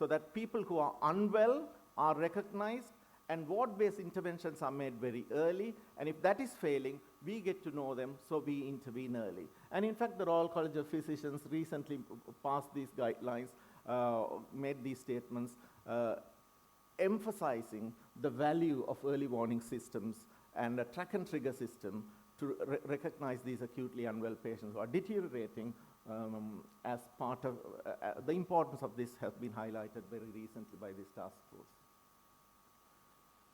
so that people who are unwell are recognized and ward-based interventions are made very early, and if that is failing, we get to know them, so we intervene early. And in fact, the Royal College of Physicians recently passed these guidelines, made these statements, emphasizing the value of early warning systems and a track and trigger system to recognize these acutely unwell patients who are deteriorating. As part of the importance of this has been highlighted very recently by this task force.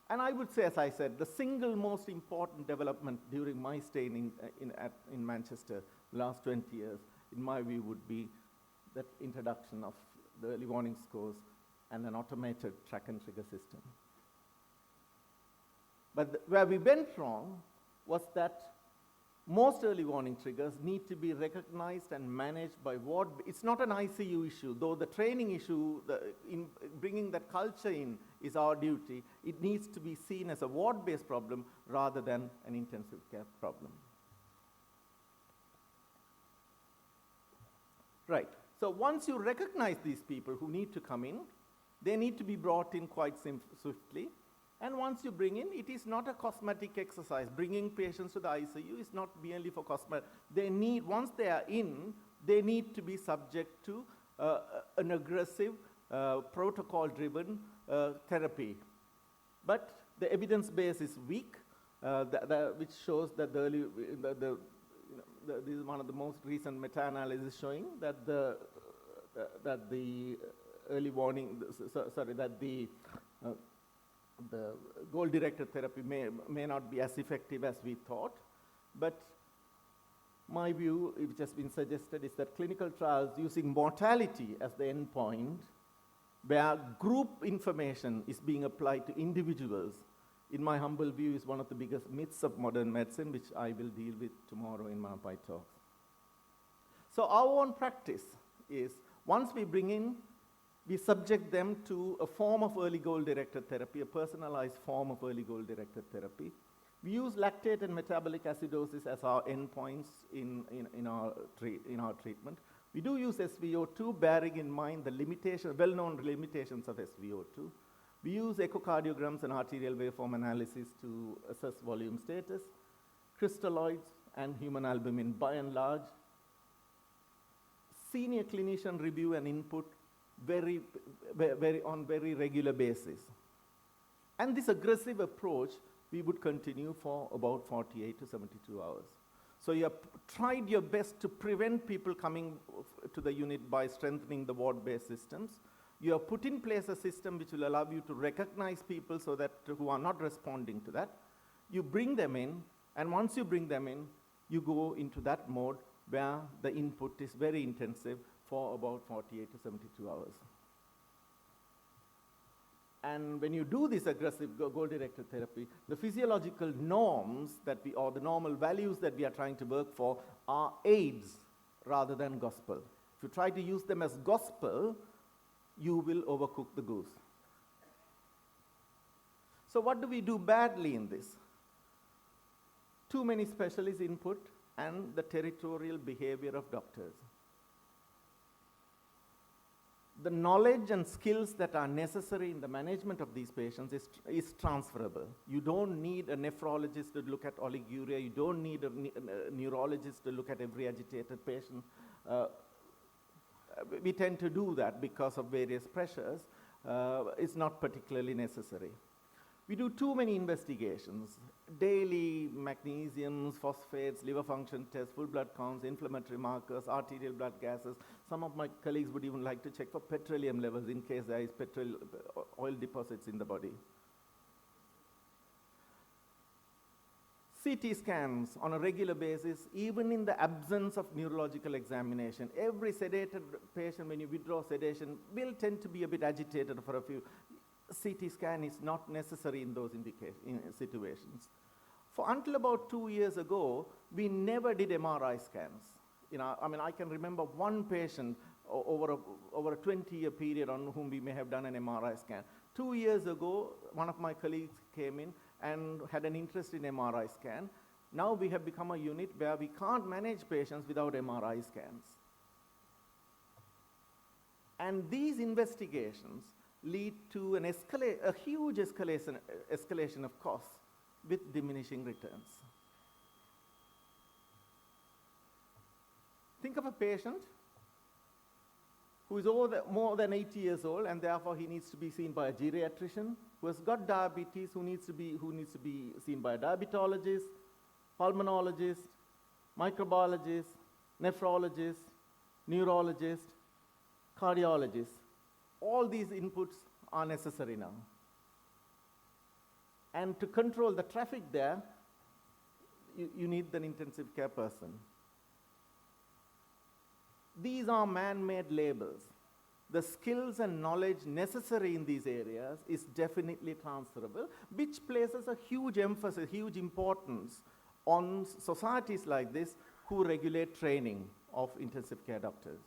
And I would say, as I said, the single most important development during my stay in Manchester the last 20 years, in my view, would be that introduction of the early warning scores and an automated track and trigger system. But where we went wrong was that most early warning triggers need to be recognized and managed by ward. It's not an ICU issue, though the training issue, in bringing that culture in is our duty. It needs to be seen as a ward-based problem rather than an intensive care problem. Right, so once you recognize these people who need to come in, they need to be brought in quite swiftly. And once you bring in, it is not a cosmetic exercise. Bringing patients to the ICU is not merely for cosmetic. They need, once they are in, they need to be subject to an aggressive, protocol-driven therapy. But the evidence base is weak, which shows that this is one of the most recent meta-analysis showing that the early warning, the goal-directed therapy may not be as effective as we thought, but my view, which has been suggested, is that clinical trials using mortality as the endpoint, where group information is being applied to individuals, in my humble view, is one of the biggest myths of modern medicine, which I will deal with tomorrow in one of my talks. So our own practice is, once we bring in, we subject them to a form of early goal-directed therapy, a personalized form of early goal-directed therapy. We use lactate and metabolic acidosis as our endpoints in our treatment. We do use SVO2, bearing in mind the well-known limitations of SVO2. We use echocardiograms and arterial waveform analysis to assess volume status, crystalloids, and human albumin by and large. Senior clinician review and input on very regular basis. And this aggressive approach we would continue for about 48 to 72 hours. So you have tried your best to prevent people coming to the unit by strengthening the ward-based systems. You have put in place a system which will allow you to recognize people so that who are not responding to that. You bring them in, and once you bring them in, you go into that mode where the input is very intensive for about 48 to 72 hours. And when you do this aggressive goal-directed therapy, the physiological norms or the normal values that we are trying to work for are aids rather than gospel. If you try to use them as gospel, you will overcook the goose. So what do we do badly in this? Too many specialist input and the territorial behavior of doctors. The knowledge and skills that are necessary in the management of these patients is transferable. You don't need a nephrologist to look at oliguria. You don't need a neurologist to look at every agitated patient. We tend to do that because of various pressures. It's not particularly necessary. We do too many investigations, daily magnesiums, phosphates, liver function tests, full blood counts, inflammatory markers, arterial blood gases. Some of my colleagues would even like to check for petroleum levels in case there is oil deposits in the body. CT scans on a regular basis, even in the absence of neurological examination. Every sedated patient, when you withdraw sedation, will tend to be a bit agitated for a few. CT scan is not necessary in those situations. Until about 2 years ago, we never did MRI scans. I can remember one patient over a 20-year period on whom we may have done an MRI scan. 2 years ago, one of my colleagues came in and had an interest in MRI scan. Now we have become a unit where we can't manage patients without MRI scans. And these investigations lead to a huge escalation of costs with diminishing returns. Think of a patient who is more than 80 years old, and therefore he needs to be seen by a geriatrician, who has got diabetes, who needs to be seen by a diabetologist, pulmonologist, microbiologist, nephrologist, neurologist, cardiologist. All these inputs are necessary now. And to control the traffic there, you need an intensive care person. These are man-made labels. The skills and knowledge necessary in these areas is definitely transferable, which places a huge emphasis, huge importance on societies like this who regulate training of intensive care doctors.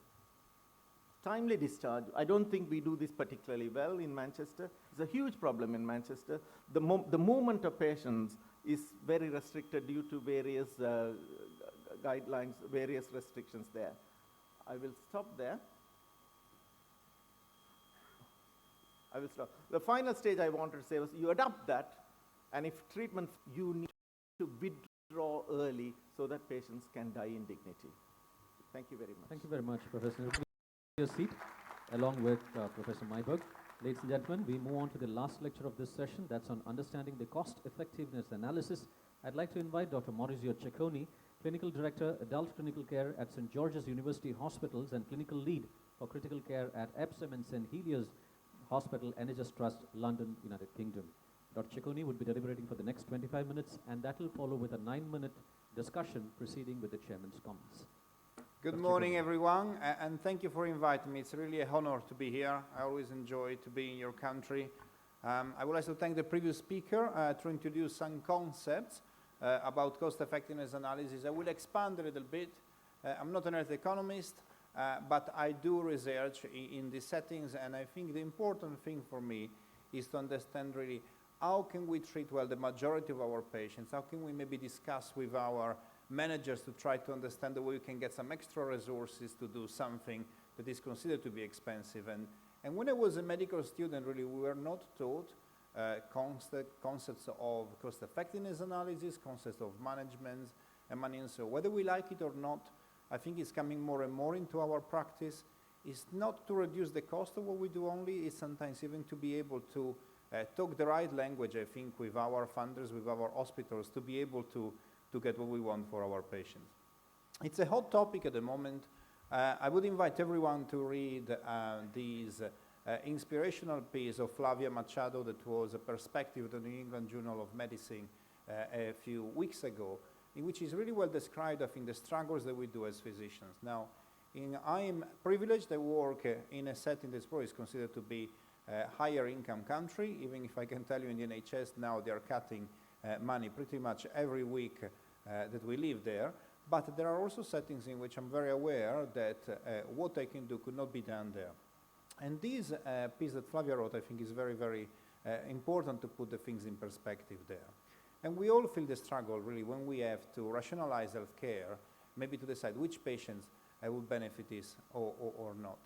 Timely discharge, I don't think we do this particularly well in Manchester. It's a huge problem in Manchester. The movement of patients is very restricted due to various guidelines, various restrictions there. I will stop there. I will stop. The final stage I wanted to say was you adopt that, and if treatment, you need to withdraw early so that patients can die in dignity. Thank you very much. Thank you very much, Professor. Your seat, along with Professor Myburgh. Ladies and gentlemen, we move on to the last lecture of this session. That's on understanding the cost effectiveness analysis. I'd like to invite Dr. Maurizio Cecconi, Clinical Director, Adult Clinical Care at St. George's University Hospitals and Clinical Lead for Critical Care at Epsom and St. Helios Hospital, NHS Trust, London, United Kingdom. Dr. Cecconi would be deliberating for the next 25 minutes, and that will follow with a 9-minute discussion proceeding with the chairman's comments. Good morning, everyone, and thank you for inviting me. It's really an honor to be here. I always enjoy to be in your country. I would like to thank the previous speaker to introduce some concepts about cost-effectiveness analysis. I will expand a little bit. I'm not an health economist, but I do research in these settings, and I think the important thing for me is to understand really how can we treat well the majority of our patients, how can we maybe discuss with our managers to try to understand the way we can get some extra resources to do something that is considered to be expensive. And when I was a medical student, really, we were not taught concepts of cost-effectiveness analysis, concepts of management and money, and so whether we like it or not, I think it's coming more and more into our practice. It's not to reduce the cost of what we do only, it's sometimes even to be able to talk the right language, I think, with our funders, with our hospitals, to be able to get what we want for our patients. It's a hot topic at the moment. I would invite everyone to read this inspirational piece of Flavia Machado that was a perspective of the New England Journal of Medicine a few weeks ago, in which is really well described, I think, the struggles that we do as physicians. Now, I am privileged to work in a setting that's probably considered to be a higher income country, even if I can tell you in the NHS now they are cutting money pretty much every week that we live there. But there are also settings in which I'm very aware that what I can do could not be done there. And this piece that Flavia wrote, I think, is very, very important to put the things in perspective there. And we all feel the struggle, really, when we have to rationalize healthcare, maybe to decide which patients will benefit this or not.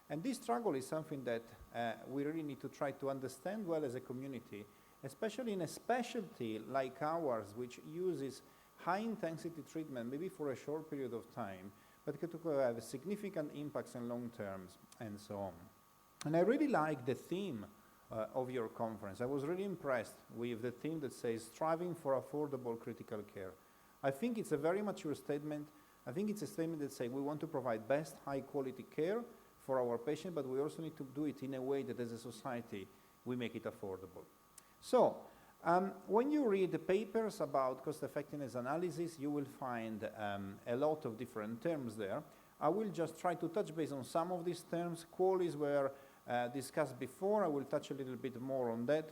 And this struggle is something that we really need to try to understand well as a community, especially in a specialty like ours, which uses high-intensity treatment, maybe for a short period of time, but could have significant impacts in long terms, and so on. And I really like the theme of your conference. I was really impressed with the theme that says, striving for affordable critical care. I think it's a very mature statement. I think it's a statement that says we want to provide best high-quality care for our patients, but we also need to do it in a way that as a society, we make it affordable. So, when you read the papers about cost-effectiveness analysis, you will find a lot of different terms there. I will just try to touch base on some of these terms. QALYs were discussed before. I will touch a little bit more on that.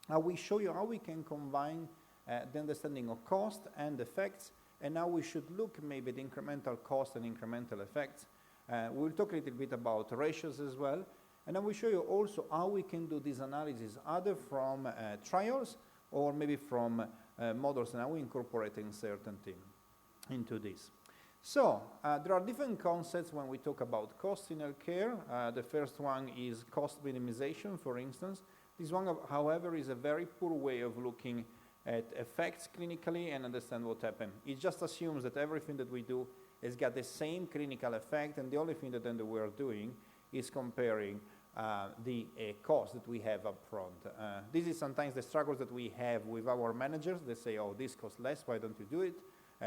I will show you how we can combine the understanding of cost and effects, and how we should look maybe at the incremental cost and incremental effects. We'll talk a little bit about ratios as well. And I will show you also how we can do this analysis either from trials or maybe from models, and how we incorporate uncertainty into this. So, there are different concepts when we talk about cost in healthcare. The first one is cost minimization, for instance. This one, however, is a very poor way of looking at effects clinically and understand what happened. It just assumes that everything that we do has got the same clinical effect, and the only thing that then we are doing is comparing the cost that we have up front. This is sometimes the struggles that we have with our managers. They say, oh, this costs less, why don't you do it?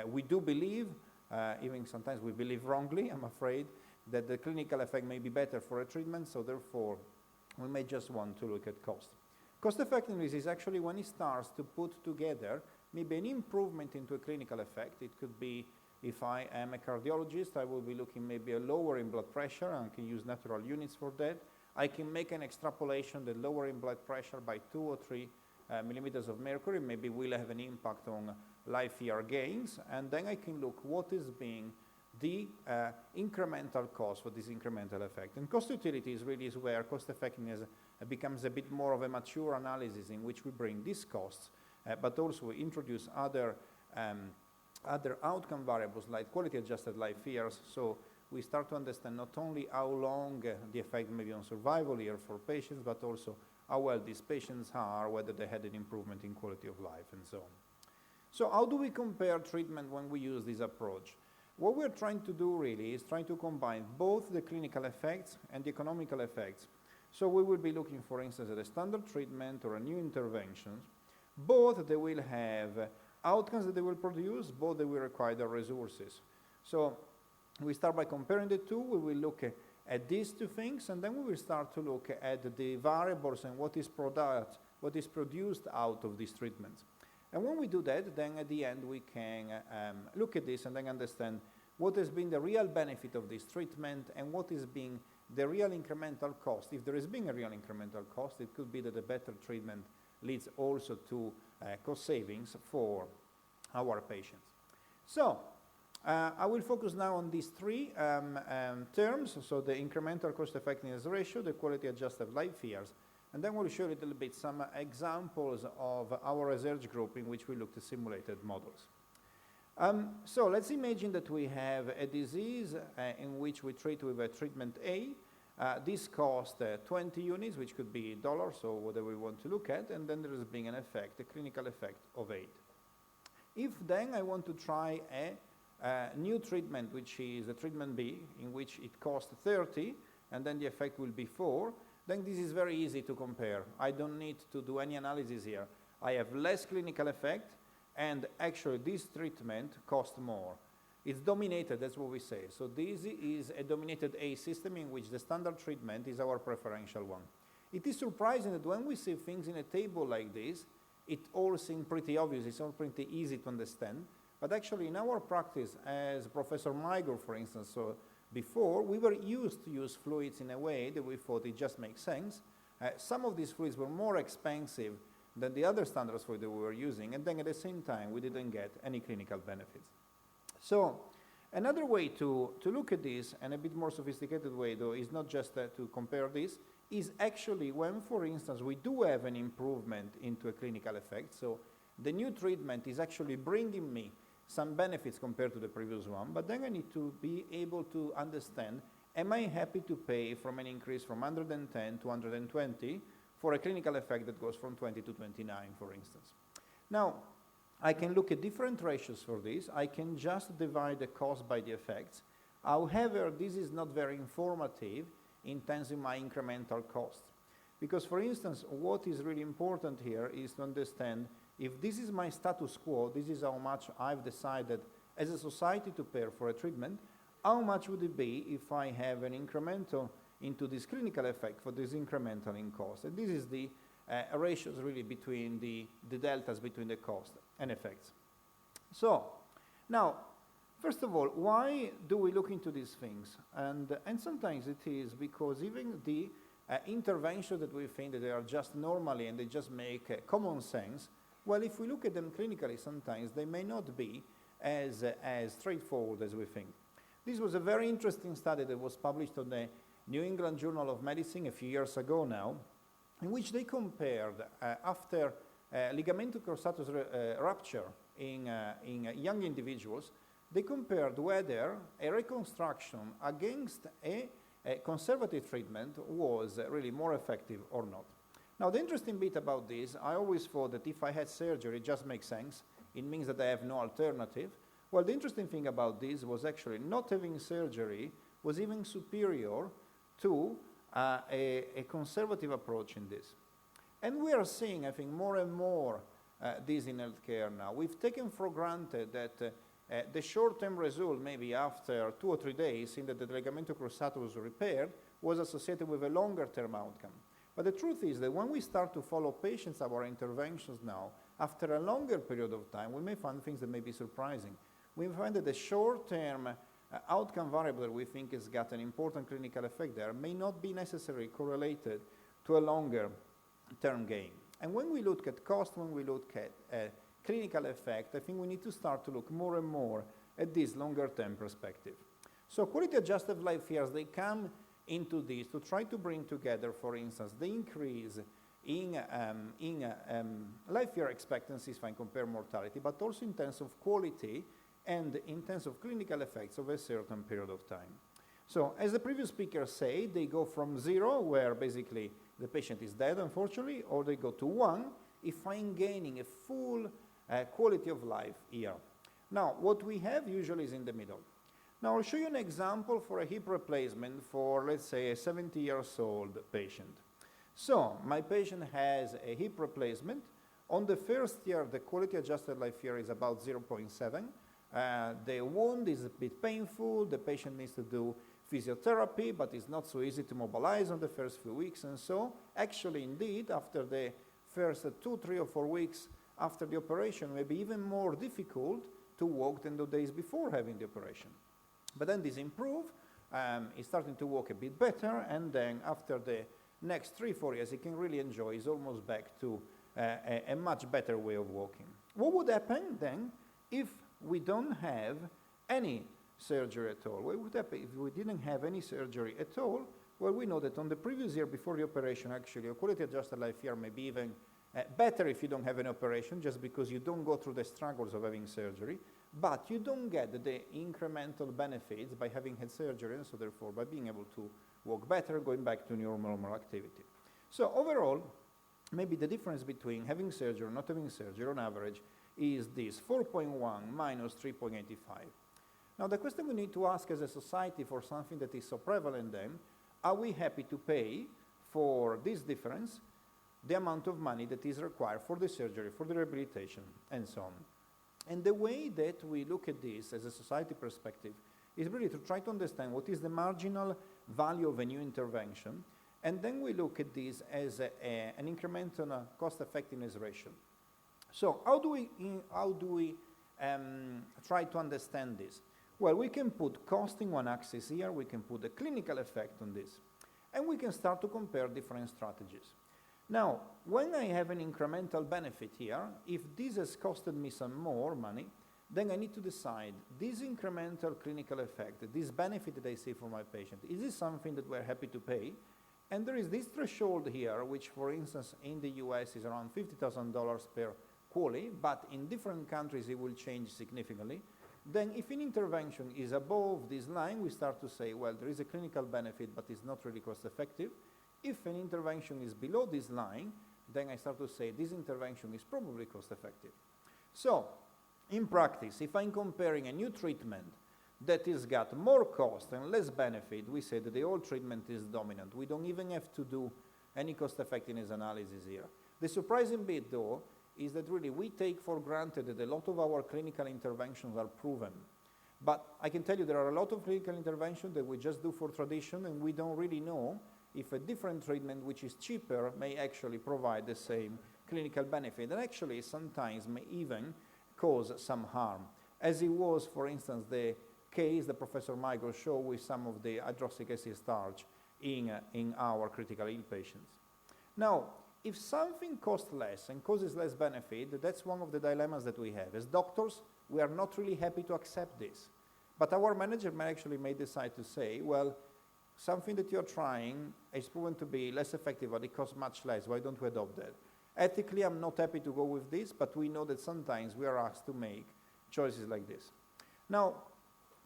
We do believe, even sometimes we believe wrongly, I'm afraid, that the clinical effect may be better for a treatment, so therefore we may just want to look at cost. Cost effectiveness is actually when it starts to put together maybe an improvement into a clinical effect. It could be, if I am a cardiologist, I will be looking maybe a lowering blood pressure, and I can use natural units for that. I can make an extrapolation that lowering blood pressure by 2 or 3 millimeters of mercury maybe will have an impact on life year gains, and then I can look what is being the incremental cost for this incremental effect. And cost utility is really where cost effectiveness becomes a bit more of a mature analysis in which we bring these costs, but also we introduce other outcome variables like quality adjusted life years. So we start to understand not only how long the effect may be on survival year for patients, but also how well these patients are, whether they had an improvement in quality of life, and so on. So how do we compare treatment when we use this approach? What we're trying to do really is trying to combine both the clinical effects and the economical effects. So we will be looking, for instance, at a standard treatment or a new intervention. Both they will have outcomes that they will produce, both they will require the resources. So we start by comparing the two. We will look at these two things, and then we will start to look at the variables and what is produced out of these treatments. And when we do that, then at the end we can look at this and then understand what has been the real benefit of this treatment and what is being the real incremental cost. If there has been a real incremental cost, it could be that a better treatment leads also to cost savings for our patients. So I will focus now on these 3 terms, so the incremental cost effectiveness ratio, the quality adjusted life years, and then we'll show a little bit some examples of our research group in which we looked at simulated models. So let's imagine that we have a disease in which we treat with a treatment A. This costs 20 units, which could be dollars, or whatever we want to look at, and then there is being an effect, a clinical effect of 8. If then I want to try a new treatment, which is a treatment B, in which it costs 30, and then the effect will be 4, then this is very easy to compare. I don't need to do any analysis here. I have less clinical effect, and actually this treatment costs more. It's dominated, that's what we say. So this is a dominated A system in which the standard treatment is our preferential one. It is surprising that when we see things in a table like this, it all seems pretty obvious, it's all pretty easy to understand. But actually in our practice, as Professor Maigur, for instance, so before, we were used to use fluids in a way that we thought it just makes sense. Some of these fluids were more expensive than the other standards fluid that we were using, and then at the same time, we didn't get any clinical benefits. So another way to look at this, and a bit more sophisticated way though, is not just to compare this, is actually when, for instance, we do have an improvement into a clinical effect. So the new treatment is actually bringing me some benefits compared to the previous one, but then I need to be able to understand, am I happy to pay from an increase from 110 to 120 for a clinical effect that goes from 20 to 29, for instance. Now, I can look at different ratios for this. I can just divide the cost by the effects. However, this is not very informative in terms of my incremental costs. Because, for instance, what is really important here is to understand if this is my status quo, this is how much I've decided as a society to pay for a treatment, how much would it be if I have an incremental into this clinical effect for this incremental in cost? And this is the ratios really between the deltas between the cost and effects. So, now, first of all, why do we look into these things? And sometimes it is because even the interventions that we think that they are just normally and they just make common sense, well, if we look at them clinically, sometimes they may not be as straightforward as we think. This was a very interesting study that was published on the New England Journal of Medicine a few years ago now, in which they compared after ligamental crustatus rupture in young individuals, they compared whether a reconstruction against a conservative treatment was really more effective or not. Now, the interesting bit about this, I always thought that if I had surgery, it just makes sense. It means that I have no alternative. Well, the interesting thing about this was actually not having surgery was even superior to a conservative approach in this. And we are seeing, I think, more and more this in healthcare now. We've taken for granted that the short-term result, maybe after 2 or 3 days, in that the ligamento cruzato was repaired, was associated with a longer-term outcome. But the truth is that when we start to follow patients, our interventions now, after a longer period of time, we may find things that may be surprising. We find that the short-term outcome variable that we think has got an important clinical effect there may not be necessarily correlated to a longer-term gain. And when we look at cost, when we look at clinical effect, I think we need to start to look more and more at this longer-term perspective. So quality-adjusted life years, they come into this to try to bring together, for instance, the increase in life year expectancies if I compare mortality, but also in terms of quality and in terms of clinical effects of a certain period of time. So, as the previous speaker said, they go from 0, where basically the patient is dead, unfortunately, or they go to 1 if I'm gaining a full quality of life year. Now, what we have usually is in the middle. Now, I'll show you an example for a hip replacement for, let's say, a 70-year-old patient. So, my patient has a hip replacement. On the first year, the quality-adjusted life year is about 0.7. The wound is a bit painful. The patient needs to do physiotherapy, but it's not so easy to mobilize on the first few weeks. And so, actually, indeed, after the first 2, 3, or 4 weeks after the operation, it may be even more difficult to walk than the days before having the operation. But then this improves, he's starting to walk a bit better, and then after the next 3, 4 years, he can really enjoy, he's almost back to a much better way of walking. What would happen then if we don't have any surgery at all? What would happen if we didn't have any surgery at all? Well, we know that on the previous year before the operation, actually, your quality-adjusted life year may be even better if you don't have an operation, just because you don't go through the struggles of having surgery, but you don't get the incremental benefits by having had surgery, and so therefore by being able to walk better, going back to normal activity. So overall, maybe the difference between having surgery or not having surgery on average is this, 4.1 minus 3.85. Now the question we need to ask as a society for something that is so prevalent then, are we happy to pay for this difference the amount of money that is required for the surgery, for the rehabilitation, and so on? And the way that we look at this as a society perspective is really to try to understand what is the marginal value of a new intervention, and then we look at this as an incremental cost-effectiveness ratio. So how do we try to understand this? Well, we can put cost in one axis here, we can put the clinical effect on this, and we can start to compare different strategies. Now, when I have an incremental benefit here, if this has costed me some more money, then I need to decide this incremental clinical effect, this benefit that I see for my patient, is this something that we're happy to pay? And there is this threshold here, which for instance in the US is around $50,000 per QALY, but in different countries it will change significantly. Then if an intervention is above this line, we start to say, well, there is a clinical benefit, but it's not really cost effective. If an intervention is below this line, then I start to say this intervention is probably cost effective. So, in practice, if I'm comparing a new treatment that has got more cost and less benefit, we say that the old treatment is dominant. We don't even have to do any cost effectiveness analysis here. The surprising bit, though, is that really we take for granted that a lot of our clinical interventions are proven. But I can tell you there are a lot of clinical interventions that we just do for tradition, and we don't really know if a different treatment which is cheaper may actually provide the same clinical benefit, and actually sometimes may even cause some harm, as it was, for instance, the case that Professor Michael showed with some of the hydroxyacid starch in our critical ill patients. Now, if something costs less and causes less benefit, that's one of the dilemmas that we have. As doctors, we are not really happy to accept this. But our manager may decide to say, well, something that you're trying is proven to be less effective, but it costs much less. Why don't we adopt that? Ethically, I'm not happy to go with this, but we know that sometimes we are asked to make choices like this. Now,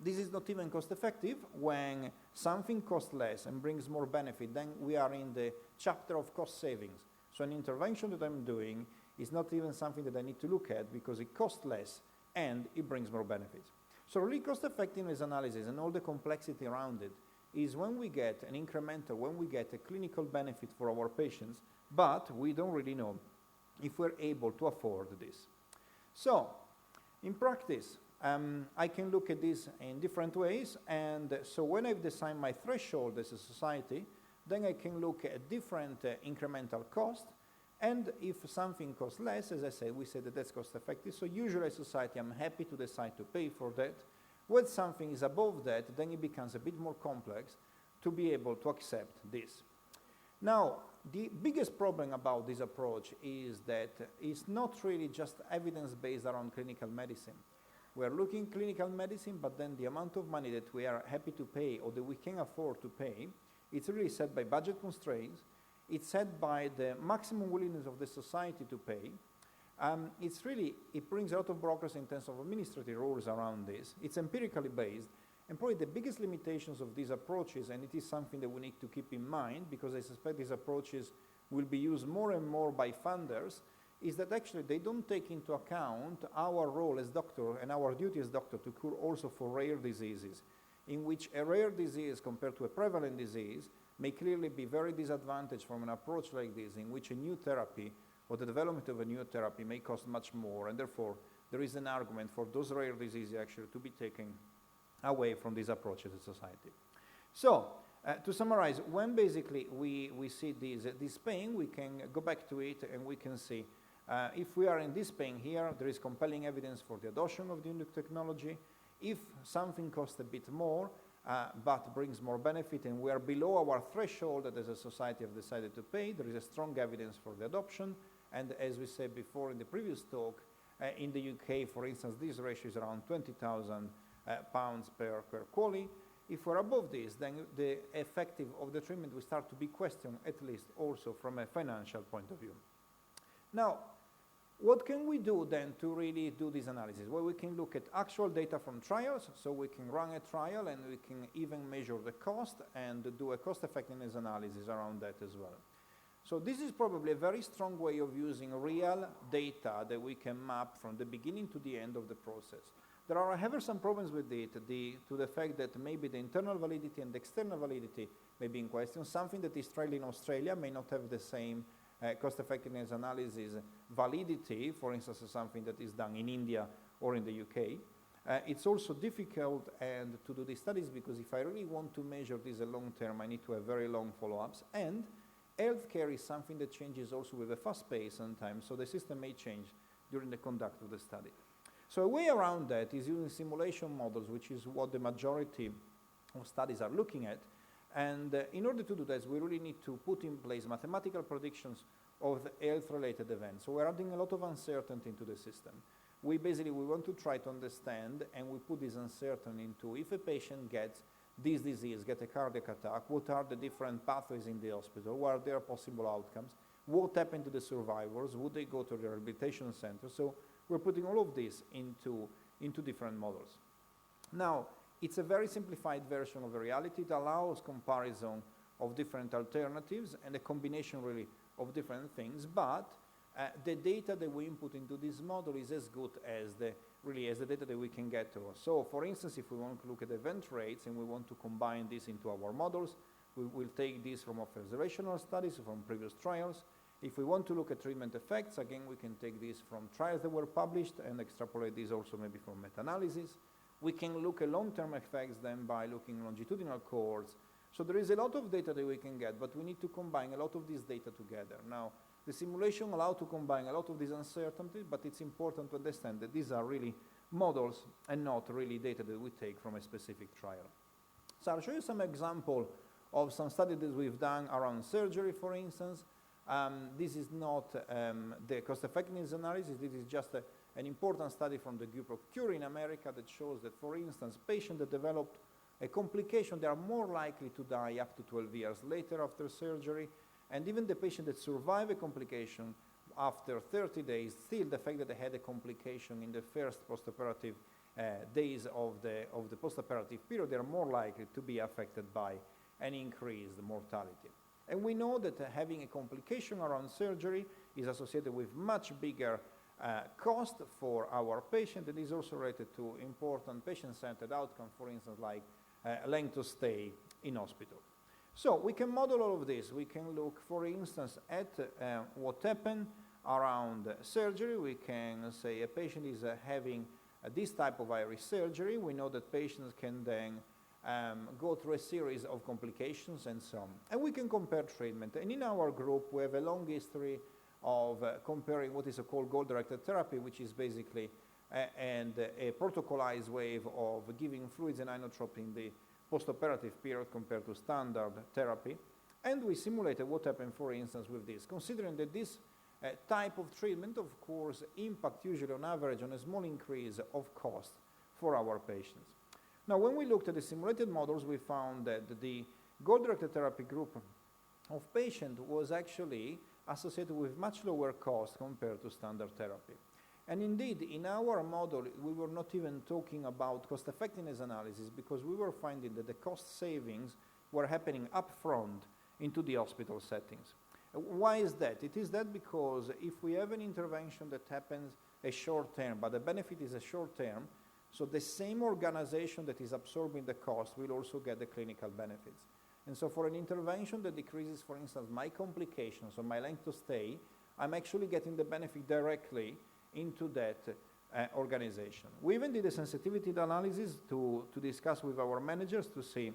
this is not even cost effective. When something costs less and brings more benefit, then we are in the chapter of cost savings. So an intervention that I'm doing is not even something that I need to look at because it costs less and it brings more benefits. So really cost effectiveness analysis and all the complexity around it is when we get an incremental, when we get a clinical benefit for our patients, but we don't really know if we're able to afford this. So, in practice, I can look at this in different ways, and so when I've decided my threshold as a society, then I can look at different incremental costs, and if something costs less, as I said, we say that that's cost effective, so usually as a society I'm happy to decide to pay for that. When something is above that, then it becomes a bit more complex to be able to accept this. Now, the biggest problem about this approach is that it's not really just evidence-based around clinical medicine. We're looking at clinical medicine, but then the amount of money that we are happy to pay or that we can afford to pay, it's really set by budget constraints, it's set by the maximum willingness of the society to pay. It brings a lot of bureaucracy in terms of administrative rules around this. It's empirically based, and probably the biggest limitations of these approaches, and it is something that we need to keep in mind because I suspect these approaches will be used more and more by funders, is that actually they don't take into account our role as doctor and our duty as doctor to cure also for rare diseases, in which a rare disease compared to a prevalent disease may clearly be very disadvantaged from an approach like this, in which a new therapy or the development of a new therapy may cost much more, and therefore there is an argument for those rare diseases actually to be taken away from this approach as a society. So, to summarize, when basically we see this pain, we can go back to it and we can see if we are in this pain here, there is compelling evidence for the adoption of the new technology. If something costs a bit more, but brings more benefit, and we are below our threshold that as a society have decided to pay, there is a strong evidence for the adoption. And as we said before in the previous talk, in the UK, for instance, this ratio is around 20,000 pounds per QALY. If we're above this, then the effective of the treatment will start to be questioned, at least also from a financial point of view. Now, what can we do then to really do this analysis? Well, we can look at actual data from trials, so we can run a trial and we can even measure the cost and do a cost effectiveness analysis around that as well. So this is probably a very strong way of using real data that we can map from the beginning to the end of the process. There are, however, some problems with it, to the fact that maybe the internal validity and the external validity may be in question. Something that is tried in Australia may not have the same cost-effectiveness analysis validity, for instance, as something that is done in India or in the UK. It's also difficult to do these studies because if I really want to measure this long term, I need to have very long follow-ups. And healthcare is something that changes also with a fast pace sometimes, so the system may change during the conduct of the study. So a way around that is using simulation models, which is what the majority of studies are looking at. And in order to do this, we really need to put in place mathematical predictions of the health-related events. So we're adding a lot of uncertainty into the system. We want to try to understand, and we put this uncertainty into if a patient gets this disease, get a cardiac attack, what are the different pathways in the hospital, what are their possible outcomes, what happened to the survivors, would they go to the rehabilitation center? So we're putting all of this into different models. Now, it's a very simplified version of the reality. It allows comparison of different alternatives and a combination really of different things, but the data that we input into this model is as good as the data that we can get to. So for instance, if we want to look at event rates and we want to combine this into our models, we will take this from observational studies, from previous trials. If we want to look at treatment effects, again, we can take this from trials that were published and extrapolate this also maybe from meta-analysis. We can look at long-term effects then by looking longitudinal cohorts. So there is a lot of data that we can get, but we need to combine a lot of this data together. Now, the simulation allows to combine a lot of this uncertainty, but it's important to understand that these are really models and not really data that we take from a specific trial. So I'll show you some example of some studies that we've done around surgery, for instance. This is not the cost-effectiveness analysis. This is just an important study from the group of Cure in America that shows that, for instance, patients that developed a complication, they are more likely to die up to 12 years later after surgery. And even the patient that survive a complication after 30 days, still the fact that they had a complication in the first postoperative days of the postoperative period, they are more likely to be affected by an increased mortality. And we know that having a complication around surgery is associated with much bigger cost for our patient, and is also related to important patient-centered outcomes, for instance, like length of stay in hospital. So we can model all of this. We can look, for instance, at what happened around surgery. We can say a patient is having this type of iris surgery. We know that patients can then go through a series of complications and so on. And we can compare treatment. And in our group, we have a long history of comparing what is called goal-directed therapy, which is basically a protocolized way of giving fluids and inotrope in the postoperative period compared to standard therapy. And we simulated what happened, for instance, with this, considering that this type of treatment, of course, impact usually on average on a small increase of cost for our patients. Now, when we looked at the simulated models, we found that the goal-directed therapy group of patient was actually associated with much lower cost compared to standard therapy. And indeed, in our model, we were not even talking about cost-effectiveness analysis, because we were finding that the cost savings were happening upfront into the hospital settings. Why is that? It is that because if we have an intervention that happens a short term, but the benefit is a short term, so the same organization that is absorbing the cost will also get the clinical benefits. And so for an intervention that decreases, for instance, my complications or my length of stay, I'm actually getting the benefit directly into that organization. We even did a sensitivity analysis to discuss with our managers to see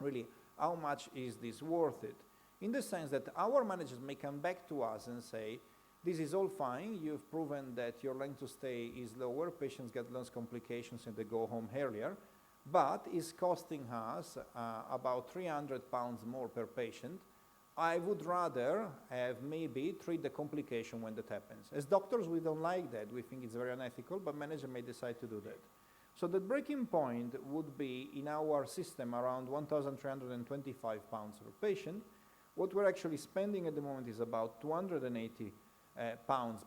really how much is this worth it, in the sense that our managers may come back to us and say, this is all fine, you've proven that your length of stay is lower, patients get less complications and they go home earlier, but it's costing us about £300 more per patient. I would rather have maybe treat the complication when that happens. As doctors, we don't like that. We think it's very unethical, but manager may decide to do that. So the breaking point would be in our system around £1,325 per patient. What we're actually spending at the moment is about £280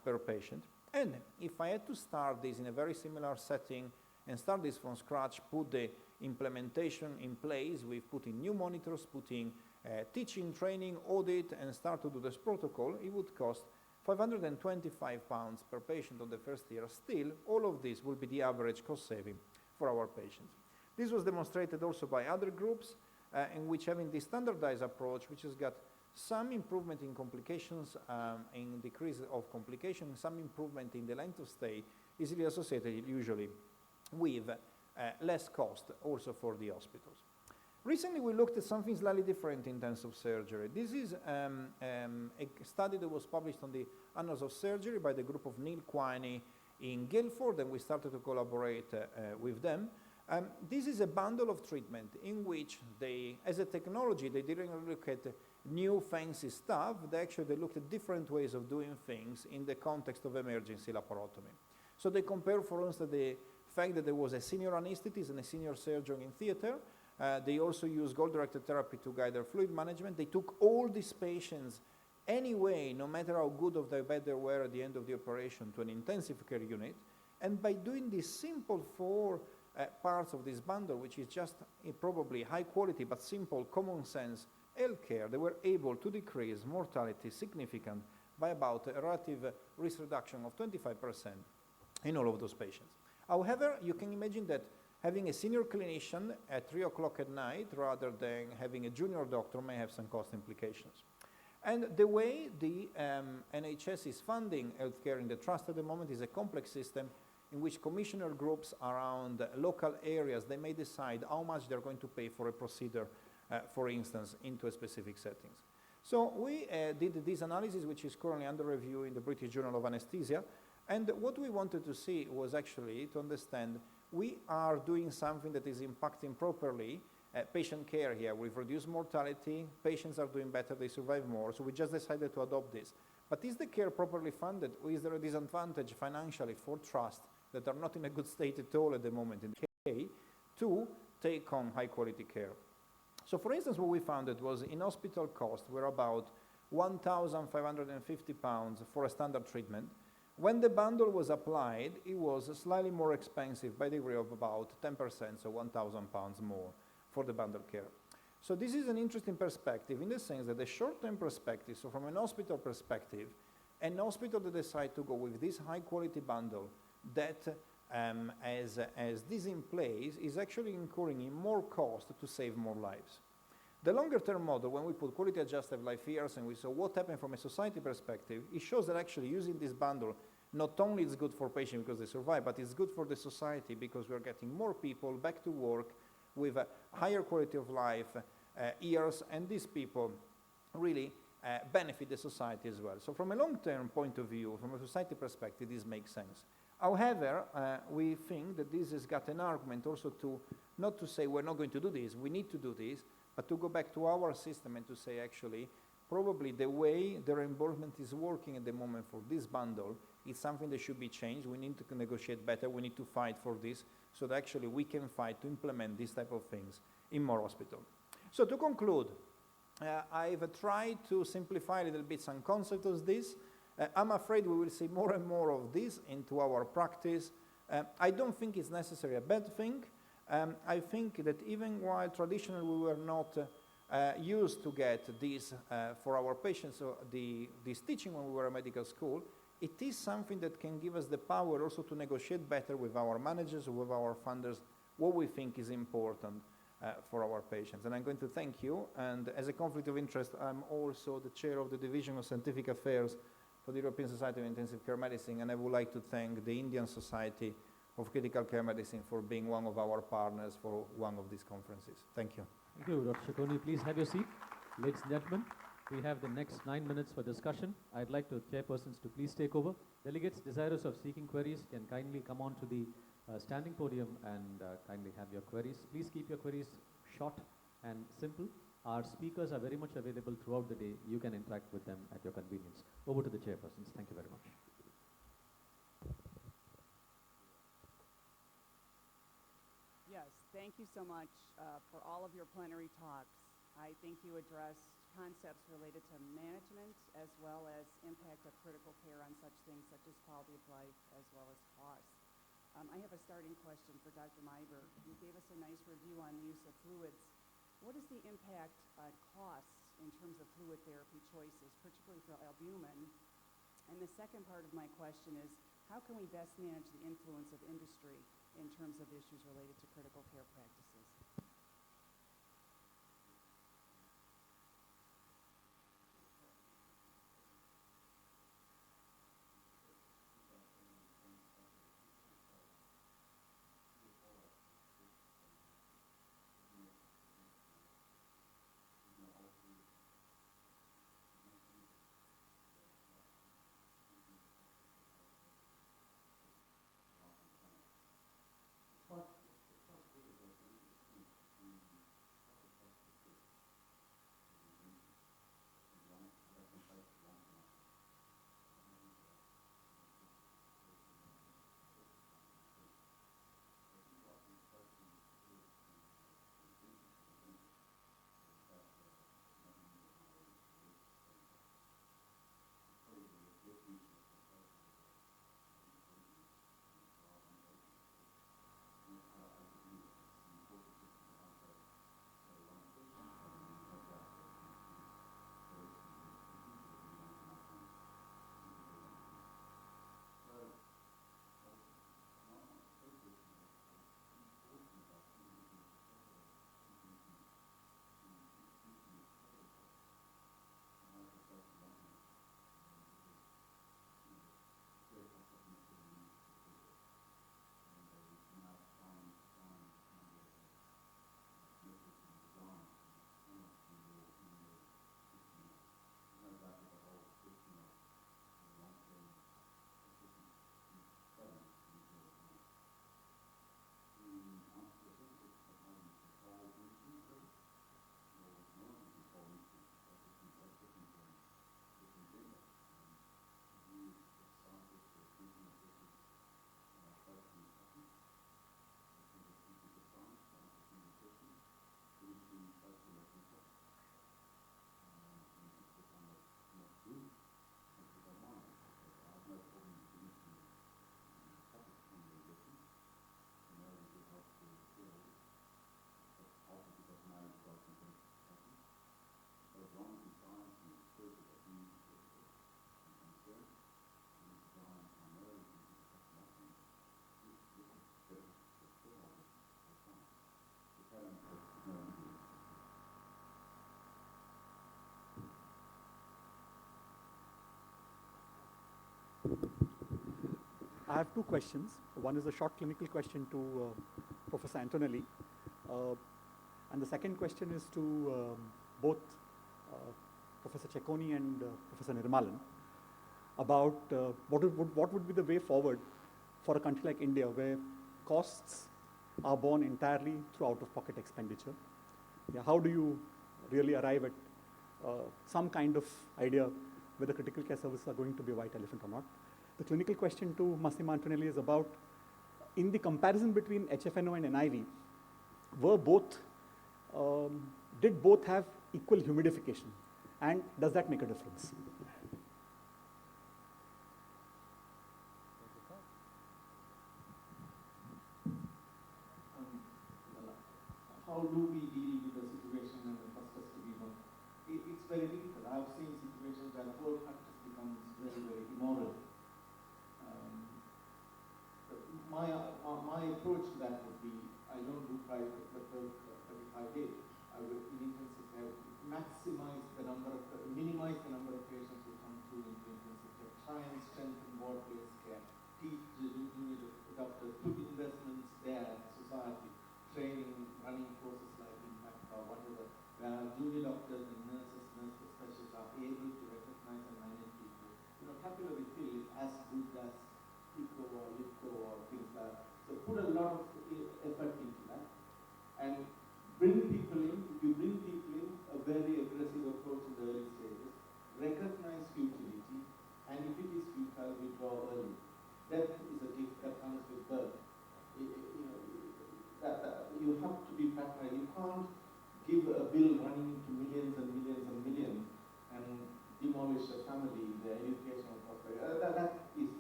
per patient. And if I had to start this in a very similar setting and start this from scratch, put the implementation in place, we've put in new monitors, putting teaching, training, audit, and start to do this protocol, it would cost £525 per patient on the first year. Still, all of this will be the average cost saving for our patients. This was demonstrated also by other groups in which having this standardized approach, which has got some improvement in complications, in decrease of complications, some improvement in the length of stay, is really associated usually with less cost also for the hospitals. Recently, we looked at something slightly different in terms of surgery. This is a study that was published on the Annals of Surgery by the group of Neil Quiney in Guildford, and we started to collaborate with them. This is a bundle of treatment in which they, as a technology, they didn't look at new fancy stuff. They looked at different ways of doing things in the context of emergency laparotomy. So they compared, for instance, the fact that there was a senior anesthetist and a senior surgeon in theater. They also used goal-directed therapy to guide their fluid management. They took all these patients anyway, no matter how good or bad they were at the end of the operation, to an intensive care unit. And by doing these simple four parts of this bundle, which is just probably high quality but simple common sense healthcare, they were able to decrease mortality significant by about a relative risk reduction of 25% in all of those patients. However, you can imagine that having a senior clinician at 3 o'clock at night rather than having a junior doctor may have some cost implications. And the way the NHS is funding healthcare in the trust at the moment is a complex system in which commissioner groups around local areas, they may decide how much they're going to pay for a procedure, for instance, into a specific settings. So we did this analysis, which is currently under review in the British Journal of Anesthesia. And what we wanted to see was actually to understand we are doing something that is impacting properly patient care here. We've reduced mortality, patients are doing better, they survive more, so we just decided to adopt this. But is the care properly funded, or is there a disadvantage financially for trusts that are not in a good state at all at the moment in the UK to take on high quality care? So for instance, what we found it was in hospital costs were about £1,550 for a standard treatment, When the bundle was applied, it was slightly more expensive by the degree of about 10%, so £1,000 more for the bundle care. So this is an interesting perspective in the sense that the short-term perspective, so from an hospital perspective, an hospital that decides to go with this high-quality bundle that as this in place is actually incurring in more cost to save more lives. The longer-term model, when we put quality-adjusted life years and we saw what happened from a society perspective, it shows that actually using this bundle, not only it's good for patients because they survive, but it's good for the society because we're getting more people back to work with a higher quality of life years, and these people really benefit the society as well. So from a long-term point of view, from a society perspective, this makes sense. However, we think that this has got an argument also to, not to say we're not going to do this, we need to do this, but to go back to our system and to say actually, probably the way the reimbursement is working at the moment for this bundle is something that should be changed. We need to negotiate better, we need to fight for this, so that actually we can fight to implement these type of things in more hospitals. So to conclude, I've tried to simplify a little bit some concepts of this. I'm afraid we will see more and more of this into our practice. I don't think it's necessarily a bad thing. I think that even while traditionally we were not used to get this for our patients, so this teaching when we were at medical school, it is something that can give us the power also to negotiate better with our managers, with our funders, what we think is important for our patients. And I'm going to thank you. And as a conflict of interest, I'm also the chair of the Division of Scientific Affairs for the European Society of Intensive Care Medicine, and I would like to thank the Indian Society of Critical Care Medicine for being one of our partners for one of these conferences. Thank you. Thank you, Dr. Ciccone. Please have your seat. Ladies and gentlemen, we have the next 9 minutes for discussion. I'd like the chairpersons to please take over. Delegates desirous of seeking queries can kindly come on to the standing podium and kindly have your queries. Please keep your queries short and simple. Our speakers are very much available throughout the day. You can interact with them at your convenience. Over to the chairpersons. Thank you very much. Yes, thank you so much for all of your plenary talks. I think you addressed concepts related to management as well as impact of critical care on such things such as quality of life as well as cost. I have a starting question for Dr. Myburgh. You gave us a nice review on the use of fluids. What is the impact on costs in terms of fluid therapy choices, particularly for albumin? And the second part of my question is, how can we best manage the influence of industry in terms of issues related to critical care practices? I have two questions. One is a short clinical question to Professor Antonelli. And the second question is to both Professor Cecconi and Professor Nirmalan about what would be the way forward for a country like India, where costs are borne entirely through out-of-pocket expenditure. Yeah, how do you really arrive at some kind of idea whether critical care services are going to be a white elephant or not? The clinical question to Massimo Antonelli is about, in the comparison between HFNO and NIV, did both have equal humidification? And does that make a difference? How do we deal with the situation and the first has to be one? It's very difficult. I've seen situations where the whole practice becomes very, very immoral. My approach to that would be, I don't do private but 35 days. I would, in intensive care, minimize the number of patients who come through into intensive care, try and strengthen ward-based care, teach the junior doctors, put investments there in society, training, running courses like Impact or whatever, where junior doctors and nurse specialists are able to recognize and manage people. You know, capillary fill is as good as Pico or Lipco or things like that. So put a lot of effort into that and bring people in. If you bring people in, a very aggressive approach in the early stages, recognize futility, and if it is futile, withdraw early. Death is a gift that comes with birth. You have to be practical. You can't give a bill running into millions and millions and millions and demolish a family, the educational prospect.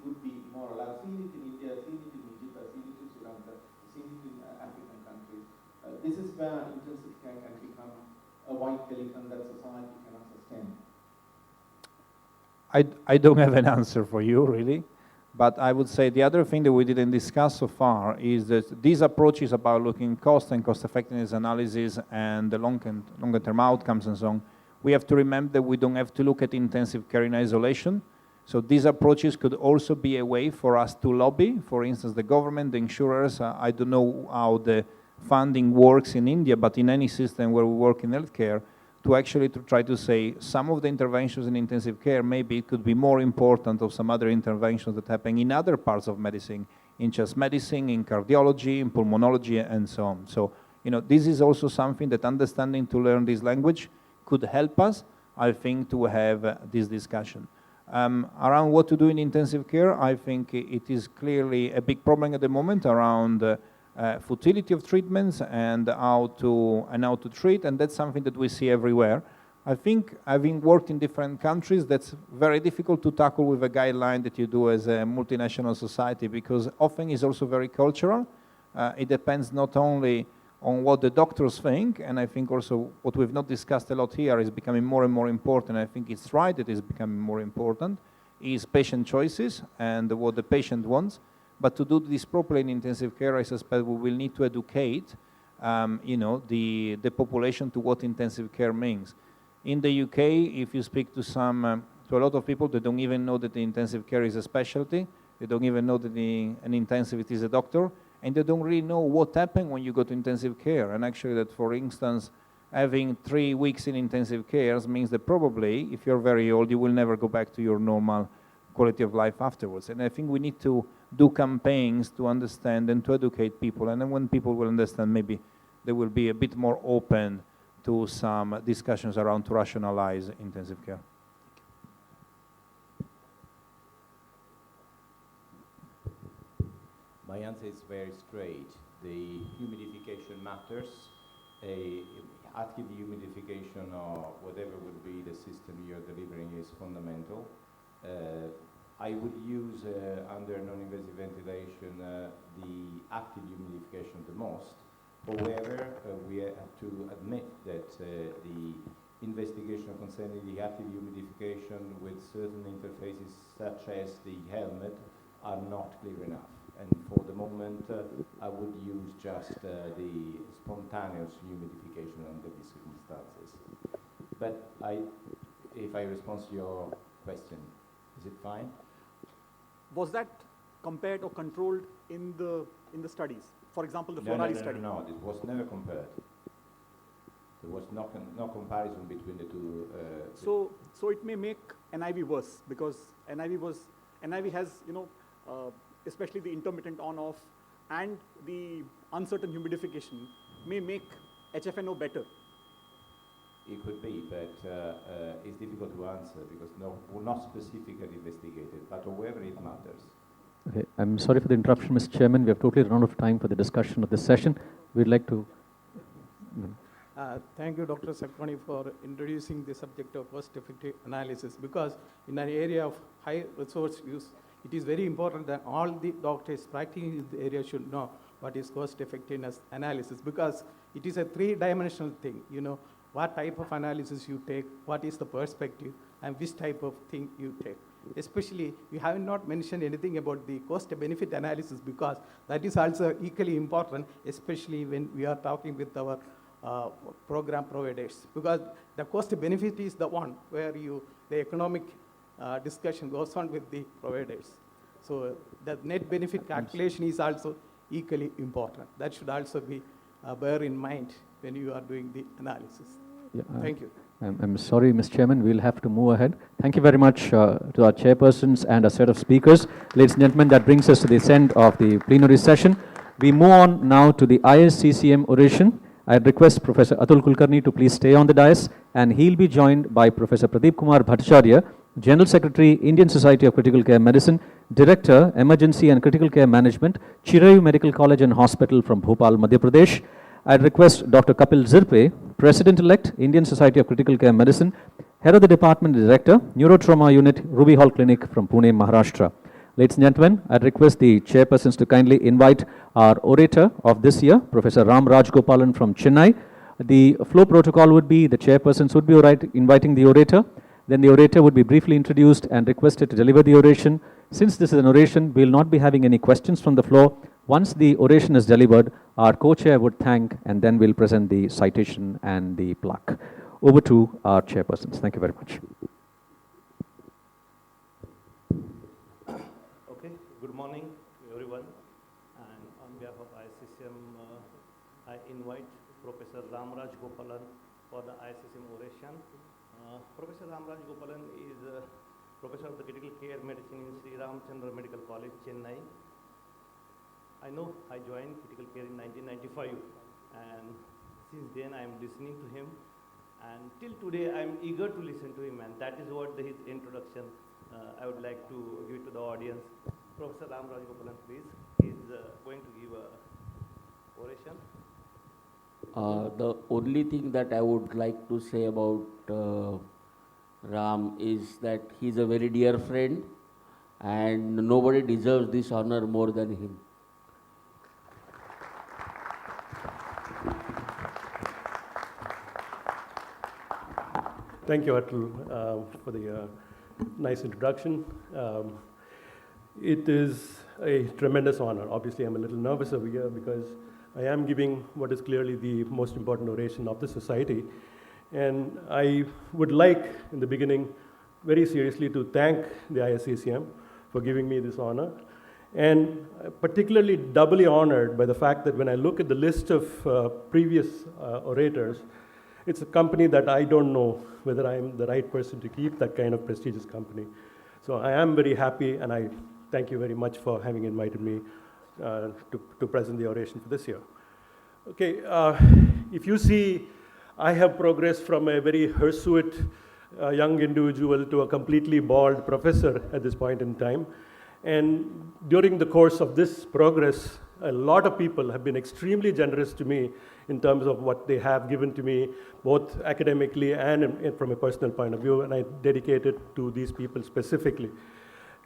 Would be immoral. I've seen it in India, I've seen it in Egypt, I've seen it in Sri Lanka, I've seen it in African countries. This is where intensive care can become a white elephant that society cannot sustain. I don't have an answer for you, really. But I would say the other thing that we didn't discuss so far is that these approaches about looking cost and cost-effectiveness analysis and the longer-term outcomes and so on, we have to remember that we don't have to look at intensive care in isolation. So these approaches could also be a way for us to lobby, for instance, the government, the insurers. I don't know how the funding works in India, but in any system where we work in healthcare, to try to say some of the interventions in intensive care, maybe it could be more important of some other interventions that happen in other parts of medicine, in chest medicine, in cardiology, in pulmonology, and so on. So, this is also something that understanding to learn this language could help us, I think, to have this discussion. Around what to do in intensive care, I think it is clearly a big problem at the moment around futility of treatments and how to treat, and that's something that we see everywhere. I think, having worked in different countries, that's very difficult to tackle with a guideline that you do as a multinational society, because often it's also very cultural. It depends not only on what the doctors think, and I think also what we've not discussed a lot here is becoming more and more important. I think it's right that it's becoming more important, is patient choices and what the patient wants. But to do this properly in intensive care, I suspect we will need to educate, the population to what intensive care means. In the UK, if you speak to a lot of people, they don't even know that the intensive care is a specialty. They don't even know that an intensivist is a doctor, and they don't really know what happens when you go to intensive care. And actually, that, for instance, having 3 weeks in intensive care means that probably, if you're very old, you will never go back to your normal quality of life afterwards. And I think we need to do campaigns to understand and to educate people. And then when people will understand, maybe they will be a bit more open to some discussions around to rationalize intensive care. My answer is very straight. The humidification matters. Active humidification or whatever would be the system you're delivering is fundamental. I would use under non-invasive ventilation the active humidification the most. However, we have to admit that the investigation concerning the active humidification with certain interfaces such as the helmet are not clear enough. And for the moment, I would use just the spontaneous humidification under these circumstances. But if I respond to your question, is it fine? Was that compared or controlled in the studies? For example, the No, Florari study. No, it was never compared. There was no comparison between the two. So it may make NIV worse, because NIV has, especially the intermittent on-off and the uncertain humidification may make HFNO better. It could be, but it's difficult to answer because not specifically investigated, but however it matters. Okay, I'm sorry for the interruption, Mr. Chairman. We have totally run out of time for the discussion of this session. We'd like to... Thank you, Dr. Ciccone, for introducing the subject of cost-effective analysis, because in an area of high resource use, it is very important that all the doctors practicing in the area should know what is cost-effectiveness analysis, because it is a three-dimensional thing. What type of analysis you take, what is the perspective, and which type of thing you take. Especially, you have not mentioned anything about the cost-benefit analysis, because that is also equally important, especially when we are talking with our program providers, because the cost-benefit is the one where the economic discussion goes on with the providers. So the net benefit calculation is also equally important. That should also be bear in mind when you are doing the analysis. Yeah, Thank you. I'm sorry, Mr. Chairman, we'll have to move ahead. Thank you very much to our chairpersons and a set of speakers. Ladies and gentlemen, that brings us to the end of the plenary session. We move on now to the ISCCM oration. I request Professor Atul Kulkarni to please stay on the dais, and he'll be joined by Professor Pradeep Kumar Bhattacharya, General Secretary, Indian Society of Critical Care Medicine, Director, Emergency and Critical Care Management, Chirayu Medical College and Hospital from Bhopal, Madhya Pradesh. I request Dr. Kapil Zirpe, President-elect, Indian Society of Critical Care Medicine, Head of the Department Director, Neurotrauma Unit, Ruby Hall Clinic from Pune, Maharashtra. Ladies and gentlemen, I request the chairpersons to kindly invite our orator of this year, Professor Ram Rajgopalan from Chennai. The flow protocol would be the chairpersons would be inviting the orator. Then the orator would be briefly introduced and requested to deliver the oration. Since this is an oration, we will not be having any questions from the floor. Once the oration is delivered, our co-chair would thank, and then we'll present the citation and the plaque. Over to our chairpersons. Thank you very much. Okay, good morning to everyone. And on behalf of ISCCM, I invite Professor Ram Rajgopalan for the ISCCM oration. Professor Ram Rajgopalan is Professor of the Critical Care Medicine in Sri Ramchandra Medical College, Chennai. I know I joined critical care in 1995, and since then I am listening to him, and till today I am eager to listen to him, and that is what his introduction I would like to give to the audience. Professor Ram Rajgopalan, please. He is going to give a oration. The only thing that I would like to say about Ram is that he is a very dear friend, and nobody deserves this honor more than him. Thank you, Atul, for the nice introduction. It is a tremendous honor. Obviously, I'm a little nervous over here because I am giving what is clearly the most important oration of the society. And I would like, in the beginning, very seriously to thank the ISCCM for giving me this honor. And particularly doubly honored by the fact that when I look at the list of previous orators, it's a company that I don't know whether I'm the right person to keep that kind of prestigious company. So I am very happy, and I thank you very much for having invited me to present the oration for this year. Okay, if you see, I have progressed from a very hirsute young individual to a completely bald professor at this point in time. And during the course of this progress, a lot of people have been extremely generous to me in terms of what they have given to me, both academically and from a personal point of view, and I dedicate it to these people specifically.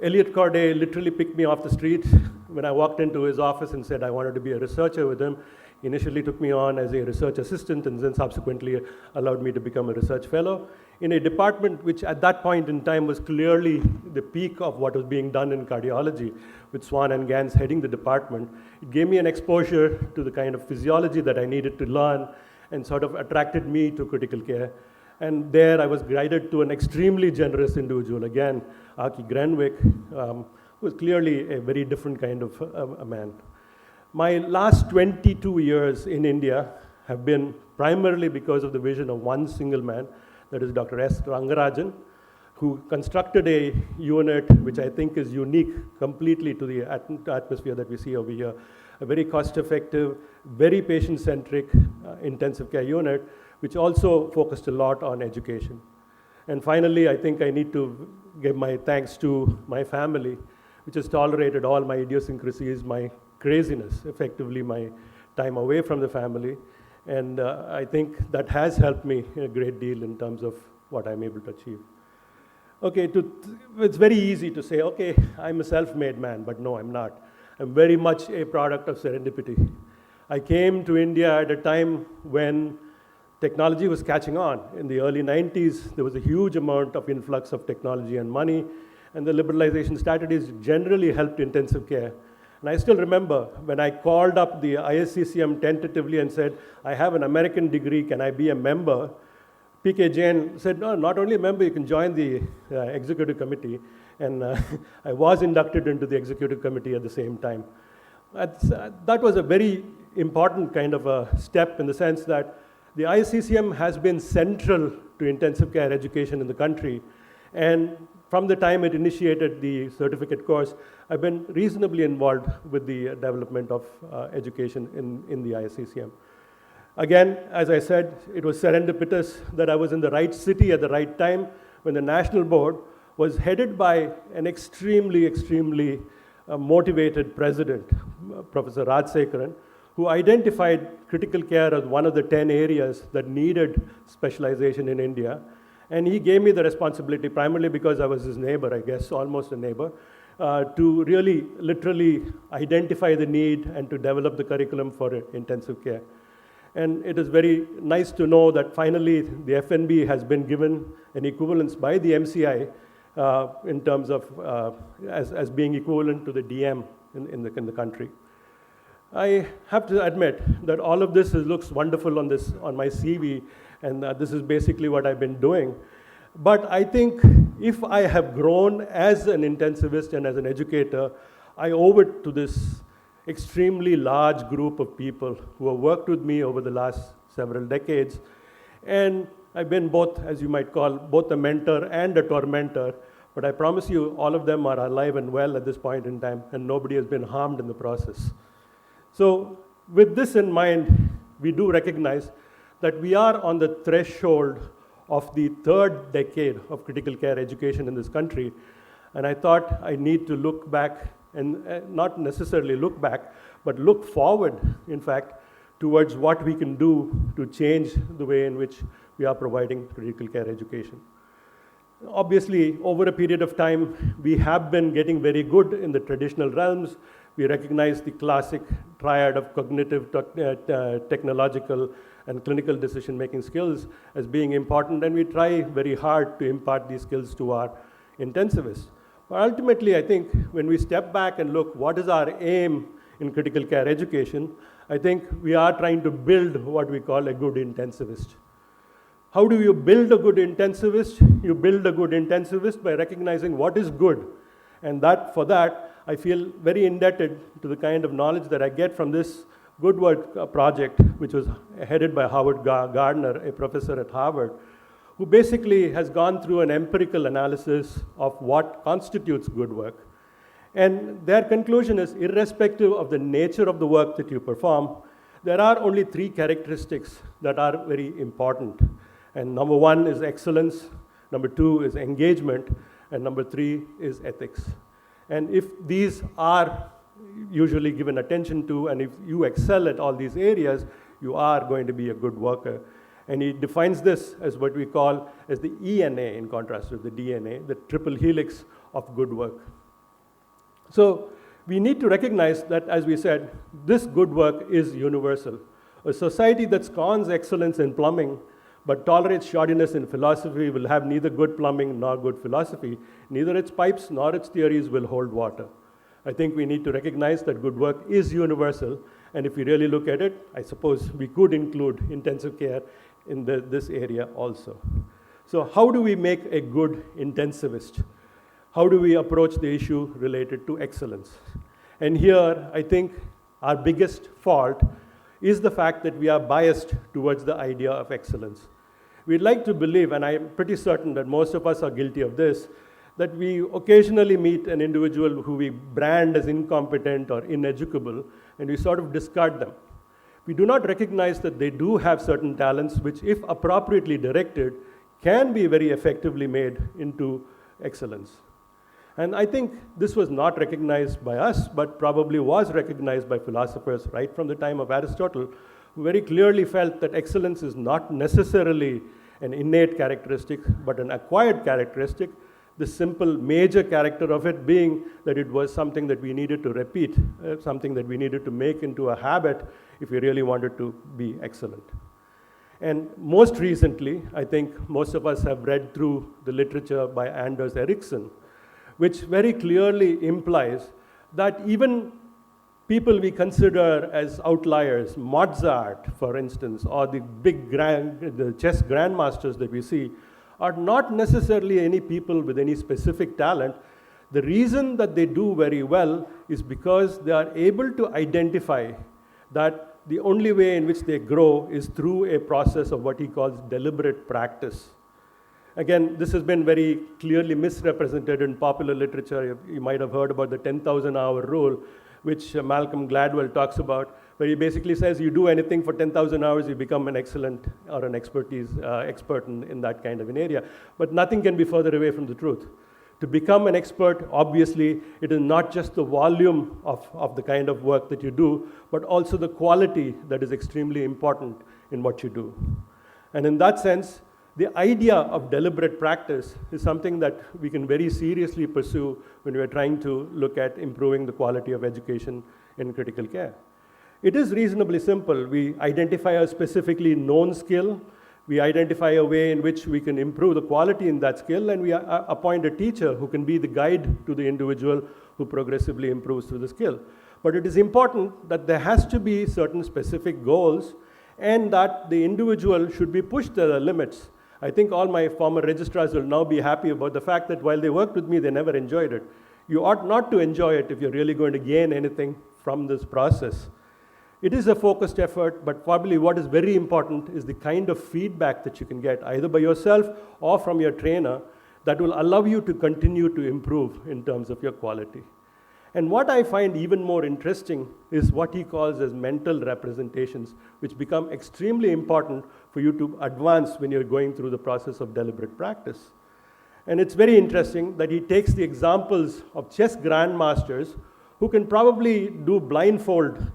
Elliot Corday literally picked me off the street when I walked into his office and said I wanted to be a researcher with him. He initially took me on as a research assistant and then subsequently allowed me to become a research fellow in a department which at that point in time was clearly the peak of what was being done in cardiology, with Swan and Gans heading the department. It gave me an exposure to the kind of physiology that I needed to learn and sort of attracted me to critical care. And there I was guided to an extremely generous individual, again, Aki Grenwick, who was clearly a very different kind of a man. My last 22 years in India have been primarily because of the vision of one single man, that is Dr. S. Rangarajan, who constructed a unit which I think is unique completely to the atmosphere that we see over here. A very cost-effective, very patient-centric intensive care unit, which also focused a lot on education. And finally, I think I need to give my thanks to my family, which has tolerated all my idiosyncrasies, my craziness, effectively my time away from the family. And I think that has helped me a great deal in terms of what I'm able to achieve. Okay, it's very easy to say, okay, I'm a self-made man, but no, I'm not. I'm very much a product of serendipity. I came to India at a time when technology was catching on. In the early 90s, there was a huge amount of influx of technology and money, and the liberalization strategies generally helped intensive care. And I still remember when I called up the ISCCM tentatively and said, I have an American degree, can I be a member? P.K. Jain said, no, not only a member, you can join the executive committee. And I was inducted into the executive committee at the same time. That was a very important kind of a step in the sense that the ISCCM has been central to intensive care education in the country. And from the time it initiated the certificate course, I've been reasonably involved with the development of education in the ISCCM. Again, as I said, it was serendipitous that I was in the right city at the right time when the national board was headed by an extremely motivated president, Professor Rajsekharan, who identified critical care as one of the 10 areas that needed specialization in India. And he gave me the responsibility, primarily because I was his neighbor, I guess, almost a neighbor, to really, literally identify the need and to develop the curriculum for intensive care. And it is very nice to know that finally the FNB has been given an equivalence by the MCI in terms of as being equivalent to the DM in the country. I have to admit that all of this looks wonderful on my CV, and this is basically what I've been doing. But I think if I have grown as an intensivist and as an educator, I owe it to this extremely large group of people who have worked with me over the last several decades. And I've been both, as you might call, both a mentor and a tormentor. But I promise you, all of them are alive and well at this point in time, and nobody has been harmed in the process. So with this in mind, we do recognize that we are on the threshold of the third decade of critical care education in this country. And I thought I need to look back, and not necessarily look back, but look forward, in fact, towards what we can do to change the way in which we are providing critical care education. Obviously, over a period of time, we have been getting very good in the traditional realms. We recognize the classic triad of cognitive, technological, and clinical decision-making skills as being important, and we try very hard to impart these skills to our intensivists. But ultimately, I think when we step back and look what is our aim in critical care education, I think we are trying to build what we call a good intensivist. How do you build a good intensivist? You build a good intensivist by recognizing what is good. And for that, I feel very indebted to the kind of knowledge that I get from this Good Work project, which was headed by Howard Gardner, a professor at Harvard, who basically has gone through an empirical analysis of what constitutes good work. And their conclusion is, irrespective of the nature of the work that you perform, there are only 3 characteristics that are very important. And number 1 is excellence, number 2 is engagement, and number 3 is ethics. And if these are usually given attention to, and if you excel at all these areas, you are going to be a good worker. And he defines this as what we call as the ENA, in contrast to the DNA, the triple helix of good work. So we need to recognize that, as we said, this good work is universal. A society that scorns excellence in plumbing but tolerates shoddiness in philosophy will have neither good plumbing nor good philosophy. Neither its pipes nor its theories will hold water. I think we need to recognize that good work is universal, and if we really look at it, I suppose we could include intensive care in this area also. So how do we make a good intensivist? how do we approach the issue related to excellence? And here, I think our biggest fault is the fact that we are biased towards the idea of excellence. We'd like to believe, and I'm pretty certain that most of us are guilty of this, that we occasionally meet an individual who we brand as incompetent or ineducable, and we sort of discard them. We do not recognize that they do have certain talents which, if appropriately directed, can be very effectively made into excellence. And I think this was not recognized by us, but probably was recognized by philosophers right from the time of Aristotle, who very clearly felt that excellence is not necessarily an innate characteristic, but an acquired characteristic, the simple major character of it being that it was something that we needed to repeat, something that we needed to make into a habit if we really wanted to be excellent. And most recently, I think most of us have read through the literature by Anders Ericsson, which very clearly implies that even people we consider as outliers, Mozart, for instance, or the the chess grandmasters that we see, are not necessarily any people with any specific talent. The reason that they do very well is because they are able to identify that the only way in which they grow is through a process of what he calls deliberate practice. Again, this has been very clearly misrepresented in popular literature. You might have heard about the 10,000-hour rule, which Malcolm Gladwell talks about, where he basically says you do anything for 10,000 hours, you become an excellent or an expert in that kind of an area. But nothing can be further away from the truth. To become an expert, obviously, it is not just the volume of the kind of work that you do, but also the quality that is extremely important in what you do. And in that sense, the idea of deliberate practice is something that we can very seriously pursue when we are trying to look at improving the quality of education in critical care. It is reasonably simple. We identify a specifically known skill, we identify a way in which we can improve the quality in that skill, and we appoint a teacher who can be the guide to the individual who progressively improves through the skill. But it is important that there has to be certain specific goals and that the individual should be pushed to the limits. I think all my former registrars will now be happy about the fact that while they worked with me, they never enjoyed it. You ought not to enjoy it if you're really going to gain anything from this process. It is a focused effort, but probably what is very important is the kind of feedback that you can get, either by yourself or from your trainer, that will allow you to continue to improve in terms of your quality. And what I find even more interesting is what he calls as mental representations, which become extremely important for you to advance when you're going through the process of deliberate practice. And it's very interesting that he takes the examples of chess grandmasters who can probably do blindfold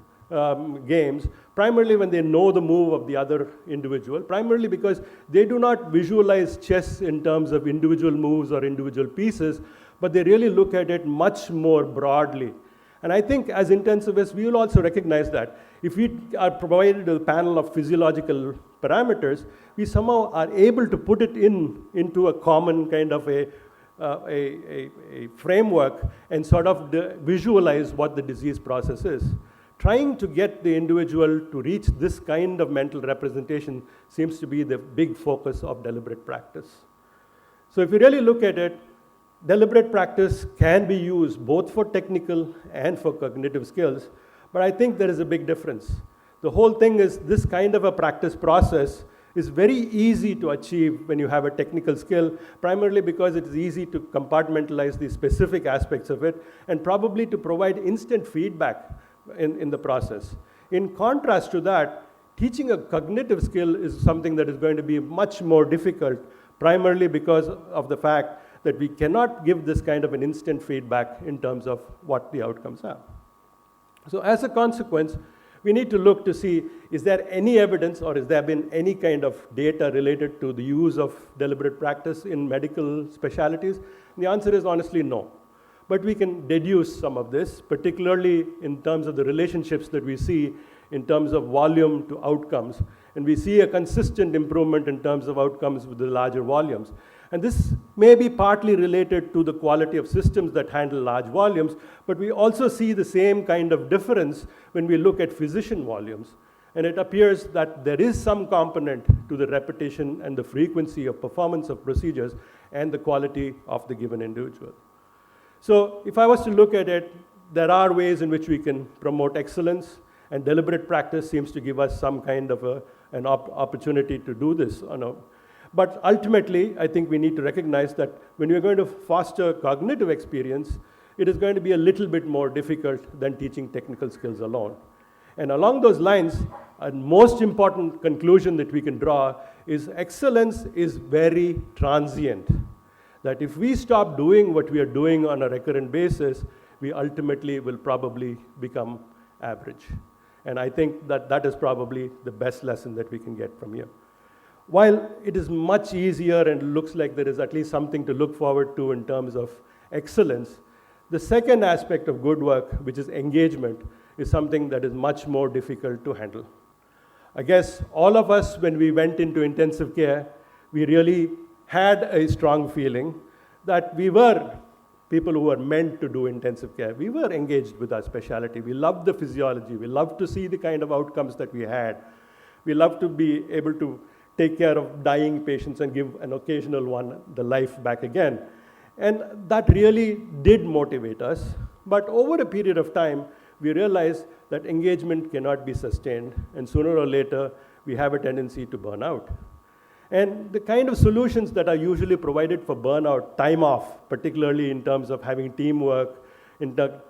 games, primarily when they know the move of the other individual, primarily because they do not visualize chess in terms of individual moves or individual pieces, but they really look at it much more broadly. And I think as intensivists, we will also recognize that. If we are provided a panel of physiological parameters, we somehow are able to put it into a common kind of a framework and sort of visualize what the disease process is. Trying to get the individual to reach this kind of mental representation seems to be the big focus of deliberate practice. So if you really look at it, deliberate practice can be used both for technical and for cognitive skills, but I think there is a big difference. The whole thing is this kind of a practice process is very easy to achieve when you have a technical skill, primarily because it is easy to compartmentalize the specific aspects of it and probably to provide instant feedback in the process. In contrast to that, teaching a cognitive skill is something that is going to be much more difficult, primarily because of the fact that we cannot give this kind of an instant feedback in terms of what the outcomes are. So as a consequence, we need to look to see, is there any evidence or has there been any kind of data related to the use of deliberate practice in medical specialties? And the answer is honestly no. But we can deduce some of this, particularly in terms of the relationships that we see in terms of volume to outcomes. And we see a consistent improvement in terms of outcomes with the larger volumes. And this may be partly related to the quality of systems that handle large volumes, but we also see the same kind of difference when we look at physician volumes. And it appears that there is some component to the repetition and the frequency of performance of procedures and the quality of the given individual. So if I was to look at it, there are ways in which we can promote excellence, and deliberate practice seems to give us some kind of an opportunity to do this. But ultimately, I think we need to recognize that when we're going to foster cognitive experience, it is going to be a little bit more difficult than teaching technical skills alone. And along those lines, a most important conclusion that we can draw is excellence is very transient. That if we stop doing what we are doing on a recurrent basis, we ultimately will probably become average. And I think that that is probably the best lesson that we can get from here. While it is much easier and looks like there is at least something to look forward to in terms of excellence, the second aspect of good work, which is engagement, is something that is much more difficult to handle. I guess all of us, when we went into intensive care, we really had a strong feeling that we were people who were meant to do intensive care. We were engaged with our specialty. We loved the physiology. We loved to see the kind of outcomes that we had. We loved to be able to take care of dying patients and give an occasional one the life back again. And that really did motivate us. But over a period of time, we realized that engagement cannot be sustained, and sooner or later, we have a tendency to burn out. And the kind of solutions that are usually provided for burnout, time off, particularly in terms of having teamwork,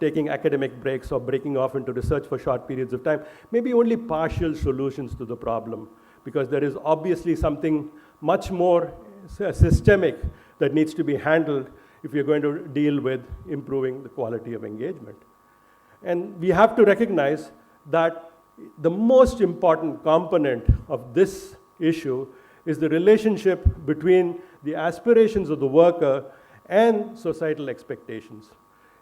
taking academic breaks or breaking off into research for short periods of time, may be only partial solutions to the problem, because there is obviously something much more systemic that needs to be handled if you're going to deal with improving the quality of engagement. And we have to recognize that the most important component of this issue is the relationship between the aspirations of the worker and societal expectations,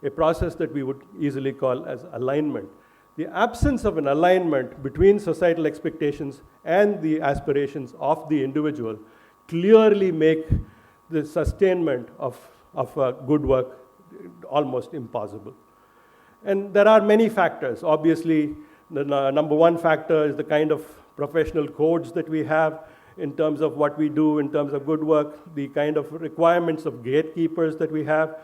a process that we would easily call as alignment. The absence of an alignment between societal expectations and the aspirations of the individual clearly make the sustainment of good work almost impossible. And there are many factors. Obviously, the number one factor is the kind of professional codes that we have in terms of what we do, in terms of good work, the kind of requirements of gatekeepers that we have,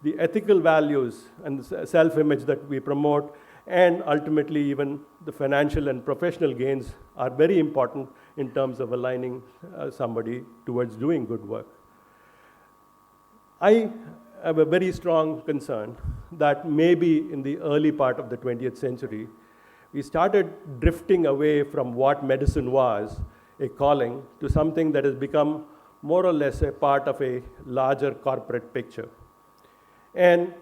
the ethical values and the self-image that we promote, and ultimately even the financial and professional gains are very important in terms of aligning somebody towards doing good work. I have a very strong concern that maybe in the early part of the 20th century, we started drifting away from what medicine was, a calling, to something that has become more or less a part of a larger corporate picture. And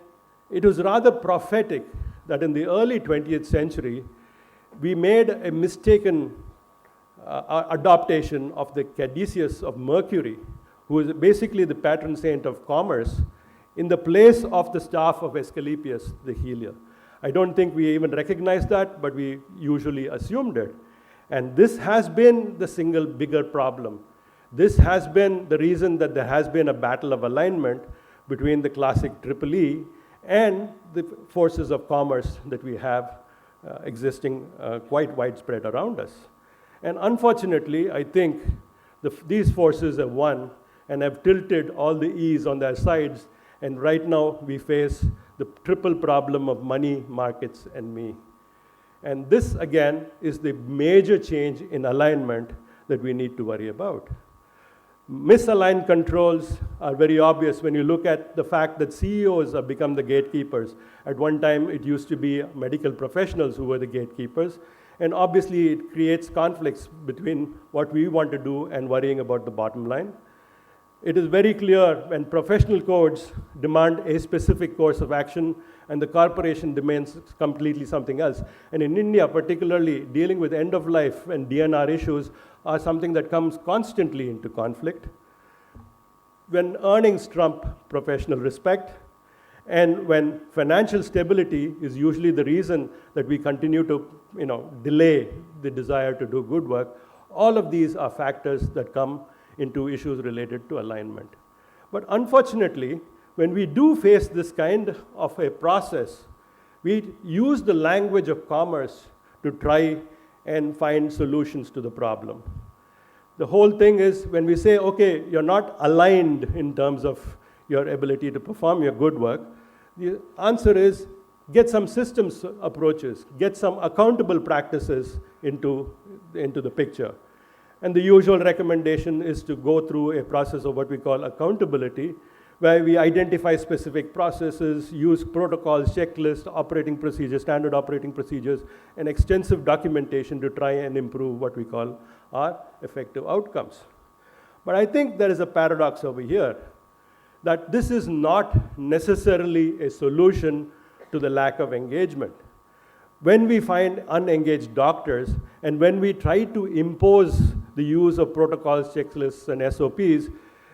it was rather prophetic that in the early 20th century, we made a mistaken adaptation of the Caduceus of Mercury, who is basically the patron saint of commerce, in the place of the staff of Asclepius the healer. I don't think we even recognized that, but we usually assumed it. And this has been the single bigger problem. This has been the reason that there has been a battle of alignment between the classic EEE and the forces of commerce that we have existing quite widespread around us. And unfortunately, I think these forces have won and have tilted all the E's on their sides, and right now we face the triple problem of money, markets, and me. And this, again, is the major change in alignment that we need to worry about. Misaligned controls are very obvious when you look at the fact that CEOs have become the gatekeepers. At one time, it used to be medical professionals who were the gatekeepers. And obviously, it creates conflicts between what we want to do and worrying about the bottom line. It is very clear when professional codes demand a specific course of action and the corporation demands completely something else. And in India, particularly, dealing with end of life and DNR issues are something that comes constantly into conflict. When earnings trump professional respect, and when financial stability is usually the reason that we continue to delay the desire to do good work, all of these are factors that come into issues related to alignment. But unfortunately, when we do face this kind of a process, we use the language of commerce to try and find solutions to the problem. The whole thing is when we say, okay, you're not aligned in terms of your ability to perform your good work, The answer is get some systems approaches, get some accountable practices into the picture. And the usual recommendation is to go through a process of what we call accountability, where we identify specific processes, use protocols, checklists, operating procedures, standard operating procedures, and extensive documentation to try and improve what we call our effective outcomes. But I think there is a paradox over here, that this is not necessarily a solution to the lack of engagement. When we find unengaged doctors, and when we try to impose the use of protocols, checklists, and SOPs,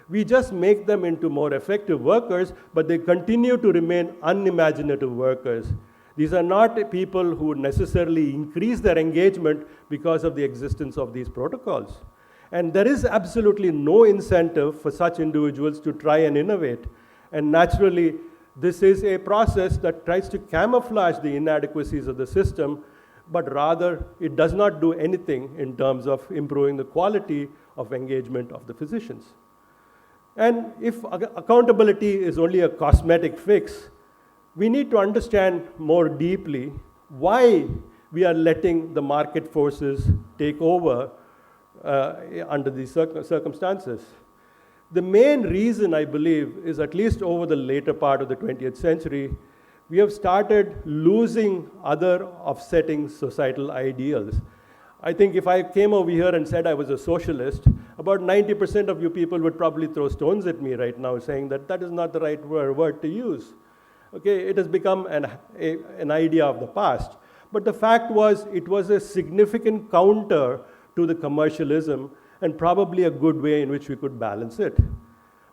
we just make them into more effective workers, but they continue to remain unimaginative workers. These are not people who necessarily increase their engagement because of the existence of these protocols. And there is absolutely no incentive for such individuals to try and innovate. And naturally, this is a process that tries to camouflage the inadequacies of the system, but rather it does not do anything in terms of improving the quality of engagement of the physicians. And if accountability is only a cosmetic fix, we need to understand more deeply why we are letting the market forces take over under these circumstances. The main reason, I believe, is at least over the later part of the 20th century, we have started losing other offsetting societal ideals. I think if I came over here and said I was a socialist, about 90% of you people would probably throw stones at me right now saying that that is not the right word to use. Okay, it has become an idea of the past. But the fact was, it was a significant counter to the commercialism and probably a good way in which we could balance it.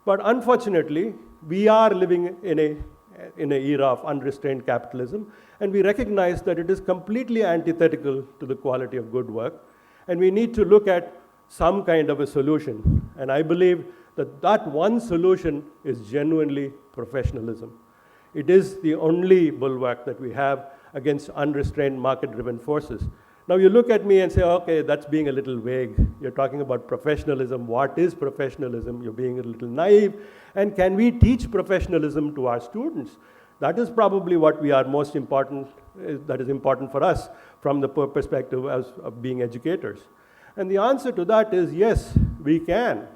But unfortunately, we are living in an era of unrestrained capitalism, and we recognize that it is completely antithetical to the quality of good work, and we need to look at some kind of a solution. And I believe that that one solution is genuinely professionalism. It is the only bulwark that we have against unrestrained market-driven forces. Now you look at me and say, okay, that's being a little vague. You're talking about professionalism. What is professionalism? You're being a little naive. And can we teach professionalism to our students? That is probably what we are most important, that is important for us from the perspective of being educators. And the answer to that is yes, we can.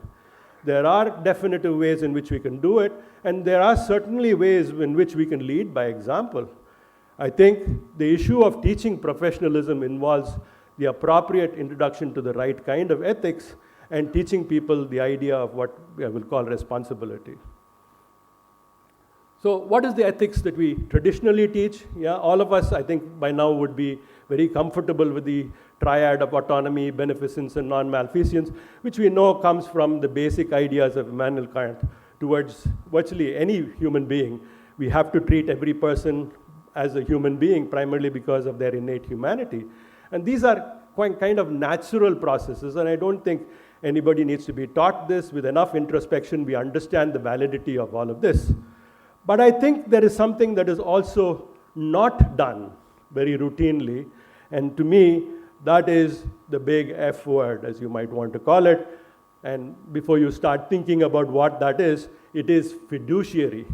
There are definitive ways in which we can do it, and there are certainly ways in which we can lead by example. I think the issue of teaching professionalism involves the appropriate introduction to the right kind of ethics and teaching people the idea of what I will call responsibility. So what is the ethics that we traditionally teach? Yeah, all of us, I think, by now would be very comfortable with the triad of autonomy, beneficence, and non-malfeasance, which we know comes from the basic ideas of Immanuel Kant towards virtually any human being. We have to treat every person as a human being, primarily because of their innate humanity. And these are kind of natural processes, and I don't think anybody needs to be taught this. With enough introspection, we understand the validity of all of this. But I think there is something that is also not done very routinely, and to me, that is the big F word, as you might want to call it. And before you start thinking about what that is, it is fiduciary.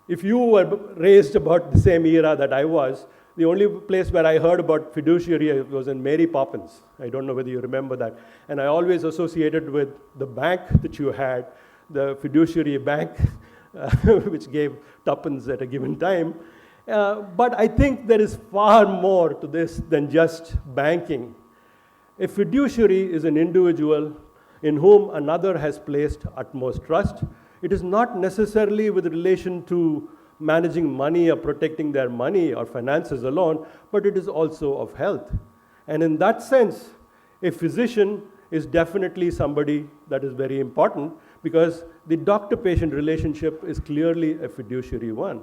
If you were raised about the same era that I was, the only place where I heard about fiduciary was in Mary Poppins. I don't know whether you remember that. And I always associated with the bank that you had, the fiduciary bank, which gave tuppence at a given time. But I think there is far more to this than just banking. A fiduciary is an individual in whom another has placed utmost trust. It is not necessarily with relation to managing money or protecting their money or finances alone, but it is also of health. And in that sense, a physician is definitely somebody that is very important, because the doctor-patient relationship is clearly a fiduciary one.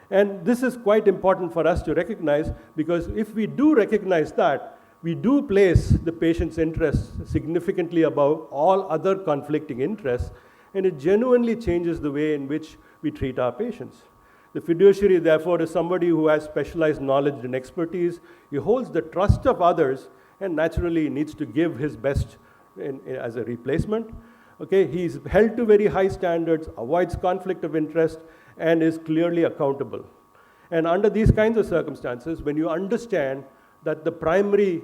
And this is quite important for us to recognize, because if we do recognize that, we do place the patient's interests significantly above all other conflicting interests, and it genuinely changes the way in which we treat our patients. The fiduciary, therefore, is somebody who has specialized knowledge and expertise. He holds the trust of others and naturally needs to give his best as a replacement. Okay, he's held to very high standards, avoids conflict of interest, and is clearly accountable. And under these kinds of circumstances, when you understand that the primary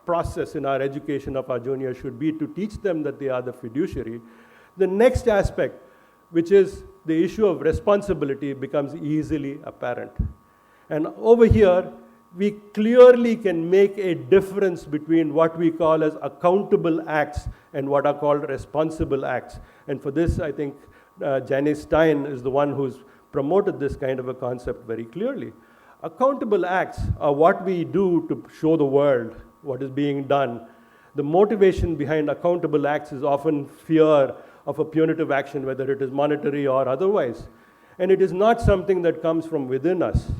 process in our education of our juniors should be to teach them that they are the fiduciary, the next aspect, which is the issue of responsibility, becomes easily apparent. And over here, we clearly can make a difference between what we call as accountable acts and what are called responsible acts. And for this, I think Janice Stein is the one who's promoted this kind of a concept very clearly. Accountable acts are what we do to show the world what is being done. The motivation behind accountable acts is often fear of a punitive action, whether it is monetary or otherwise. And it is not something that comes from within us.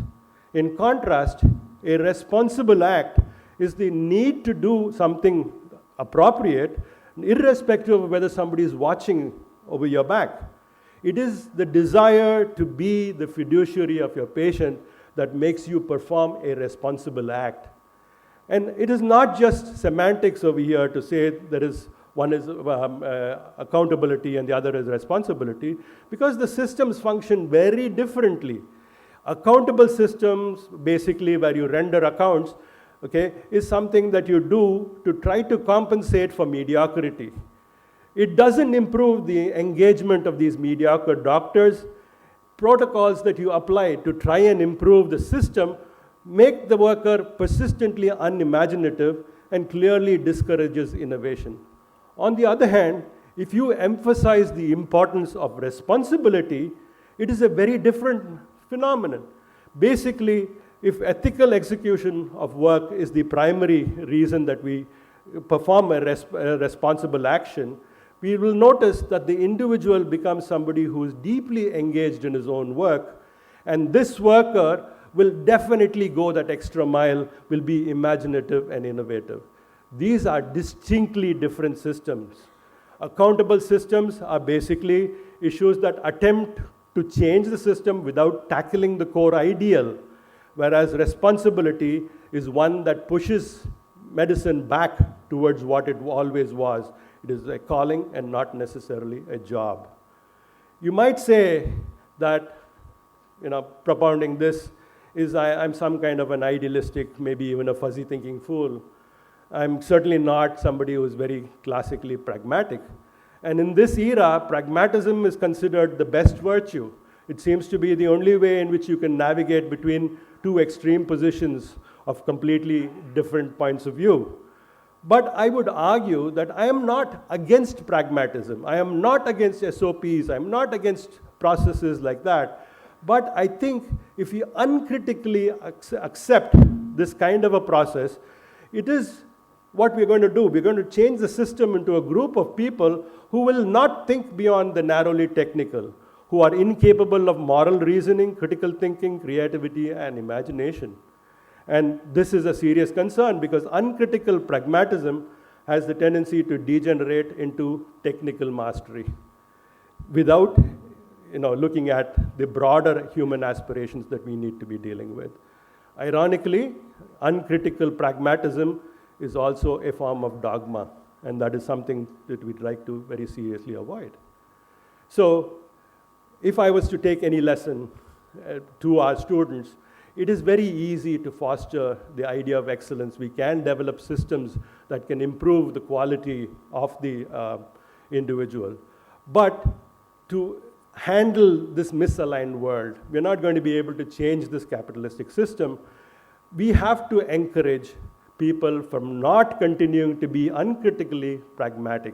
In contrast, a responsible act is the need to do something appropriate, irrespective of whether somebody is watching over your back. It is the desire to be the fiduciary of your patient that makes you perform a responsible act. And it is not just semantics over here to say there is one is accountability and the other is responsibility, because the systems function very differently. Accountable systems, basically where you render accounts, okay, is something that you do to try to compensate for mediocrity. It doesn't improve the engagement of these mediocre doctors. Protocols that you apply to try and improve the system make the worker persistently unimaginative and clearly discourages innovation. On the other hand, if you emphasize the importance of responsibility, it is a very different phenomenon. Basically, if ethical execution of work is the primary reason that we perform a responsible action, we will notice that the individual becomes somebody who is deeply engaged in his own work, and this worker will definitely go that extra mile, will be imaginative and innovative. These are distinctly different systems. Accountable systems are basically issues that attempt to change the system without tackling the core ideal, whereas responsibility is one that pushes medicine back towards what it always was. It is a calling and not necessarily a job. You might say that, propounding this is I'm some kind of an idealistic, maybe even a fuzzy thinking fool. I'm certainly not somebody who is very classically pragmatic. And in this era, pragmatism is considered the best virtue. It seems to be the only way in which you can navigate between two extreme positions of completely different points of view. But I would argue that I am not against pragmatism. I am not against SOPs. I'm not against processes like that. But I think if we uncritically accept this kind of a process, it is what we're going to do. We're going to change the system into a group of people who will not think beyond the narrowly technical, who are incapable of moral reasoning, critical thinking, creativity, and imagination. And this is a serious concern because uncritical pragmatism has the tendency to degenerate into technical mastery without looking at the broader human aspirations that we need to be dealing with. Ironically, uncritical pragmatism is also a form of dogma, and that is something that we'd like to very seriously avoid. So, if I was to take any lesson to our students, it is very easy to foster the idea of excellence. We can develop systems that can improve the quality of the individual. But to handle this misaligned world, we're not going to be able to change this capitalistic system. We have to encourage people from not continuing to be uncritically pragmatic.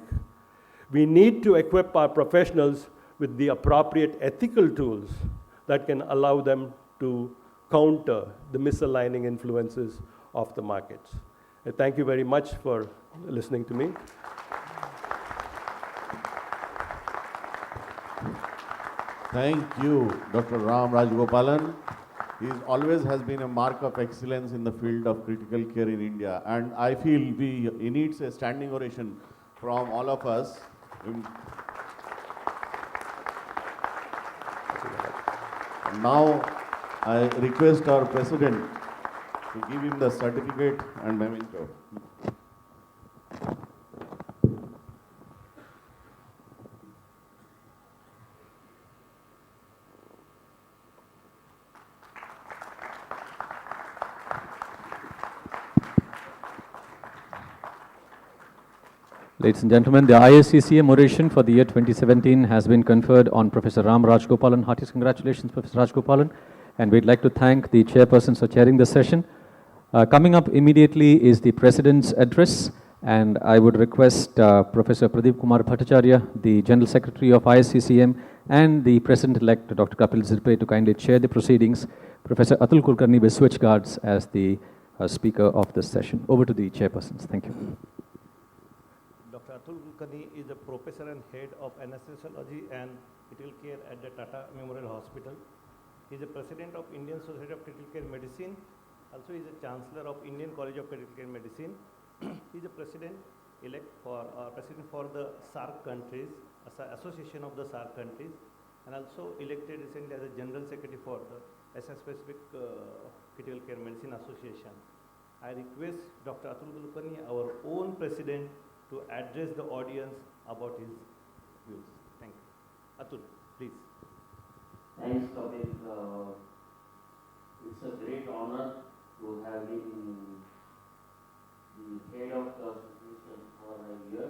We need to equip our professionals with the appropriate ethical tools that can allow them to counter the misaligning influences of the markets. I thank you very much for listening to me. Thank you, Dr. Ram Rajgopalan. He always has been a mark of excellence in the field of critical care in India, and I feel he needs a standing ovation from all of us. Now, I request our President to give him the certificate and memento. Ladies and gentlemen, the ISCCM oration for the year 2017 has been conferred on Professor Ram Rajgopalan. Heartiest congratulations, Professor Rajgopalan. And we'd like to thank the chairpersons for chairing the session. Coming up immediately is the President's address, and I would request Professor Pradeep Kumar Bhattacharya, the General Secretary of ISCCM, and the President-elect Dr. Kapil Zirpe to kindly chair the proceedings. Professor Atul Kulkarni will switch guards as the speaker of this session. Over to the chairpersons. Thank you. Dr. Atul Kulkarni is the professor and head of anesthesiology and critical care at the Tata Memorial Hospital. He is the president of Indian Society of Critical Care Medicine. Also, he is the chancellor of Indian College of Critical Care Medicine. He is the president-elect for president for the SAARC countries, Association of the SAARC countries, and also elected recently as a general secretary for the Asia-Pacific Critical Care Medicine Association. I request Dr. Atul Kulkarni, our own president, to address the audience about his views. Thank you. Atul, please. Thanks, Kapil. It's a great honor to have been the head of the association for a year.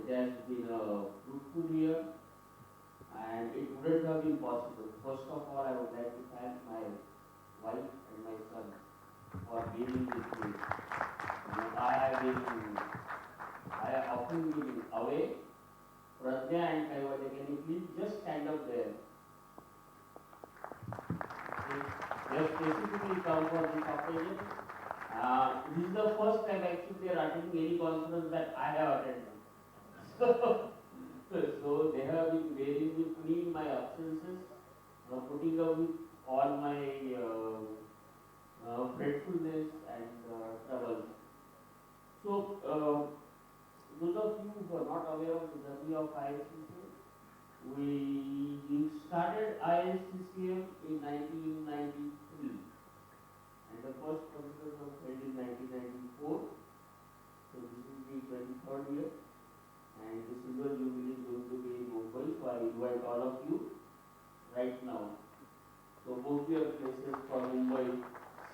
It has been a fruitful year, and it wouldn't have been possible. First of all, I would like to thank my wife and my son for being with me. I have often been away. Pradnya and Kaivalya, can you please just stand up there? They have specifically come for this occasion. This is the first time actually they are attending any conference that I have attended. So they have been bearing with me in my absences, putting up with all my fretfulness and troubles. So, those of you who are not aware of the journey of ISCCM, we started ISCCM in 1993, and the first conference was held in 1994. So this is the 23rd year, and the silver jubilee is going to be in Mumbai. So I invite all of you right now. So book your places for Mumbai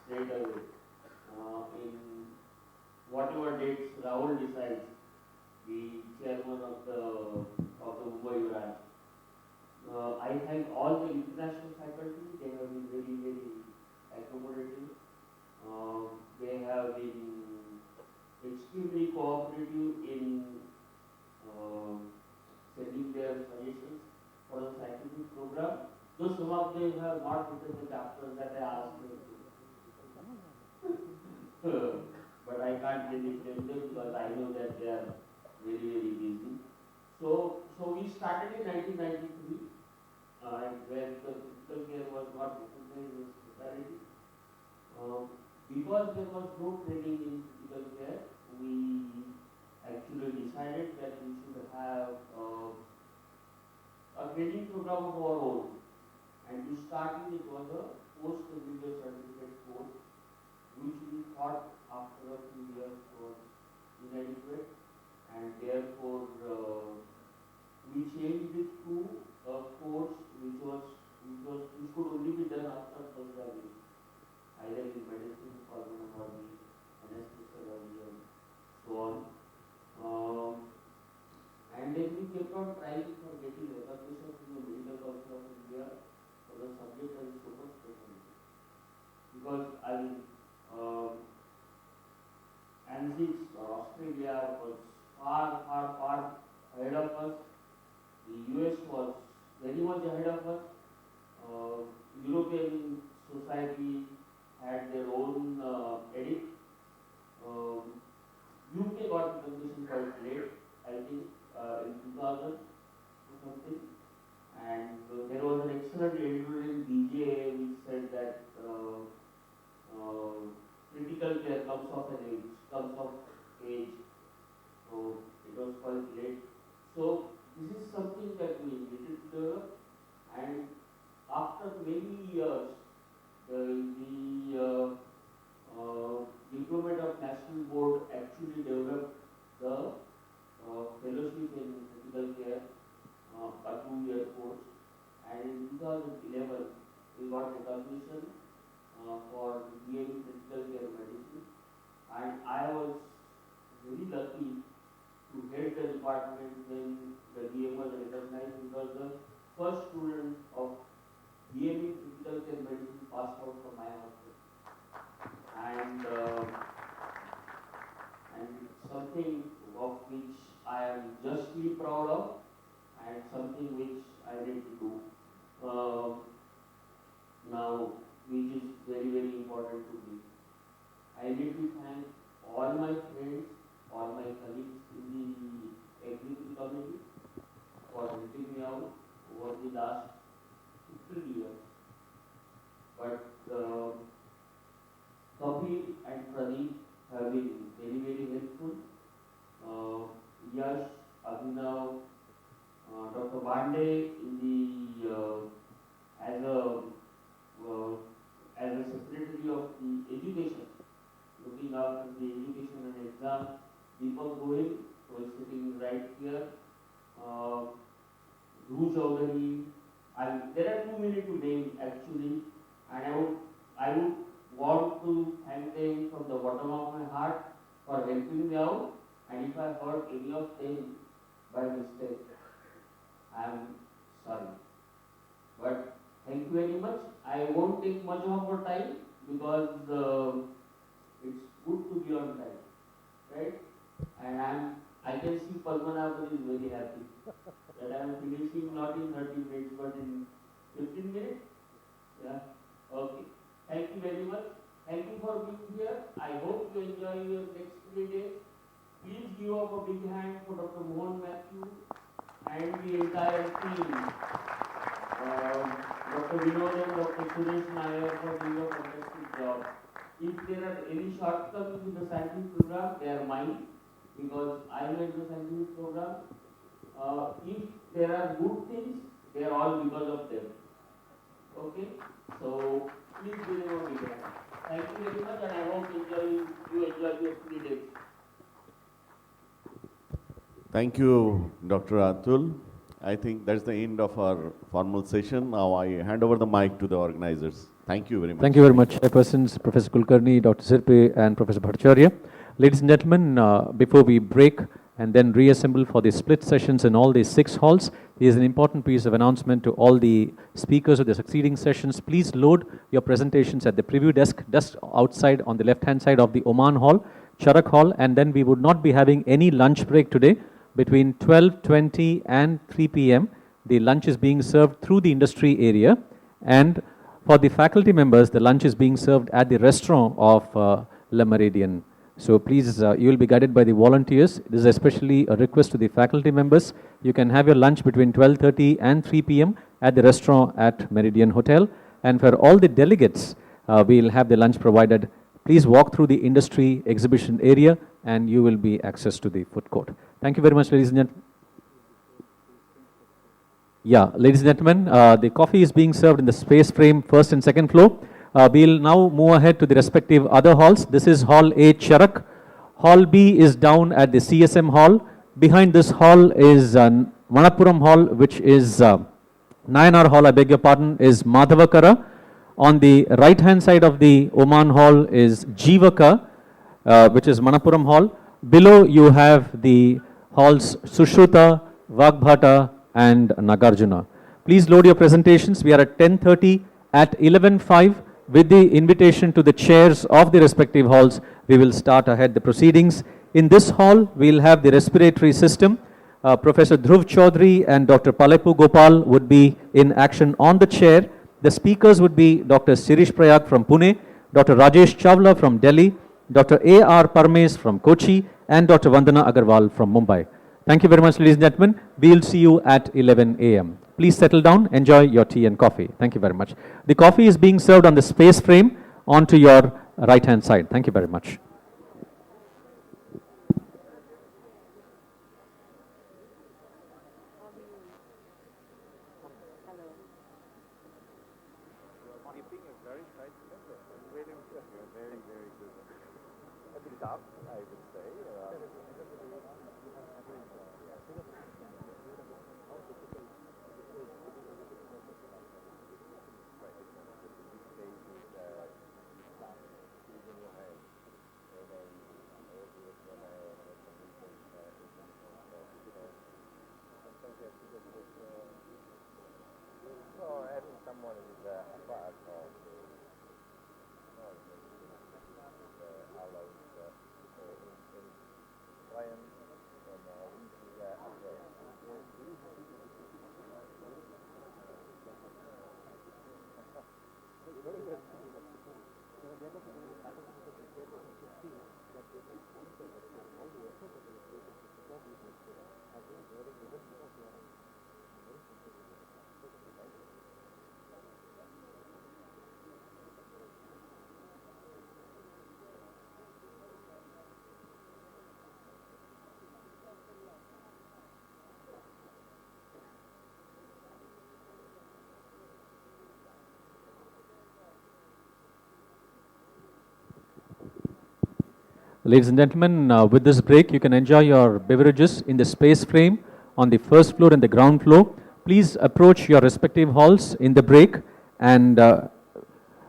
straight away. In whatever dates Rahul decides, the chairman of the Mumbai branch. I thank all the international faculty. They have been very, very accommodative. They have been extremely cooperative in sending their suggestions for the scientific program. Though some of them have not written the chapters that I asked them to. But I can't really blame them because I know that they are very, very busy. So we started in 1993, where the critical care was not recognized as a specialty. Because there was no training in critical care, we actually decided that we should have a training program of our own. And to start with, it was a post-collegiate certificate course, which we thought after a few years was inadequate, and therefore we changed it to a course which could only be done after post-graduation, either in medicine, pulmonology, anesthesiology, and so on. And then we kept on trying for getting recognition from the Medical Council of India for the subject that is super specialty. Because ANZIS or Australia was far ahead of us. The US was very much ahead of us. European society had their own edict. UK got recognition quite late, I think, in 2000 or something. And there was an excellent editorial in DJA which said that critical care comes of age. So it was quite late. So this is something that we needed to develop, and after many years, the Diplomat of National Board actually developed the fellowship in critical care, a 2-year course, and in 2011 we got recognition for BA in critical care medicine, and I was very lucky to head the department when the DM was recognized because the first student of BME Critical Care Medicine passed out from my hospital. And something of which I am justly proud of and something which I need to do now, which is very, very important to me. I need to thank all my friends, all my colleagues in the executive committee for helping me out over the last 15 years. But Kapi and Pradeep have been very, very helpful. Yash, Abhinav, Dr. Bande in the as a secretary of the education, looking after the education and exam. Deepak Goyal, who is sitting right here. Dhruv Chaudhary. There are too many to name actually, and I would want to thank them from the bottom of my heart for helping me out. And if I hurt any of them by mistake, I am sorry. But thank you very much. I won't take much of your time because it's good to be on time, right? And I can see Padmanabhan is very happy that I am finishing not in 30 minutes but in 15 minutes. Yeah. Okay. Thank you very much. Thank you for being here. I hope you enjoy your next 3 days. Please give up a big hand for Dr. Mohan Matthew and the entire team. Dr. Vinod and Dr. Suresh Nair for doing a fantastic job. If there are any shortcomings in the scientific program, they are mine because I made the scientific program. If there are good things, they are all because of them. Okay? So, please give them a big hand. Thank you very much and I hope you enjoy your 3 days. Thank you, Dr. Atul. I think that's the end of our formal session. Now I hand over the mic to the organizers. Thank you very much. Thank you very much, Chairpersons, Professor Kulkarni, Dr. Sirpe, and Professor Bhattacharya. Ladies and gentlemen, before we break and then reassemble for the split sessions in all the 6 halls, here's an important piece of announcement to all the speakers of the succeeding sessions. Please load your presentations at the preview desk just outside on the left-hand side of the Oman Hall, Charak Hall, and then we would not be having any lunch break today. Between 12:20 and 3 p.m., the lunch is being served through the industry area, and for the faculty members, the lunch is being served at the restaurant of Le Méridien. So please, you will be guided by the volunteers. This is especially a request to the faculty members. You can have your lunch between 12:30 and 3 p.m. at the restaurant at Méridien Hotel. And for all the delegates, we will have the lunch provided. Please walk through the industry exhibition area and you will be access to the food court. Thank you very much, ladies and gentlemen. Yeah, ladies and gentlemen, the coffee is being served in the space frame, first and second floor. We'll now move ahead to the respective other halls. This is Hall A, Charak. Hall B is down at the CSM Hall. Behind this hall is Manappuram Hall, which is Nayanar Hall, I beg your pardon, is Madhavakara. On the right-hand side of the Oman Hall is Jivaka, which is Manappuram Hall. Below you have the halls Sushruta, Vagbhata, and Nagarjuna. Please load your presentations. We are at 10:30. At 11:05, with the invitation to the chairs of the respective halls, we will start ahead the proceedings. In this hall, we will have the respiratory system. Professor Dhruv Chaudhary and Dr. Palepu Gopal would be in action on the chair. The speakers would be Dr. Sirish Prayag from Pune, Dr. Rajesh Chawla from Delhi, Dr. A.R. Parmes from Kochi, and Dr. Vandana Agarwal from Mumbai. Thank you very much, ladies and gentlemen. We will see you at 11 a.m. Please settle down, enjoy your tea and coffee. Thank you very much. The coffee is being served on the space frame onto your right-hand side. Thank you very much. Ladies and gentlemen, with this break, you can enjoy your beverages in the space frame on the first floor and the ground floor. Please approach your respective halls in the break, and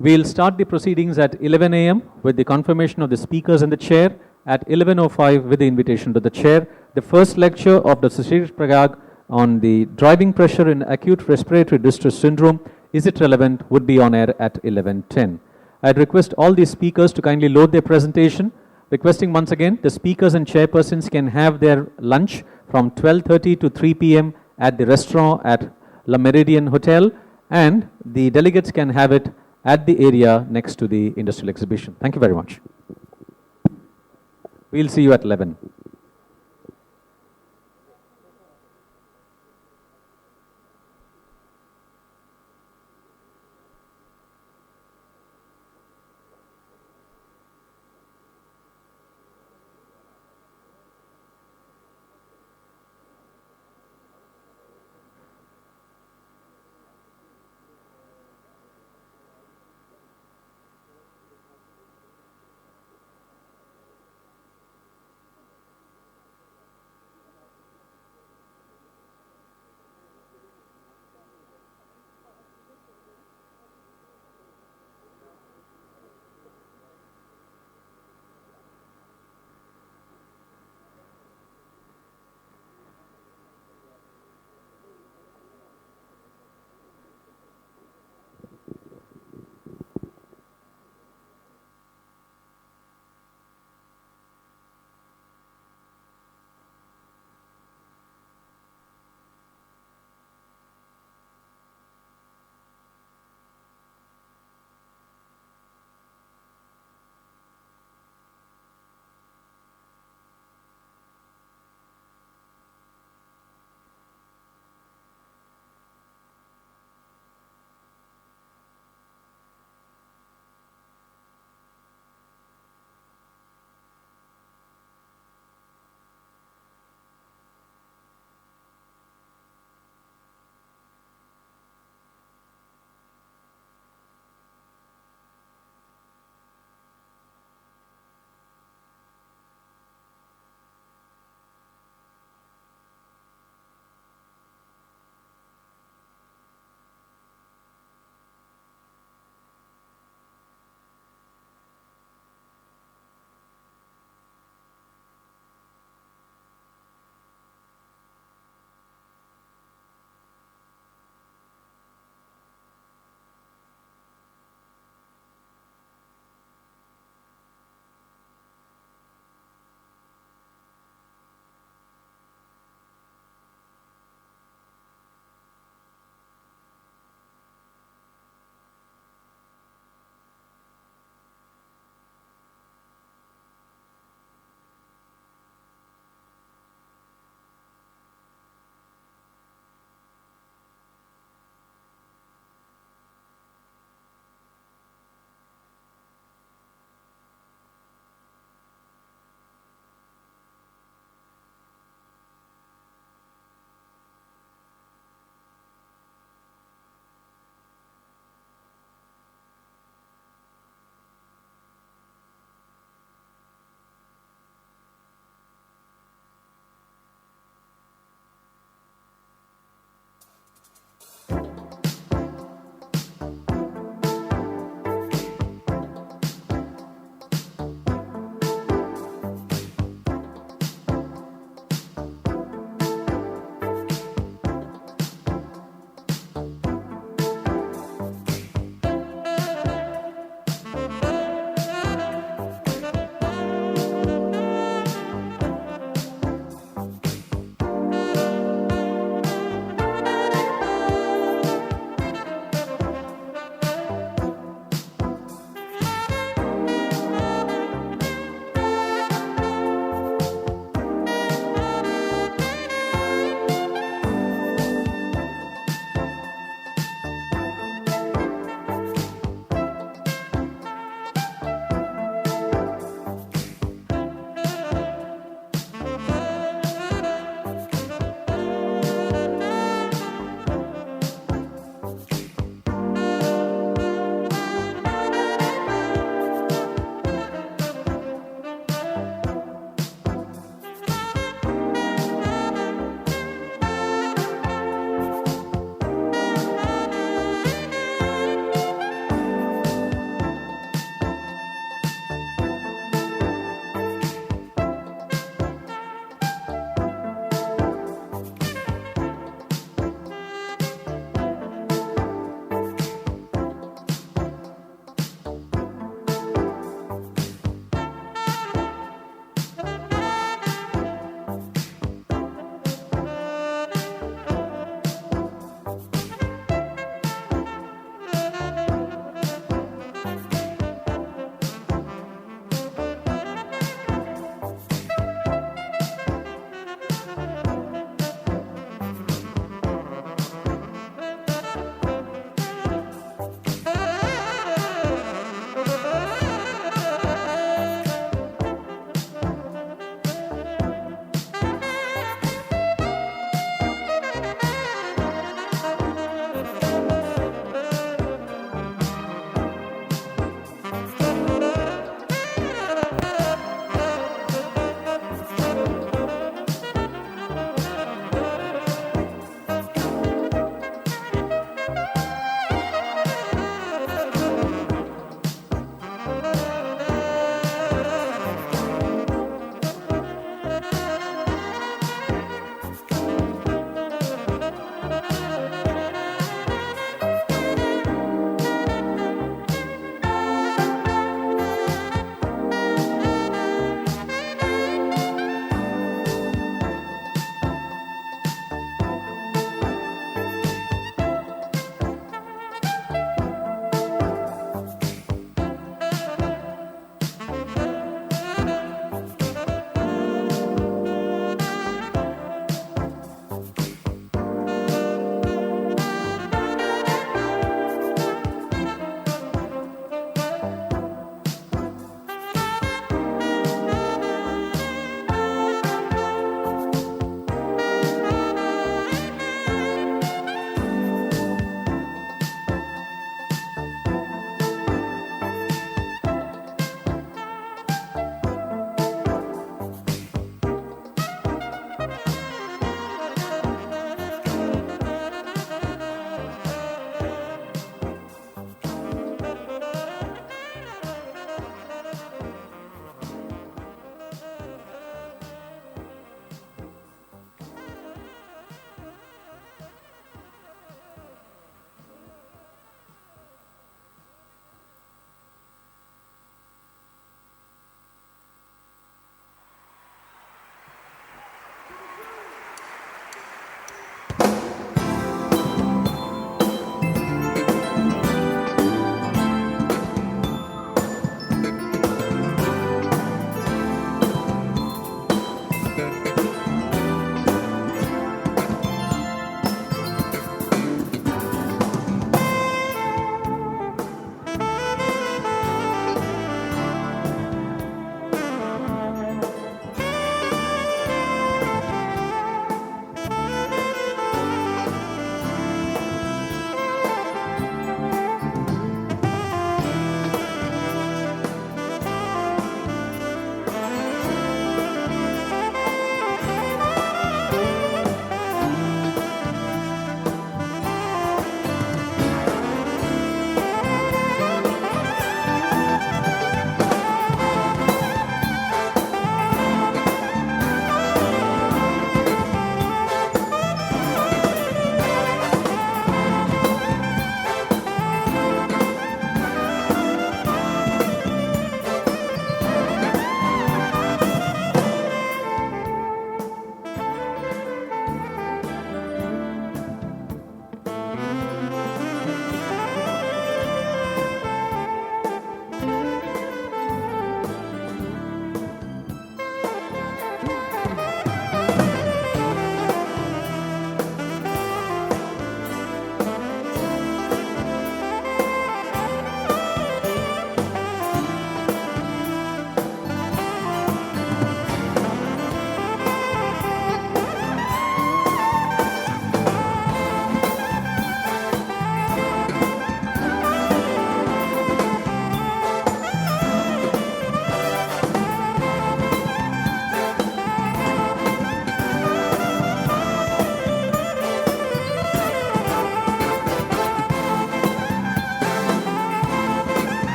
we'll start the proceedings at 11 a.m. with the confirmation of the speakers and the chair, at 11:05 with the invitation to the chair. The first lecture of Dr. Shirish Pragag on the driving pressure in acute respiratory distress syndrome, is it relevant, would be on air at 11:10. I'd request all the speakers to kindly load their presentation. Requesting once again, the speakers and chairpersons can have their lunch from 12:30 to 3 p.m. at the restaurant at La Meridian Hotel, and the delegates can have it at the area next to the industrial exhibition. Thank you very much. We'll see you at 11.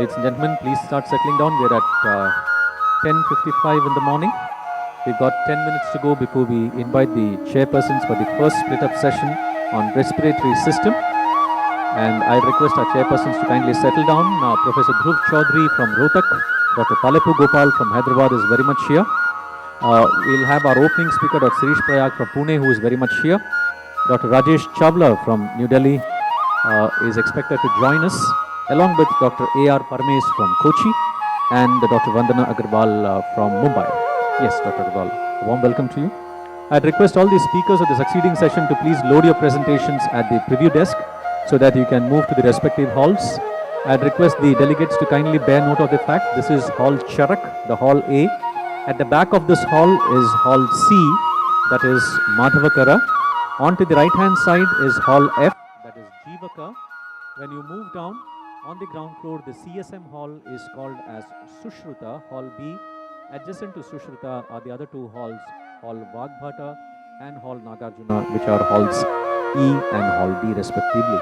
Ladies and gentlemen, please start settling down. We're at 10:55 in the morning. We've got 10 minutes to go before we invite the chairpersons for the first split-up session on respiratory system. And I request our chairpersons to kindly settle down. Professor Dhruv Chaudhary from Rohtak, Dr. Palepu Gopal from Hyderabad is very much here. We'll have our opening speaker, Dr. Sirish Prayag from Pune, who is very much here. Dr. Rajesh Chawla from New Delhi is expected to join us, along with Dr. A.R. Parmes from Kochi and Dr. Vandana Agarwal from Mumbai. Yes, Dr. Agarwal, a warm welcome to you. I'd request all the speakers of the succeeding session to please load your presentations at the preview desk so that you can move to the respective halls. I'd request the delegates to kindly bear note of the fact this is Hall Charak, the Hall A. At the back of this hall is Hall C, that is Madhavakara. On to the right hand side is Hall F, that is Jivaka. When you move down on the ground floor, the CSM hall is called as Sushruta, Hall B. Adjacent to Sushruta are the other two halls, Hall Vagbhata and Hall Nagarjuna, which are halls E and Hall B respectively.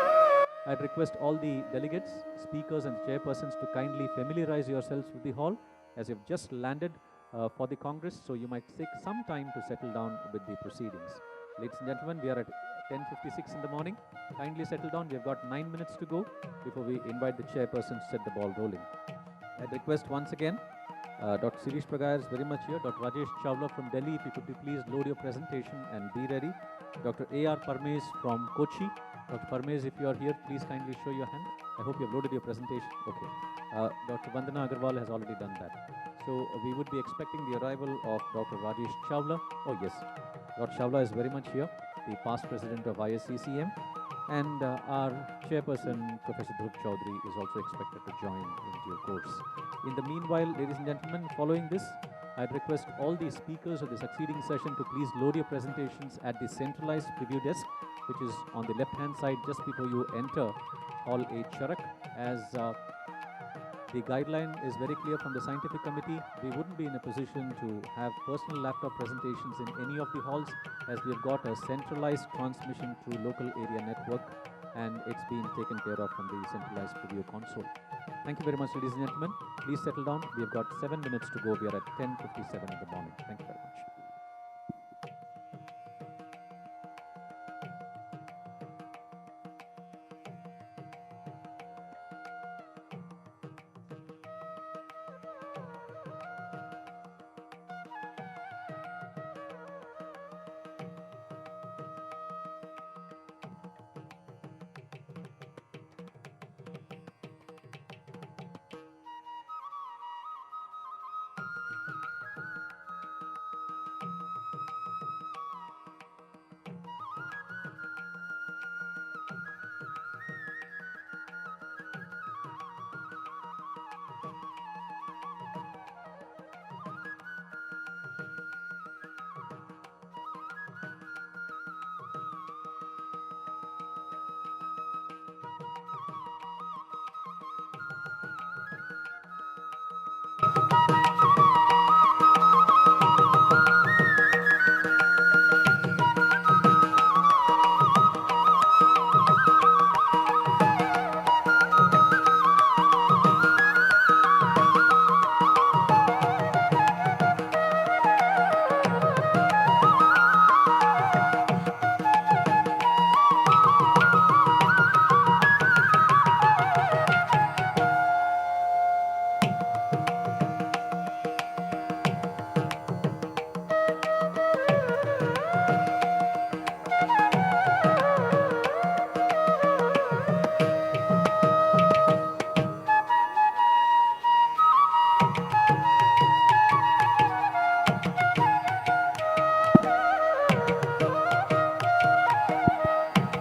I'd request all the delegates, speakers and chairpersons to kindly familiarize yourselves with the hall as you've just landed for the Congress, so you might take some time to settle down with the proceedings. Ladies and gentlemen, we are at 10:56 in the morning. Kindly settle down. We have got 9 minutes to go before we invite the chairperson to set the ball rolling. I'd request once again, Dr. Sirish Prayag is very much here. Dr. Rajesh Chawla from Delhi, if you could please load your presentation and be ready. Dr. A.R. Parmes from Kochi. Dr. Parmes, if you are here, please kindly show your hand. I hope you have loaded your presentation. Okay. Dr. Vandana Agarwal has already done that. So we would be expecting the arrival of Dr. Rajesh Chawla. Oh yes, Dr. Chawla is very much here, the past president of ISCCM. And our chairperson, Professor Dhruv Chaudhary, is also expected to join in due course. In the meanwhile, ladies and gentlemen, following this, I'd request all the speakers of the succeeding session to please load your presentations at the centralized preview desk, which is on the left-hand side just before you enter Hall A Charak. As the guideline is very clear from the scientific committee, we wouldn't be in a position to have personal laptop presentations in any of the halls, as we've got a centralized transmission through local area network, and it's being taken care of from the centralized preview console. Thank you very much, ladies and gentlemen. Please settle down. We've got 7 minutes to go. We are at 10:57 in the morning. Thank you very much.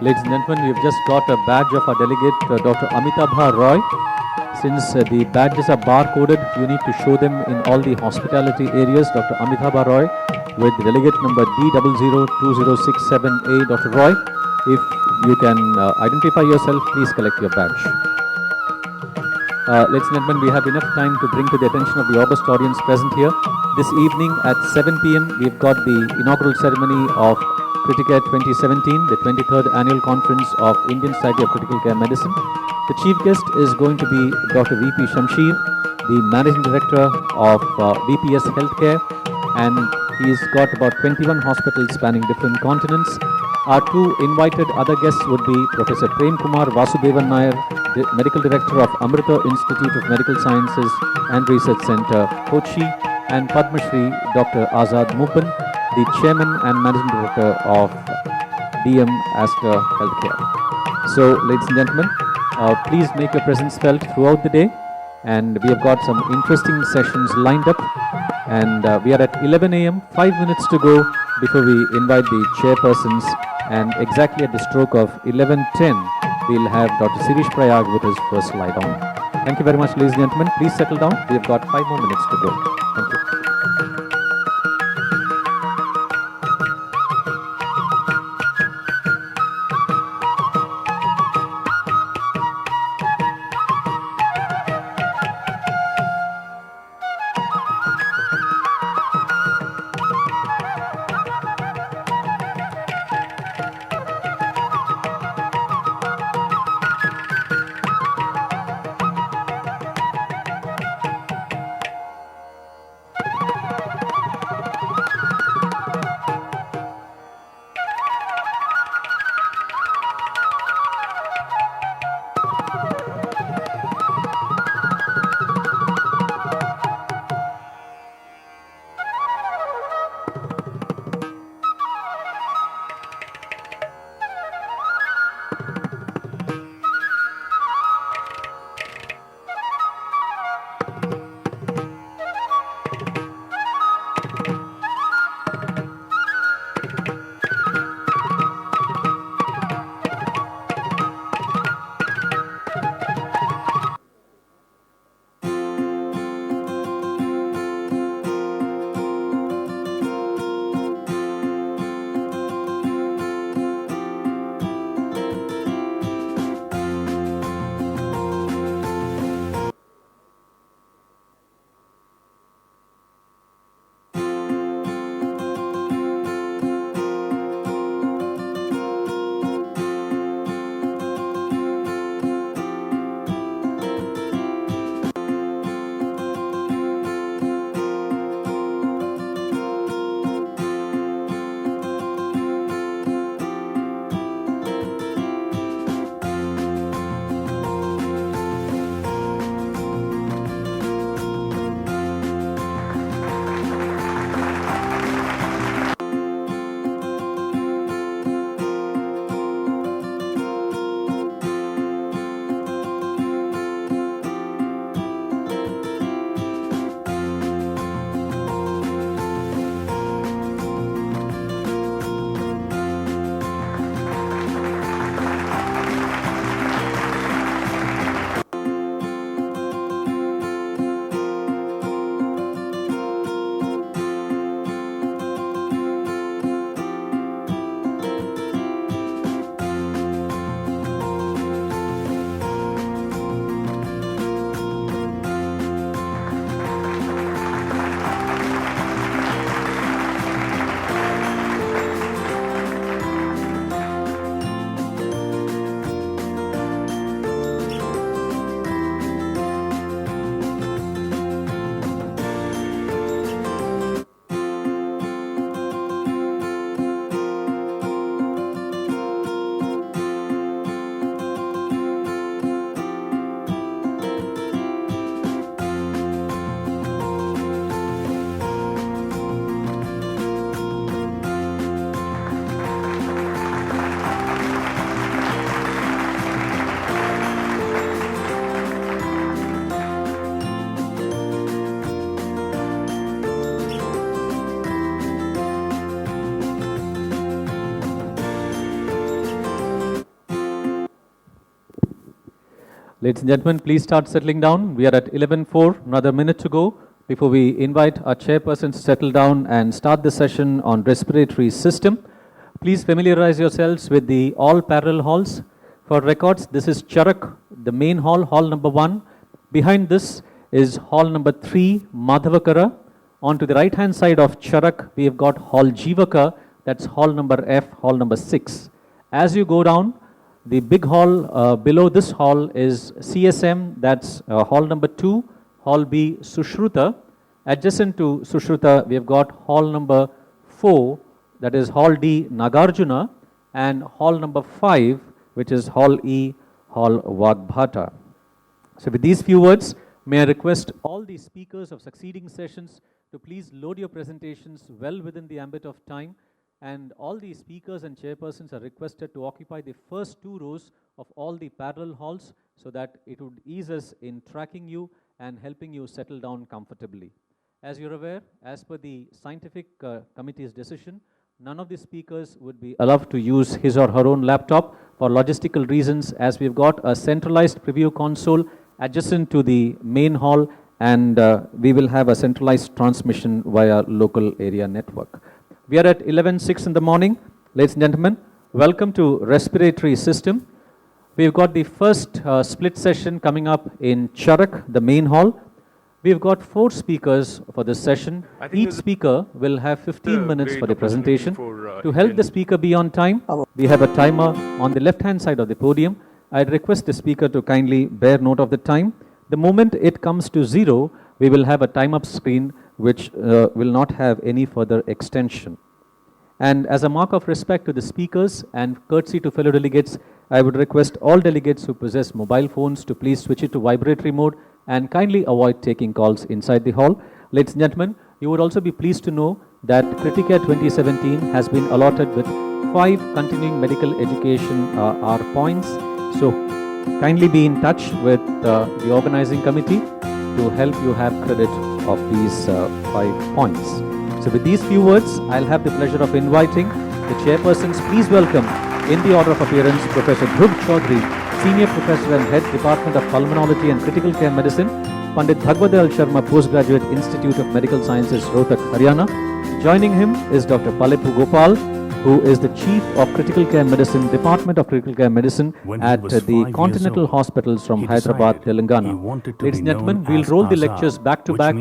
Ladies and gentlemen, we've just got a badge of our delegate, Dr. Amitabha Roy. Since the badges are bar-coded, you need to show them in all the hospitality areas. Dr. Amitabha Roy with delegate number D002067A. Dr. Roy, if you can identify yourself, please collect your badge. Ladies and gentlemen, we have enough time to bring to the attention of the august audience present here. This evening at 7 p.m. we've got the inaugural ceremony of Criticare 2017, the 23rd annual conference of Indian Society of Critical Care Medicine. The chief guest is going to be Dr. V.P. Shamsheer, the Managing Director of VPS Healthcare, and he's got about 21 hospitals spanning different continents. Our two invited other guests would be Professor Prem Kumar Vasudevan Nair, the Medical Director of Amrita Institute of Medical Sciences and Research Center, Kochi, and Padma Shri Dr. Azad Mupan, the Chairman and Managing Director of DM Aster Healthcare. So, ladies and gentlemen, please make your presence felt throughout the day, and we have got some interesting sessions lined up, and we are at 11 a.m., 5 minutes to go before we invite the chairpersons, and exactly at the stroke of 11:10, we'll have Dr. Sirish Prayag with his first slide on. Thank you very much, ladies and gentlemen. Please settle down. We have got 5 more minutes to go. Thank you. Ladies and gentlemen, please start settling down. We are at 11:04, another minute to go before we invite our chairperson to settle down and start the session on respiratory system. Please familiarize yourselves with the all parallel halls. For records, this is Charak, the main hall, hall number 1. Behind this is hall number 3, Madhavakara. On to the right hand side of Charak, we have got hall Jivaka, that's hall number F, hall number 6. As you go down, The big hall below this hall is CSM, that's hall number 2, hall B Sushruta. Adjacent to Sushruta, we have got hall number 4, that is hall D Nagarjuna, and hall number 5, which is hall E, hall Vagbhata. So with these few words, may I request all the speakers of succeeding sessions to please load your presentations well within the ambit of time, and all the speakers and chairpersons are requested to occupy the first 2 rows of all the parallel halls so that it would ease us in tracking you and helping you settle down comfortably. As you're aware, as per the scientific committee's decision, none of the speakers would be allowed to use his or her own laptop for logistical reasons, as we've got a centralized preview console adjacent to the main hall, and we will have a centralized transmission via local area network. We are at 11:06 in the morning. Ladies and gentlemen, welcome to Respiratory System. We've got the first split session coming up in Charak, the main hall. We've got 4 speakers for this session. Each speaker will have 15 minutes for the presentation. To help the speaker be on time, we have a timer on the left-hand side of the podium. I'd request the speaker to kindly bear note of the time. The moment it comes to 0, we will have a time-up screen which will not have any further extension. And as a mark of respect to the speakers and courtesy to fellow delegates, I would request all delegates who possess mobile phones to please switch it to vibratory mode and kindly avoid taking calls inside the hall. Ladies and gentlemen, you would also be pleased to know that Criticare 2017 has been allotted with 5 continuing medical education hour points. So kindly be in touch with the organizing committee to help you have credit of these 5 points. So with these few words, I'll have the pleasure of inviting the chairpersons. Please welcome, in the order of appearance, Professor Dhruv Chaudhary, Senior Professor and Head, Department of Pulmonology and Critical Care Medicine, Pandit Bhagwadal Sharma, Postgraduate Institute of Medical Sciences, Rohtak, Haryana. Joining him is Dr. Palepu Gopal, who is the Chief of Critical Care Medicine, Department of Critical Care Medicine at the Continental Hospitals from Hyderabad, Telangana. Ladies and gentlemen, we'll roll the lectures back to back,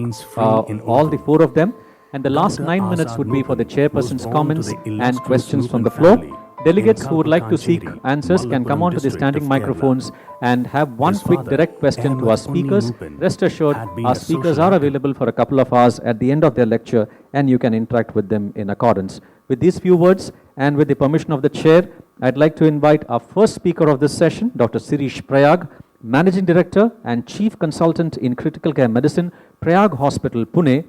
all the 4 of them. And the last 9 minutes would be for the chairperson's comments and questions from the floor. Delegates who would like to seek answers can come onto the standing microphones and have one quick direct question to our speakers. Rest assured, our speakers are available for a couple of hours at the end of their lecture, and you can interact with them in accordance. With these few words, and with the permission of the chair, I'd like to invite our first speaker of this session, Dr. Sirish Prayag, Managing Director and Chief Consultant in Critical Care Medicine, Prayag Hospital, Pune.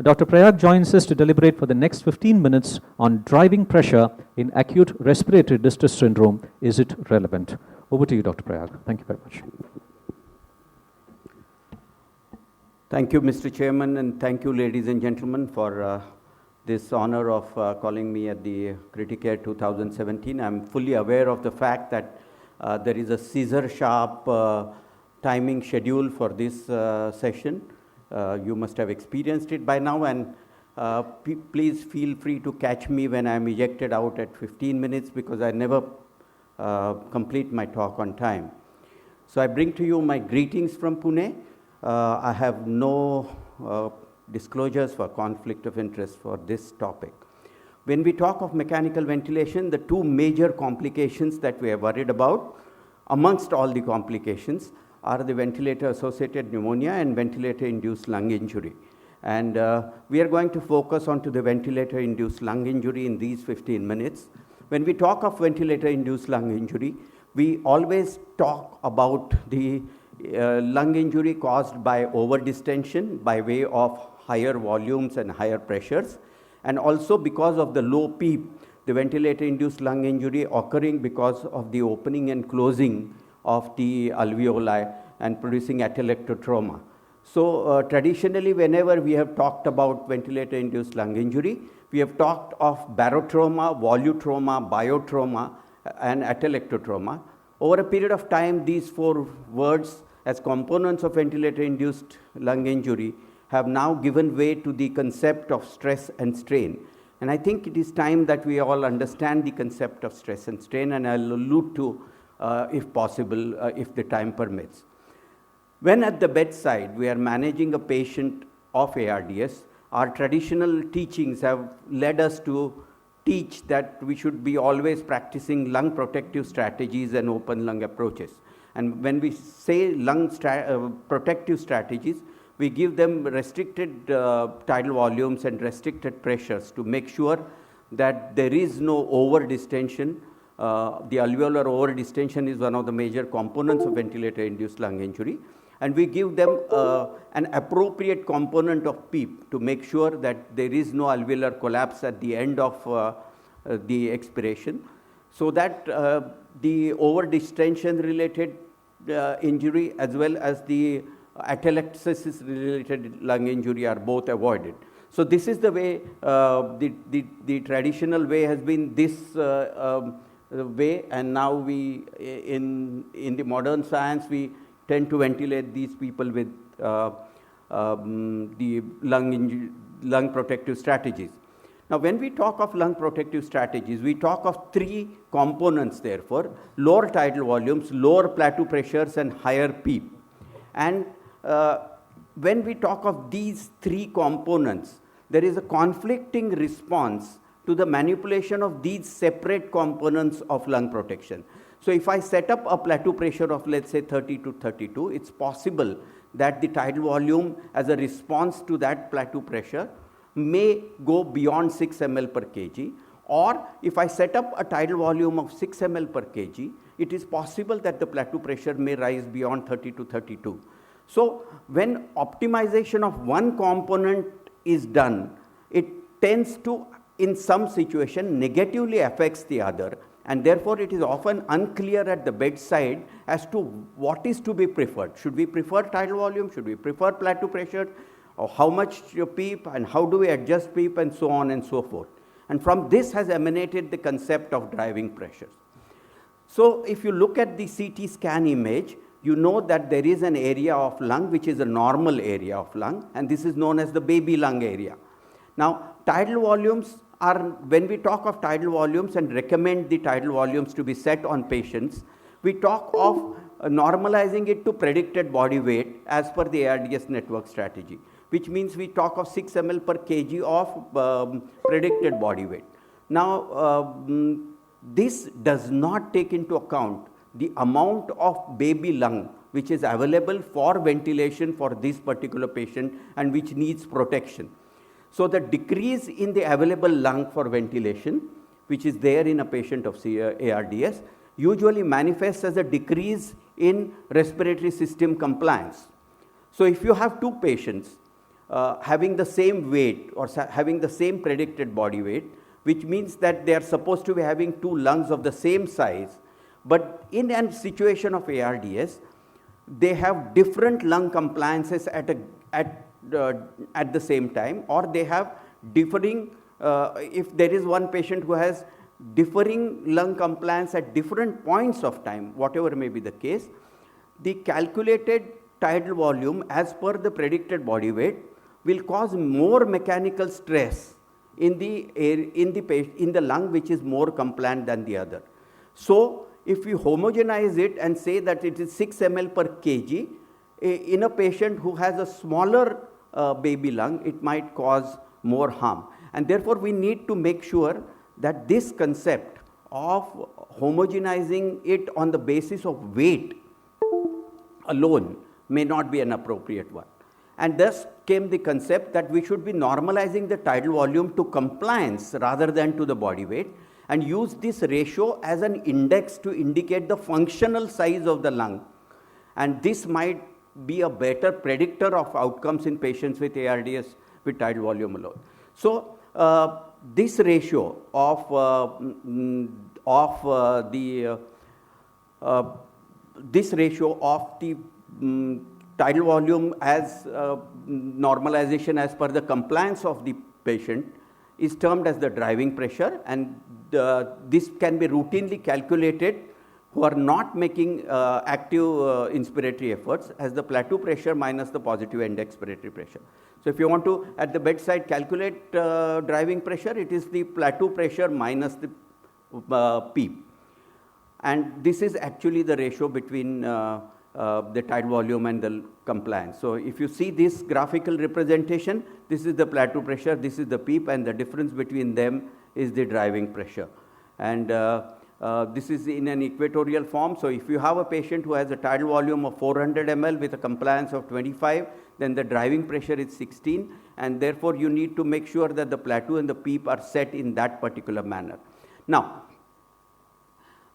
Dr. Prayag joins us to deliberate for the next 15 minutes on driving pressure in acute respiratory distress syndrome. Is it relevant? Over to you, Dr. Prayag. Thank you very much. Thank you, Mr. Chairman, and thank you, ladies and gentlemen, for this honor of calling me at the Criticare 2017. I'm fully aware of the fact that there is a scissor-sharp timing schedule for this session. You must have experienced it by now, and please feel free to catch me when I'm ejected out at 15 minutes because I never complete my talk on time. So I bring to you my greetings from Pune. I have no disclosures for conflict of interest for this topic. When we talk of mechanical ventilation, the 2 major complications that we are worried about, amongst all the complications, are the ventilator-associated pneumonia and ventilator-induced lung injury. And we are going to focus on to the ventilator-induced lung injury in these 15 minutes. When we talk of ventilator-induced lung injury, we always talk about the lung injury caused by overdistension by way of higher volumes and higher pressures, and also because of the low PEEP, the ventilator-induced lung injury occurring because of the opening and closing of the alveoli and producing atelectotrauma. So traditionally, whenever we have talked about ventilator-induced lung injury, we have talked of barotrauma, volutrauma, biotrauma, and atelectotrauma. Over a period of time, these 4 words as components of ventilator-induced lung injury have now given way to the concept of stress and strain. And I think it is time that we all understand the concept of stress and strain, and I'll allude to if possible, if the time permits. When at the bedside we are managing a patient of ARDS, our traditional teachings have led us to teach that we should be always practicing lung protective strategies and open lung approaches. And when we say lung protective strategies, we give them restricted tidal volumes and restricted pressures to make sure that there is no over-distension. The alveolar over-distension is one of the major components of ventilator-induced lung injury. And we give them an appropriate component of PEEP to make sure that there is no alveolar collapse at the end of the expiration, so that the over-distension related injury as well as the atelectasis related lung injury are both avoided. So this is the way, the traditional way has been this way, and now we, in the modern science, we tend to ventilate these people with the lung protective strategies. Now, when we talk of lung protective strategies, we talk of three components therefore: lower tidal volumes, lower plateau pressures, and higher PEEP. And when we talk of these three components, there is a conflicting response to the manipulation of these separate components of lung protection. So if I set up a plateau pressure of, let's say, 30 to 32, it's possible that the tidal volume as a response to that plateau pressure may go beyond 6 ml per kg, or if I set up a tidal volume of 6 ml per kg, it is possible that the plateau pressure may rise beyond 30 to 32. So when optimization of one component is done, it tends to, in some situation, negatively affects the other, and therefore it is often unclear at the bedside as to what is to be preferred. Should we prefer tidal volume? Should we prefer plateau pressure? Or how much PEEP, and how do we adjust PEEP, and so on and so forth. And from this has emanated the concept of driving pressures. So if you look at the CT scan image, you know that there is an area of lung which is a normal area of lung, and this is known as the baby lung area. Now, tidal volumes are, when we talk of tidal volumes and recommend the tidal volumes to be set on patients, we talk of normalizing it to predicted body weight as per the ARDS network strategy, which means we talk of 6 ml per kg of predicted body weight. Now, this does not take into account the amount of baby lung which is available for ventilation for this particular patient and which needs protection. So the decrease in the available lung for ventilation, which is there in a patient of ARDS, usually manifests as a decrease in respiratory system compliance. So if you have two patients having the same weight or having the same predicted body weight, which means that they are supposed to be having two lungs of the same size, but in a situation of ARDS, they have different lung compliances at the same time, or they have differing, if there is one patient who has differing lung compliance at different points of time, whatever may be the case, the calculated tidal volume as per the predicted body weight will cause more mechanical stress in the lung which is more compliant than the other. So if you homogenize it and say that it is 6 ml per kg, in a patient who has a smaller baby lung, it might cause more harm. And therefore we need to make sure that this concept of homogenizing it on the basis of weight alone may not be an appropriate one. And thus came the concept that we should be normalizing the tidal volume to compliance rather than to the body weight, and use this ratio as an index to indicate the functional size of the lung. And this might be a better predictor of outcomes in patients with ARDS with tidal volume alone. So this ratio of the tidal volume as normalization as per the compliance of the patient is termed as the driving pressure, and this can be routinely calculated who are not making active inspiratory efforts as the plateau pressure minus the positive end expiratory pressure. So if you want to at the bedside calculate driving pressure, it is the plateau pressure minus the PEEP. And this is actually the ratio between the tidal volume and the compliance. So if you see this graphical representation, this is the plateau pressure, this is the PEEP, and the difference between them is the driving pressure. And this is in an equatorial form. So if you have a patient who has a tidal volume of 400 ml with a compliance of 25, then the driving pressure is 16, and therefore you need to make sure that the plateau and the PEEP are set in that particular manner. Now,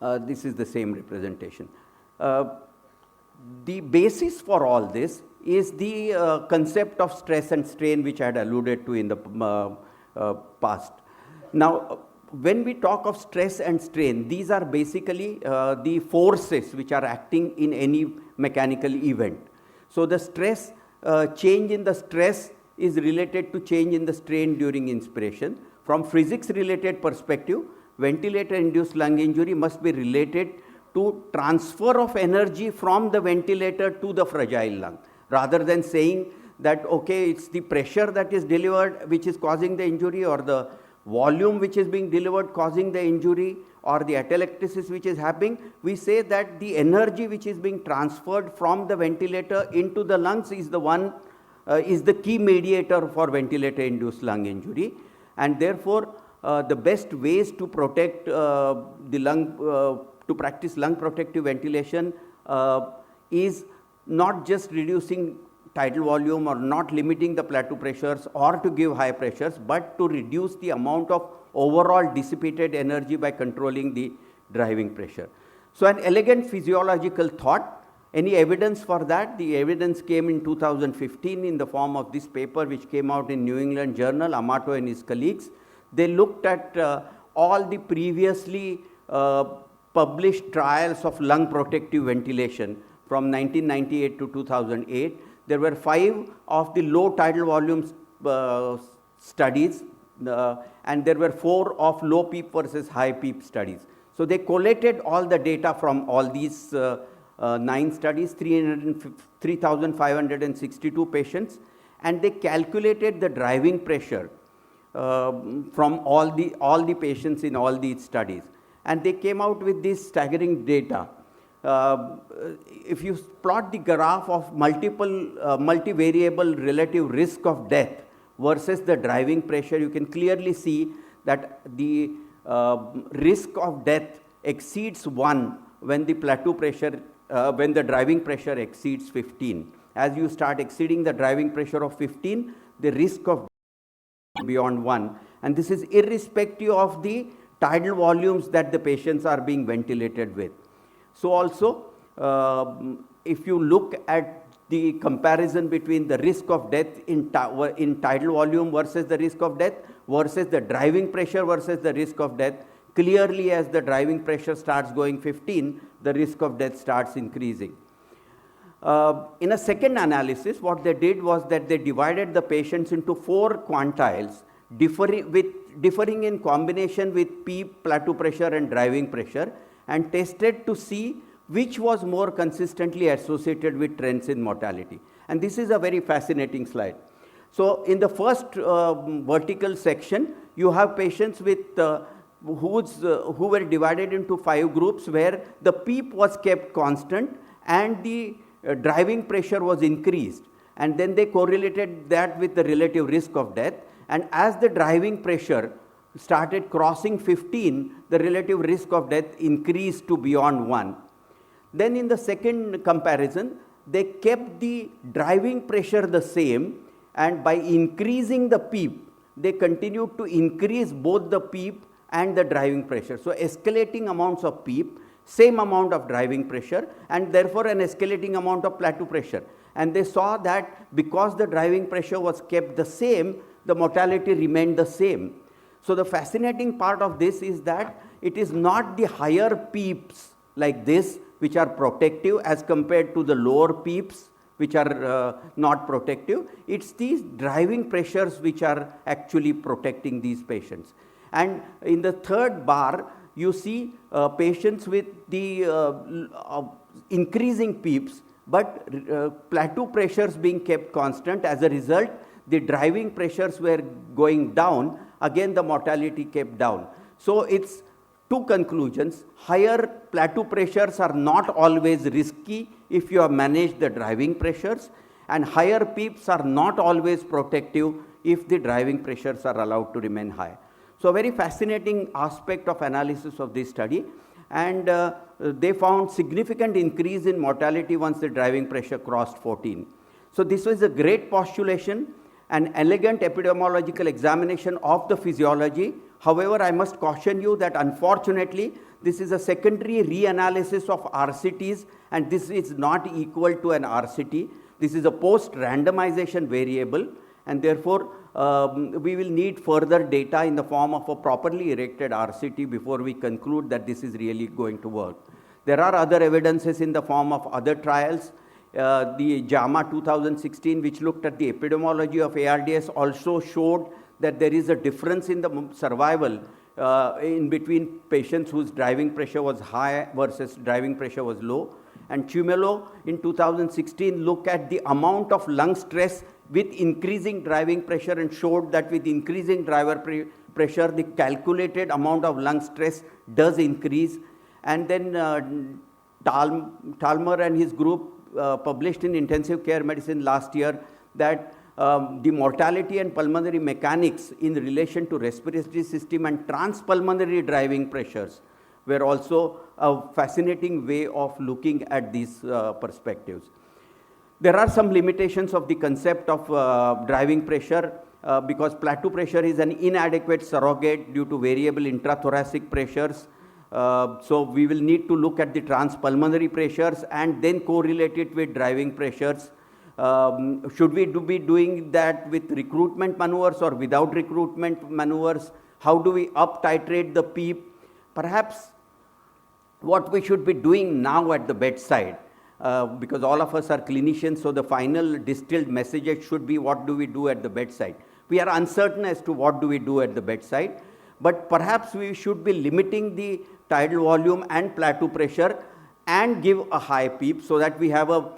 this is the same representation. The basis for all this is the concept of stress and strain, which I had alluded to in the past. Now, when we talk of stress and strain, these are basically the forces which are acting in any mechanical event. So the stress, change in the stress is related to change in the strain during inspiration. From physics related perspective, ventilator induced lung injury must be related to transfer of energy from the ventilator to the fragile lung, rather than saying that, okay, it's the pressure that is delivered which is causing the injury, or the volume which is being delivered causing the injury, or the atelectasis which is happening. We say that the energy which is being transferred from the ventilator into the lungs is the one, is the key mediator for ventilator induced lung injury, and therefore the best ways to protect the lung, to practice lung protective ventilation is not just reducing tidal volume or not limiting the plateau pressures or to give high pressures, but to reduce the amount of overall dissipated energy by controlling the driving pressure. So an elegant physiological thought. Any evidence for that? The evidence came in 2015 in the form of this paper which came out in New England Journal, Amato and his colleagues. They looked at all the previously published trials of lung protective ventilation from 1998 to 2008. There were 5 of the low tidal volume studies, and there were 4 of low PEEP versus high PEEP studies. So they collated all the data from all these 9 studies, 3,562 patients, and they calculated the driving pressure from all the patients in all these studies, and they came out with this staggering data. If you plot the graph of multivariable relative risk of death versus the driving pressure, you can clearly see that the risk of death exceeds 1 when the plateau pressure, when the driving pressure exceeds 15. As you start exceeding the driving pressure of 15, the risk of beyond 1, and this is irrespective of the tidal volumes that the patients are being ventilated with. So also, if you look at the comparison between the risk of death in tidal volume versus the risk of death versus the driving pressure versus the risk of death, clearly as the driving pressure starts going 15, the risk of death starts increasing. In a second analysis, what they did was that they divided the patients into 4 quantiles, differing in combination with PEEP, plateau pressure and driving pressure, and tested to see which was more consistently associated with trends in mortality. And this is a very fascinating slide. So in the first vertical section, you have patients with who were divided into 5 groups, where the PEEP was kept constant and the driving pressure was increased, and then they correlated that with the relative risk of death, and as the driving pressure started crossing 15, the relative risk of death increased to beyond 1. Then in the second comparison, they kept the driving pressure the same, and by increasing the PEEP, they continued to increase both the PEEP and the driving pressure. So escalating amounts of PEEP, same amount of driving pressure, and therefore an escalating amount of plateau pressure. And they saw that because the driving pressure was kept the same, the mortality remained the same. So the fascinating part of this is that it is not the higher PEEPs like this which are protective as compared to the lower PEEPs which are not protective. It's these driving pressures which are actually protecting these patients. And in the third bar, you see patients with the increasing PEEPs, but plateau pressures being kept constant. As a result, the driving pressures were going down. Again, the mortality kept down. So it's 2 conclusions. Higher plateau pressures are not always risky if you have managed the driving pressures, and higher PEEPs are not always protective if the driving pressures are allowed to remain high. So a very fascinating aspect of analysis of this study. And they found significant increase in mortality once the driving pressure crossed 14. So this was a great postulation, an elegant epidemiological examination of the physiology. However, I must caution you that unfortunately, this is a secondary reanalysis of RCTs, and this is not equal to an RCT. This is a post-randomization variable, and therefore, we will need further data in the form of a properly erected RCT before we conclude that this is really going to work. There are other evidences in the form of other trials. The JAMA 2016, which looked at the epidemiology of ARDS, also showed that there is a difference in the survival in between patients whose driving pressure was high versus driving pressure was low. And Chumelo in 2016 looked at the amount of lung stress with increasing driving pressure and showed that with increasing pressure, the calculated amount of lung stress does increase. And then Talmer and his group published in Intensive Care Medicine last year that the mortality and pulmonary mechanics in relation to respiratory system and transpulmonary driving pressures were also a fascinating way of looking at these perspectives. There are some limitations of the concept of driving pressure because plateau pressure is an inadequate surrogate due to variable intrathoracic pressures. So we will need to look at the transpulmonary pressures and then correlate it with driving pressures. Should we be doing that with recruitment maneuvers or without recruitment maneuvers? How do we up titrate the PEEP? Perhaps what we should be doing now at the bedside, because all of us are clinicians, so the final distilled message should be what do we do at the bedside. We are uncertain as to what do we do at the bedside, but perhaps we should be limiting the tidal volume and plateau pressure and give a high PEEP so that we have a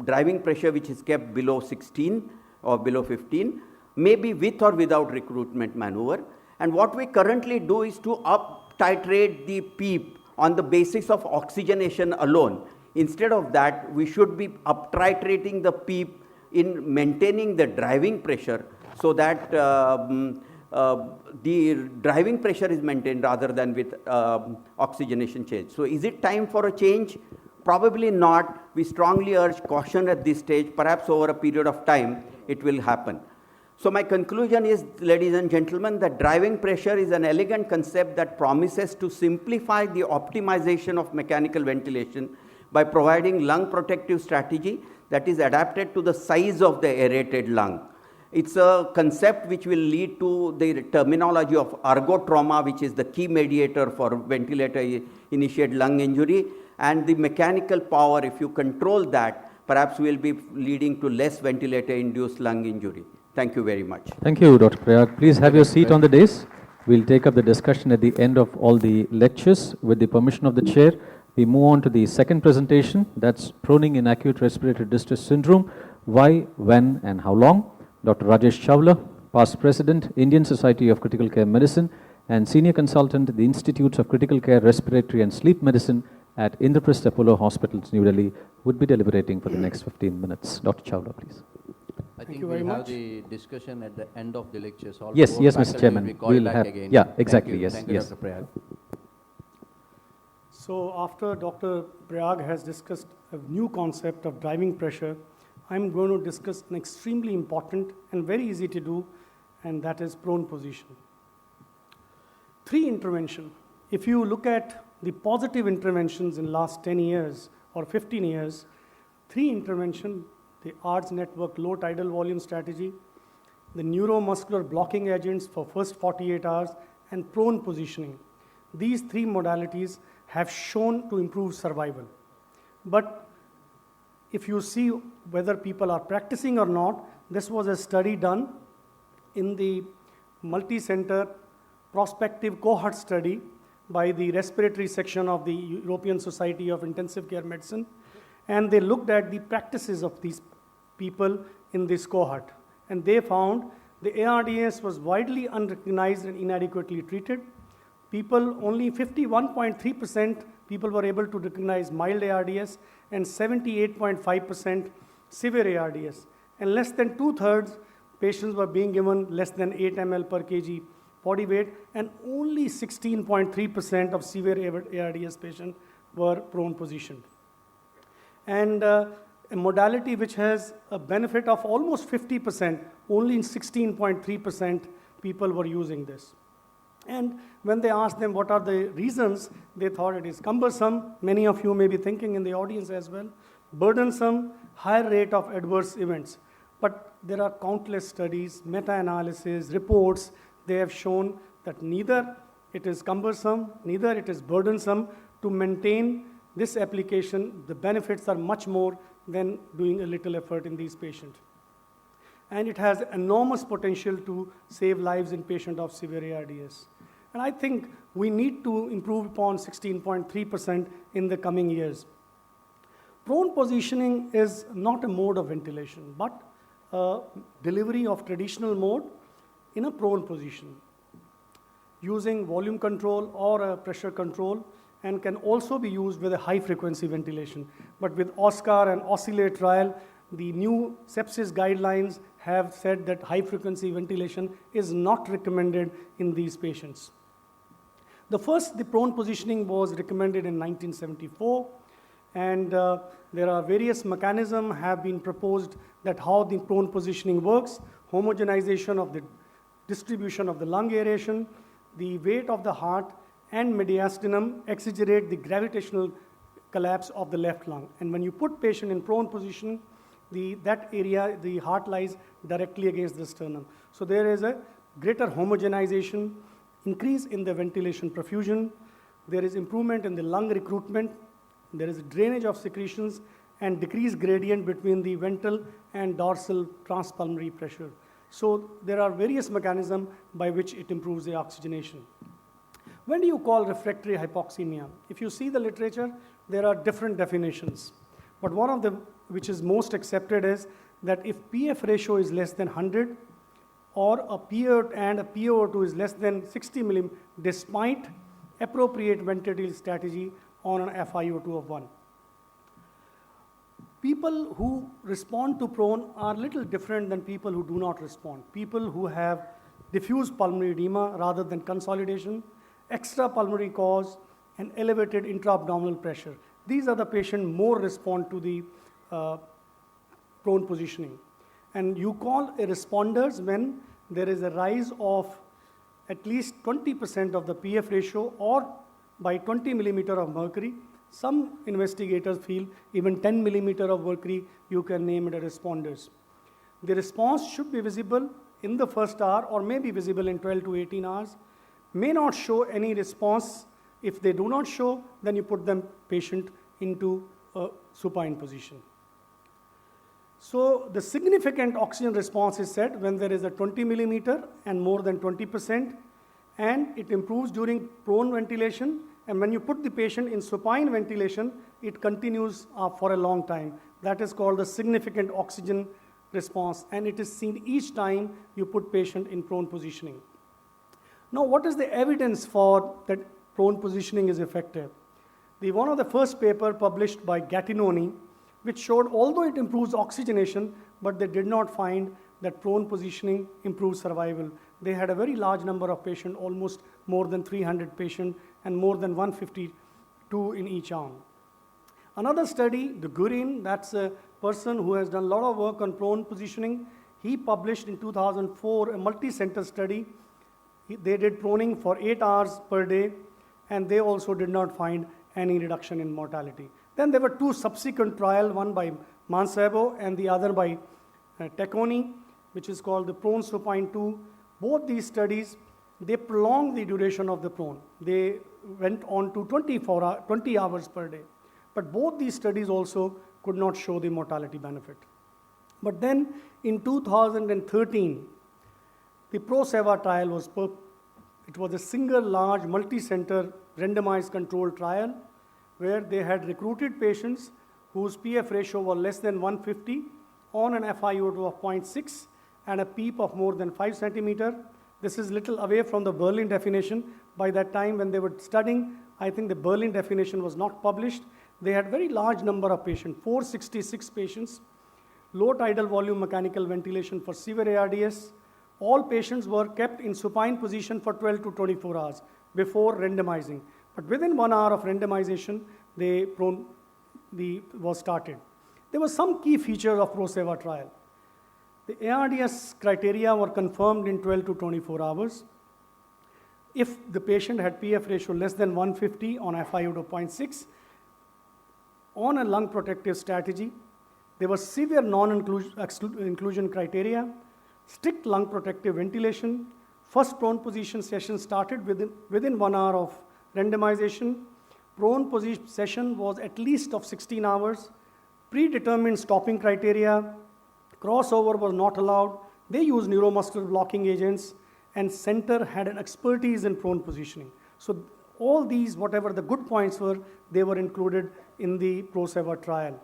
driving pressure which is kept below 16 or below 15, maybe with or without recruitment maneuver. And what we currently do is to up titrate the PEEP on the basis of oxygenation alone. Instead of that, we should be up titrating the PEEP in maintaining the driving pressure so that the driving pressure is maintained rather than with oxygenation change. So is it time for a change? Probably not. We strongly urge caution at this stage. Perhaps over a period of time, it will happen. So my conclusion is, ladies and gentlemen, that driving pressure is an elegant concept that promises to simplify the optimization of mechanical ventilation by providing lung protective strategy that is adapted to the size of the aerated lung. It's a concept which will lead to the terminology of ergotrauma, which is the key mediator for ventilator-initiated lung injury, and the mechanical power, if you control that, perhaps will be leading to less ventilator-induced lung injury. Thank you very much. Thank you, Dr. Prayag. Please have your seat on the dais. We'll take up the discussion at the end of all the lectures. With the permission of the chair, we move on to the second presentation. That's proning in acute respiratory distress syndrome. Why, when, and how long? Dr. Rajesh Chawla, past president, Indian Society of Critical Care Medicine, and senior consultant at the Institutes of Critical Care, Respiratory and Sleep Medicine at Indraprastha Apollo Hospitals, New Delhi, would be deliberating for the next 15 minutes. Dr. Chawla, please. I think we'll have the discussion at the end of the lectures. All Yes, yes, Mr. faculty Chairman. will be called back again. Yeah, exactly, yes, Thank you, yes. Dr. Prayag. So after Dr. Prayag has discussed a new concept of driving pressure, I'm going to discuss an extremely important and very easy to do, and that is prone position. 3 intervention. If you look at the positive interventions in last 10 years or 15 years, 3 intervention, the ARDS network low tidal volume strategy, the neuromuscular blocking agents for first 48 hours, and prone positioning. These 3 modalities have shown to improve survival. But if you see whether people are practicing or not, this was a study done in the multi-center prospective cohort study by the respiratory section of the European Society of Intensive Care Medicine, and they looked at the practices of these people in this cohort. And they found the ARDS was widely unrecognized and inadequately treated. People, only 51.3% people were able to recognize mild ARDS and 78.5% severe ARDS. And less than 2/3 patients were being given less than 8 ml per kg body weight, and only 16.3% of severe ARDS patients were prone positioned. And a modality which has a benefit of almost 50%, only in 16.3% people were using this. And when they asked them what are the reasons, they thought it is cumbersome. Many of you may be thinking in the audience as well. Burdensome, higher rate of adverse events. But there are countless studies, meta-analysis, reports. They have shown that neither it is cumbersome, neither it is burdensome to maintain this application. The benefits are much more than doing a little effort in these patients. And it has enormous potential to save lives in patients of severe ARDS. And I think we need to improve upon 16.3% in the coming years. Prone positioning is not a mode of ventilation, but a delivery of traditional mode in a prone position using volume control or a pressure control, and can also be used with a high frequency ventilation. But with OSCAR and OSCILLATE trial, the new sepsis guidelines have said that high frequency ventilation is not recommended in these patients. The prone positioning was recommended in 1974, and there are various mechanisms have been proposed that how the prone positioning works: homogenization of the distribution of the lung aeration, the weight of the heart, and mediastinum exaggerate the gravitational collapse of the left lung. And when you put patient in prone position, that area, the heart lies directly against the sternum. So there is a greater homogenization, increase in the ventilation perfusion, there is improvement in the lung recruitment, there is drainage of secretions, and decreased gradient between the ventral and dorsal transpulmonary pressure. So there are various mechanisms by which it improves the oxygenation. When do you call refractory hypoxemia? If you see the literature, there are different definitions. But one of them which is most accepted is that if PF ratio is less than 100, or a PO and a POO2 is less than 60 mm, despite appropriate ventilative strategy on an FiO2 of 1. People who respond to prone are little different than people who do not respond. People who have diffuse pulmonary edema rather than consolidation, extra pulmonary cause, and elevated intra-abdominal pressure. These are the patients more respond to the prone positioning. And you call a responders when there is a rise of at least 20% of the PF ratio or by 20 millimeter of mercury. Some investigators feel even 10 millimeter of mercury, you can name it a responders. The response should be visible in the first hour or may be visible in 12 to 18 hours. May not show any response. If they do not show, then you put the patient into a supine position. So the significant oxygen response is said when there is a 20 millimeter and more than 20%, and it improves during prone ventilation. And when you put the patient in supine ventilation, it continues for a long time. That is called the significant oxygen response, and it is seen each time you put patient in prone positioning. Now, what is the evidence for that prone positioning is effective? One of the first paper published by Gattinoni, which showed although it improves oxygenation, but they did not find that prone positioning improves survival. They had a very large number of patients, almost more than 300 patients, and more than 152 in each arm. Another study, the Gurin, that's a person who has done a lot of work on prone positioning. He published in 2004 a multi-center study. They did proning for 8 hours per day, and they also did not find any reduction in mortality. Then there were 2 subsequent trials, one by Mancebo and the other by Tacconi, which is called the prone supine 2. Both these studies, they prolonged the duration of the prone. They went on to 20 hours per day. But both these studies also could not show the mortality benefit. But then in 2013, the ProSEVA trial was a single large multi-center randomized controlled trial where they had recruited patients whose PF ratio was less than 150 on an FiO2 of 0.6 and a PEEP of more than 5 centimeter. This is little away from the Berlin definition. By that time when they were studying, I think the Berlin definition was not published. They had very large number of patients, 466 patients, low tidal volume mechanical ventilation for severe ARDS, All patients were kept in supine position for 12 to 24 hours before randomizing. But within 1 hour of randomization, was started. There were some key features of ProSEVA trial. The ARDS criteria were confirmed in 12 to 24 hours. If the patient had PF ratio less than 150 on FiO2 0.6, on a lung protective strategy, there was severe non-inclusion criteria, strict lung protective ventilation, first prone position session started within 1 hour of randomization, prone position session was at least of 16 hours, predetermined stopping criteria, crossover was not allowed, they used neuromuscular blocking agents, and center had an expertise in prone positioning. So all these, whatever the good points were, they were included in the ProSEVA trial.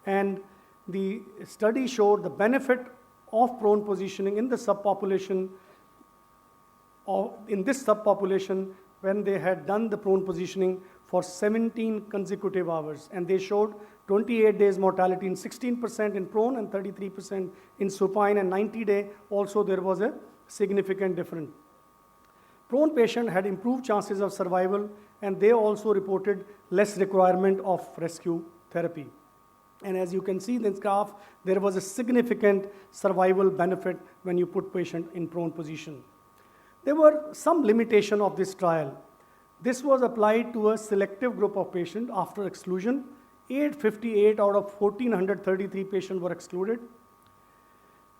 And the study showed the benefit of prone positioning in the subpopulation, when they had done the prone positioning for 17 consecutive hours. And they showed 28 days mortality in 16% in prone and 33% in supine, and 90-day also there was a significant difference. Prone patient had improved chances of survival, and they also reported less requirement of rescue therapy. And as you can see in this graph, there was a significant survival benefit when you put patient in prone position. There were some limitation of this trial. This was applied to a selective group of patients after exclusion. 858 out of 1,433 patients were excluded.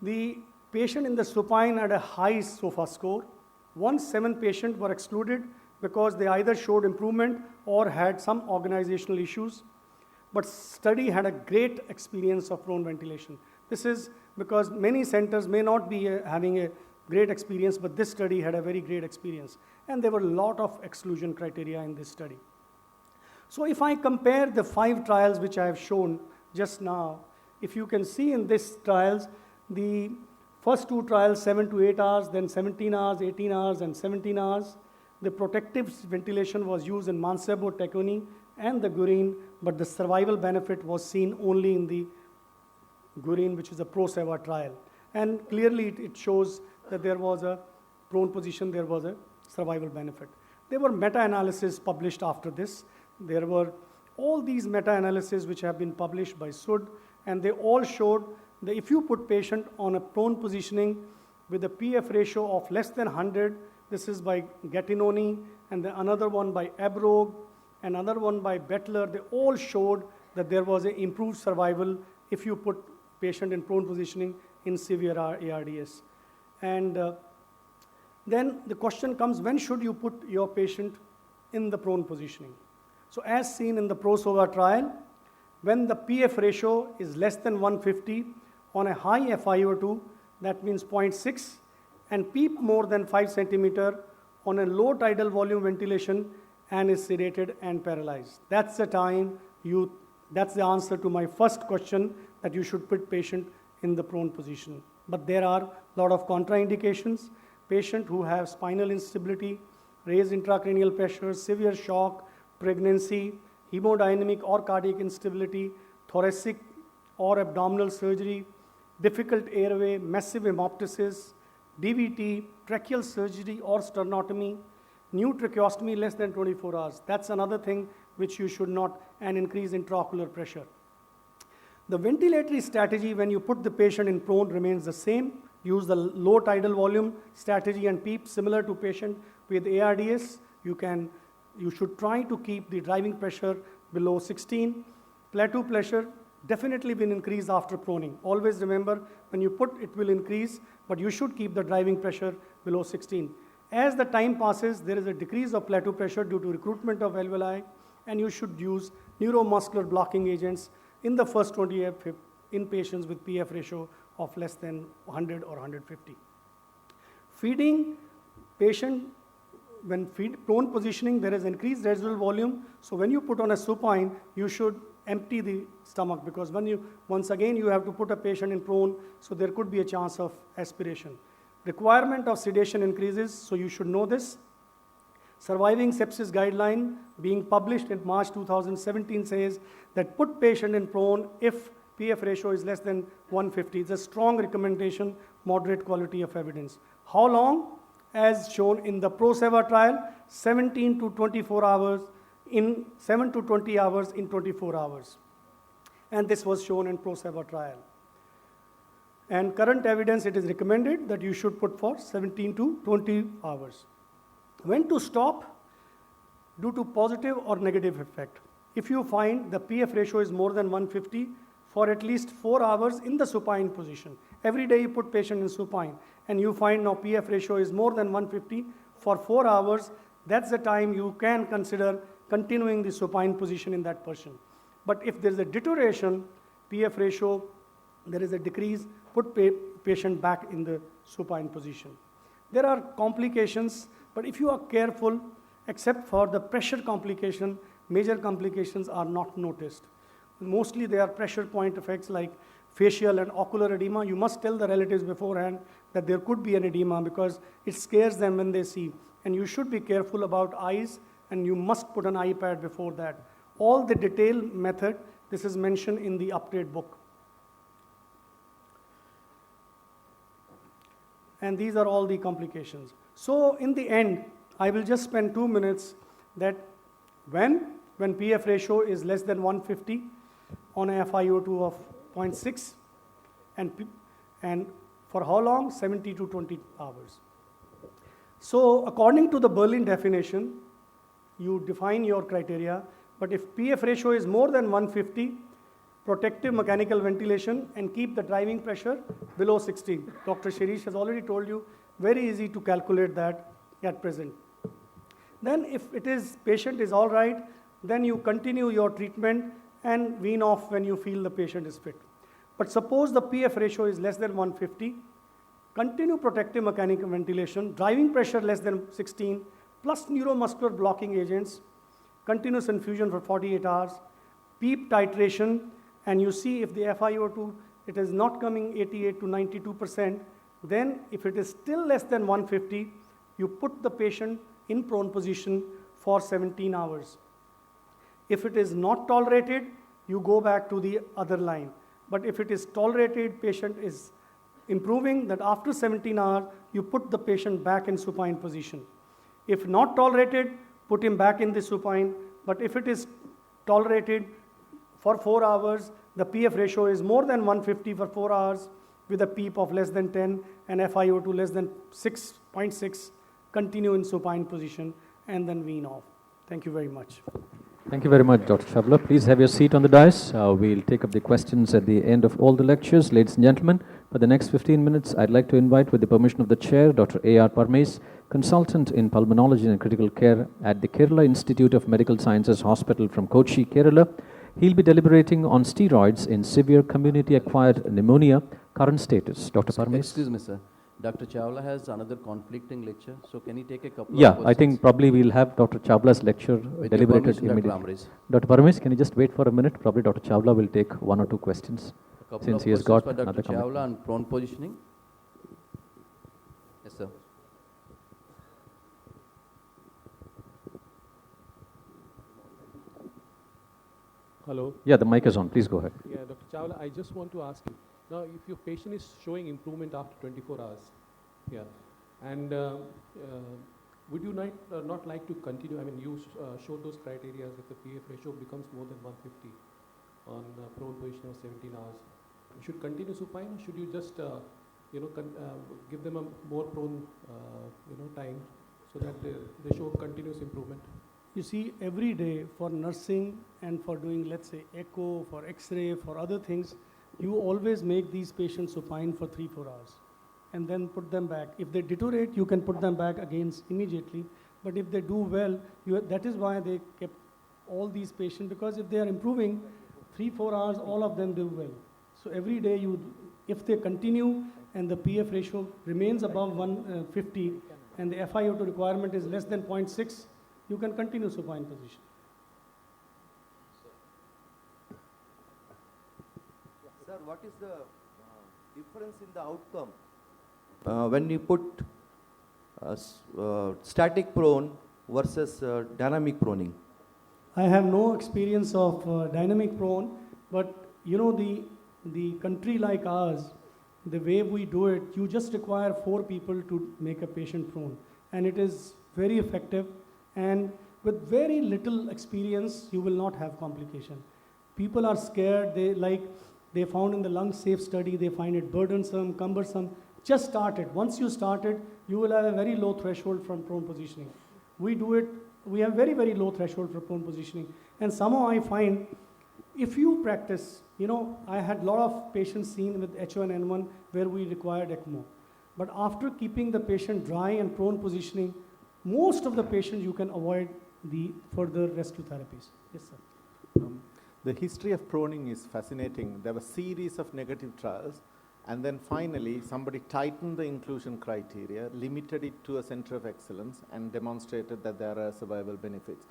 The patient in the supine had a high SOFA score. 7 patients were excluded because they either showed improvement or had some organizational issues. But study had a great experience of prone ventilation. This is because many centers may not be having a great experience, but this study had a very great experience. And there were a lot of exclusion criteria in this study. So if I compare the 5 trials which I have shown just now, if you can see in these trials, the first 2 trials, 7 to 8 hours, then 17 hours, 18 hours, and 17 hours. The protective ventilation was used in Mancebo, Taconi, and the Gurine, but the survival benefit was seen only in the Gurine, which is a ProSEVA trial. And clearly it shows that there was a prone position, there was a survival benefit. There were meta-analyses published after this. There were all these meta-analyses which have been published by Sud, and they all showed that if you put patient on a prone positioning with a PF ratio of less than 100, this is by Gattinoni, and another one by Abrog, another one by Bettler, they all showed that there was an improved survival if you put patient in prone positioning in severe ARDS. And then the question comes, when should you put your patient in the prone positioning? So as seen in the ProSEVA trial, when the PF ratio is less than 150 on a high FiO2, that means 0.6, and PEEP more than 5 centimeter on a low tidal volume ventilation and is sedated and paralyzed. That's the time that's the answer to my first question, that you should put patient in the prone position. But there are a lot of contraindications. Patient who have spinal instability, raised intracranial pressure, severe shock, pregnancy, hemodynamic or cardiac instability, thoracic or abdominal surgery, difficult airway, massive hemoptysis, DVT, tracheal surgery or sternotomy, new tracheostomy less than 24 hours. That's another thing which you should not, and increase intraocular pressure. The ventilatory strategy when you put the patient in prone remains the same. Use the low tidal volume strategy and PEEP similar to patient with ARDS. You should try to keep the driving pressure below 16. Plateau pressure definitely will increase after proning. Always remember, when you put, it will increase, but you should keep the driving pressure below 16. As the time passes, there is a decrease of plateau pressure due to recruitment of alveoli, and you should use neuromuscular blocking agents in the first 20 years in patients with PF ratio of less than 100 or 150. Feeding patient, when prone positioning, there is increased residual volume. So when you put on a supine, you should empty the stomach, because once again you have to put a patient in prone, so there could be a chance of aspiration. Requirement of sedation increases, so you should know this. Surviving sepsis guideline being published in March 2017 says that put patient in prone if PF ratio is less than 150. It's a strong recommendation, moderate quality of evidence. How long? As shown in the ProSeva trial, 17 to 24 hours in 7 to 20 hours in 24 hours. And this was shown in ProSeva trial. And current evidence, it is recommended that you should put for 17 to 20 hours. When to stop? Due to positive or negative effect. If you find the PF ratio is more than 150 for at least 4 hours in the supine position. Every day you put patient in supine and you find now PF ratio is more than 150 for 4 hours, that's the time you can consider continuing the supine position in that person. But if there is a deterioration, PF ratio, there is a decrease, put patient back in the supine position. There are complications, but if you are careful, except for the pressure complication, major complications are not noticed. Mostly they are pressure point effects like facial and ocular edema. You must tell the relatives beforehand that there could be an edema because it scares them when they see. And you should be careful about eyes, and you must put an eye pad before that. All the detailed method, this is mentioned in the update book. And these are all the complications. So in the end, I will just spend 2 minutes that when PF ratio is less than 150 on a FiO2 of 0.6 and for how long? 70 to 20 hours. So according to the Berlin definition, you define your criteria, but if PF ratio is more than 150, protective mechanical ventilation and keep the driving pressure below 60. Dr. Shirish has already told you, very easy to calculate that at present. Then if it is, patient is all right, then you continue your treatment and wean off when you feel the patient is fit. But suppose the PF ratio is less than 150, continue protective mechanical ventilation, driving pressure less than 16, plus neuromuscular blocking agents, continuous infusion for 48 hours, PEEP titration, and you see if the FiO2, it is not coming 88 to 92%, then if it is still less than 150, you put the patient in prone position for 17 hours. If it is not tolerated, you go back to the other line. But if it is tolerated, patient is improving, that after 17 hours, you put the patient back in supine position. If not tolerated, put him back in the supine. But if it is tolerated for 4 hours, the PF ratio is more than 150 for 4 hours with a PEEP of less than 10 and FiO2 less than 6.6, continue in supine position and then wean off. Thank you very much. Thank you very much, Dr. Chawla. Please have your seat on the dais. We'll take up the questions at the end of all the lectures. Ladies and gentlemen, for the next 15 minutes, I'd like to invite, with the permission of the chair, Dr. A.R. Parmes, consultant in pulmonology and critical care at the Kerala Institute of Medical Sciences Hospital from Kochi, Kerala. He'll be deliberating on steroids in severe community-acquired pneumonia, current status. Dr. Parmes? Excuse me, sir. Dr. Chawla has another conflicting lecture, so can he take a couple of questions? I think probably we'll have Dr. Chawla's lecture deliberated immediately. Dr. Parmes, can you just wait for a minute? Probably Dr. Chawla will take 1 or 2 questions since he has got another Dr. Chawla on prone positioning. Yes, sir. Hello. Yeah, the mic is on. Please go ahead. Yeah, Dr. Chawla, I just want to ask you, now if your patient is showing improvement after 24 hours, yeah, and would you not like to continue, I mean, you showed those criteria if the PF ratio becomes more than 150 on prone position of 17 hours. You should continue supine, or should you just, give them a more prone, time so that they show continuous improvement? You see, every day for nursing and for doing, let's say, echo, for x-ray, for other things, you always make these patients supine for 3-4 hours and then put them back. If they deteriorate, you can put them back again immediately. But if they do well, that is why they kept all these patients, because if they are improving 3-4 hours, all of them do well. So every day, if they continue and the PF ratio remains above 150 and the FiO2 requirement is less than 0.6, you can continue supine position. Sir, what is the difference in the outcome when you put static prone versus dynamic proning? I have no experience of dynamic prone, but the country like ours, the way we do it, you just require 4 people to make a patient prone. And it is very effective, and with very little experience, you will not have complication. People are scared, they found in the lung safe study, they find it burdensome, cumbersome. Just start it. Once you start it, you will have a very low threshold from prone positioning. We do it, we have very, very low threshold for prone positioning. And somehow I find, if you practice, I had a lot of patients seen with H1N1 where we required ECMO. But after keeping the patient dry and prone positioning, most of the patients you can avoid the further rescue therapies. Yes, sir. The history of proning is fascinating. There were a series of negative trials, and then finally somebody tightened the inclusion criteria, limited it to a center of excellence, and demonstrated that there are survival benefits.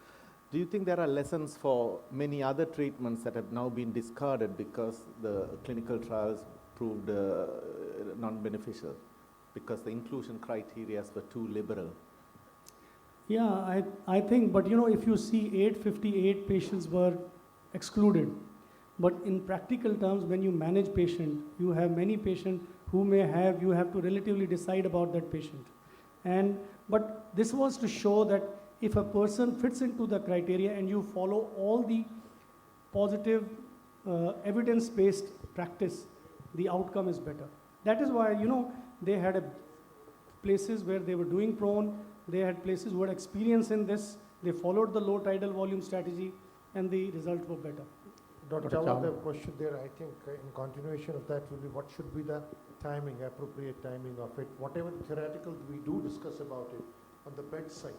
Do you think there are lessons for many other treatments that have now been discarded because the clinical trials proved non-beneficial, because the inclusion criteria were too liberal? Yeah, I think, but if you see 858 patients were excluded. But in practical terms, when you manage patient, you have many patients who you have to relatively decide about that patient. But this was to show that if a person fits into the criteria and you follow all the positive evidence-based practice, the outcome is better. That is why, they had places where they were doing prone, they had places who had experience in this, they followed the low tidal volume strategy, and the results were better. Dr. Chawla, the question there, I think, in continuation of that will be what should be the timing, appropriate timing of it, whatever theoretical we do discuss about it on the bedside.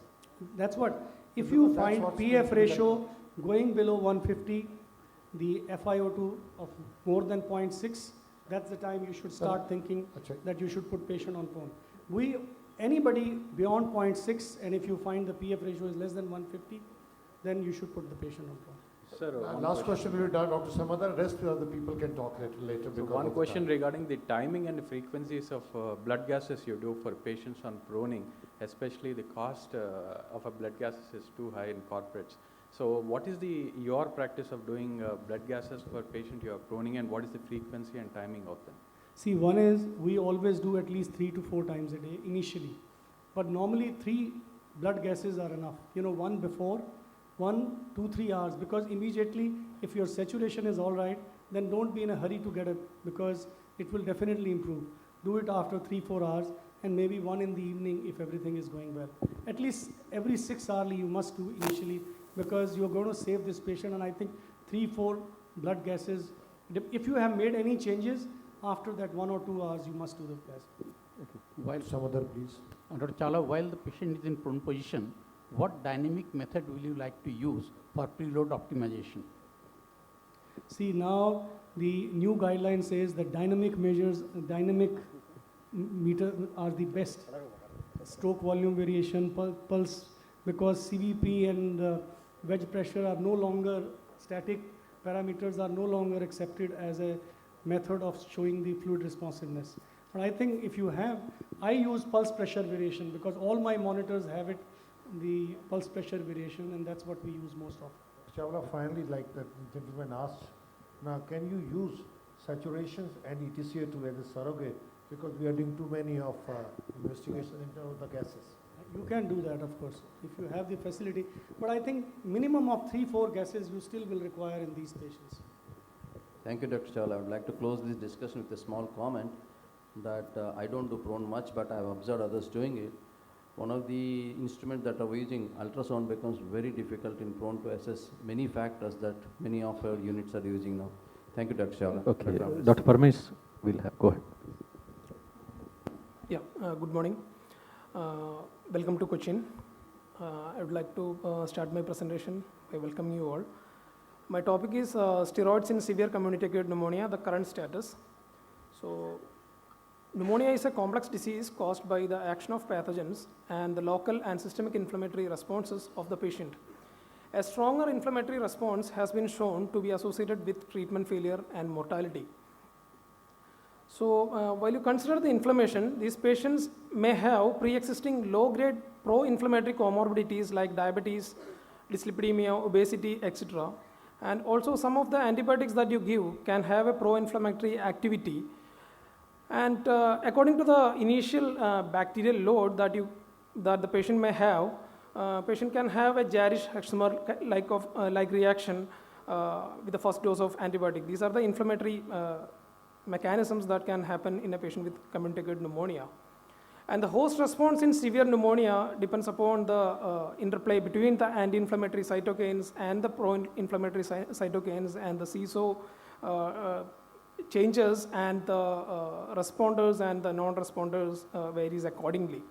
That's what, if you find PF ratio going below 150, the FiO2 of more than 0.6, that's the time you should start thinking that you should put patient on prone. Anybody beyond 0.6, and if you find the PF ratio is less than 150, then you should put the patient on prone. Sir, last question will be done, Dr. Samadhan. Rest of the people can talk later. So one question regarding the timing and the frequencies of blood gases you do for patients on proning, especially the cost of a blood gases is too high in corporates. So what is your practice of doing blood gases for patient you are proning, and what is the frequency and timing of them? See, one is we always do at least 3 to 4 times a day initially. But normally 3 blood gases are enough. One before, 1, 2, 3 hours, because immediately if your saturation is all right, then don't be in a hurry to get it, because it will definitely improve. Do it after 3, 4 hours, and maybe 1 in the evening if everything is going well. At least every 6 hourly you must do initially, because you're going to save this patient, and I think 3, 4 blood gases, if you have made any changes, after that 1 or 2 hours you must do the gas. Okay. While some other, please. Dr. Chawla, while the patient is in prone position, what dynamic method will you like to use for preload optimization? See, now the new guideline says that dynamic meter are the best. Stroke volume variation, pulse, because CVP and wedge pressure are no longer static parameters, are no longer accepted as a method of showing the fluid responsiveness. But I think if you I use pulse pressure variation, because all my monitors have it, the pulse pressure variation, and that's what we use most of. Chawla, finally, like the gentleman asked, now can you use saturations and ETCA2 as a surrogate, because we are doing too many of investigation in terms of the gases? You can do that, of course, if you have the facility. But I think minimum of 3, 4 gases you still will require in these patients. Thank you, Dr. Chawla. I would like to close this discussion with a small comment that I don't do prone much, but I have observed others doing it. One of the instruments that are using, ultrasound, becomes very difficult in prone to assess many factors that many of our units are using now. Thank you, Dr. Chawla. Okay, Dr. Parmesh, go ahead. Yeah, good morning. Welcome to Cochin. I would like to start my presentation by welcoming you all. My topic is steroids in severe community-acquired pneumonia, the current status. So, pneumonia is a complex disease caused by the action of pathogens and the local and systemic inflammatory responses of the patient. A stronger inflammatory response has been shown to be associated with treatment failure and mortality. So, while you consider the inflammation, these patients may have pre-existing low-grade pro-inflammatory comorbidities like diabetes, dyslipidemia, obesity, etc. And also some of the antibiotics that you give can have a pro-inflammatory activity. And according to the initial bacterial load that the patient may have, patient can have a Jarisch-Herxheimer like reaction with the first dose of antibiotic. These are the inflammatory mechanisms that can happen in a patient with community-acquired pneumonia. And the host response in severe pneumonia depends upon the interplay between the anti-inflammatory cytokines and the pro-inflammatory cytokines, and the CISO changes and the responders and the non-responders varies accordingly.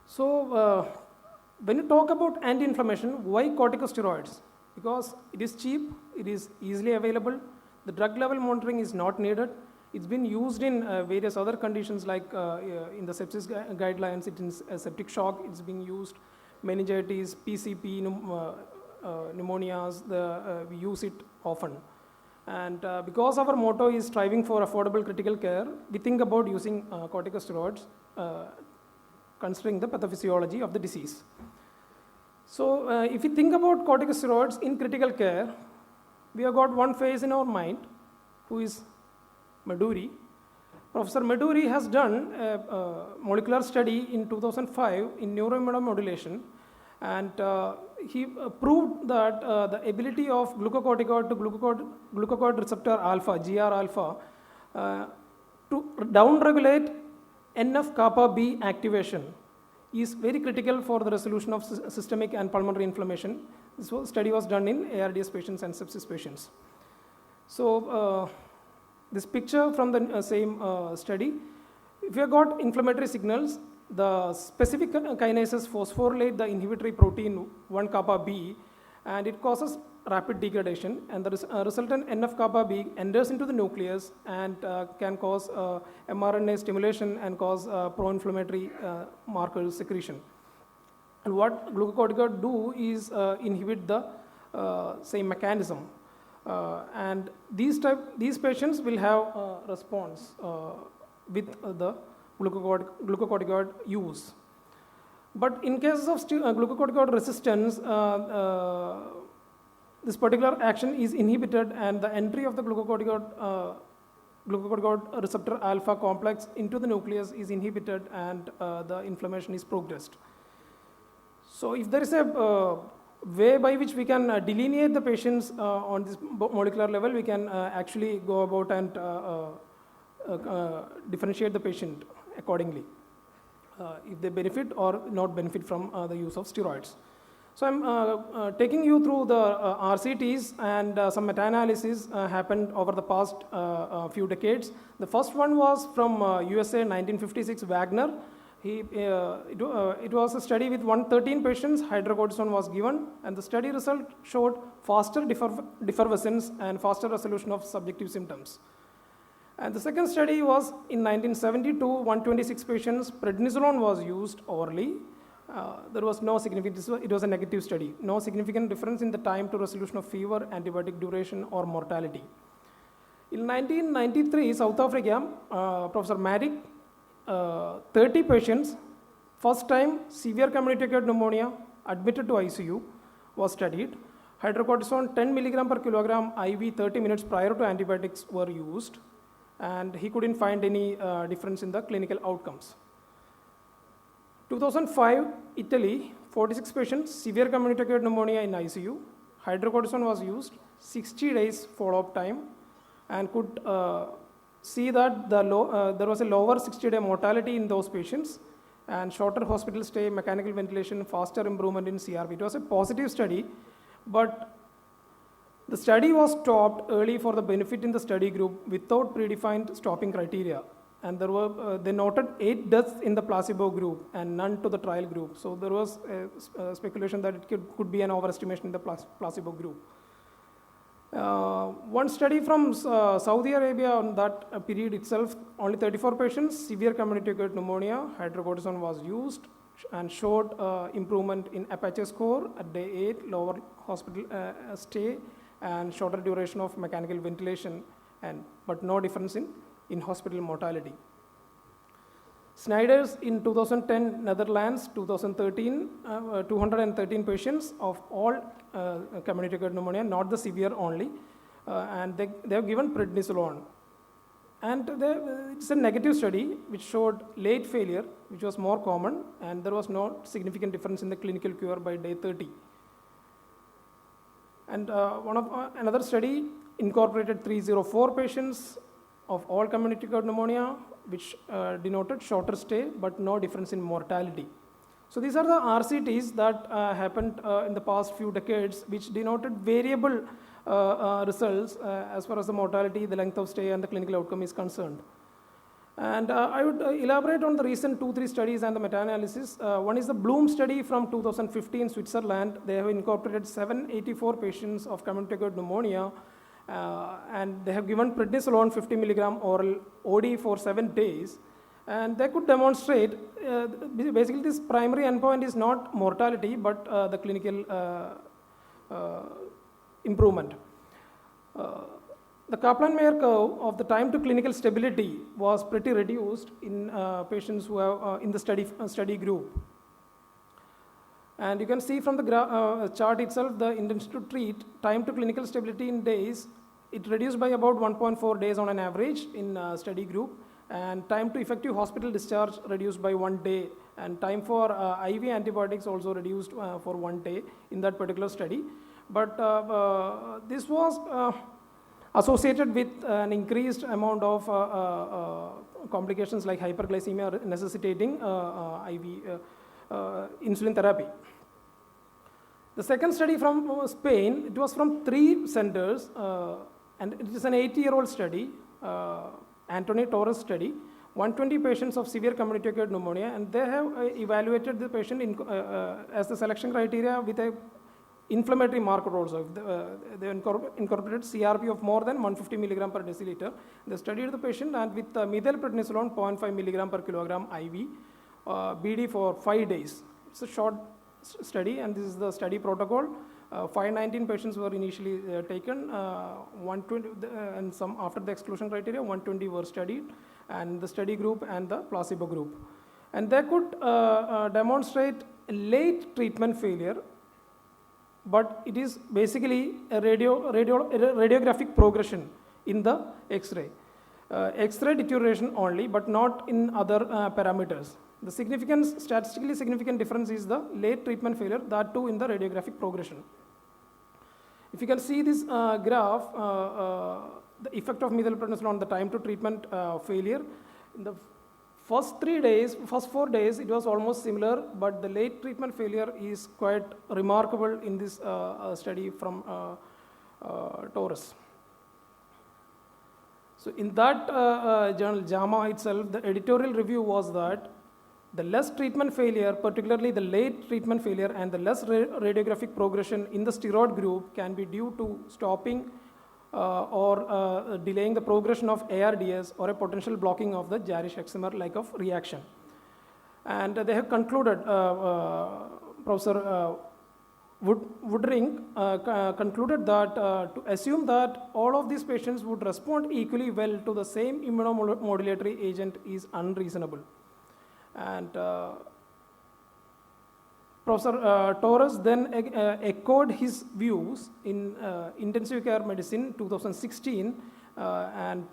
So when you talk about anti-inflammation, why corticosteroids? Because it is cheap, it is easily available, the drug level monitoring is not needed. It's been used in various other conditions like in the sepsis guidelines, it is septic shock, it's being used, meningitis, PCP, pneumonias, we use it often. And because our motto is striving for affordable critical care, we think about using corticosteroids considering the pathophysiology of the disease. So if we think about corticosteroids in critical care, we have got one face in our mind, who is Maduri. Professor Maduri has done a molecular study in 2005 in neuroimmunomodulation, and he proved that the ability of glucocorticoid to glucocorticoid receptor alpha, GR alpha, to downregulate NF-kappa B activation is very critical for the resolution of systemic and pulmonary inflammation. This study was done in ARDS patients and sepsis patients. So this picture from the same study, if you have got inflammatory signals, the specific kinases phosphorylate the inhibitory protein 1-kappa B, and it causes rapid degradation, and the resultant NF-kappa B enters into the nucleus and can cause mRNA stimulation and cause pro-inflammatory marker secretion. And what glucocorticoid do is inhibit the same mechanism. And these patients will have response with the glucocorticoid use. But in cases of glucocorticoid resistance, this particular action is inhibited, and the entry of the glucocorticoid receptor alpha complex into the nucleus is inhibited, and the inflammation is progressed. So if there is a way by which we can delineate the patients on this molecular level, we can actually go about and differentiate the patient accordingly, if they benefit or not benefit from the use of steroids. So I'm taking you through the RCTs, and some meta-analysis happened over the past few decades. The first one was from USA 1956, Wagner. It was a study with 113 patients, hydrocortisone was given, and the study result showed faster defervescence and faster resolution of subjective symptoms. And the second study was in 1972, 126 patients, prednisolone was used orally. There was no significant, it was a negative study, no significant difference in the time to resolution of fever, antibiotic duration, or mortality. In 1993, South Africa, Professor Marik, 30 patients, first time severe community-acquired pneumonia, admitted to ICU, was studied. Hydrocortisone 10 milligram per kilogram IV 30 minutes prior to antibiotics were used, and he couldn't find any difference in the clinical outcomes. 2005, Italy, 46 patients, severe community-acquired pneumonia in ICU. Hydrocortisone was used, 60 days follow-up time, and could see that there was a lower 60-day mortality in those patients, and shorter hospital stay, mechanical ventilation, faster improvement in CRP. It was a positive study, but the study was stopped early for the benefit in the study group without predefined stopping criteria. And they noted 8 deaths in the placebo group and none to the trial group. So there was a speculation that it could be an overestimation in the placebo group. One study from Saudi Arabia on that period itself, only 34 patients, severe community-acquired pneumonia, hydrocortisone was used and showed improvement in Apache score at day 8, lower hospital stay, and shorter duration of mechanical ventilation, but no difference in hospital mortality. Snyder's in 2010, Netherlands, 2013, 213 patients of all community-acquired pneumonia, not the severe only, and they have given prednisolone. And it's a negative study which showed late failure, which was more common, and there was no significant difference in the clinical cure by day 30. And another study incorporated 304 patients of all community-acquired pneumonia, which denoted shorter stay but no difference in mortality. So these are the RCTs that happened in the past few decades, which denoted variable results as far as the mortality, the length of stay, and the clinical outcome is concerned. And I would elaborate on the recent 2-3 studies and the meta-analysis. One is the Bloom study from 2015, Switzerland. They have incorporated 784 patients of community-acquired pneumonia, and they have given prednisolone 50 milligram oral OD for 7 days. And they could demonstrate, basically this primary endpoint is not mortality, but the clinical improvement. The Kaplan-Meier curve of the time to clinical stability was pretty reduced in patients who have in the study group. And you can see from the chart itself, the intention to treat time to clinical stability in days, it reduced by about 1.4 days on an average in study group, and time to effective hospital discharge reduced by 1 day, and time for IV antibiotics also reduced for 1 day in that particular study. But this was associated with an increased amount of complications like hyperglycemia necessitating IV insulin therapy. The second study from Spain, it was from 3 centers, and it is an 80-year-old study, Antonio Torres study, 120 patients of severe community-acquired pneumonia, and they have evaluated the patient as the selection criteria with a inflammatory marker also. They incorporated CRP of more than 150 milligram per deciliter. They studied the patient and with methylprednisolone 0.5 milligram per kilogram IV, BD for 5 days. It's a short study, and this is the study protocol. 519 patients were initially taken, 120, and some after the exclusion criteria, 120 were studied, and the study group and the placebo group. And they could demonstrate late treatment failure, but it is basically a radiographic progression in the X-ray. X-ray deterioration only, but not in other parameters. The statistically significant difference is the late treatment failure, that too in the radiographic progression. If you can see this graph, the effect of methylprednisolone on the time to treatment failure, in the first 4 days, it was almost similar, but the late treatment failure is quite remarkable in this study from Torres. So in that journal, JAMA itself, the editorial review was that the less treatment failure, particularly the late treatment failure, and the less radiographic progression in the steroid group can be due to stopping or delaying the progression of ARDS or a potential blocking of the Jarisch-Hexamer-like of reaction. And they have concluded, Professor Woodring concluded that to assume that all of these patients would respond equally well to the same immunomodulatory agent is unreasonable. And Professor Torres then echoed his views in intensive care medicine 2016, and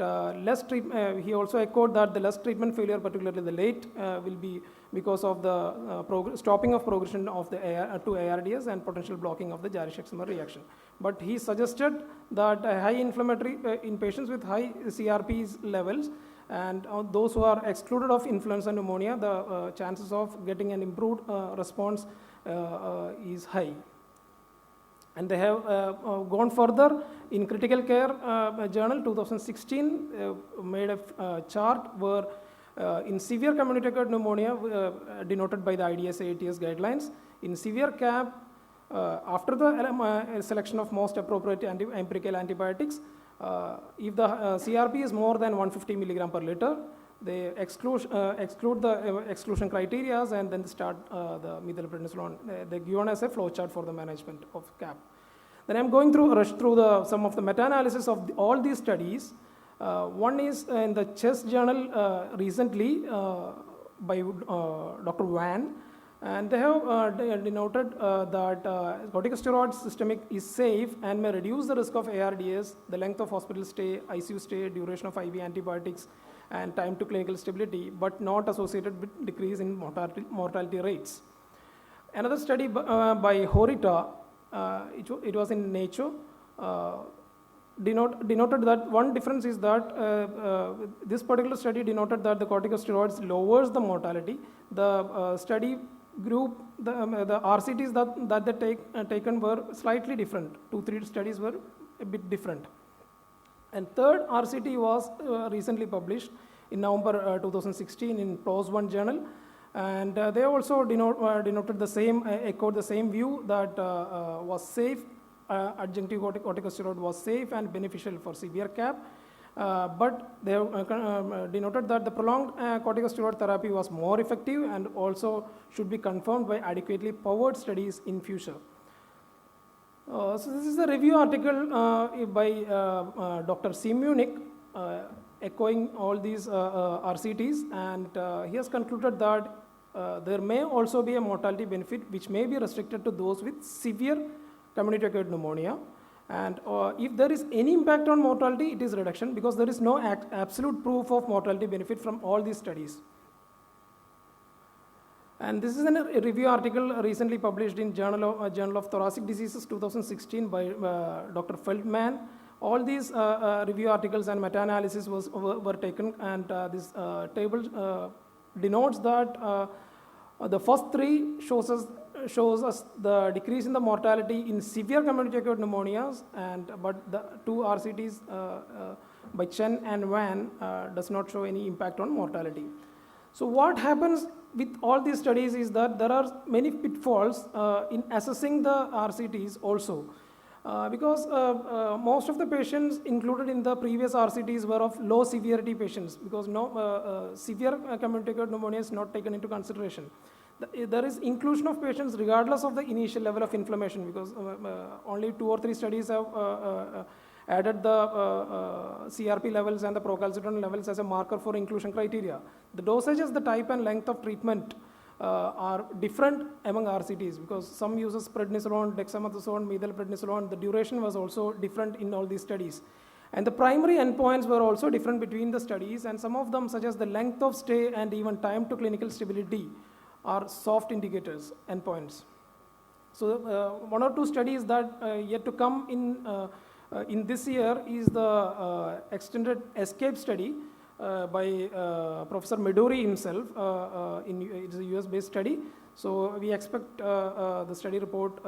he also echoed that the less treatment failure, particularly the late, will be because of the stopping of progression of the to ARDS and potential blocking of the Jarisch-Hexamer reaction. But he suggested that high inflammatory in patients with high CRP levels and those who are excluded of influenza pneumonia, the chances of getting an improved response is high. And they have gone further in Critical Care Journal 2016, made a chart where in severe community-acquired pneumonia, denoted by the IDS-ATS guidelines, in severe CAP, after the selection of most appropriate empirical antibiotics, if the CRP is more than 150 milligram per liter, they exclude the exclusion criteria and then start the methylprednisolone. They're given as a flowchart for the management of CAP. Then I'm going through some of the meta-analysis of all these studies. One is in the CHEST journal recently by Dr. Wan, And they have denoted that corticosteroid systemic is safe and may reduce the risk of ARDS, the length of hospital stay, ICU stay, duration of IV antibiotics, and time to clinical stability, but not associated with decrease in mortality rates. Another study by Horita, it was in Nature, denoted that one difference is that this particular study denoted that the corticosteroids lowers the mortality. The study group, the RCTs that they taken were slightly different. 2-3 studies were a bit different. And third RCT was recently published in November 2016 in PLOS ONE journal. And they also denoted the same, echoed the same view that was safe, adjunctive corticosteroid was safe and beneficial for severe CAP. But they denoted that the prolonged corticosteroid therapy was more effective and also should be confirmed by adequately powered studies in future. So this is a review article by Dr. Simunik, echoing all these RCTs, and he has concluded that there may also be a mortality benefit which may be restricted to those with severe community-acquired pneumonia. And if there is any impact on mortality, it is reduction, because there is no absolute proof of mortality benefit from all these studies. And this is a review article recently published in Journal of Thoracic Diseases 2016 by Dr. Feldman. All these review articles and meta-analysis were taken, and this table denotes that the first three shows us the decrease in the mortality in severe community-acquired pneumonias, but the two RCTs by Chen and Wan does not show any impact on mortality. So what happens with all these studies is that there are many pitfalls in assessing the RCTs also. Because most of the patients included in the previous RCTs were of low severity patients, because severe community-acquired pneumonia is not taken into consideration. There is inclusion of patients regardless of the initial level of inflammation, because only 2 or 3 studies have added the CRP levels and the procalcitonin levels as a marker for inclusion criteria. The dosages, the type and length of treatment are different among RCTs, because some uses prednisolone, dexamethasone, methylprednisolone. The duration was also different in all these studies. And the primary endpoints were also different between the studies, and some of them, such as the length of stay and even time to clinical stability, are soft indicators, endpoints. So 1 or 2 studies that yet to come in this year is the extended ESCAPE study by Professor Meduri himself. It's a US-based study. So we expect the study report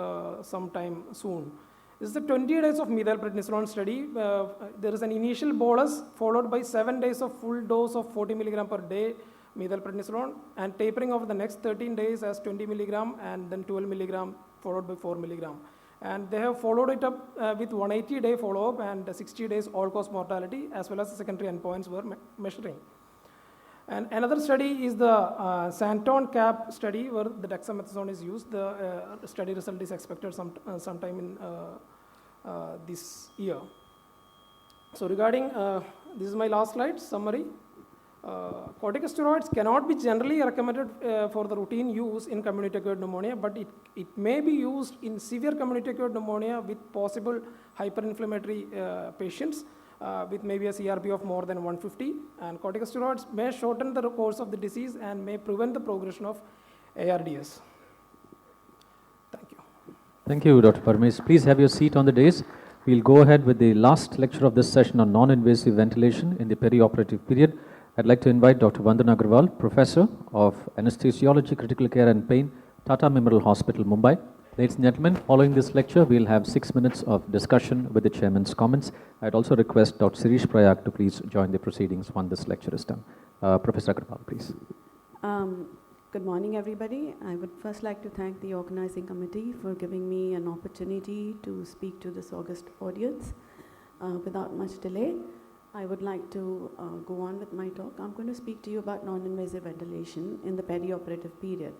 sometime soon. This is the 20 days of methylprednisolone study. There is an initial bolus followed by 7 days of full dose of 40 milligram per day methylprednisolone, and tapering over the next 13 days as 20 milligram and then 12 milligram followed by 4 milligram. And they have followed it up with 180-day follow-up and 60 days all-cause mortality, as well as the secondary endpoints were measuring. And another study is the Santon CAP study, where the dexamethasone is used. The study result is expected sometime in this year. So regarding, this is my last slide, summary. Corticosteroids cannot be generally recommended for the routine use in community-acquired pneumonia, but it may be used in severe community-acquired pneumonia with possible hyperinflammatory patients with maybe a CRP of more than 150. And corticosteroids may shorten the course of the disease and may prevent the progression of ARDS. Thank you. Thank you, Dr. Parmesh. Please have your seat on the dais. We'll go ahead with the last lecture of this session on non-invasive ventilation in the perioperative period. I'd like to invite Dr. Vandana Agarwal, Professor of Anesthesiology, Critical Care and Pain, Tata Memorial Hospital, Mumbai. Ladies and gentlemen, following this lecture, we'll have 6 minutes of discussion with the chairman's comments. I'd also request Dr. Sirish Prayag to please join the proceedings once this lecture is done. Professor Agarwal, please. Good morning, everybody. I would first like to thank the organizing committee for giving me an opportunity to speak to this august audience. Without much delay, I would like to go on with my talk. I'm going to speak to you about non-invasive ventilation in the perioperative period.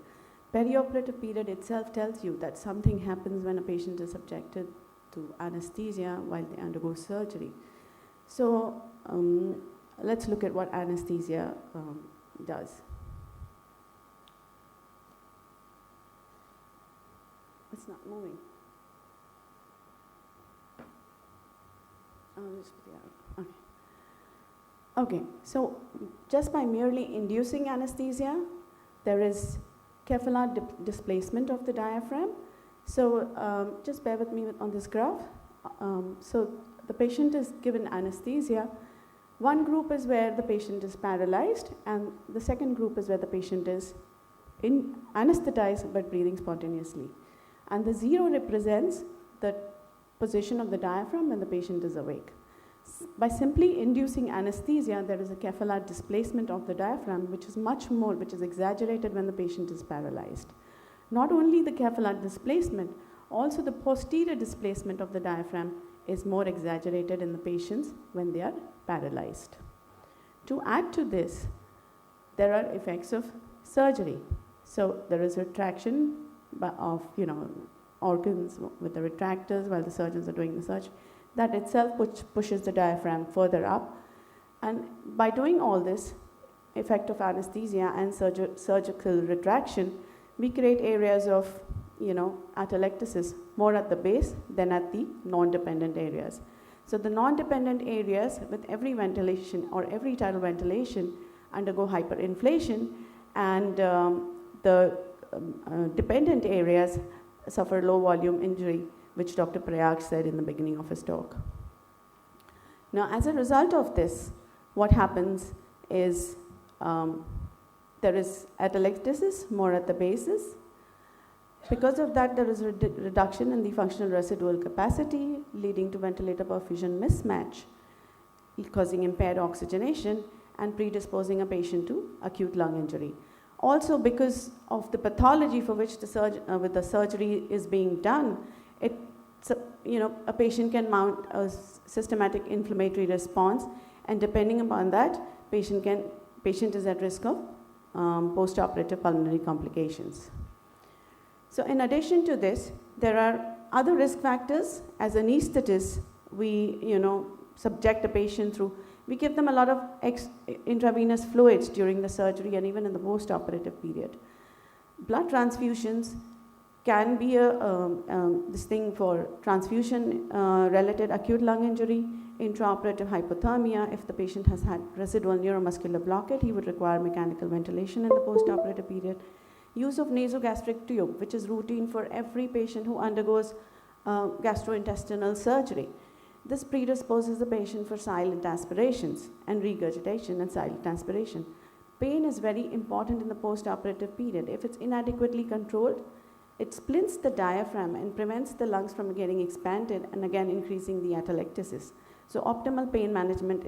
Perioperative period itself tells you that something happens when a patient is subjected to anesthesia while they undergo surgery. So let's look at what anesthesia does. it's not moving. I'll just put the arrow. Okay. Okay, so just by merely inducing anesthesia, there is Kevlar displacement of the diaphragm. So just bear with me on this graph. So the patient is given anesthesia. One group is where the patient is paralyzed, and the second group is where the patient is anesthetized but breathing spontaneously. And the 0 represents the position of the diaphragm when the patient is awake. By simply inducing anesthesia, there is a Kevlar displacement of the diaphragm, which is much more, which is exaggerated when the patient is paralyzed. Not only the Kevlar displacement, also the posterior displacement of the diaphragm is more exaggerated in the patients when they are paralyzed. To add to this, there are effects of surgery. So there is retraction of organs with the retractors while the surgeons are doing the surgery. That itself pushes the diaphragm further up. And by doing all this, effect of anesthesia and surgical retraction, we create areas of atelectasis more at the base than at the non-dependent areas. So the non-dependent areas with every ventilation or every tidal ventilation undergo hyperinflation, and the dependent areas suffer low volume injury, which Dr. Prayag said in the beginning of his talk. Now, as a result of this, what happens is there is atelectasis more at the bases. Because of that, there is a reduction in the functional residual capacity, leading to ventilator perfusion mismatch, causing impaired oxygenation and predisposing a patient to acute lung injury. Also, because of the pathology for which the surgery is being done, a patient can mount a systematic inflammatory response, and depending upon that, patient is at risk of post-operative pulmonary complications. So in addition to this, there are other risk factors. As anesthetists, we subject a patient through, we give them a lot of intravenous fluids during the surgery and even in the post-operative period. Blood transfusions can be this thing for transfusion-related acute lung injury, intraoperative hypothermia. If the patient has had residual neuromuscular blockade, he would require mechanical ventilation in the post-operative period. Use of nasogastric tube, which is routine for every patient who undergoes gastrointestinal surgery. This predisposes the patient for silent aspirations and regurgitation and silent aspiration. Pain is very important in the post-operative period. If it's inadequately controlled, it splints the diaphragm and prevents the lungs from getting expanded and again increasing the atelectasis. So optimal pain management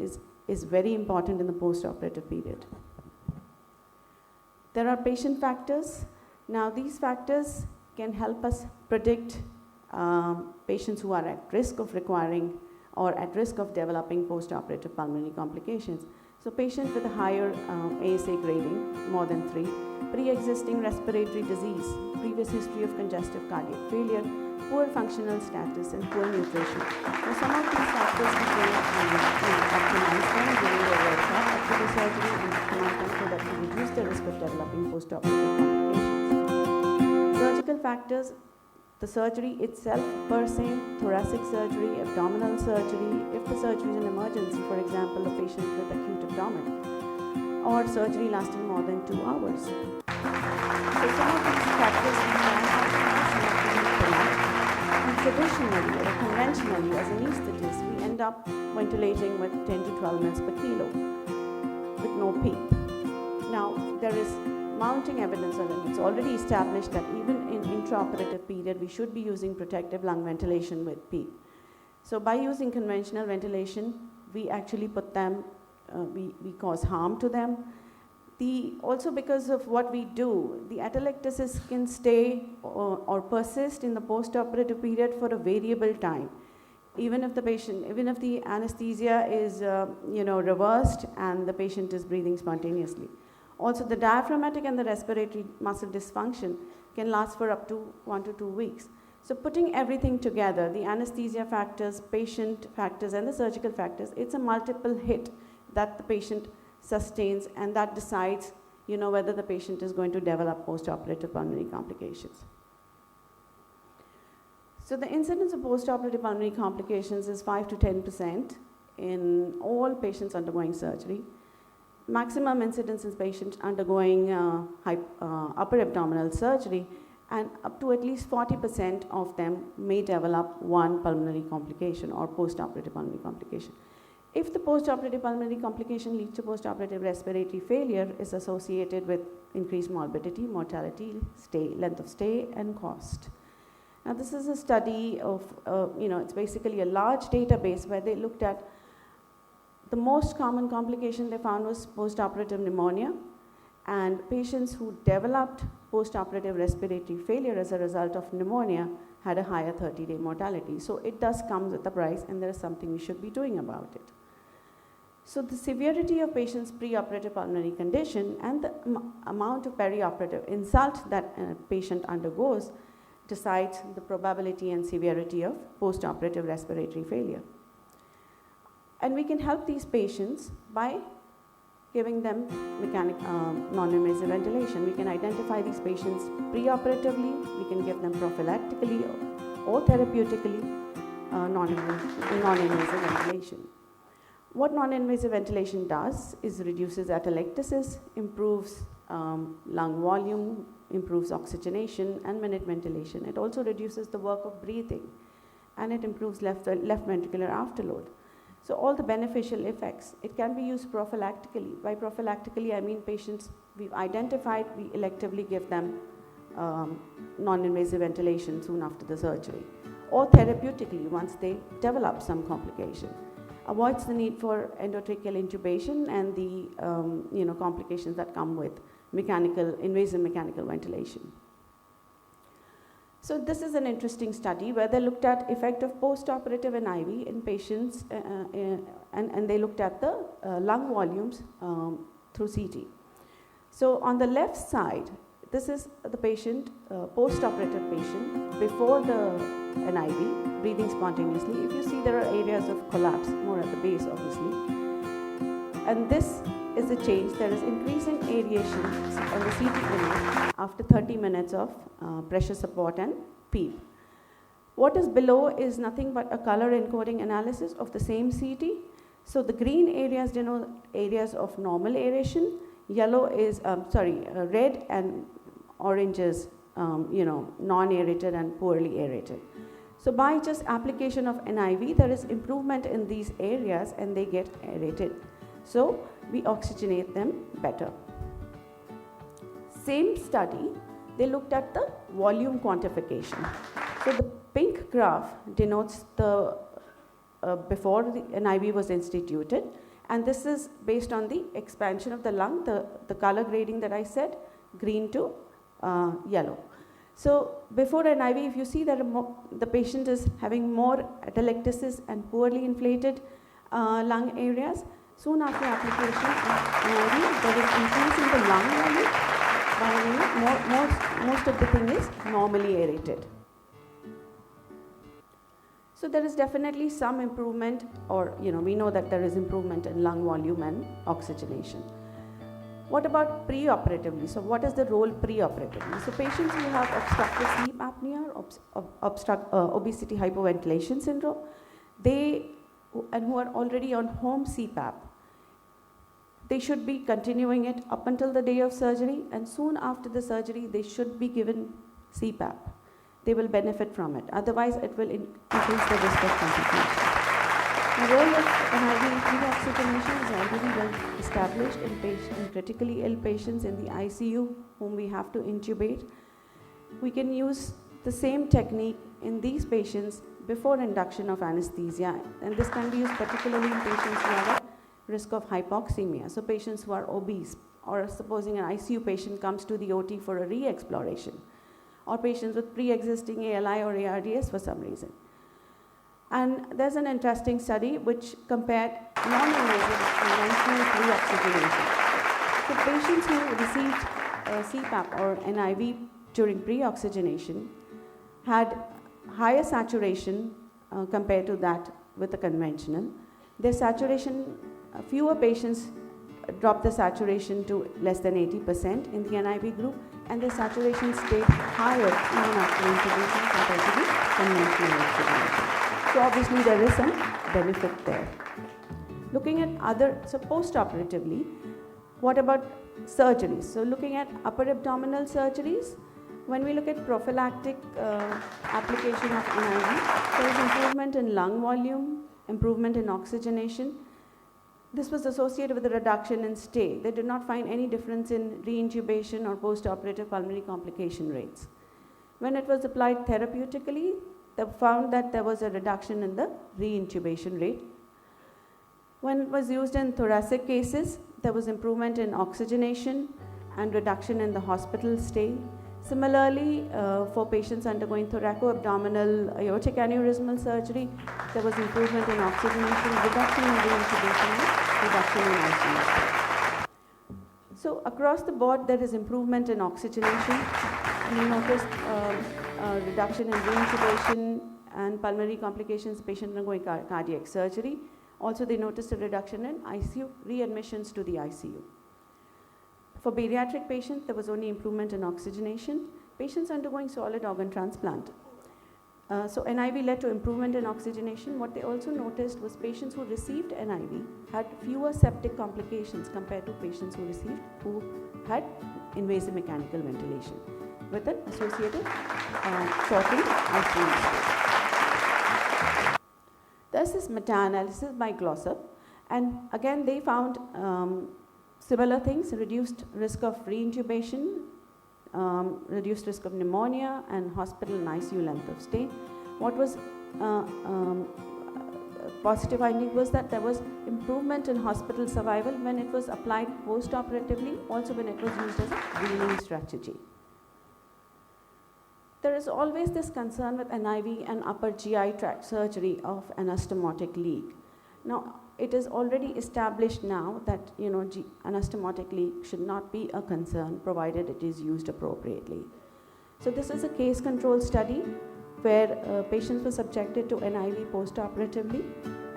is very important in the post-operative period. There are patient factors. Now these factors can help us predict patients who are at risk of requiring or at risk of developing post-operative pulmonary complications. So patients with a higher ASA grading, more than 3, pre-existing respiratory disease, previous history of congestive cardiac failure, poor functional status, and poor nutrition. Now some of these factors we can optimize them during the workshop after the surgery and optimize them so that we reduce the risk of developing post-operative complications. Surgical factors, the surgery itself per se, thoracic surgery, abdominal surgery, if the surgery is an emergency, for example, a patient with acute abdomen, or surgery lasting more than 2 hours. So some of these factors we can optimize. And traditionally or conventionally as anesthetists, we end up ventilating with 10 to 12 mL per kilo with no PEEP. Now there is mounting evidence, and it's already established that even in intraoperative period, we should be using protective lung ventilation with PEEP. So by using conventional ventilation, we actually put them, we cause harm to them. Also because of what we do, the atelectasis can stay or persist in the post-operative period for a variable time. Even if the anesthesia is reversed and the patient is breathing spontaneously. Also, the diaphragmatic and the respiratory muscle dysfunction can last for up to 1 to 2 weeks. So putting everything together, the anesthesia factors, patient factors, and the surgical factors, it's a multiple hit that the patient sustains, and that decides whether the patient is going to develop post-operative pulmonary complications. So the incidence of postoperative pulmonary complications is 5 to 10% in all patients undergoing surgery. Maximum incidence in patients undergoing upper abdominal surgery, and up to at least 40% of them may develop one pulmonary complication or postoperative pulmonary complication. If the postoperative pulmonary complication leads to postoperative respiratory failure, is associated with increased morbidity, mortality, length of stay, and cost. Now, this is a study of, it's basically a large database where they looked at the most common complication they found was postoperative pneumonia, and patients who developed postoperative respiratory failure as a result of pneumonia had a higher 30-day mortality. So it does come with a price, and there is something we should be doing about it. So the severity of patient's preoperative pulmonary condition and the amount of perioperative insult that a patient undergoes decides the probability and severity of postoperative respiratory failure. And we can help these patients by giving them non-invasive ventilation. We can identify these patients preoperatively, we can give them prophylactically or therapeutically non-invasive ventilation. What non-invasive ventilation does is reduces atelectasis, improves lung volume, improves oxygenation and minute ventilation. It also reduces the work of breathing, and it improves left ventricular afterload. So all the beneficial effects. It can be used prophylactically. By prophylactically, I mean patients we've identified, we electively give them non-invasive ventilation soon after the surgery, or therapeutically once they develop some complication. Avoids the need for endotracheal intubation and the complications that come with invasive mechanical ventilation. So this is an interesting study where they looked at effect of postoperative NIV in patients and they looked at the lung volumes through CT. So on the left side, this is the patient, postoperative patient, before the NIV, breathing spontaneously. If you see, there are areas of collapse, more at the base obviously. And this is the change. There is increasing aeration on the CT image after 30 minutes of pressure support and PEEP. What is below is nothing but a color encoding analysis of the same CT. So the green areas denote areas of normal aeration. Yellow is, red and orange is, non-aerated and poorly aerated. So by just application of NIV, there is improvement in these areas and they get aerated. So we oxygenate them better. Same study, they looked at the volume quantification. So the pink graph denotes the before the NIV was instituted, and this is based on the expansion of the lung, the color grading that I said, green to yellow. So before NIV, if you see that the patient is having more atelectasis and poorly inflated lung areas, soon after application of NIV, there is increase in the lung volume, while most of the thing is normally aerated. So there is definitely some improvement, or we know that there is improvement in lung volume and oxygenation. What about preoperatively? So what is the role preoperatively? So patients who have obstructive sleep apnea, obesity hypoventilation syndrome, and who are already on home CPAP, they should be continuing it up until the day of surgery, and soon after the surgery, they should be given CPAP. They will benefit from it. Otherwise, it will increase the risk of complications. The role of NIV pre-oxygenation is already well established in critically ill patients in the ICU whom we have to intubate. We can use the same technique in these patients before induction of anesthesia, and this can be used particularly in patients who have a risk of hypoxemia. So patients who are obese, or supposing an ICU patient comes to the OT for a re-exploration, or patients with pre-existing ALI or ARDS for some reason. And there's an interesting study which compared non-invasive conventional pre-oxygenation. So patients who received CPAP or NIV during pre-oxygenation had higher saturation compared to that with the conventional. Their saturation, fewer patients dropped the saturation to less than 80% in the NIV group, and their saturation stayed higher even after intubation compared to the conventional oxygenation. So obviously there is some benefit there. Looking at so post-operatively, what about surgeries? So looking at upper abdominal surgeries, when we look at prophylactic application of NIV, there is improvement in lung volume, improvement in oxygenation. This was associated with a reduction in stay. They did not find any difference in reintubation or post-operative pulmonary complication rates. When it was applied therapeutically, they found that there was a reduction in the reintubation rate. When it was used in thoracic cases, there was improvement in oxygenation and reduction in the hospital stay. Similarly, for patients undergoing thoracoabdominal aortic aneurysmal surgery, there was improvement in oxygenation, reduction in reintubation, and reduction in ICU. So across the board, there is improvement in oxygenation. We noticed reduction in reintubation and pulmonary complications, patient undergoing cardiac surgery. Also, they noticed a reduction in ICU readmissions to the ICU. For bariatric patients, there was only improvement in oxygenation. Patients undergoing solid organ transplant. So NIV led to improvement in oxygenation. What they also noticed was patients who received NIV had fewer septic complications compared to patients who had invasive mechanical ventilation, with an associated shortened ICU stay. There's this meta-analysis by Glosser, and again they found similar things: reduced risk of reintubation, reduced risk of pneumonia, and hospital and ICU length of stay. What was positive finding was that there was improvement in hospital survival when it was applied post-operatively, also when it was used as a weaning strategy. There is always this concern with NIV and upper GI tract surgery of anastomotic leak. Now, it is already established now that anastomotic leak should not be a concern provided it is used appropriately. So this is a case control study where patients were subjected to NIV post-operatively,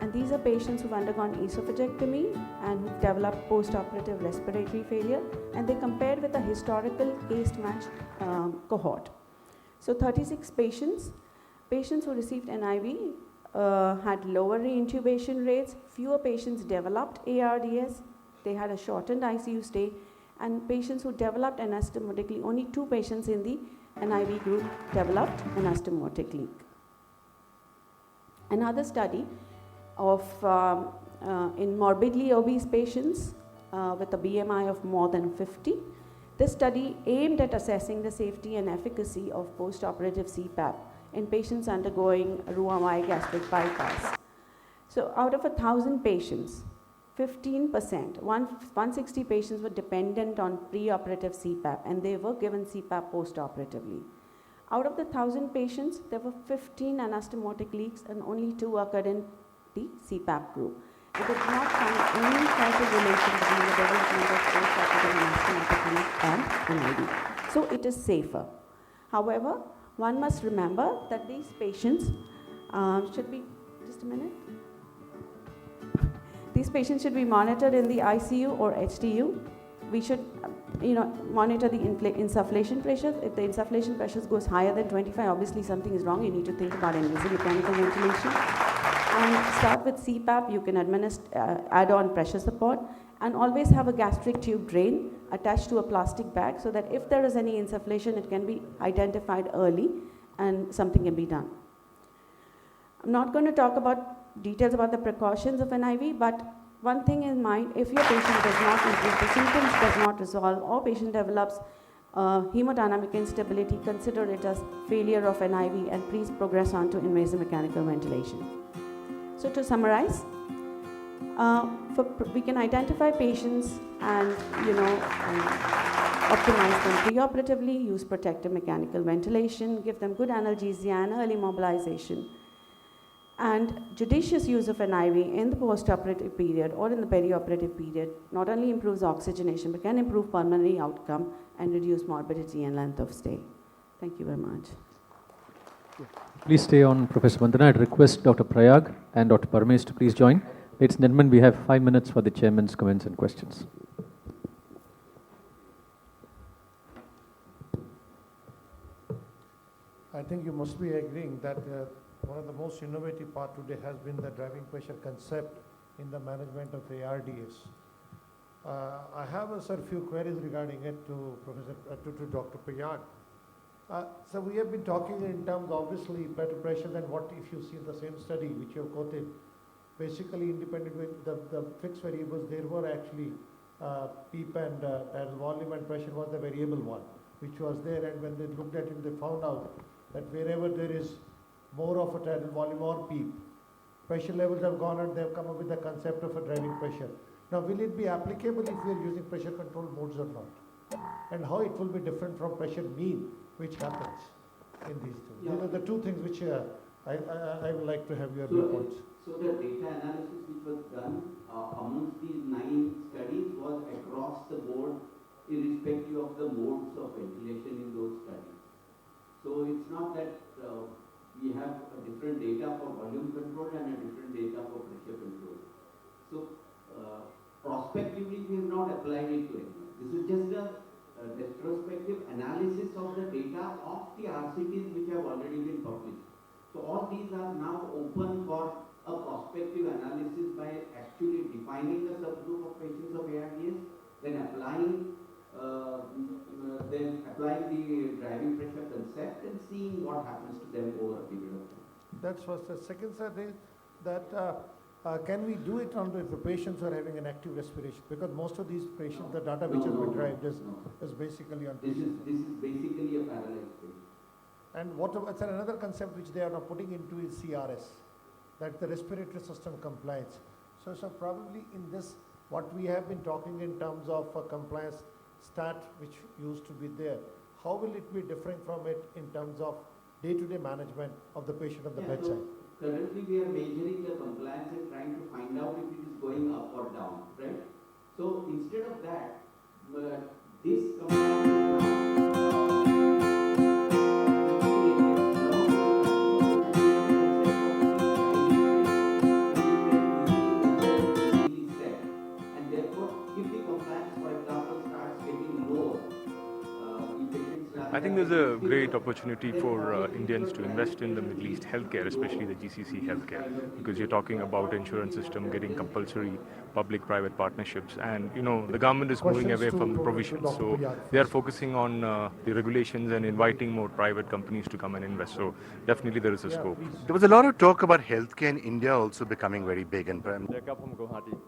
and these are patients who've undergone esophagectomy and who've developed post-operative respiratory failure, and they compared with a historical case-matched cohort. So 36 patients who received NIV had lower reintubation rates, fewer patients developed ARDS, they had a shortened ICU stay, and patients who developed anastomotic, only 2 patients in the NIV group developed anastomotic leak. Another study of in morbidly obese patients with a BMI of more than 50. This study aimed at assessing the safety and efficacy of post-operative CPAP in patients undergoing Roux-en-Y gastric bypass. So out of 1,000 patients, 15%, 160 patients were dependent on pre-operative CPAP, and they were given CPAP post-operatively. Out of the 1,000 patients, there were 15 anastomotic leaks and only 2 occurred in the CPAP group. It did not find any causal relation between the development of post-operative anastomotic leak and NIV. So it is safer. However, one must remember that these patients should be, just a minute. These patients should be monitored in the ICU or HTU. We should, monitor the insufflation pressure. If the insufflation pressure goes higher than 25, obviously something is wrong. You need to think about invasive mechanical ventilation. And start with CPAP. You can add on pressure support, and always have a gastric tube drain attached to a plastic bag so that if there is any insufflation, it can be identified early and something can be done. I'm not going to talk about details about the precautions of NIV, but one thing in mind: if your patient does not improve, the symptoms does not resolve, or patient develops hemodynamic instability, consider it as failure of NIV and please progress on to invasive mechanical ventilation. So to summarize, we can identify patients and optimize them preoperatively, use protective mechanical ventilation, give them good analgesia and early mobilization. And judicious use of NIV in the postoperative period or in the perioperative period not only improves oxygenation but can improve pulmonary outcome and reduce morbidity and length of stay. Thank you very much. Please stay on, Professor Vandana. I'd request Dr. Prayag and Dr. Parmesh to please join. Ladies and gentlemen, we have 5 minutes for the chairman's comments and questions. I think you must be agreeing that one of the most innovative part today has been the driving pressure concept in the management of ARDS. I have a few queries regarding it to to Dr. Priyag. So we have been talking in terms, obviously, better pressure than what if you see the same study which you have quoted. Basically, independent with the fixed variables, there were actually PEEP and tidal volume and pressure was the variable one, which was there. And when they looked at it, they found out that wherever there is more of a tidal volume or PEEP, pressure levels have gone up. They have come up with the concept of a driving pressure. Now, will it be applicable if we are using pressure control modes or not? And how it will be different from pressure mean, which happens in these two? Yeah. These are the two things which I would like to have your viewpoints. So the data analysis which was done amongst these 9 studies was across the board, irrespective of the modes of ventilation in those studies. So it's not that we have a different data for volume control and a different data for pressure control. So prospectively we have not applied it to anyone. This is just a retrospective analysis of the data of the RCTs which have already been published. So all these are now open for a prospective analysis by actually defining a subgroup of patients of ARDS, then applying the driving pressure concept and seeing what happens to them over a period of time. That's first. The second side is that can we do it on the patients who are having an active respiration? Because most of these patients, the data which has been derived is basically on patients. This is basically a paralyzed patient. And what about another concept which they are now putting into is CRS, that the respiratory system compliance. So probably in this, what we have been talking in terms of compliance stat which used to be there, how will it be different from it in terms of day-to-day management of the patient at the bedside? So currently we are measuring the compliance and trying to find out if it is going up or down, right? So instead of that, this compliance is now I think there's a great opportunity for Indians to invest in the Middle East healthcare, especially the GCC healthcare, because you're talking about insurance system getting compulsory public-private partnerships, and the government is moving away from the provisions, so they are focusing on the regulations and inviting more private companies to come and invest. So definitely there is a scope. There was a lot of talk about healthcare in India also becoming very big and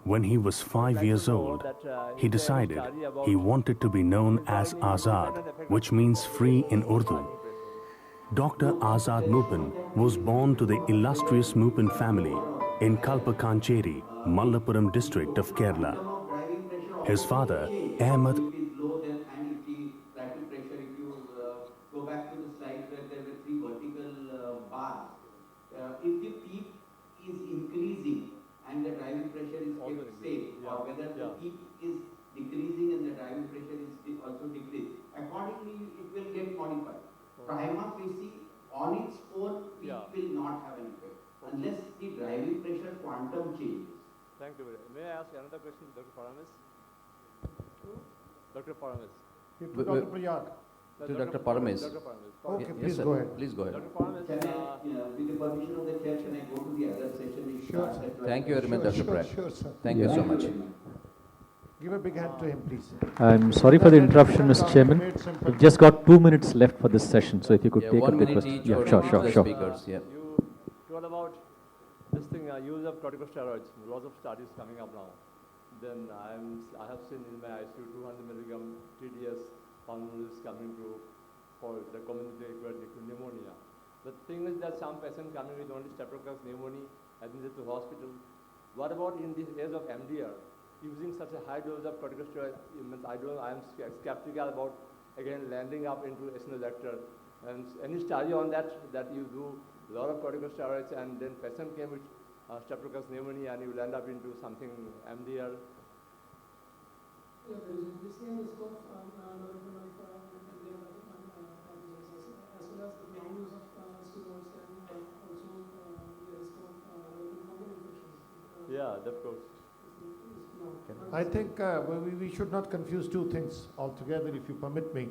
When he was 5 years old, he decided he wanted to be known as Azad, which means free in Urdu. Dr. Azad Mupin was born to the illustrious Mupin family in Kalpakancheri, Malappuram district of Kerala. His father, Ahmed, if the PEEP is increasing and the driving pressure is kept same, or whether the PEEP is decreasing and the driving pressure is also decreased, accordingly it will get modified. Prima facie, on its own, PEEP will not have an effect unless the driving pressure quantum changes. Thank you. May I ask another question, Dr. Paramis? Dr. Paramis. Dr. Priyag. To Dr. Paramis. Okay, Yes, please sir. go ahead. Please go ahead. Can I, with the permission of the chair, can I go to the other session? Sure. Thank you very much, Dr. Pratt. Sure, sir. Thank you so much. Give a big hand to him, please. I'm sorry for the interruption, Mr. Chairman. We've just got 2 minutes left for this session, so if you could take up the question. Yeah, sure. Speakers, you told about this thing, use of corticosteroids. Lots of studies coming up now. Then I have seen in my ICU 200 milligram TDS pulmonalis coming through for the community acquired pneumonia. The thing is that some patients coming with only streptococcus pneumoniae admitted to hospital. What about in this age of MDR? Using such a high dose of corticosteroid, I am skeptical about again landing up into Aceclidine. And any study on that you do a lot of corticosteroids and then patient came with streptococcus pneumonia and you land up into something MDR? Yeah, there is increasing risk of as well as the long use of steroids can also be a risk of common infections. Yeah, of course. I think we should not confuse two things altogether, if you permit me.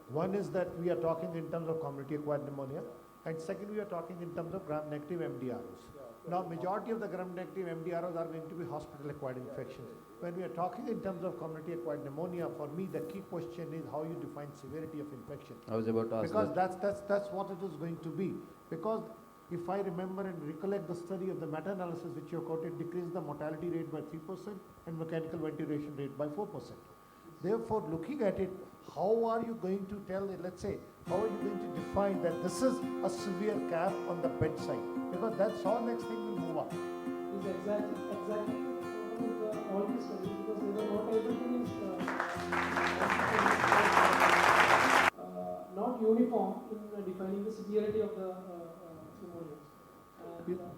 One is that we are talking in terms of community-acquired pneumonia, And second, we are talking in terms of gram-negative MDROs. Now, majority of the gram-negative MDROs are going to be hospital-acquired infections. When we are talking in terms of community-acquired pneumonia, for me, the key question is how you define severity of infection. I was about to ask because that. that's what it is going to be. Because if I remember and recollect the study of the meta-analysis which you quoted, decreased the mortality rate by 3% and mechanical ventilation rate by 4%. Therefore, looking at it, how are you going to tell, let's say, how are you going to define that this is a severe cap on the bedside? Because that's how next thing will move up. Is exactly with all these studies, because they were not able to not uniform in defining the severity of the pneumonia.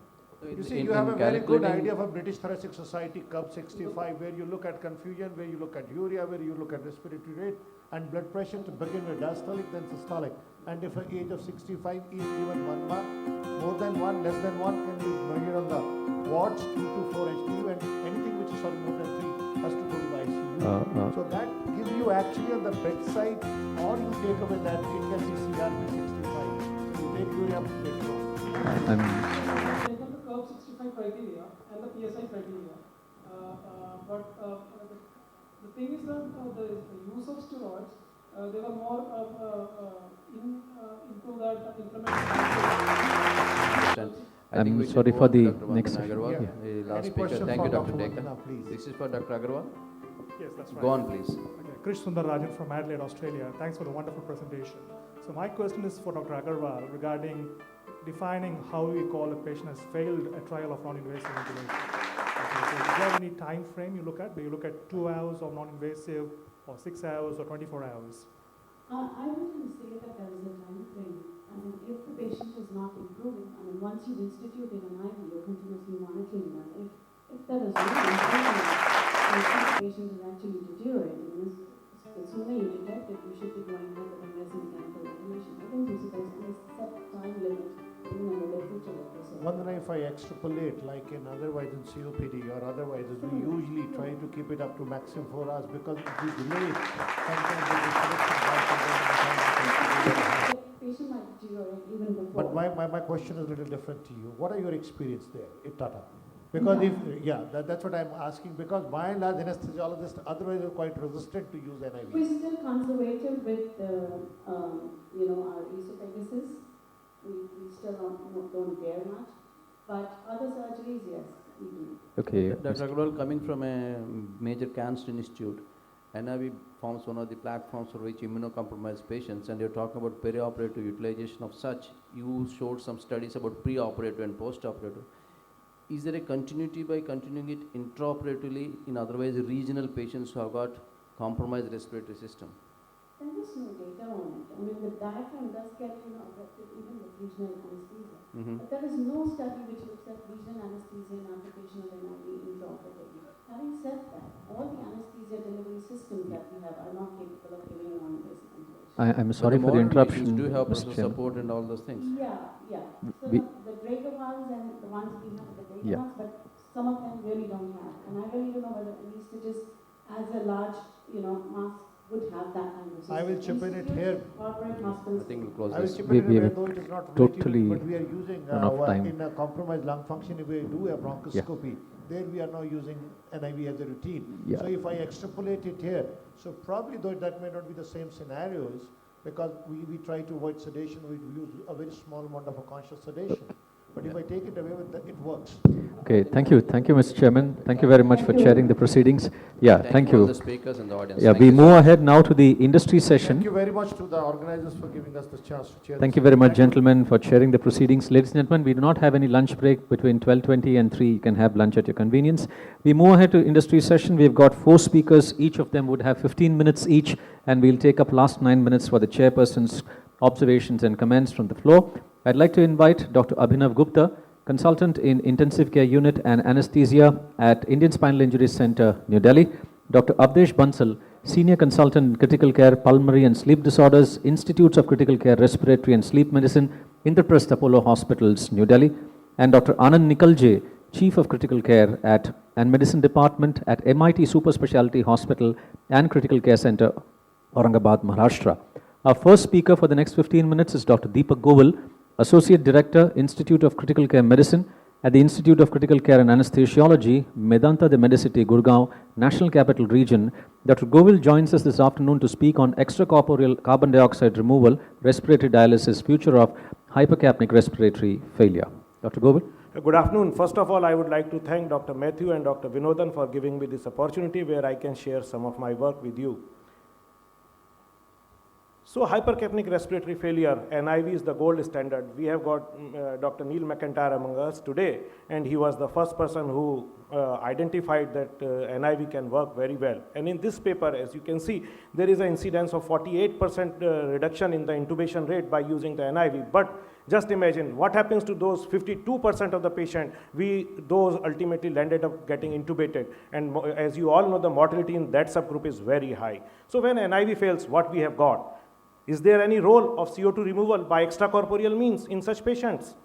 You see, you have a very good idea of a British Thoracic Society CUB 65, where you look at confusion, where you look at urea, where you look at respiratory rate and blood pressure to begin with diastolic, then systolic. And if an age of 65 is even 1 mark, more than 1, less than 1 can be measured on the wards, 2 to 4 HDU, and anything which is more than 3 has to go to the ICU. So that gives you actually on the bedside, or you take away that it can be CRP 65. So you take urea, you take The CUB 65 criteria and the PSI criteria, but the thing is that the use of steroids, they were more into that implementation. I'm sorry for the next Agarwal, Yeah. last Any speaker. question Thank you, for Dr. Dr. Dekar. Vandana, please? This is for Dr. Agarwal. Yes, that's right. Go on, please. Okay. Krish Sundar Rajan from Adelaide, Australia. Thanks for the wonderful presentation. So my question is for Dr. Agarwal regarding defining how we call a patient has failed a trial of non-invasive ventilation. Okay, so is there any time frame you look at? Do you look at 2 hours of non-invasive, or 6 hours, or 24 hours? I wouldn't say that there is a time frame. I mean, if the patient is not improving, I mean, once you've instituted an IV, you're continuously monitoring them. If there is no improvement, the patient is actually deteriorating. The sooner you detect it, you should be going ahead with invasive mechanical ventilation. I think you're supposed to set time limit even in the literature, like you said. One, if I extrapolate, like in otherwise in COPD or otherwise, we usually try to keep it up to maximum 4 hours, because if we delay it, sometimes there is selection bias and then The patient might deteriorate even before. But my question is a little different to you. What are your experience there at Tata? Because that's what I'm asking, because by and large anesthesiologists otherwise are quite resistant to use NIV. We're still conservative with, our esophaguses. We still don't dare much. But other surgeries, yes, we do. Okay. Dr. Agarwal, coming from a major cancer institute, NIV forms one of the platforms for which immunocompromised patients, and you're talking about perioperative utilization of such. You showed some studies about preoperative and postoperative. Is there a continuity by continuing it intraoperatively in otherwise regional patients who have got compromised respiratory system? There is no data on it. I mean, the diaphragm does get, affected even with regional anesthesia. But there is no study which looks at regional anesthesia and application of NIV intraoperatively. Having said that, all the anesthesia delivery systems that we have are not capable of giving non-invasive ventilation. I'm sorry for the interruption, Do have Mr. Chairman. support and all those things. Yeah. So the Drager ones and the ones we have, the Drager ones, but some of them really don't have. And I really don't know whether anesthetists as a large, mass would have that kind of system. I will chip in it here. Corporate hospitals. I think we'll close I will this. chip in it, though it is not totally related, but we are using run out of time. in a compromised lung function, if we do a bronchoscopy, there we are now using NIV as a routine. Yeah. So if I extrapolate it here, so probably though that may not be the same scenarios, because we try to avoid sedation, we use a very small amount of a conscious sedation. But if I take it away with that, it works. Okay, thank you, Mr. Chairman. Thank you very much for chairing the proceedings. Yeah, thank you. All the speakers and the audience. Yeah, Thank we you, move ahead now to the industry session. Thank you very much to the organizers for giving us the chance to chair. Thank you very much, gentlemen, for chairing the proceedings. Ladies and gentlemen, we do not have any lunch break between 12:20 and 3. You can have lunch at your convenience. We move ahead to industry session. We've got 4 speakers. Each of them would have 15 minutes each, and we'll take up last 9 minutes for the chairperson's observations and comments from the floor. I'd like to invite Dr. Abhinav Gupta, Consultant in Intensive Care Unit and Anesthesia at Indian Spinal Injury Center, New Delhi. Dr. Avdesh Bansal, Senior Consultant in Critical Care, Pulmonary and Sleep Disorders, Institutes of Critical Care, Respiratory and Sleep Medicine, Indraprastha Apollo Hospitals, New Delhi. And Dr. Anand Nikalje, Chief of Critical Care and Medicine Department at MIT Super Specialty Hospital and Critical Care Center, Aurangabad, Maharashtra. Our first speaker for the next 15 minutes is Dr. Deepak Goval, Associate Director, Institute of Critical Care Medicine at the Institute of Critical Care and Anesthesiology, Medanta de Medicity, Gurgaon, National Capital Region. Dr. Govil joins us this afternoon to speak on extracorporeal carbon dioxide removal, respiratory dialysis, future of hypercapnic respiratory failure. Dr. Govil. Good afternoon. First of all, I would like to thank Dr. Matthew and Dr. Vinodan for giving me this opportunity where I can share some of my work with you. So hypercapnic respiratory failure, NIV is the gold standard. We have got Dr. Neil McIntyre among us today, and he was the first person who identified that NIV can work very well. And in this paper, as you can see, there is an incidence of 48% reduction in the intubation rate by using the NIV. But just imagine what happens to those 52% of the patient, those ultimately landed up getting intubated. And as you all know, the mortality in that subgroup is very high. So when NIV fails, what we have got? Is there any role of CO2 removal by extracorporeal means in such patients?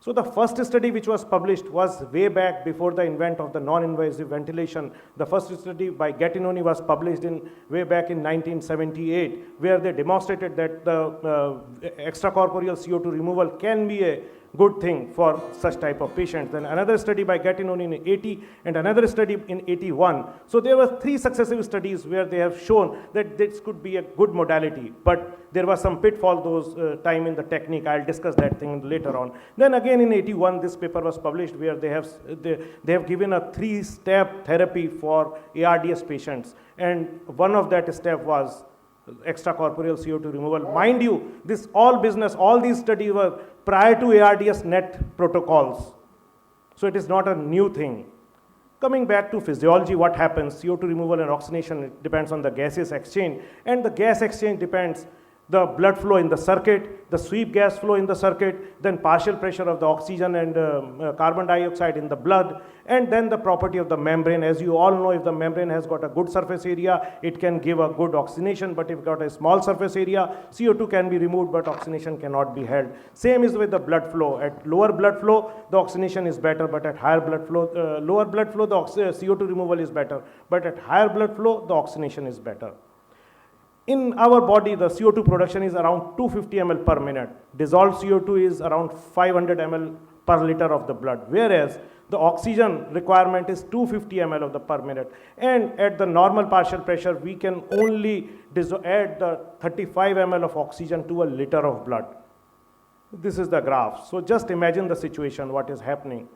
So the first study which was published was way back before the invent of the non-invasive ventilation. The first study by Gattinoni was published way back in 1978, where they demonstrated that the extracorporeal CO2 removal can be a good thing for such type of patients. Then another study by Gattinoni in 80 and another study in 81. So there were 3 successive studies where they have shown that this could be a good modality, but there was some pitfall those time in the technique. I'll discuss that thing later on. Then again in 81, this paper was published where they have given a 3-step therapy for ARDS patients, and one of that step was extracorporeal CO2 removal. Mind you, all these studies were prior to ARDS net protocols. So it is not a new thing. Coming back to physiology, what happens? CO2 removal and oxygenation, it depends on the gaseous exchange, and the gas exchange depends the blood flow in the circuit, the sweep gas flow in the circuit, then partial pressure of the oxygen and carbon dioxide in the blood, and then the property of the membrane. As you all know, if the membrane has got a good surface area, it can give a good oxygenation, but if got a small surface area, CO2 can be removed, but oxygenation cannot be held. Same is with the blood flow. At lower blood flow, the oxygenation is better, but at higher blood flow, lower blood flow, the CO2 removal is better, but at higher blood flow, the oxygenation is better. In our body, the CO2 production is around 250 ml per minute. Dissolved CO2 is around 500 ml per liter of the blood, whereas the oxygen requirement is 250 ml of the per minute. And at the normal partial pressure, we can only add the 35 ml of oxygen to a liter of blood. This is the graph. So just imagine the situation, what is happening.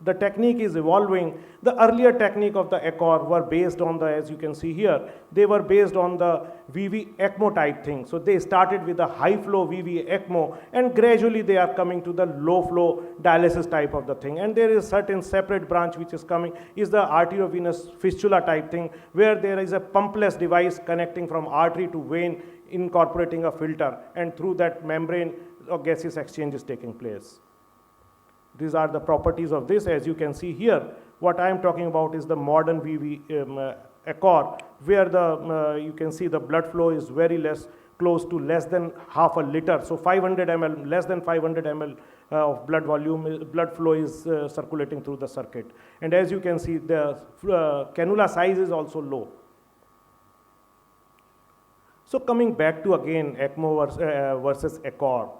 The technique is evolving. The earlier technique of the ECOR were based on the, as you can see here, they were based on the VV ECMO type thing. So they started with the high flow VV ECMO, and gradually they are coming to the low flow dialysis type of the thing. And there is certain separate branch which is coming, is the arteriovenous fistula type thing, where there is a pumpless device connecting from artery to vein, incorporating a filter, and through that membrane or gaseous exchange is taking place. These are the properties of this. As you can see here, what I am talking about is the modern VV ECOR, where you can see the blood flow is very less, close to less than half a liter. So 500 ml, less than 500 ml of blood volume, blood flow is circulating through the circuit. And as you can see, the cannula size is also low. So coming back to again ECMO versus ECOR.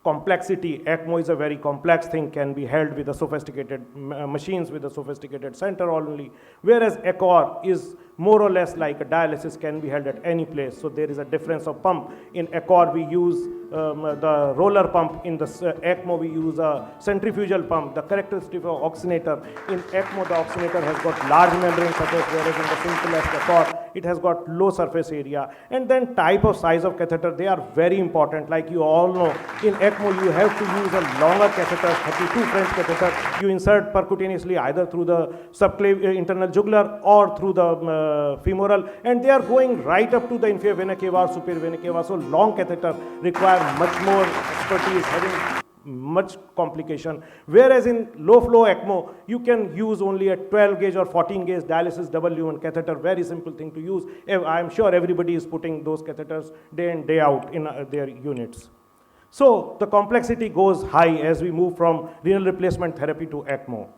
Complexity, ECMO is a very complex thing, can be held with the sophisticated machines with a sophisticated center only, whereas ECOR is more or less like a dialysis, can be held at any place. So there is a difference of pump. In ECOR we use the roller pump, in the ECMO we use a centrifugal pump. The characteristic of oxygenator, in ECMO the oxygenator has got large membrane surface, whereas in the simplest ECOR it has got low surface area. And then type of size of catheter, they are very important. Like you all know, in ECMO you have to use a longer catheter, 32 French catheter. You insert percutaneously either through the subclavian internal jugular or through the femoral, and they are going right up to the inferior vena cava or superior vena cava. So long catheter require much more expertise, having much complication. Whereas in low flow ECMO, you can use only a 12 gauge or 14 gauge dialysis double lumen catheter, very simple thing to use. I am sure everybody is putting those catheters day in, day out in their units. So the complexity goes high as we move from renal replacement therapy to ECMO.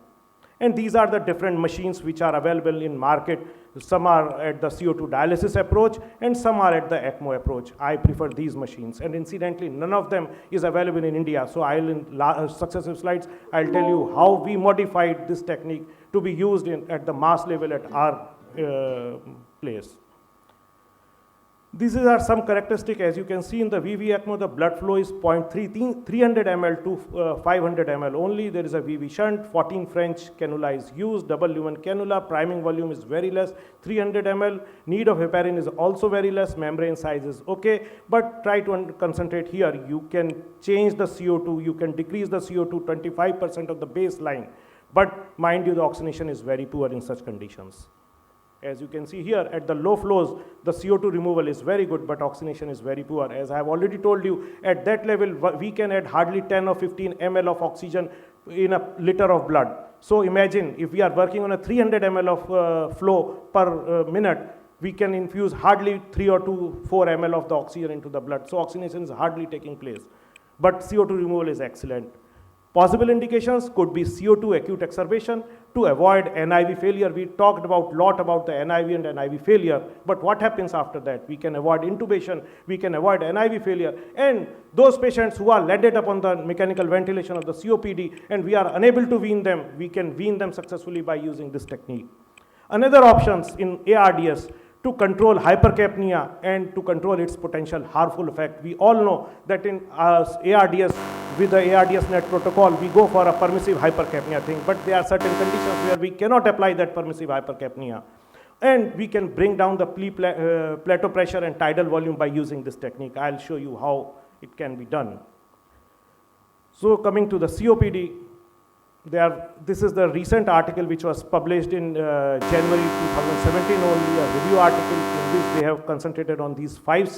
And these are the different machines which are available in market. Some are at the CO2 dialysis approach and some are at the ECMO approach. I prefer these machines. And incidentally, none of them is available in India. So in successive slides, I'll tell you how we modified this technique to be used at the mass level at our place. These are some characteristics. As you can see in the VV ECMO, the blood flow is 300 ml to 500 ml only. There is a VV shunt, 14 French cannula is used, double lumen cannula, priming volume is very less, 300 ml. Need of heparin is also very less, membrane size is okay, but try to concentrate here. You can change the CO2, you can decrease the CO2 25% of the baseline, but mind you, the oxygenation is very poor in such conditions. As you can see here, at the low flows, the CO2 removal is very good, but oxygenation is very poor. As I have already told you, at that level, we can add hardly 10 or 15 ml of oxygen in a liter of blood. So imagine, if we are working on a 300 ml of flow per minute, we can infuse hardly 3 or 4 ml of the oxygen into the blood. So oxygenation is hardly taking place. But CO2 removal is excellent. Possible indications could be CO2 acute exacerbation to avoid NIV failure. We talked about lot about the NIV and NIV failure, but what happens after that? We can avoid intubation, we can avoid NIV failure, and those patients who are leaded upon the mechanical ventilation of the COPD and we are unable to wean them, we can wean them successfully by using this technique. Another options in ARDS to control hypercapnia and to control its potential harmful effect. We all know that in ARDS, with the ARDS-NET protocol, we go for a permissive hypercapnia thing, but there are certain conditions where we cannot apply that permissive hypercapnia. And we can bring down the plateau pressure and tidal volume by using this technique. I'll show you how it can be done. So coming to the COPD, this is the recent article which was published in January 2017 only, a review article in which they have concentrated on these 5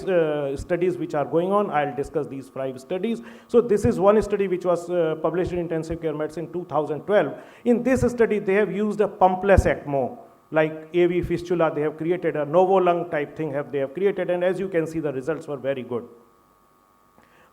studies which are going on. I'll discuss these 5 studies. So this is one study which was published in Intensive Care Medicine 2012. In this study, they have used a pumpless ECMO, like AV fistula. They have created a Novolung type thing they have created, and as you can see, the results were very good.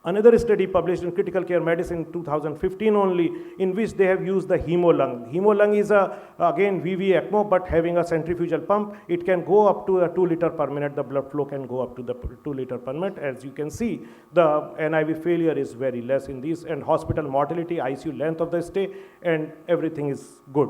Another study published in Critical Care Medicine 2015 only, in which they have used the Hemolung. Hemolung is again VV ECMO, but having a centrifugal pump. It can go up to 2 liter per minute. The blood flow can go up to the 2 liter per minute. As you can see, the NIV failure is very less in these, and hospital mortality, ICU length of the stay, and everything is good.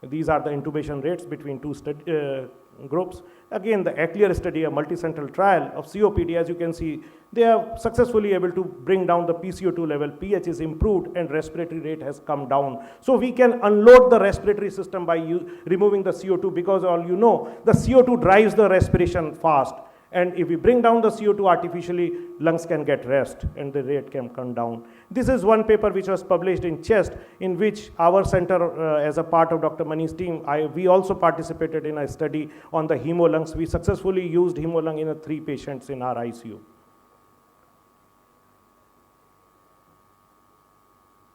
These are the intubation rates between 2 groups. Again, the ACLEAR study, a multicentral trial of COPD, as you can see, they are successfully able to bring down the PCO2 level, pH is improved, and respiratory rate has come down. So we can unload the respiratory system by removing the CO2, because all you know, the CO2 drives the respiration fast. And if we bring down the CO2 artificially, lungs can get rest and the rate can come down. This is one paper which was published in CHEST, in which our center, as a part of Dr. Mani's team, we also participated in a study on the Hemolungs. We successfully used Hemolung in 3 patients in our ICU.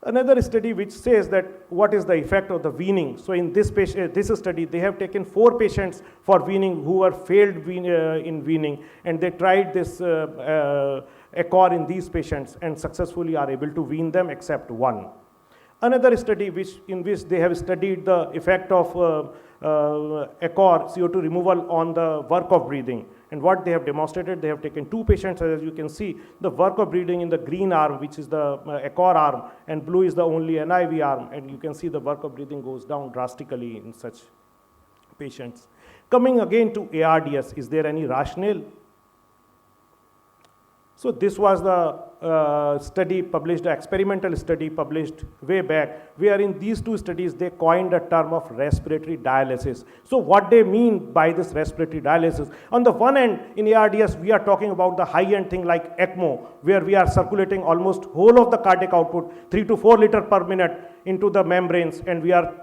Another study which says that what is the effect of the weaning. So in this study, they have taken 4 patients for weaning who were failed in weaning, and they tried this Accor in these patients and successfully are able to wean them except 1. Another study in which they have studied the effect of Accor CO2 removal on the work of breathing. And what they have demonstrated, they have taken 2 patients, as you can see, the work of breathing in the green arm, which is the Accor arm, and blue is the only NIV arm, and you can see the work of breathing goes down drastically in such patients. Coming again to ARDS, is there any rationale? So this was the study published, the experimental study published way back, where in these 2 studies they coined a term of respiratory dialysis. So what they mean by this respiratory dialysis? On the one end, in ARDS, we are talking about the high-end thing like ECMO, where we are circulating almost whole of the cardiac output, 3 to 4 liter per minute into the membranes, and we are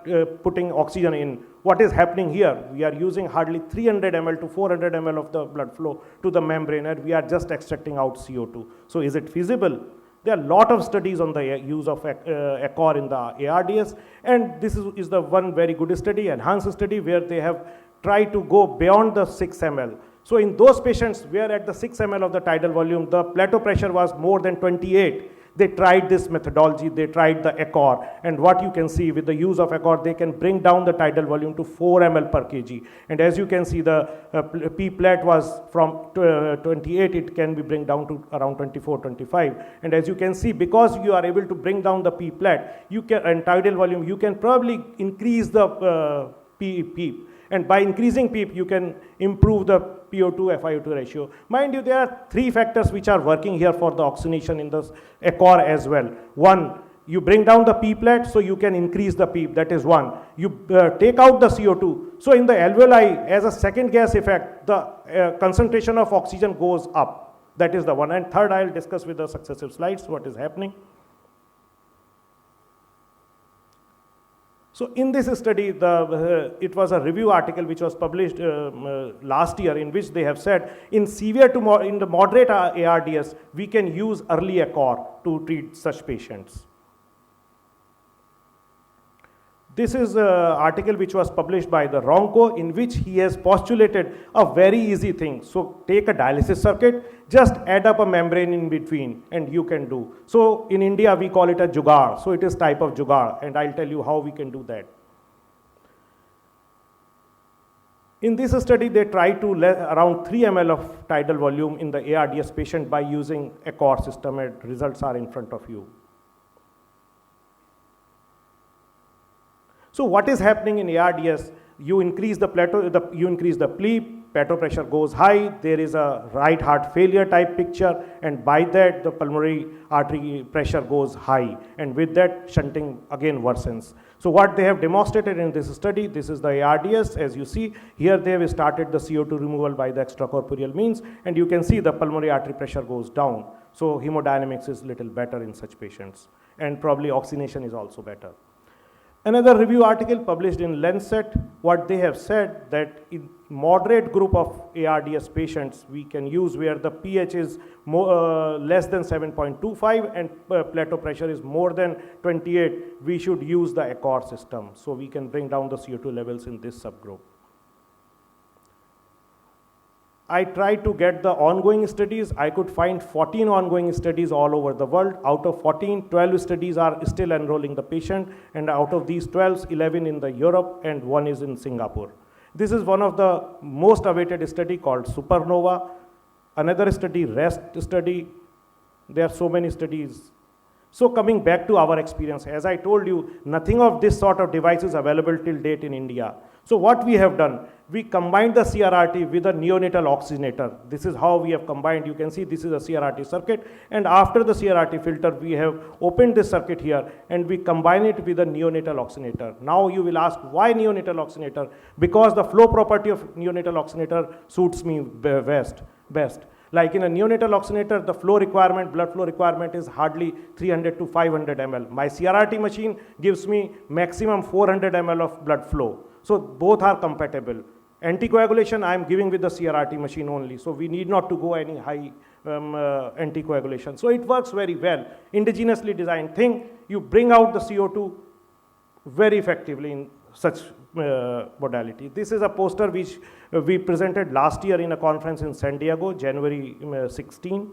putting oxygen in. What is happening here? We are using hardly 300 ml to 400 ml of the blood flow to the membrane, and we are just extracting out CO2. So is it feasible? There are a lot of studies on the use of Accor in the ARDS, and this is the one very good study, enhanced study, where they have tried to go beyond the 6 ml. So in those patients where at the 6 ml of the tidal volume, the plateau pressure was more than 28, They tried this methodology, they tried the ECOR, and what you can see with the use of ECOR, they can bring down the tidal volume to 4 ml per kg. And as you can see, the P plate was from 28, it can be bring down to around 24, 25. And as you can see, because you are able to bring down the P plate, you can, and tidal volume, you can probably increase the PEEP. And by increasing PEEP, you can improve the PO2 FiO2 ratio. Mind you, there are 3 factors which are working here for the oxygenation in the ECOR as well. One, you bring down the P plate, so you can increase the PEEP, that is one. You take out the CO2. So in the alveoli, as a second gas effect, the concentration of oxygen goes up. That is the one. And third, I'll discuss with the successive slides what is happening. So in this study, it was a review article which was published last year, in which they have said in severe to in the moderate ARDS, we can use early ECOR to treat such patients. This is an article which was published by the Ronco, in which he has postulated a very easy thing. So take a dialysis circuit, just add up a membrane in between, and you can do. So in India, we call it a jugaad. So it is type of jugaad, and I'll tell you how we can do that. In this study, they tried to let around 3 ml of tidal volume in the ARDS patient by using ECOR system, and results are in front of you. So what is happening in ARDS? You increase the plateau, you increase the PLEP, plateau pressure goes high, there is a right heart failure type picture, and by that the pulmonary artery pressure goes high, and with that shunting again worsens. So what they have demonstrated in this study, this is the ARDS, as you see, here they have started the CO2 removal by the extracorporeal means, and you can see the pulmonary artery pressure goes down. So hemodynamics is little better in such patients, and probably oxygenation is also better. Another review article published in Lancet, what they have said that in moderate group of ARDS patients we can use where the pH is less than 7.25 and plateau pressure is more than 28, we should use the ECOR system. So we can bring down the CO2 levels in this subgroup. I tried to get the ongoing studies. I could find 14 ongoing studies all over the world. Out of 14, 12 studies are still enrolling the patient, and out of these 12, 11 in the Europe and 1 is in Singapore. This is one of the most awaited study called Supernova. Another study, REST study. There are so many studies. So coming back to our experience, as I told you, nothing of this sort of device is available till date in India. So what we have done, we combined the CRRT with a neonatal oxygenator. This is how we have combined. You can see this is a CRRT circuit, and after the CRRT filter, we have opened this circuit here, and we combine it with a neonatal oxygenator. Now you will ask, why neonatal oxygenator? Because the flow property of neonatal oxygenator suits me best. Like in a neonatal oxygenator, the flow requirement, blood flow requirement is hardly 300 to 500 ml. My CRRT machine gives me maximum 400 ml of blood flow. So both are compatible. Anticoagulation I am giving with the CRRT machine only. So we need not to go any high anticoagulation. So it works very well. Indigenously designed thing, you bring out the CO2 very effectively in such modality. This is a poster which we presented last year in a conference in San Diego, January 16.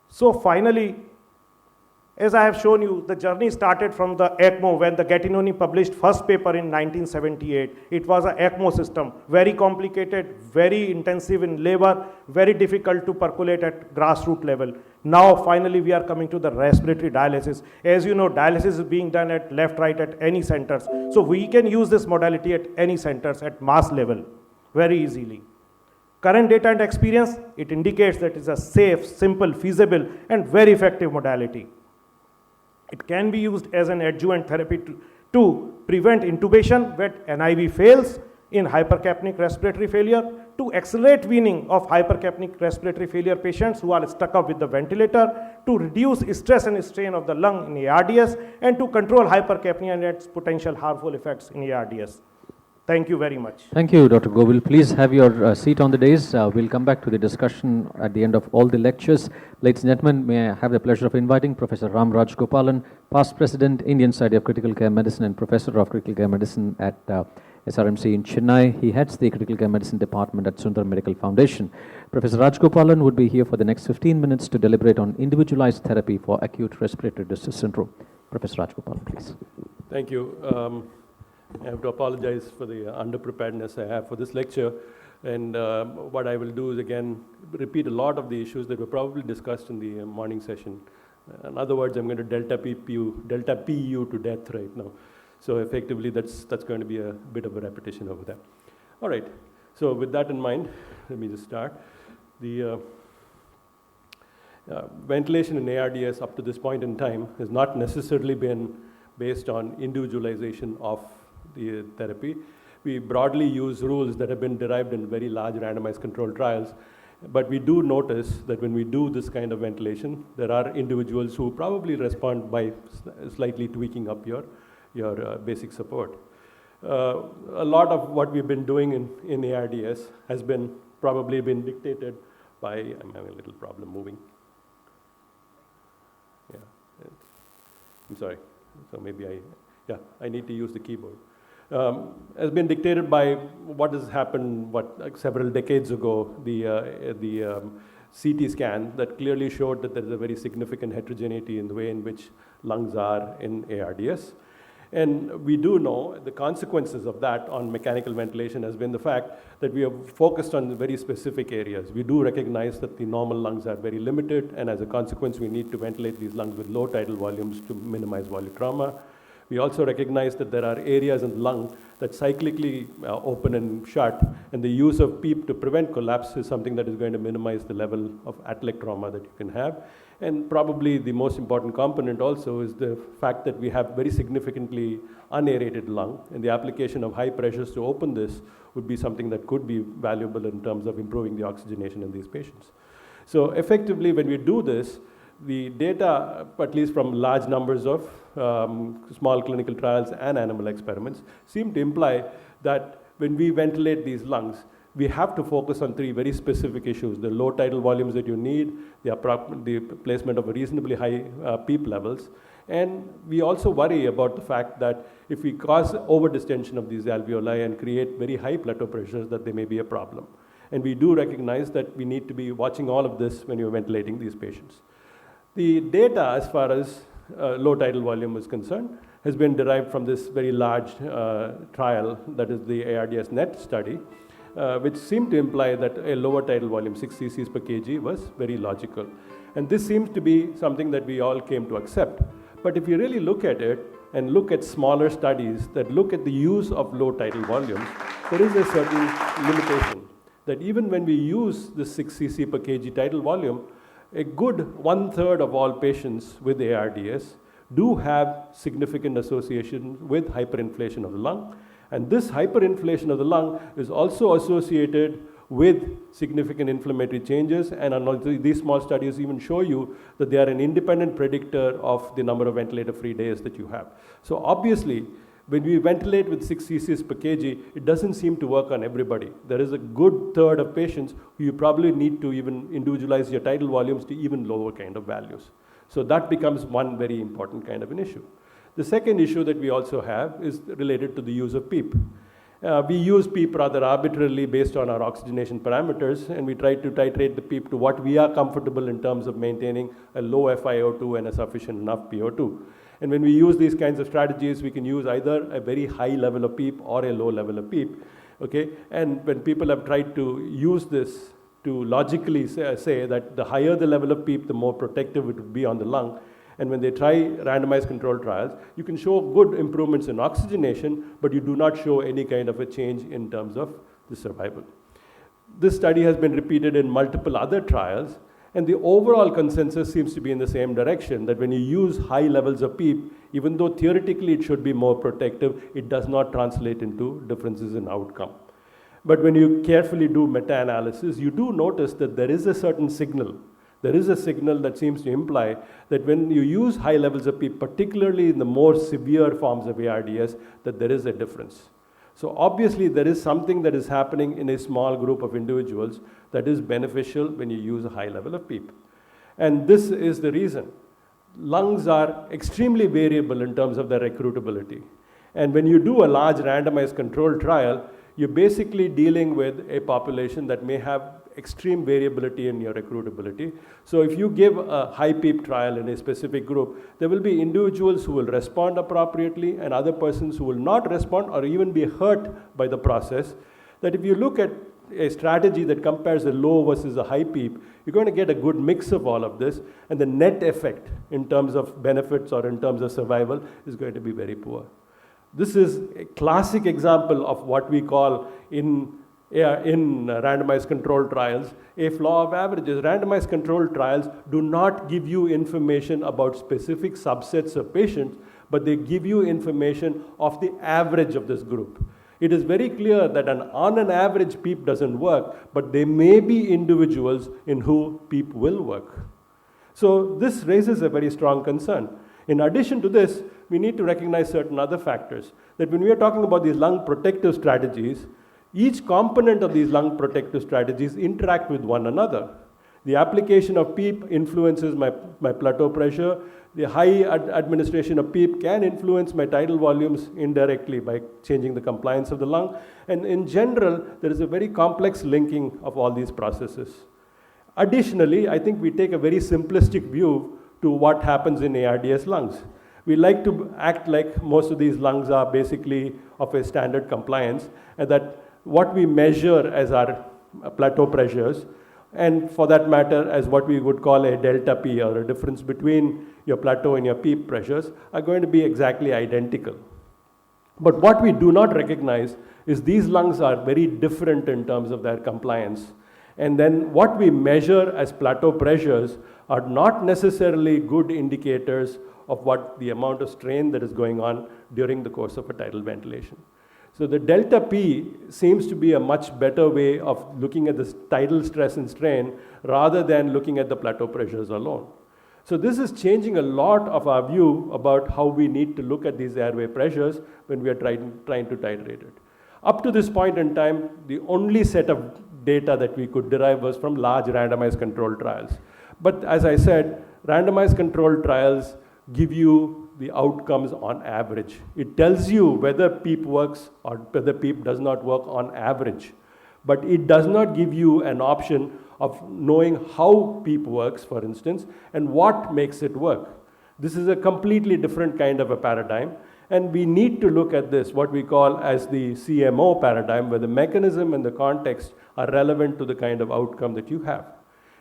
So finally, as I have shown you, the journey started from the ECMO when the Gattinoni published first paper in 1978. It was an ECMO system, very complicated, very intensive in labor, very difficult to percolate at grassroots level. Now finally we are coming to the respiratory dialysis. As you know, dialysis is being done at left, right, at any centers. So we can use this modality at any centers at mass level very easily. Current data and experience, it indicates that it's a safe, simple, feasible, and very effective modality. It can be used as an adjuvant therapy to prevent intubation when NIV fails in hypercapnic respiratory failure, to accelerate weaning of hypercapnic respiratory failure patients who are stuck up with the ventilator, to reduce stress and strain of the lung in ARDS, and to control hypercapnia and its potential harmful effects in ARDS. Thank you very much. Thank you, Dr. Govil. Please have your seat on the dais. We'll come back to the discussion at the end of all the lectures. Ladies and gentlemen, may I have the pleasure of inviting Professor Ram Rajgopalan, past President, Indian Society of Critical Care Medicine and Professor of Critical Care Medicine at SRMC in Chennai. He heads the Critical Care Medicine Department at Sundar Medical Foundation. Professor Rajgopalan would be here for the next 15 minutes to deliberate on individualized therapy for acute respiratory distress syndrome. Professor Rajgopalan, please. Thank you. I have to apologize for the underpreparedness I have for this lecture. And what I will do is, again, repeat a lot of the issues that were probably discussed in the morning session. In other words, I'm going to delta P you to death right now. So effectively, that's going to be a bit of a repetition over there. All right. So with that in mind, let me just start. The ventilation in ARDS up to this point in time has not necessarily been based on individualization of the therapy. We broadly use rules that have been derived in very large randomized controlled trials. But we do notice that when we do this kind of ventilation, there are individuals who probably respond by slightly tweaking up your basic support. A lot of what we've been doing in ARDS has probably been dictated by, I'm having a little problem moving. Yeah, I'm sorry. So maybe I need to use the keyboard. Has been dictated by what has happened, several decades ago, the CT scan that clearly showed that there is a very significant heterogeneity in the way in which lungs are in ARDS. And we do know the consequences of that on mechanical ventilation has been the fact that we have focused on very specific areas. We do recognize that the normal lungs are very limited, and as a consequence, we need to ventilate these lungs with low tidal volumes to minimize volume trauma. We also recognize that there are areas in the lung that cyclically open and shut, and the use of PEEP to prevent collapse is something that is going to minimize the level of atlectroma that you can have. And probably the most important component also is the fact that we have very significantly unaerated lung, and the application of high pressures to open this would be something that could be valuable in terms of improving the oxygenation in these patients. So effectively, when we do this, the data, at least from large numbers of small clinical trials and animal experiments, seem to imply that when we ventilate these lungs, we have to focus on three very specific issues: the low tidal volumes that you need, the placement of a reasonably high PEEP levels, and we also worry about the fact that if we cause overdistension of these alveoli and create very high plateau pressures, that there may be a problem. And we do recognize that we need to be watching all of this when you're ventilating these patients. The data, as far as low tidal volume is concerned, has been derived from this very large trial, that is the ARDS NET study, which seemed to imply that a lower tidal volume, 6 cc's per kg, was very logical. And this seems to be something that we all came to accept. But if you really look at it and look at smaller studies that look at the use of low tidal volumes, there is a certain limitation that even when we use the 6 cc per kg tidal volume, a good 1/3 of all patients with ARDS do have significant association with hyperinflation of the lung. And this hyperinflation of the lung is also associated with significant inflammatory changes. And these small studies even show you that they are an independent predictor of the number of ventilator-free days that you have. So obviously, when we ventilate with 6 cc's per kg, it doesn't seem to work on everybody. There is a good third of patients who you probably need to even individualize your tidal volumes to even lower kind of values. So that becomes one very important kind of an issue. The second issue that we also have is related to the use of PEEP. We use PEEP rather arbitrarily based on our oxygenation parameters, and we try to titrate the PEEP to what we are comfortable in terms of maintaining a low FiO2 and a sufficient enough PO2. And when we use these kinds of strategies, we can use either a very high level of PEEP or a low level of PEEP. Okay? And when people have tried to use this to logically say that the higher the level of PEEP, the more protective it would be on the lung. And when they try randomized controlled trials, you can show good improvements in oxygenation, but you do not show any kind of a change in terms of the survival. This study has been repeated in multiple other trials, and the overall consensus seems to be in the same direction, that when you use high levels of PEEP, even though theoretically it should be more protective, it does not translate into differences in outcome. But when you carefully do meta-analysis, you do notice that there is a certain signal. There is a signal that seems to imply that when you use high levels of PEEP, particularly in the more severe forms of ARDS, that there is a difference. So obviously there is something that is happening in a small group of individuals that is beneficial when you use a high level of PEEP. And this is the reason. Lungs are extremely variable in terms of their recruitability. And when you do a large randomized controlled trial, you're basically dealing with a population that may have extreme variability in your recruitability. So if you give a high PEEP trial in a specific group, there will be individuals who will respond appropriately and other persons who will not respond or even be hurt by the process. That if you look at a strategy that compares a low versus a high PEEP, you're going to get a good mix of all of this, and the net effect in terms of benefits or in terms of survival is going to be very poor. This is a classic example of what we call in randomized controlled trials a flaw of averages. Randomized controlled trials do not give you information about specific subsets of patients, but they give you information of the average of this group. It is very clear that on an average PEEP doesn't work, but there may be individuals in who PEEP will work. So this raises a very strong concern. In addition to this, we need to recognize certain other factors. That when we are talking about these lung protective strategies, each component of these lung protective strategies interact with one another. The application of PEEP influences my plateau pressure. The high administration of PEEP can influence my tidal volumes indirectly by changing the compliance of the lung. And in general, there is a very complex linking of all these processes. Additionally, I think we take a very simplistic view to what happens in ARDS lungs. We like to act like most of these lungs are basically of a standard compliance, and that what we measure as our plateau pressures, and for that matter as what we would call a delta P, or a difference between your plateau and your PEEP pressures, are going to be exactly identical. But what we do not recognize is these lungs are very different in terms of their compliance. And then what we measure as plateau pressures are not necessarily good indicators of what the amount of strain that is going on during the course of a tidal ventilation. So the delta P seems to be a much better way of looking at the tidal stress and strain rather than looking at the plateau pressures alone. So this is changing a lot of our view about how we need to look at these airway pressures when we are trying to titrate it. Up to this point in time, the only set of data that we could derive was from large randomized controlled trials. But as I said, randomized controlled trials give you the outcomes on average. It tells you whether PEEP works or whether PEEP does not work on average. But it does not give you an option of knowing how PEEP works, for instance, and what makes it work. This is a completely different kind of a paradigm. And we need to look at this, what we call as the CMO paradigm, where the mechanism and the context are relevant to the kind of outcome that you have.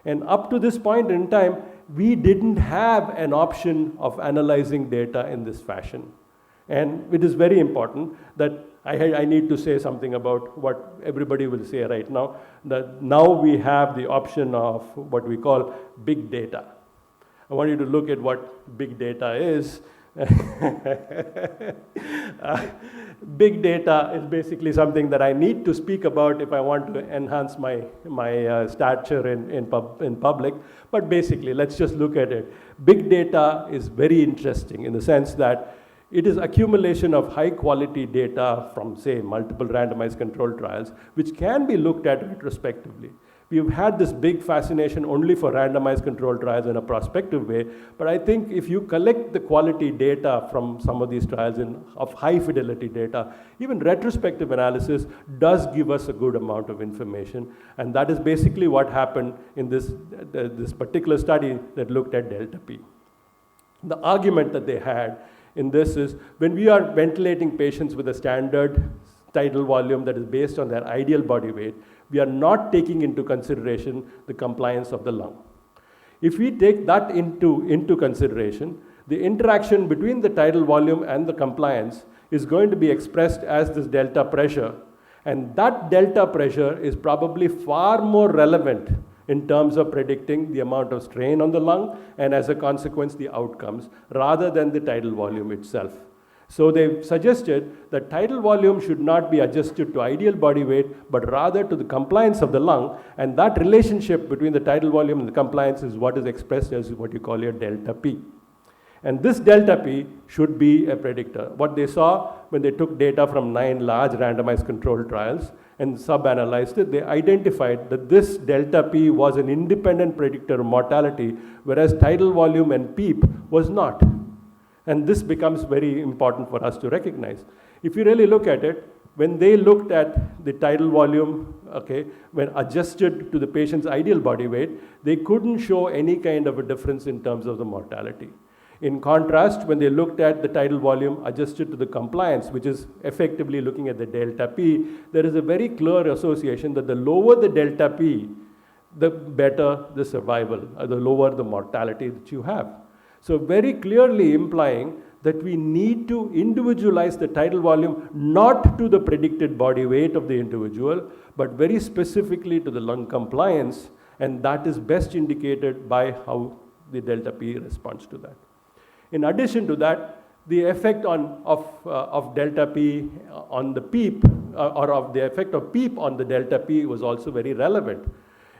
And up to this point in time, we didn't have an option of analyzing data in this fashion. And it is very important that I need to say something about what everybody will say right now, that now we have the option of what we call big data. I want you to look at what big data is. Big data is basically something that I need to speak about if I want to enhance my stature in public. But basically, let's just look at it. Big data is very interesting in the sense that it is accumulation of high quality data from, say, multiple randomized controlled trials, which can be looked at retrospectively. We've had this big fascination only for randomized controlled trials in a prospective way, but I think if you collect the quality data from some of these trials of high fidelity data, even retrospective analysis does give us a good amount of information, and that is basically what happened in this particular study that looked at delta P. The argument that they had in this is when we are ventilating patients with a standard tidal volume that is based on their ideal body weight, we are not taking into consideration the compliance of the lung. If we take that into consideration, the interaction between the tidal volume and the compliance is going to be expressed as this delta pressure, and that delta pressure is probably far more relevant in terms of predicting the amount of strain on the lung and as a consequence the outcomes, rather than the tidal volume itself. So they suggested that tidal volume should not be adjusted to ideal body weight, but rather to the compliance of the lung, and that relationship between the tidal volume and the compliance is what is expressed as what you call your delta P. And this delta P should be a predictor. What they saw when they took data from 9 large randomized controlled trials and sub-analyzed it, they identified that this delta P was an independent predictor of mortality, whereas tidal volume and PEEP was not. And this becomes very important for us to recognize. If you really look at it, when they looked at the tidal volume, okay, when adjusted to the patient's ideal body weight, they couldn't show any kind of a difference in terms of the mortality. In contrast, when they looked at the tidal volume adjusted to the compliance, which is effectively looking at the delta P, there is a very clear association that the lower the delta P, the better the survival, or the lower the mortality that you have. So very clearly implying that we need to individualize the tidal volume not to the predicted body weight of the individual, but very specifically to the lung compliance, and that is best indicated by how the delta P responds to that. In addition to that, the effect of delta P on the PEEP, or of the effect of PEEP on the delta P was also very relevant.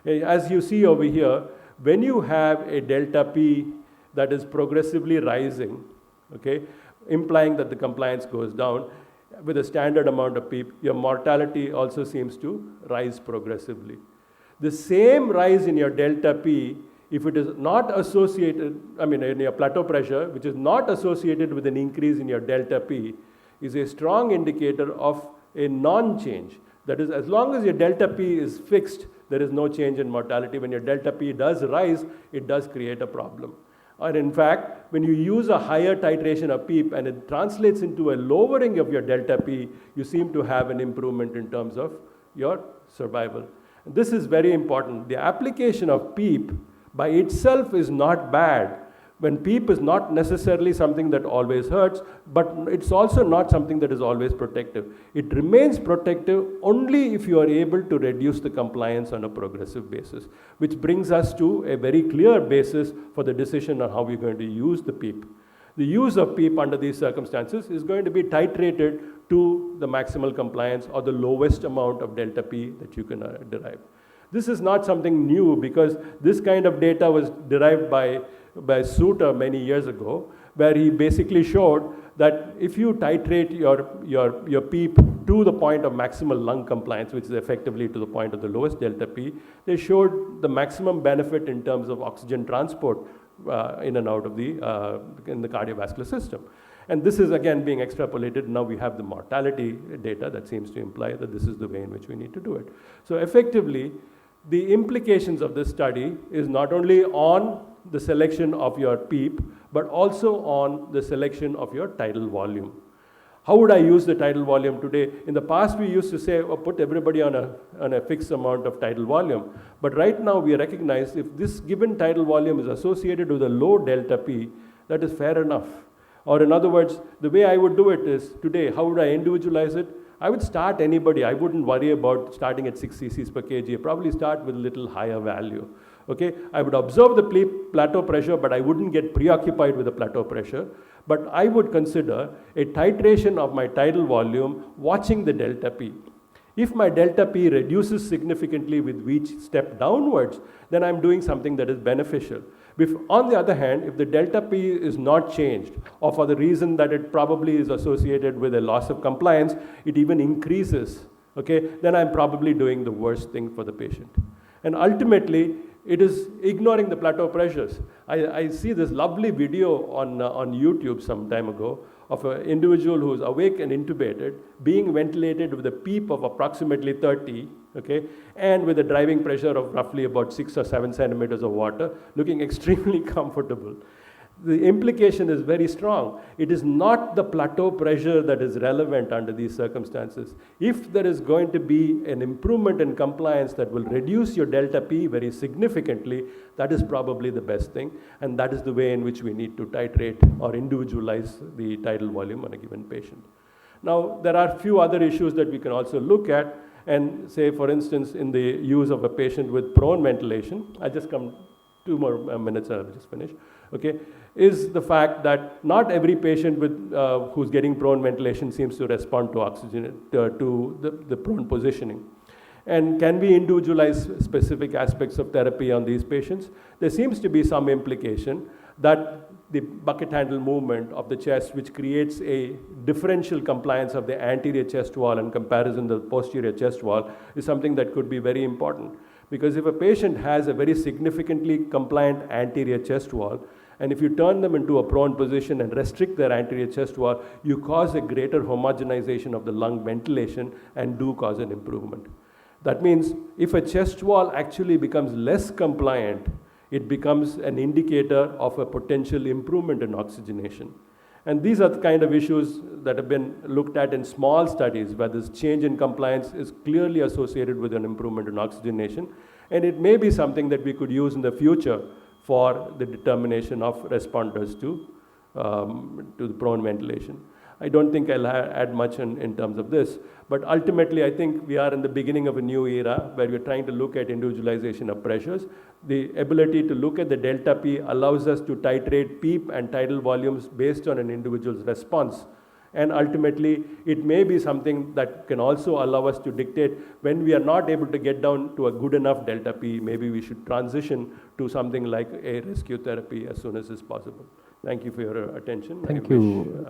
As you see over here, when you have a delta P that is progressively rising, okay, implying that the compliance goes down, with a standard amount of PEEP, your mortality also seems to rise progressively. The same rise in your delta P, if it is not associated, in your plateau pressure, which is not associated with an increase in your delta P, is a strong indicator of a non-change. That is, as long as your delta P is fixed, there is no change in mortality. When your delta P does rise, it does create a problem. Or in fact, when you use a higher titration of PEEP and it translates into a lowering of your delta P, you seem to have an improvement in terms of your survival. And this is very important. The application of PEEP by itself is not bad. When PEEP is not necessarily something that always hurts, but it's also not something that is always protective. It remains protective only if you are able to reduce the compliance on a progressive basis, which brings us to a very clear basis for the decision on how we're going to use the PEEP. The use of PEEP under these circumstances is going to be titrated to the maximal compliance or the lowest amount of delta P that you can derive. This is not something new, because this kind of data was derived by Suter many years ago, where he basically showed that if you titrate your PEEP to the point of maximal lung compliance, which is effectively to the point of the lowest delta P, they showed the maximum benefit in terms of oxygen transport in and out of in the cardiovascular system. And this is again being extrapolated. Now we have the mortality data that seems to imply that this is the way in which we need to do it. So effectively, the implications of this study is not only on the selection of your PEEP, but also on the selection of your tidal volume. How would I use the tidal volume today? In the past, we used to say, oh, put everybody on a fixed amount of tidal volume. But right now, we recognize if this given tidal volume is associated with a low delta P, that is fair enough. Or in other words, the way I would do it is today, how would I individualize it? I would start anybody. I wouldn't worry about starting at 6 cc's per kg. I'd probably start with a little higher value. Okay, I would observe the plateau pressure, but I wouldn't get preoccupied with the plateau pressure. But I would consider a titration of my tidal volume watching the delta P. If my delta P reduces significantly with each step downwards, then I'm doing something that is beneficial. If, on the other hand, if the delta P is not changed, or for the reason that it probably is associated with a loss of compliance, it even increases, okay, then I'm probably doing the worst thing for the patient. And ultimately, it is ignoring the plateau pressures. I see this lovely video on YouTube some time ago of an individual who is awake and intubated, being ventilated with a PEEP of approximately 30, okay, and with a driving pressure of roughly about 6 or 7 centimeters of water, looking extremely comfortable. The implication is very strong. It is not the plateau pressure that is relevant under these circumstances. If there is going to be an improvement in compliance that will reduce your delta P very significantly, that is probably the best thing, and that is the way in which we need to titrate or individualize the tidal volume on a given patient. Now, there are a few other issues that we can also look at, and say, for instance, in the use of a patient with prone ventilation, I'll just come 2 more minutes and I'll just finish, okay, is the fact that not every patient with, who's getting prone ventilation seems to respond to oxygen, to the prone positioning. And can we individualize specific aspects of therapy on these patients? There seems to be some implication that the bucket handle movement of the chest, which creates a differential compliance of the anterior chest wall in comparison to the posterior chest wall, is something that could be very important. Because if a patient has a very significantly compliant anterior chest wall, And if you turn them into a prone position and restrict their anterior chest wall, you cause a greater homogenization of the lung ventilation and do cause an improvement. That means if a chest wall actually becomes less compliant, it becomes an indicator of a potential improvement in oxygenation. And these are the kind of issues that have been looked at in small studies where this change in compliance is clearly associated with an improvement in oxygenation. And it may be something that we could use in the future for the determination of responders to the prone ventilation. I don't think I'll add much in terms of this, but ultimately I think we are in the beginning of a new era where we're trying to look at individualization of pressures. The ability to look at the delta P allows us to titrate PEEP and tidal volumes based on an individual's response. And ultimately, it may be something that can also allow us to dictate when we are not able to get down to a good enough delta P, maybe we should transition to something like a rescue therapy as soon as is possible. Thank you for your attention. Thank you.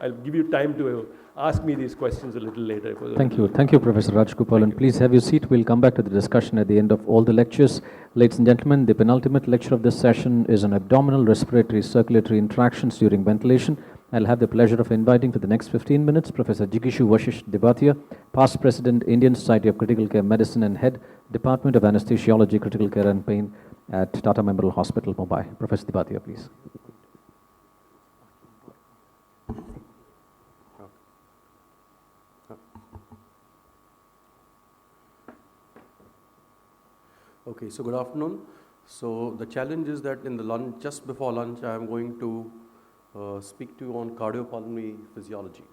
I'll give you time to ask me these questions a little later. Thank you. Thank you, Professor Rajgopalan. Please have your seat. We'll come back to the discussion at the end of all the lectures. Ladies and gentlemen, the penultimate lecture of this session is on abdominal respiratory circulatory interactions during ventilation. I'll have the pleasure of inviting for the next 15 minutes Professor Jigishu Vashish Dibatia, past President, Indian Society of Critical Care Medicine and Head, Department of Anesthesiology, Critical Care and Pain at Tata Memorial Hospital, Mumbai. Professor Dibatia, please. Okay, so good afternoon. So the challenge is that in the lunch, just before lunch, I am going to speak to you on cardiopulmonary physiology.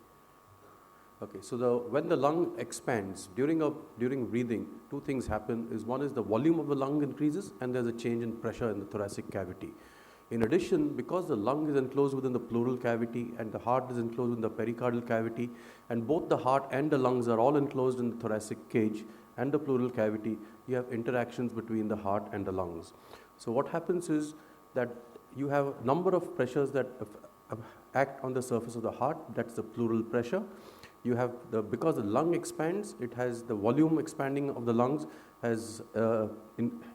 Okay, so when the lung expands during breathing, two things happen. One is the volume of the lung increases, and there's a change in pressure in the thoracic cavity. In addition, because the lung is enclosed within the pleural cavity and the heart is enclosed in the pericardial cavity, and both the heart and the lungs are all enclosed in the thoracic cage and the pleural cavity, you have interactions between the heart and the lungs. So what happens is that you have a number of pressures that act on the surface of the heart. That's the pleural pressure. You have because the lung expands, it has the volume expanding of the lungs has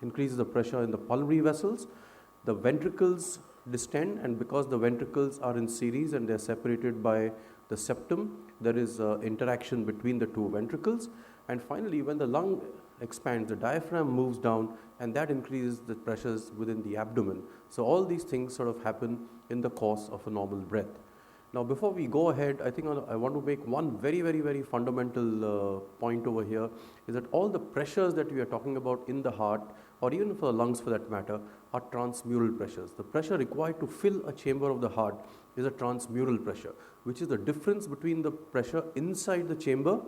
increases the pressure in the pulmonary vessels. The ventricles distend, and because the ventricles are in series and they are separated by the septum, there is interaction between the two ventricles. And finally, when the lung expands, the diaphragm moves down, and that increases the pressures within the abdomen. So all these things sort of happen in the course of a normal breath. Now, before we go ahead, I think I want to make one very, very, very fundamental point over here, is that all the pressures that we are talking about in the heart, or even for the lungs for that matter, are transmural pressures. The pressure required to fill a chamber of the heart is a transmural pressure, which is the difference between the pressure inside the chamber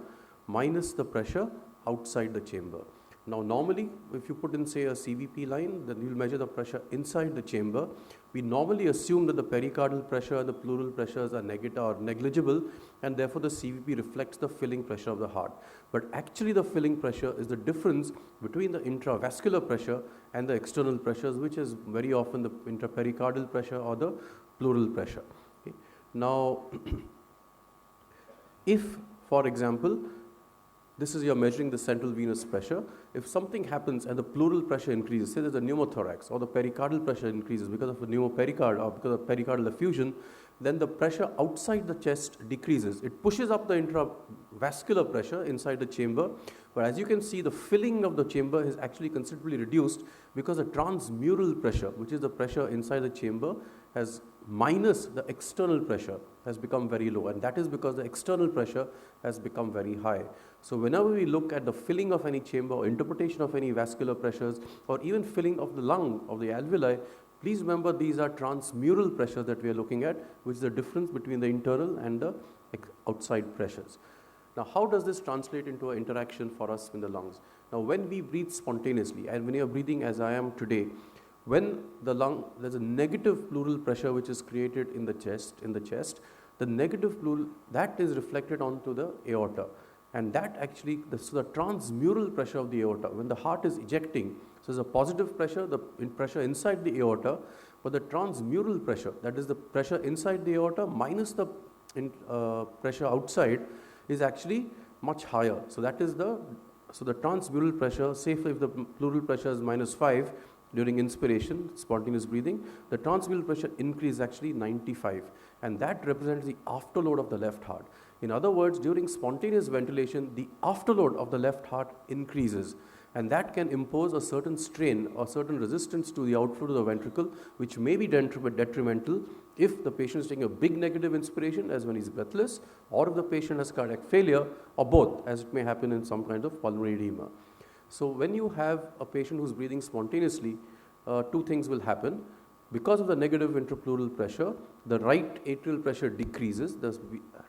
minus the pressure outside the chamber. Now, normally, if you put in, say, a CVP line, then you'll measure the pressure inside the chamber. We normally assume that the pericardial pressure and the pleural pressures are negligible, and therefore the CVP reflects the filling pressure of the heart. But actually, the filling pressure is the difference between the intravascular pressure and the external pressures, which is very often the intrapericardial pressure or the pleural pressure. Okay. Now, if, for example, this is you're measuring the central venous pressure. If something happens and the pleural pressure increases, say there's a pneumothorax, or the pericardial pressure increases because of a pneumopericardial or because of pericardial effusion, then the pressure outside the chest decreases. It pushes up the intravascular pressure inside the chamber, but as you can see, the filling of the chamber is actually considerably reduced because the transmural pressure, which is the pressure inside the chamber, has minus the external pressure has become very low, and that is because the external pressure has become very high. So whenever we look at the filling of any chamber or interpretation of any vascular pressures or even filling of the lung, of the alveoli, please remember these are transmural pressures that we are looking at, which is the difference between the internal and the outside pressures. Now, how does this translate into an interaction for us in the lungs? Now, when we breathe spontaneously, and when you are breathing as I am today, when the lung, there's a negative pleural pressure which is created in the chest, the negative pleural, that is reflected onto the aorta. And that actually, so the transmural pressure of the aorta, when the heart is ejecting, so there's a positive pressure, the pressure inside the aorta, but the transmural pressure, that is the pressure inside the aorta minus the pressure outside, is actually much higher. So that is so the transmural pressure, say if the pleural pressure is -5, during inspiration, spontaneous breathing, the transmural pressure increase is actually 95, and that represents the afterload of the left heart. In other words, during spontaneous ventilation, the afterload of the left heart increases, and that can impose a certain strain or certain resistance to the outflow to the ventricle, which may be detrimental if the patient is taking a big negative inspiration, as when he's breathless, or if the patient has cardiac failure, or both, as it may happen in some kind of pulmonary edema. So when you have a patient who's breathing spontaneously, two things will happen. Because of the negative intrapleural pressure, the right atrial pressure decreases,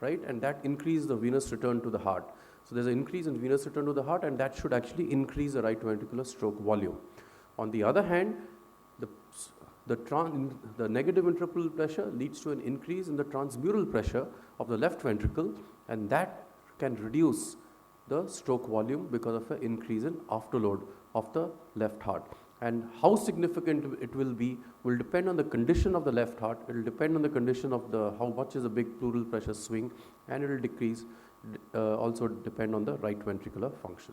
right, and that increases the venous return to the heart. So there's an increase in venous return to the heart, and that should actually increase the right ventricular stroke volume. On the other hand, the negative intrapleural pressure leads to an increase in the transmural pressure of the left ventricle, and that can reduce the stroke volume because of an increase in afterload of the left heart. And how significant it will be will depend on the condition of the left heart. It will depend on the condition of how much is the big pleural pressure swing, and it will decrease, also depend on the right ventricular function.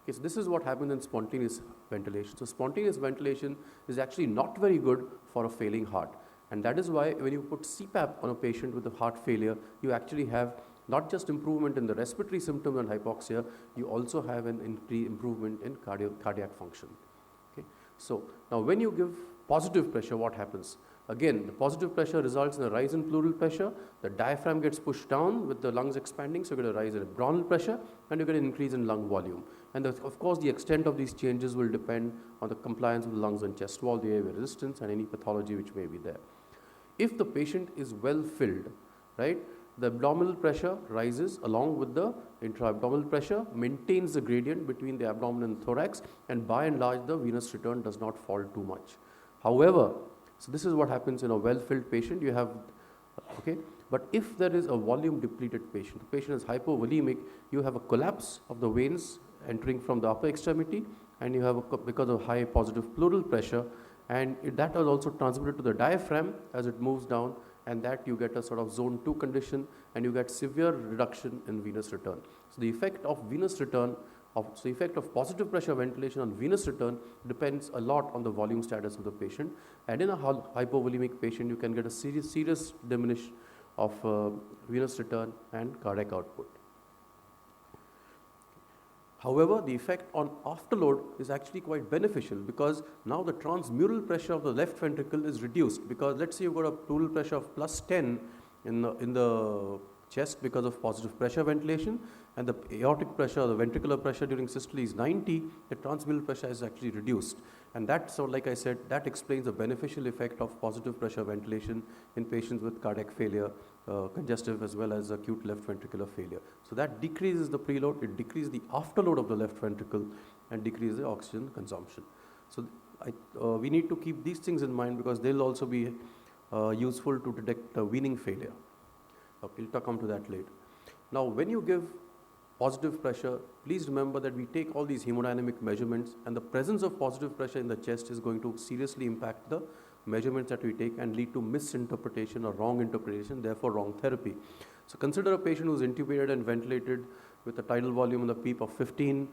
Okay, so this is what happens in spontaneous ventilation. So spontaneous ventilation is actually not very good for a failing heart. And that is why when you put CPAP on a patient with a heart failure, you actually have not just improvement in the respiratory symptoms and hypoxia, you also have an improvement in cardiac function. Okay? So now when you give positive pressure, what happens? Again, the positive pressure results in a rise in pleural pressure, the diaphragm gets pushed down with the lungs expanding, so you get a rise in abdominal pressure, and you get an increase in lung volume. And of course, the extent of these changes will depend on the compliance of the lungs and chest wall, the airway resistance, and any pathology which may be there. If the patient is well filled, right, the abdominal pressure rises along with the intra-abdominal pressure, maintains the gradient between the abdomen and thorax, and by and large the venous return does not fall too much. However, so this is what happens in a well-filled patient. You have, okay, but if there is a volume depleted patient, the patient is hypovolemic, you have a collapse of the veins entering from the upper extremity, and you have because of high positive pleural pressure, and that is also transmitted to the diaphragm as it moves down, and that you get a sort of zone 2 condition, and you get severe reduction in venous return. So the effect of venous return, the effect of positive pressure ventilation on venous return depends a lot on the volume status of the patient. And in a hypovolemic patient, you can get a serious diminution of venous return and cardiac output. However, the effect on afterload is actually quite beneficial, because now the transmural pressure of the left ventricle is reduced, because let's say you've got a pleural pressure of +10 in the chest because of positive pressure ventilation, and the aortic pressure, the ventricular pressure during systole is 90, the transmural pressure is actually reduced. And that, so like I said, that explains the beneficial effect of positive pressure ventilation in patients with cardiac failure, congestive as well as acute left ventricular failure. So that decreases the preload, it decreases the afterload of the left ventricle, and decreases the oxygen consumption. So we need to keep these things in mind, because they'll also be useful to detect weaning failure. We'll come to that later. Now, when you give positive pressure, please remember that we take all these hemodynamic measurements, and the presence of positive pressure in the chest is going to seriously impact the measurements that we take and lead to misinterpretation or wrong interpretation, therefore wrong therapy. So consider a patient who's intubated and ventilated with a tidal volume in the PEEP of 15,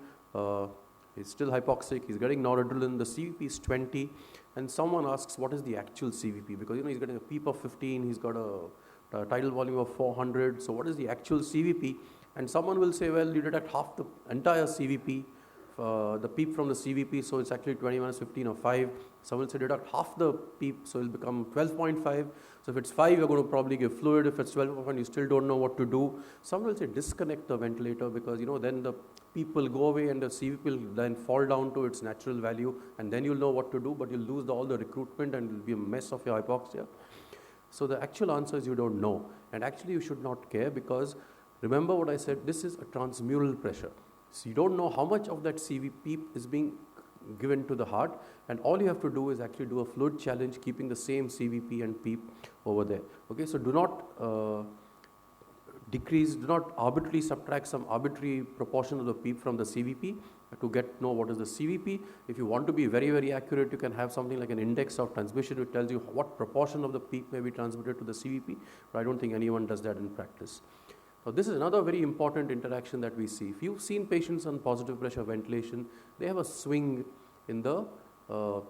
he's still hypoxic, he's getting noradrenaline, the CVP is 20, and someone asks what is the actual CVP, because he's getting a PEEP of 15, he's got a tidal volume of 400, so what is the actual CVP? And someone will say, well, you detect half the entire CVP, the PEEP from the CVP, so it's actually 20 minus 15 or 5. Someone will say deduct half the PEEP, so it'll become 12.5. So if it's 5, you're going to probably give fluid. If it's 12.5, you still don't know what to do. Someone will say disconnect the ventilator, because then the PEEP will go away and the CVP will then fall down to its natural value, and then you'll know what to do, but you'll lose all the recruitment and it'll be a mess of your hypoxia. So the actual answer is you don't know, and actually you should not care, because remember what I said, this is a transmural pressure. So you don't know how much of that CVP is being given to the heart, and all you have to do is actually do a fluid challenge, keeping the same CVP and PEEP over there. Okay, so do not decrease, do not arbitrarily subtract some arbitrary proportion of the PEEP from the CVP to know what is the CVP. If you want to be very, very accurate, you can have something like an index of transmission which tells you what proportion of the PEEP may be transmitted to the CVP, but I don't think anyone does that in practice. Now, this is another very important interaction that we see. If you've seen patients on positive pressure ventilation, they have a swing in the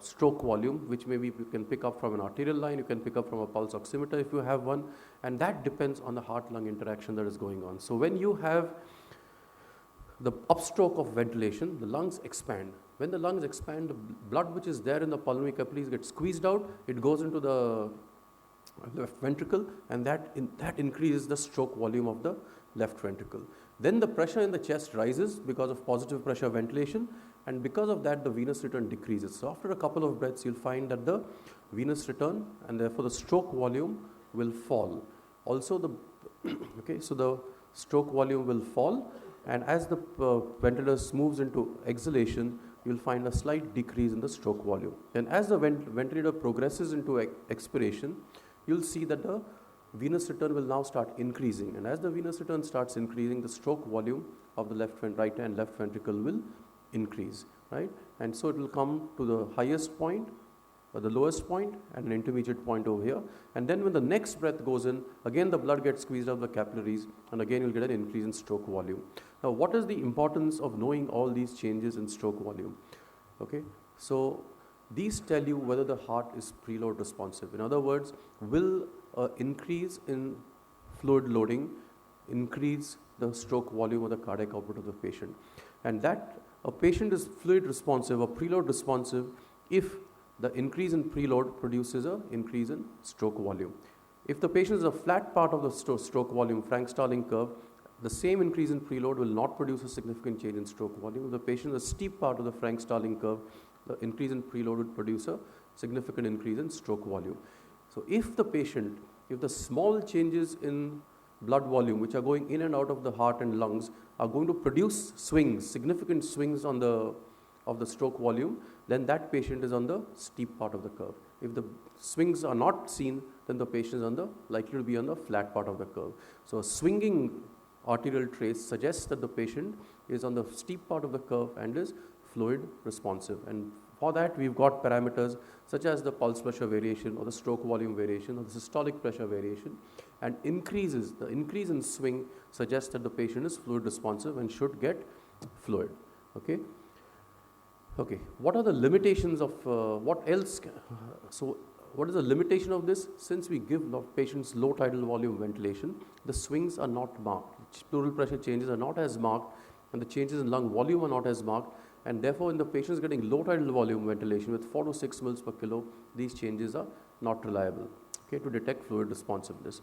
stroke volume, which maybe you can pick up from an arterial line, you can pick up from a pulse oximeter if you have one, and that depends on the heart-lung interaction that is going on. So when you have the upstroke of ventilation, the lungs expand. When the lungs expand, the blood which is there in the pulmonary capillaries gets squeezed out, it goes into the left ventricle, and that increases the stroke volume of the left ventricle. Then the pressure in the chest rises because of positive pressure ventilation, and because of that the venous return decreases. So after a couple of breaths you'll find that the venous return and therefore the stroke volume will fall. Also the so the stroke volume will fall, and as the ventilator moves into exhalation, you'll find a slight decrease in the stroke volume. And as the ventilator progresses into expiration, you'll see that the venous return will now start increasing, and as the venous return starts increasing, the stroke volume of the right and left ventricle will increase, right? And so it will come to the highest point or the lowest point and an intermediate point over here, and then when the next breath goes in, again the blood gets squeezed out of the capillaries, and again you'll get an increase in stroke volume. Now what is the importance of knowing all these changes in stroke volume? Okay, so these tell you whether the heart is preload responsive. In other words, will increase in fluid loading increase the stroke volume or the cardiac output of the patient? And that a patient is fluid responsive or preload responsive if the increase in preload produces an increase in stroke volume. If the patient is a flat part of the stroke volume, Frank-Starling curve, the same increase in preload will not produce a significant change in stroke volume. If the patient is a steep part of the Frank-Starling curve, the increase in preload would produce a significant increase in stroke volume. So if the small changes in blood volume which are going in and out of the heart and lungs are going to produce swings, significant swings of the stroke volume, then that patient is on the steep part of the curve. If the swings are not seen, then the patient is likely to be on the flat part of the curve. So a swinging arterial trace suggests that the patient is on the steep part of the curve and is fluid responsive. And for that we've got parameters such as the pulse pressure variation or the stroke volume variation or the systolic pressure variation, and the increase in swing suggests that the patient is fluid responsive and should get fluid. Okay. What are the limitations of what else? So what is the limitation of this? Since we give patients low tidal volume ventilation, the swings are not marked. Pleural pressure changes are not as marked, and the changes in lung volume are not as marked, and therefore in the patients getting low tidal volume ventilation with 4 to 6 mils per kilo, these changes are not reliable, okay, to detect fluid responsiveness.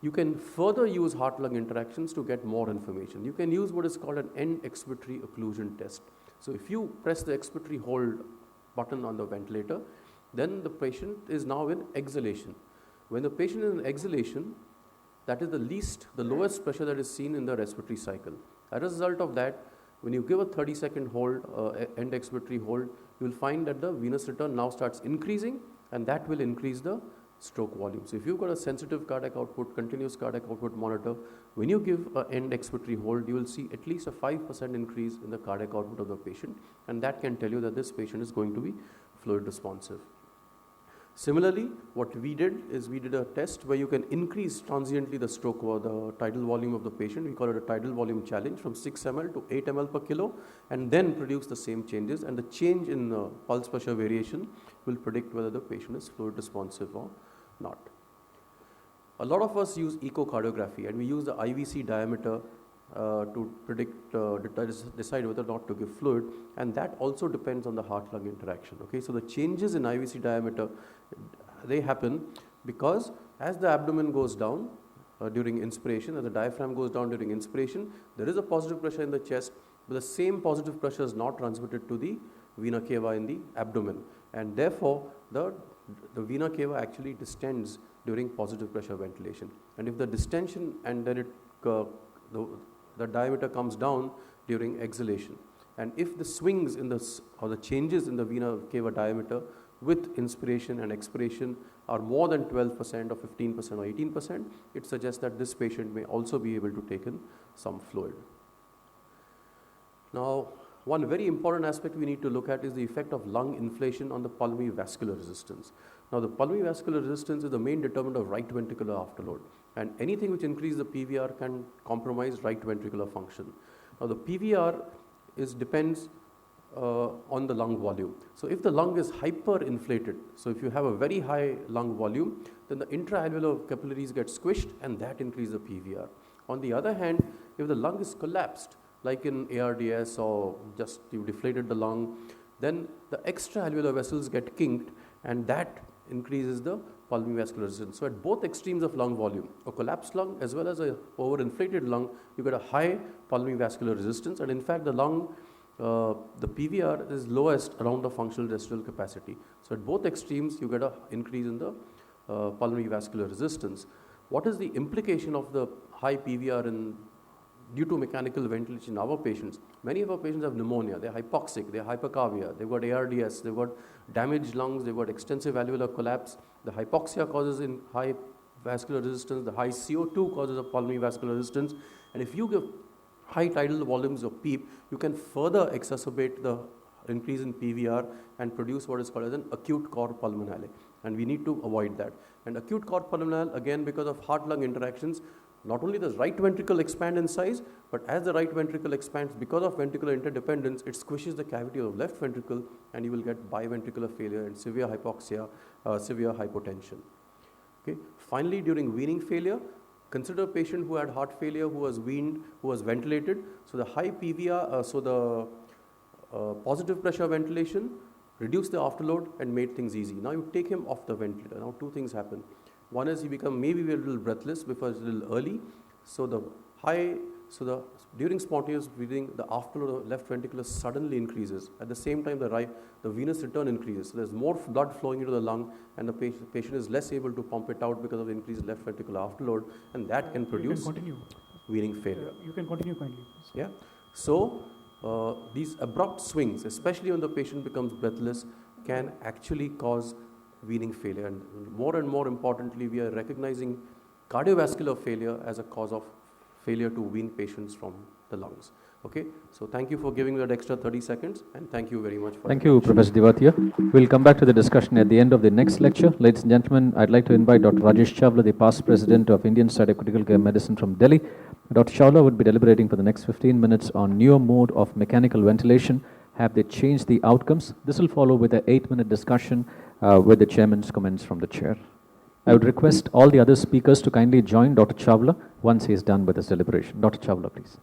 You can further use heart-lung interactions to get more information. You can use what is called an end expiratory occlusion test. So if you press the expiratory hold button on the ventilator, then the patient is now in exhalation. When the patient is in exhalation, that is the lowest pressure that is seen in the respiratory cycle. As a result of that, when you give a 30-second hold, end expiratory hold, you will find that the venous return now starts increasing, and that will increase the stroke volume. So if you've got a sensitive cardiac output, continuous cardiac output monitor, when you give an end expiratory hold, you will see at least a 5% increase in the cardiac output of the patient, and that can tell you that this patient is going to be fluid responsive. Similarly, what we did is we did a test where you can increase transiently the stroke or the tidal volume of the patient. We call it a tidal volume challenge from 6 ml to 8 ml per kilo, and then produce the same changes, and the change in pulse pressure variation will predict whether the patient is fluid responsive or not. A lot of us use echocardiography, and we use the IVC diameter to decide whether or not to give fluid, and that also depends on the heart-lung interaction. Okay, so the changes in IVC diameter, they happen because as the abdomen goes down during inspiration, as the diaphragm goes down during inspiration, there is a positive pressure in the chest, but the same positive pressure is not transmitted to the vena cava in the abdomen, and therefore the vena cava actually distends during positive pressure ventilation. And if the distension and then the diameter comes down during exhalation, and if the swings in the changes in the vena cava diameter with inspiration and expiration are more than 12% or 15% or 18%, it suggests that this patient may also be able to take in some fluid. Now, one very important aspect we need to look at is the effect of lung inflation on the pulmonary vascular resistance. Now, the pulmonary vascular resistance is the main determinant of right ventricular afterload, and anything which increases the PVR can compromise right ventricular function. Now, the PVR depends on the lung volume. So if the lung is hyperinflated, so if you have a very high lung volume, then the intraalveolar capillaries get squished and that increases the PVR. On the other hand, if the lung is collapsed, like in ARDS or just you deflated the lung, then the extraalveolar vessels get kinked and that increases the pulmonary vascular resistance. So at both extremes of lung volume, a collapsed lung as well as a overinflated lung, you get a high pulmonary vascular resistance, and in fact the lung, the PVR is lowest around the functional residual capacity. So at both extremes you get an increase in the pulmonary vascular resistance. What is the implication of the high PVR due to mechanical ventilation in our patients? Many of our patients have pneumonia, they're hypoxic, they're hypercarbia, they've got ARDS, they've got damaged lungs, they've got extensive alveolar collapse. The hypoxia causes in high vascular resistance, the high CO2 causes a pulmonary vascular resistance, and if you give high tidal volumes of PEEP, you can further exacerbate the increase in PVR and produce what is called as an acute cor pulmonale, and we need to avoid that. And acute cor pulmonale, again because of heart-lung interactions, not only does right ventricle expand in size, but as the right ventricle expands, because of ventricular interdependence, it squishes the cavity of the left ventricle and you will get biventricular failure and severe hypoxia, severe hypotension. Okay. Finally, during weaning failure, consider a patient who had heart failure, who was weaned, who was ventilated. So the high PVR, so the positive pressure ventilation reduced the afterload and made things easy. Now you take him off the ventilator. Now two things happen. One is he become maybe a little breathless because it's a little early. So during spontaneous breathing, the afterload of the left ventricle suddenly increases. At the same time, the venous return increases. So there's more blood flowing into the lung, and the patient is less able to pump it out because of the increased left ventricular afterload, and that can produce weaning failure. You can continue kindly. Yeah. So these abrupt swings, especially when the patient becomes breathless, can actually cause weaning failure, and more importantly, we are recognizing cardiovascular failure as a cause of failure to wean patients from the lungs. Okay, so thank you for giving me that extra 30 seconds, and thank you very much for Thank you, Professor Devatia. We'll come back to the discussion at the end of the next lecture. Ladies and gentlemen, I'd like to invite Dr. Rajesh Chawla, the past president of Indian Society of Critical Care Medicine from Delhi. Dr. Chawla would be deliberating for the next 15 minutes on newer mode of mechanical ventilation. Have they changed the outcomes? This will follow with an 8-minute discussion with the chairman's comments from the chair. I would request all the other speakers to kindly join Dr. Chawla once he is done with his deliberation. Dr. Chawla, please.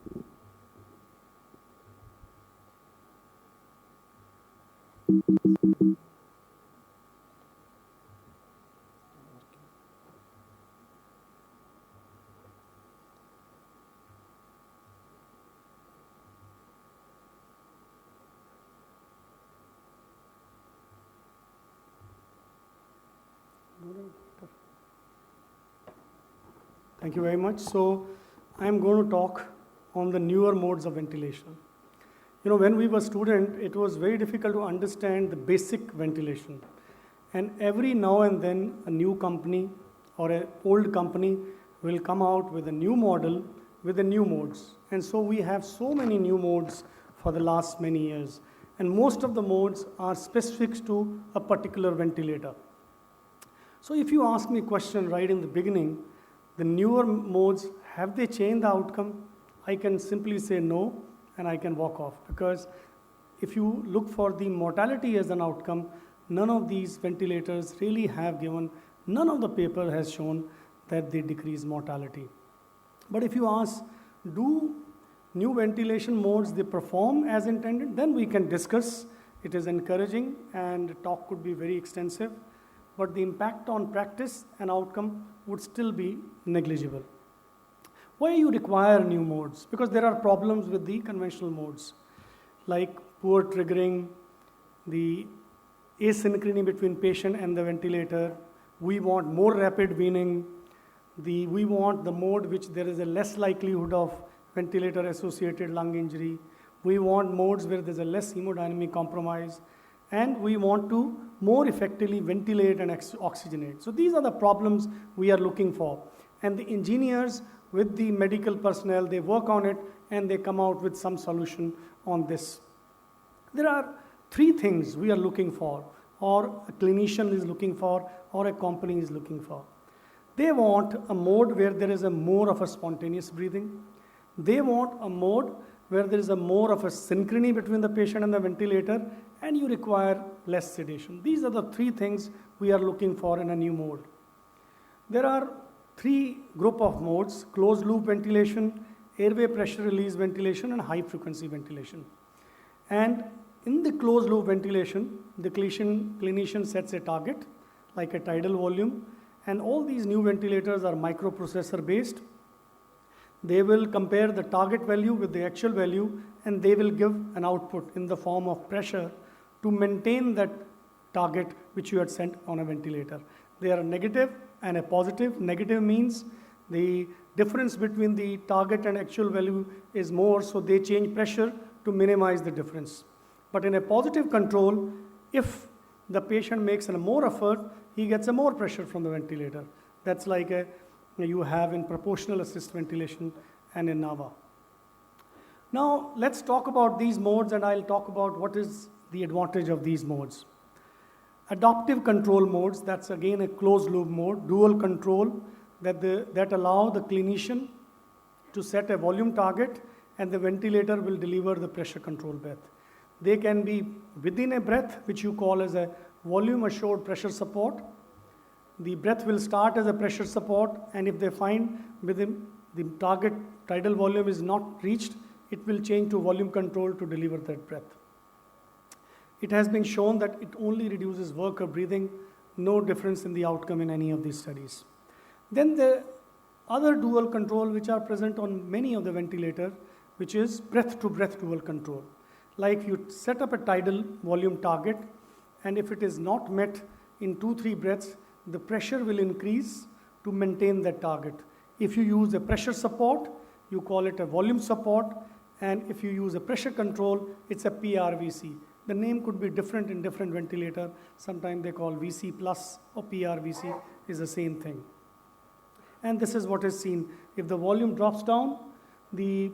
Thank you very much. So I'm going to talk on the newer modes of ventilation. You know, when we were students, it was very difficult to understand the basic ventilation. And every now and then, a new company or an old company will come out with a new model with the new modes. And so we have so many new modes for the last many years. And most of the modes are specific to a particular ventilator. So if you ask me a question right in the beginning, the newer modes, have they changed the outcome? I can simply say no, and I can walk off. Because if you look for the mortality as an outcome, none of these ventilators really have given, none of the paper has shown that they decrease mortality. But if you ask, do new ventilation modes, they perform as intended, then we can discuss. It is encouraging, and talk could be very extensive, but the impact on practice and outcome would still be negligible. Why you require new modes? Because there are problems with the conventional modes, like poor triggering, the asynchrony between patient and the ventilator. We want more rapid weaning. We want the mode which there is a less likelihood of ventilator-associated lung injury. We want modes where there's a less hemodynamic compromise. And we want to more effectively ventilate and oxygenate. So these are the problems we are looking for. And the engineers with the medical personnel, they work on it and they come out with some solution on this. There are 3 things we are looking for, or a clinician is looking for, or a company is looking for. They want a mode where there is more of a spontaneous breathing. They want a mode where there is a more of a synchrony between the patient and the ventilator, and you require less sedation. These are the three things we are looking for in a new mode. There are three group of modes: closed loop ventilation, airway pressure release ventilation, and high frequency ventilation. And in the closed loop ventilation, the clinician sets a target, like a tidal volume, and all these new ventilators are microprocessor based. They will compare the target value with the actual value, and they will give an output in the form of pressure to maintain that target which you had sent on a ventilator. They are a negative and a positive. Negative means the difference between the target and actual value is more, so they change pressure to minimize the difference. But in a positive control, if the patient makes a more effort, he gets a more pressure from the ventilator. That's like you have in proportional assist ventilation and in NAVA. Now let's talk about these modes, and I'll talk about what is the advantage of these modes. Adaptive control modes, that's again a closed loop mode, dual control, that allow the clinician to set a volume target, and the ventilator will deliver the pressure control breath. They can be within a breath, which you call as a volume assured pressure support. The breath will start as a pressure support, and if they find within the target tidal volume is not reached, it will change to volume control to deliver that breath. It has been shown that it only reduces work of breathing, no difference in the outcome in any of these studies. Then the other dual control which are present on many of the ventilators, which is breath-to-breath dual control. Like you set up a tidal volume target, and if it is not met in 2-3 breaths, the pressure will increase to maintain that target. If you use a pressure support, you call it a volume support, and if you use a pressure control, it's a PRVC. The name could be different in different ventilator. Sometimes they call VC plus or PRVC is the same thing. And this is what is seen. If the volume drops down, the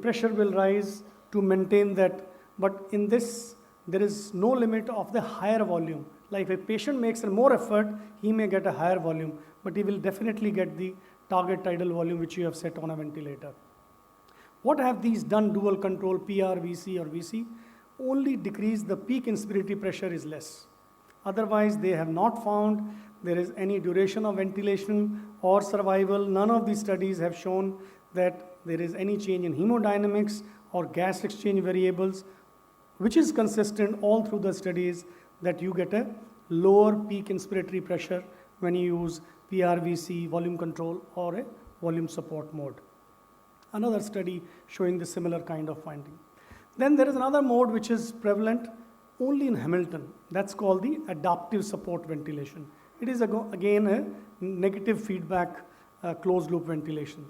pressure will rise to maintain that. But in this, there is no limit of the higher volume. Like if a patient makes a more effort, he may get a higher volume, but he will definitely get the target tidal volume which you have set on a ventilator. What have these done, dual control, PR, VC or VC? Only decrease the peak inspiratory pressure is less. Otherwise, they have not found there is any duration of ventilation or survival. None of these studies have shown that there is any change in hemodynamics or gas exchange variables, which is consistent all through the studies that you get a lower peak inspiratory pressure when you use PRVC, volume control, or a volume support mode. Another study showing the similar kind of finding. Then there is another mode which is prevalent only in Hamilton. That's called the adaptive support ventilation. It is again a negative feedback closed loop ventilation.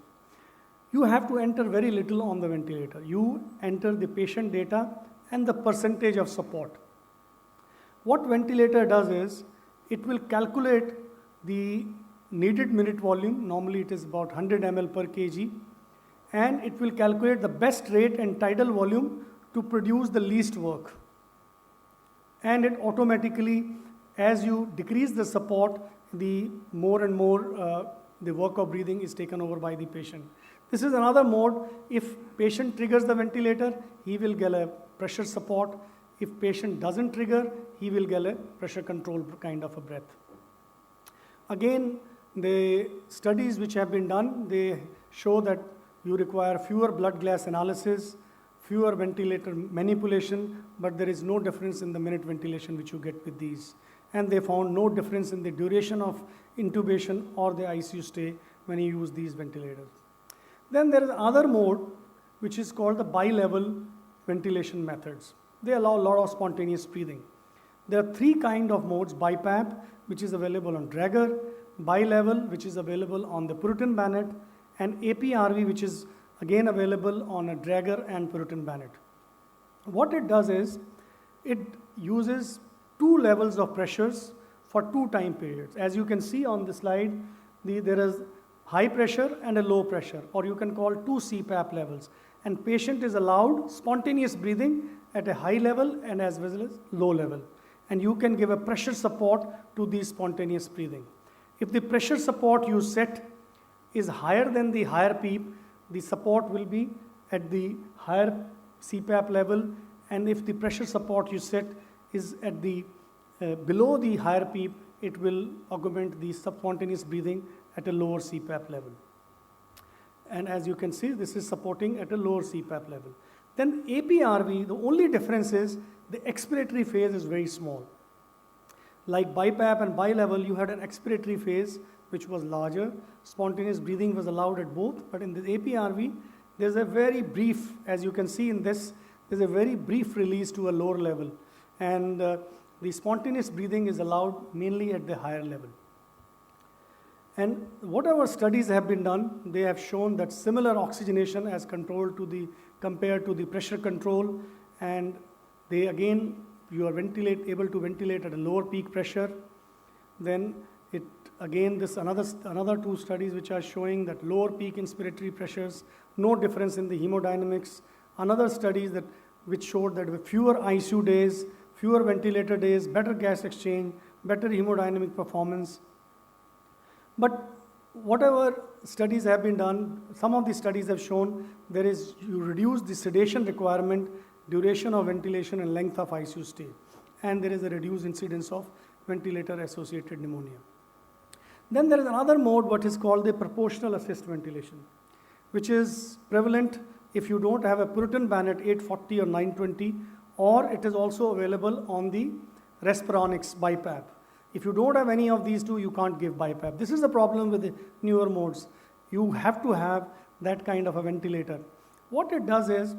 You have to enter very little on the ventilator. You enter the patient data and the percentage of support. What ventilator does is, it will calculate the needed minute volume, normally it is about 100 ml per kg, and it will calculate the best rate and tidal volume to produce the least work. And it automatically, as you decrease the support, the more and more the work of breathing is taken over by the patient. This is another mode. If patient triggers the ventilator, he will get a pressure support. If patient doesn't trigger, he will get a pressure control kind of a breath. Again, the studies which have been done, they show that you require fewer blood gas analysis, fewer ventilator manipulation, but there is no difference in the minute ventilation which you get with these. And they found no difference in the duration of intubation or the ICU stay when you use these ventilators. Then there is another mode which is called the bi-level ventilation methods. They allow a lot of spontaneous breathing. There are 3 kinds of modes: BiPAP, which is available on Draeger, bi-level, which is available on the Puritan Bennett, and APRV, which is again available on a Draeger and Puritan Bennett. What it does is, it uses 2 levels of pressures for 2 time periods. As you can see on the slide, there is high pressure and a low pressure, or you can call 2 CPAP levels. And patient is allowed spontaneous breathing at a high level and as well as low level. And you can give a pressure support to the spontaneous breathing. If the pressure support you set is higher than the higher PEEP, the support will be at the higher CPAP level, and if the pressure support you set is at the below the higher PEEP, it will augment the spontaneous breathing at a lower CPAP level. And as you can see, this is supporting at a lower CPAP level. Then APRV, the only difference is the expiratory phase is very small. Like BiPAP and bilevel, you had an expiratory phase which was larger. Spontaneous breathing was allowed at both, but in the APRV, there's a very brief, as you can see in this, there's a very brief release to a lower level. And the spontaneous breathing is allowed mainly at the higher level. And whatever studies have been done, they have shown that similar oxygenation as compared to the pressure control, and they again, you are able to ventilate at a lower peak pressure. Then another two studies which are showing that lower peak inspiratory pressures, no difference in the hemodynamics. Another studies which showed that with fewer ICU days, fewer ventilator days, better gas exchange, better hemodynamic performance. But whatever studies have been done, some of the studies have shown you reduce the sedation requirement, duration of ventilation, and length of ICU stay. And there is a reduced incidence of ventilator-associated pneumonia. Then there is another mode, what is called the proportional assist ventilation, which is prevalent if you don't have a Puritan Bennett 840 or 920, or it is also available on the Respironics BiPAP. If you don't have any of these two, you can't give BiPAP. This is the problem with the newer modes. You have to have that kind of a ventilator. What it does is,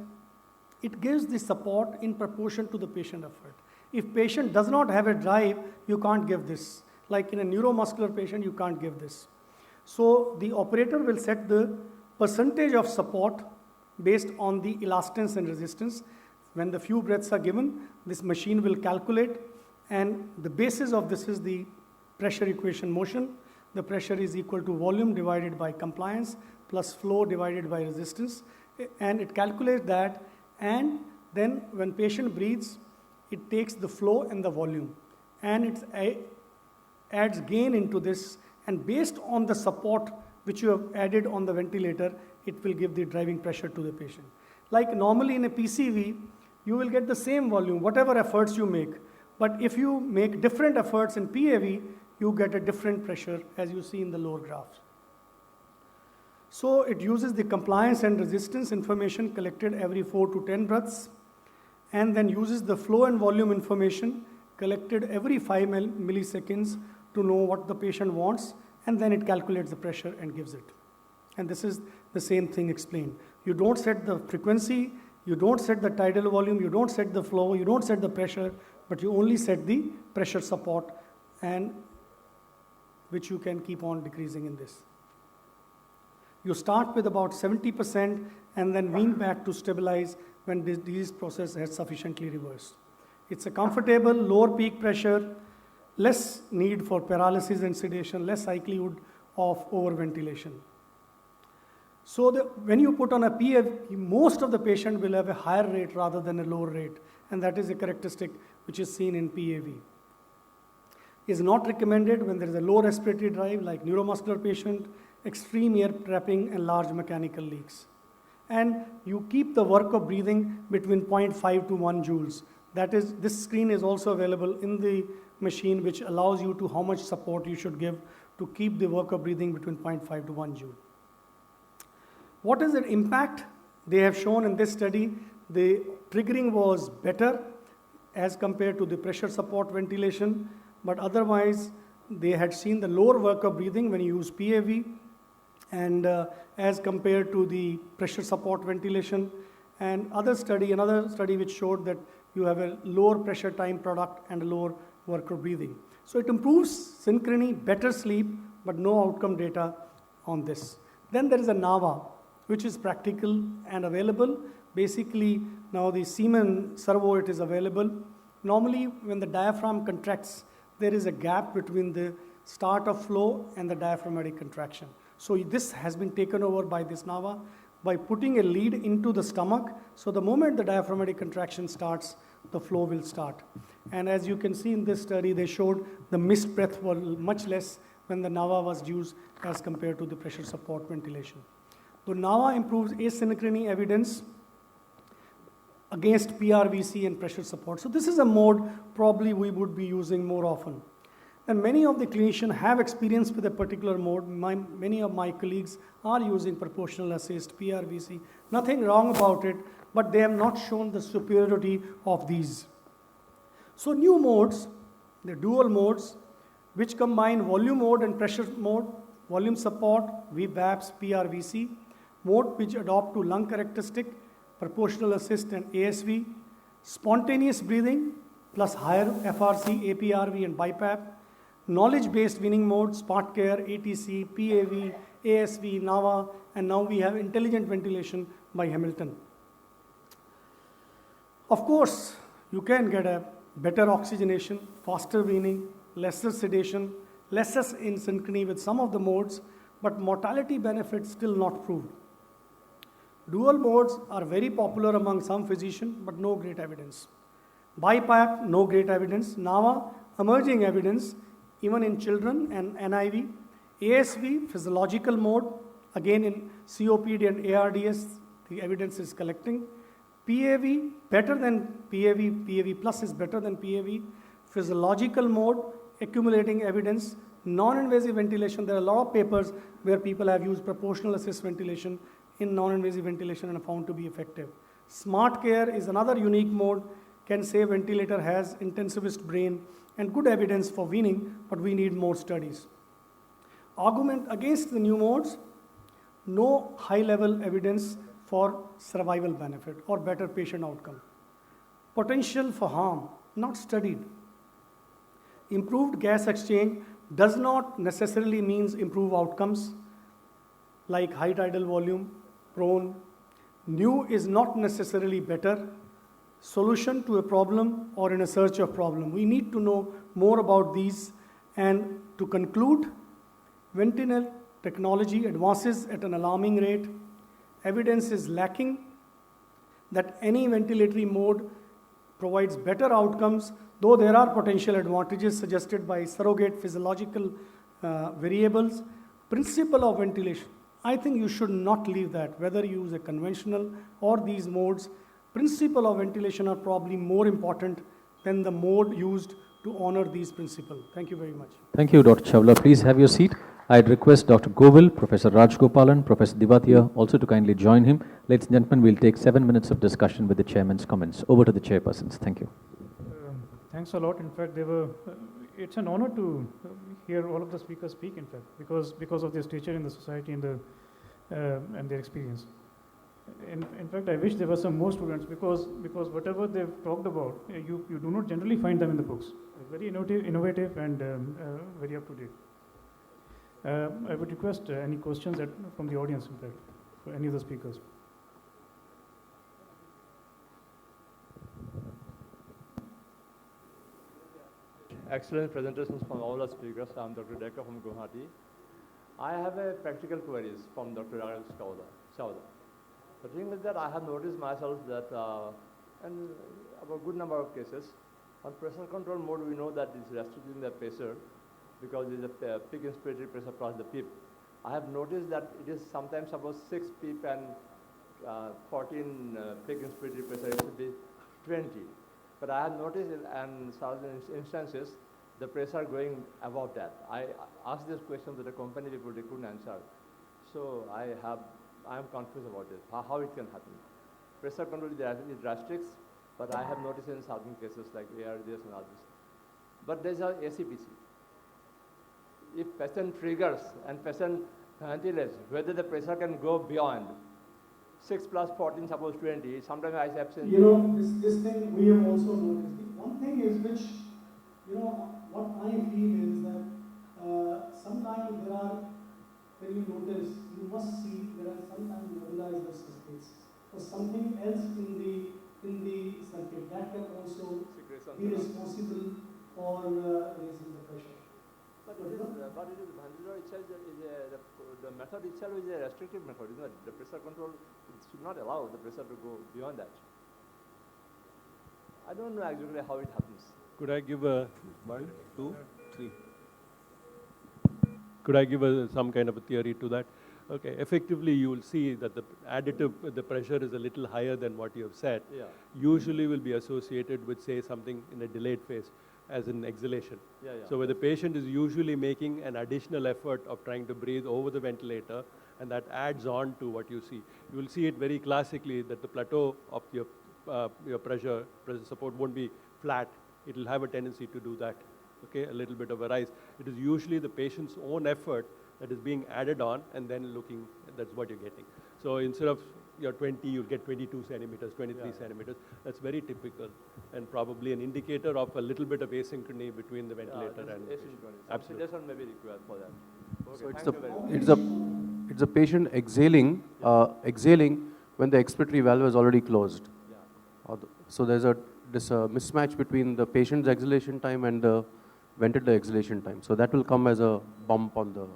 it gives the support in proportion to the patient effort. If patient does not have a drive, you can't give this. Like in a neuromuscular patient, you can't give this. So the operator will set the percentage of support based on the elastance and resistance. When the few breaths are given, this machine will calculate, and the basis of this is the pressure equation motion. The pressure is equal to volume divided by compliance plus flow divided by resistance, and it calculates that, and then when patient breathes, it takes the flow and the volume, and it adds gain into this, and based on the support which you have added on the ventilator, it will give the driving pressure to the patient. Like normally in a PCV, you will get the same volume, whatever efforts you make. But if you make different efforts in PAV, you get a different pressure, as you see in the lower graphs. So it uses the compliance and resistance information collected every 4 to 10 breaths, and then uses the flow and volume information collected every 5 milliseconds to know what the patient wants, and then it calculates the pressure and gives it. And this is the same thing explained. You don't set the frequency, you don't set the tidal volume, you don't set the flow, you don't set the pressure, but you only set the pressure support, and which you can keep on decreasing in this. You start with about 70% and then wean back to stabilize when this disease process has sufficiently reversed. It's a comfortable, lower peak pressure, less need for paralysis and sedation, less likelihood of overventilation. So when you put on a PAV, most of the patient will have a higher rate rather than a lower rate, and that is a characteristic which is seen in PAV. Is not recommended when there is a low respiratory drive like neuromuscular patient, extreme air trapping, and large mechanical leaks. And you keep the work of breathing between 0.5 to 1 joules. That is, this screen is also available in the machine, which allows you to how much support you should give to keep the work of breathing between 0.5 to 1 joule. What is the impact? They have shown in this study the triggering was better as compared to the pressure support ventilation, but otherwise they had seen the lower work of breathing when you use PAV, and as compared to the pressure support ventilation. And another study which showed that you have a lower pressure time product and a lower work of breathing. So it improves synchrony, better sleep, but no outcome data on this. Then there is a NAVA, which is practical and available. Basically, now the Siemens servo, it is available. Normally, when the diaphragm contracts, there is a gap between the start of flow and the diaphragmatic contraction. So this has been taken over by this NAVA by putting a lead into the stomach. So the moment the diaphragmatic contraction starts, the flow will start. And as you can see in this study, they showed the missed breath were much less when the NAVA was used as compared to the pressure support ventilation. The NAVA improves asynchrony evidence against PRVC and pressure support. So this is a mode probably we would be using more often. And many of the clinicians have experience with a particular mode. Many of my colleagues are using proportional assist, PRVC. Nothing wrong about it, but they have not shown the superiority of these. So new modes, the dual modes, which combine volume mode and pressure mode, volume support, VBAPS, PRVC, mode which adopt to lung characteristic, proportional assist and ASV, spontaneous breathing plus higher FRC, APRV and BiPAP, knowledge-based winning mode, SmartCare, ATC, PAV, ASV, NAVA, and now we have intelligent ventilation by Hamilton. Of course, you can get a better oxygenation, faster weaning, lesser sedation, lesser in synchrony with some of the modes, but mortality benefits still not proved. Dual modes are very popular among some physicians, but no great evidence. BiPAP, no great evidence. NAVA, emerging evidence, even in children and NIV. ASV, physiological mode, again in COPD and ARDS, the evidence is collecting. PAV, better than PAV, PAV plus is better than PAV. Physiological mode, accumulating evidence. Non-invasive ventilation, there are a lot of papers where people have used proportional assist ventilation in non-invasive ventilation and are found to be effective. SmartCare is another unique mode, can say ventilator has intensivist brain and good evidence for weaning, but we need more studies. Argument against the new modes, no high-level evidence for survival benefit or better patient outcome. Potential for harm, not studied. Improved gas exchange does not necessarily means improve outcomes like high tidal volume, prone. New is not necessarily better. Solution to a problem or in a search of problem. We need to know more about these. And to conclude, ventilator technology advances at an alarming rate. Evidence is lacking that any ventilatory mode provides better outcomes, though there are potential advantages suggested by surrogate physiological variables. Principle of ventilation. I think you should not leave that, whether you use a conventional or these modes. Principle of ventilation are probably more important than the mode used to honor these principles. Thank you very much. Thank you, Dr. Chawla. Please have your seat. I'd request Dr. Govil, Professor Rajgopalan, Professor Divatia also to kindly join him. Ladies and gentlemen, we'll take 7 minutes of discussion with the chairman's comments. Over to the chairpersons. Thank you. Thanks a lot. In fact, it's an honor to hear all of the speakers speak, in fact, because of their stature in the society and their experience. In fact, I wish there were some more students because whatever they've talked about, you do not generally find them in the books. Very innovative and very up to date. I would request any questions from the audience, in fact, for any of the speakers. Excellent presentations from all the speakers. I'm Dr. Decker from Guwahati. I have a practical queries from Dr. Rajesh Chawla. The thing is that I have noticed myself that in about a good number of cases, on pressure control mode, we know that it's restricting the pressure because there is a peak inspiratory pressure across the PIP. I have noticed that it is sometimes about 6 PIP and 14 peak inspiratory pressure, it should be 20. But I have noticed in certain instances, the pressure going above that. I asked this question to the company people, they couldn't answer. So I am confused about it, how it can happen. Pressure control is restricts, but I have noticed in certain cases like ARDS and others. But there's a ACPC. If patient triggers and patient ventilates, whether the pressure can go beyond 6 plus 14, suppose 20, sometimes I have seen. You know, this thing we have also noticed. One thing is which, what I feel is that sometimes there are, when you notice, you must see there are sometimes nebulized versus states or something else in the circuit that can also be responsible for raising the pressure. But it is ventilator itself the method itself is a restrictive method, isn't it? The pressure control should not allow the pressure to go beyond that. I don't know exactly how it happens. Could I give a 1, 2, 3? Could I give some kind of a theory to that? Okay, effectively you will see that the pressure is a little higher than what you have said. Yeah. Usually will be associated with, say, something in a delayed phase, as in exhalation. Yeah, yeah. So where the patient is usually making an additional effort of trying to breathe over the ventilator, and that adds on to what you see. You will see it very classically that the plateau of your pressure support won't be flat. It will have a tendency to do that. Okay, a little bit of a rise. It is usually the patient's own effort that is being added on, and then looking, that's what you're getting. So instead of your 20, you'll get 22 centimeters, 23 centimeters. That's very typical, and probably an indicator of a little bit of asynchrony between the ventilator and Absolutely. Some sedation may be required for that. Okay, So thank it's a patient exhaling, exhaling when the expiratory valve is already closed. So there's a mismatch between the patient's exhalation time and the ventilator exhalation time. So that will come as a bump on the...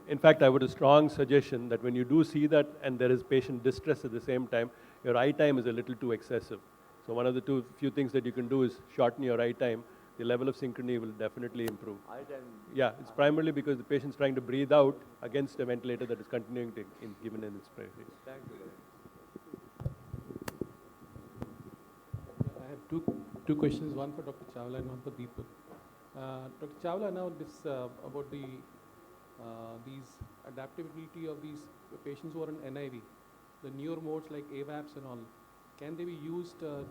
In fact, I would have a strong suggestion that when you do see that and there is patient distress at the same time, your eye time is a little too excessive. So one of the few things that you can do is shorten your eye time. The level of synchrony will definitely improve. Eye time. Yeah, it's primarily because the patient's trying to breathe out against a ventilator that is continuing to given in its place. Thank you. I have two questions, one for Dr. Chawla and one for Deepak. Dr. Chawla, now this about these adaptability of these patients who are on NIV, the newer modes like AVAPs and all, can they be used to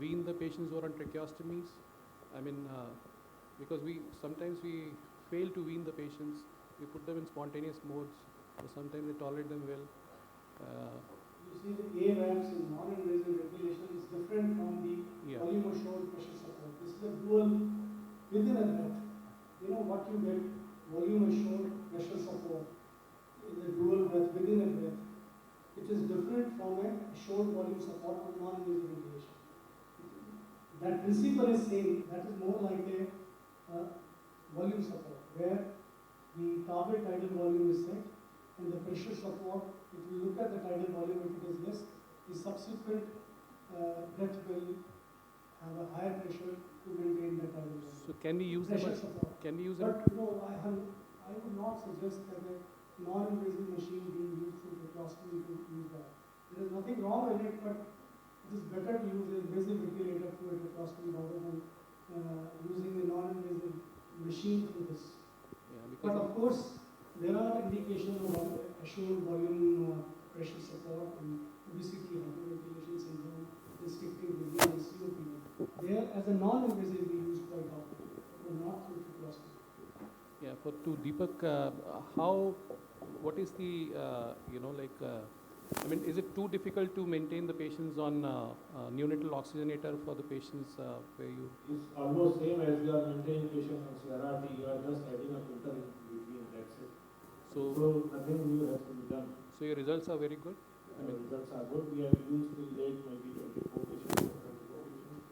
wean the patients who are on tracheostomies? I mean, because sometimes we fail to wean the patients. We put them in spontaneous modes, so sometimes they tolerate them well. You see, the AVAPs in non-invasive ventilation is different from the volume assured pressure support. This is a dual within a breath. You know what you get, volume assured pressure support in the dual breath within a breath. It is different from a assured volume support of non-invasive ventilation. That principle is same. That is more like a volume support, where the target tidal volume is set and the pressure support, if you look at the tidal volume, if it is less, the subsequent breath will have a higher pressure to maintain the tidal volume. So can we use them? Can we use them? But no, I would not suggest that a non-invasive machine being used through tracheostomy to use that. There is nothing wrong with it, but it is better to use an invasive ventilator through a tracheostomy rather than using a non-invasive machine through this. But of course, there are indications of assured volume pressure support and obesity, hyperventilation syndrome, restricting breathing, and COPD. There, as a non-invasive, we use quite often, but not through tracheostomy. Yeah, to Deepak, what is the, I mean, is it too difficult to maintain the patients on neonatal oxygenator for the patients where you... It's almost same as you are maintaining patients on CRRT, you are just adding a filter in between, that's it. So nothing new has to be done. So your results are very good? I mean, results are good. We have used till date maybe 24 patients or 24 patients.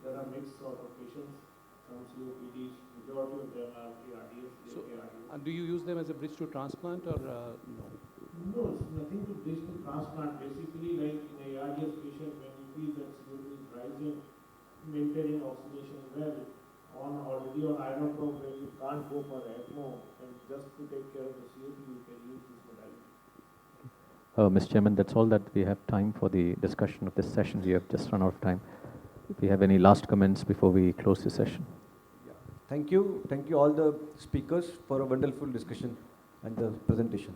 There are mixed sort of patients, some COPDs, majority of them are ARDS. So, do you use them as a bridge to transplant or no? No, it's nothing to bridge to transplant. Basically, like in a ARDS patient, when you feel that CO2 is rising, maintaining oxygenation well, already on iron probe where you can't go for ECMO, and just to take care of the CO2, you can use this modality. Mr. Chairman, that's all that we have time for the discussion of this session. We have just run out of time. If you have any last comments before we close the session. Yeah. Thank you all the speakers for a wonderful discussion and the presentation.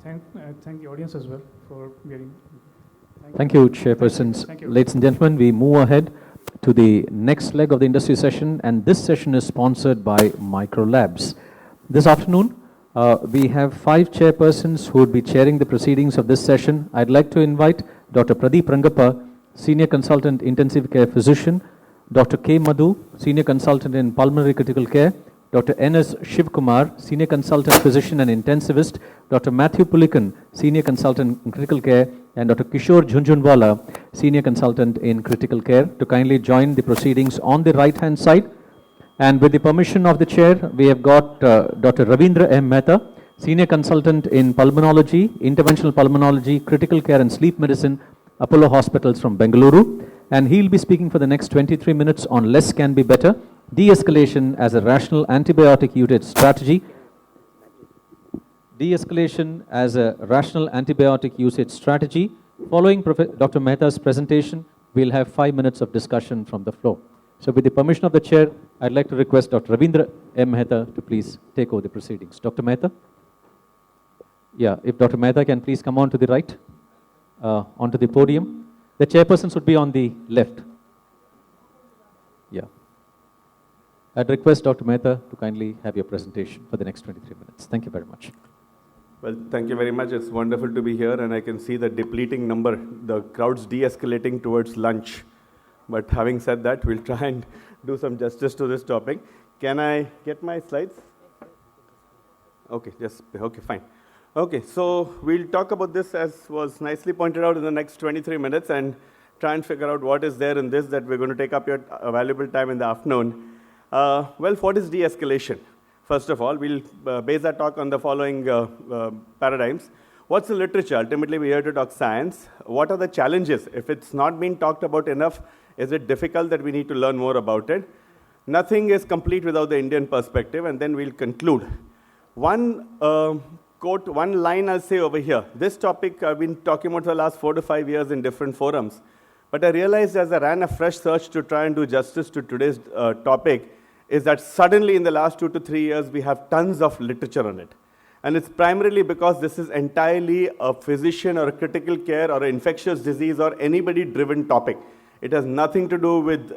Thank the audience as well for being. Thank you, Chairpersons. Thank you. Ladies and gentlemen, we move ahead to the next leg of the industry session, and this session is sponsored by Microlabs. This afternoon, we have 5 chairpersons who would be chairing the proceedings of this session. I'd like to invite Dr. Pradeep Rangappa, Senior Consultant Intensive Care Physician, Dr. K. Madhu, Senior Consultant in Pulmonary Critical Care, Dr. N.S. Shivkumar, Senior Consultant Physician and Intensivist, Dr. Matthew Pulikan, Senior Consultant in Critical Care, and Dr. Kishore Jhunjhunwala, Senior Consultant in Critical Care, to kindly join the proceedings on the right-hand side. And with the permission of the chair, we have got Dr. Ravindra M. Mehta, Senior Consultant in Pulmonology, Interventional Pulmonology, Critical Care and Sleep Medicine, Apollo Hospitals from Bengaluru. And he'll be speaking for the next 23 minutes on less can be better, de-escalation as a rational antibiotic usage strategy. de-escalation as a rational antibiotic usage strategy. Following Dr. Mehta's presentation, we'll have 5 minutes of discussion from the floor. So with the permission of the chair, I'd like to request Dr. Ravindra M. Mehta to please take over the proceedings. Dr. Mehta? Yeah, if Dr. Mehta can please come on to the right, onto the podium. The chairpersons would be on the left. Yeah. I'd request Dr. Mehta to kindly have your presentation for the next 23 minutes. Thank you very much. Well, thank you very much. It's wonderful to be here, and I can see the depleting number. The crowd's de-escalating towards lunch. But having said that, we'll try and do some justice to this topic. Can I get my slides? Okay, okay, fine. Okay, so we'll talk about this, as was nicely pointed out, in the next 23 minutes and try and figure out what is there in this that we're going to take up your valuable time in the afternoon. Well, what is de-escalation? First of all, we'll base our talk on the following paradigms. What's the literature? Ultimately, we're here to talk science. What are the challenges? If it's not been talked about enough, is it difficult that we need to learn more about it? Nothing is complete without the Indian perspective, and then we'll conclude. One quote, one line I'll say over here. This topic I've been talking about for the last 4 to 5 years in different forums. But I realized as I ran a fresh search to try and do justice to today's topic, is that suddenly in the last 2 to 3 years, we have tons of literature on it. And it's primarily because this is entirely a physician or a critical care or an infectious disease or anybody-driven topic. It has nothing to do with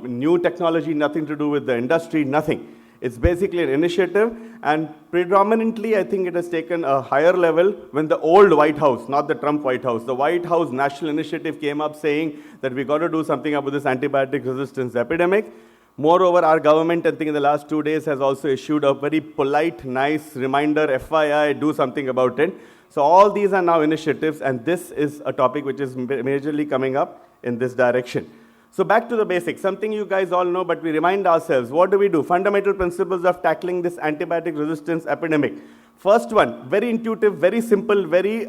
new technology, nothing to do with the industry, nothing. It's basically an initiative, and predominantly, I think it has taken a higher level when the old White House, not the Trump White House, the White House National Initiative came up saying that we got to do something about this antibiotic resistance epidemic. Moreover, our government, I think in the last 2 days, has also issued a very polite, nice reminder, FYI, do something about it. So all these are now initiatives, and this is a topic which is majorly coming up in this direction. So back to the basics, something you guys all know, but we remind ourselves, what do? Fundamental principles of tackling this antibiotic resistance epidemic. First one, very intuitive, very simple, very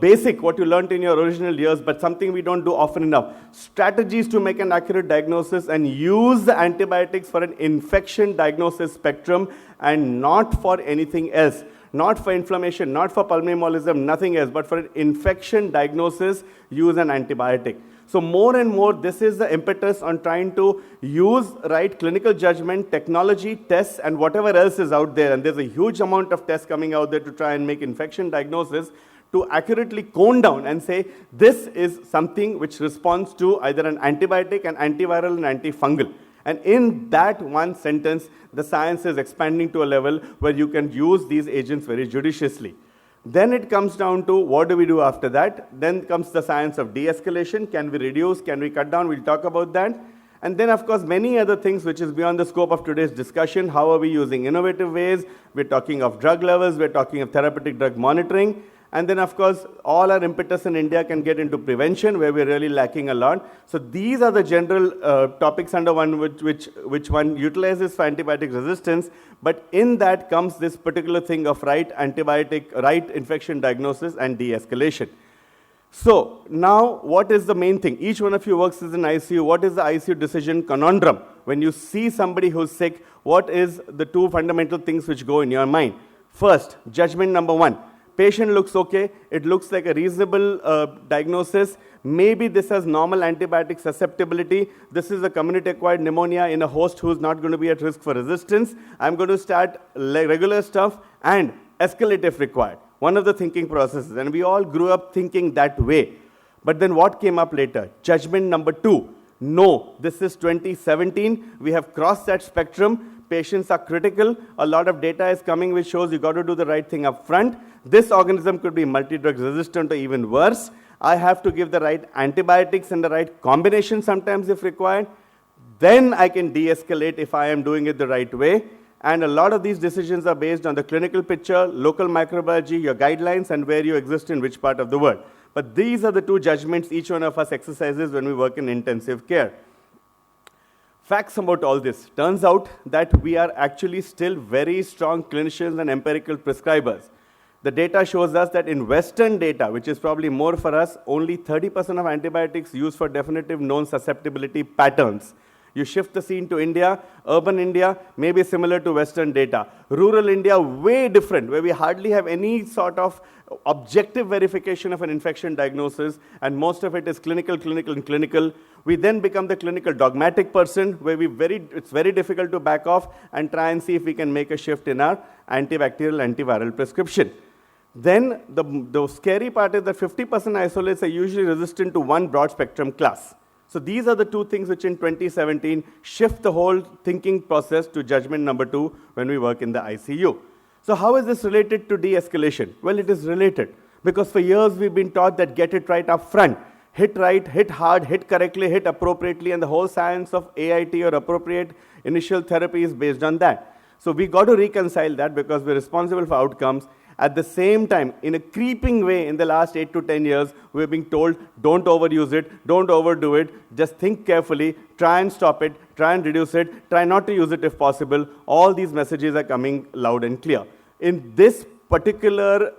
basic, what you learned in your original years, but something we don't do often enough. Strategies to make an accurate diagnosis and use the antibiotics for an infection diagnosis spectrum and not for anything else. Not for inflammation, not for pulmonary embolism, nothing else, but for an infection diagnosis, use an antibiotic. So more and more, this is the impetus on trying to use right clinical judgment, technology, tests, and whatever else is out there. And there's a huge amount of tests coming out there to try and make infection diagnosis to accurately cone down and say, this is something which responds to either an antibiotic, an antiviral, and antifungal. And in that one sentence, the science is expanding to a level where you can use these agents very judiciously. Then it comes down to what do we do after that? Then comes the science of de-escalation. Can we reduce? Can we cut down? We'll talk about that. And then, of course, many other things which is beyond the scope of today's discussion. How are we using innovative ways? We're talking of drug levels. We're talking of therapeutic drug monitoring. And then, of course, all our impetus in India can get into prevention, where we're really lacking a lot. So these are the general topics under one which one utilizes for antibiotic resistance. But in that comes this particular thing of right infection diagnosis and de-escalation. So now, what is the main thing? Each one of you works as an ICU. What is the ICU decision conundrum? When you see somebody who's sick, what is the two fundamental things which go in your mind? First, judgment number one. Patient looks okay, it looks like a reasonable diagnosis. Maybe this has normal antibiotic susceptibility. This is a community-acquired pneumonia in a host who's not going to be at risk for resistance. I'm going to start regular stuff and escalate if required. One of the thinking processes. And we all grew up thinking that way. But then what came up later? Judgment number two. No, this is 2017. We have crossed that spectrum. Patients are critical. A lot of data is coming which shows you got to do the right thing up front. This organism could be multi-drug resistant or even worse. I have to give the right antibiotics and the right combination sometimes if required. Then I can de-escalate if I am doing it the right way. And a lot of these decisions are based on the clinical picture, local microbiology, your guidelines, and where you exist in which part of the world. But these are the two judgments each one of us exercises when we work in intensive care. Facts about all this. Turns out that we are actually still very strong clinicians and empirical prescribers. The data shows us that in Western data, which is probably more for us, only 30% of antibiotics used for definitive known susceptibility patterns. You shift the scene to India, urban India, maybe similar to Western data. Rural India, way different, where we hardly have any sort of objective verification of an infection diagnosis, and most of it is clinical, clinical, and clinical. We then become the clinical dogmatic person, where it's very difficult to back off and try and see if we can make a shift in our antibacterial, antiviral prescription. Then the scary part is that 50% isolates are usually resistant to one broad spectrum class. So these are the two things which in 2017 shift the whole thinking process to judgment number 2 when we work in the ICU. So how is this related to de-escalation? Well, it is related, because for years we've been taught that get it right up front. Hit right, hit hard, hit correctly, hit appropriately, and the whole science of AIT or appropriate initial therapy is based on that. So we got to reconcile that, because we're responsible for outcomes. At the same time, in a creeping way, in the last 8 to 10 years, we're being told, don't overuse it, don't overdo it, just think carefully, try and stop it, try and reduce it, try not to use it if possible. All these messages are coming loud and clear. In this particular,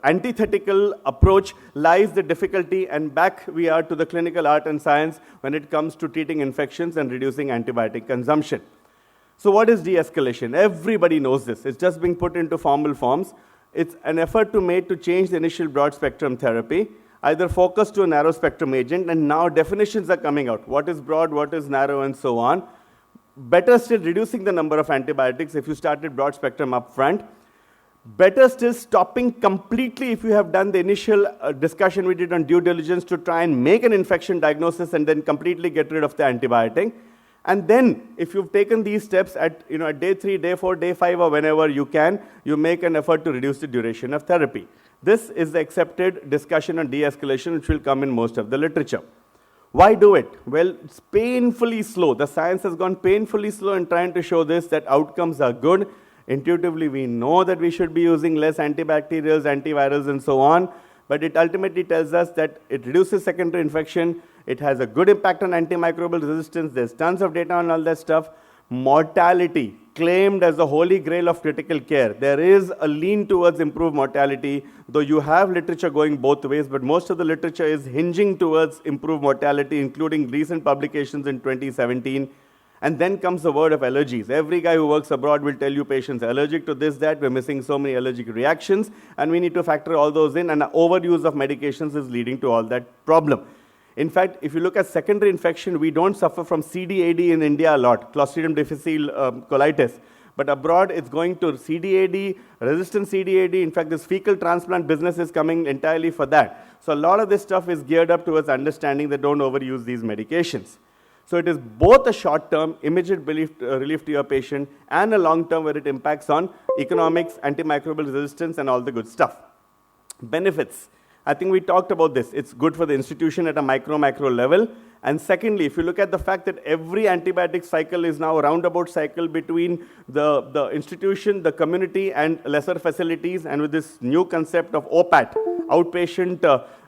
antithetical approach lies the difficulty, and back we are to the clinical art and science when it comes to treating infections and reducing antibiotic consumption. So what is de-escalation? Everybody knows this. It's just being put into formal forms. It's an effort to change the initial broad spectrum therapy, either focus to a narrow spectrum agent, and now definitions are coming out. What is broad, what is narrow, and so on. Better still, reducing the number of antibiotics if you started broad spectrum up front. Better still, stopping completely if you have done the initial discussion we did on due diligence to try and make an infection diagnosis and then completely get rid of the antibiotic. And then, if you've taken these steps at day 3, day 4, day 5, or whenever you can, you make an effort to reduce the duration of therapy. This is the accepted discussion on de-escalation, which will come in most of the literature. Why do it? Well, it's painfully slow. The science has gone painfully slow in trying to show this, that outcomes are good. Intuitively, we know that we should be using less antibacterials, antivirals, and so on. But it ultimately tells us that it reduces secondary infection. It has a good impact on antimicrobial resistance. There's tons of data on all that stuff. Mortality, claimed as the holy grail of critical care. There is a lean towards improved mortality, though you have literature going both ways, but most of the literature is hinging towards improved mortality, including recent publications in 2017. And then comes the word of allergies. Every guy who works abroad will tell you patients are allergic to this, that, we're missing so many allergic reactions, and we need to factor all those in, and overuse of medications is leading to all that problem. In fact, if you look at secondary infection, we don't suffer from CDAD in India a lot, Clostridium difficile colitis. But abroad, it's going to CDAD, resistant CDAD. In fact, this fecal transplant business is coming entirely for that. So a lot of this stuff is geared up towards understanding that don't overuse these medications. So it is both a short-term, immediate relief to your patient, and a long-term where it impacts on economics, antimicrobial resistance, and all the good stuff. Benefits. I think we talked about this. It's good for the institution at a macro level. And secondly, if you look at the fact that every antibiotic cycle is now a roundabout cycle between the institution, the community, and lesser facilities, and with this new concept of OPAT, outpatient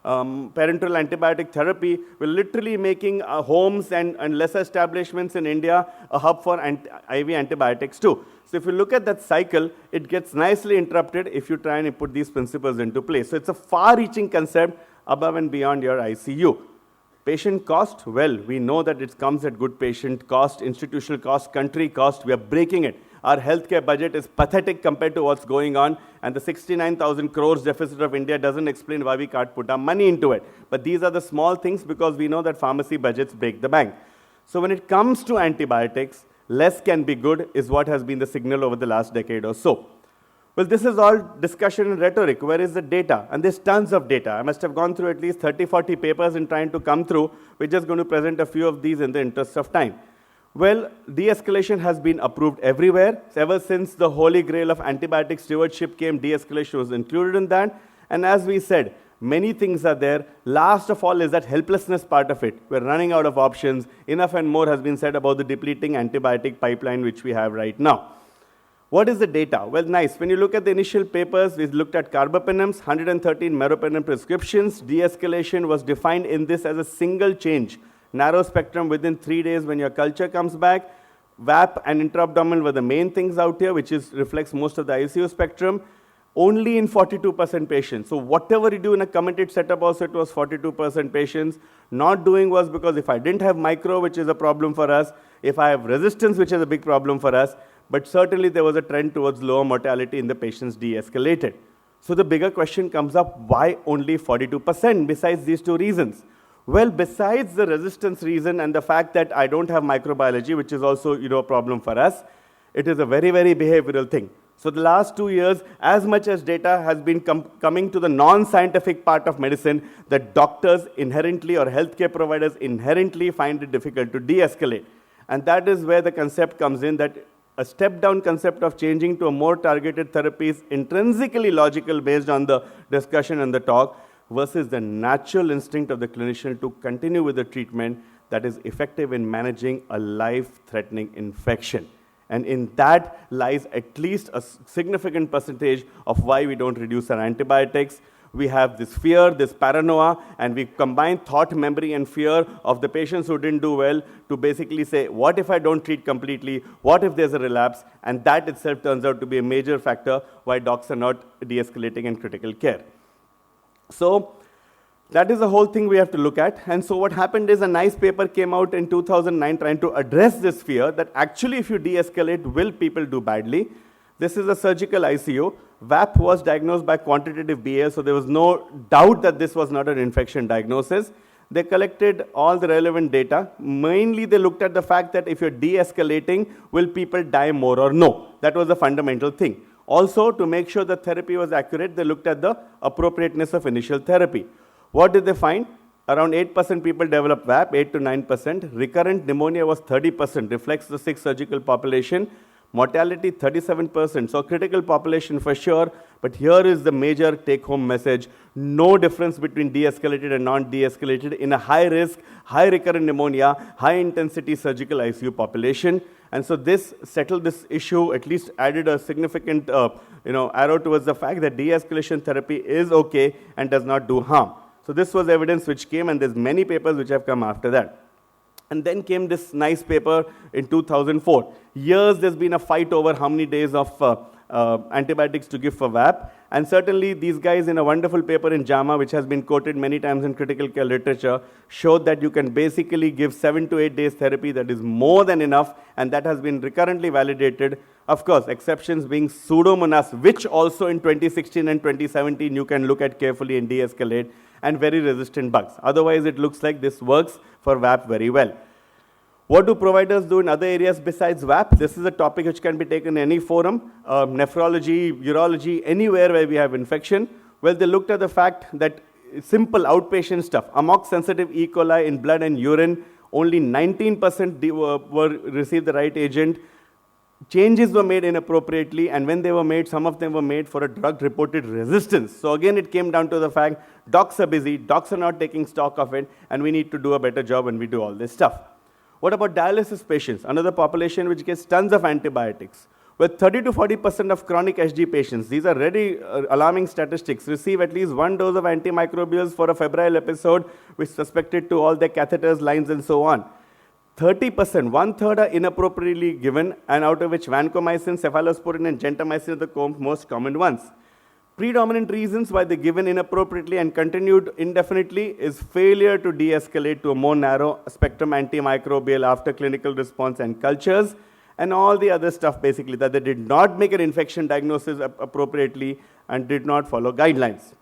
parenteral antibiotic therapy, we're literally making homes and lesser establishments in India a hub for IV antibiotics too. So if you look at that cycle, it gets nicely interrupted if you try and put these principles into place. So it's a far-reaching concept above and beyond your ICU. Patient cost, well, we know that it comes at good patient cost, institutional cost, country cost. We are breaking it. Our healthcare budget is pathetic compared to what's going on, and the 69,000 crores deficit of India doesn't explain why we can't put our money into it. But these are the small things, because we know that pharmacy budgets break the bank. So when it comes to antibiotics, less can be good is what has been the signal over the last decade or so. Well, this is all discussion and rhetoric. Where is the data? And there's tons of data. I must have gone through at least 30, 40 papers in trying to come through. We're just going to present a few of these in the interest of time. Well, de-escalation has been approved everywhere. Ever since the holy grail of antibiotic stewardship came, de-escalation was included in that. And as we said, many things are there. Last of all is that helplessness part of it. We're running out of options. Enough and more has been said about the depleting antibiotic pipeline which we have right now. What is the data? Well, nice. When you look at the initial papers, we looked at carbapenems, 113 meropenem prescriptions. De-escalation was defined in this as a single change. Narrow spectrum within 3 days when your culture comes back. VAP and intra-abdominal were the main things out here, which reflects most of the ICU spectrum. Only in 42% patients. So whatever you do in a committed setup also, it was 42% patients. Not doing was because if I didn't have micro, which is a problem for us, if I have resistance, which is a big problem for us, but certainly there was a trend towards lower mortality in the patients de-escalated. So the bigger question comes up, why only 42% besides these two reasons? Well, besides the resistance reason and the fact that I don't have microbiology, which is also a problem for us, it is a very, very behavioral thing. So the last 2 years, as much as data has been coming to the non-scientific part of medicine, that doctors inherently or healthcare providers inherently find it difficult to de-escalate. And that is where the concept comes in, that a step-down concept of changing to a more targeted therapy is intrinsically logical based on the discussion and the talk, versus the natural instinct of the clinician to continue with the treatment that is effective in managing a life-threatening infection. And in that lies at least a significant percentage of why we don't reduce our antibiotics. We have this fear, this paranoia, and we combine thought, memory, and fear of the patients who didn't do well to basically say, what if I don't treat completely? What if there's a relapse? And that itself turns out to be a major factor why docs are not de-escalating in critical care. So that is the whole thing we have to look at. And so what happened is a nice paper came out in 2009 trying to address this fear that actually if you de-escalate, will people do badly? This is a surgical ICU. VAP was diagnosed by quantitative BA, so there was no doubt that this was not an infection diagnosis. They collected all the relevant data. Mainly they looked at the fact that if you're de-escalating, will people die more or no? That was the fundamental thing. Also, to make sure the therapy was accurate, they looked at the appropriateness of initial therapy. What did they find? Around 8% people developed VAP, 8 to 9%. Recurrent pneumonia was 30%, reflects the sick surgical population. Mortality 37%, so critical population for sure. But here is the major take-home message. No difference between de-escalated and non-de-escalated in a high-risk, high-recurrent pneumonia, high-intensity surgical ICU population. And so this settled this issue, at least added a significant arrow towards the fact that de-escalation therapy is okay and does not do harm. So this was evidence which came, and there's many papers which have come after that. And then came this nice paper in 2004. Years there's been a fight over how many days of antibiotics to give for VAP. And certainly these guys in a wonderful paper in JAMA, which has been quoted many times in critical care literature, showed that you can basically give 7 to 8 days therapy that is more than enough, and that has been recurrently validated. Of course, exceptions being Pseudomonas, which also in 2016 and 2017 you can look at carefully and de-escalate, and very resistant bugs. Otherwise, it looks like this works for VAP very well. What do providers do in other areas besides VAP? This is a topic which can be taken in any forum, nephrology, urology, anywhere where we have infection. Well, they looked at the fact that simple outpatient stuff, ammox-sensitive E. coli in blood and urine, only 19% received the right agent. Changes were made inappropriately, and when they were made, some of them were made for a drug-reported resistance. So again, it came down to the fact, docs are busy, docs are not taking stock of it, and we need to do a better job when we do all this stuff. What about dialysis patients? Another population which gets tons of antibiotics. With 30 to 40% of chronic SG patients, these are very alarming statistics, receive at least 1 dose of antimicrobials for a febrile episode, which is suspected to all their catheters, lines, and so on. 30%, 1/3 are inappropriately given, and out of which vancomycin, cephalosporin, and gentamicin are the most common ones. Predominant reasons why they're given inappropriately and continued indefinitely is failure to de-escalate to a more narrow spectrum antimicrobial after clinical response and cultures, and all the other stuff basically, that they did not make an infection diagnosis appropriately and did not follow guidelines.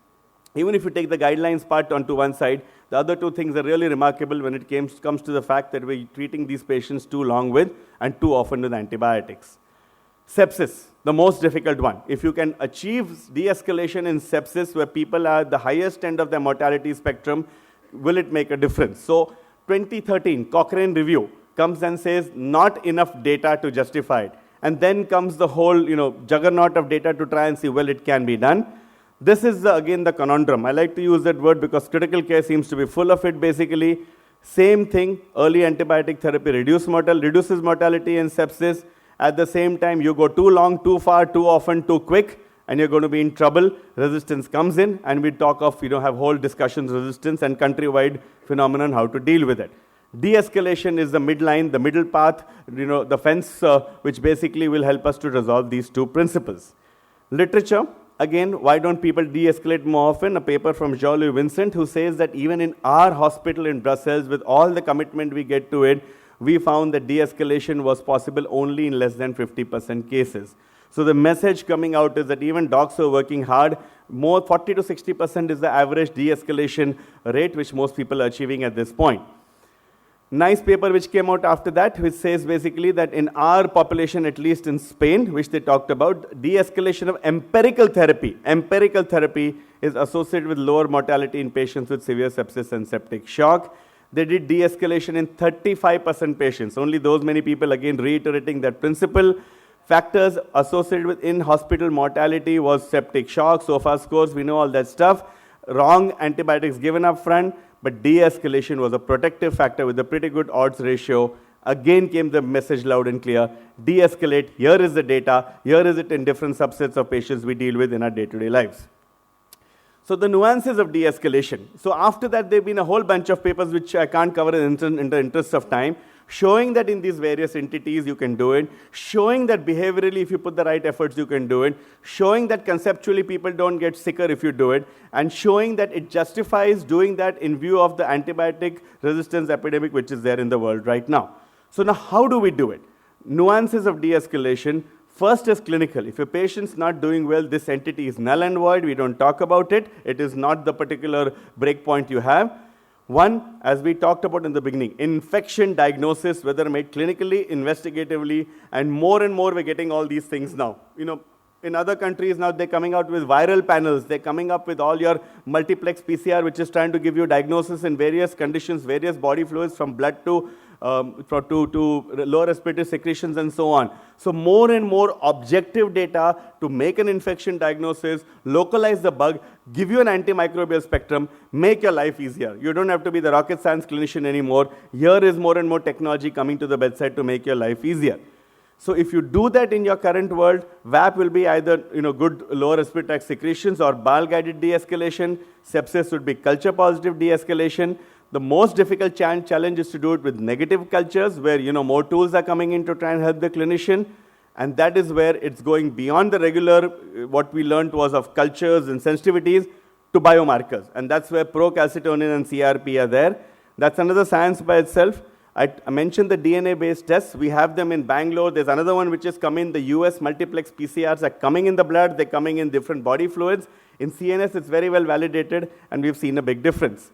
Even if you take the guidelines part onto one side, the other two things are really remarkable when it comes to the fact that we're treating these patients too long with and too often with antibiotics. Sepsis, the most difficult one. If you can achieve de-escalation in sepsis where people are at the highest end of their mortality spectrum, will it make a difference? So 2013, Cochrane review comes and says not enough data to justify it. And then comes the whole juggernaut of data to try and see, well, it can be done. This is again the conundrum. I like to use that word because critical care seems to be full of it basically. Same thing, early antibiotic therapy reduces mortality in sepsis. At the same time, you go too long, too far, too often, too quick, and you're going to be in trouble. Resistance comes in, and we talk of, have whole discussions, resistance, and countrywide phenomenon, how to deal with it. De-escalation is the midline, the middle path, the fence, which basically will help us to resolve these two principles. Literature, again, why don't people de-escalate more often? A paper from Jean-Louis Vincent, who says that even in our hospital in Brussels, with all the commitment we get to it, we found that de-escalation was possible only in less than 50% cases. So the message coming out is that even docs are working hard. More 40 to 60% is the average de-escalation rate which most people are achieving at this point. Nice paper which came out after that, which says basically that in our population, at least in Spain, which they talked about, de-escalation of empirical therapy is associated with lower mortality in patients with severe sepsis and septic shock. They did de-escalation in 35% patients. Only those many people, again reiterating that principle. Factors associated with in-hospital mortality was septic shock, SOFA scores, we know all that stuff. Wrong antibiotics given up front, but de-escalation was a protective factor with a pretty good odds ratio. Again came the message loud and clear, de-escalate, here is the data, here is it in different subsets of patients we deal with in our day-to-day lives. So the nuances of de-escalation. So after that, there have been a whole bunch of papers which I can't cover in the interest of time, showing that in these various entities you can do it, showing that behaviorally if you put the right efforts you can do it, showing that conceptually people don't get sicker if you do it, and showing that it justifies doing that in view of the antibiotic resistance epidemic which is there in the world right now. So now how do we do it? Nuances of de-escalation. First is clinical. If a patient's not doing well, this entity is null and void. We don't talk about it. It is not the particular breakpoint you have. One, as we talked about in the beginning, infection diagnosis, whether made clinically, investigatively, and more we're getting all these things now. In other countries now they're coming out with viral panels. They're coming up with all your multiplex PCR, which is trying to give you diagnosis in various conditions, various body fluids from blood to lower respiratory secretions and so on. So more and more objective data to make an infection diagnosis, localize the bug, give you an antimicrobial spectrum, make your life easier. You don't have to be the rocket science clinician anymore. Here is more and more technology coming to the bedside to make your life easier. So if you do that in your current world, VAP will be either good lower respiratory secretions or bowel-guided de-escalation. Sepsis would be culture-positive de-escalation. The most difficult challenge is to do it with negative cultures where more tools are coming in to try and help the clinician. And that is where it's going beyond the regular, what we learned was of cultures and sensitivities to biomarkers. And that's where procalcitonin and CRP are there. That's another science by itself. I mentioned the DNA-based tests. We have them in Bangalore. There's another one which is coming. The US multiplex PCRs are coming in the blood. They're coming in different body fluids. In CNS, it's very well validated, and we've seen a big difference.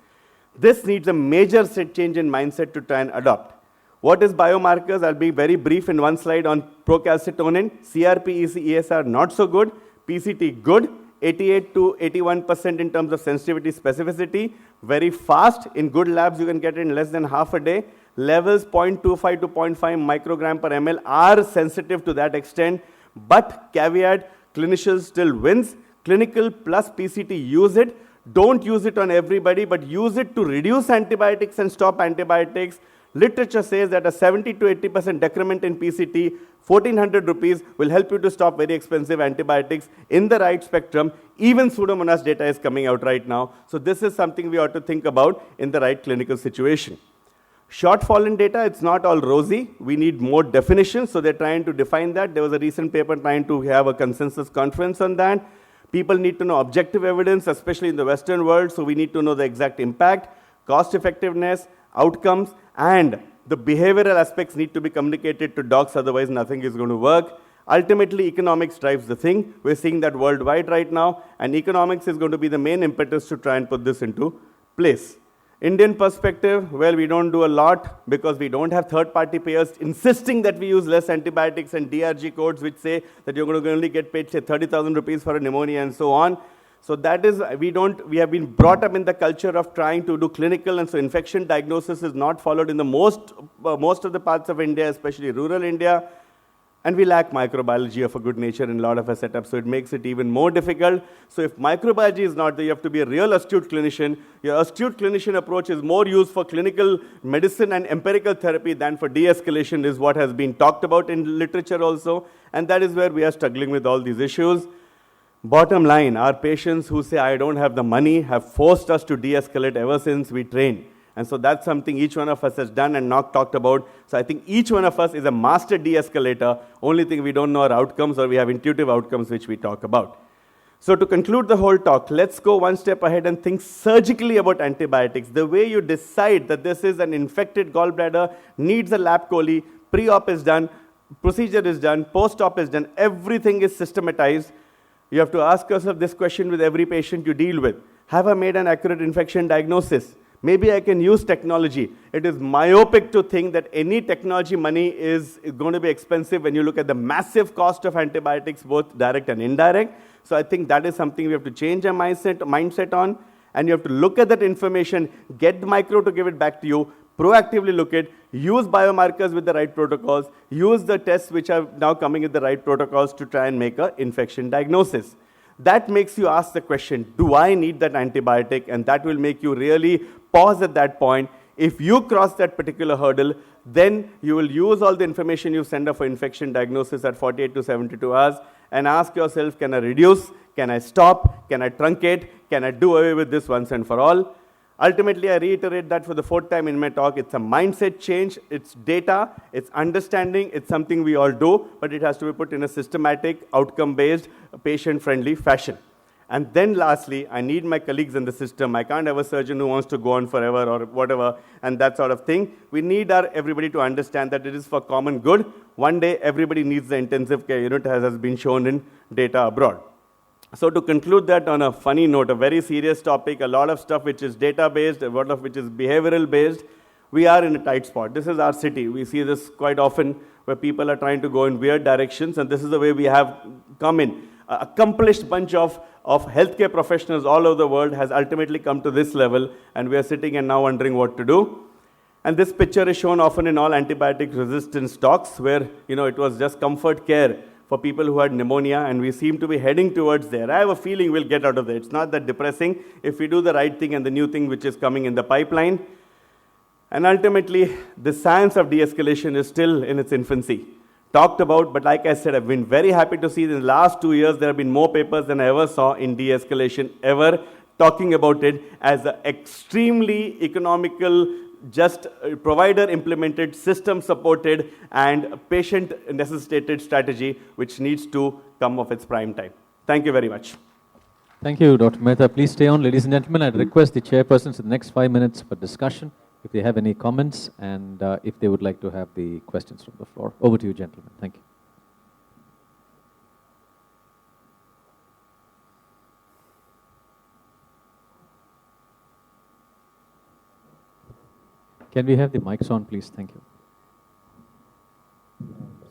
This needs a major change in mindset to try and adopt. What is biomarkers? I'll be very brief in one slide on procalcitonin. CRP, ESR, not so good. PCT, good. 88 to 81% in terms of sensitivity, specificity. Very fast. In good labs, you can get it in less than half a day. Levels 0.25 to 0.5 microgram per ml are sensitive to that extent. But caveat, clinicians still wins. Clinical plus PCT, use it. Don't use it on everybody, but use it to reduce antibiotics and stop antibiotics. Literature says that a 70 to 80% decrement in PCT, 1400 rupees, will help you to stop very expensive antibiotics in the right spectrum. Even Pseudomonas data is coming out right now. So this is something we ought to think about in the right clinical situation. Shortfall in data, it's not all rosy. We need more definitions, so they're trying to define that. There was a recent paper trying to have a consensus conference on that. People need to know objective evidence, especially in the Western world, so we need to know the exact impact, cost effectiveness, outcomes, and the behavioral aspects need to be communicated to docs, otherwise nothing is going to work. Ultimately, economics drives the thing. We're seeing that worldwide right now, and economics is going to be the main impetus to try and put this into place. Indian perspective, well, we don't do a lot because we don't have third-party payers insisting that we use less antibiotics and DRG codes which say that you're going to only get paid, say, 30,000 rupees for a pneumonia and so on. So that is, we have been brought up in the culture of trying to do clinical, and so infection diagnosis is not followed in the most of the parts of India, especially rural India. And we lack microbiology of a good nature in a lot of our setups, so it makes it even more difficult. So if microbiology is not there, you have to be a real astute clinician. Your astute clinician approach is more used for clinical medicine and empirical therapy than for de-escalation, is what has been talked about in literature also. And that is where we are struggling with all these issues. Bottom line, our patients who say, I don't have the money, have forced us to de-escalate ever since we trained. And so that's something each one of us has done and not talked about. So I think each one of us is a master de-escalator. Only thing we don't know are outcomes, or we have intuitive outcomes which we talk about. So to conclude the whole talk, let's go one step ahead and think surgically about antibiotics. The way you decide that this is an infected gallbladder, needs a lab chole, pre-op is done, procedure is done, post-op is done, everything is systematized. You have to ask yourself this question with every patient you deal with. Have I made an accurate infection diagnosis? Maybe I can use technology. It is myopic to think that any technology money is going to be expensive when you look at the massive cost of antibiotics, both direct and indirect. So I think that is something we have to change our mindset on. And you have to look at that information, get the micro to give it back to you, proactively look at, use biomarkers with the right protocols, use the tests which are now coming with the right protocols to try and make an infection diagnosis. That makes you ask the question, do I need that antibiotic? And that will make you really pause at that point. If you cross that particular hurdle, then you will use all the information you send off for infection diagnosis at 48 to 72 hours and ask yourself, can I reduce? Can I stop? Can I truncate? Can I do away with this once and for all? Ultimately, I reiterate that for the fourth time in my talk, it's a mindset change, it's data, it's understanding, it's something we all do, but it has to be put in a systematic, outcome-based, patient-friendly fashion. And then lastly, I need my colleagues in the system. I can't have a surgeon who wants to go on forever or whatever, and that sort of thing. We need everybody to understand that it is for common good. One day, everybody needs the intensive care unit, as has been shown in data abroad. So to conclude that on a funny note, a very serious topic, a lot of stuff which is data-based, a lot of which is behavioral-based, we are in a tight spot. This is our city. We see this quite often where people are trying to go in weird directions, and this is the way we have come in. An accomplished bunch of healthcare professionals all over the world has ultimately come to this level, and we are sitting and now wondering what to do. And this picture is shown often in all antibiotic resistance talks where, it was just comfort care for people who had pneumonia, and we seem to be heading towards there. I have a feeling we'll get out of there. It's not that depressing if we do the right thing and the new thing which is coming in the pipeline. And ultimately, the science of de-escalation is still in its infancy. Talked about, but like I said, I've been very happy to see that in the last 2 years there have been more papers than I ever saw in de-escalation ever, talking about it as an extremely economical, just provider implemented, system supported, and patient necessitated strategy which needs to come of its prime time. Thank you very much. Thank you, Dr. Mehta. Please stay on, ladies and gentlemen. I'd request the chairpersons in the next 5 minutes for discussion, if they have any comments, and if they would like to have the questions from the floor. Over to you, gentlemen. Thank you. Can we have the mics on, please? Thank you.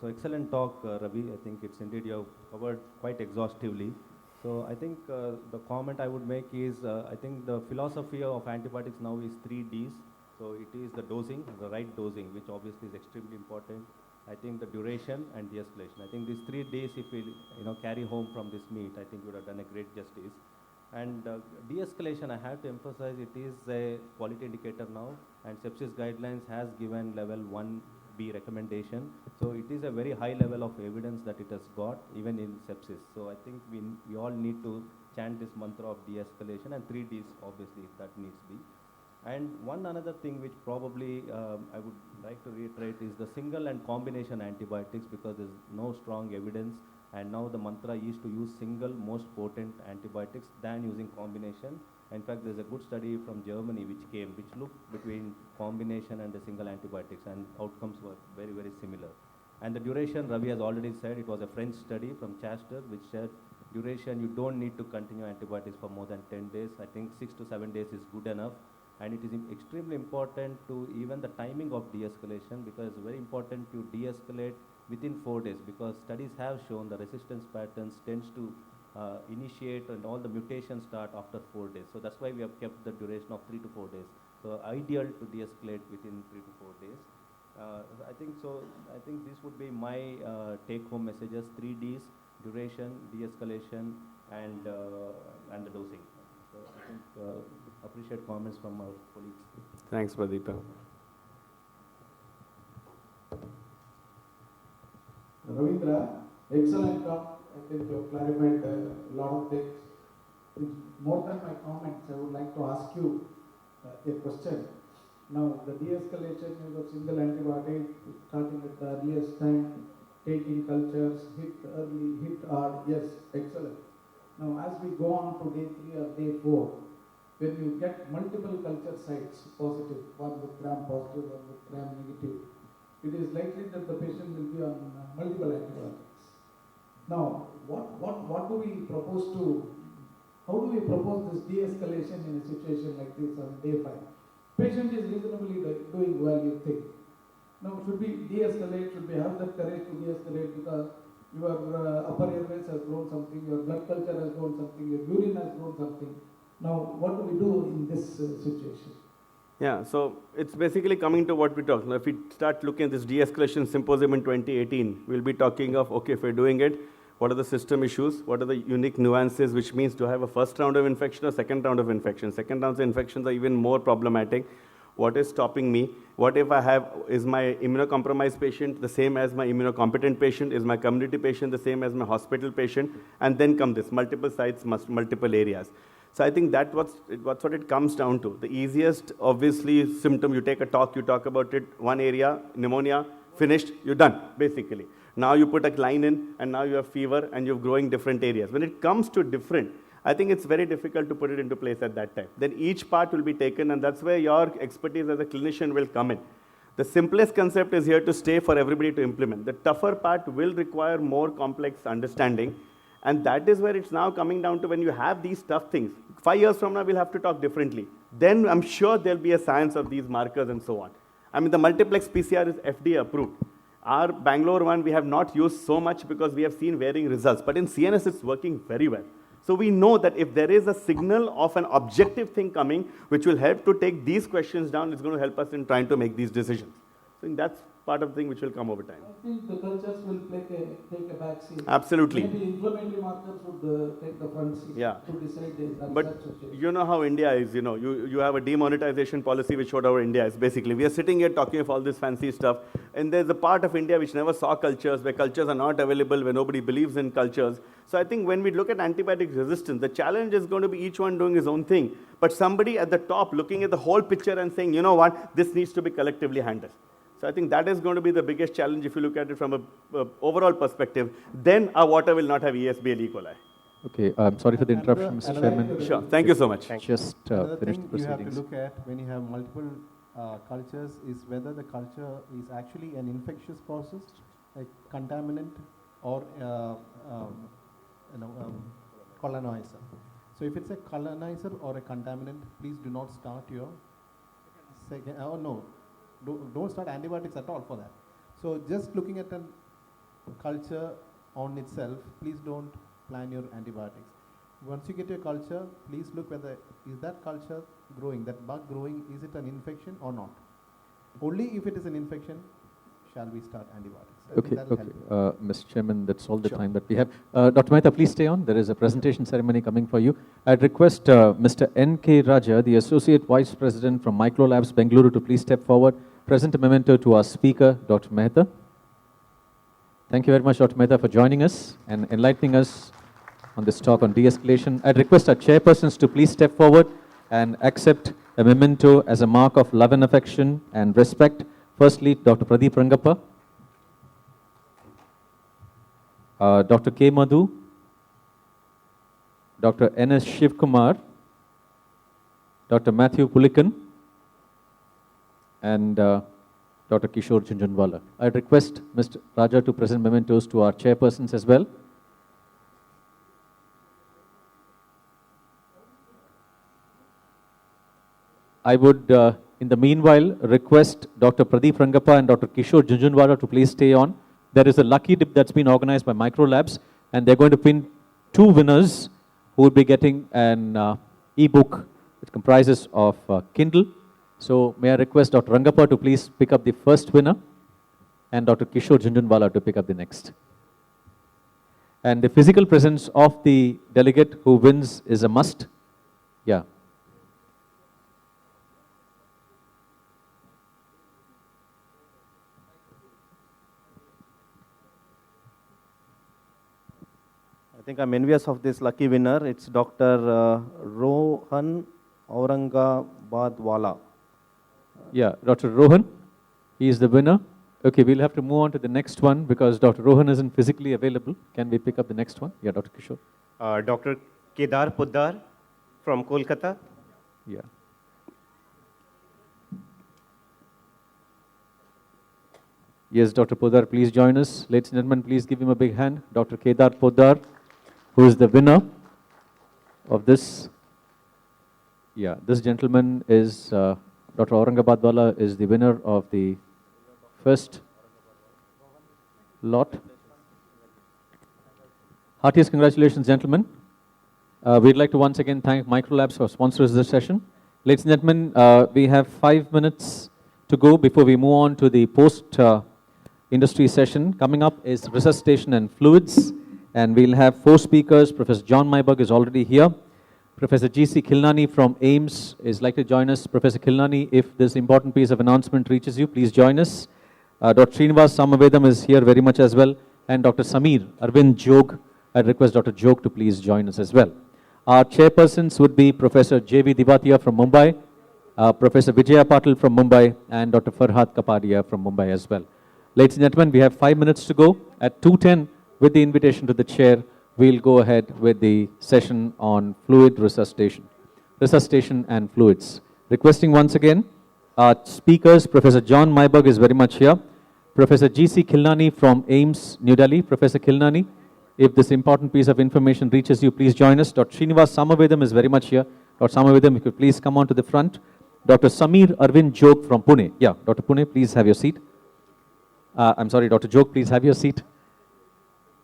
So excellent talk, Ravi. I think it's indeed you have covered quite exhaustively. So I think the comment I would make is, I think the philosophy of antibiotics now is 3 Ds. So it is the dosing, the right dosing, which obviously is extremely important. I think the duration and de-escalation. I think these 3 Ds, if we carry home from this meet, I think you would have done a great justice. And de-escalation, I have to emphasize, it is a quality indicator now, and sepsis guidelines has given level 1B recommendation. So it is a very high level of evidence that it has got, even in sepsis. So I think we all need to chant this mantra of de-escalation, and 3 Ds, obviously, that needs to be. And one another thing which probably I would like to reiterate is the single and combination antibiotics, because there's no strong evidence. And now the mantra is to use single most potent antibiotics than using combination. In fact, there's a good study from Germany which looked between combination and the single antibiotics, and outcomes were very, very similar. And the duration, Ravi has already said, it was a French study from Chester which said duration, you don't need to continue antibiotics for more than 10 days. I think 6 to 7 days is good enough. And it is extremely important to even the timing of de-escalation, because it's very important to de-escalate within 4 days, because studies have shown the resistance patterns tends to initiate and all the mutations start after 4 days. So that's why we have kept the duration of 3 to 4 days. So ideal to de-escalate within 3 to 4 days. I think this would be my take-home messages: 3 Ds: duration, de-escalation, and the dosing. So I think appreciate comments from our colleagues. Thanks, Pradeepa. Ravindra, excellent talk. I think you have clarified a lot of things. More than my comments, I would like to ask you a question. Now, the de-escalation use of single antibiotic, starting at the earliest time, taking cultures, hit early, hit hard, yes, excellent. Now, as we go on to day 3 or day 4, when you get multiple culture sites positive, one with gram positive, one with gram negative, it is likely that the patient will be on multiple antibiotics. Now, what do we propose to, how do we propose this de-escalation in a situation like this on day 5? Patient is reasonably doing well, you think. Now, should we de-escalate, should we have that courage to de-escalate because your upper airways has grown something, your blood culture has grown something, your urine has grown something. Now, what do we do in this situation? Yeah, so it's basically coming to what we talked. Now, if we start looking at this de-escalation symposium in 2018, we'll be talking of, okay, if we're doing it, what are the system issues? What are the unique nuances, which means to have a first round of infection or second round of infection? Second rounds of infections are even more problematic. What is stopping me? What if I have, is my immunocompromised patient the same as my immunocompetent patient? Is my community patient the same as my hospital patient? And then come this, multiple sites, multiple areas. So I think that's what it comes down to. The easiest, obviously, symptom, you take a talk, you talk about it, one area, pneumonia, finished, you're done, basically. Now you put a line in, and now you have fever, and you're growing different areas. When it comes to different, I think it's very difficult to put it into place at that time. Then each part will be taken, and that's where your expertise as a clinician will come in. The simplest concept is here to stay for everybody to implement. The tougher part will require more complex understanding. And that is where it's now coming down to when you have these tough things. 5 years from now, we'll have to talk differently. Then I'm sure there'll be a science of these markers and so on. I mean, the multiplex PCR is FDA approved. Our Bangalore one, we have not used so much because we have seen varying results. But in CNS, it's working very well. So we know that if there is a signal of an objective thing coming, which will help to take these questions down, it's going to help us in trying to make these decisions. I think that's part of the thing which will come over time. I think the cultures will take a back seat. Absolutely. Maybe inflammatory markers would take the front seat to decide But you know how India is, you have a demonetization policy which showed how India is. Basically, we are sitting here talking of all this fancy stuff, and there's a part of India which never saw cultures, where cultures are not available, where nobody believes in cultures. So I think when we look at antibiotic resistance, the challenge is going to be each one doing his own thing, but somebody at the top looking at the whole picture and saying, you know what, this needs to be collectively handled. So I think that is going to be the biggest challenge if you look at it from a overall perspective. Then our water will not have ESB and E. coli. Okay, sorry for the interruption, Mr. Chairman. Sure, thank you so much. Just Another finish thing the you have to proceedings. look at when you have multiple cultures is whether the culture is actually an infectious process, like contaminant, or colonizer. So if it's a colonizer or a contaminant, please do not start your second. Oh no. Don't start antibiotics at all for that. So just looking at a culture on itself, please don't plan your antibiotics. Once you get your culture, please look whether is that culture growing, that bug growing, is it an infection or not? Only if it is an infection shall we start antibiotics. I think that'll help. Mr. Chairman, that's all the time that we have. Dr. Mehta, please stay on. There is a presentation ceremony coming for you. I'd request Mr. N.K. Raja, the Associate Vice President from Microlabs Bengaluru, to please step forward, present a memento to our speaker, Dr. Mehta. Thank you very much, Dr. Mehta, for joining us and enlightening us on this talk on de-escalation. I'd request our chairpersons to please step forward and accept a memento as a mark of love and affection and respect. Firstly, Dr. Pradeep Rangappa, Dr. K. Madhu, Dr. N.S. Shivkumar, Dr. Matthew Pulikan, and Dr. Kishore Junjunwala. I request Mr. Raja to present mementos to our chairpersons as well. I would, in the meanwhile, request Dr. Pradeep Rangappa and Dr. Kishore Junjunwala to please stay on. There is a lucky dip that's been organized by Microlabs, and they're going to pin 2 winners who will be getting an e-book which comprises of Kindle. So may I request Dr. Rangappa to please pick up the first winner and Dr. Kishore Junjunwala to pick up the next. And the physical presence of the delegate who wins is a must. Yeah. I think I'm envious of this lucky winner. It's Dr. Rohan Aurangabadwala. Yeah, Dr. Rohan, he is the winner. Okay, we'll have to move on to the next one because Dr. Rohan isn't physically available. Can we pick up the next one? Yeah, Dr. Kishore. Dr. Kedar Poddar from Kolkata. Yeah. Yes, Dr. Poddar, please join us. Ladies and gentlemen, please give him a big hand. Dr. Kedar Poddar, who is the winner of this. Yeah, this gentleman is, Dr. Aurangabadwala is the winner of the first lot. Heartiest congratulations, gentlemen. We'd like to once again thank Microlabs for sponsoring this session. Ladies and gentlemen, we have 5 minutes to go before we move on to the post-industry session. Coming up is resuscitation and fluids, and we'll have 4 speakers. Professor John Myburgh is already here. Professor G.C. Khilnani from AIIMS is like to join us. Professor Khilnani, if this important piece of announcement reaches you, please join us. Dr. Srinivas Samavedam is here very much as well, and Dr. Samir Arvind Jog. I'd request Dr. Jog to please join us as well. Our chairpersons would be Professor J.V. Divatia from Mumbai, Professor Vijaya Patil from Mumbai, and Dr. Farhad Kapadia from Mumbai as well. Ladies and gentlemen, we have 5 minutes to go. At 2:10, with the invitation to the chair, we'll go ahead with the session on fluid resuscitation and fluids. Requesting once again, our speakers, Professor John Myburgh is very much here. Professor G.C. Khilnani from AIIMS, New Delhi. Professor Khilnani, if this important piece of information reaches you, please join us. Dr. Srinivas Samavedam is very much here. Dr. Samavedam, if you could please come on to the front. Dr. Samir Arvind Jog from Pune. Yeah, Dr. Pune, please have your seat. I'm sorry, Dr. Jog, please have your seat.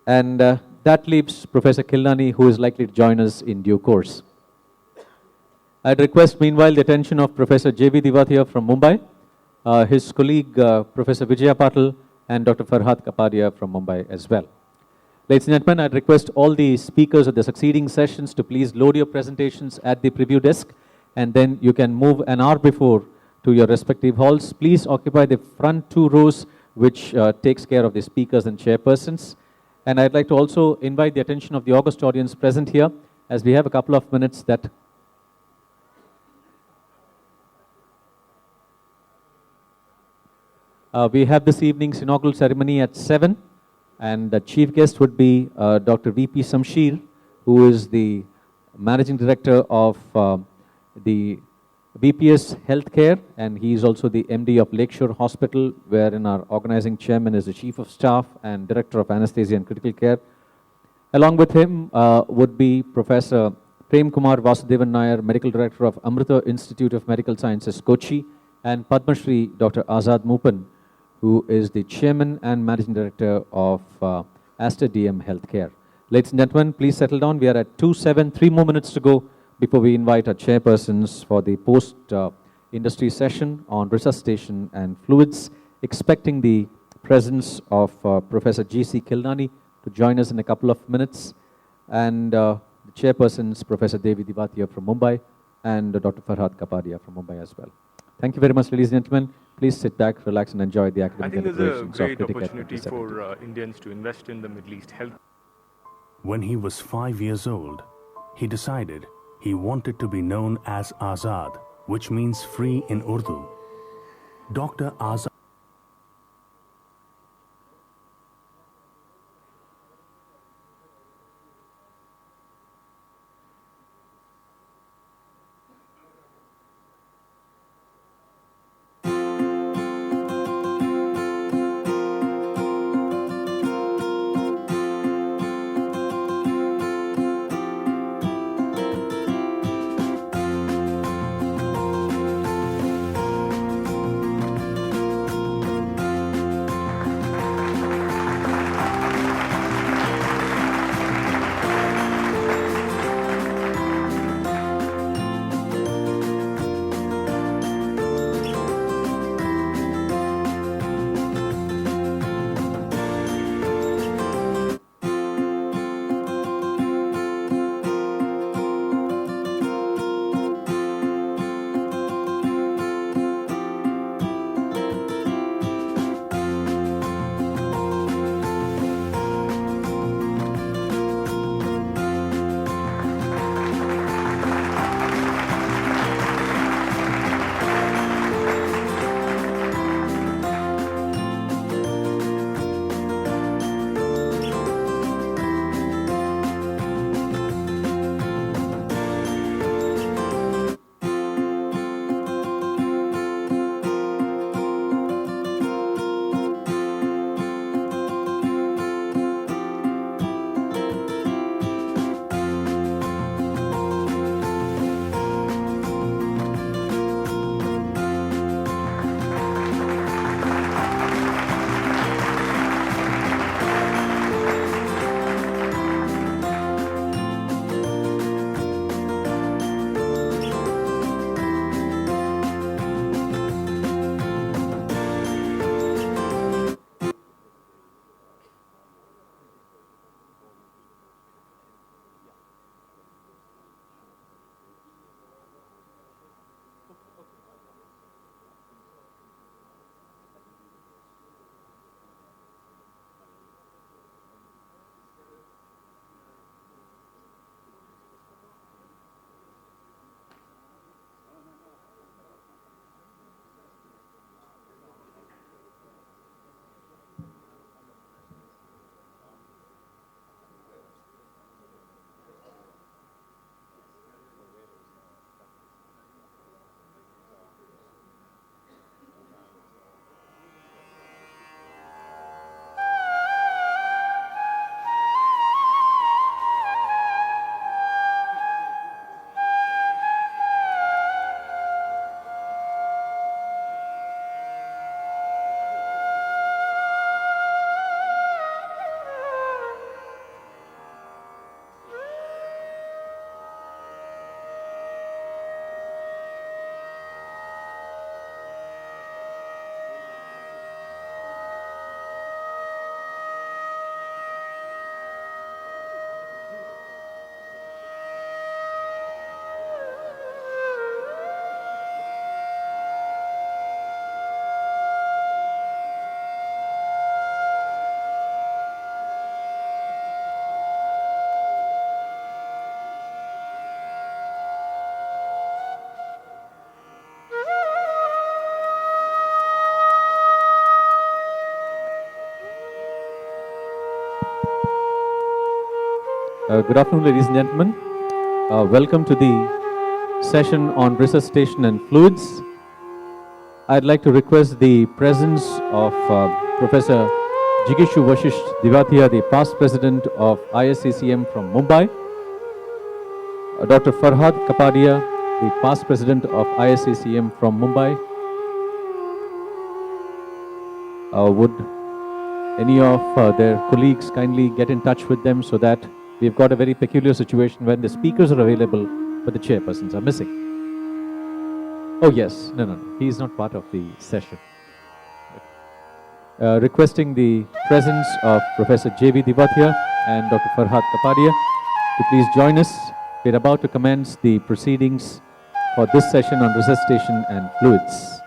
And that leaves Professor Khilnani, who is likely to join us in due course. I'd request, meanwhile, the attention of Professor J.V. Divatia from Mumbai, his colleague, Professor Vijaya Patil, and Dr. Farhad Kapadia from Mumbai as well. Ladies and gentlemen, I'd request all the speakers of the succeeding sessions to please load your presentations at the preview desk, and then you can move an hour before to your respective halls. Please occupy the front 2 rows, which takes care of the speakers and chairpersons. And I'd like to also invite the attention of the august audience present here, as we have a couple of minutes that we have this evening's inaugural ceremony at 7. And the chief guest would be Dr. V.P. Samsheer, who is the Managing Director of the BPS Healthcare, and he is also the MD of Lakeshore Hospital, wherein our organizing chairman is the Chief of Staff and Director of Anesthesia and Critical Care. Along with him would be Professor Prem Kumar Vasudevan Nair, Medical Director of Amrita Institute of Medical Sciences, Kochi, and Padma Shri Dr. Azad Moopen, who is the Chairman and Managing Director of Aster DM Healthcare. Ladies and gentlemen, please settle down. We are at 2:07, 3 more minutes to go before we invite our chairpersons for the post-industry session on resuscitation and fluids, expecting the presence of Professor G.C. Khilnani to join us in a couple of minutes, and the chairpersons, Professor Devi Divatia from Mumbai and Dr. Farhad Kapadia from Mumbai as well. Thank you very much, ladies and gentlemen. Please sit back, relax, and enjoy the academic deliberations of I think there's a great Cricket opportunity 2017. for Indians to invest in the Middle East health. When he was 5 years old, he decided he wanted to be known as Azad, which means free in Urdu. Dr. Azad Good afternoon, ladies and gentlemen. Welcome to the session on resuscitation and fluids. I'd like to request the presence of Professor Jigishu Vashisht Divatia, the past president of ISCCM from Mumbai, Dr. Farhad Kapadia, the past president of ISCCM from Mumbai. Would any of their colleagues kindly get in touch with them so that we've got a very peculiar situation when the speakers are available but the chairpersons are missing. Oh yes, no, he's not part of the session. Requesting the presence of Professor J.V. Divatia and Dr. Farhad Kapadia to please join us. We're about to commence the proceedings for this session on resuscitation and fluids.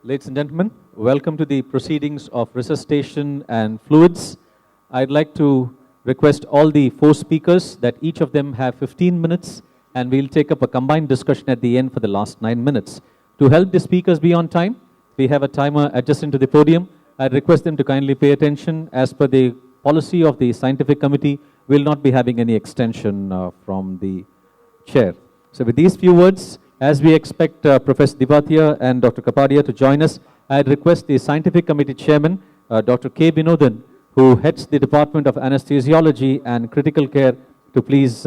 Ladies and gentlemen, welcome to the proceedings of resuscitation and fluids. I'd like to request all the 4 speakers that each of them have 15 minutes, and we'll take up a combined discussion at the end for the last 9 minutes. To help the speakers be on time, we have a timer adjacent to the podium. I'd request them to kindly pay attention. As per the policy of the scientific committee, we'll not be having any extension from the chair. So with these few words, as we expect Professor Divatia and Dr. Kapadia to join us, I'd request the Scientific Committee Chairman, Dr. K. Binodan, who heads the Department of Anesthesiology and Critical Care, to please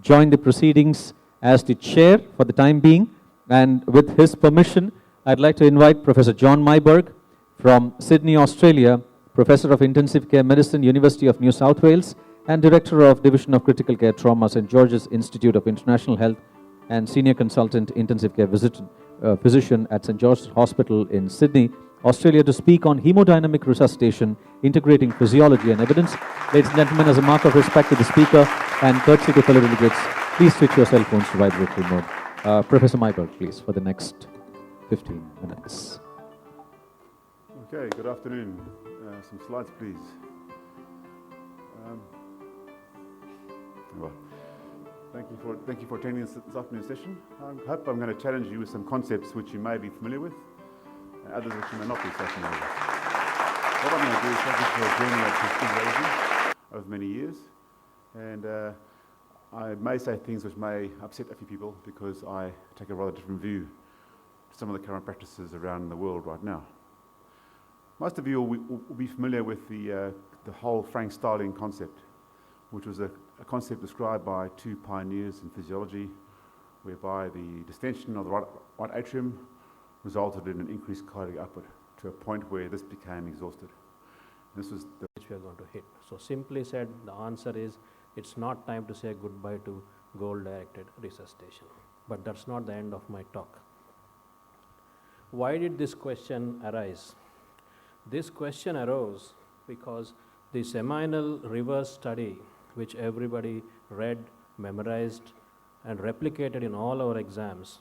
join the proceedings as the chair for the time being. And with his permission, I'd like to invite Professor John Myburgh from Sydney, Australia, Professor of Intensive Care Medicine, University of New South Wales, and Director of Division of Critical Care Trauma, St. George's Institute of International Health, and Senior Consultant Intensive Care Physician at St. George's Hospital in Sydney, Australia, to speak on hemodynamic resuscitation, integrating physiology and evidence. Ladies and gentlemen, as a mark of respect to the speaker and courtesy to fellow delegates, please switch your cell phones to vibratory mode. Professor Myburgh, please, for the next 15 minutes. Okay, good afternoon. Some slides, please. Well, thank you for attending this afternoon session. I hope I'm going to challenge you with some concepts which you may be familiar with, and others which you may not be so familiar with. What I'm going to do is take you through a journey of physiology over many years, and I may say things which may upset a few people because I take a rather different view to some of the current practices around the world right now. Most of you will be familiar with the whole Frank Starling concept, which was a concept described by 2 pioneers in physiology, whereby the distension of the right atrium resulted in an increased cardiac output to a point where this became exhausted. This was the which we are going to hit. So simply said, the answer is it's not time to say goodbye to goal-directed resuscitation. But that's not the end of my talk. Why did this question arise? This question arose because the seminal reverse study, which everybody read, memorized, and replicated in all our exams,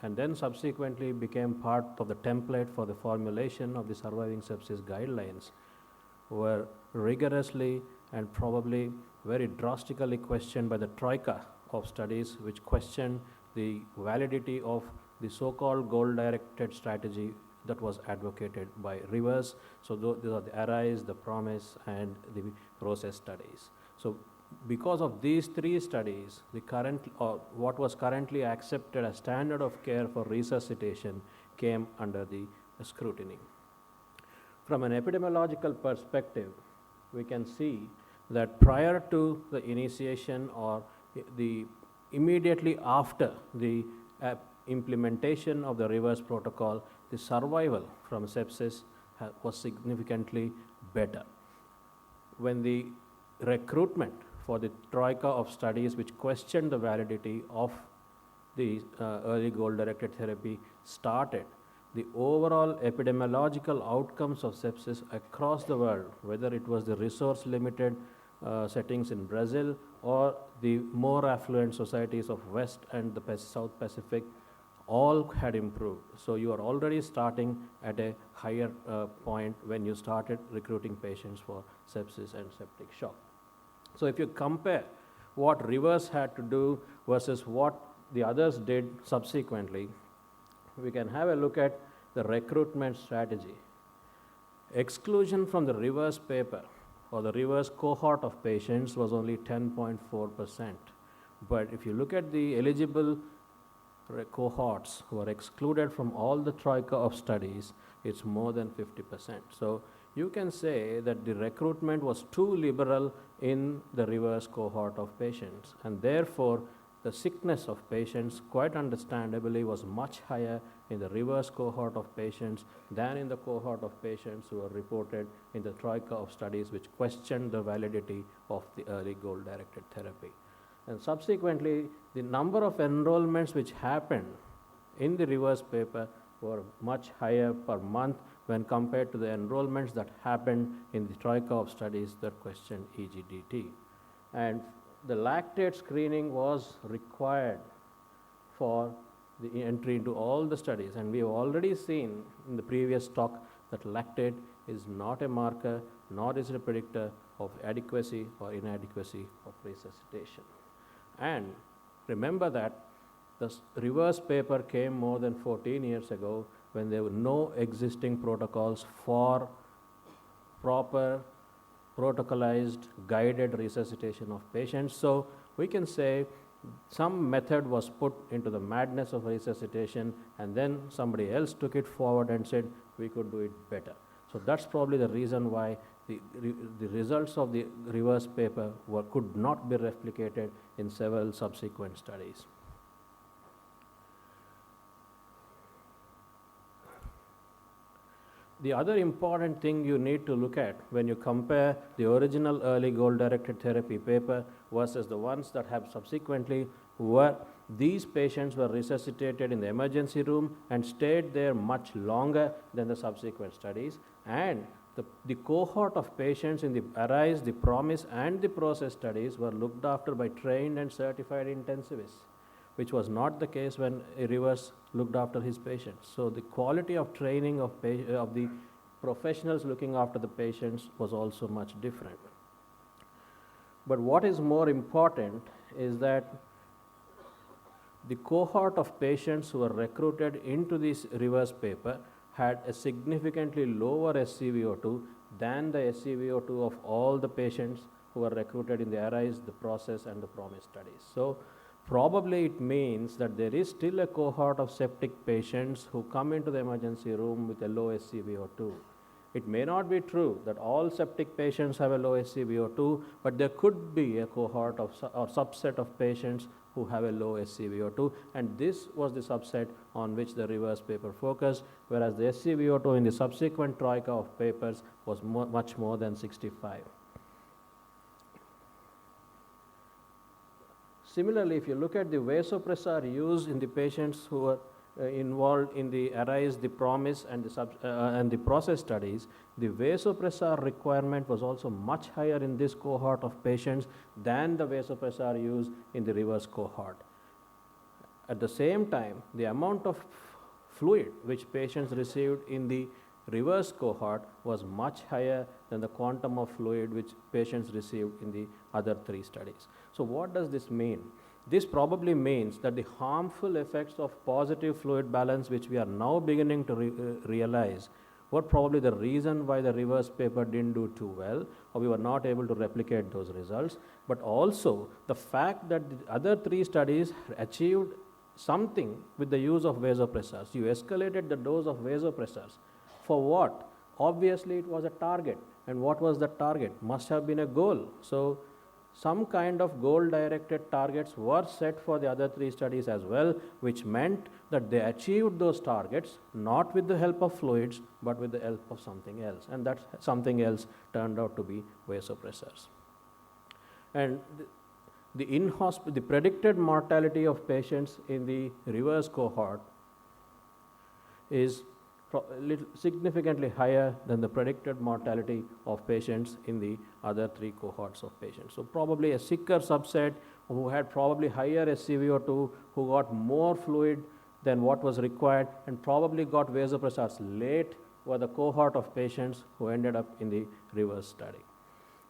and then subsequently became part of the template for the formulation of the surviving sepsis guidelines, were rigorously and probably very drastically questioned by the troika of studies, which questioned the validity of the so-called goal-directed strategy that was advocated by Rivers. So these are the ARISE, the PROMISE, and the PROCESS studies. So because of these 3 studies, what was currently accepted as standard of care for resuscitation came under the scrutiny. From an epidemiological perspective, we can see that prior to the initiation or immediately after the implementation of the Rivers protocol, the survival from sepsis was significantly better. When the recruitment for the troika of studies which questioned the validity of the early goal-directed therapy started, the overall epidemiological outcomes of sepsis across the world, whether it was the resource-limited settings in Brazil or the more affluent societies of West and the South Pacific, all had improved. So you are already starting at a higher point when you started recruiting patients for sepsis and septic shock. So if you compare what Rivers had to do versus what the others did subsequently, we can have a look at the recruitment strategy. Exclusion from the Rivers paper or the Rivers cohort of patients was only 10.4%. But if you look at the eligible cohorts who are excluded from all the troika of studies, it's more than 50%. So you can say that the recruitment was too liberal in the Rivers cohort of patients, and therefore the sickness of patients, quite understandably, was much higher in the Rivers cohort of patients than in the cohort of patients who were reported in the troika of studies which questioned the validity of the early goal-directed therapy. And subsequently, the number of enrollments which happened in the Rivers paper were much higher per month when compared to the enrollments that happened in the troika of studies that questioned EGDT. And the lactate screening was required for the entry into all the studies, and we have already seen in the previous talk that lactate is not a marker, nor is it a predictor of adequacy or inadequacy of resuscitation. And remember that the Rivers paper came more than 14 years ago when there were no existing protocols for proper protocolized guided resuscitation of patients. So we can say some method was put into the madness of resuscitation, and then somebody else took it forward and said we could do it better. So that's probably the reason why the results of the Rivers paper could not be replicated in several subsequent studies. The other important thing you need to look at when you compare the original early goal-directed therapy paper versus the ones that have subsequently, were these patients were resuscitated in the emergency room and stayed there much longer than the subsequent studies, and the cohort of patients in the ARISE, the PROMISE and the PROCESS studies were looked after by trained and certified intensivists, which was not the case when Rivers looked after his patients. So the quality of training of the professionals looking after the patients was also much different. But what is more important is that the cohort of patients who were recruited into this Rivers paper had a significantly lower SCVO2 than the SCVO2 of all the patients who were recruited in the ARISE, the PROCESS and the PROMISE studies. So probably it means that there is still a cohort of septic patients who come into the emergency room with a low SCVO2. It may not be true that all septic patients have a low SCVO2, but there could be a cohort of or subset of patients who have a low SCVO2, and this was the subset on which the Rivers paper focused, whereas the SCVO2 in the subsequent troika of papers was much more than 65. Similarly, if you look at the vasopressor used in the patients who were involved in the ARISE, the PROMISE and the PROCESS studies, the vasopressor requirement was also much higher in this cohort of patients than the vasopressor used in the Rivers cohort. At the same time, the amount of fluid which patients received in the Rivers cohort was much higher than the quantum of fluid which patients received in the other three studies. So what does this mean? This probably means that the harmful effects of positive fluid balance, which we are now beginning to realize, were probably the reason why the Rivers paper didn't do too well, or we were not able to replicate those results, but also the fact that the other three studies achieved something with the use of vasopressors. You escalated the dose of vasopressors. For what? Obviously it was a target. And what was the target? Must have been a goal. So some kind of goal-directed targets were set for the other three studies as well, which meant that they achieved those targets not with the help of fluids, but with the help of something else. And that something else turned out to be vasopressors. And the predicted mortality of patients in the Rivers cohort is significantly higher than the predicted mortality of patients in the other three cohorts of patients. So probably a sicker subset who had probably higher SCVO2, who got more fluid than what was required and probably got vasopressors late were the cohort of patients who ended up in the reverse study.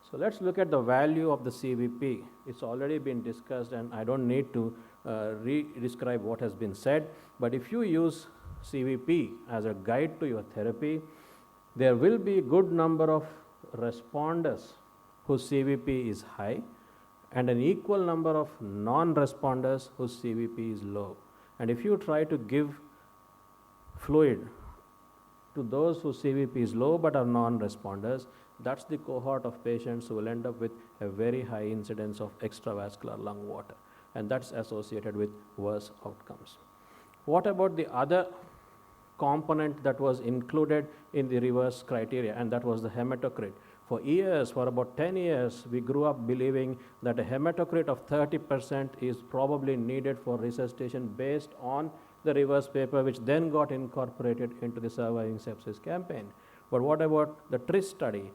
So let's look at the value of the CVP. It's already been discussed and I don't need to re-describe what has been said, but if you use CVP as a guide to your therapy, there will be a good number of responders whose CVP is high and an equal number of non-responders whose CVP is low. And if you try to give fluid to those whose CVP is low but are non-responders, that's the cohort of patients who will end up with a very high incidence of extravascular lung water, and that's associated with worse outcomes. What about the other component that was included in the reverse criteria, and that was the hematocrit? For years, for about 10 years, we grew up believing that a hematocrit of 30% is probably needed for resuscitation based on the reverse paper, which then got incorporated into the Surviving Sepsis campaign. But what about the TRIS study?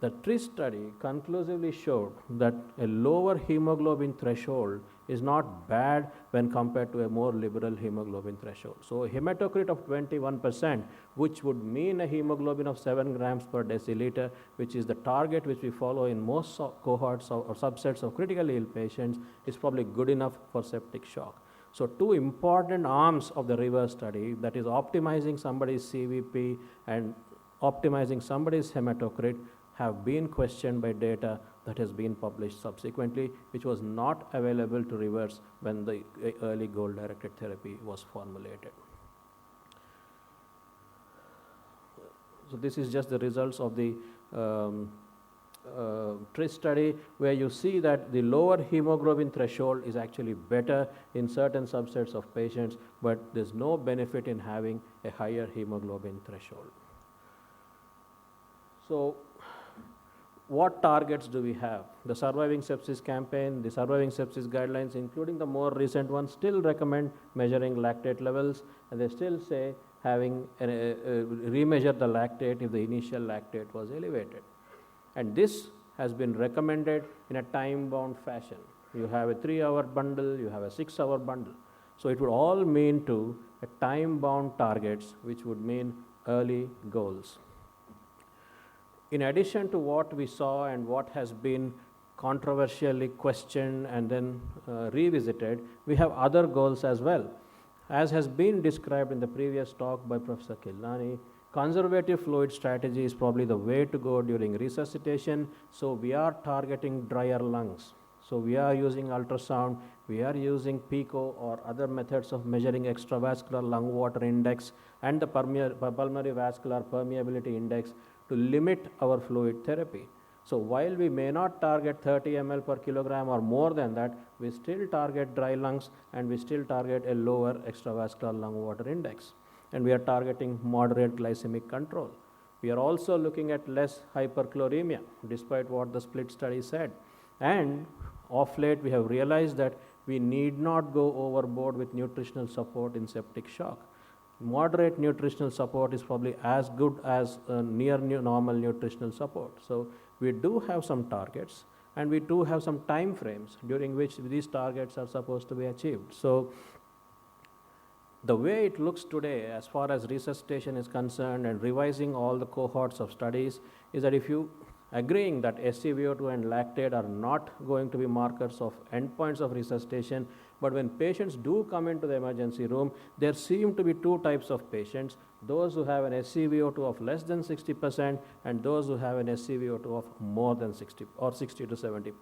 The TRIS study conclusively showed that a lower hemoglobin threshold is not bad when compared to a more liberal hemoglobin threshold. So a hematocrit of 21%, which would mean a hemoglobin of 7 grams per deciliter, which is the target which we follow in most cohorts or subsets of critically ill patients, is probably good enough for septic shock. So two important arms of the reverse study, that is optimizing somebody's CVP and optimizing somebody's hematocrit, have been questioned by data that has been published subsequently, which was not available to reverse when the early goal-directed therapy was formulated. So this is just the results of the TRIS study, where you see that the lower hemoglobin threshold is actually better in certain subsets of patients, but there's no benefit in having a higher hemoglobin threshold. So what targets do we have? The Surviving Sepsis campaign, the Surviving Sepsis guidelines, including the more recent ones, still recommend measuring lactate levels, and they still say having remeasure the lactate if the initial lactate was elevated. And this has been recommended in a time-bound fashion. You have a 3-hour bundle, you have a 6-hour bundle. So it would all mean to a time-bound targets, which would mean early goals. In addition to what we saw and what has been controversially questioned and then revisited, we have other goals as well. As has been described in the previous talk by Professor Khilnani, conservative fluid strategy is probably the way to go during resuscitation, so we are targeting drier lungs. So we are using ultrasound, we are using PICO or other methods of measuring extravascular lung water index and the pulmonary vascular permeability index to limit our fluid therapy. So while we may not target 30 ml per kilogram or more than that, we still target dry lungs and we still target a lower extravascular lung water index. And we are targeting moderate glycemic control. We are also looking at less hyperchloremia, despite what the split study said. And of late, we have realized that we need not go overboard with nutritional support in septic shock. Moderate nutritional support is probably as good as near normal nutritional support. So we do have some targets and we do have some time frames during which these targets are supposed to be achieved. So the way it looks today as far as resuscitation is concerned and revising all the cohorts of studies is that if you agreeing that SCVO2 and lactate are not going to be markers of endpoints of resuscitation, but when patients do come into the emergency room, there seem to be two types of patients, those who have an SCVO2 of less than 60% and those who have an SCVO2 of more than 60 or 60 to 70%.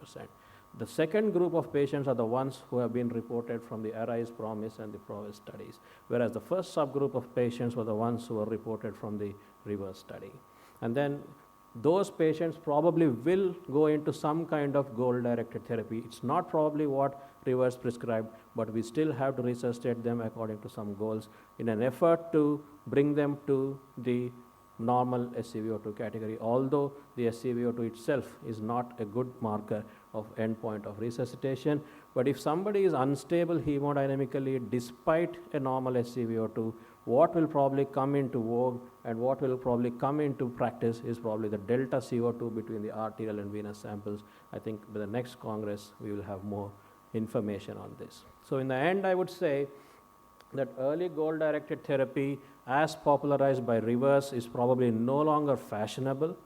The second group of patients are the ones who have been reported from the ARISE, PROMISE and the PROVEST studies, whereas the first subgroup of patients were the ones who were reported from the REVERSE study. And then those patients probably will go into some kind of goal-directed therapy. It's not probably what REVERSE prescribed, but we still have to resuscitate them according to some goals in an effort to bring them to the normal SCVO2 category, although the SCVO2 itself is not a good marker of endpoint of resuscitation. But if somebody is unstable hemodynamically despite a normal SCVO2, what will probably come into vogue and what will probably come into practice is probably the delta CO2 between the arterial and venous samples. I think by the next Congress, we will have more information on this. So in the end, I would say that early goal-directed therapy, as popularized by Rivers, is probably no longer fashionable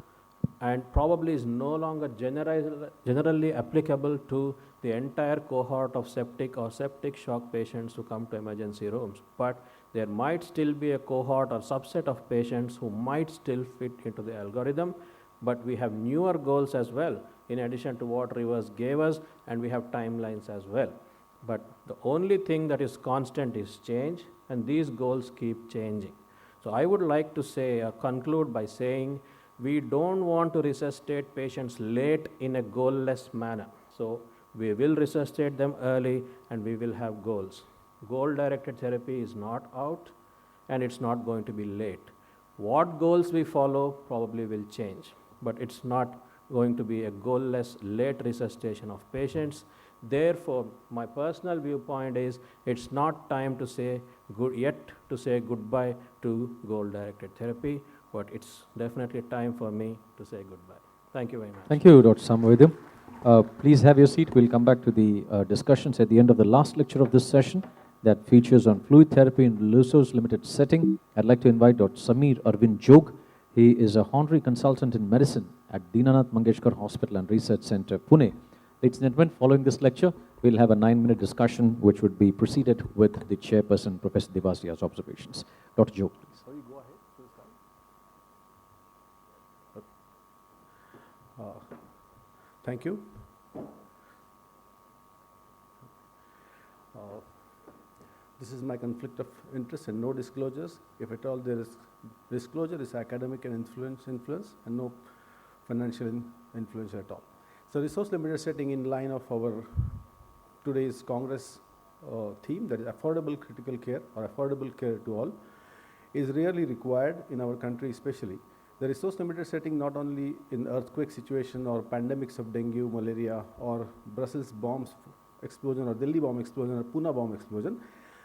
and probably is no longer generally applicable to the entire cohort of septic or septic shock patients who come to emergency rooms. But there might still be a cohort or subset of patients who might still fit into the algorithm, but we have newer goals as well, in addition to what Rivers gave us, and we have timelines as well. But the only thing that is constant is change, and these goals keep changing. So I would like to say, conclude by saying, we don't want to resuscitate patients late in a goal-less manner. So we will resuscitate them early, and we will have goals. Goal-directed therapy is not out, and it's not going to be late. What goals we follow probably will change, but it's not going to be a goal-less late resuscitation of patients. Therefore, my personal viewpoint is it's not time to say goodbye to goal-directed therapy, but it's definitely time for me to say goodbye. Thank you very much. Thank you, Dr. Samvedam. Please have your seat. We'll come back to the discussions at the end of the last lecture of this session that features on fluid therapy in resource limited setting. I'd like to invite Dr. Samir Arvind Jog. He is a honorary consultant in medicine at Dinanath Mangeshkar Hospital and Research Center, Pune. Ladies and gentlemen, following this lecture, we'll have a 9-minute discussion which would be preceded with the chairperson, Professor Devasia's observations. Dr. Jog, please. Sorry, go ahead. Thank you. This is my conflict of interest and no disclosures. If at all there is disclosure, it's academic and influence and no financial influence at all. So resource limited setting in line of our today's Congress theme, that is affordable critical care or affordable care to all, is really required in our country especially. The resource limited setting not only in earthquake situation or pandemics of dengue, malaria or Brussels bombs explosion or Delhi bomb explosion or Pune bomb explosion,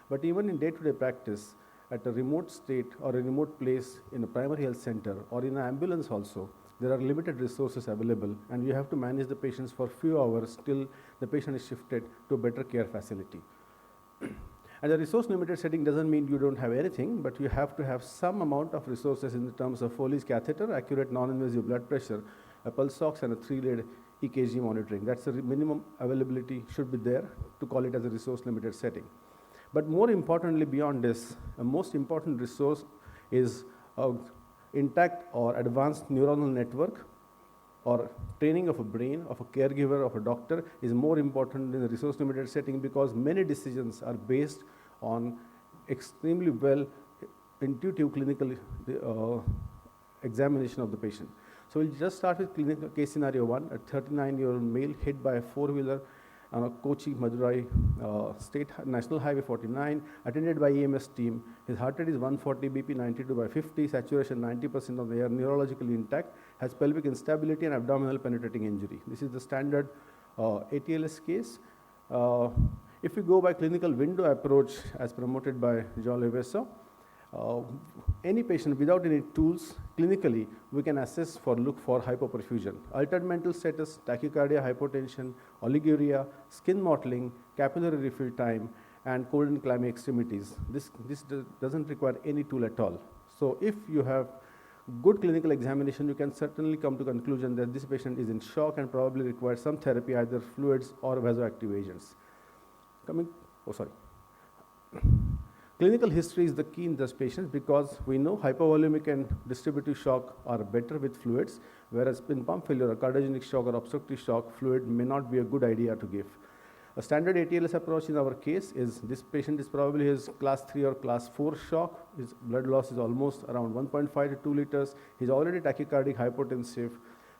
but even in day-to-day practice at a remote state or a remote place in a primary health center or in an ambulance also, there are limited resources available and you have to manage the patients for few hours till the patient is shifted to a better care facility. And the resource limited setting doesn't mean you don't have anything, but you have to have some amount of resources in terms of Foley's catheter, accurate non-invasive blood pressure, a pulse ox and a 3-lead EKG monitoring. That's the minimum availability should be there to call it as a resource limited setting. But more importantly beyond this, a most important resource is intact or advanced neuronal network or training of a brain, of a caregiver, of a doctor is more important in the resource limited setting because many decisions are based on extremely well intuitive clinical examination of the patient. So we'll just start with clinical case scenario 1, a 39-year-old male hit by a 4-wheeler on a Kochi Madurai State National Highway 49, attended by EMS team. His heart rate is 140, BP 92/50, saturation 90% of the air, neurologically intact, has pelvic instability and abdominal penetrating injury. This is the standard ATLS case. If we go by clinical window approach as promoted by John Leveso, any patient without any tools, clinically, we can assess for look for hypoperfusion. Altered mental status, tachycardia, hypotension, oliguria, skin mottling, capillary refill time, and cold and clammy extremities. This doesn't require any tool at all. So if you have good clinical examination, you can certainly come to conclusion that this patient is in shock and probably requires some therapy, either fluids or vasoactive agents. Clinical history is the key in this patient because we know hypovolemic and distributive shock are better with fluids, whereas in pump failure or cardiogenic shock or obstructive shock, fluid may not be a good idea to give. A standard ATLS approach in our case is this patient is probably his class 3 or class 4 shock. His blood loss is almost around 1.5 to 2 liters. He's already tachycardic, hypotensive.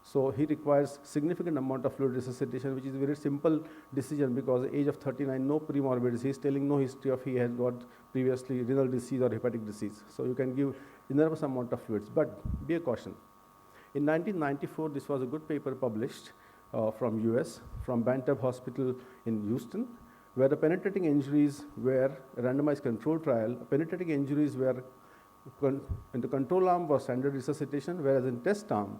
So he requires significant amount of fluid resuscitation, which is a very simple decision because at the age of 39, no premorbidities. He's telling no history of he has got previously renal disease or hepatic disease. So you can give enormous amount of fluids, but be a caution. In 1994, this was a good paper published from US, from Bantab Hospital in Houston, where the penetrating injuries were a randomized control trial. Penetrating injuries were in the control arm was standard resuscitation, whereas in test arm,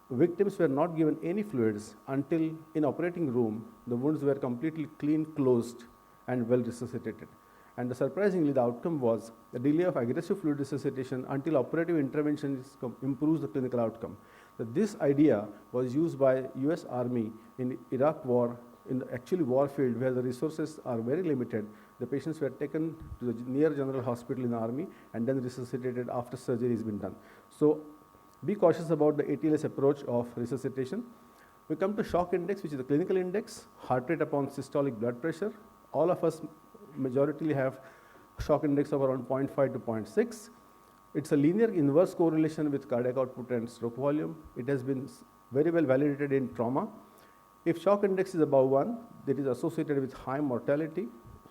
victims were not given any fluids until in operating room, the wounds were completely clean, closed, and well resuscitated. And surprisingly, the outcome was the delay of aggressive fluid resuscitation until operative intervention improves the clinical outcome. This idea was used by US Army in Iraq war, in the actually war field where the resources are very limited. The patients were taken to the near general hospital in the army and then resuscitated after surgery has been done. So be cautious about the ATLS approach of resuscitation. We come to shock index, which is the clinical index, heart rate upon systolic blood pressure. All of us majority have shock index of around 0.5 to 0.6. It's a linear inverse correlation with cardiac output and stroke volume. It has been very well validated in trauma. If shock index is above 1, that is associated with high mortality,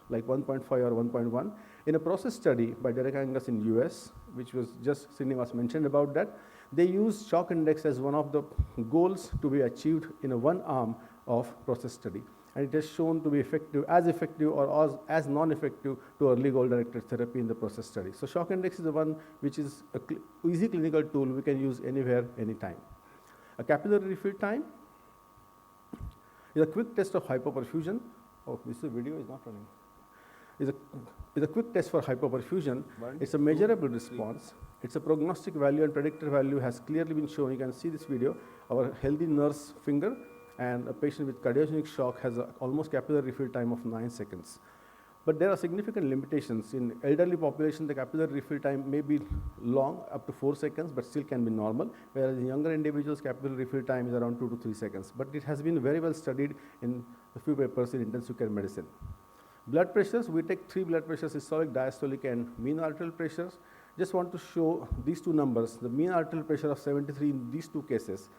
like 1.5 or 1.1. In a process study by Derek Angus in US, which was just Srinivas mentioned about that, they used shock index as one of the goals to be achieved in a one arm of process study. And it has shown to be effective or as non-effective to early goal-directed therapy in the process study. So shock index is the one which is an easy clinical tool we can use anywhere, anytime. A capillary refill time is a quick test of hypoperfusion. Oh, this video is not running. Is a quick test for hypoperfusion. It's a measurable response. It's a prognostic value and predictor value has clearly been shown. You can see this video. Our healthy nurse finger and a patient with cardiogenic shock has almost capillary refill time of 9 seconds. But there are significant limitations. In elderly population, the capillary refill time may be long, up to 4 seconds, but still can be normal, whereas in younger individuals, capillary refill time is around 2 to 3 seconds. But it has been very well studied in a few papers in intensive care medicine. Blood pressures, we take 3 blood pressures, systolic, diastolic, and mean arterial pressures. Just want to show these two numbers, the mean arterial pressure of 73 in these two cases.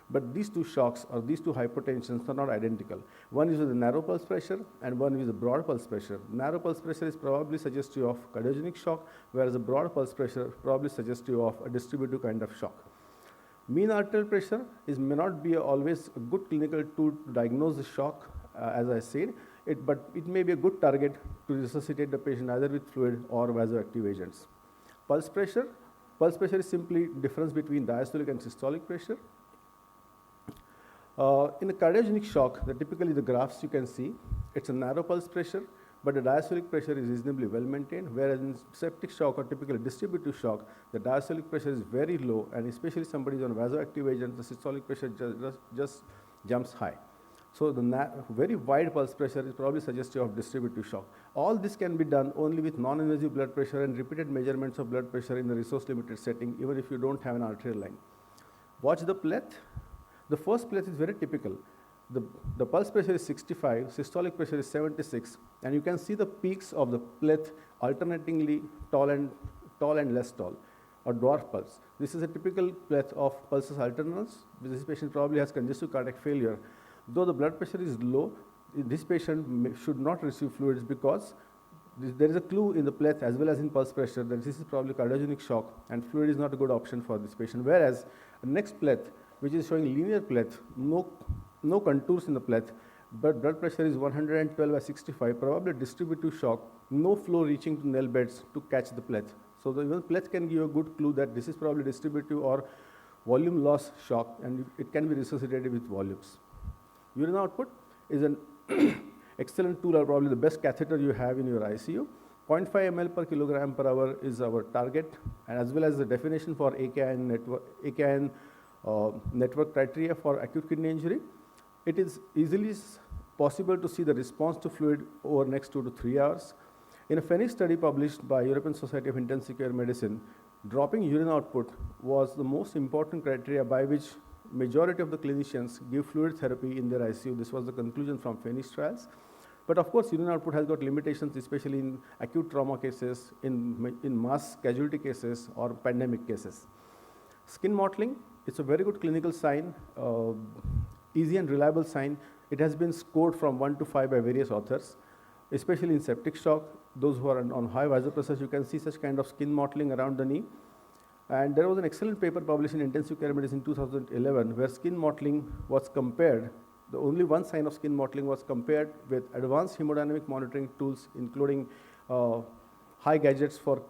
But these two shocks or these two hypertensions are not identical. One is with a narrow pulse pressure and one is a broad pulse pressure. Narrow pulse pressure is probably suggestive of cardiogenic shock, whereas a broad pulse pressure probably suggestive of a distributive kind of shock. Mean arterial pressure may not be always a good clinical tool to diagnose the shock, as I said, but it may be a good target to resuscitate the patient either with fluid or vasoactive agents. Pulse pressure is simply difference between diastolic and systolic pressure. In a cardiogenic shock, typically the graphs you can see, it's a narrow pulse pressure, but the diastolic pressure is reasonably well maintained, whereas in septic shock or typical distributive shock, the diastolic pressure is very low, and especially somebody is on vasoactive agent, the systolic pressure just jumps high. So the very wide pulse pressure is probably suggestive of distributive shock. All this can be done only with non-invasive blood pressure and repeated measurements of blood pressure in the resource-limited setting, even if you don't have an arterial line. Watch the pleth. The first pleth is very typical. The pulse pressure is 65, systolic pressure is 76, and you can see the peaks of the pleth alternatingly tall and less tall, or dwarf pulse. This is a typical pleth of pulsus alternans. This patient probably has congestive cardiac failure. Though the blood pressure is low, this patient should not receive fluids because there is a clue in the pleth as well as in pulse pressure that this is probably cardiogenic shock and fluid is not a good option for this patient. Whereas the next pleth, which is showing linear pleth, no contours in the pleth, but blood pressure is 112/65, probably distributive shock, no flow reaching to nail beds to catch the pleth. So the even pleth can give a good clue that this is probably distributive or volume loss shock, and it can be resuscitated with volumes. Urine output is an excellent tool, or probably the best catheter you have in your ICU. 0.5 ml per kilogram per hour is our target, and as well as the definition for AKIN network criteria for acute kidney injury. It is easily possible to see the response to fluid over next 2 to 3 hours. In a Phoenix study published by European Society of Intensive Care Medicine, dropping urine output was the most important criteria by which majority of the clinicians give fluid therapy in their ICU. This was the conclusion from Phoenix trials. But of course, urine output has got limitations, especially in acute trauma cases, in mass casualty cases, or pandemic cases. Skin mottling, it's a very good clinical sign, easy and reliable sign. It has been scored from 1 to 5 by various authors, especially in septic shock. Those who are on high vasopressors, you can see such kind of skin mottling around the knee. And there was an excellent paper published in Intensive Care Medicine in 2011 where skin mottling was compared. The only one sign of skin mottling was compared with advanced hemodynamic monitoring tools, including high gadgets for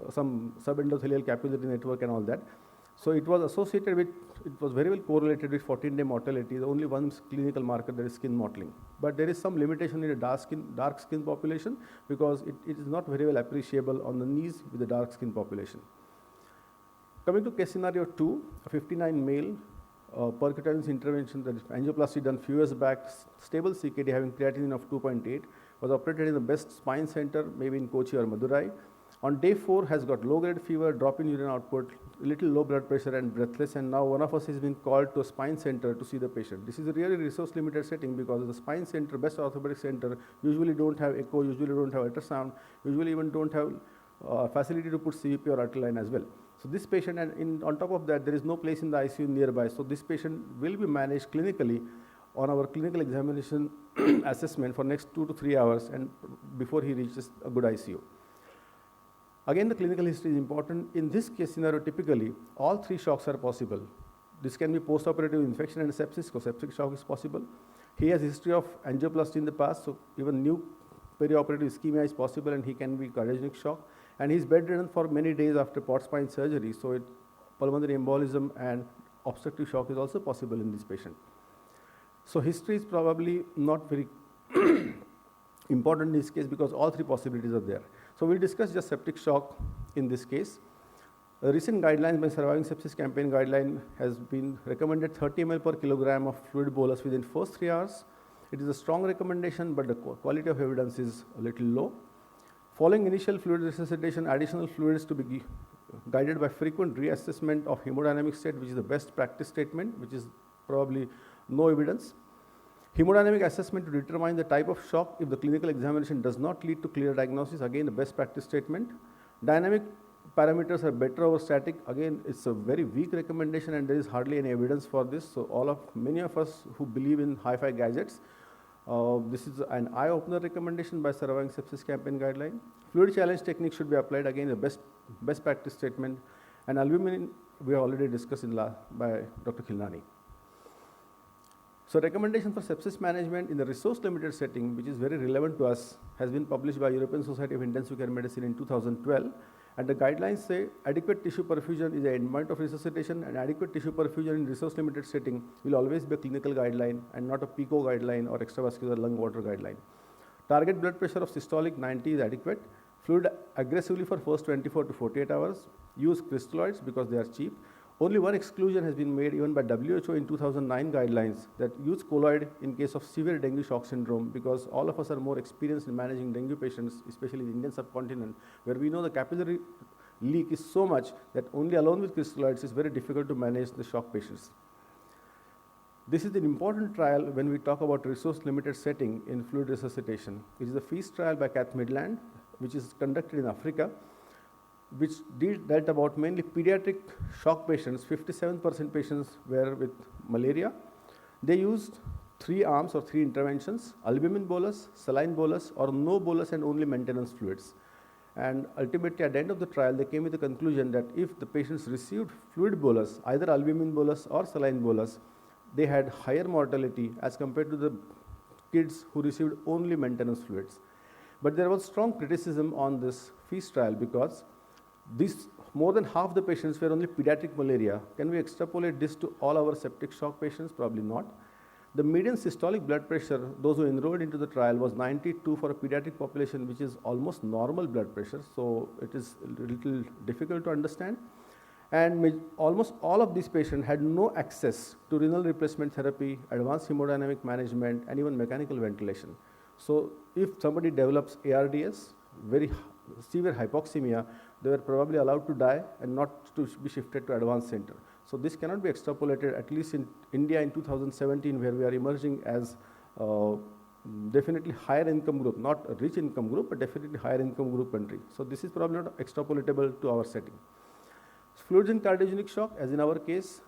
some subendothelial capillary network and all that. So it was associated with it was very well correlated with 14-day mortality. The only one clinical marker, that is skin mottling. But there is some limitation in a dark skin population, because it is not very well appreciable on the knees with the dark skin population. Coming to case scenario 2, a 59 male, percutaneous intervention, that is angioplasty done few years back, stable CKD having creatinine of 2.8, was operated in the best spine center, maybe in Kochi or Madurai. On day 4 has got low-grade fever, drop in urine output, little low blood pressure and breathless, and now one of us has been called to a spine center to see the patient. This is a really resource-limited setting, because the spine center, best orthopedic center, usually don't have echo, usually don't have ultrasound, usually even don't have facility to put CVP or arterial line as well. So this patient, and on top of that, there is no place in the ICU nearby, so this patient will be managed clinically on our clinical examination assessment for next 2 to 3 hours, and before he reaches a good ICU. Again, the clinical history is important. In this case scenario, typically, all 3 shocks are possible. This can be post-operative infection and sepsis, because septic shock is possible. He has history of angioplasty in the past, so even new perioperative ischemia is possible, and he can be cardiogenic shock. And he's bedridden for many days after port spine surgery, so pulmonary embolism and obstructive shock is also possible in this patient. So history is probably not very important in this case, because all 3 possibilities are there. So we'll discuss just septic shock in this case. A recent guidelines by Surviving Sepsis Campaign guideline has been recommended 30 ml per kilogram of fluid bolus within first 3 hours. It is a strong recommendation, but the quality of evidence is a little low. Following initial fluid resuscitation, additional fluids to be guided by frequent reassessment of hemodynamic state, which is the best practice statement, which is probably no evidence. Hemodynamic assessment to determine the type of shock if the clinical examination does not lead to clear diagnosis, again the best practice statement. Dynamic parameters are better over static, again it's a very weak recommendation, and there is hardly any evidence for this. So many of us who believe in hi-fi gadgets, this is an eye-opener recommendation by Surviving Sepsis Campaign guideline. Fluid challenge technique should be applied, again the best practice statement. And albumin we have already discussed by Dr. Khilnani. So recommendation for sepsis management in the resource-limited setting, which is very relevant to us, has been published by European Society of Intensive Care Medicine in 2012. And the guidelines say adequate tissue perfusion is an endpoint of resuscitation, and adequate tissue perfusion in resource-limited setting will always be a clinical guideline and not a PICO guideline or extravascular lung water guideline. Target blood pressure of systolic 90 is adequate. Fluid aggressively for first 24 to 48 hours. Use crystalloids because they are cheap. Only one exclusion has been made even by WHO in 2009 guidelines, that use colloid in case of severe dengue shock syndrome, because all of us are more experienced in managing dengue patients, especially in the Indian subcontinent, where we know the capillary leak is so much that only alone with crystalloids is very difficult to manage the shock patients. This is an important trial when we talk about resource-limited setting in fluid resuscitation. It is a FEAST trial by Kath Midland, which is conducted in Africa, which dealt about mainly pediatric shock patients. 57% patients were with malaria. They used 3 arms or 3 interventions: albumin bolus, saline bolus, or no bolus and only maintenance fluids. And ultimately, at the end of the trial, they came with the conclusion that if the patients received fluid bolus, either albumin bolus or saline bolus, they had higher mortality as compared to the kids who received only maintenance fluids. But there was strong criticism on this FEAST trial, because more than half the patients were only pediatric malaria. Can we extrapolate this to all our septic shock patients? Probably not. The median systolic blood pressure, those who enrolled into the trial, was 92 for a pediatric population, which is almost normal blood pressure, so it is a little difficult to understand. And almost all of these patients had no access to renal replacement therapy, advanced hemodynamic management, and even mechanical ventilation. So if somebody develops ARDS, very severe hypoxemia, they were probably allowed to die and not to be shifted to advanced center. So this cannot be extrapolated, at least in India in 2017, where we are emerging as definitely higher income group, not a rich income group, but definitely higher income group country. So this is probably not extrapolatable to our setting. Fluids in cardiogenic shock, as in our case,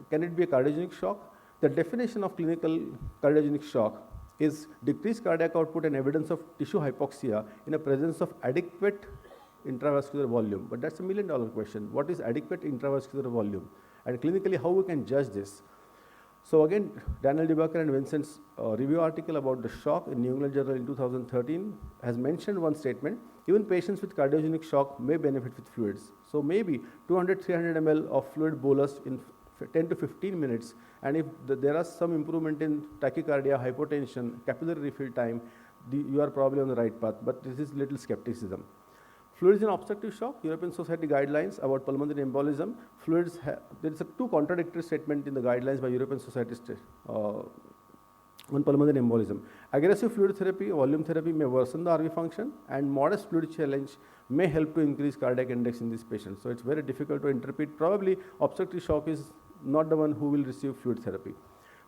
can it be a cardiogenic shock? The definition of clinical cardiogenic shock is decreased cardiac output and evidence of tissue hypoxia in the presence of adequate intravascular volume. But that's $1 million question. What is adequate intravascular volume? And clinically, how we can judge this? So again, Daniel DeBacker and Vincent's review article about the shock in New England Journal in 2013 has mentioned one statement: even patients with cardiogenic shock may benefit with fluids. So maybe 200-300 ml of fluid bolus in 10 to 15 minutes, and if there are some improvement in tachycardia, hypotension, capillary refill time, you are probably on the right path, but this is little skepticism. Fluids in obstructive shock, European Society guidelines about pulmonary embolism. Fluids, there is two contradictory statements in the guidelines by European Society on pulmonary embolism. Aggressive fluid therapy, volume therapy may worsen the RV function, and modest fluid challenge may help to increase cardiac index in these patients. So it's very difficult to interpret. Probably obstructive shock is not the one who will receive fluid therapy.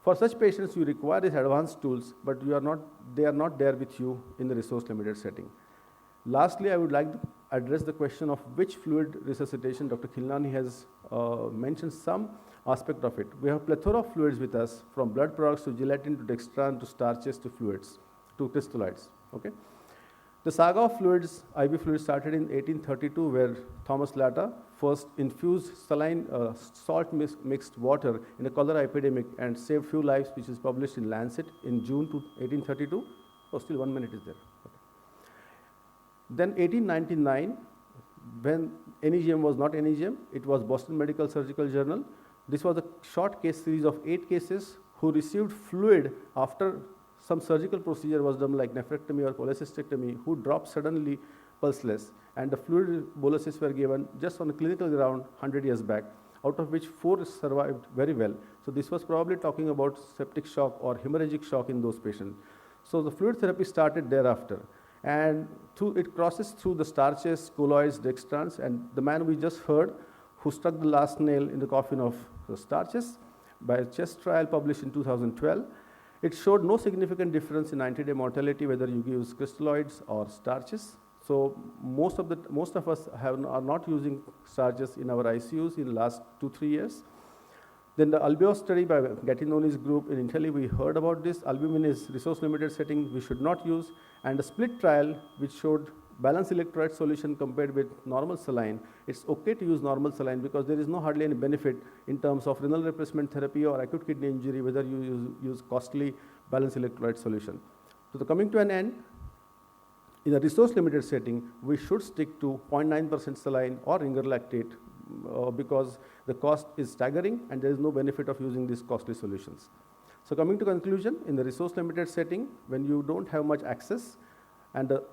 For such patients, you require these advanced tools, but they are not there with you in the resource limited setting. Lastly, I would like to address the question of which fluid resuscitation. Dr. Khilnani has mentioned some aspect of it. We have plethora of fluids with us, from blood products to gelatin to dextran to starches to fluids, to crystalloids. Okay? The saga of fluids, IV fluids, started in 1832, where Thomas Latta first infused saline salt mixed water in a cholera epidemic and saved few lives, which is published in Lancet in June 1832. Oh, still 1 minute is there. Okay. Then 1899, when NEGM was not NEGM, it was Boston Medical Surgical Journal. This was a short case series of 8 cases who received fluid after some surgical procedure was done, like nephrectomy or cholecystectomy, who dropped suddenly pulseless, and the fluid boluses were given just on a clinical ground 100 years back, out of which 4 survived very well. So this was probably talking about septic shock or hemorrhagic shock in those patients. So the fluid therapy started thereafter, and it crosses through the starches, colloids, dextrans, and the man we just heard who stuck the last nail in the coffin of the starches by a chest trial published in 2012. It showed no significant difference in 90-day mortality whether you use crystalloids or starches. So most of us are not using starches in our ICUs in the last 2-3 years. Then the Albios study by Gattinoli's group in Italy, we heard about this. Albumin is resource limited setting, we should not use. And the split trial, which showed balanced electrolyte solution compared with normal saline. It's okay to use normal saline because there is hardly any benefit in terms of renal replacement therapy or acute kidney injury, whether you use costly balanced electrolyte solution. So coming to an end, in a resource limited setting, we should stick to 0.9% saline or ringer lactate because the cost is staggering and there is no benefit of using these costly solutions. So coming to conclusion, in the resource limited setting, when you don't have much access, and the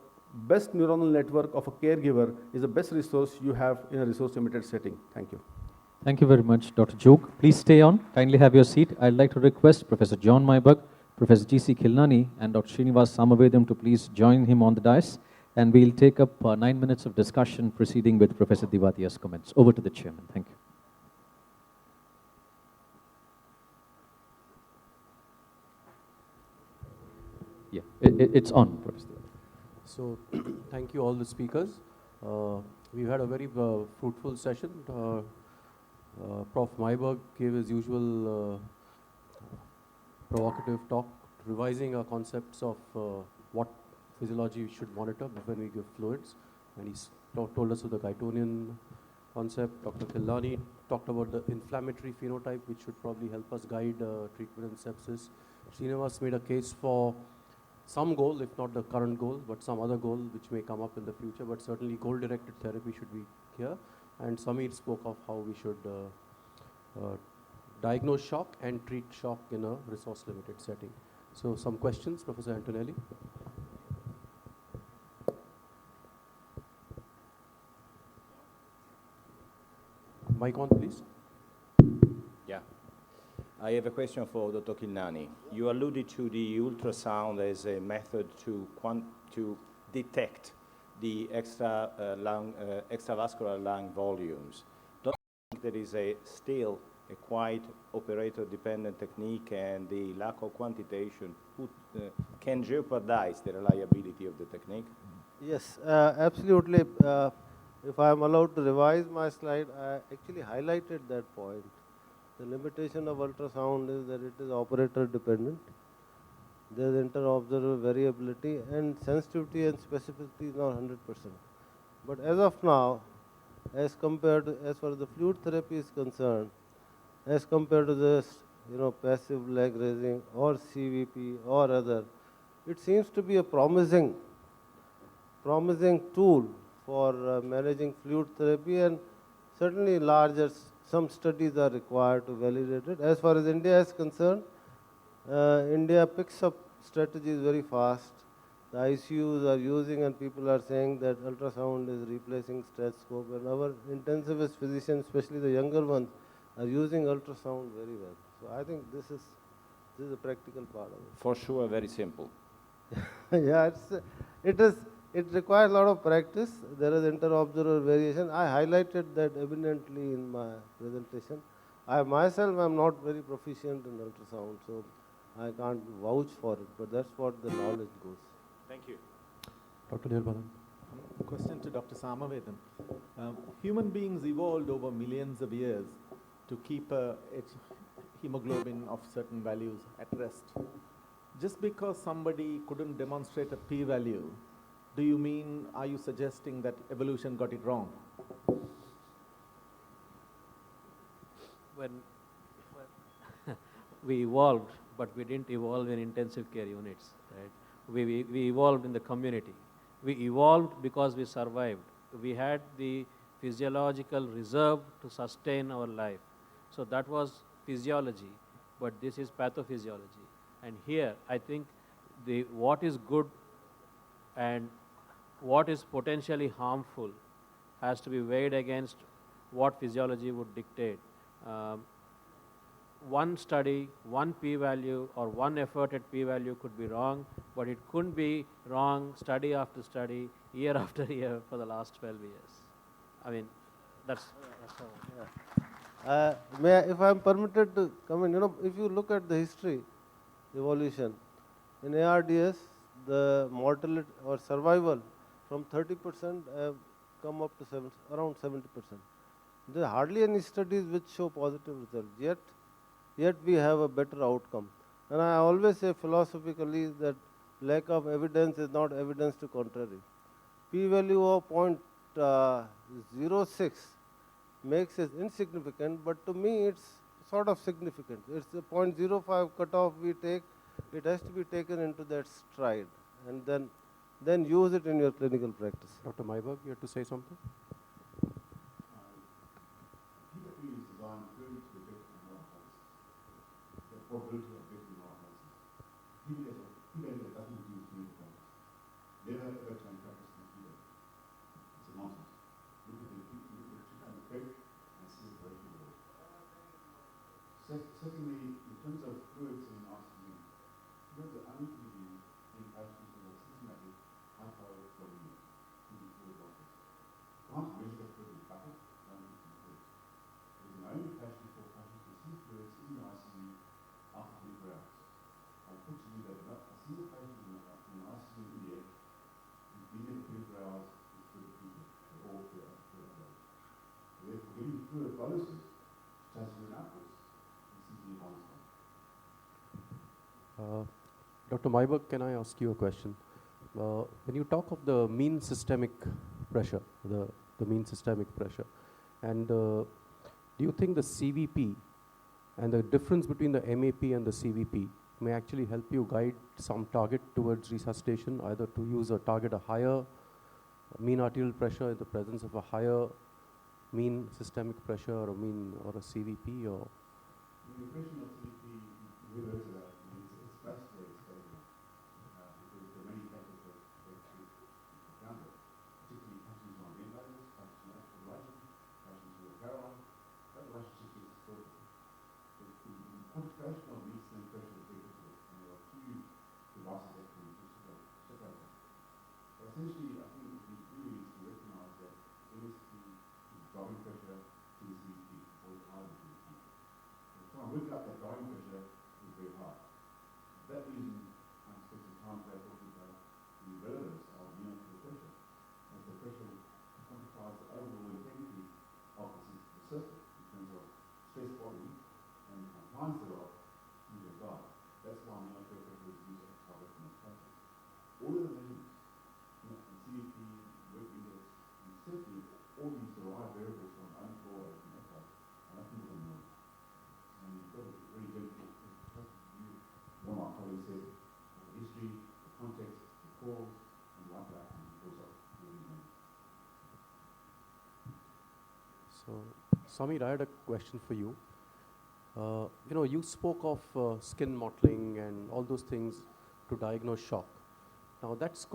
best neuronal network of a caregiver is the best resource you have in a resource limited setting. Thank you. Thank you very much, Dr. Jog. Please stay on. Kindly have your seat. I'd like to request Professor John Myburgh, Professor G.C. Khilnani, and Dr. Srinivas Samavedam to please join him on the dais. And we'll take up 9 minutes of discussion proceeding with Professor Divatia's comments. Over to the chairman. Thank you. Yeah, it's on, Professor. So, thank you all the speakers. We've had a very fruitful session. Prof. Myburgh gave his usual provocative talk, revising our concepts of what physiology we should monitor when we give fluids. And he told us of the Guitonian concept. Dr. Khilnani talked about the inflammatory phenotype, which should probably help us guide treatment in sepsis. Srinivas made a case for some goal, if not the current goal, but some other goal which may come up in the future, but certainly goal-directed therapy should be here. And Samir spoke of how we should diagnose shock and treat shock in a resource-limited setting. So some questions, Professor Antonelli? Mic on, please. Yeah. I have a question for Dr. Khilnani. You alluded to the ultrasound as a method to detect the extravascular lung volumes. Don't you think there is still a quite operator-dependent technique, and the lack of quantitation can jeopardize the reliability of the technique? Yes, absolutely. If I am allowed to revise my slide, I actually highlighted that point. The limitation of ultrasound is that it is operator dependent. There is inter-observer variability, and sensitivity and specificity is not 100%. But as of now, as far as the fluid therapy is concerned, as compared to this, passive leg raising or CVP or other, it seems to be a promising tool for managing fluid therapy, and certainly larger some studies are required to validate it. As far as India is concerned, India picks up strategies very fast. The ICUs are using, and people are saying that ultrasound is replacing stethoscope, and our intensivist physicians, especially the younger ones, are using ultrasound very well. So I think this is a practical part of it. For sure, very simple. Yeah, it requires a lot of practice. There is inter-observer variation. I highlighted that eminently in my presentation. I myself am not very proficient in ultrasound, so I can't vouch for it, but that's what the knowledge goes. Thank you. Dr. Nirbalan. Question to Dr. Samavedan. Human beings evolved over millions of years to keep its hemoglobin of certain values at rest. Just because somebody couldn't demonstrate a p-value, are you suggesting that evolution got it wrong? When we evolved, but we didn't evolve in intensive care units, right? We evolved in the community. We evolved because we survived. We had the physiological reserve to sustain our life. So that was physiology, but this is pathophysiology. And here, I think what is good and what is potentially harmful has to be weighed against what physiology would dictate. One study, one p-value, or one effort at p-value could be wrong, but it couldn't be wrong study after study, year after year for the last 12 years. I mean, that's how, yeah. If I am permitted to come in, if you look at the history, evolution, in ARDS, the mortality or survival from 30% have come up to around 70%. There are hardly any studies which show positive results, yet we have a better outcome. And I always say philosophically that lack of evidence is not evidence to contrary. P-value of 0.06 makes it insignificant, but to me it's sort of significant. It's the 0.05 cutoff we take. It has to be taken into that stride, and then use it in your clinical practice. Dr. Myberg, you have to say something? PWE is designed purely to detect neurotoxins. The probability of getting neurotoxins. PWE doesn't reduce clinical practice. Never ever can practice in PWE. It's a nonsense. Look at the treatment effect and see the duration of it. Secondly, in terms of fluids in RCU, fluids are only to be used in patients who have systematic hypovolemia, fluid losses. Can't measure the fluid in bucket, don't use the fluids. It is an only patient for patients who see fluids in the ICU after 24 hours. Unfortunately, there's not a single patient in the ICU in India who's been there for 24 hours with fluid treatment. They're all fluid available. Therefore, getting fluid boluses changes fluid outputs. Dr. Myberg, can I ask you a question? When you talk of the mean systemic pressure, the mean systemic pressure, and do you think the CVP and the difference between the MAP and the CVP may actually help you guide some target towards resuscitation, either to use a higher mean arterial pressure in the presence of a higher mean systemic pressure or a CVP, or? The impression of CVP, we heard about it, it's classically stable because there are many factors that found it, particularly patients on ventilators, patients on hospitalization, patients who are paralyzed. That relationship is historical. The quantification of mean systemic pressure is very difficult, and there are few devices that can separate that. But essentially, I think what we really need to recognize that MSP is driving pressure to the CVP, or it's higher than CVP. Trying to work out that driving pressure is very hard. For that reason, I spent some time today talking about the relevance of mean arterial pressure, as the pressure quantifies the overall integrity of the circuit in terms of stress volume and compliance thereof to the guide. That's why mean arterial pressure is used as a target in this practice. All of the measurements, CVP, work index, and certainly all these derived variables from own floor and echo are nothing more than noise. And you've got to really get one of my colleagues said, the history, the context, the cause, and the life outcome because of really noise. Samir, I had a question for you. You spoke of skin mottling and all those things to diagnose shock. Now that's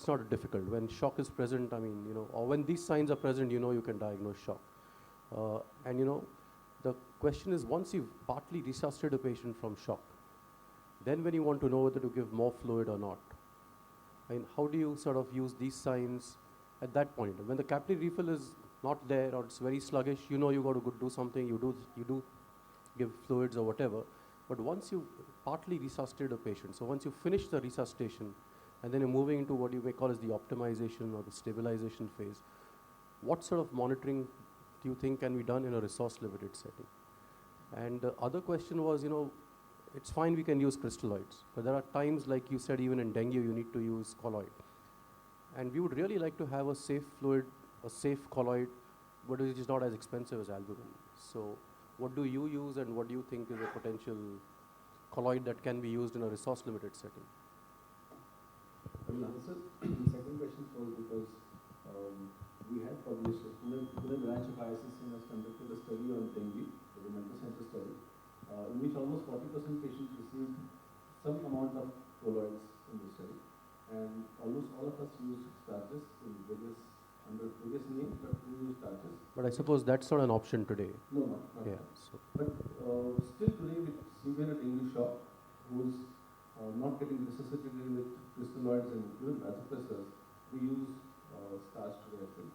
not difficult. When shock is present, or when these signs are present, you can diagnose shock. The question is, once you've partly resuscitated a patient from shock, then when you want to know whether to give more fluid or not, how do you sort of use these signs at that point? When the capillary refill is not there or it's very sluggish, you got to go do something, you do give fluids or whatever. But once you partly resuscitate a patient, so once you finish the resuscitation and then you're moving into what you may call as the optimization or the stabilization phase, what sort of monitoring do you think can be done in a resource-limited setting? And the other question was, it's fine we can use crystalloids, but there are times, like you said, even in dengue, you need to use colloid. And we would really like to have a safe fluid, a safe colloid, but it is not as expensive as albumin. So what do you use and what do you think is a potential colloid that can be used in a resource-limited setting? I will answer the second question first because we had published, Pune branch of ISSC has conducted a study on dengue, the mental center study, in which almost 40% patients received some amount of colloids in the study. And almost all of us used starches under various names, but we use starches. But I suppose that's not an option today. No, not yeah. So. But still today with severe dengue shock, who is not getting resuscitated with crystalloids and even vasopressors, we use starch today, I think,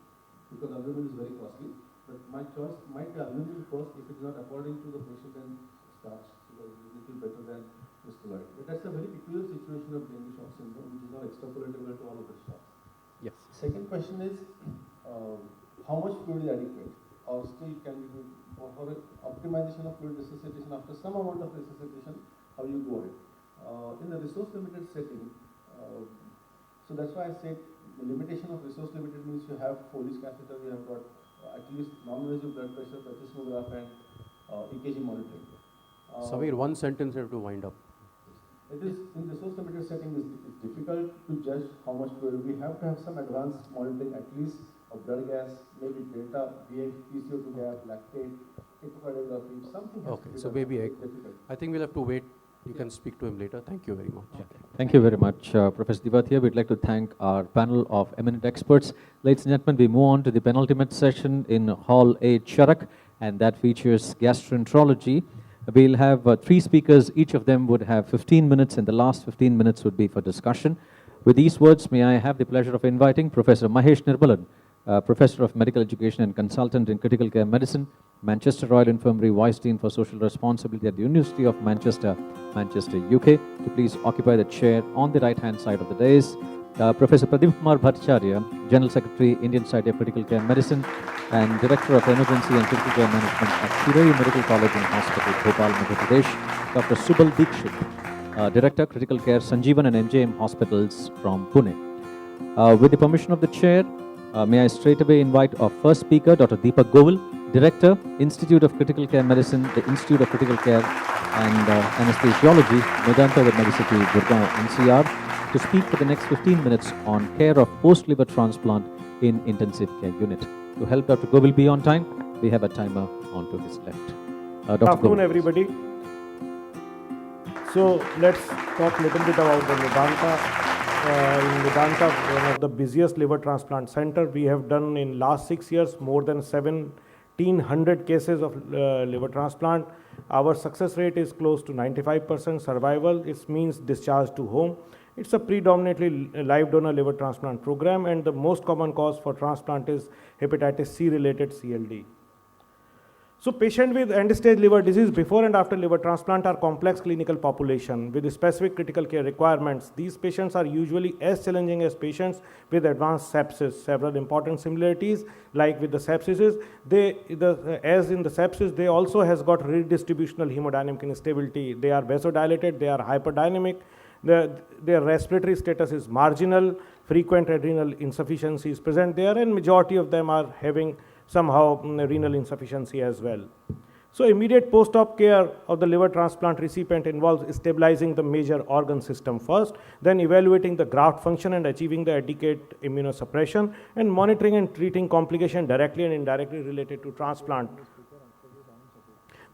because albumin is very costly. But my choice might be albumin first if it is not according to the patient, and starch, because it is a little better than crystalloid. But that's a very peculiar situation of dengue shock syndrome, which is not extrapolatable to all of the shocks. Yes. Second question is, how much fluid is adequate, or still can we do for optimization of fluid resuscitation after some amount of resuscitation? How you go it? In a resource-limited setting, so that's why I said the limitation of resource-limited means you have Foley's catheter, you have got at least non-invasive blood pressure, plethysmograph, and EKG monitoring. Samir, one sentence you have to wind up. It is in resource-limited setting. It's difficult to judge how much fluid. We have to have some advanced monitoring, at least of blood gas, maybe delta, PCO2 gap, lactate, echocardiography, something. Okay, so maybe I think we'll have to wait. You can speak to him later. Thank you very much. Yeah. Thank you very much, Professor Divathia. We'd like to thank our panel of eminent experts. Ladies and gentlemen, we move on to the penultimate session in Hall A, Charak, and that features gastroenterology. We'll have 3 speakers. Each of them would have 15 minutes, and the last 15 minutes would be for discussion. With these words, may I have the pleasure of inviting Professor Mahesh Nirmalan, Professor of Medical Education and Consultant in Critical Care Medicine, Manchester Royal Infirmary Vice Dean for Social Responsibility at the University of Manchester, Manchester, UK, to please occupy the chair on the right-hand side of the dais. Professor Pradeep Kumar Bhattacharya, General Secretary, Indian Society of Critical Care Medicine, and Director of Emergency and Critical Care Management at Shiroi Medical College and Hospital, Bhopal, Madhya Pradesh. Dr. Subal Dikshit, Director, Critical Care, Sanjeevan and MJM Hospitals from Pune. With the permission of the chair, may I straightaway invite our first speaker, Dr. Deepak Govil, Director, Institute of Critical Care Medicine, the Institute of Critical Care and Anesthesiology, Medanta University, Gurgaon, NCR, to speak for the next 15 minutes on care of post-liver transplant in intensive care unit. To help Dr. Govil be on time, we have a timer on to his left. Good afternoon, everybody. So let's talk a little bit about the Medanta. In Medanta, one of the busiest liver transplant center, we have done in last 6 years more than 1,700 cases of liver transplant. Our success rate is close to 95% survival. It means discharge to home. It's a predominantly live donor liver transplant program, and the most common cause for transplant is hepatitis C related CLD. So patients with end-stage liver disease before and after liver transplant are complex clinical population with specific critical care requirements. These patients are usually as challenging as patients with advanced sepsis. Several important similarities, like with the sepsis, as in the sepsis, they also has got redistributional hemodynamic instability. They are vasodilated, they are hyperdynamic, their respiratory status is marginal, frequent adrenal insufficiency is present there, and majority of them are having somehow renal insufficiency as well. So immediate post-op care of the liver transplant recipient involves stabilizing the major organ system first, then evaluating the graft function and achieving the adequate immunosuppression, and monitoring and treating complications directly and indirectly related to transplant.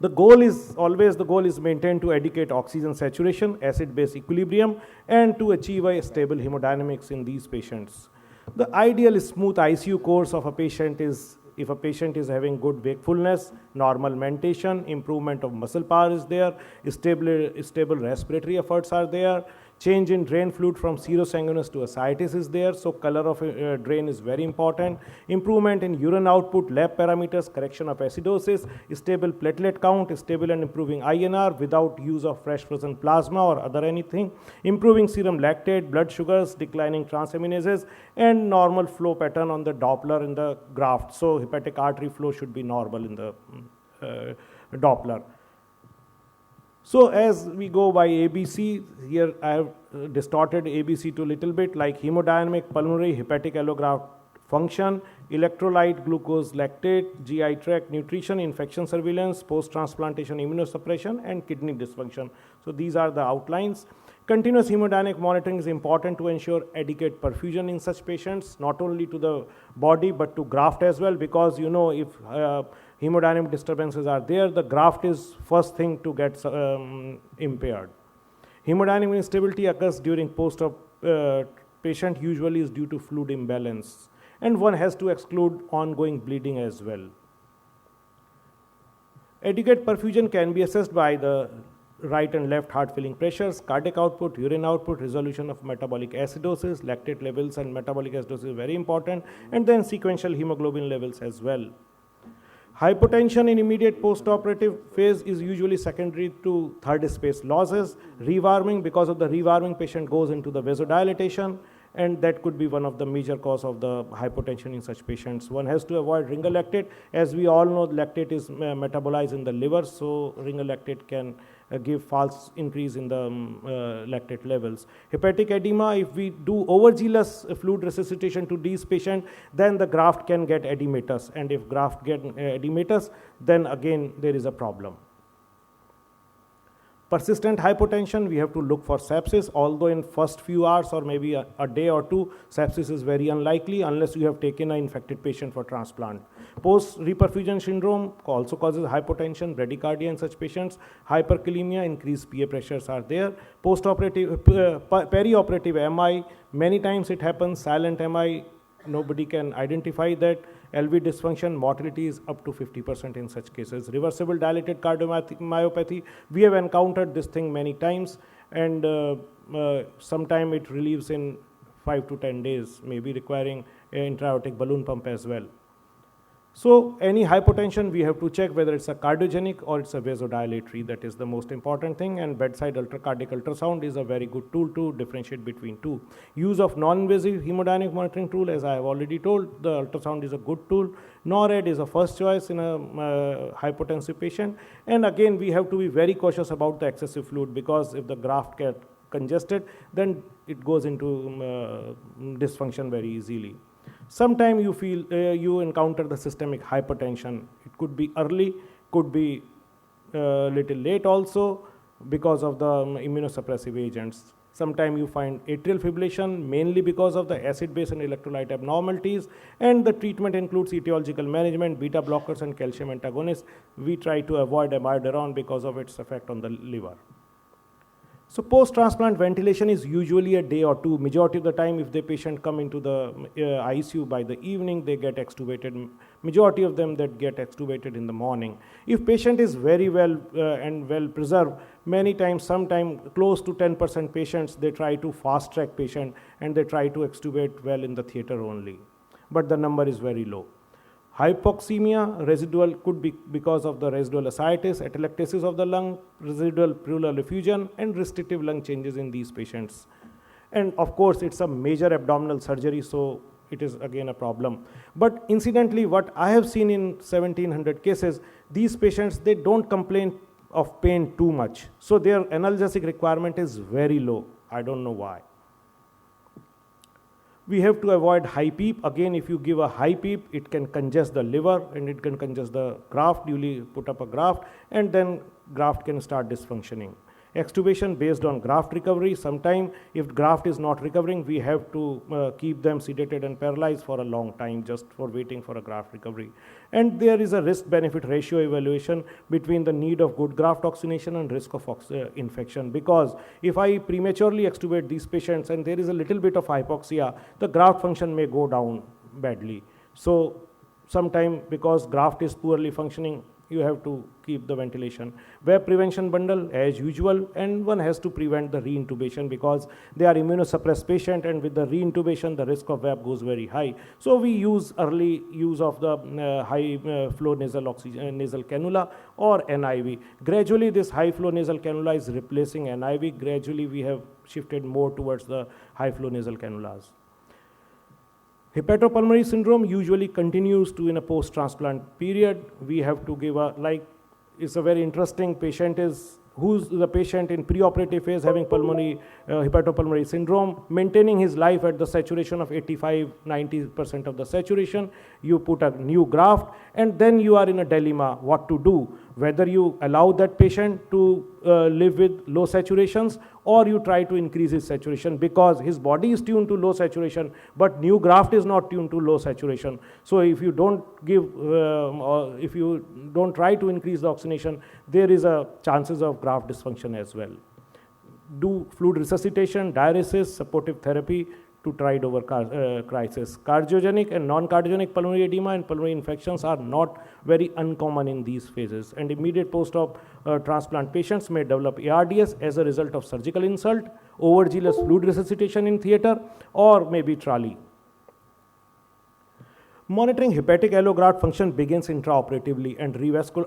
The goal is maintained to adequate oxygen saturation, acid-base equilibrium, and to achieve a stable hemodynamics in these patients. The ideal smooth ICU course of a patient is if a patient is having good wakefulness, normal mentation, improvement of muscle power is there, stable respiratory efforts are there, change in drain fluid from serosanguinous to ascites is there, so color of drain is very important, improvement in urine output, lab parameters, correction of acidosis, stable platelet count, stable and improving INR without use of fresh frozen plasma or other anything, improving serum lactate, blood sugars, declining transaminases, and normal flow pattern on the Doppler in the graft. So hepatic artery flow should be normal in the Doppler. So as we go by ABC, here I have distorted ABC to a little bit, like hemodynamic, pulmonary, hepatic allograft function, electrolyte, glucose, lactate, GI tract, nutrition, infection surveillance, post-transplantation immunosuppression, and kidney dysfunction. So these are the outlines. Continuous hemodynamic monitoring is important to ensure adequate perfusion in such patients, not only to the body but to graft as well, because you know if hemodynamic disturbances are there, the graft is first thing to get impaired. Hemodynamic instability occurs during post-op patient, usually is due to fluid imbalance, and one has to exclude ongoing bleeding as well. Adequate perfusion can be assessed by the right and left heart filling pressures, cardiac output, urine output, resolution of metabolic acidosis, lactate levels and metabolic acidosis is very important, and then sequential hemoglobin levels as well. Hypotension in immediate post-operative phase is usually secondary to third space losses. Rewarming, because of the rewarming, patient goes into the vasodilatation, and that could be one of the major cause of the hypotension in such patients. One has to avoid ringer lactate. As we all know, lactate is metabolized in the liver, so ringer lactate can give false increase in the lactate levels. Hepatic edema, if we do overzealous fluid resuscitation to these patients, then the graft can get edematous, and if graft get edematous, then again there is a problem. Persistent hypotension, we have to look for sepsis, although in first few hours or maybe a day or two, sepsis is very unlikely unless you have taken an infected patient for transplant. Post-reperfusion syndrome also causes hypotension, bradycardia in such patients. Hyperkalemia, increased PA pressures are there. Post-operative, perioperative MI, many times it happens, silent MI, nobody can identify that. LV dysfunction, mortality is up to 50% in such cases. Reversible dilated cardiomyopathy, we have encountered this thing many times, and sometime it relieves in 5 to 10 days, maybe requiring an intra-aortic balloon pump as well. So any hypotension, we have to check whether it's a cardiogenic or it's a vasodilatory. That is the most important thing, and bedside cardiac ultrasound is a very good tool to differentiate between two. Use of non-invasive hemodynamic monitoring tool, as I have already told, the ultrasound is a good tool. NORAD is a first choice in a hypotensive patient, and again we have to be very cautious about the excessive fluid, because if the graft gets congested, then it goes into dysfunction very easily. Sometimes you feel you encounter the systemic hypertension. It could be early, could be little late also because of the immunosuppressive agents. Sometimes you find atrial fibrillation mainly because of the acid base and electrolyte abnormalities, and the treatment includes etiological management, beta blockers and calcium antagonists. We try to avoid amiodarone because of its effect on the liver. So post-transplant ventilation is usually a day or two. Majority of the time, if the patient come into the ICU by the evening, they get extubated. Majority of them that get extubated in the morning. If patient is very well and well preserved, many times, sometime close to 10% patients, they try to fast track patient and they try to extubate well in the theater only. But the number is very low. Hypoxemia, residual, could be because of the residual ascites, atelectasis of the lung, residual pleural effusion, and restrictive lung changes in these patients. And of course, it's a major abdominal surgery, so it is again a problem. But incidentally, what I have seen in 1700 cases, these patients, they don't complain of pain too much. So their analgesic requirement is very low. I don't know why. We have to avoid high PEEP. Again, if you give a high PEEP, it can congest the liver and it can congest the graft. You put up a graft and then graft can start dysfunctioning. Extubation based on graft recovery. Sometimes if graft is not recovering, we have to keep them sedated and paralyzed for a long time just for waiting for a graft recovery. And there is a risk-benefit ratio evaluation between the need of good graft oxygenation and risk of infection, because if I prematurely extubate these patients and there is a little bit of hypoxia, the graft function may go down badly. So sometime because graft is poorly functioning, you have to keep the ventilation. Web prevention bundle as usual, and one has to prevent the reintubation because they are immunosuppressed patient, and with the reintubation the risk of web goes very high. So we use early use of the high flow nasal nasal cannula or NIV. Gradually this high flow nasal cannula is replacing NIV. Gradually we have shifted more towards the high flow nasal cannulas. Hepatopulmonary syndrome usually continues to in a post-transplant period. We have to give it's a very interesting patient who's the patient in preoperative phase having pulmonary hepatopulmonary syndrome, maintaining his life at the saturation of 85-90% of the saturation. You put a new graft and then you are in a dilemma what to do, whether you allow that patient to live with low saturations or you try to increase his saturation, because his body is tuned to low saturation but new graft is not tuned to low saturation. So if you don't give if you don't try to increase the oxygenation, there is a chances of graft dysfunction as well. Do fluid resuscitation, diuresis, supportive therapy to tide over crisis. Cardiogenic and non-cardiogenic pulmonary edema and pulmonary infections are not very uncommon in these phases, and immediate post-op transplant patients may develop ARDS as a result of surgical insult, overzealous fluid resuscitation in theater, or maybe TRALI. Monitoring hepatic allograft function begins intraoperatively and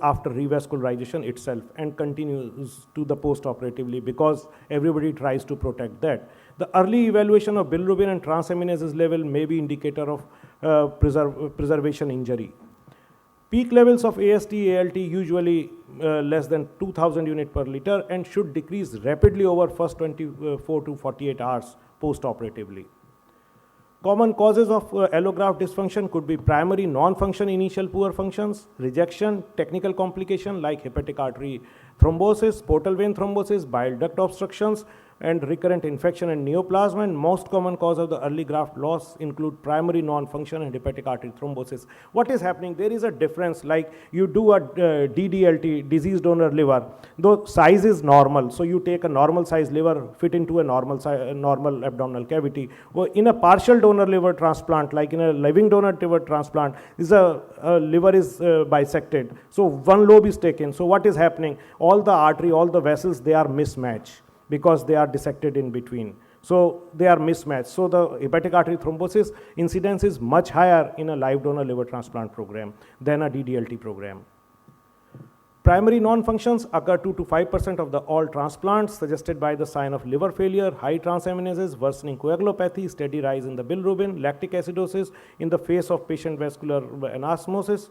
after revascularization itself and continues to the post-operatively, because everybody tries to protect that. The early evaluation of bilirubin and transaminases level may be indicator of preservation injury. Peak levels of AST, ALT usually less than 2000 units per liter and should decrease rapidly over first 24 to 48 hours post-operatively. Common causes of allograft dysfunction could be primary non-function initial poor functions, rejection, technical complication like hepatic artery thrombosis, portal vein thrombosis, bile duct obstructions, and recurrent infection and neoplasm. And most common cause of the early graft loss include primary non-function and hepatic artery thrombosis. What is happening? There is a difference, like you do a DDLT, disease donor liver, though size is normal, so you take a normal size liver, fit into a normal abdominal cavity. Well, in a partial donor liver transplant, like in a living donor liver transplant, liver is bisected, so one lobe is taken. So what is happening? All the artery, all the vessels, they are mismatched, because they are dissected in between. So they are mismatched. So the hepatic artery thrombosis incidence is much higher in a live donor liver transplant program than a DDLT program. Primary non-functions occur 2 to 5% of all transplants, suggested by the sign of liver failure, high transaminases, worsening coagulopathy, steady rise in the bilirubin, lactic acidosis in the face of patient vascular anastomosis.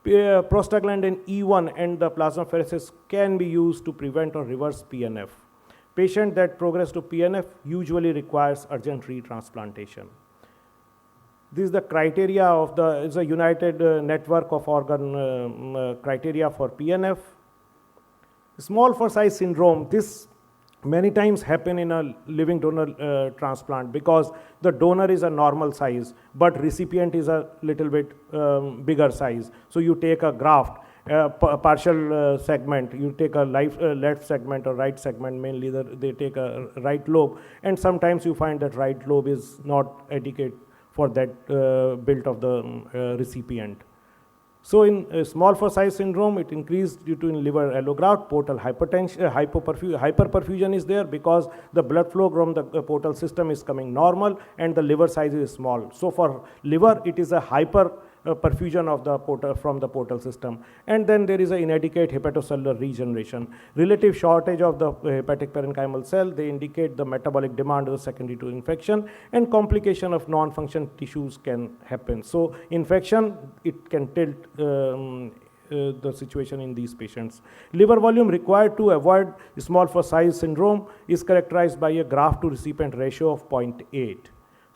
Prostaglandin E1 and the plasmapheresis can be used to prevent or reverse PNF. Patient that progress to PNF usually requires urgent retransplantation. This is the criteria of it's a united network of organ criteria for PNF. Small for size syndrome, this many times happen in a living donor transplant, because the donor is a normal size, but recipient is a little bit bigger size. So you take a graft, partial segment, you take a left segment or right segment, mainly they take a right lobe, and sometimes you find that right lobe is not adequate for that build of the recipient. So in small for size syndrome, it increased due to liver allograft, portal hypertension, hyperperfusion is there, because the blood flow from the portal system is coming normal and the liver size is small. So for liver, it is a hyperperfusion of the portal from the portal system. And then there is an inadequate hepatocellular regeneration. Relative shortage of the hepatic parenchymal cell, they indicate the metabolic demand is secondary to infection, and complication of non-function tissues can happen. So infection, it can tilt the situation in these patients. Liver volume required to avoid small for size syndrome is characterized by a graft to recipient ratio of 0.8.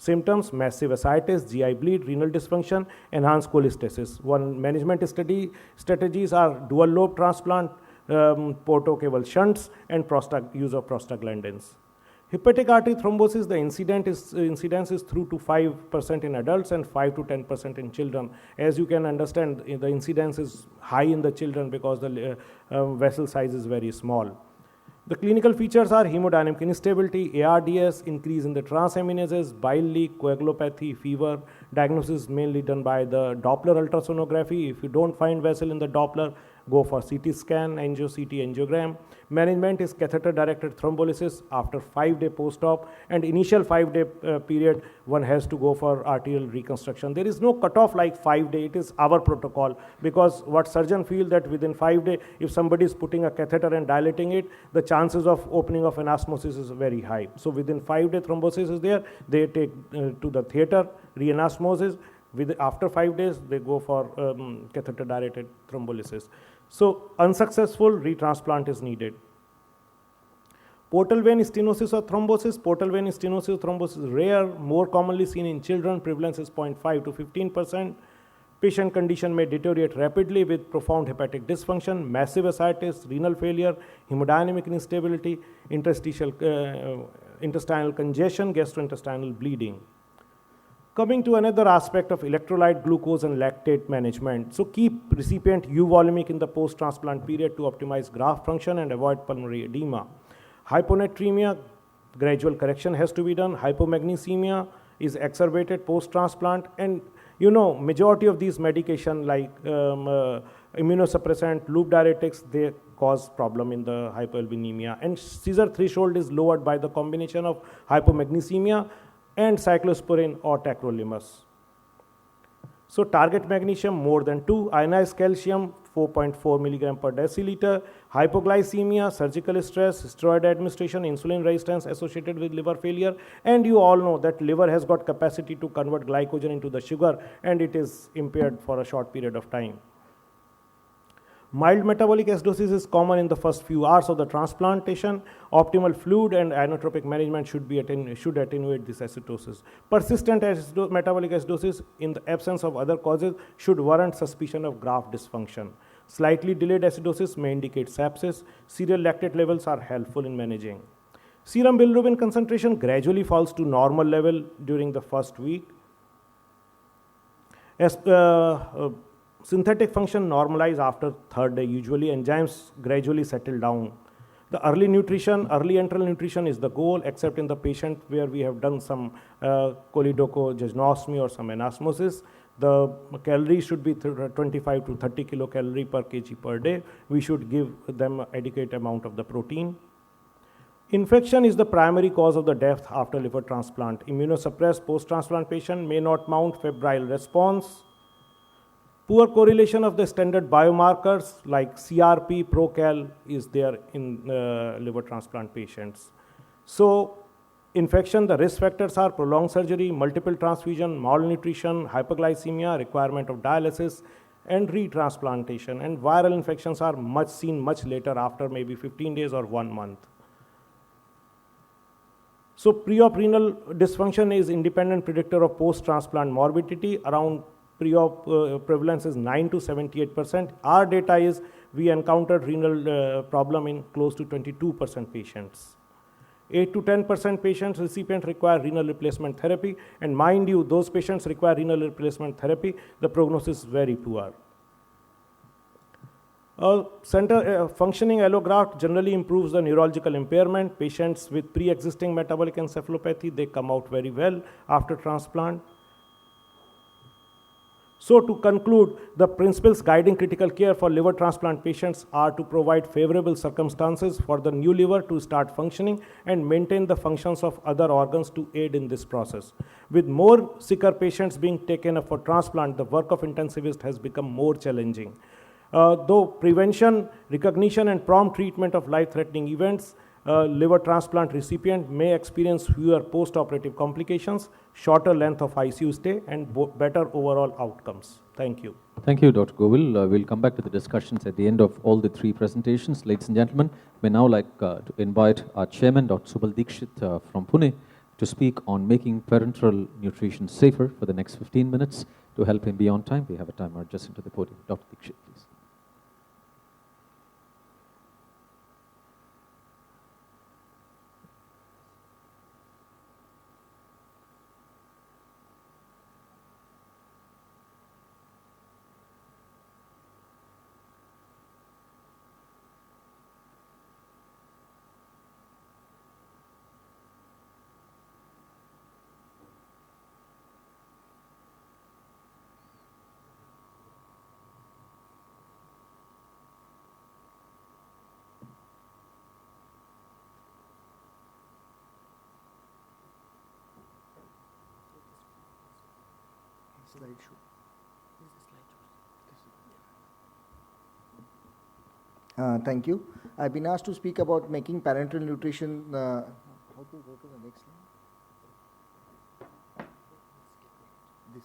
Symptoms: massive ascites, GI bleed, renal dysfunction, enhanced cholestasis. One management strategies are dual lobe transplant, portocaval shunts, and use of prostaglandins. Hepatic artery thrombosis, the incidence is 3 to 5% in adults and 5 to 10% in children. As you can understand, the incidence is high in the children because the vessel size is very small. The clinical features are hemodynamic instability, ARDS, increase in the transaminases, bile leak, coagulopathy, fever. Diagnosis mainly done by the Doppler ultrasonography. If you don't find vessel in the Doppler, go for CT scan, CT angiogram. Management is catheter-directed thrombolysis after 5-day post-op, and initial 5-day period, one has to go for arterial reconstruction. There is no cutoff like 5 days. It is our protocol, because what surgeon feel that within 5 days, if somebody is putting a catheter and dilating it, the chances of opening of anastomosis is very high. So within 5-day thrombosis is there, they take to the theater, reanastomosis. After 5 days, they go for catheter-directed thrombolysis. So unsuccessful, retransplant is needed. Portal vein stenosis or thrombosis. Portal vein stenosis or thrombosis is rare, more commonly seen in children. Prevalence is 0.5 to 15%. Patient condition may deteriorate rapidly with profound hepatic dysfunction, massive ascites, renal failure, hemodynamic instability, intestinal congestion, gastrointestinal bleeding. Coming to another aspect of electrolyte, glucose, and lactate management. So keep recipient euvolemic in the post-transplant period to optimize graft function and avoid pulmonary edema. Hyponatremia, gradual correction has to be done. Hypomagnesemia is exacerbated post-transplant, and majority of these medication like immunosuppressant, loop diuretics, they cause problem in the hypoalbuminemia. And seizure threshold is lowered by the combination of hypomagnesemia and cyclosporin or tacrolimus. So target magnesium more than 2, ionized calcium 4.4 milligram per deciliter, hypoglycemia, surgical stress, steroid administration, insulin resistance associated with liver failure, and you all know that liver has got capacity to convert glycogen into the sugar, and it is impaired for a short period of time. Mild metabolic acidosis is common in the first few hours of the transplantation. Optimal fluid and inotropic management should attenuate this acidosis. Persistent metabolic acidosis in the absence of other causes should warrant suspicion of graft dysfunction. Slightly delayed acidosis may indicate sepsis. Serial lactate levels are helpful in managing. Serum bilirubin concentration gradually falls to normal level during the first week. Synthetic function normalize after 3rd day. Usually enzymes gradually settle down. The early enteral nutrition is the goal, except in the patient where we have done some choledochogenostomy or some anastomosis. The calories should be 25 to 30 kilocalorie per kg per day. We should give them adequate amount of the protein. Infection is the primary cause of the death after liver transplant. Immunosuppressed post-transplant patient may not mount febrile response. Poor correlation of the standard biomarkers like CRP, ProCal is there in liver transplant patients. So infection, the risk factors are prolonged surgery, multiple transfusion, malnutrition, hypoglycemia, requirement of dialysis, and retransplantation. And viral infections are seen much later, after maybe 15 days or 1 month. So pre-op renal dysfunction is independent predictor of post-transplant morbidity. Around pre-op prevalence is 9 to 78%. Our data is we encountered renal problem in close to 22% patients. 8 to 10% patients recipient require renal replacement therapy, and mind you, those patients require renal replacement therapy, the prognosis is very poor. Functioning allograft generally improves the neurological impairment. Patients with pre-existing metabolic encephalopathy, they come out very well after transplant. So to conclude, the principles guiding critical care for liver transplant patients are to provide favorable circumstances for the new liver to start functioning and maintain the functions of other organs to aid in this process. With more sicker patients being taken up for transplant, the work of intensivist has become more challenging. Though prevention, recognition, and prompt treatment of life-threatening events, liver transplant recipient may experience fewer post-operative complications, shorter length of ICU stay, and better overall outcomes. Thank you. Thank you, Dr. Govil. We'll come back to the discussions at the end of all the 3 presentations. Ladies and gentlemen, we now like to invite our chairman, Dr. Subal Dikshit from Pune, to speak on making parenteral nutrition safer for the next 15 minutes. To help him be on time, we have a timer adjacent to the podium. Dr. Dikshit, please. Thank you. I've been asked to speak about making parenteral nutrition. How to go to the next slide? This.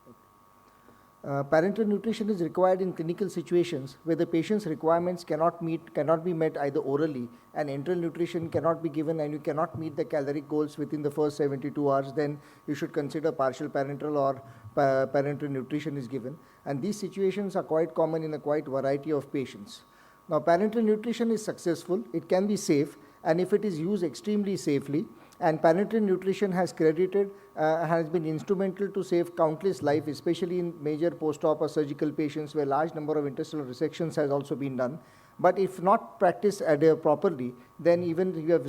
Okay. Parenteral nutrition is required in clinical situations where the patient's requirements cannot be met either orally, and enteral nutrition cannot be given, and you cannot meet the caloric goals within the first 72 hours. Then you should consider partial parenteral or parenteral nutrition is given. And these situations are quite common in a quite variety of patients. Now, parenteral nutrition is successful, it can be safe, and if it is used extremely safely, and parenteral nutrition has been instrumental to save countless lives, especially in major post-op or surgical patients where large number of intestinal resections has also been done. But if not practiced properly, then even you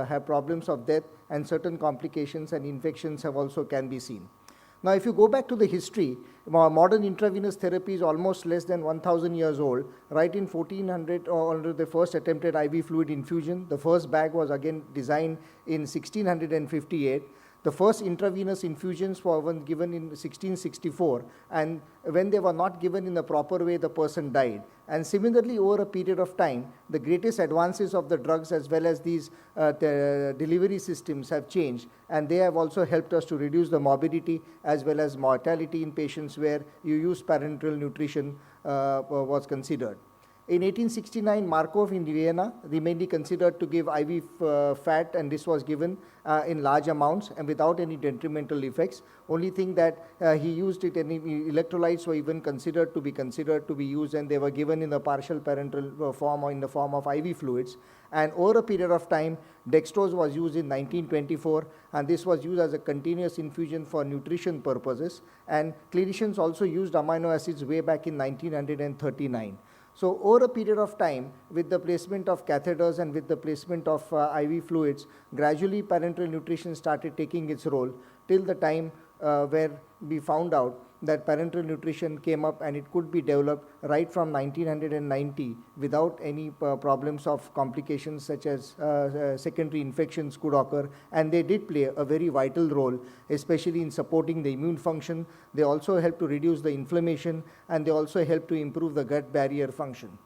have problems of death, and certain complications and infections can be seen. Now, if you go back to the history, modern intravenous therapy is almost less than 1,000 years old. Right in 1400, or the first attempted IV fluid infusion. The first bag was again designed in 1658. The first intravenous infusions were given in 1664, and when they were not given in the proper way, the person died. And similarly, over a period of time, the greatest advances of the drugs as well as these delivery systems have changed, and they have also helped us to reduce the morbidity as well as mortality in patients where you use parenteral nutrition was considered. In 1869, Markov in Vienna mainly considered to give IV fat, and this was given in large amounts and without any detrimental effects. Only thing that he used it, and electrolytes were even considered to be used, and they were given in the partial parenteral form or in the form of IV fluids. And over a period of time, dextrose was used in 1924, and this was used as a continuous infusion for nutrition purposes. And clinicians also used amino acids way back in 1939. So over a period of time, with the placement of catheters and with the placement of IV fluids, gradually parenteral nutrition started taking its role till the time where we found out that parenteral nutrition came up, and it could be developed right from 1990 without any problems of complications such as secondary infections could occur, and they did play a very vital role, especially in supporting the immune function. They also help to reduce the inflammation, and they also help to improve the gut barrier function.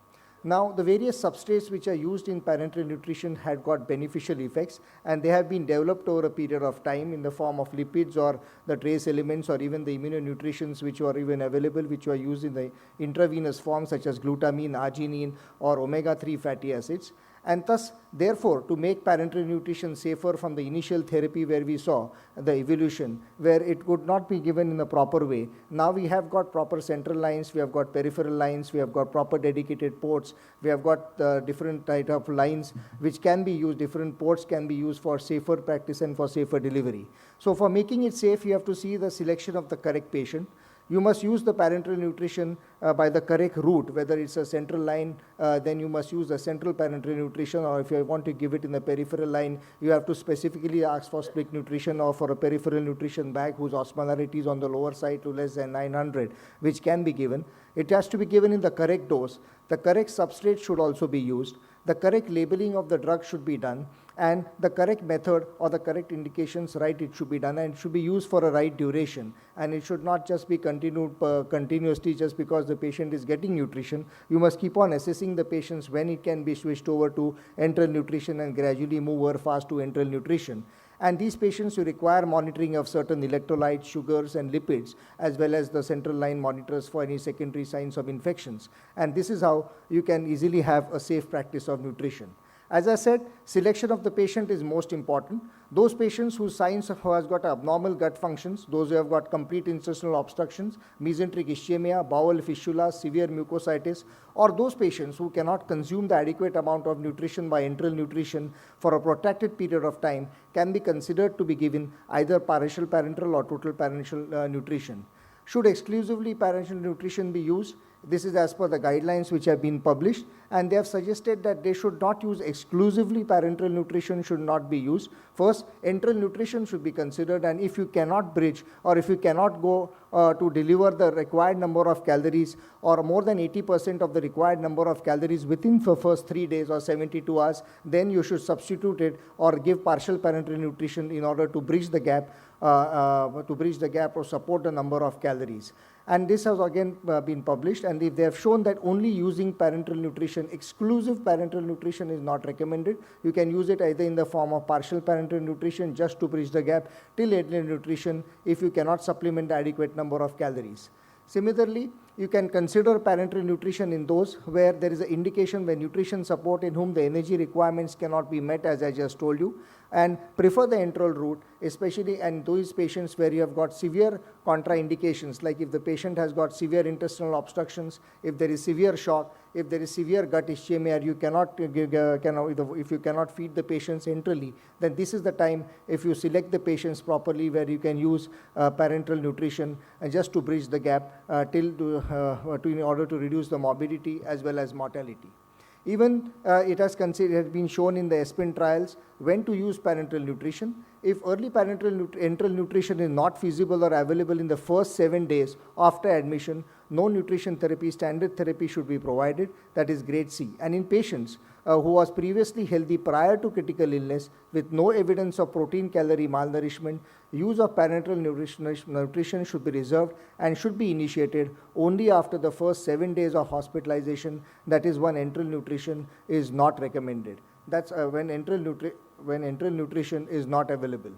Now, the various substrates which are used in parenteral nutrition had got beneficial effects, and they have been developed over a period of time in the form of lipids or the trace elements or even the immunonutrients which were even available, which were used in the intravenous form such as glutamine, arginine or omega-3 fatty acids. And thus, therefore, to make parenteral nutrition safer from the initial therapy where we saw the evolution, where it could not be given in the proper way, now we have got proper central lines, we have got peripheral lines, we have got proper dedicated ports, we have got different type of lines which can be used, different ports can be used for safer practice and for safer delivery. So for making it safe, you have to see the selection of the correct patient. You must use the parenteral nutrition by the correct route, whether it's a central line, then you must use the central parenteral nutrition, or if you want to give it in the peripheral line, you have to specifically ask for split nutrition or for a peripheral nutrition bag whose osmolarity is on the lower side to less than 900, which can be given. It has to be given in the correct dose. The correct substrate should also be used. The correct labeling of the drug should be done, and the correct method or the correct indications, right, it should be done, and it should be used for a right duration, and it should not just be continued continuously just because the patient is getting nutrition. You must keep on assessing the patients when it can be switched over to enteral nutrition and gradually move over fast to enteral nutrition. And these patients who require monitoring of certain electrolytes, sugars and lipids, as well as the central line monitors for any secondary signs of infections. And this is how you can easily have a safe practice of nutrition. As I said, selection of the patient is most important. Those patients whose signs who has got abnormal gut functions, those who have got complete intestinal obstructions, mesenteric ischemia, bowel fistula, severe mucositis, or those patients who cannot consume the adequate amount of nutrition by enteral nutrition for a protracted period of time can be considered to be given either partial parenteral or total parenteral nutrition. Should exclusively parenteral nutrition be used? This is as per the guidelines which have been published, and they have suggested that they should not use exclusively parenteral nutrition, should not be used. First, enteral nutrition should be considered, and if you cannot bridge or if you cannot go to deliver the required number of calories or more than 80% of the required number of calories within the first 3 days or 72 hours, then you should substitute it or give partial parenteral nutrition in order to bridge the gap or support the number of calories. And this has again been published, and if they have shown that only using parenteral nutrition, exclusive parenteral nutrition is not recommended, you can use it either in the form of partial parenteral nutrition just to bridge the gap till enteral nutrition if you cannot supplement the adequate number of calories. Similarly, you can consider parenteral nutrition in those where there is an indication where nutrition support in whom the energy requirements cannot be met, as I just told you, and prefer the enteral route, especially in those patients where you have got severe contraindications, like if the patient has got severe intestinal obstructions, if there is severe shock, if there is severe gut ischemia, you if you cannot feed the patients enterally, then this is the time if you select the patients properly where you can use parenteral nutrition just to bridge the gap in order to reduce the morbidity as well as mortality. Even it has been shown in the ESPIN trials when to use parenteral nutrition. If early enteral nutrition is not feasible or available in the first 7 days after admission, no nutrition therapy, standard therapy should be provided, that is grade C. And in patients who was previously healthy prior to critical illness with no evidence of protein calorie malnourishment, use of parenteral nutrition should be reserved and should be initiated only after the first 7 days of hospitalization. That is when enteral nutrition is not recommended. That's when enteral nutrition is not available.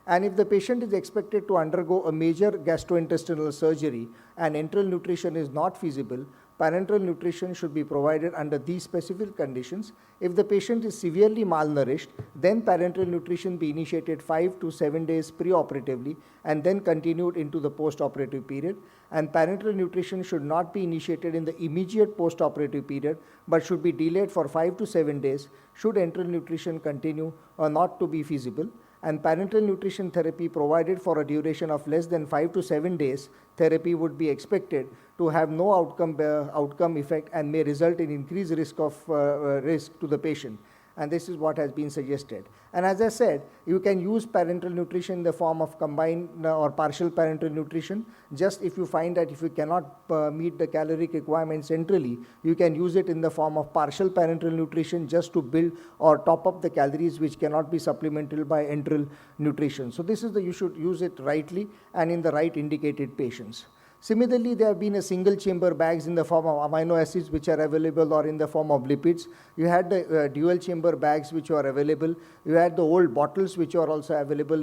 And if the patient is expected to undergo a major gastrointestinal surgery and enteral nutrition is not feasible, parenteral nutrition should be provided under these specific conditions. If the patient is severely malnourished, then parenteral nutrition be initiated 5 to 7 days preoperatively and then continued into the postoperative period. And parenteral nutrition should not be initiated in the immediate postoperative period, but should be delayed for 5 to 7 days should enteral nutrition continue or not to be feasible. And parenteral nutrition therapy provided for a duration of less than 5 to 7 days, therapy would be expected to have no outcome effect and may result in increased risk to the patient. And this is what has been suggested. And as I said, you can use parenteral nutrition in the form of combined or partial parenteral nutrition. Just if you find that if you cannot meet the caloric requirements centrally, you can use it in the form of partial parenteral nutrition just to build or top up the calories which cannot be supplemented by enteral nutrition. So this is you should use it rightly and in the right indicated patients. Similarly, there have been a single chamber bags in the form of amino acids which are available or in the form of lipids. You had the dual chamber bags which are available. You had the old bottles which are also available,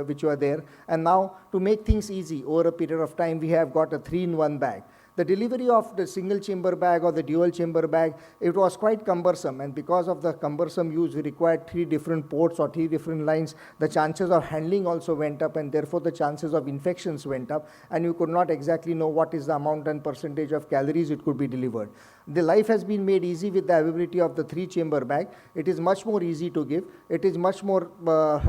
which are there. And now to make things easy over a period of time, we have got a 3-in-1 bag. The delivery of the single chamber bag or the dual chamber bag, it was quite cumbersome, and because of the cumbersome use, we required 3 different ports or 3 different lines. The chances of handling also went up, and therefore the chances of infections went up, and you could not exactly know what is the amount and percentage of calories it could be delivered. The life has been made easy with the availability of the 3-chamber bag. It is much more easy to give. It is much more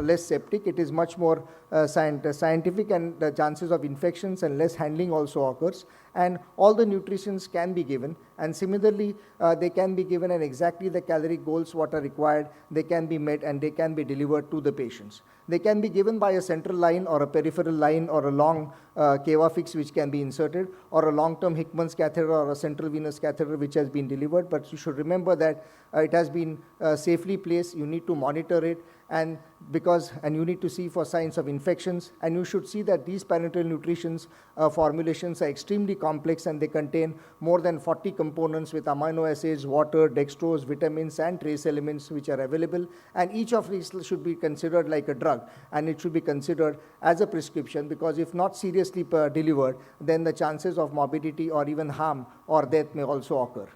less septic. It is much more scientific, and the chances of infections and less handling also occurs. And all the nutritions can be given, and similarly they can be given, and exactly the caloric goals what are required, they can be met and they can be delivered to the patients. They can be given by a central line or a peripheral line or a long Cavafix which can be inserted, or a long-term Hickman's catheter or a central venous catheter which has been delivered. But you should remember that it has been safely placed. You need to monitor it, and you need to see for signs of infections, and you should see that these parenteral nutritions formulations are extremely complex, and they contain more than 40 components with amino acids, water, dextrose, vitamins and trace elements which are available, and each of these should be considered like a drug, and it should be considered as a prescription, because if not seriously delivered, then the chances of morbidity or even harm or death may also occur.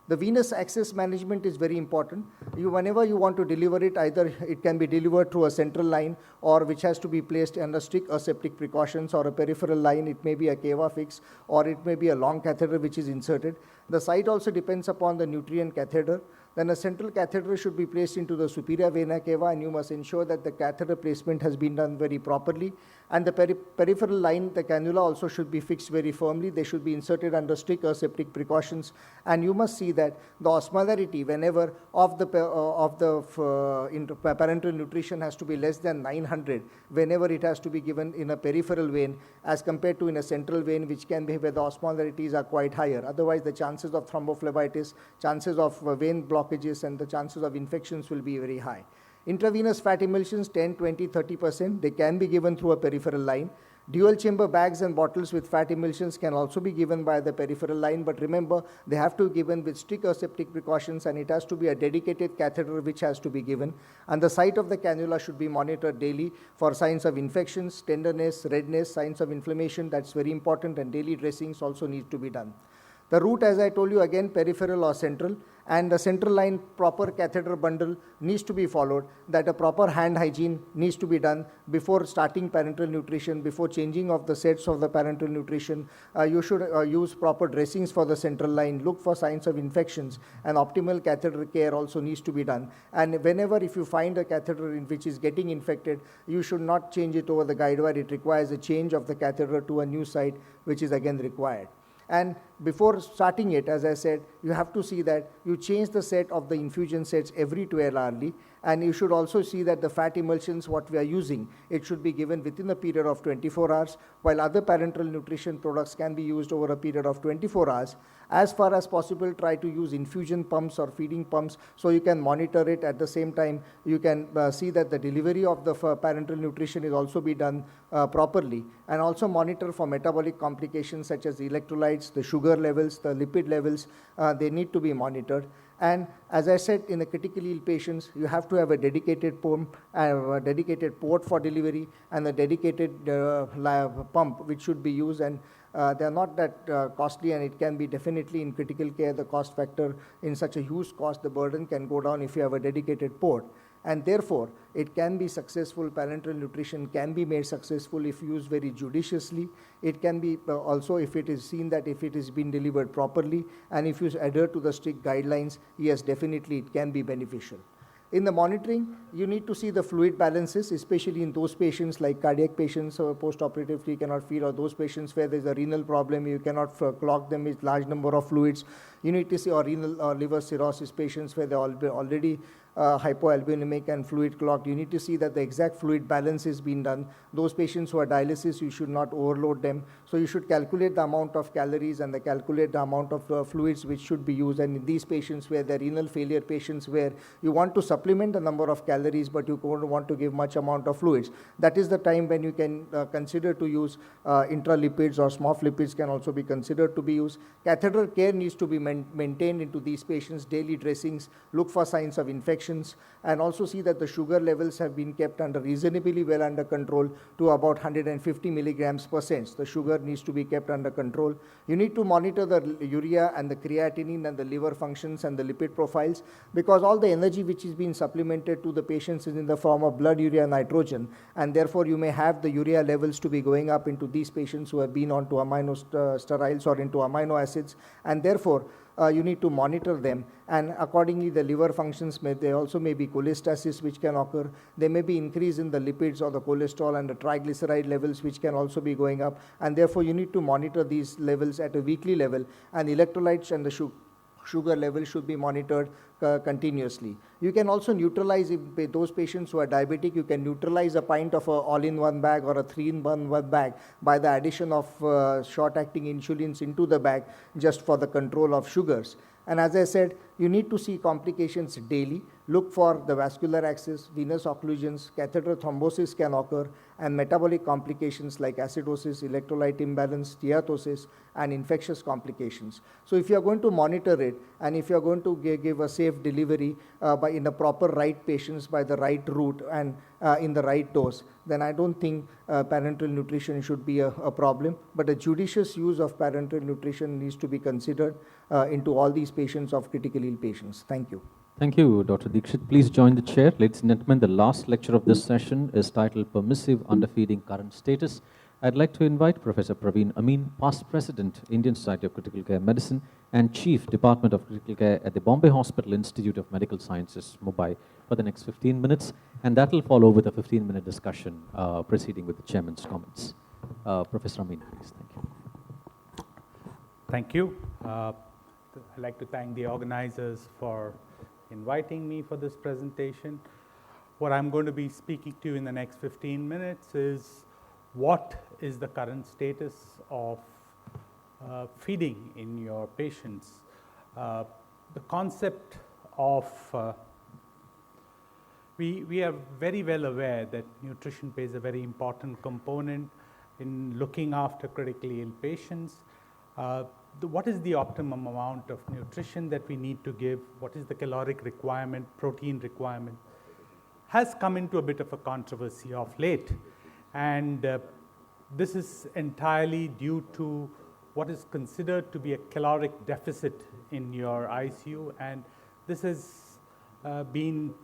The venous access management is very important. Whenever you want to deliver it, either it can be delivered through a central line or which has to be placed under strict aseptic precautions, or a peripheral line. It may be a cava fix, or it may be a long catheter which is inserted. The site also depends upon the nutrient catheter. Then a central catheter should be placed into the superior vena cava, and you must ensure that the catheter placement has been done very properly. And the peripheral line, the cannula also should be fixed very firmly. They should be inserted under strict aseptic precautions. And you must see that the osmolarity whenever of the parenteral nutrition has to be less than 900 whenever it has to be given in a peripheral vein, as compared to in a central vein, which can be where the osmolarities are quite higher. Otherwise, the chances of thrombophlebitis, chances of vein blockages, and the chances of infections will be very high. Intravenous fat emulsions, 10, 20, 30%, they can be given through a peripheral line. Dual chamber bags and bottles with fat emulsions can also be given by the peripheral line, but remember, they have to be given with strict aseptic precautions, and it has to be a dedicated catheter which has to be given. And the site of the cannula should be monitored daily for signs of infections, tenderness, redness, signs of inflammation. That's very important, and daily dressings also need to be done. The route, as I told you, again, peripheral or central, and the central line proper catheter bundle needs to be followed, that a proper hand hygiene needs to be done before starting parenteral nutrition, before changing of the sets of the parenteral nutrition. You should use proper dressings for the central line, look for signs of infections, and optimal catheter care also needs to be done. And whenever if you find a catheter in which is getting infected, you should not change it over the guide wire. It requires a change of the catheter to a new site, which is again required. And before starting it, as I said, you have to see that you change the set of the infusion sets every 12 hourly, and you should also see that the fat emulsions, what we are using, it should be given within a period of 24 hours, while other parenteral nutrition products can be used over a period of 24 hours. As far as possible, try to use infusion pumps or feeding pumps so you can monitor it. At the same time, you can see that the delivery of the parenteral nutrition is also be done properly, and also monitor for metabolic complications such as the electrolytes, the sugar levels, the lipid levels. They need to be monitored. And as I said, in the critically ill patients, you have to have a dedicated pump, a dedicated port for delivery, and a dedicated pump which should be used. And they are not that costly, and it can be definitely in critical care, the cost factor in such a huge cost, the burden can go down if you have a dedicated port. And therefore, it can be successful. Parenteral nutrition can be made successful if used very judiciously. It can be also if it is seen that if it is being delivered properly, and if you adhere to the strict guidelines, yes, definitely it can be beneficial. In the monitoring, you need to see the fluid balances, especially in those patients like cardiac patients or post-operatively cannot feed, or those patients where there's a renal problem, you cannot clog them with large number of fluids. You need to see or renal or liver cirrhosis patients where they're already hypoalbuminemic and fluid clogged. You need to see that the exact fluid balance is being done. Those patients who are dialysis, you should not overload them. So you should calculate the amount of calories and calculate the amount of fluids which should be used. And in these patients where the renal failure patients where you want to supplement the number of calories but you don't want to give much amount of fluids, that is the time when you can consider to use intralipids, or SMOF lipids can also be considered to be used. Catheter care needs to be maintained into these patients, daily dressings, look for signs of infection, and also see that the sugar levels have been kept reasonably well under control to about 150 milligrams per cent. The sugar needs to be kept under control. You need to monitor the urea and the creatinine and the liver functions and the lipid profiles, because all the energy which is being supplemented to the patients is in the form of blood urea nitrogen, and therefore you may have the urea levels to be going up into these patients who have been onto amino steroids or into amino acids, and therefore you need to monitor them. And accordingly, the liver functions there also may be cholestasis which can occur. There may be increase in the lipids or the cholesterol and the triglyceride levels which can also be going up, and therefore you need to monitor these levels at a weekly level, and electrolytes and the sugar level should be monitored continuously. You can also neutralize, if those patients who are diabetic, you can neutralize a pint of a all-in-one bag or a 3-in-1 bag by the addition of short-acting insulins into the bag just for the control of sugars. And as I said, you need to see complications daily. Look for the vascular access, venous occlusions, catheter thrombosis can occur, and metabolic complications like acidosis, electrolyte imbalance, steatosis, and infectious complications. So if you are going to monitor it, and if you are going to give a safe delivery in the proper right patients by the right route and in the right dose, then I don't think parenteral nutrition should be a problem. But a judicious use of parenteral nutrition needs to be considered into all these patients of critically ill patients. Thank you. Thank you, Dr. Dixit. Please join the chair. Ladies and gentlemen, the last lecture of this session is titled Permissive Underfeeding Current Status. I'd like to invite Professor Praveen Amin, past President, Indian Society of Critical Care Medicine and Chief, Department of Critical Care at the Bombay Hospital Institute of Medical Sciences, Mumbai, for the next 15 minutes. And that will follow with a 15-minute discussion proceeding with the chairman's comments. Professor Amin, please. Thank you. Thank you. I'd like to thank the organizers for inviting me for this presentation. What I'm going to be speaking to you in the next 15 minutes is what is the current status of feeding in your patients. The concept of, we are very well aware that nutrition plays a very important component in looking after critically ill patients. What is the optimum amount of nutrition that we need to give? What is the caloric requirement, protein requirement? Has come into a bit of a controversy of late. And this is entirely due to what is considered to be a caloric deficit in your ICU. And this has been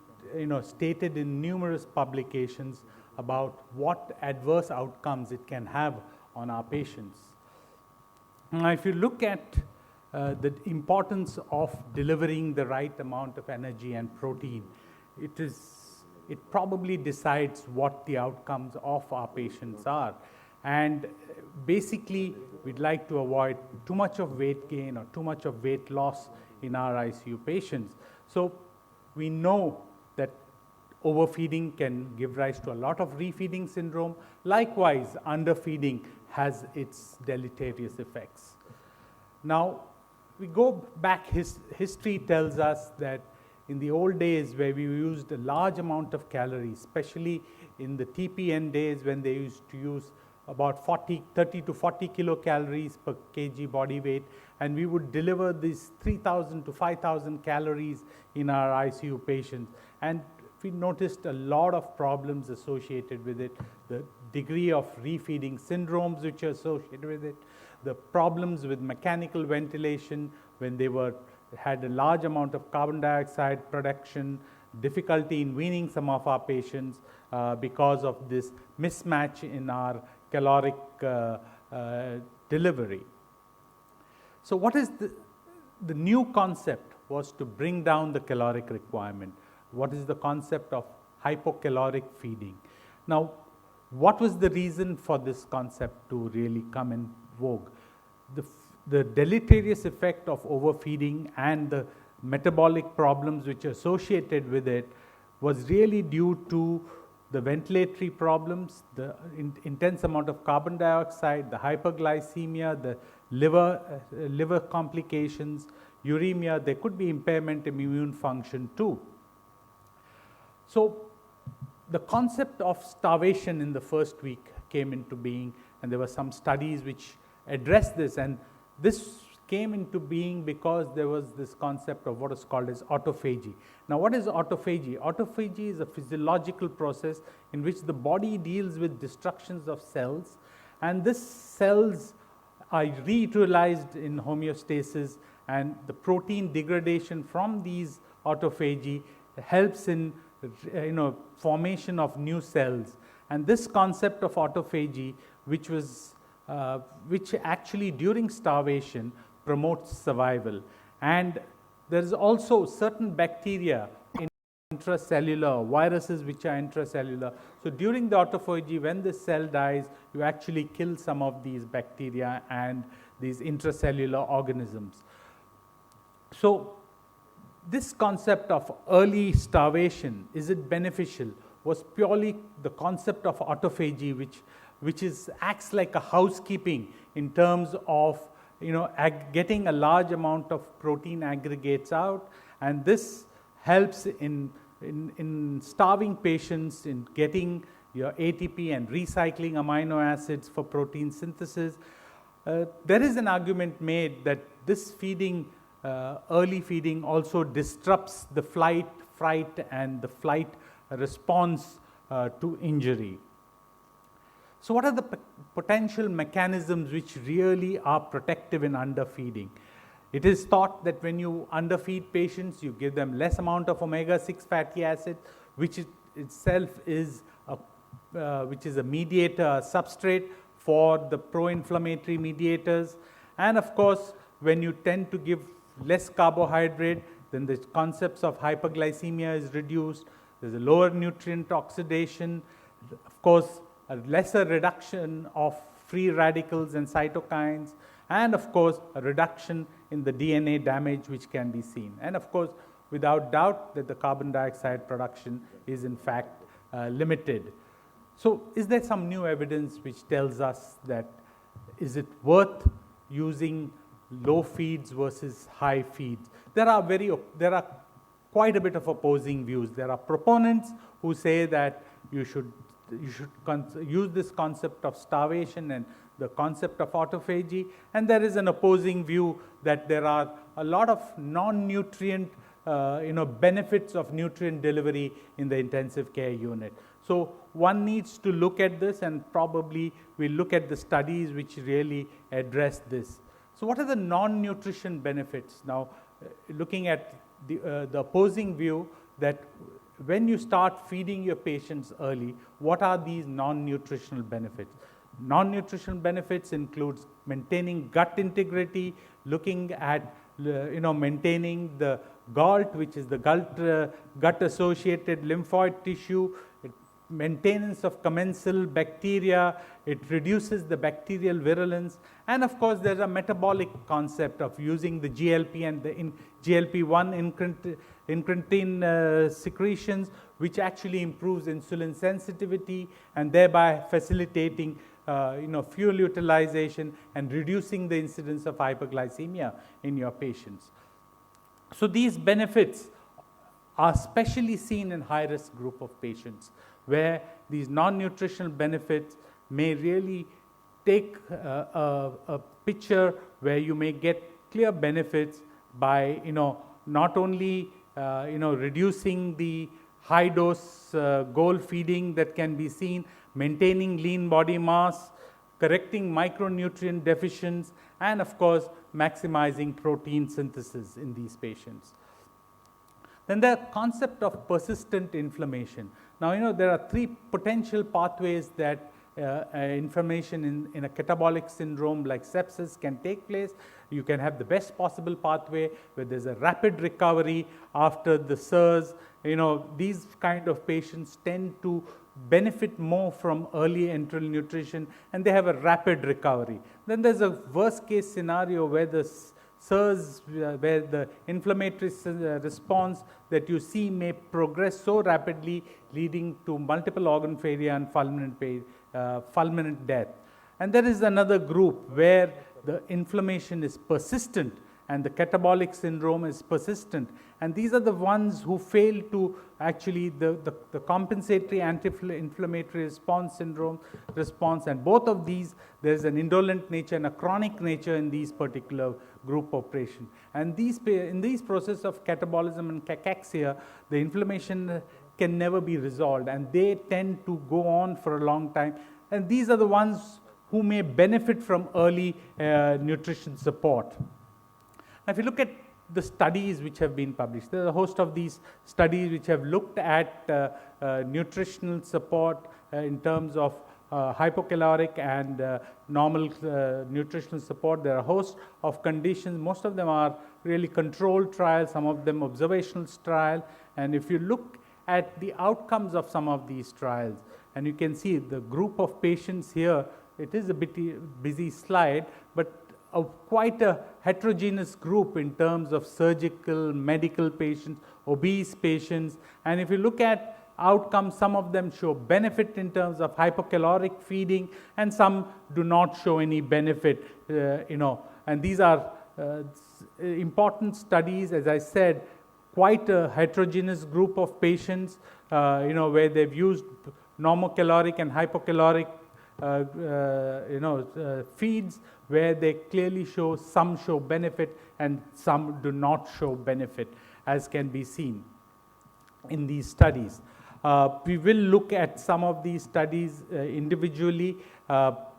stated in numerous publications about what adverse outcomes it can have on our patients. Now, if you look at the importance of delivering the right amount of energy and protein, it probably decides what the outcomes of our patients are. And basically, we'd like to avoid too much of weight gain or too much of weight loss in our ICU patients. So we know that overfeeding can give rise to a lot of refeeding syndrome. Likewise, underfeeding has its deleterious effects. Now, we go back, history tells us that in the old days where we used a large amount of calories, especially in the TPN days when they used to use about 30 to 40 kilocalories per kg body weight, and we would deliver these 3,000 to 5,000 calories in our ICU patients. And we noticed a lot of problems associated with it, the degree of refeeding syndromes which are associated with it, the problems with mechanical ventilation when they had a large amount of carbon dioxide production, difficulty in weaning some of our patients because of this mismatch in our caloric delivery. So what is the new concept was to bring down the caloric requirement. What is the concept of hypocaloric feeding? Now, what was the reason for this concept to really come in vogue? The deleterious effect of overfeeding and the metabolic problems which are associated with it was really due to the ventilatory problems, the intense amount of carbon dioxide, the hyperglycemia, the liver complications, uremia. There could be impairment in immune function too. So the concept of starvation in the first week came into being, and there were some studies which addressed this, and this came into being because there was this concept of what is called as autophagy. Now, what is autophagy? Autophagy is a physiological process in which the body deals with destructions of cells, and these cells are reutilized in homeostasis, and the protein degradation from these autophagy helps in formation of new cells. And this concept of autophagy, which actually during starvation promotes survival. And there is also certain bacteria intracellular, viruses which are intracellular. So during the autophagy, when the cell dies, you actually kill some of these bacteria and these intracellular organisms. So this concept of early starvation, is it beneficial, was purely the concept of autophagy, which acts like a housekeeping in terms of getting a large amount of protein aggregates out, and this helps in starving patients in getting your ATP and recycling amino acids for protein synthesis. There is an argument made that this feeding, early feeding, also disrupts the flight, fright, and the flight response to injury. So what are the potential mechanisms which really are protective in underfeeding? It is thought that when you underfeed patients, you give them less amount of omega-6 fatty acid, which itself is a mediator, a substrate for the pro-inflammatory mediators. And of course, when you tend to give less carbohydrate, then the concepts of hyperglycemia is reduced. There's a lower nutrient oxidation. Of course, a lesser reduction of free radicals and cytokines, and of course a reduction in the DNA damage which can be seen. And of course, without doubt that the carbon dioxide production is in fact limited. So is there some new evidence which tells us that is it worth using low feeds versus high feeds? There are quite a bit of opposing views. There are proponents who say that you should use this concept of starvation and the concept of autophagy, and there is an opposing view that there are a lot of non-nutrient benefits of nutrient delivery in the intensive care unit. So one needs to look at this, and probably we'll look at the studies which really address this. So what are the non-nutrition benefits? Now, looking at the opposing view that when you start feeding your patients early, what are these non-nutritional benefits? Non-nutritional benefits includes maintaining gut integrity, looking at maintaining the GALT, which is the gut-associated lymphoid tissue, maintenance of commensal bacteria, it reduces the bacterial virulence, and of course there's a metabolic concept of using the GLP and the GLP-1 incretin secretions, which actually improves insulin sensitivity and thereby facilitating fuel utilization and reducing the incidence of hyperglycemia in your patients. So these benefits are especially seen in high-risk group of patients, where these non-nutritional benefits may really take a picture where you may get clear benefits by not only reducing the high-dose goal feeding that can be seen, maintaining lean body mass, correcting micronutrient deficiencies, and of course maximizing protein synthesis in these patients. Then the concept of persistent inflammation. Now, there are three potential pathways that inflammation in a catabolic syndrome like sepsis can take place. You can have the best possible pathway where there's a rapid recovery after the SIRS. These kind of patients tend to benefit more from early enteral nutrition, and they have a rapid recovery. Then there's a worst case scenario where the SIRS, where the inflammatory response that you see may progress so rapidly, leading to multiple organ failure and fulminant death. And there is another group where the inflammation is persistent and the catabolic syndrome is persistent. And these are the ones who fail to actually the compensatory anti-inflammatory response syndrome response. And both of these, there's an indolent nature and a chronic nature in these particular group of patients. And in these process of catabolism and cachexia, the inflammation can never be resolved, and they tend to go on for a long time. And these are the ones who may benefit from early nutrition support. Now, if you look at the studies which have been published, there are a host of these studies which have looked at nutritional support in terms of hypocaloric and normal nutritional support. There are a host of conditions. Most of them are really controlled trials, some of them observational trials. And if you look at the outcomes of some of these trials, and you can see the group of patients here, it is a bit busy slide, but quite a heterogeneous group in terms of surgical, medical patients, obese patients. And if you look at outcomes. Some of them show benefit in terms of hypocaloric feeding, and some do not show any benefit, and these are important studies, as I said, quite a heterogeneous group of patients, where they've used normocaloric and hypocaloric feeds, where they clearly show some show benefit and some do not show benefit, as can be seen in these studies. We will look at some of these studies individually.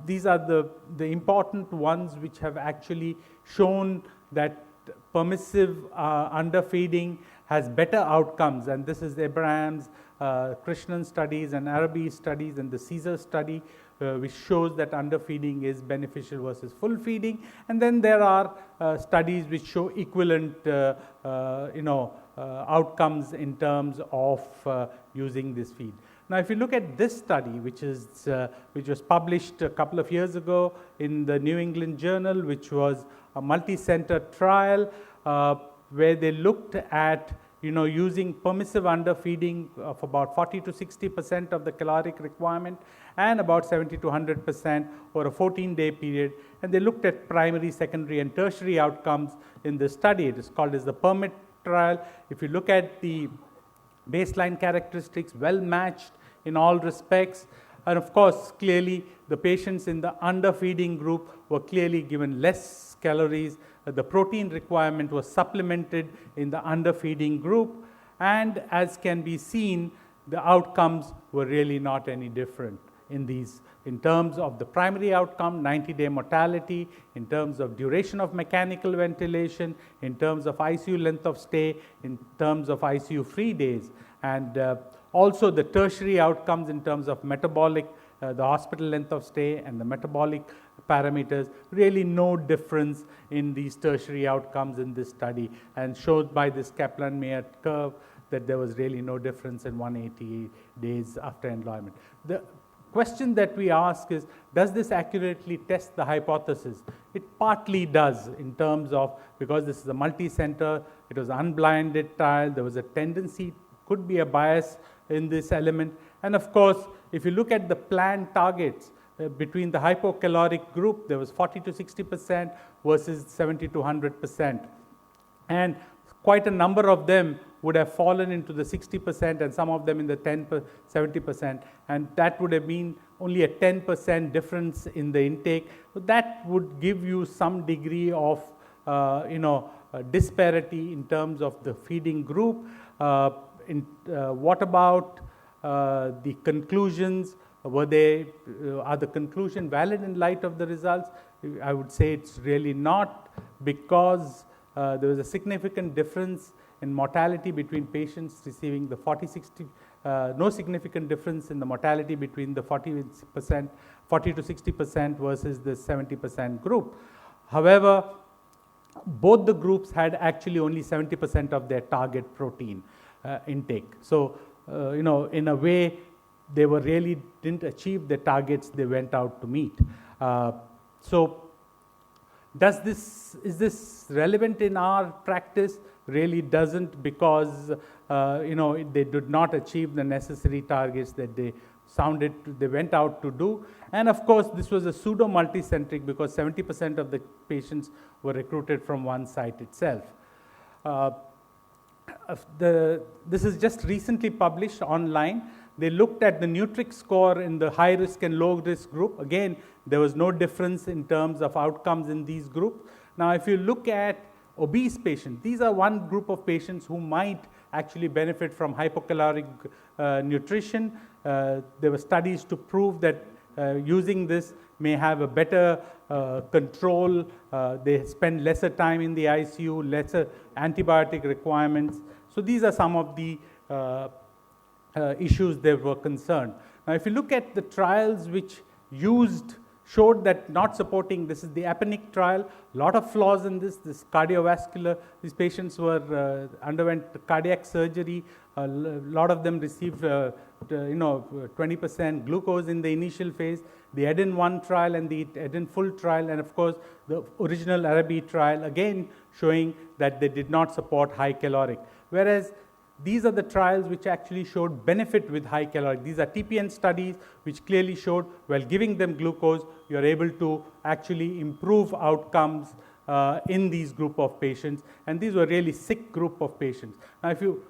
These are the important ones which have actually shown that permissive underfeeding has better outcomes, and this is Abraham's, Krishnan studies and Arabi studies and the Caesar study, which shows that underfeeding is beneficial versus full feeding. And then there are studies which show equivalent outcomes in terms of using this feed. Now, if you look at this study, which was published a couple of years ago in the New England Journal, which was a multi-center trial where they looked at using permissive underfeeding of about 40 to 60% of the caloric requirement and about 70 to 100% over a 14-day period. And they looked at primary, secondary, and tertiary outcomes in this study. It is called as the PERMIT trial. If you look at the baseline characteristics, well matched in all respects. And of course, clearly, the patients in the underfeeding group were clearly given less calories. The protein requirement was supplemented in the underfeeding group, and as can be seen, the outcomes were really not any different in these. In terms of the primary outcome, 90-day mortality, in terms of duration of mechanical ventilation, in terms of ICU length of stay, in terms of ICU free days, and also the tertiary outcomes in terms of metabolic, the hospital length of stay and the metabolic parameters, really no difference in these tertiary outcomes in this study, and showed by this Kaplan-Meier curve that there was really no difference in 180 days after enrollment. The question that we ask is, does this accurately test the hypothesis? It partly does, in terms of, because this is a multi-center, it was an unblinded trial, there was a tendency, could be a bias in this element. And of course, if you look at the planned targets between the hypocaloric group, there was 40 to 60% versus 70 to 100%. And quite a number of them would have fallen into the 60% and some of them in the 70%. And that would have been only a 10% difference in the intake. So that would give you some degree of disparity in terms of the feeding group. What about the conclusions? Are the conclusion valid in light of the results? I would say it's really not, because there was a significant difference in mortality between patients receiving the 40-60, no significant difference in the mortality between the 40 to 60% versus the 70% group. However, both the groups had actually only 70% of their target protein intake. So, in a way, they really didn't achieve the targets they went out to meet. So, is this relevant in our practice? Really doesn't, because they did not achieve the necessary targets that they went out to do. And of course, this was a pseudo multicentric, because 70% of the patients were recruited from one site itself. This is just recently published online. They looked at the Nutrix score in the high risk and low risk group. Again, there was no difference in terms of outcomes in these groups. Now, if you look at obese patients, these are one group of patients who might actually benefit from hypocaloric nutrition. There were studies to prove that using this may have a better control. They spend lesser time in the ICU, lesser antibiotic requirements. So these are some of the issues they were concerned. Now, if you look at the trials which showed that not supporting, this is the APNIC trial, a lot of flaws in this cardiovascular, these patients underwent cardiac surgery, a lot of them received 20% glucose in the initial phase, the EDIN-1 trial and the EDIN-full trial, and of course the original Arabi trial, again showing that they did not support high caloric. Whereas these are the trials which actually showed benefit with high caloric. These are TPN studies which clearly showed while giving them glucose, you are able to actually improve outcomes in these group of patients. And these were really sick group of patients. Now, if you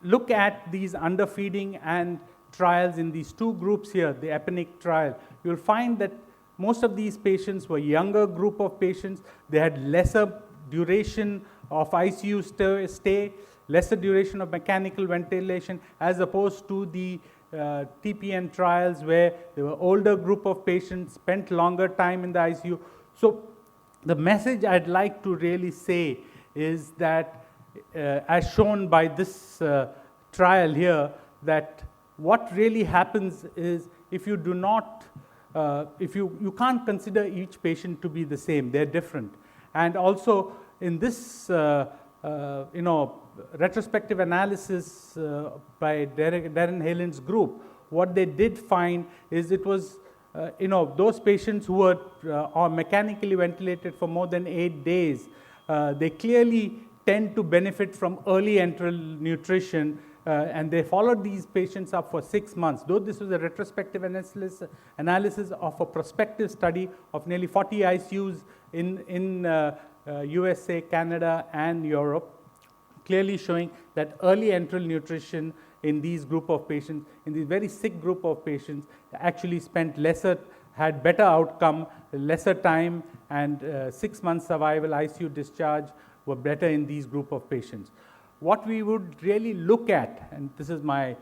look at these underfeeding and trials in these two groups here, the EPINIC trial, you'll find that most of these patients were younger group of patients. They had lesser duration of ICU stay, lesser duration of mechanical ventilation, as opposed to the TPN trials where there were older group of patients, spent longer time in the ICU. So the message I'd like to really say is that, as shown by this trial here, that what really happens is if you do not, if you can't consider each patient to be the same, they're different. And also in this, retrospective analysis by Darren Halen's group, what they did find is it was, those patients who were are mechanically ventilated for more than 8 days, they clearly tend to benefit from early enteral nutrition, and they followed these patients up for 6 months. Though this was a retrospective analysis of a prospective study of nearly 40 ICUs in USA, Canada, and Europe, clearly showing that early enteral nutrition in these group of patients, in these very sick group of patients, actually spent lesser, had better outcome, lesser time, and 6 months survival, ICU discharge were better in these group of patients. What we would really look at, and this is my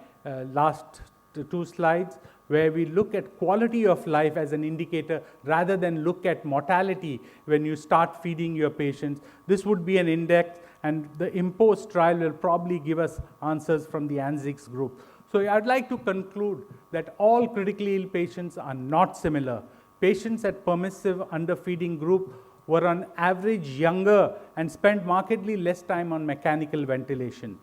last two slides, where we look at quality of life as an indicator rather than look at mortality when you start feeding your patients. This would be an index, and the IMPOSE trial will probably give us answers from the ANZIX group. So I'd like to conclude that all critically ill patients are not similar. Patients at permissive underfeeding group were on average younger and spent markedly less time on mechanical ventilation.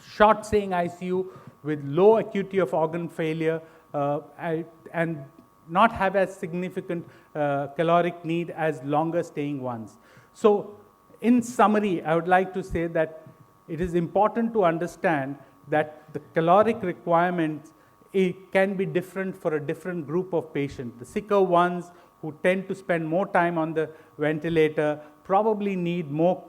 Short staying ICU with low acuity of organ failure and not have as significant caloric need as longer staying ones. So in summary, I would like to say that it is important to understand that the caloric requirements can be different for a different group of patients. The sicker ones who tend to spend more time on the ventilator probably need more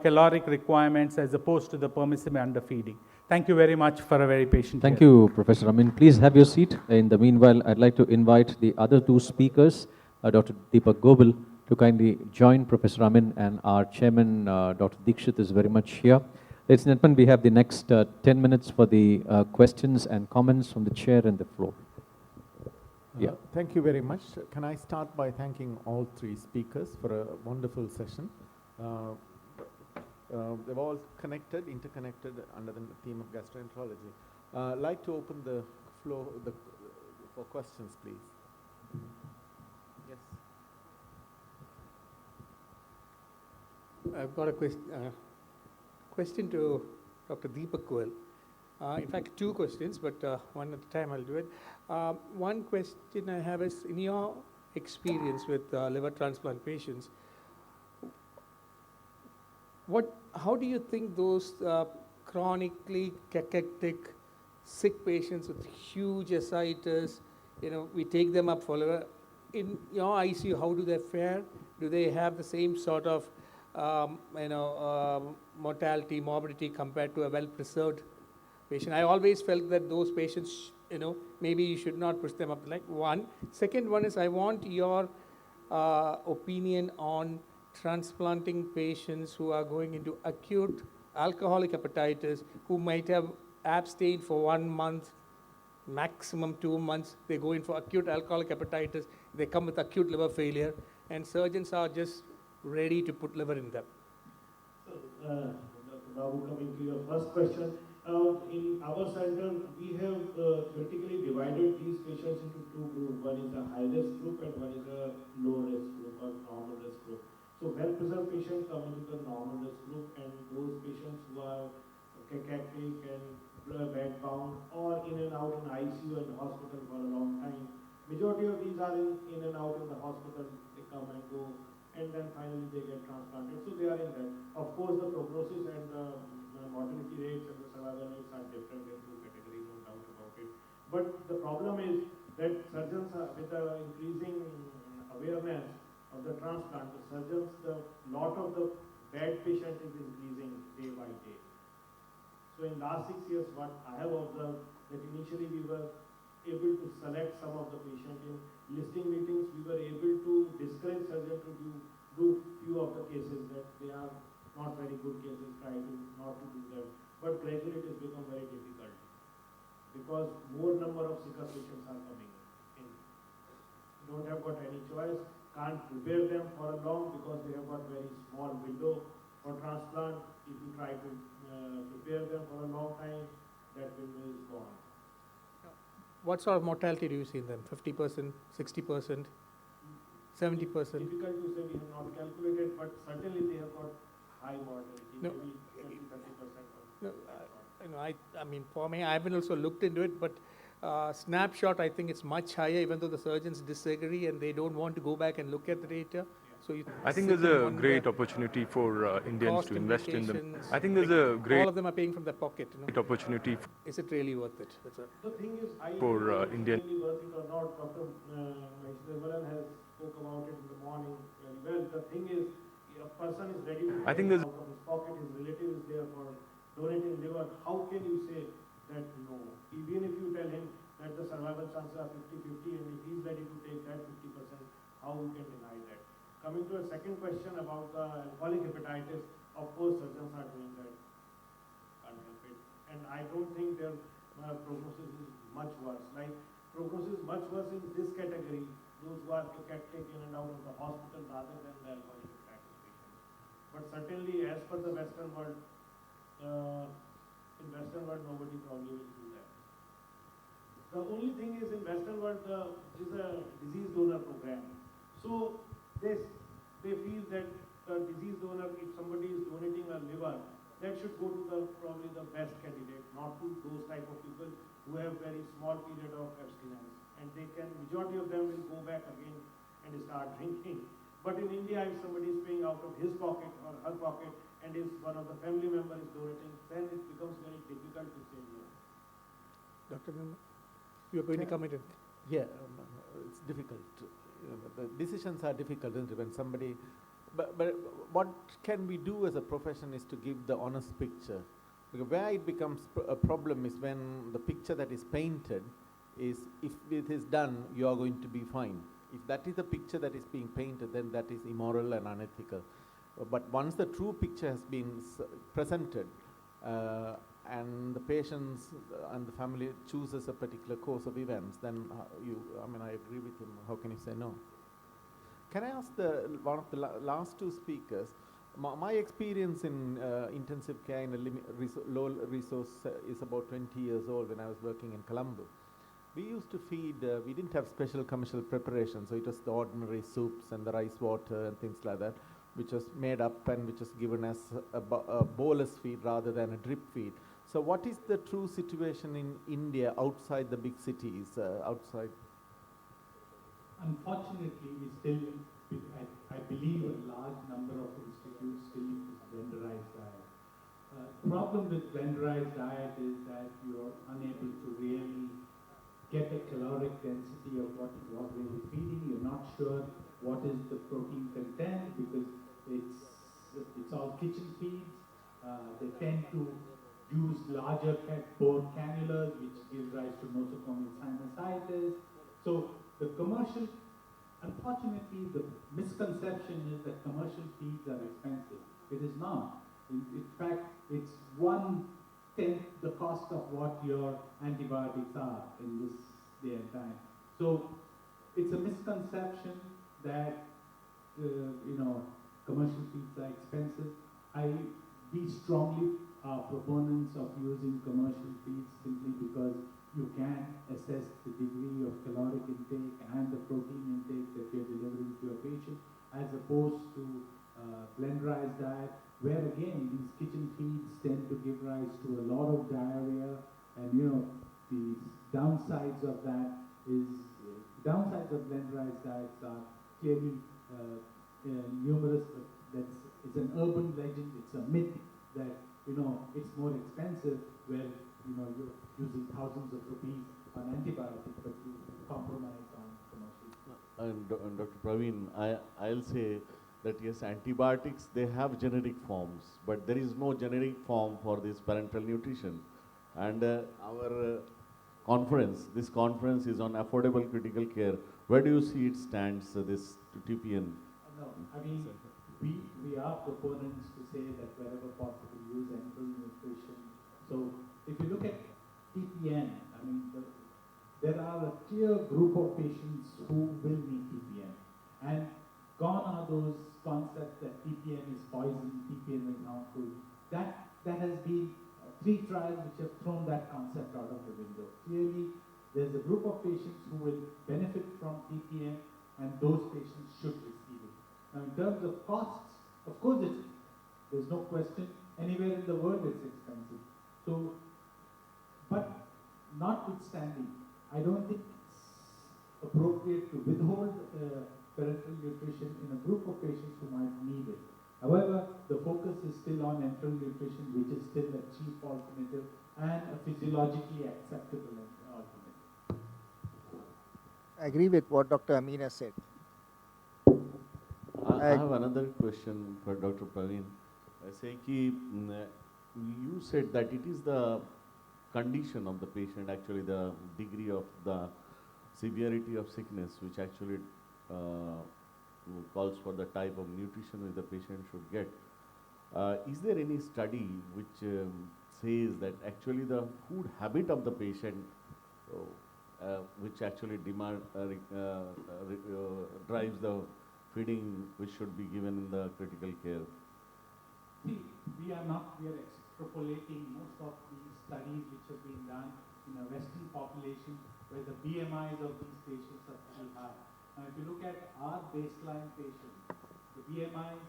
caloric requirements as opposed to the permissive underfeeding. Thank you very much for a very patient Thank you, Professor Amin. Please have your seat. In the meanwhile, I'd like to invite the other two speakers, Dr. Deepak Gobel, to kindly join Professor Amin, and our chairman, Dr. Dikshit, is very much here. Ladies and gentlemen, we have the next 10 minutes for the questions and comments from the chair and the floor. Yeah. Thank you very much. Can I start by thanking all three speakers for a wonderful session. They've all interconnected under the theme of gastroenterology. I'd like to open the floor for questions, please. Yes. I've got a question to Dr. Deepak Goel. In fact, two questions, but one at a time I'll do it. One question I have is, in your experience with liver transplant patients, how do you think those chronically cachectic, sick patients with huge ascites, we take them up for liver, in your ICU, how do they fare? Do they have the same sort of mortality, morbidity compared to a well-preserved patient? I always felt that those patients, maybe you should not push them up. Like one. Second one is, I want your opinion on transplanting patients who are going into acute alcoholic hepatitis, who might have abstained for 1 month, maximum 2 months. They go in for acute alcoholic hepatitis. They come with acute liver failure, and surgeons are just ready to put liver in them. So, Dr. Babu, coming to your first question, in our center, we have critically divided these patients into two groups. One is a high-risk group and one is a low-risk group or normal-risk group. So well-preserved patients come into the normal-risk group, and those patients who are cachectic and bed-bound or in and out in ICU and hospital for a long time. Majority of these are in and out in the hospital. They come and go, and then finally they get transplanted. So they are in that. Of course, the prognosis and the mortality rates and the survival rates are different in two categories, no doubt about it. But the problem is that surgeons are, with the increasing awareness of the transplant, the surgeons, the lot of the bad patient is increasing day by day. So in last 6 years, what I have observed, that initially we were able to select some of the patient in listing meetings. We were able to discourage surgeons to do few of the cases that they are not very good cases, try to not to do them. But gradually it has become very difficult because more number of sicker patients are coming in. You don't have got any choice, can't prepare them for a long because they have got very small window for transplant. If you try to prepare them for a long time, that window is gone. What sort of mortality do you see in them? 50%, 60%, 70%? Difficult to say, we have not calculated, but certainly they have got high mortality, No. maybe 20-30%. No, I mean, for me, I haven't also looked into it, but snapshot, I think it's much higher, even though the surgeons disagree and they don't want to go back and look at the data. So you I think sit there's and a wonder great opportunity for Indians cost to invest in them. implications. I think there's a great All of them are paying from their pocket. opportunity Is it really worth it? That's a The thing is, I For, don't know if Indian- it's really worth it or not. Dr. Mahesh has spoke about it in the morning very well. The thing is, a person is ready to I think pay there's- out of his pocket, his relative is there for donating liver. How can you say that no? Even if you tell him that the survival chances are 50-50 and if he's ready to take that 50%, how you can deny that? Coming to a second question about the alcoholic hepatitis, of course surgeons are doing that, can't help it. And I don't think their prognosis is much worse. Like prognosis is much worse in this category, those who are taken in and out of the hospital rather than the alcoholic hepatitis patients. But certainly as per the Western world, in Western world nobody probably will do that. The only thing is in Western world is a disease donor program. So they feel that the disease donor, if somebody is donating a liver, that should go to the probably the best candidate, not to those type of people who have very small period of abstinence. And they can, majority of them will go back again and start drinking. But in India, if somebody is paying out of his pocket or her pocket and if one of the family member is donating, then it becomes very difficult to say no. Dr. Nirmal, you are going to comment in. Yeah, it's difficult. The decisions are difficult, isn't it? When somebody, but what can we do as a profession is to give the honest picture. Because where it becomes a problem is when the picture that is painted is, if it is done, you are going to be fine. If that is the picture that is being painted, then that is immoral and unethical. But once the true picture has been presented, and the patients and the family chooses a particular course of events, then I agree with him. How can you say no? Can I ask one of the last two speakers? My experience in intensive care in a low resource is about 20 years old when I was working in Colombo. We used to feed, we didn't have special commercial preparation, so it was the ordinary soups and the rice water and things like that, which was made up and which was given as a bolus feed rather than a drip feed. So what is the true situation in India outside the big cities, outside? Unfortunately, we still, I believe a large number of institutes still use blenderized diet. The problem with blenderized diet is that you're unable to really get a caloric density of what really feeding. You're not sure what is the protein content because it's all kitchen feeds. They tend to use larger bore cannulas, which gives rise to nosocomial sinusitis. So the commercial, unfortunately, the misconception is that commercial feeds are expensive. It is not. In fact, it's 1/10 the cost of what your antibiotics are in this day and time. So it's a misconception that commercial feeds are expensive. We strongly are proponents of using commercial feeds simply because you can assess the degree of caloric intake and the protein intake that you're delivering to your patient, as opposed to blenderized diet, where again these kitchen feeds tend to give rise to a lot of diarrhea, and the downsides of that is downsides of blenderized diets are clearly numerous. It's an urban legend. It's a myth that it's more expensive where, you're using thousands of rupees on antibiotics, but you compromise on commercial. And Dr. Praveen, I'll say that yes, antibiotics, they have generic forms, but there is no generic form for this parenteral nutrition. And our this conference is on affordable critical care. Where do you see it stands, this TPN? No, I mean, we are proponents to say that wherever possible, use enteral nutrition. So if you look at TPN, I mean, there are a clear group of patients who will need TPN. And gone are those concepts that TPN is poison, TPN is harmful. That has been 3 trials which have thrown that concept out of the window. Clearly, there's a group of patients who will benefit from TPN, and those patients should receive it. Now, in terms of costs, of course, there's no question. Anywhere in the world, it's expensive. So, but notwithstanding, I don't think it's appropriate to withhold parenteral nutrition in a group of patients who might need it. However, the focus is still on enteral nutrition, which is still a cheap alternative and a physiologically acceptable alternative. I agree with what Dr. Amin has said. I have another question for Dr. Praveen. You said that it is the condition of the patient, actually the degree of the severity of sickness, which actually calls for the type of nutrition that the patient should get. Is there any study which says that actually the food habit of the patient, which actually drives the feeding which should be given in the critical care? See, we are extrapolating most of these studies which have been done in a Western population where the BMIs of these patients are pretty high. Now, if you look at our baseline patients, the BMIs,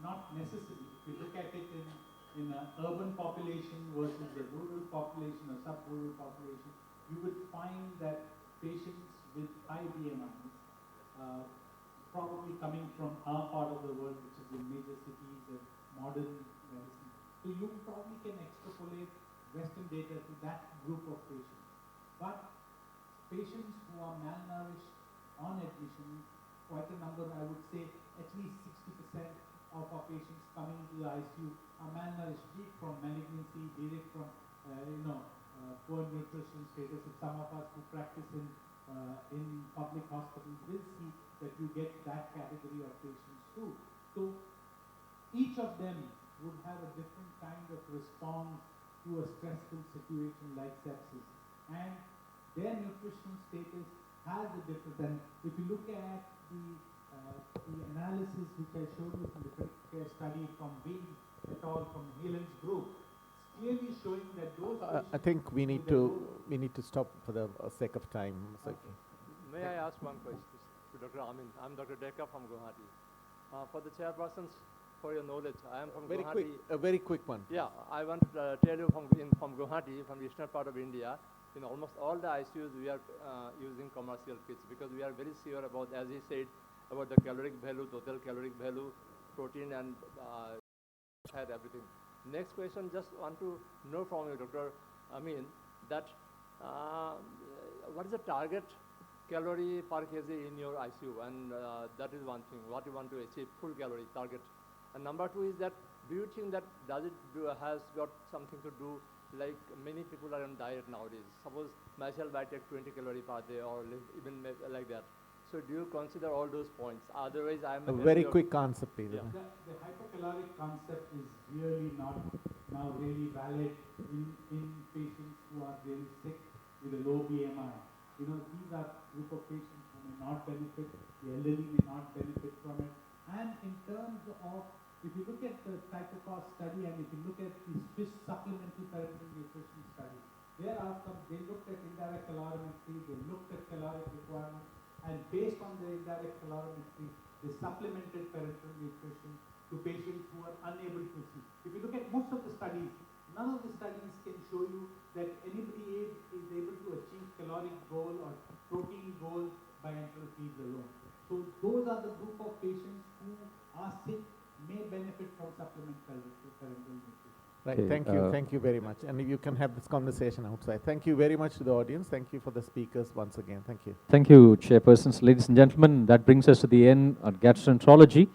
not necessarily, if you look at it in an urban population versus a rural population or sub-rural population, you would find that patients with high BMIs, probably coming from our part of the world, which is in major cities and modern medicine. So you probably can extrapolate Western data to that group of patients. But patients who are malnourished on admission, quite a number, I would say at least 60% of our patients coming to the ICU are malnourished, be it from malignancy, be it from poor nutrition status. If some of us who practice in public hospitals will see that you get that category of patients too. So each of them would have a different kind of response to a stressful situation like sepsis, and their nutritional status has a difference. And if you look at the analysis which I showed you from the critical care study from Wing et al. From Helen's group, it's clearly showing that those I think we need to stop for the sake of time. Okay. May I ask one question to Dr. Amin? I'm Dr. Deka from Guwahati. For the chairpersons, for your knowledge, I am from Guwahati. A very quick one. Yeah, I want to tell you from Guwahati, from the eastern part of India, in almost all the ICUs we are using commercial kits because we are very sure about, as he said, about the caloric value, total caloric value, protein and fat, everything. Next question, just want to know from you, Dr. Amin, that what is the target calorie per kg in your ICU? And that is one thing, what you want to achieve, full calorie target. And number 2 is that, do you think that has got something to do, like many people are on diet nowadays. Suppose myself I take 20 calories per day or even like that. So do you consider all those points? Otherwise I am a very quick answer, please. Yeah. The hypercaloric concept is really not now really valid in patients who are really sick with a low BMI. These are group of patients who may not benefit, the elderly may not benefit from it. And in terms of, if you look at the Tycho study and if you look at the Swiss supplementary parenteral nutrition study, there are they looked at indirect calorimetry, they looked at caloric requirements, and based on the indirect calorimetry, they supplemented parenteral nutrition to patients who are unable to see. If you look at most of the studies, none of the studies can show you that anybody is able to achieve caloric goal or protein goal by enteral feeds alone. So those are the group of patients who are sick, may benefit from supplemental parenteral nutrition. Right, Okay, thank you very much. And you can have this conversation outside. Thank you very much to the audience. Thank you for the speakers once again. Thank you. Thank you, Chairpersons. Ladies and gentlemen, that brings us to the end of gastroenterology.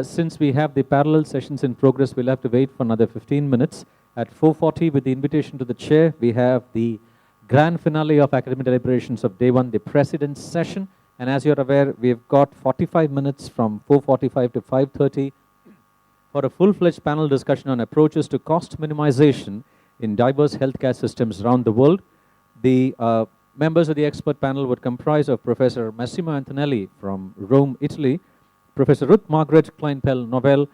Since we have the parallel sessions in progress, we'll have to wait for another 15 minutes. At 4:40, with the invitation to the chair, we have the grand finale of academic deliberations of day one, the President's session. And as you're aware, we've got 45 minutes from 4:45 to 5:30 for a full-fledged panel discussion on approaches to cost minimization in diverse healthcare systems around the world. The members of the expert panel would comprise of Professor Massimo Antonelli from Rome, Italy, Professor Ruth Margaret Kleinpel-Novell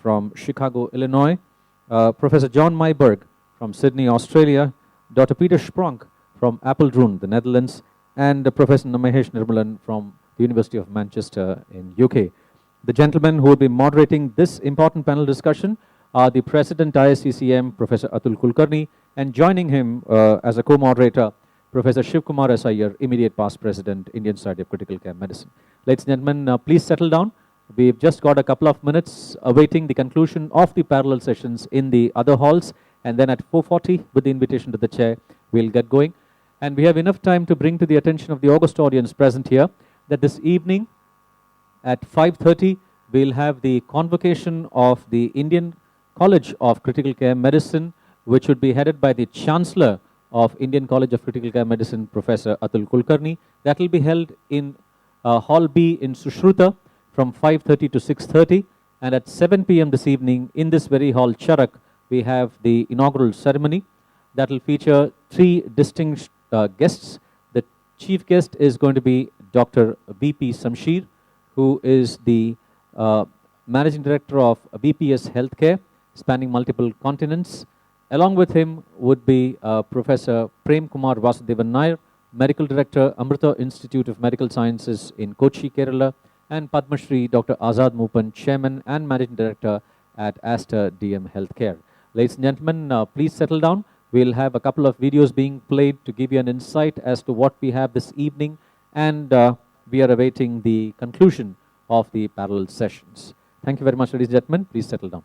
from Chicago, Illinois, Professor John Myburg from Sydney, Australia, Dr. Peter Spronk from Apeldoorn, the Netherlands, and Professor Mahesh Nirmalan from the University of Manchester in UK. The gentlemen who will be moderating this important panel discussion are the President ISCCM, Professor Atul Kulkarni, and joining him as a co-moderator, Professor Shiv Kumar S. Iyer, immediate past President, Indian Society of Critical Care Medicine. Ladies and gentlemen, please settle down. We've just got a couple of minutes awaiting the conclusion of the parallel sessions in the other halls, and then at 4:40, with the invitation to the chair, we'll get going. And we have enough time to bring to the attention of the august audience present here that this evening, at 5:30, we'll have the convocation of the Indian College of Critical Care Medicine, which would be headed by the Chancellor of Indian College of Critical Care Medicine, Professor Atul Kulkarni. That will be held in Hall B in Sushruta from 5:30 to 6:30. And at 7 p.m. this evening, in this very hall, Charak, we have the inaugural ceremony that will feature three distinguished guests. The chief guest is going to be Dr. V.P. Samsheer, who is the Managing Director of BPS Healthcare, spanning multiple continents. Along with him would be Professor Prem Kumar Vasudevan Nair, Medical Director, Amrita Institute of Medical Sciences in Kochi, Kerala, and Padma Shri Dr. Azad Moopan, Chairman and Managing Director at Aster DM Healthcare. Ladies and gentlemen, please settle down. We'll have a couple of videos being played to give you an insight as to what we have this evening, and we are awaiting the conclusion of the parallel sessions. Thank you very much, ladies and gentlemen. Please settle down.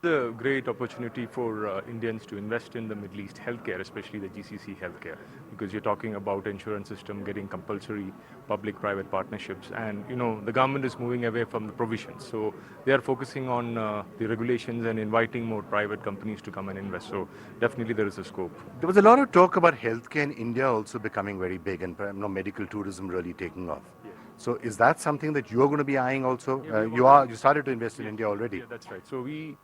It's a great opportunity for Indians to invest in the Middle East healthcare, especially the GCC healthcare, because you're talking about insurance system getting compulsory public-private partnerships, and the government is moving away from the provisions. So they are focusing on the regulations and inviting more private companies to come and invest. So definitely there is a scope. There was a lot of talk about healthcare in India also becoming very big, and medical tourism really taking off. Yes. So is that something that you're going to be eyeing also? Yeah, you started to invest in India already. Yeah, that's right. So we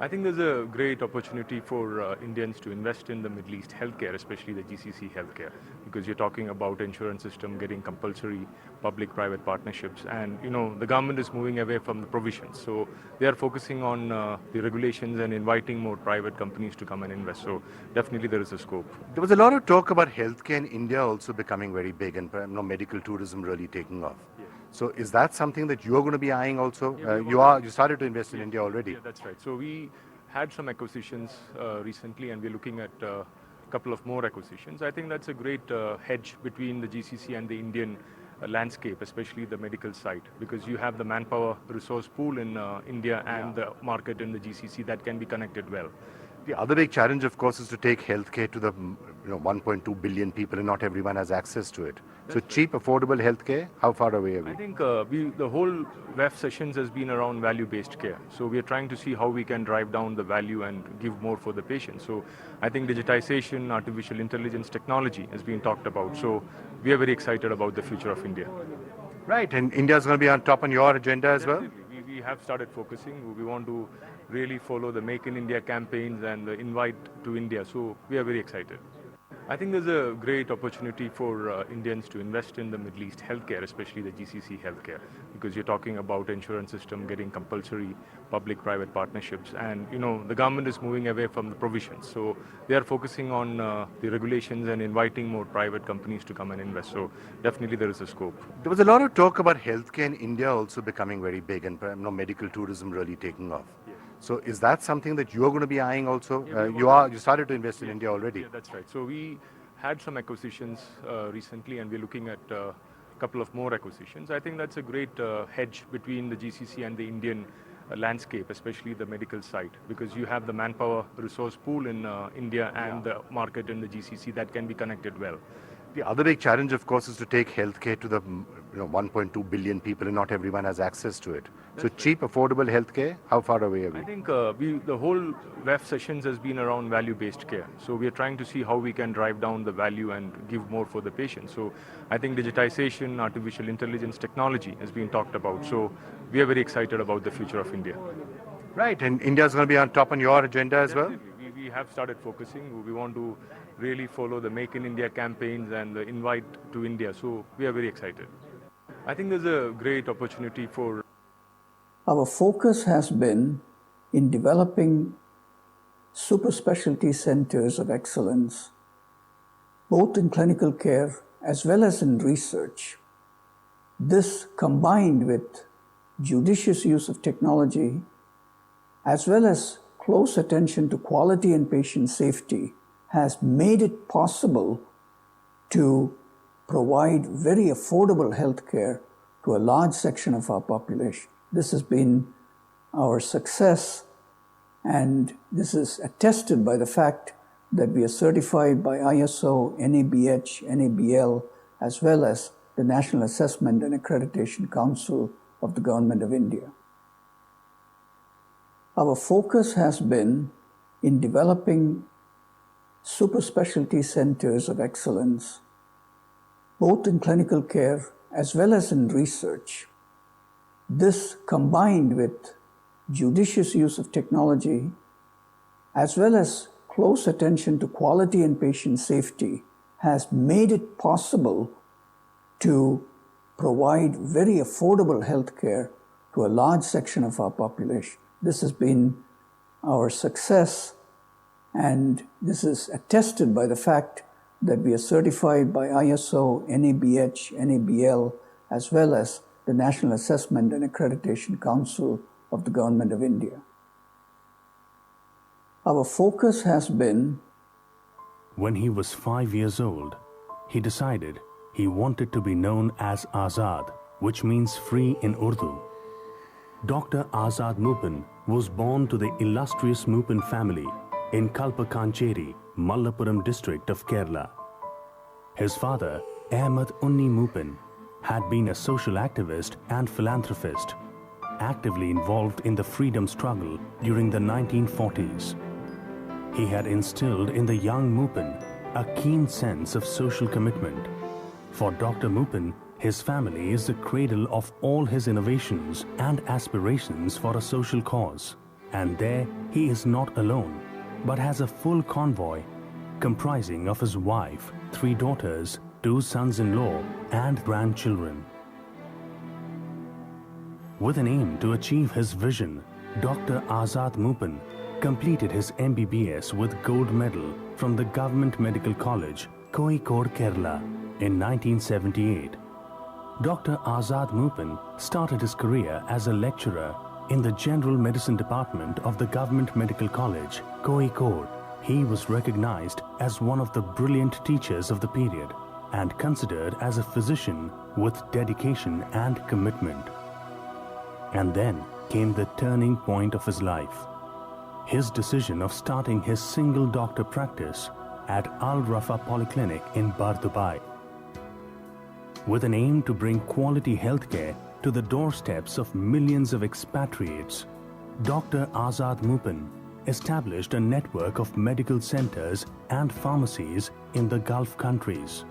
I think there's a great opportunity for Indians to invest in the Middle East healthcare, especially the GCC healthcare, because you're talking about insurance system getting compulsory public-private partnerships, and the government is moving away from the provisions. So they are focusing on the regulations and inviting more private companies to come and invest. So definitely there is a scope. There was a lot of talk about healthcare in India also becoming very big, and medical tourism really taking off. Yes. So is that something that you're going to be eyeing also? You started to invest in India already. Yeah, that's right. So we had some acquisitions recently, and we're looking at a couple of more acquisitions. I think that's a great hedge between the GCC and the Indian landscape, especially the medical side, because you have the manpower resource pool in India and the market in the GCC that can be connected well. The other big challenge, of course, is to take healthcare to the 1.2 billion people, and not everyone has access to it. So cheap, affordable healthcare, how far away are we? I think the whole WEF sessions has been around value-based care. So we are trying to see how we can drive down the value and give more for the patient. So I think digitization, artificial intelligence, technology has been talked about. So we are very excited about the future of India. Right, and India is going to be on top on your agenda as well? We have started focusing. We want to really follow the Make in India campaigns and the invite to India. So we are very excited. I think there's a great opportunity for Indians to invest in the Middle East healthcare, especially the GCC healthcare, because you're talking about insurance system getting compulsory public-private partnerships, and the government is moving away from the provisions. So they are focusing on the regulations and inviting more private companies to come and invest. So definitely there is a scope. There was a lot of talk about healthcare in India also becoming very big, and medical tourism really taking off. Yes. So is that something that you're going to be eyeing also? You started to invest in India already. Yeah, that's right. So we had some acquisitions recently, and we're looking at a couple of more acquisitions. I think that's a great hedge between the GCC and the Indian landscape, especially the medical side, because you have the manpower resource pool in India and the market in the GCC that can be connected well. The other big challenge, of course, is to take healthcare to the 1.2 billion people, and not everyone has access to it. So cheap, affordable healthcare, how far away are we? I think the whole WEF sessions has been around value-based care. So we are trying to see how we can drive down the value and give more for the patient. So I think digitization, artificial intelligence, technology has been talked about. So we are very excited about the future of India. Right, and India is going to be on top on your agenda as well? Definitely. We have started focusing. We want to really follow the Make in India campaigns and the invite to India. So we are very excited. I think there's a great opportunity for... Our focus has been in developing super specialty centers of excellence, both in clinical care as well as in research. This, combined with judicious use of technology, as well as close attention to quality and patient safety, has made it possible to provide very affordable health care to a large section of our population. This has been our success, and this is attested by the fact that we are certified by ISO, NABH, NABL, as well as the National Assessment and Accreditation Council of the Government of India. Our focus has been in developing super specialty centers of excellence, both in clinical care as well as in research. This, combined with judicious use of technology, as well as close attention to quality and patient safety, has made it possible to provide very affordable health care to a large section of our population. This has been our success, and this is attested by the fact that we are certified by ISO, NABH, NABL, as well as the National Assessment and Accreditation Council of the Government of India. Our focus has been... When he was 5 years old, he decided he wanted to be known as Azad, which means free in Urdu. Dr. Azad Mupin was born to the illustrious Mupin family in Kalpakancheri, Malappuram district of Kerala. His father, Ahmed Unni Mupin, had been a social activist and philanthropist, actively involved in the freedom struggle during the 1940s. He had instilled in the young Mupin a keen sense of social commitment. For Dr. Mupin, his family is the cradle of all his innovations and aspirations for a social cause. And there he is not alone, but has a full convoy comprising of his wife, 3 daughters, 2 sons-in-law, and grandchildren. With an aim to achieve his vision, Dr. Azad Mupin completed his MBBS with gold medal from the Government Medical College, Kozhikode, Kerala, in 1978. Dr. Azad Mupin started his career as a lecturer in the General Medicine Department of the Government Medical College, Kozhikode. He was recognized as one of the brilliant teachers of the period and considered as a physician with dedication and commitment. And then came the turning point of his life. His decision of starting his single doctor practice at Al Rafa Polyclinic in Bardubai. With an aim to bring quality healthcare to the doorsteps of millions of expatriates, Dr. Azad Mupin established a network of medical centers and pharmacies in the Gulf countries.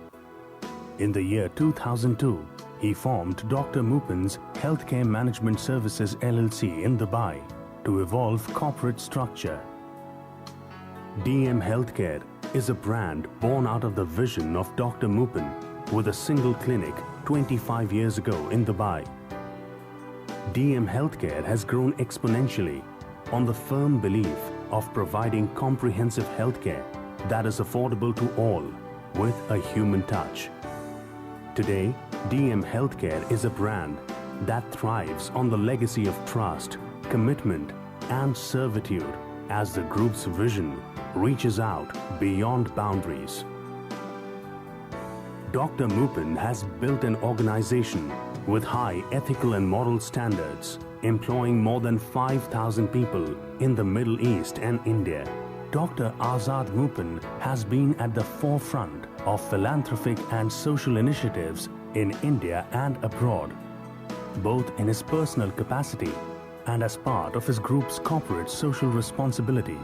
In the year 2002, he formed Dr. Mupin's Healthcare Management Services LLC in Dubai to evolve corporate structure. DM Healthcare is a brand born out of the vision of Dr. Mupin with a single clinic 25 years ago in Dubai. DM Healthcare has grown exponentially on the firm belief of providing comprehensive healthcare that is affordable to all with a human touch. Today, DM Healthcare is a brand that thrives on the legacy of trust, commitment, and servitude as the group's vision reaches out beyond boundaries. Dr. Mupin has built an organization with high ethical and moral standards, employing more than 5,000 people in the Middle East and India. Dr. Azad Mupin has been at the forefront of philanthropic and social initiatives in India and abroad, both in his personal capacity and as part of his group's corporate social responsibility.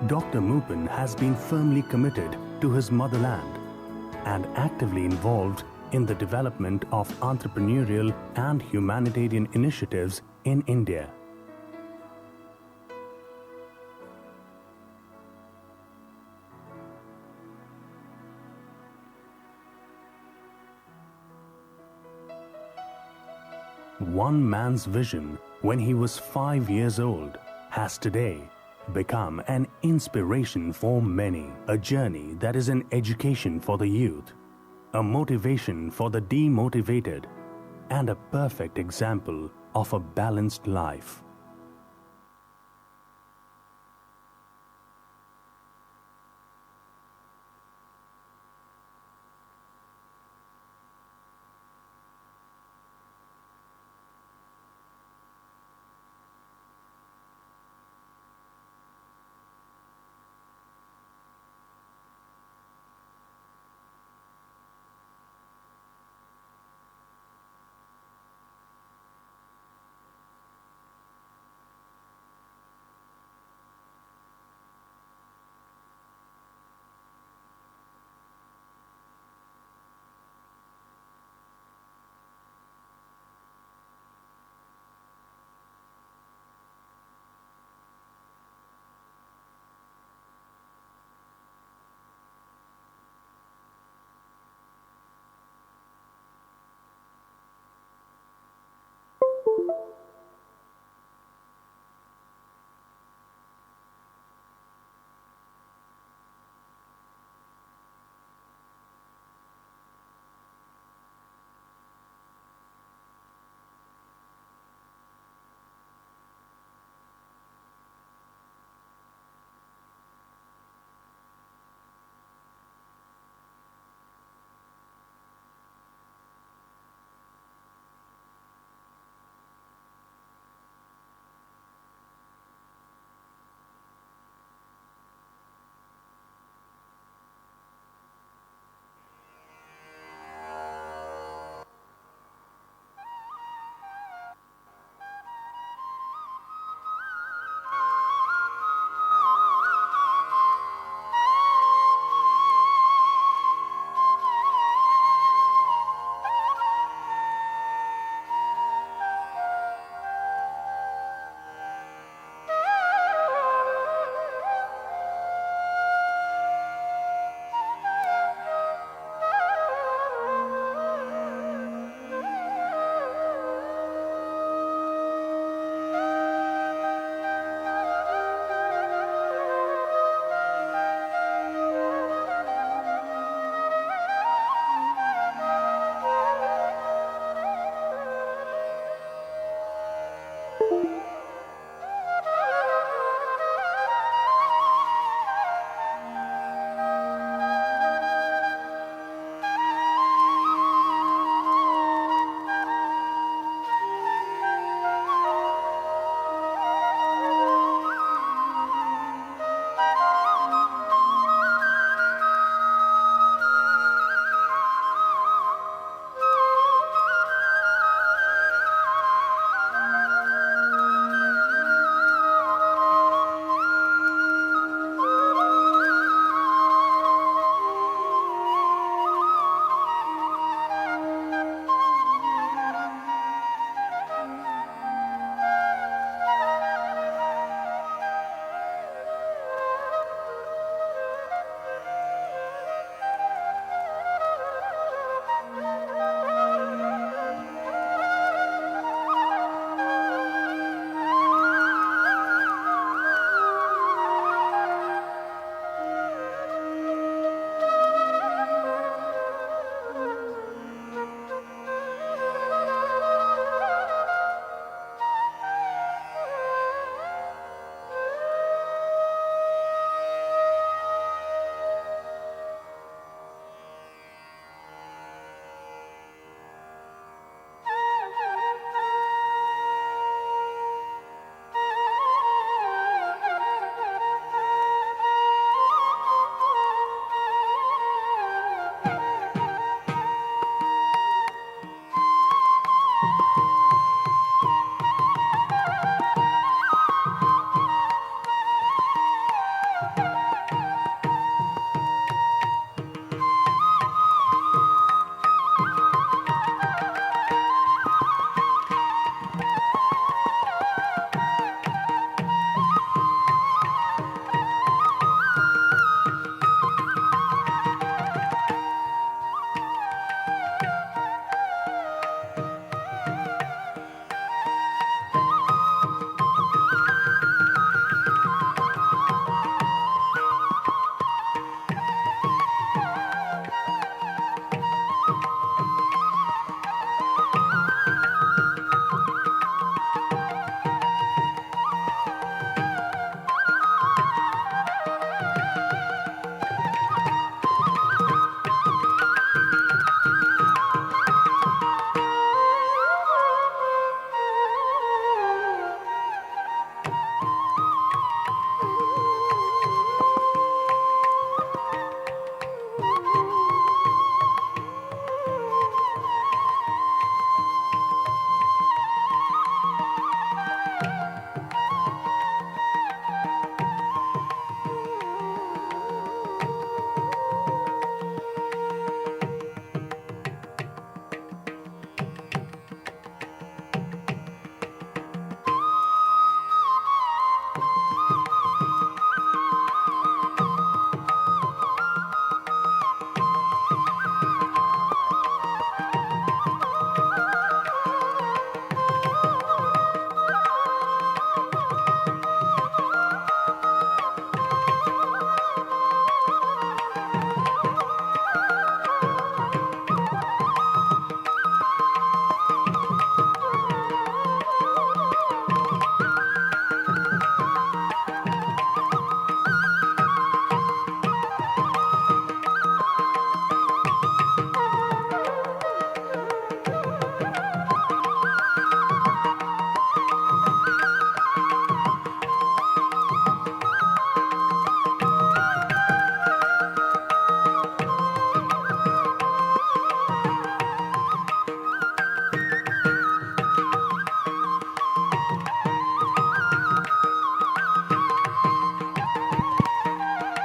Dr. Mupin has been firmly committed to his motherland and actively involved in the development of entrepreneurial and humanitarian initiatives in India. One man's vision when he was 5 years old has today become an inspiration for many, a journey that is an education for the youth, a motivation for the demotivated, and a perfect example of a balanced life.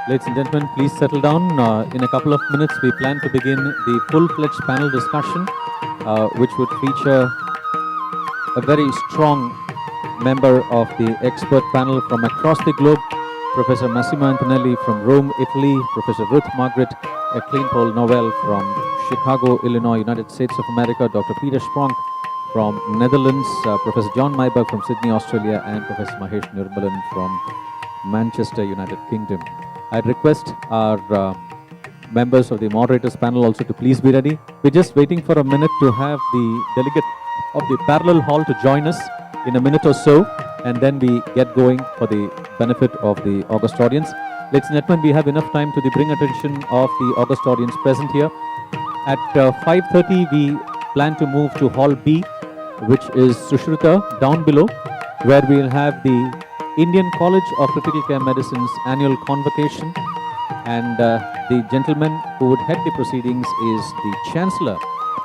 Ladies and gentlemen, please settle down. In a couple of minutes, we plan to begin the full-fledged panel discussion, which would feature a very strong member of the expert panel from across the globe, Professor Massimo Antonelli from Rome, Italy, Professor Ruth Margaret Kleinpol Noel from Chicago, Illinois, United States of America, Dr. Peter Spronk from Netherlands, Professor John Myburgh from Sydney, Australia, and Professor Mahesh Nirmalan from Manchester, United Kingdom. I'd request our members of the moderators panel also to please be ready. We're just waiting for a minute to have the delegate of the parallel hall to join us in a minute or so, and then we get going for the benefit of the august audience. Ladies and gentlemen, we have enough time to the bring attention of the august audience present here. At 5:30, we plan to move to Hall B, which is Sushruta, down below, where we'll have the Indian College of Critical Care Medicine's annual convocation, and the gentleman who would head the proceedings is the Chancellor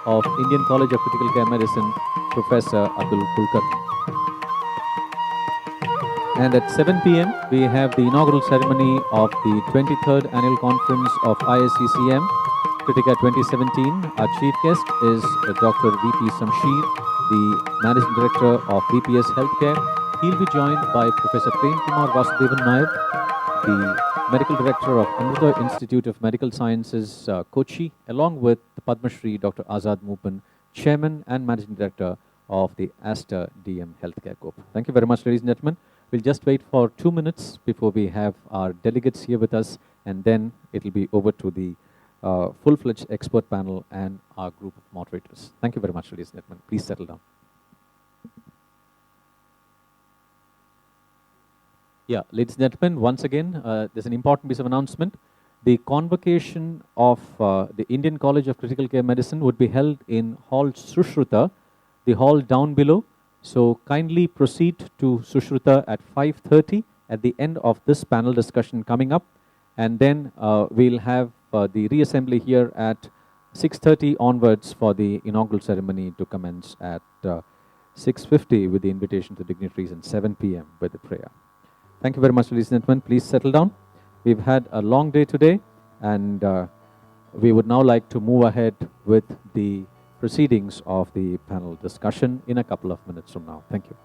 of Indian College of Critical Care Medicine, Professor Abdul Kulkarni. And at 7 p.m., we have the inaugural ceremony of the 23rd Annual Conference of ISCCM, Critica 2017. Our chief guest is Dr. V.P. Samsheer, the Managing Director of VPS Healthcare. He'll be joined by Professor Prem Kumar Vasudevan Nair, the Medical Director of Amrita Institute of Medical Sciences, Kochi, along with the Padma Shri Dr. Azad Moopen, Chairman and Managing Director of the Aster DM Healthcare Corp. Thank you very much, ladies and gentlemen. We'll just wait for 2 minutes before we have our delegates here with us, and then it'll be over to the full-fledged expert panel and our group of moderators. Thank you very much, ladies and gentlemen. Please settle down. Yeah, ladies and gentlemen, once again, there's an important piece of announcement. The convocation of the Indian College of Critical Care Medicine would be held in Hall Sushruta, the hall down below. So kindly proceed to Sushruta at 5:30 at the end of this panel discussion coming up, and then we'll have the reassembly here at 6:30 onwards for the inaugural ceremony to commence at 6:50 with the invitation to dignitaries, and 7 p.m. with the prayer. Thank you very much, ladies and gentlemen. Please settle down. We've had a long day today, and we would now like to move ahead with the proceedings of the panel discussion in a couple of minutes from now. Thank you.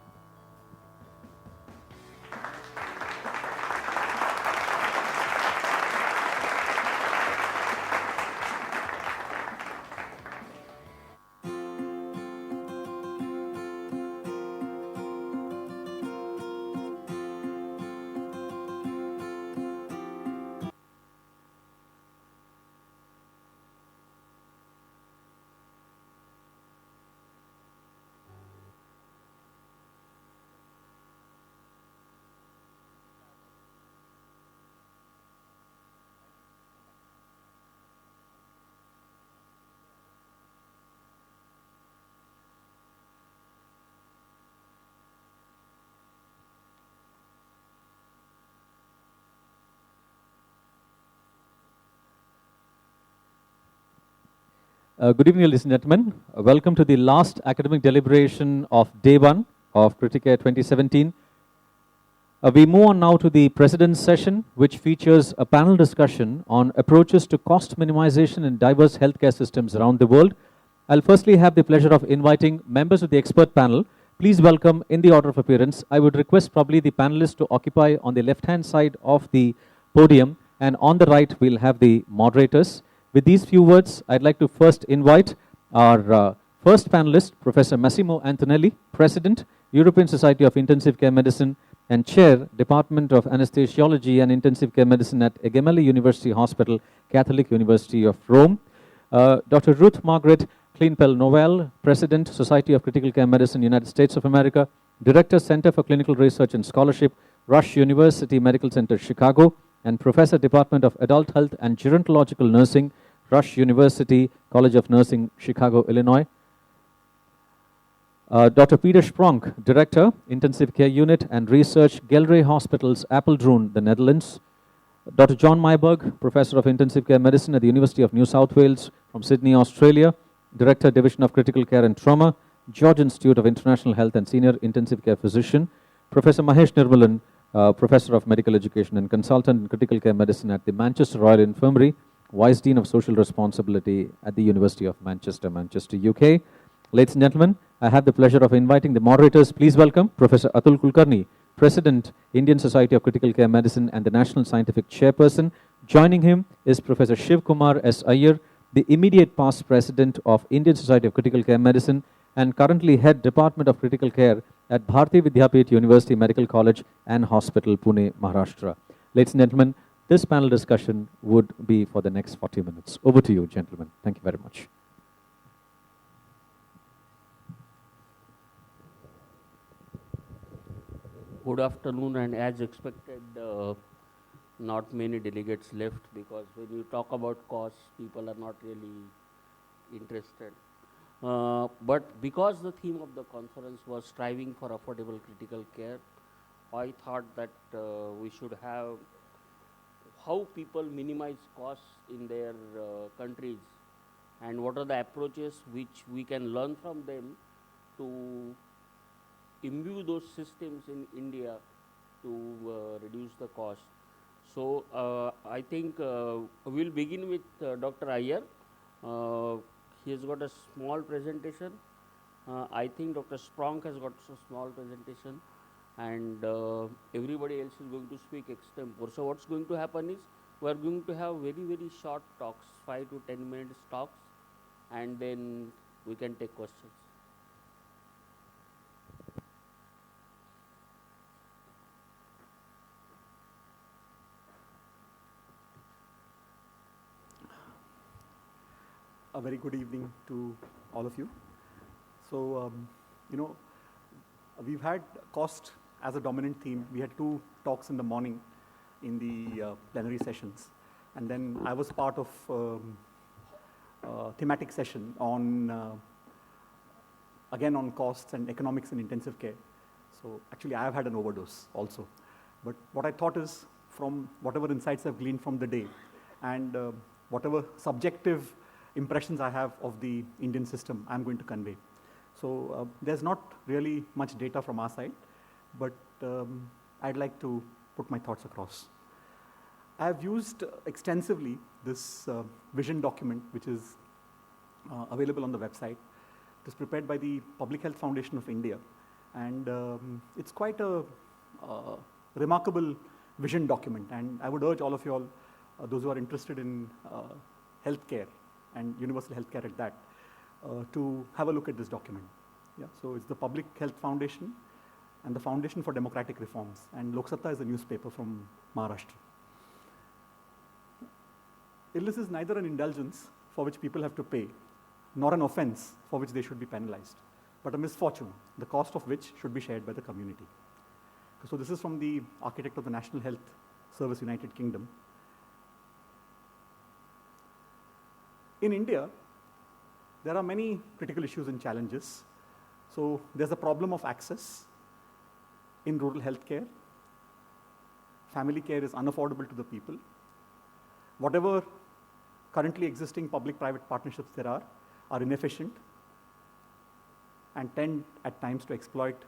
Good evening, ladies and gentlemen. Welcome to the last academic deliberation of Day 1 of Criticare 2017. We move on now to the President's session, which features a panel discussion on approaches to cost minimization in diverse healthcare systems around the world. I'll firstly have the pleasure of inviting members of the expert panel. Please welcome in the order of appearance. I would request probably the panelists to occupy on the left-hand side of the podium, and on the right we'll have the moderators. With these few words, I'd like to first invite our first panelist, Professor Massimo Antonelli, President, European Society of Intensive Care Medicine, and Chair, Department of Anesthesiology and Intensive Care Medicine at Gemelli University Hospital, Catholic University of Rome. Dr. Ruth Margaret Kleinpol Noel, President, Society of Critical Care Medicine, United States of America, Director, Center for Clinical Research and Scholarship, Rush University Medical Center, Chicago, and Professor, Department of Adult Health and Gerontological Nursing, Rush University College of Nursing, Chicago, Illinois. Dr. Peter Spronk, Director, Intensive Care Unit and Research, Gelre Hospitals, Apeldoorn, the Netherlands. Dr. John Myburgh, Professor of Intensive Care Medicine at the University of New South Wales from Sydney, Australia. Director, Division of Critical Care and Trauma, George Institute of International Health and Senior Intensive Care Physician. Professor Mahesh Nirmalan, Professor of Medical Education and Consultant in Critical Care Medicine at the Manchester Royal Infirmary, Vice Dean of Social Responsibility at the University of Manchester, Manchester, UK. Ladies and gentlemen, I have the pleasure of inviting the moderators. Please welcome Professor Atul Kulkarni, President, Indian Society of Critical Care Medicine and the National Scientific Chairperson. Joining him is Professor Shiv Kumar S. Iyer, the immediate past President of Indian Society of Critical Care Medicine and currently Head Department of Critical Care at Bharati Vidyapith University Medical College and Hospital, Pune, Maharashtra. Ladies and gentlemen, this panel discussion would be for the next 40 minutes. Over to you, gentlemen. Thank you very much. Good afternoon, and as expected, not many delegates left, because when you talk about costs, people are not really interested. But because the theme of the conference was striving for affordable critical care, I thought that we should have how people minimize costs in their countries, and what are the approaches which we can learn from them to imbue those systems in India to reduce the cost. So I think we'll begin with Dr. Iyer. He has got a small presentation. I think Dr. Sprong has got a small presentation, and everybody else is going to speak extempore. So what's going to happen is we are going to have very, very short talks, 5 to 10 minutes talks, and then we can take questions. A very good evening to all of you. So, we've had cost as a dominant theme. We had 2 talks in the morning in the plenary sessions. And then I was part of a thematic session on, again, on costs and economics in intensive care. So actually, I have had an overdose also. But what I thought is, from whatever insights I've gleaned from the day and whatever subjective impressions I have of the Indian system, I'm going to convey. So there's not really much data from our side, but I'd like to put my thoughts across. I've used extensively this vision document, which is available on the website. It is prepared by the Public Health Foundation of India, and it's quite a remarkable vision document. And I would urge all of you all, those who are interested in healthcare, and universal healthcare at that, to have a look at this document. Yeah, so it's the Public Health Foundation and the Foundation for Democratic Reforms, and Lok Satta is a newspaper from Maharashtra. Illness is neither an indulgence for which people have to pay, nor an offense for which they should be penalized, but a misfortune, the cost of which should be shared by the community. So this is from the architect of the National Health Service, United Kingdom. In India, there are many critical issues and challenges. So there's a problem of access in rural healthcare. Family care is unaffordable to the people. Whatever currently existing public-private partnerships there are inefficient and tend at times to exploit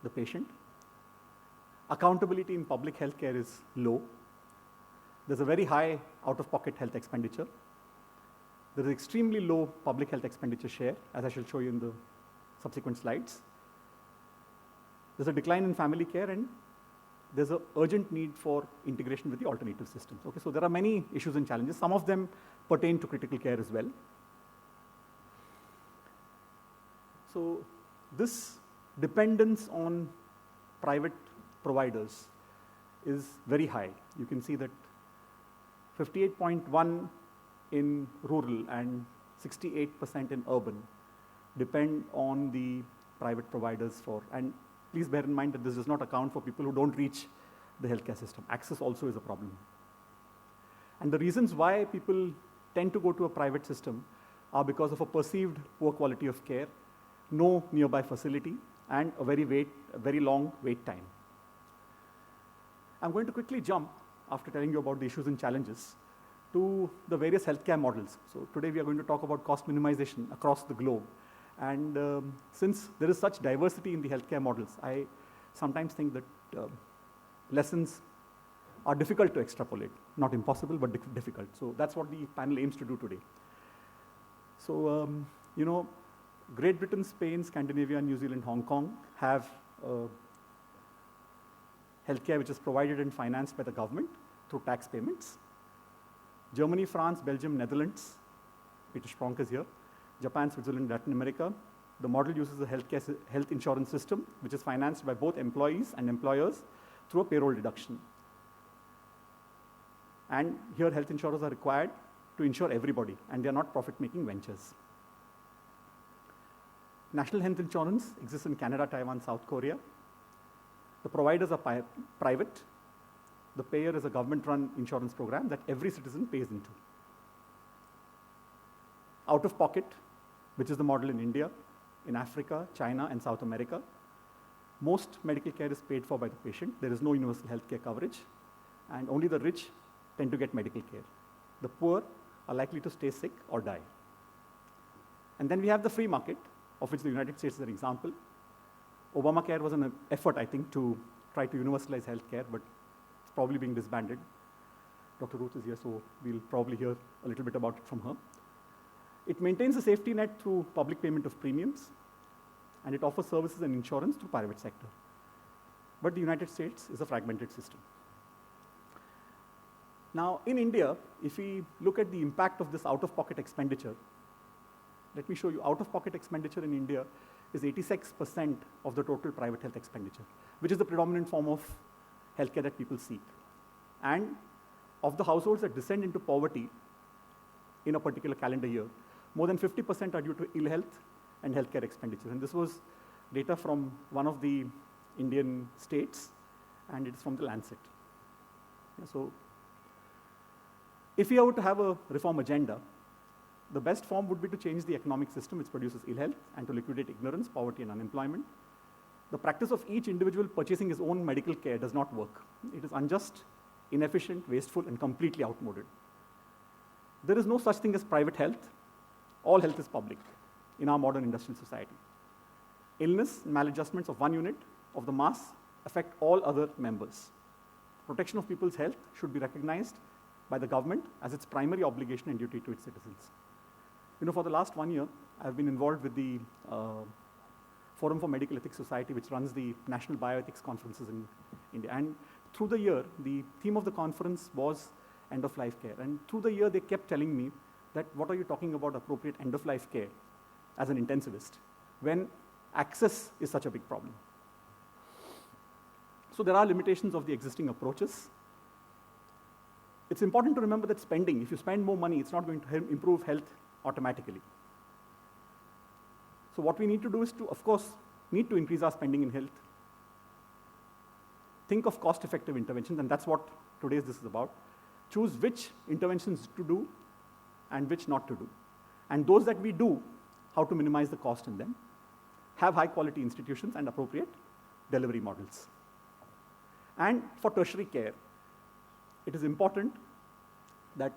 the patient. Accountability in public healthcare is low. There's a very high out-of-pocket health expenditure. There is extremely low public health expenditure share, as I shall show you in the subsequent slides. There's a decline in family care, and there's an urgent need for integration with the alternative systems. Okay, so there are many issues and challenges. Some of them pertain to critical care as well. So this dependence on private providers is very high. You can see that 58.1 in rural and 68% in urban depend on the private providers for, and please bear in mind that this does not account for people who don't reach the healthcare system. Access also is a problem. And the reasons why people tend to go to a private system are because of a perceived poor quality of care, no nearby facility, and a very long wait time. I'm going to quickly jump, after telling you about the issues and challenges, to the various healthcare models. So today we are going to talk about cost minimization across the globe. And since there is such diversity in the healthcare models, I sometimes think that lessons are difficult to extrapolate. Not impossible, but difficult. So that's what the panel aims to do today. So, you know, Great Britain, Spain, Scandinavia, New Zealand, Hong Kong have healthcare which is provided and financed by the government through tax payments. Germany, France, Belgium, Netherlands, Peter Spronk is here, Japan, Switzerland, Latin America. The model uses a health insurance system which is financed by both employees and employers through a payroll deduction. And here health insurers are required to insure everybody, and they are not profit-making ventures. National health insurance exists in Canada, Taiwan, South Korea. The providers are private. The payer is a government-run insurance program that every citizen pays into. Out-of-pocket, which is the model in India, in Africa, China, and South America. Most medical care is paid for by the patient. There is no universal healthcare coverage, and only the rich tend to get medical care. The poor are likely to stay sick or die. And then we have the free market, of which the United States is an example. Obamacare was an effort, I think, to try to universalize healthcare, but it's probably being disbanded. Dr. Ruth is here, so we'll probably hear a little bit about it from her. It maintains a safety net through public payment of premiums, and it offers services and insurance through private sector. But the United States is a fragmented system. Now, in India, if we look at the impact of this out-of-pocket expenditure, let me show you, out-of-pocket expenditure in India is 86% of the total private health expenditure, which is the predominant form of healthcare that people seek. And of the households that descend into poverty in a particular calendar year, more than 50% are due to ill health and healthcare expenditure. And this was data from one of the Indian states, and it's from the Lancet. Yeah, so if we were to have a reform agenda, the best form would be to change the economic system which produces ill health and to liquidate ignorance, poverty, and unemployment. The practice of each individual purchasing his own medical care does not work. It is unjust, inefficient, wasteful, and completely outmoded. There is no such thing as private health. All health is public in our modern industrial society. Illness and maladjustments of one unit of the mass affect all other members. Protection of people's health should be recognized by the government as its primary obligation and duty to its citizens. You know, for the last 1 year, I've been involved with the Forum for Medical Ethics Society, which runs the National Bioethics Conferences in India. And through the year, the theme of the conference was end-of-life care. And through the year, they kept telling me that, what are you talking about appropriate end-of-life care as an intensivist, when access is such a big problem? So there are limitations of the existing approaches. It's important to remember that spending, if you spend more money, it's not going to improve health automatically. So what we need to do is to, of course, need to increase our spending in health. Think of cost-effective interventions, and that's what today's this is about. Choose which interventions to do and which not to do. And those that we do, how to minimize the cost in them. Have high-quality institutions and appropriate delivery models. And for tertiary care, it is important that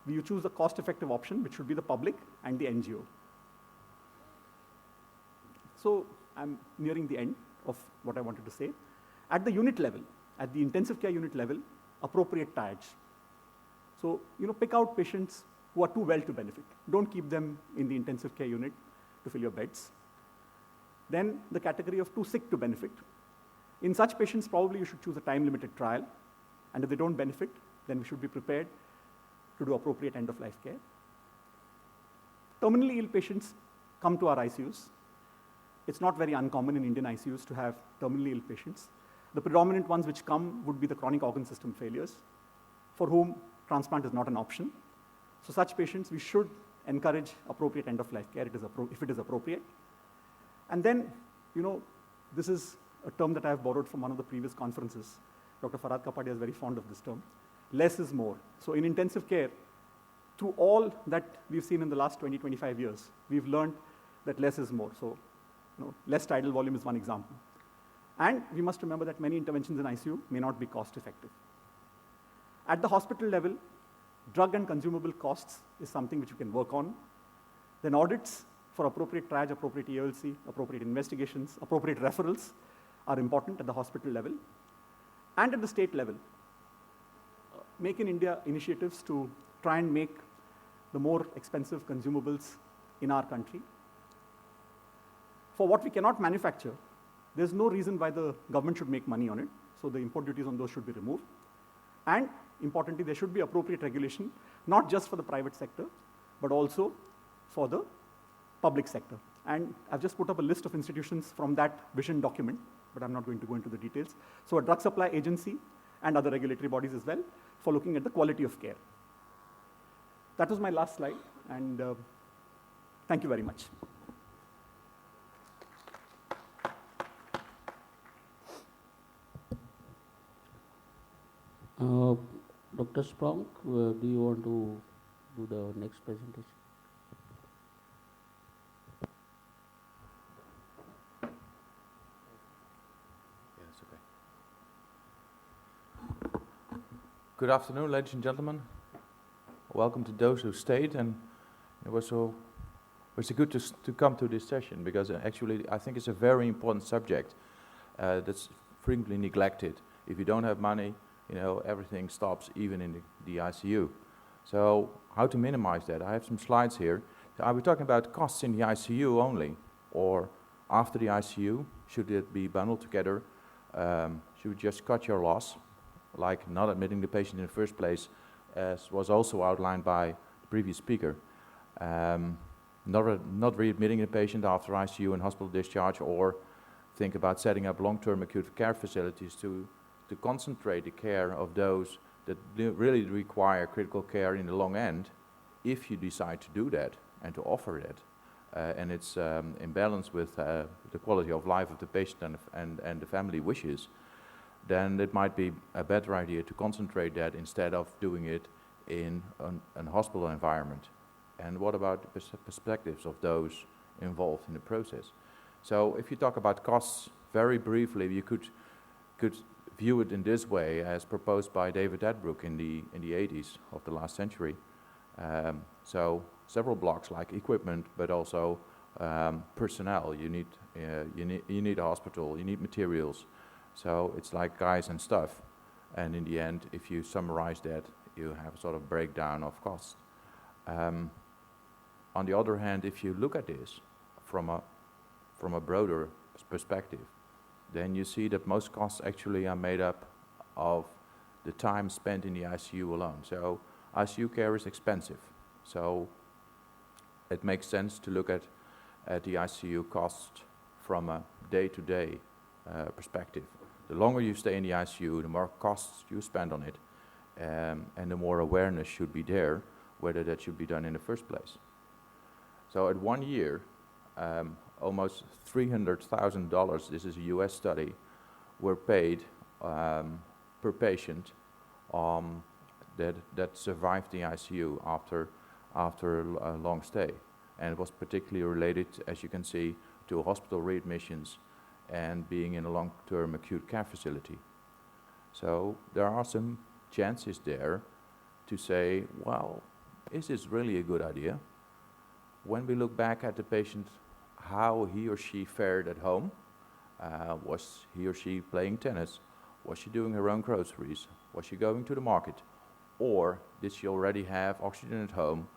you choose a cost-effective option, which should be the public and the NGO. So I'm nearing the end of what I wanted to say. At the unit level, at the intensive care unit level, appropriate triage. So, you know, pick out patients who are too well to benefit. Don't keep them in the intensive care unit to fill your beds. Then the category of too sick to benefit. In such patients, probably you should choose a time-limited trial. And if they don't benefit, then we should be prepared to do appropriate end-of-life care. Terminally ill patients come to our ICUs. It's not very uncommon in Indian ICUs to have terminally ill patients. The predominant ones which come would be the chronic organ system failures, for whom transplant is not an option. So such patients, we should encourage appropriate end-of-life care if it is appropriate. And then, you know, this is a term that I have borrowed from one of the previous conferences. Dr. Farhad Kapadia is very fond of this term. Less is more. So in intensive care, through all that we've seen in the last 20, 25 years, we've learned that less is more. So, you know, less tidal volume is one example. And we must remember that many interventions in ICU may not be cost effective. At the hospital level, drug and consumable costs is something which you can work on. Then audits for appropriate triage, appropriate ELC, appropriate investigations, appropriate referrals are important at the hospital level. and at the state level, Make in India initiatives to try and make the more expensive consumables in our country. For what we cannot manufacture, there's no reason why the government should make money on it, so the import duties on those should be removed. And importantly, there should be appropriate regulation, not just for the private sector, but also for the public sector. And I've just put up a list of institutions from that vision document, but I'm not going to go into the details. So a drug supply agency and other regulatory bodies as well for looking at the quality of care. That was my last slide, and thank you very much. Dr. Spronk, do you want to do the next presentation? Yes, okay. Good afternoon, ladies and gentlemen. Welcome to those who stayed, and it was good to come to this session, because actually I think it's a very important subject that's frequently neglected. If you don't have money, everything stops, even in the ICU. So how to minimize that? I have some slides here. Are we talking about costs in the ICU only, or after the ICU? Should it be bundled together? Should we just cut your loss, like not admitting the patient in the first place, as was also outlined by the previous speaker? Not readmitting the patient after ICU and hospital discharge, or think about setting up long-term acute care facilities to concentrate the care of those that really require critical care in the long end, if you decide to do that and to offer that, and it's in balance with the quality of life of the patient and the family wishes, then it might be a better idea to concentrate that instead of doing it in a hospital environment. And what about the perspectives of those involved in the process? So if you talk about costs, very briefly, you could view it in this way, as proposed by David Attenborough in the 80s of the last century. So several blocks like equipment, but also personnel. You need a hospital, you need materials. So it's like guys and stuff. And in the end, if you summarize that, you have a sort of breakdown of costs. On the other hand, if you look at this from a broader perspective, then you see that most costs actually are made up of the time spent in the ICU alone. So ICU care is expensive. So it makes sense to look at the ICU cost from a day-to-day perspective. The longer you stay in the ICU, the more costs you spend on it, and the more awareness should be there whether that should be done in the first place. So at 1 year, almost $300,000, this is a US study, were paid per patient that survived the ICU after a long stay. And it was particularly related, as you can see, to hospital readmissions and being in a long-term acute care facility. So there are some chances there to say, well, is this really a good idea? When we look back at the patient, how he or she fared at home, was he or she playing tennis? Was she doing her own groceries? Was she going to the market? Or did she already have oxygen at home,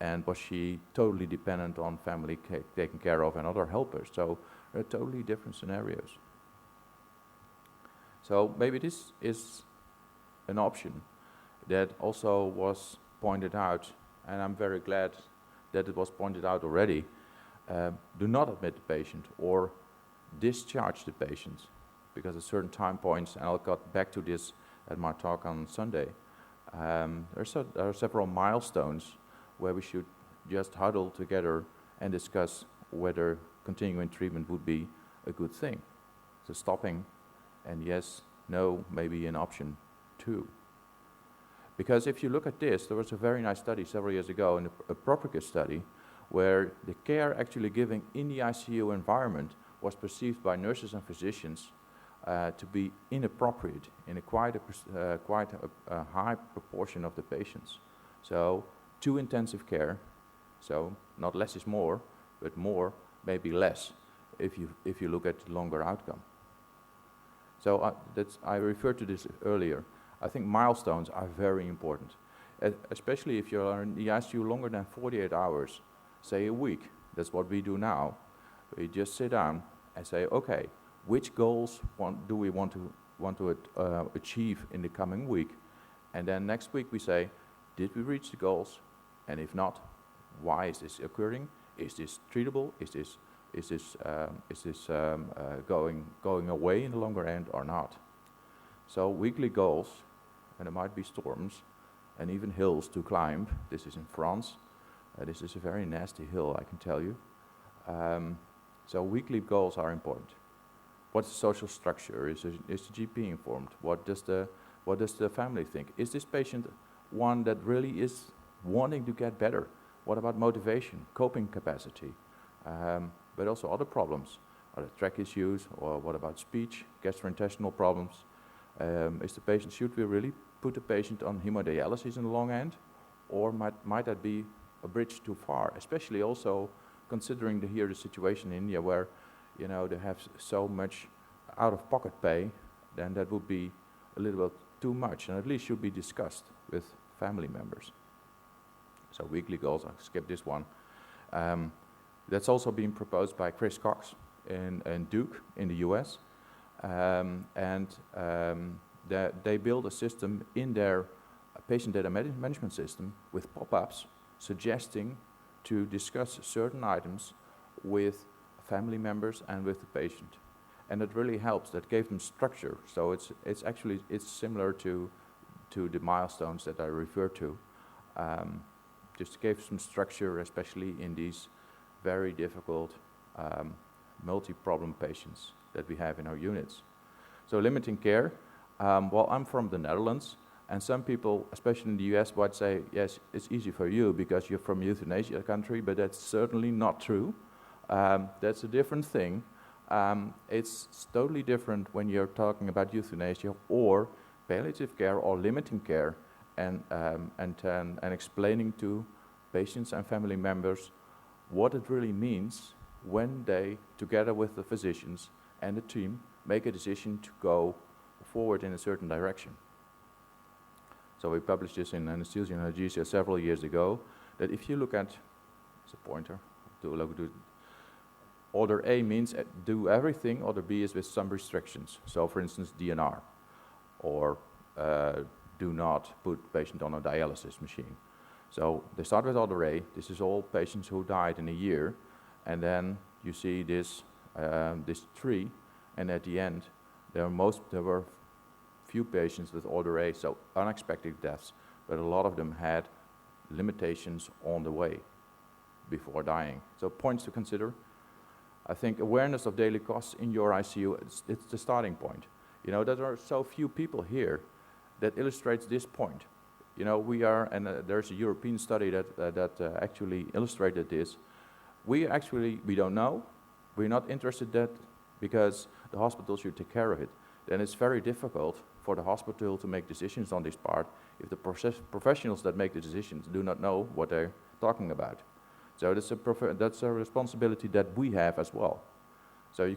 and was she totally dependent on family taken care of and other helpers? So they're totally different scenarios. So maybe this is an option that also was pointed out, and I'm very glad that it was pointed out already. Do not admit the patient or discharge the patients, because at certain time points, and I'll get back to this at my talk on Sunday, there are several milestones where we should just huddle together and discuss whether continuing treatment would be a good thing. So stopping, and yes, no, maybe an option too. Because if you look at this, there was a very nice study several years ago, a Propicus study, where the care actually given in the ICU environment was perceived by nurses and physicians to be inappropriate in quite a high proportion of the patients. So too intensive care, so not less is more, but more maybe less if you look at the longer outcome. So I referred to this earlier. I think milestones are very important, especially if you're in the ICU longer than 48 hours, say a week. That's what we do now. We just sit down and say, okay, which goals do we want to achieve in the coming week? And then next week we say, did we reach the goals? And if not, why is this occurring? Is this treatable? Is this going away in the longer end or not? So weekly goals, and there might be storms and even hills to climb. This is in France. This is a very nasty hill, I can tell you. So weekly goals are important. What's the social structure? Is the GP informed? What does the family think? Is this patient one that really is wanting to get better? What about motivation, coping capacity, but also other problems? Are there track issues, or what about speech, gastrointestinal problems? Should we really put the patient on hemodialysis in the long end, or might that be a bridge too far? Especially also considering the situation in India, where they have so much out-of-pocket pay, then that would be a little bit too much, and at least should be discussed with family members. So weekly goals, I'll skip this one. That's also being proposed by Chris Cox in Duke in the US. They build a system in their patient data management system with pop-ups suggesting to discuss certain items with family members and with the patient. And it really helps. That gave them structure. So it's similar to the milestones that I referred to. Just gave some structure, especially in these very difficult multi-problem patients that we have in our units. So limiting care, well, I'm from the Netherlands, and some people, especially in the US, would say, yes, it's easy for you because you're from a euthanasia country, but that's certainly not true. That's a different thing. It's totally different when you're talking about euthanasia or palliative care or limiting care, and explaining to patients and family members what it really means when they, together with the physicians and the team, make a decision to go forward in a certain direction. So we published this in Anesthesia and Analgesia several years ago, that if you look at, it's a pointer, order A means do everything, order B is with some restrictions. So for instance, DNR, or do not put patient on a dialysis machine. So they start with order A. This is all patients who died in a year, and then you see this tree, and at the end there were few patients with order A, so unexpected deaths, but a lot of them had limitations on the way before dying. So points to consider. I think awareness of daily costs in your ICU, it's the starting point. There are so few people here that illustrates this point. There's a European study that actually illustrated this. We don't know. We're not interested in that because the hospital should take care of it. Then it's very difficult for the hospital to make decisions on this part if the professionals that make the decisions do not know what they're talking about. So that's a responsibility that we have as well. So you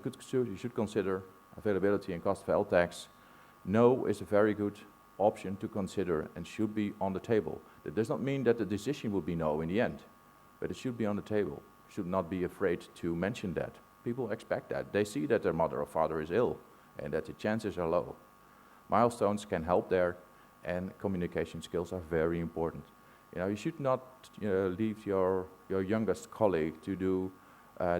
should consider availability and cost of LTACs. No is a very good option to consider and should be on the table. That does not mean that the decision will be no in the end, but it should be on the table. Should not be afraid to mention that. People expect that. They see that their mother or father is ill and that the chances are low. Milestones can help there, and communication skills are very important. You should not leave your youngest colleague to do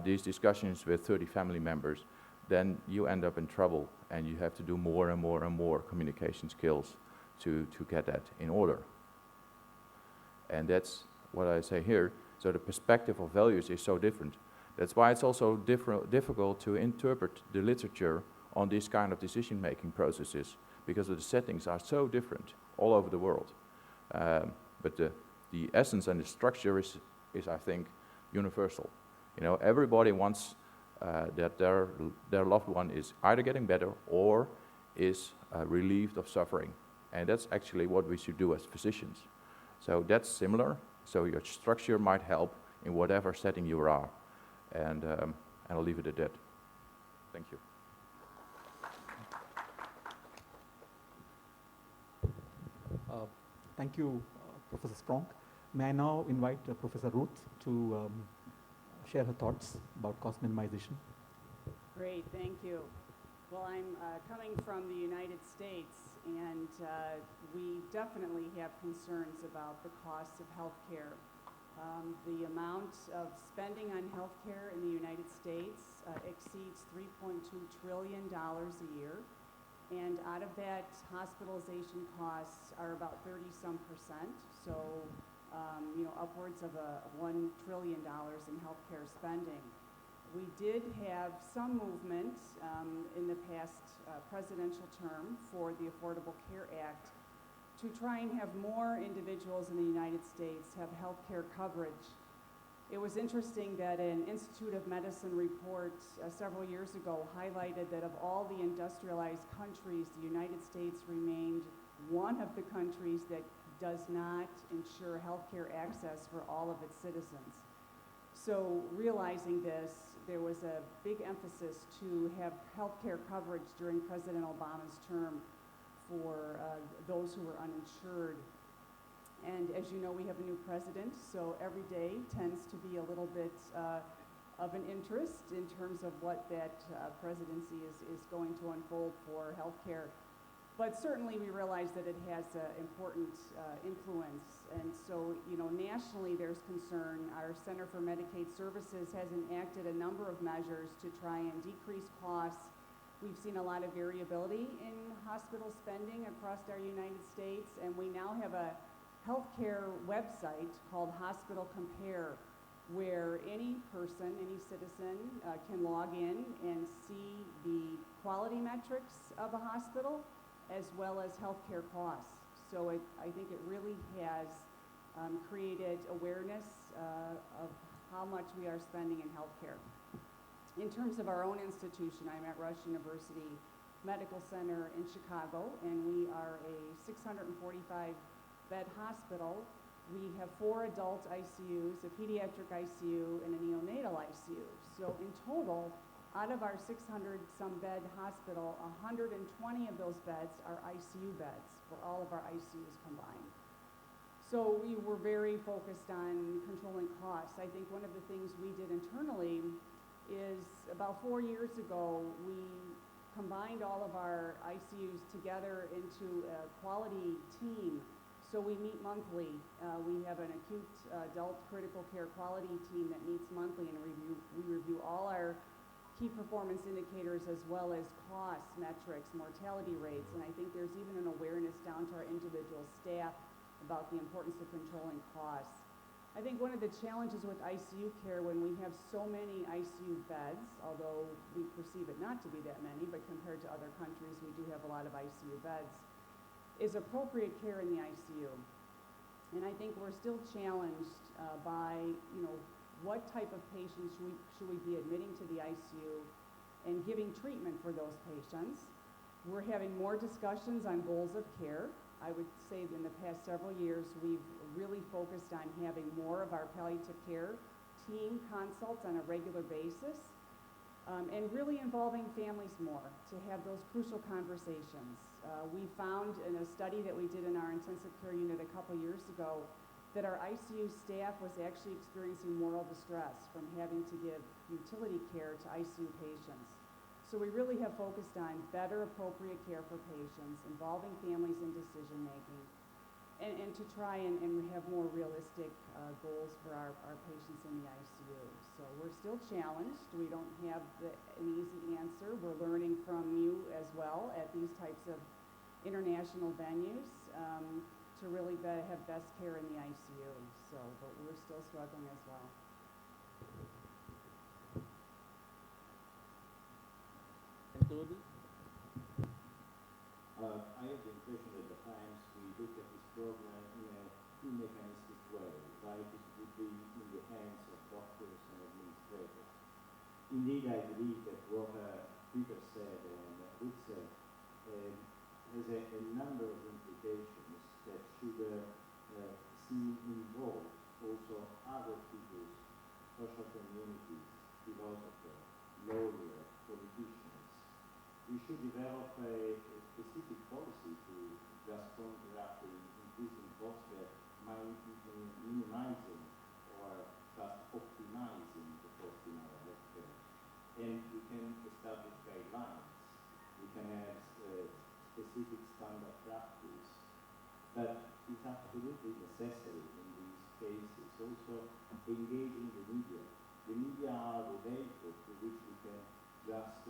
these discussions with 30 family members. Then you end up in trouble, and you have to do more and more and more communication skills to get that in order. And that's what I say here. So the perspective of values is so different. That's why it's also difficult to interpret the literature on these kind of decision-making processes, because the settings are so different all over the world. But the essence and the structure is I think, universal. Everybody wants that their loved one is either getting better or is relieved of suffering. And that's actually what we should do as physicians. So that's similar. So your structure might help in whatever setting you are. And I'll leave it at that. Thank you. Thank you, Professor Spronk. May I now invite Professor Ruth to share her thoughts about cost minimization. Great, thank you. Well, I'm coming from the United States, and we definitely have concerns about the costs of healthcare. The amount of spending on healthcare in the United States exceeds $3.2 trillion a year, and out of that, hospitalization costs are about 30-some%, so upwards of $1 trillion in healthcare spending. We did have some movement in the past presidential term for the Affordable Care Act to try and have more individuals in the United States have health care coverage. It was interesting that an Institute of Medicine report several years ago highlighted that of all the industrialized countries, the United States remained one of the countries that does not ensure health care access for all of its citizens. So realizing this, there was a big emphasis to have health care coverage during President Obama's term for those who were uninsured. And as you know, we have a new president, so every day tends to be a little bit of an interest in terms of what that presidency is going to unfold for healthcare. But certainly we realize that it has important influence. And so, nationally there's concern. Our Center for Medicaid Services has enacted a number of measures to try and decrease costs. We've seen a lot of variability in hospital spending across our United States, and we now have a healthcare website called Hospital Compare, where any person, any citizen can log in and see the quality metrics of a hospital as well as healthcare costs. So I think it really has created awareness of how much we are spending in healthcare. In terms of our own institution, I'm at Rush University Medical Center in Chicago, and we are a 645-bed hospital. We have 4 adult ICUs, a pediatric ICU, and a neonatal ICU. So in total, out of our 600-some bed hospital, 120 of those beds are ICU beds for all of our ICUs combined. So we were very focused on controlling costs. I think one of the things we did internally is about 4 years ago, we combined all of our ICUs together into a quality team. So we meet monthly. We have an acute adult critical care quality team that meets monthly, and we review all our key performance indicators as well as costs, metrics, mortality rates, and I think there's even an awareness down to our individual staff about the importance of controlling costs. I think one of the challenges with ICU care when we have so many ICU beds, although we perceive it not to be that many, but compared to other countries, we do have a lot of ICU beds, is appropriate care in the ICU. And I think we're still challenged by, what type of patients should we be admitting to the ICU and giving treatment for those patients. We're having more discussions on goals of care. I would say in the past several years, we've really focused on having more of our palliative care team consults on a regular basis, and really involving families more to have those crucial conversations. We found in a study that we did in our intensive care unit a couple years ago that our ICU staff was actually experiencing moral distress from having to give utility care to ICU patients. So we really have focused on better appropriate care for patients, involving families in decision making, and to try and have more realistic goals for our patients in the ICU. So we're still challenged. We don't have an easy answer. We're learning from you as well at these types of international venues to really have best care in the ICU. So, but we're still struggling as well. I have the impression that at times we look at this program in a too mechanistic way, like it would be in the hands of doctors and administrators. Indeed, I believe that what Peter said and Ruth said has a number of implications that should see involved also other figures, social communities, philosophers, lawyers, politicians. We should develop a specific policy to just counteract the increasing cost minimizing or just optimizing the cost in our healthcare. And we can establish guidelines. We can have specific standard practice. But it's absolutely necessary in these cases also engaging the media. The media are the vehicle through which we can just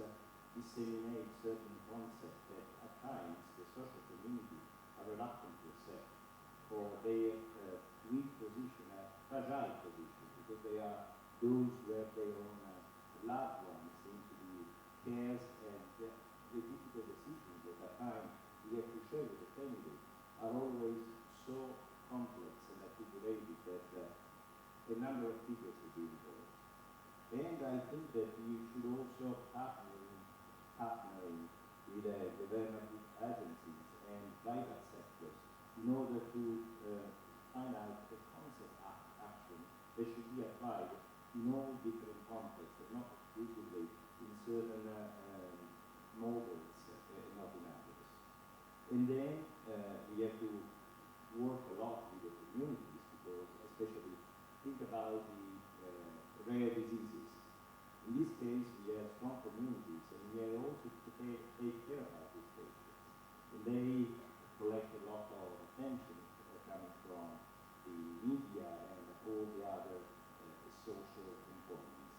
disseminate certain concepts that at times the social community are reluctant to accept for their weak position, fragile position, because they are those who have their own loved ones into the cares and the difficult decisions that at times we have to share with the family are always so complex and articulated that a number of figures will be involved. And I think that we should also partnering with government agencies and private sectors in order to find out the concept action that should be applied in all different contexts, not exclusively in certain models and not in others. And then we have to work a lot with the communities, because especially think about the rare diseases. In this case, we have strong communities, and we have also to take care about these patients. And they collect a lot of attention coming from the media and all the other social components.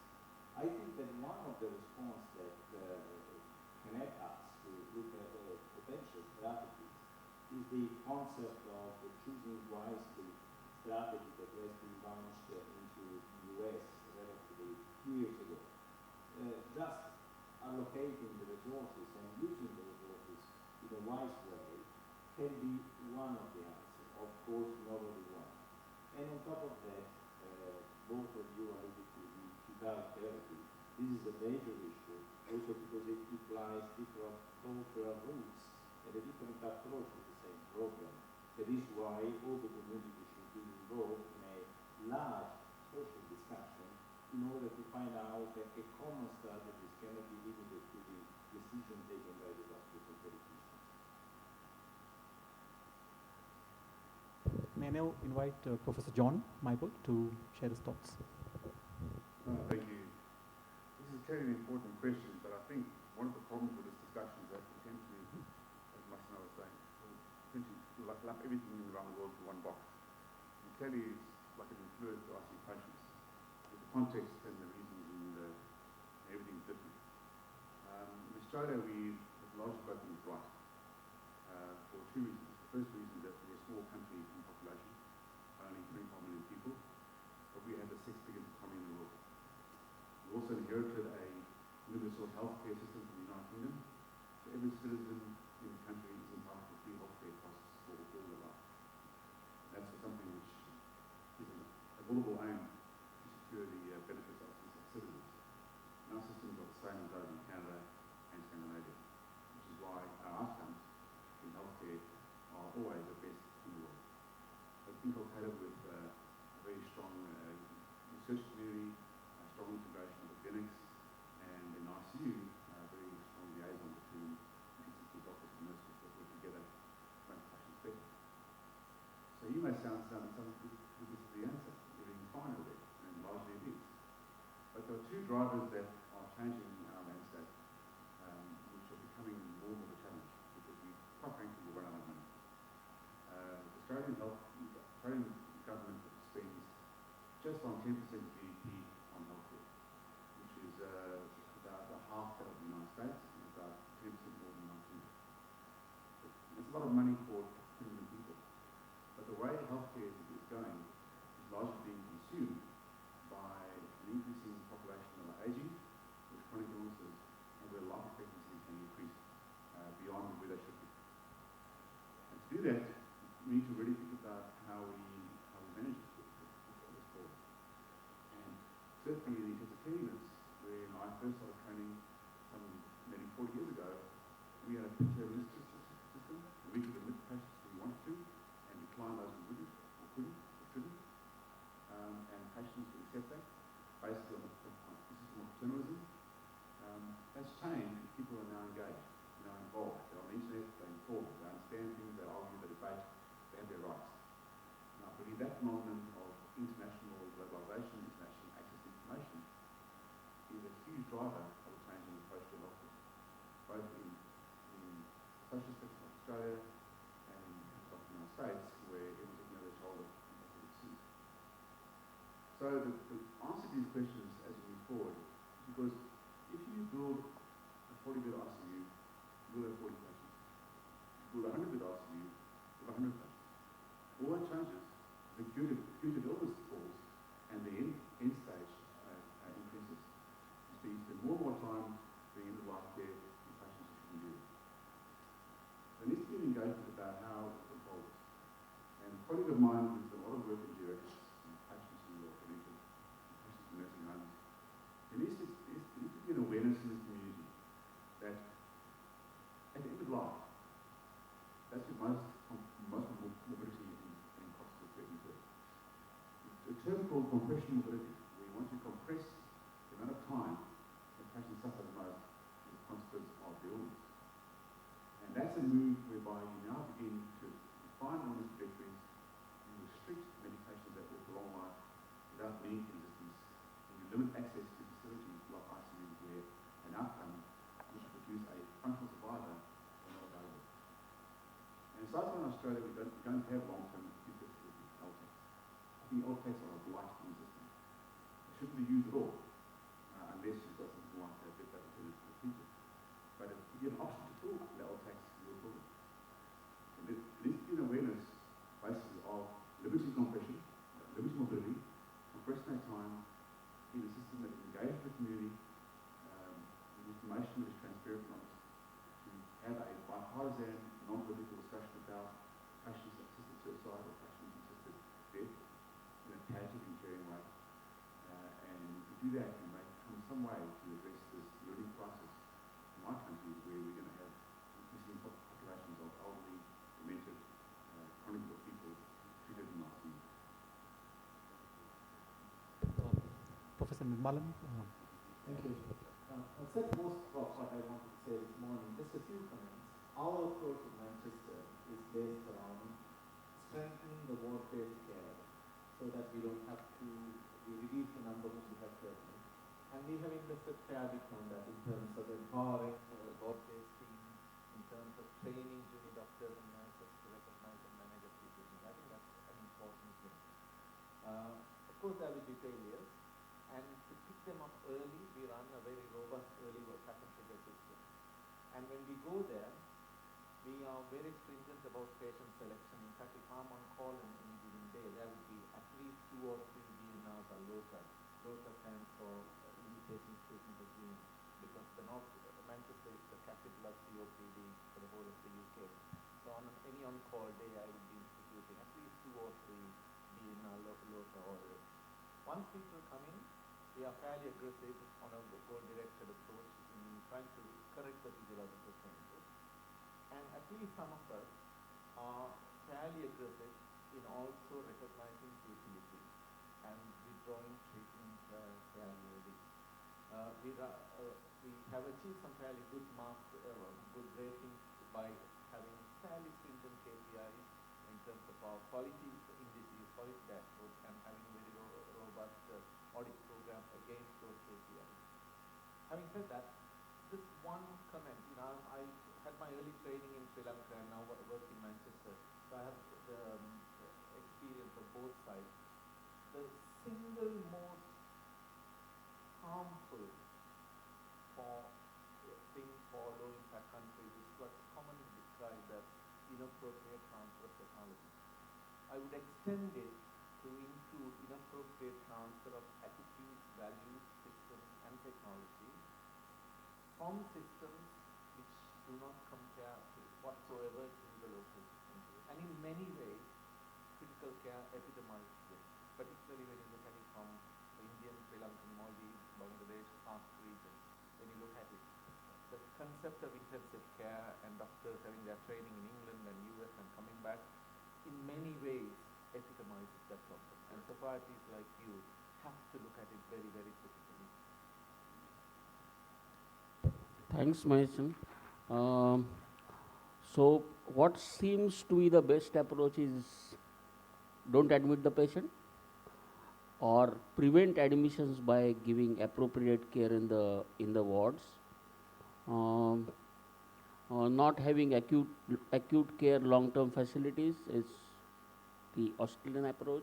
I think that one of the response that can help us to look at potential strategies is the concept of choosing wisely strategy that has been launched into the US relatively 2 years ago. Just allocating the resources and using the resources in a wise way can be one of the answers. Of course, not only one. And on top of that, both of you alluded to the chemotherapy therapy. This is a major issue, also because it implies different cultural roots and a different approach to the same problem. That is why all the community should be involved in a large social discussion in order to find out that a common strategy cannot be limited to the decision taken by the doctors and politicians. May I now invite Professor John Mybold to share his thoughts. Thank you. This is clearly an important question, but I think one of the problems with this discussion is that potentially, as Marcin was saying, potentially lump everything around the world to one box. And clearly, it's like an influence to asking patients. With the context and the reasons and everything's different. In Australia, we have largely got things right for two reasons. The first reason is that we're a small country in population, only 25 million people, but we have the 6th biggest economy in the world. We also inherited a universal healthcare system from the United Kingdom, so every citizen in the country is entitled to free healthcare costs for all their life. That's something which is a laudable aim to secure the benefits of its citizens. And our systems are the same as those in Canada and Scandinavia, which is why our outcomes in healthcare are always the best in the world. It's been inculcated with a very strong research community, a strong integration of the clinics, and in ICU, a very strong liaison between consultant doctors and nurses that work together to make patients better. So you may sound this is the answer, everything's fine over there, and largely it is. But there are two drivers that are changing our landscape, which are becoming more of a challenge, because we, quite frankly, will run out of money. Australian government spends just on 10% of GDP on healthcare, which is about half that of the United States and about 10% more than United Kingdom. It's a lot of money for 10 million people. But the way healthcare is going is largely being consumed by an increasing population that are aging with chronic illnesses and where life expectancy can increase beyond where they should be. And to do that, we need to really think about how we manage this problem. And certainly in the intensive care units, when I first started training some nearly 40 years ago, we had a criteria system. We could admit patients who we wanted to and decline those who wouldn't or couldn't or shouldn't. And patients would accept that based on the system of paternalism. That's changed. People are now engaged, now involved. They're on the internet, they're informed, they understand things, they argue, they debate, they have their rights. And I believe in that phenomenon of international globalization, international access to information, is a huge driver of a change in the approach to healthcare, both in social aspects of Australia and in the United States, where everyone's looking over their shoulder and what they see. So the answer to these questions as we move forward, because if you build a 40-bed ICU, you will have 40 patients. If you build a 100-bed ICU, you have 100 patients. All that changes, the curative illness falls, and the end stage increases. So you spend more and more time doing end-of-life care in patients who shouldn't do it. There needs to be an engagement about how it evolves. And a colleague of mine who's done a lot of work in geriatrics, and patients who are connected, patients in nursing homes, there needs to be an awareness in this community that at the end of life, that's the most morbidity and cost of treatment. A term called compression morbidity, where you want to compress the amount of time that patients suffer the most as a consequence of the illness. And that's a move whereby you now begin to define illness trajectories and restrict medications that work for long life without need for resistance, and you limit access to facilities like ICUs where an outcome which will produce a functional survivor is not available. And in Southern Australia, we don't have long-term acute facilities, LTACs. I think LTACs are a blight on the system. They shouldn't be used at all, unless you've got something like that alternative for the future. But if you get an option to fill the LTACs, you'll fill it. And there needs to be an awareness, basically, of limited compression, limited mobility, compressing that time in a system that engages the community with information that is transparent and honest, to have a bipartisan, non-political discussion about patient-assisted suicide or patient-assisted death in a palliative and caring way. And to do that, we may come some way to address this learning crisis in our country, where we're going to have increasing populations of elderly, demented, chronic people treated in ICU. Professor Nirmalan. Thank you. I've said most of what I wanted to say this morning. Just a few comments. Our approach in Manchester is based around strengthening the ward-based care so that we don't have to reduce the number of we have to admit. And we have invested fairly on that in terms of empowering ward-based teams, in terms of training junior doctors and nurses to recognize and manage acute patients. I think that's an important thing. Of course, there will be failures. And to pick them up early, we run a very robust early track and trigger system. And when we go there, we are very stringent about patient selection. In fact, if I'm on call in any given day, there will be at least 2 or 3 DNRs or LOTA. LOTA stands for Inpatient Treatment Agreement, because Manchester is the capital of COPD for the whole of the UK. So on any on-call day, I will be instituting at least 2 or 3 DNR LOTA orders. Once people come in, we are fairly aggressive on a goal-directed approach in trying to correct the physiological changes. And at least some of us are fairly aggressive in also recognizing futility and withdrawing treatment fairly early. We have achieved some fairly good marks, good ratings by having fairly stringent KPIs in terms of our quality indices, quality dashboards, and having very robust audit programs against those KPIs. Having said that, just one comment. I had my early training in Sri Lanka and now work in Manchester, so I have the experience of both sides. The single most harmful thing for low-impact countries is what's commonly described as inappropriate transfer of technology. I would extend it to include inappropriate transfer of attitudes, values, systems, and technology from systems which do not compare whatsoever to the local systems. And in many ways, critical care epitomizes this, particularly when you look at it from the Indian, Sri Lankan, Maldives, Bangladesh, SAARC region. When you look at it, the concept of intensive care and doctors having their training in England and US and coming back, in many ways, epitomizes that problem. And societies like you have to look at it very, very critically. Thanks, Mason. So what seems to be the best approach is don't admit the patient, or prevent admissions by giving appropriate care in the wards. Not having acute care long-term facilities is the Australian approach.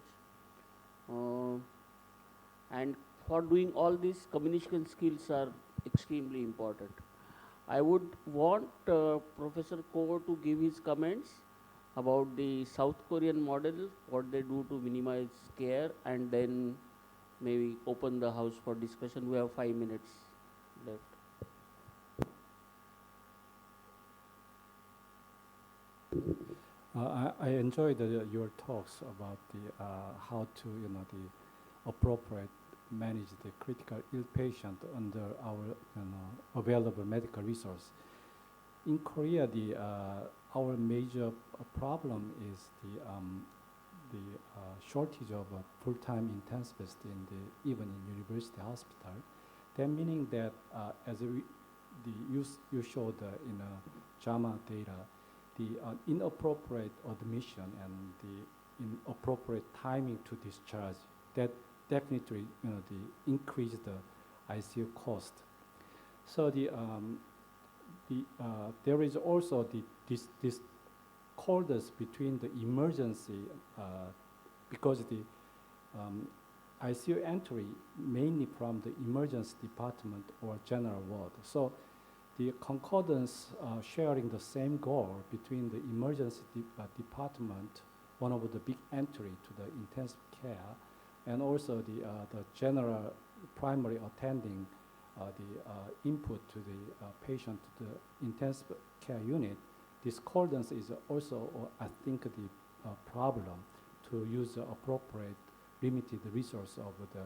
And for doing all these, communication skills are extremely important. I would want Professor Ko to give his comments about the South Korean model, what they do to minimize care, and then maybe open the house for discussion. We have 5 minutes left. I enjoyed your talks about the how to the appropriate manage the critical ill patient under our available medical resource. In Korea, the our major problem is the shortage of full-time intensivists even in university hospital. That meaning that as you showed in JAMA data, the inappropriate admission and the inappropriate timing to discharge, that definitely the increase the ICU cost. So there is also this corridors between the emergency because the ICU entry mainly from the emergency department or general ward. So the concordance sharing the same goal between the emergency department, one of the big entry to the intensive care, and also the general primary attending the input to the patient to the intensive care unit. This concordance is also, I think, the problem to use the appropriate limited resource of the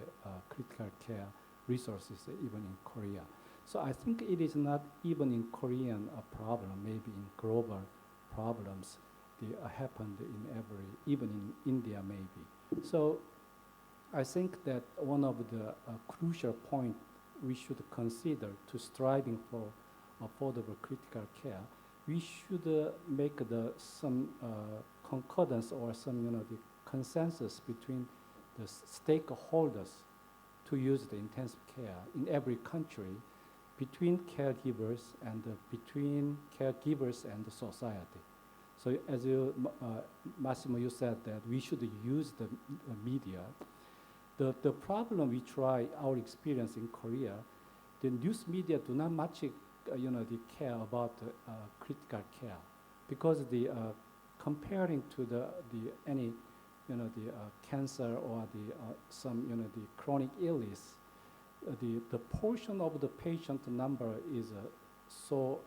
critical care resources even in Korea. So I think it is not even in Korean a problem, maybe in global problems. They happened in even in India maybe. So I think that one of the crucial points we should consider to striving for affordable critical care, we should make some concordance or some the consensus between the stakeholders to use the intensive care in every country, between caregivers and between caregivers and the society. So as you, Massimo, you said that we should use the media. The problem we try, our experience in Korea, the news media do not much they care about critical care, because the comparing to the any the cancer or the some the chronic illness, the portion of the patient number is so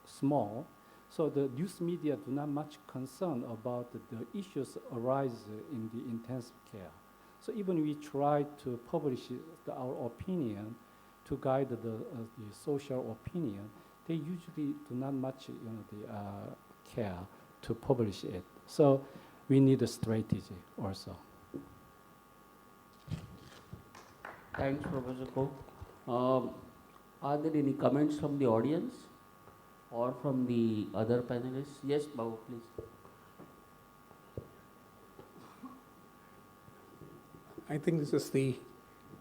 small. So the news media do not much concern about the issues arise in the intensive care. So even we try to publish our opinion to guide the social opinion, they usually do not much care to publish it. So we need a strategy also. Thanks, Professor Ko. Are there any comments from the audience or from the other panelists? Yes, Babu, please. I think this is the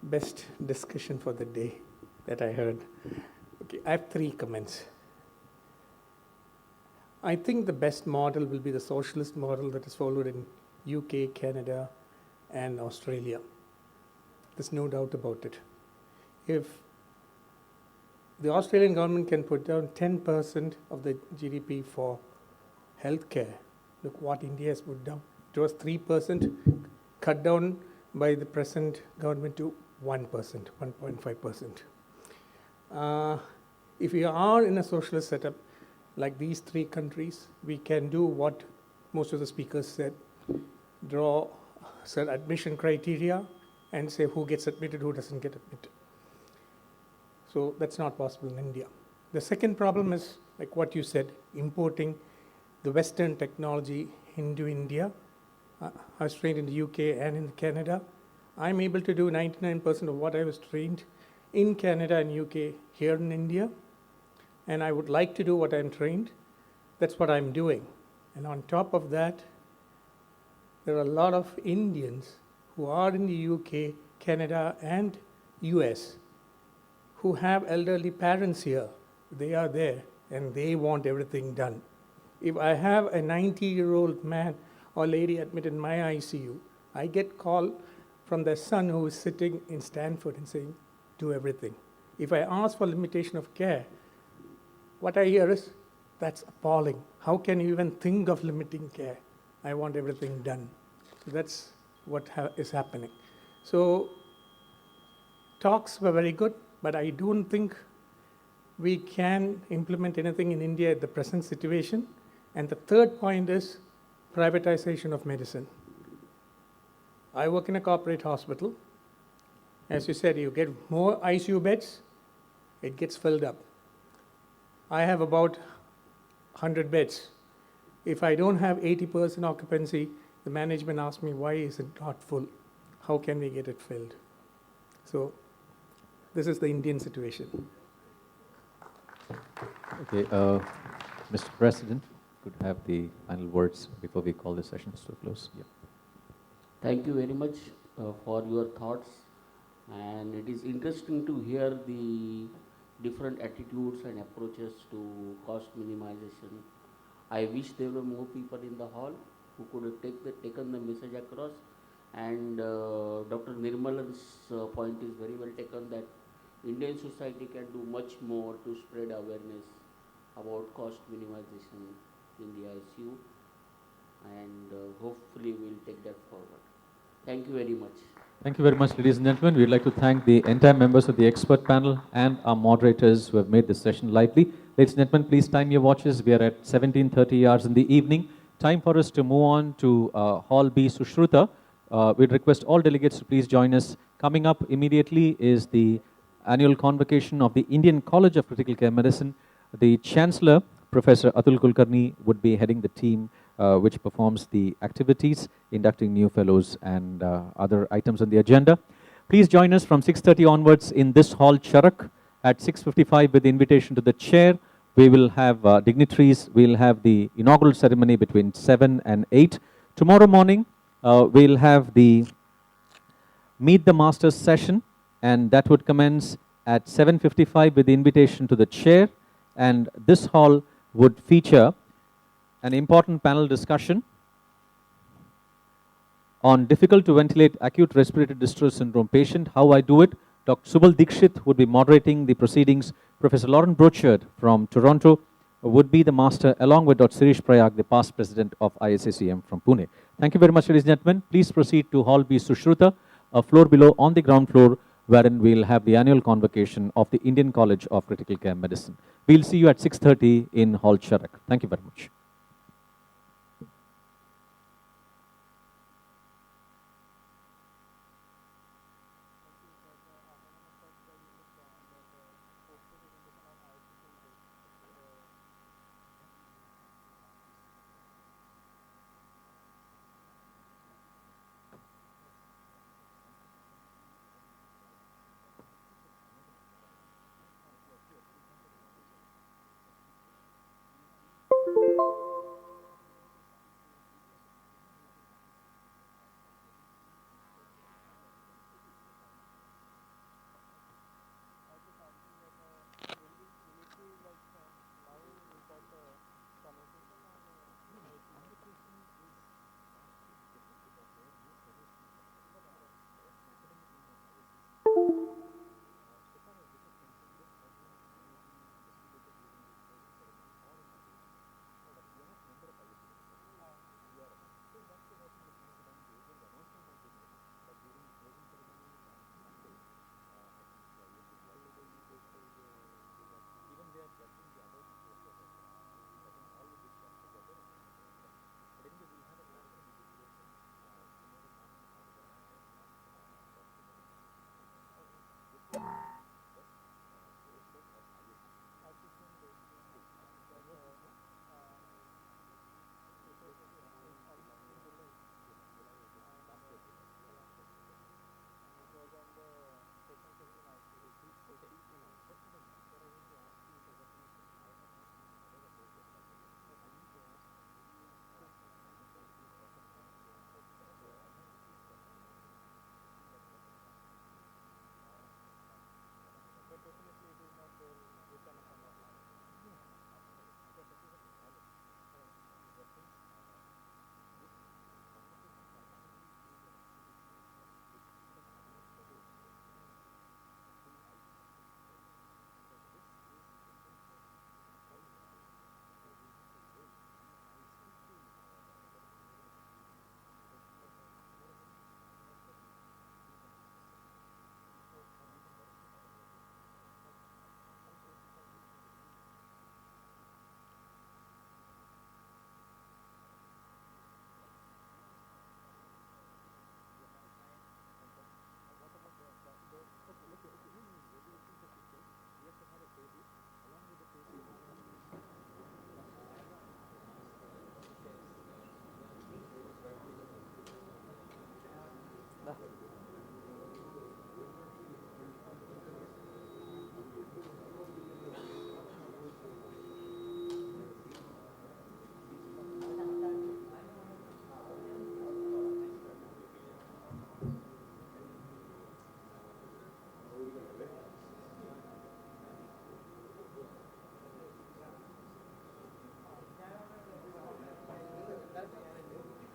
best discussion for the day that I heard. Okay, I have 3 comments. I think the best model will be the socialist model that is followed in UK, Canada, and Australia. There's no doubt about it. If the Australian government can put down 10% of the GDP for healthcare, look what India has put down. It was 3%, cut down by the present government to 1%, 1.5%. If we are in a socialist setup like these 3 countries, we can do what most of the speakers said, draw certain admission criteria and say who gets admitted, who doesn't get admitted. So that's not possible in India. The second problem is, like what you said, importing the Western technology into India. I was trained in the UK and in Canada. I'm able to do 99% of what I was trained in Canada and UK here in India. And I would like to do what I'm trained. That's what I'm doing. And on top of that, there are a lot of Indians who are in the UK, Canada, and US who have elderly parents here. They are there and they want everything done. If I have a 90-year-old man or lady admitted in my ICU, I get call from their son who is sitting in Stanford and saying, do everything. If I ask for limitation of care, what I hear is, that's appalling. How can you even think of limiting care? I want everything done. So that's what is happening. So talks were very good, but I don't think we can implement anything in India at the present situation. And the third point is privatization of medicine. I work in a corporate hospital. As you said, you get more ICU beds, it gets filled up. I have about 100 beds. If I don't have 80% occupancy, the management asks me, why is it not full? How can we get it filled? So this is the Indian situation. Okay, Mr. President, could have the final words before we call the sessions to a close. Yeah. Thank you very much for your thoughts, and it is interesting to hear the different attitudes and approaches to cost minimization. I wish there were more people in the hall who could have taken the message across, and Dr. Nirmalan's point is very well taken, that Indian society can do much more to spread awareness about cost minimization in the ICU, and hopefully we'll take that forward. Thank you very much. Thank you very much, ladies and gentlemen. We'd like to thank the entire members of the expert panel and our moderators who have made this session lively. Ladies and gentlemen, please time your watches. We are at 17:30 hours in the evening. Time for us to move on to Hall B, Sushruta. We'd request all delegates to please join us. Coming up immediately is the annual convocation of the Indian College of Critical Care Medicine. The Chancellor, Professor Atul Kulkarni, would be heading the team which performs the activities, inducting new fellows and other items on the agenda. Please join us from 6:30 onwards in this hall, Charak. At 6:55 with the invitation to the chair, we will have dignitaries. We'll have the inaugural ceremony between 7 and 8. Tomorrow morning, we'll have the Meet the Masters session, and that would commence at 7:55 with the invitation to the chair. And this hall would feature an important panel discussion on difficult to ventilate acute respiratory distress syndrome patient, how I do it. Dr. Subal Dikshit would be moderating the proceedings. Professor Lauren Brochard from Toronto would be the master, along with Dr. Sirish Prayag, the past president of ISACM from Pune. Thank you very much, ladies and gentlemen. Please proceed to Hall B, Sushruta, a floor below on the ground floor, wherein we'll have the annual convocation of the Indian College of Critical Care Medicine. We'll see you at 6:30 in Hall Charak. Thank you very much.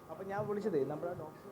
അപ്പോൾ ഞാൻ വിളിച്ചതേ നമ്മുടെ doctor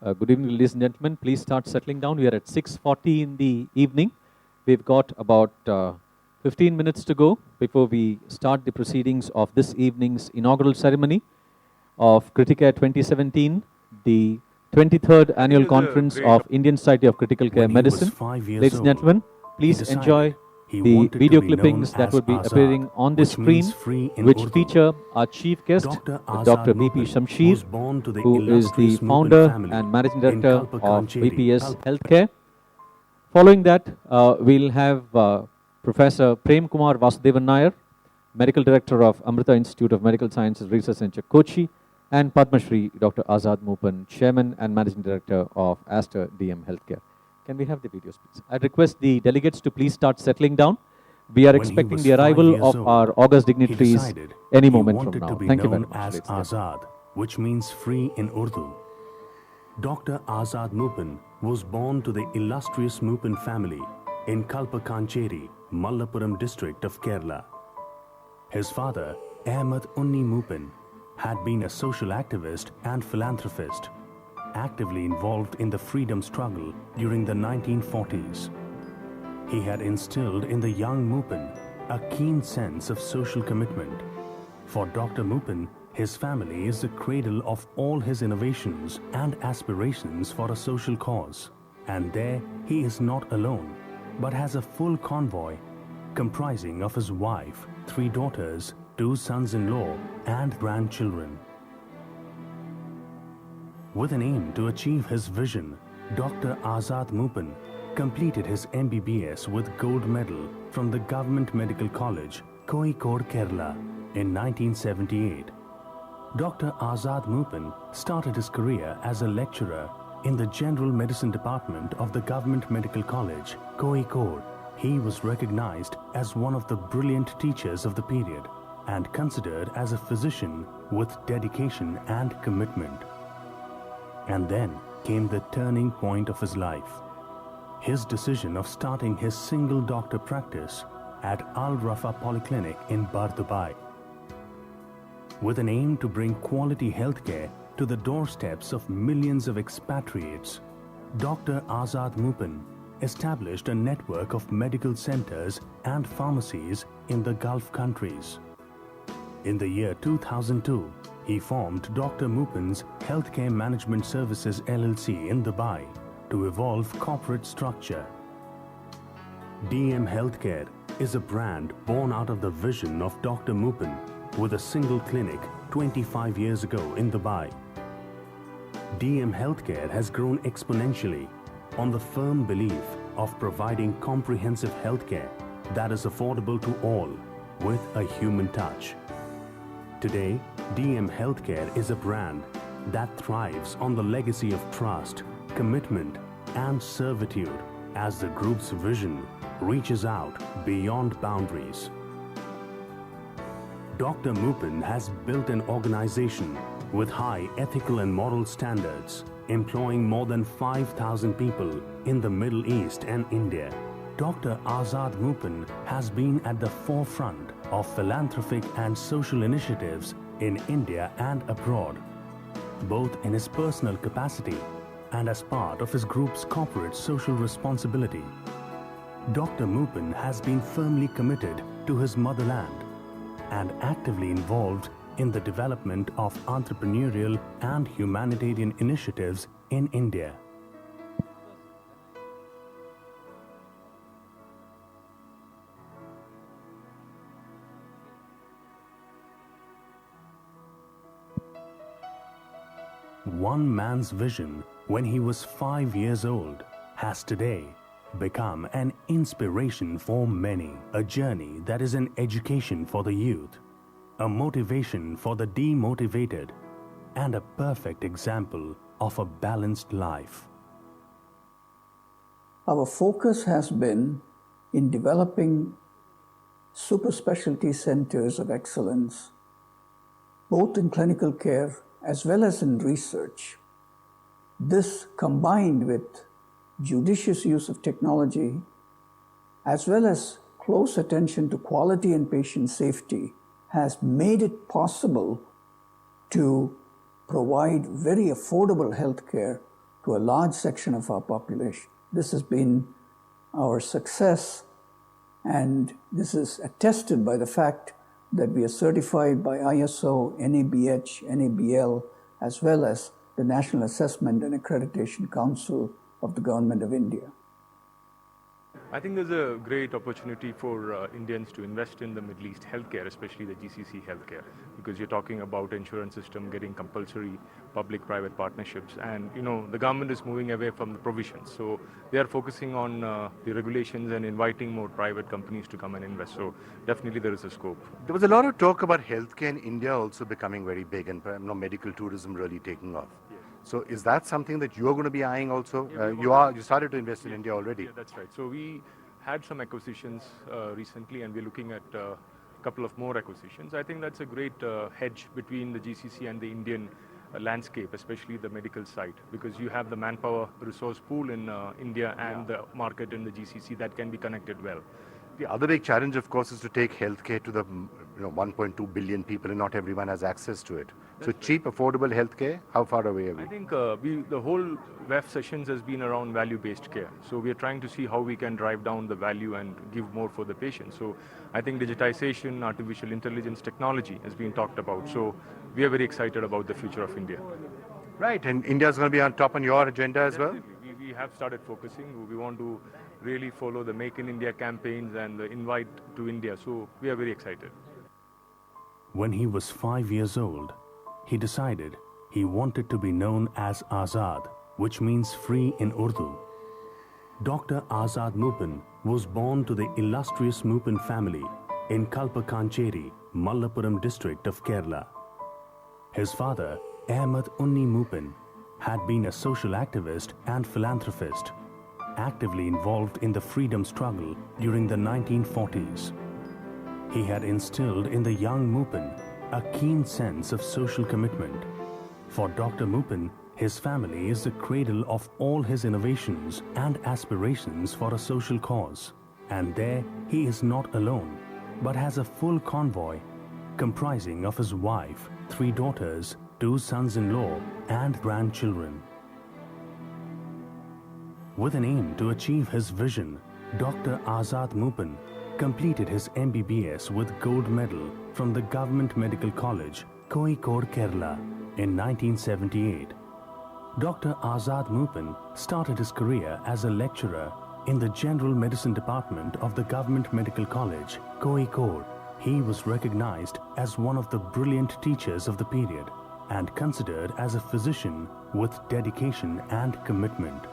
Good evening, ladies and gentlemen. Please start settling down. We are at 6:40 in the evening. We've got about 15 minutes to go before we start the proceedings of this evening's inaugural ceremony of Criticare 2017, the 23rd Annual Conference of Indian Society of Critical Care Medicine. Ladies and gentlemen, please enjoy the video clippings that will be appearing on the screen, which feature our chief guest, Dr. B.P. Shamsher, who is the founder and managing director of BPS Healthcare. Following that, we'll have Professor Prem Kumar Vasudevan Nair, Medical Director of Amrita Institute of Medical Sciences Research Center, Kochi, and Padma Shri Dr. Azad Moopen, Chairman and Managing Director of Aster DM Healthcare. Can we have the videos, please? I'd request the delegates to please start settling down. We are expecting the arrival of our august dignitaries any moment from now. Thank you very much. As Azad, which means free in Urdu. Dr. Azad Moopen was born to the illustrious Moopen family in Kalpakancheri, Mallapuram district of Kerala. His father, Ahmed Unni Moopen, had been a social activist and philanthropist, actively involved in the freedom struggle during the 1940s. He had instilled in the young Moopen a keen sense of social commitment. For Dr. Moopen, his family is the cradle of all his innovations and aspirations for a social cause. And there he is not alone, but has a full convoy comprising of his wife, 3 daughters, 2 sons-in-law, and grandchildren. With an aim to achieve his vision, Dr. Azad Moopen completed his MBBS with gold medal from the Government Medical College, Kozhikode, Kerala in 1978. Dr. Azad Moopen started his career as a lecturer in the General Medicine Department of the Government Medical College, Kozhikode. He was recognized as one of the brilliant teachers of the period and considered as a physician with dedication and commitment. And then came the turning point of his life. His decision of starting his single doctor practice at Al Rafa Polyclinic in Bardubai. With an aim to bring quality healthcare to the doorsteps of millions of expatriates, Dr. Azad Moopen established a network of medical centers and pharmacies in the Gulf countries. In the year 2002, he formed Dr. Moopen's Healthcare Management Services LLC in Dubai to evolve corporate structure. DM Healthcare is a brand born out of the vision of Dr. Moopen with a single clinic 25 years ago in Dubai. DM Healthcare has grown exponentially on the firm belief of providing comprehensive healthcare that is affordable to all with a human touch. Today, DM Healthcare is a brand that thrives on the legacy of trust, commitment, and servitude as the group's vision reaches out beyond boundaries. Dr. Moopen has built an organization with high ethical and moral standards, employing more than 5,000 people in the Middle East and India. Dr. Azad Moopen has been at the forefront of philanthropic and social initiatives in India and abroad, both in his personal capacity and as part of his group's corporate social responsibility. Dr. Moopen has been firmly committed to his motherland and actively involved in the development of entrepreneurial and humanitarian initiatives in India. One man's vision when he was 5 years old has today become an inspiration for many, a journey that is an education for the youth, a motivation for the demotivated, and a perfect example of a balanced life. Our focus has been in developing super specialty centers of excellence, both in clinical care as well as in research. This, combined with judicious use of technology, as well as close attention to quality and patient safety, has made it possible to provide very affordable health care to a large section of our population. This has been our success, and this is attested by the fact that we are certified by ISO, NABH, NABL, as well as the National Assessment and Accreditation Council of the Government of India. I think there's a great opportunity for Indians to invest in the Middle East healthcare, especially the GCC healthcare, because you're talking about insurance system getting compulsory public-private partnerships, and the government is moving away from the provisions. So they are focusing on the regulations and inviting more private companies to come and invest. So definitely there is a scope. There was a lot of talk about healthcare in India also becoming very big and medical tourism really taking off. Yes. So is that something that you are going to be eyeing also? You started to invest in India already. Yeah, that's right. So we had some acquisitions recently, and we're looking at a couple of more acquisitions. I think that's a great hedge between the GCC and the Indian landscape, especially the medical side, because you have the manpower resource pool in India and the market in the GCC that can be connected well. The other big challenge, of course, is to take healthcare to the 1.2 billion people, and not everyone has access to it. So cheap, affordable healthcare, how far away are we? I think the whole WEF sessions has been around value-based care. So we are trying to see how we can drive down the value and give more for the patient. So I think digitization, artificial intelligence, technology has been talked about. So we are very excited about the future of India. Right, and India is going to be on top on your agenda as well? We have started focusing. We want to really follow the Make in India campaigns and the invite to India. So we are very excited. When he was 5 years old, he decided he wanted to be known as Azad, which means free in Urdu. Dr. Azad Mupin was born to the illustrious Mupin family in Kalpakancheri, Malappuram district of Kerala. His father, Ahmed Unni Mupin, had been a social activist and philanthropist, actively involved in the freedom struggle during the 1940s. He had instilled in the young Mupin a keen sense of social commitment. For Dr. Mupin, his family is the cradle of all his innovations and aspirations for a social cause. And there he is not alone, but has a full convoy comprising of his wife, 3 daughters, 2 sons-in-law and grandchildren. With an aim to achieve his vision, Dr. Azad Mupin completed his MBBS with gold medal from the Government Medical College, Kozhikode, Kerala in 1978. Dr. Azad Mupin started his career as a lecturer in the General Medicine Department of the Government Medical College, Kozhikode. He was recognized as one of the brilliant teachers of the period and considered as a physician with dedication and commitment.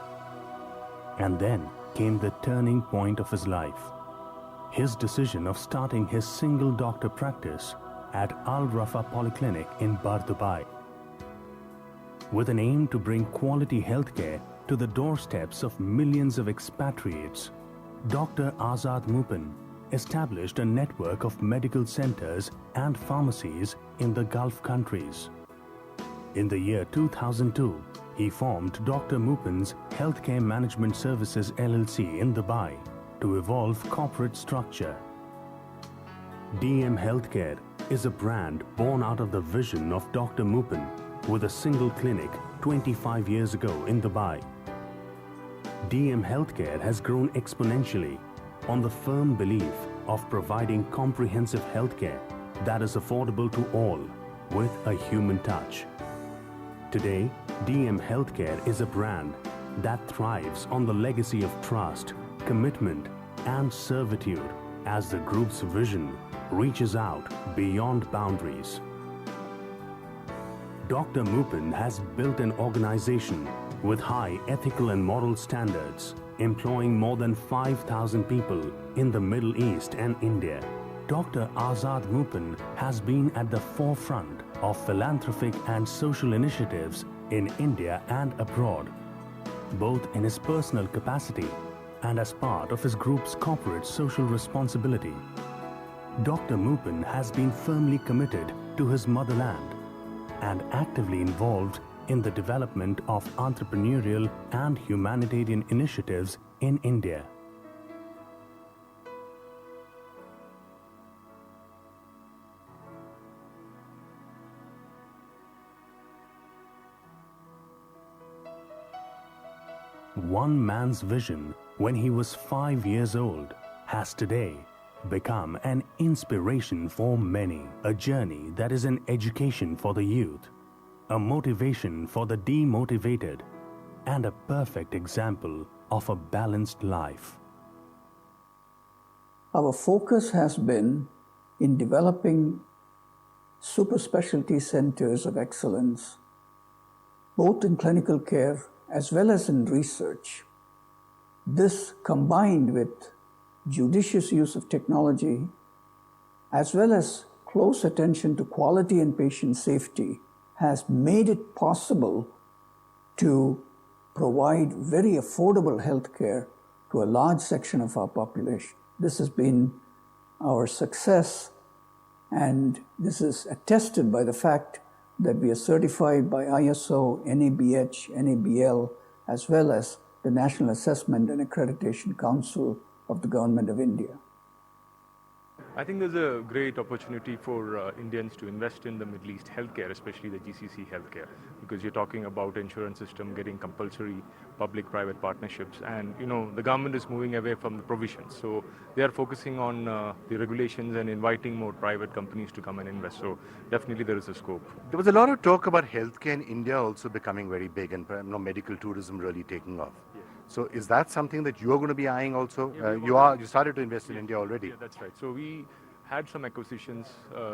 And then came the turning point of his life. His decision of starting his single doctor practice at Al Rafa Polyclinic in Bardubai. With an aim to bring quality healthcare to the doorsteps of millions of expatriates, Dr. Azad Mupin established a network of medical centers and pharmacies in the Gulf countries. In the year 2002, he formed Dr. Mupin's Healthcare Management Services LLC in Dubai to evolve corporate structure. DM Healthcare is a brand born out of the vision of Dr. Mupin with a single clinic 25 years ago in Dubai. DM Healthcare has grown exponentially on the firm belief of providing comprehensive healthcare that is affordable to all with a human touch. Today, DM Healthcare is a brand that thrives on the legacy of trust, commitment, and servitude as the group's vision reaches out beyond boundaries. Dr. Mupin has built an organization with high ethical and moral standards, employing more than 5,000 people in the Middle East and India. Dr. Azad Mupin has been at the forefront of philanthropic and social initiatives in India and abroad, both in his personal capacity and as part of his group's corporate social responsibility. Dr. Mupin has been firmly committed to his motherland and actively involved in the development of entrepreneurial and humanitarian initiatives in India. one man's vision when he was 5 years old has today become an inspiration for many, a journey that is an education for the youth, a motivation for the demotivated, and a perfect example of a balanced life. Our focus has been in developing super specialty centers of excellence, both in clinical care as well as in research. This, combined with judicious use of technology, as well as close attention to quality and patient safety, has made it possible to provide very affordable health care to a large section of our population. This has been our success, and this is attested by the fact that we are certified by ISO, NABH, NABL, as well as the National Assessment and Accreditation Council of the Government of India. I think there's a great opportunity for Indians to invest in the Middle East healthcare, especially the GCC healthcare, because you're talking about insurance system getting compulsory public-private partnerships, and the government is moving away from the provisions. So they are focusing on the regulations and inviting more private companies to come and invest. So definitely there is a scope. There was a lot of talk about healthcare in India also becoming very big and medical tourism really taking off. Yes. So is that something that you are going to be eyeing also? You started to invest in India already. Yeah, that's right. So we had some acquisitions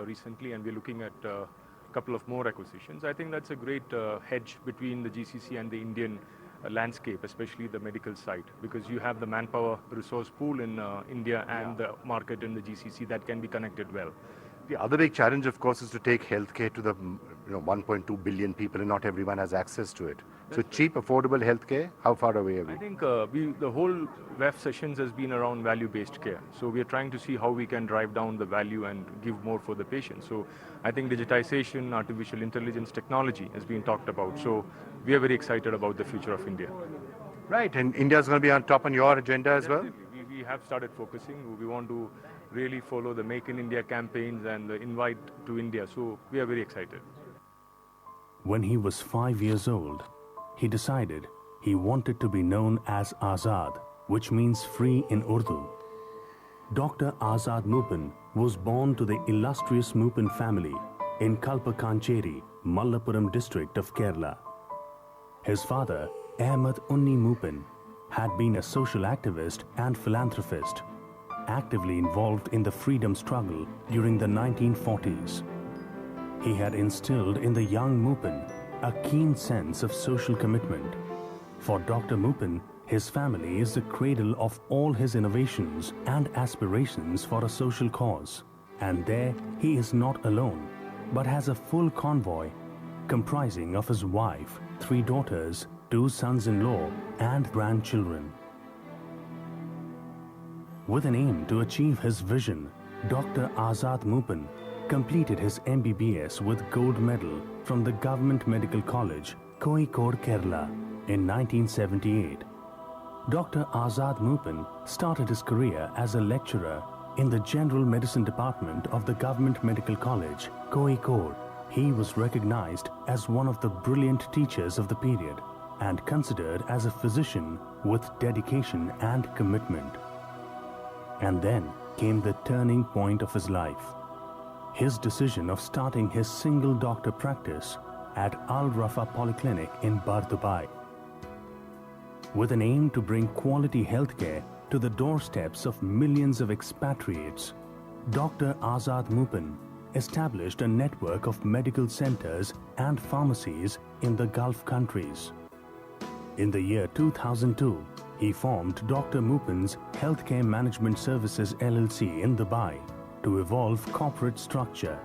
recently, and we're looking at a couple of more acquisitions. I think that's a great hedge between the GCC and the Indian landscape, especially the medical side, because you have the manpower resource pool in India and the market in the GCC that can be connected well. The other big challenge, of course, is to take healthcare to the 1.2 billion people, and not everyone has access to it. So cheap, affordable healthcare, how far away are we? I think the whole WEF sessions has been around value-based care. So we are trying to see how we can drive down the value and give more for the patient. So I think digitization, artificial intelligence, technology has been talked about. So we are very excited about the future of India. Right, and India is going to be on top on your agenda as well? We have started focusing. We want to really follow the Make in India campaigns and the invite to India. So we are very excited. When he was 5 years old, he decided he wanted to be known as Azad, which means free in Urdu. Dr. Azad Moopen was born to the illustrious Moopen family in Kalpakancheri, Mallapuram district of Kerala. His father, Ahmed Unni Moopen, had been a social activist and philanthropist, actively involved in the freedom struggle during the 1940s. He had instilled in the young Moopen a keen sense of social commitment. For Dr. Moopen, his family is the cradle of all his innovations and aspirations for a social cause. And there he is not alone, but has a full convoy comprising of his wife, 3 daughters, 2 sons-in-law, and grandchildren. With an aim to achieve his vision, Dr. Azad Moopen completed his MBBS with gold medal from the Government Medical College, Kozhikode, Kerala in 1978. Dr. Azad Moopen started his career as a lecturer in the General Medicine Department of the Government Medical College, Kozhikode. He was recognized as one of the brilliant teachers of the period and considered as a physician with dedication and commitment. And then came the turning point of his life. His decision of starting his single doctor practice at Al Rafa Polyclinic in Dubai. With an aim to bring quality healthcare to the doorsteps of millions of expatriates, Dr. Azad Moopen established a network of medical centers and pharmacies in the Gulf countries. In the year 2002, he formed Dr. Moopen's Healthcare Management Services LLC in Dubai to evolve corporate structure.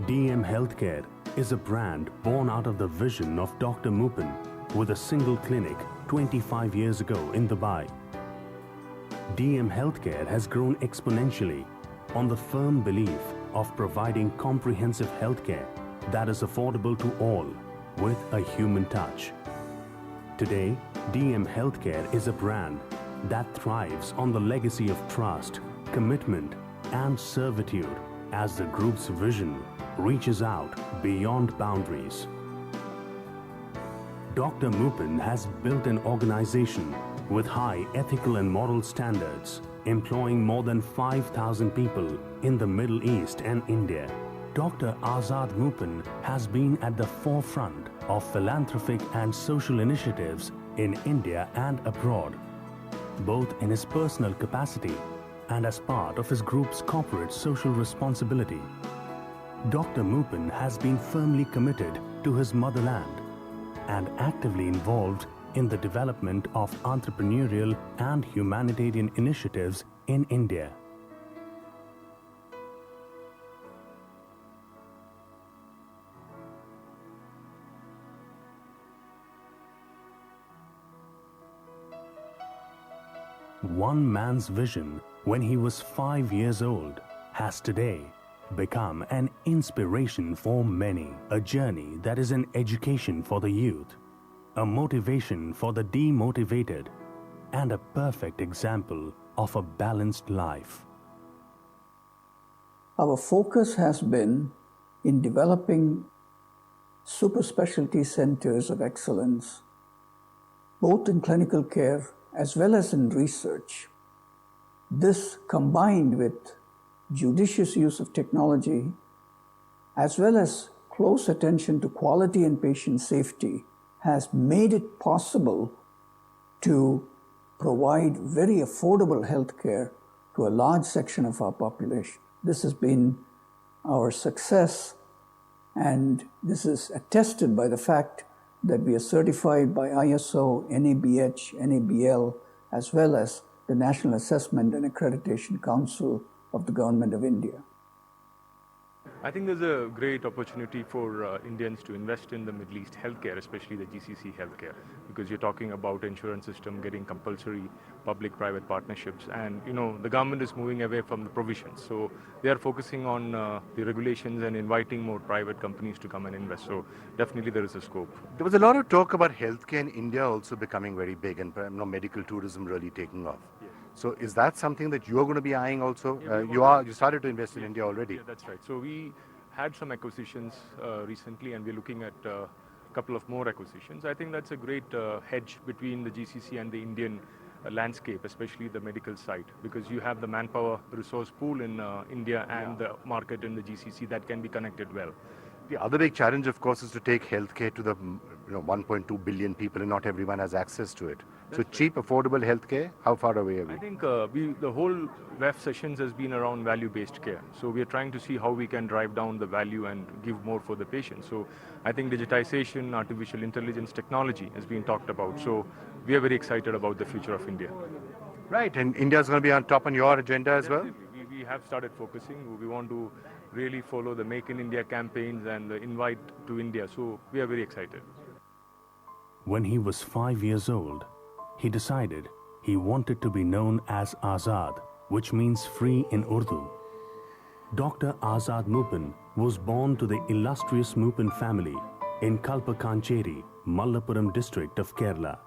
DM Healthcare is a brand born out of the vision of Dr. Moopen with a single clinic 25 years ago in Dubai. DM Healthcare has grown exponentially on the firm belief of providing comprehensive healthcare that is affordable to all with a human touch. Today, DM Healthcare is a brand that thrives on the legacy of trust, commitment, and servitude as the group's vision reaches out beyond boundaries. Dr. Mupin has built an organization with high ethical and moral standards, employing more than 5,000 people in the Middle East and India. Dr. Azad Mupin has been at the forefront of philanthropic and social initiatives in India and abroad, both in his personal capacity and as part of his group's corporate social responsibility. Dr. Mupin has been firmly committed to his motherland and actively involved in the development of entrepreneurial and humanitarian initiatives in India. One man's vision when he was 5 years old has today become an inspiration for many, a journey that is an education for the youth, a motivation for the demotivated, and a perfect example of a balanced life. Our focus has been in developing super specialty centers of excellence, both in clinical care as well as in research. This, combined with judicious use of technology, as well as close attention to quality and patient safety, has made it possible to provide very affordable health care to a large section of our population. This has been our success, and this is attested by the fact that we are certified by ISO, NABH, NABL, as well as the National Assessment and Accreditation Council of the Government of India. I think there's a great opportunity for Indians to invest in the Middle East healthcare, especially the GCC healthcare, because you're talking about insurance system getting compulsory public-private partnerships, and the government is moving away from the provisions. So they are focusing on the regulations and inviting more private companies to come and invest. So definitely there is a scope. There was a lot of talk about healthcare in India also becoming very big and medical tourism really taking off. Yes. So is that something that you're going to be eyeing also? Yeah, you started to invest in India already. Yeah, that's right. So we had some acquisitions recently, and we're looking at a couple of more acquisitions. I think that's a great hedge between the GCC and the Indian landscape, especially the medical side, because you have the manpower resource pool in India and the market in the GCC that can be connected well. The other big challenge, of course, is to take healthcare to the 1.2 billion people, and not everyone has access to it. So cheap, affordable healthcare, how far away are we? I think the whole WEF sessions has been around value-based care. So we are trying to see how we can drive down the value and give more for the patient. So I think digitization, artificial intelligence, technology has been talked about. So we are very excited about the future of India. Right, and India is going to be on top on your agenda as well? We have started focusing. We want to really follow the Make in India campaigns and the invite to India. So we are very excited. When he was 5 years old, he decided he wanted to be known as Azad, which means free in Urdu. Dr. Azad Mupin was born to the illustrious Mupin family in Kalpakancheri, Malappuram district of Kerala.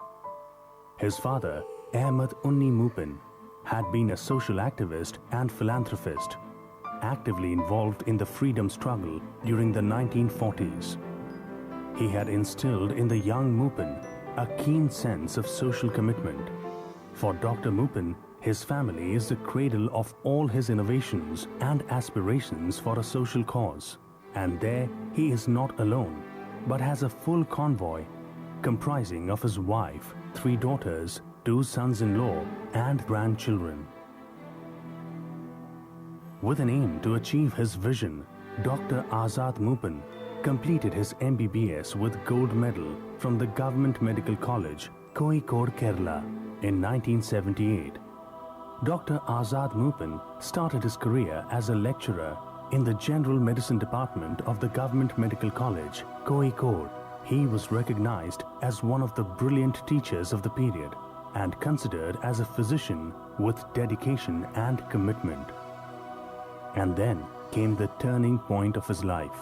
His father, Ahmed Unni Mupin, had been a social activist and philanthropist, actively involved in the freedom struggle during the 1940s. He had instilled in the young Mupin a keen sense of social commitment. For Dr. Mupin, his family is the cradle of all his innovations and aspirations for a social cause. And there he is not alone, but has a full convoy comprising of his wife, 3 daughters, 2 sons-in-law, and grandchildren. With an aim to achieve his vision, Dr. Azad Mupin completed his MBBS with gold medal from the Government Medical College, Kozhikode, Kerala, in 1978. Dr. Azad Mupin started his career as a lecturer in the General Medicine Department of the Government Medical College, Kozhikode. He was recognized as one of the brilliant teachers of the period and considered as a physician with dedication and commitment. And then came the turning point of his life.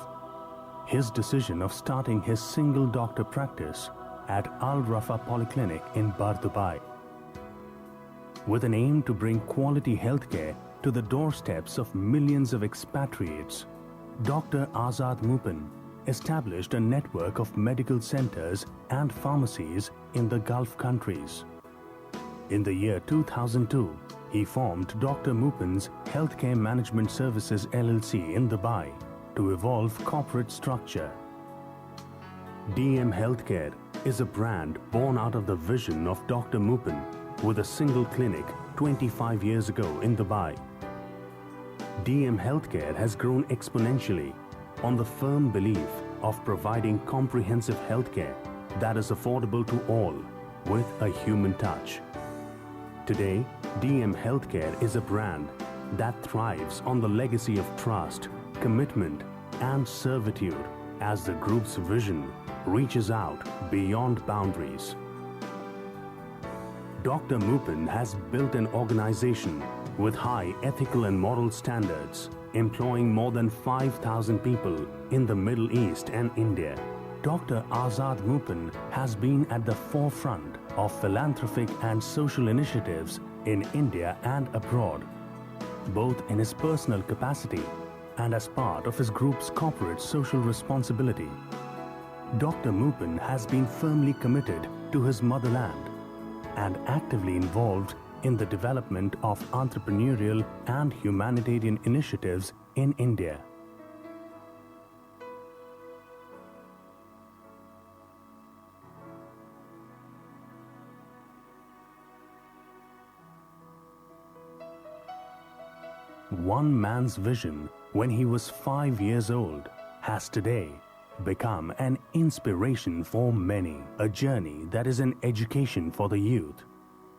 His decision of starting his single doctor practice at Al Rafa Polyclinic in Bardubai. With an aim to bring quality healthcare to the doorsteps of millions of expatriates, Dr. Azad Mupin established a network of medical centers and pharmacies in the Gulf countries. In the year 2002, he formed Dr. Mupin's Healthcare Management Services LLC in Dubai to evolve corporate structure. DM Healthcare is a brand born out of the vision of Dr. Mupin with a single clinic 25 years ago in Dubai. DM Healthcare has grown exponentially on the firm belief of providing comprehensive healthcare that is affordable to all with a human touch. Today, DM Healthcare is a brand that thrives on the legacy of trust, commitment, and servitude as the group's vision reaches out beyond boundaries. Dr. Mupin has built an organization with high ethical and moral standards, employing more than 5,000 people in the Middle East and India. Dr. Azad Mupin has been at the forefront of philanthropic and social initiatives in India and abroad, both in his personal capacity and as part of his group's corporate social responsibility. Dr. Mupin has been firmly committed to his motherland and actively involved in the development of entrepreneurial and humanitarian initiatives in India. One man's vision when he was 5 years old has today become an inspiration for many, a journey that is an education for the youth,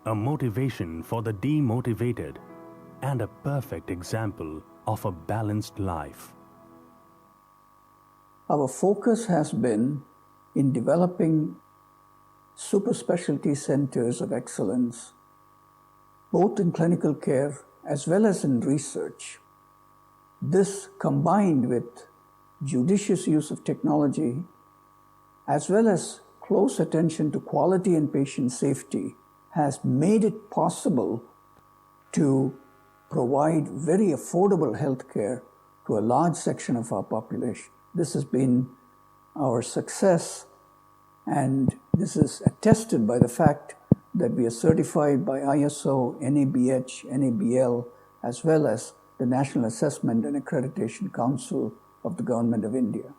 a motivation for the demotivated, and a perfect example of a balanced life. Our focus has been in developing super specialty centers of excellence, both in clinical care as well as in research. This, combined with judicious use of technology, as well as close attention to quality and patient safety, has made it possible to provide very affordable health care to a large section of our population. This has been our success, and this is attested by the fact that we are certified by ISO, NABH, NABL, as well as the National Assessment and Accreditation Council of the Government of India.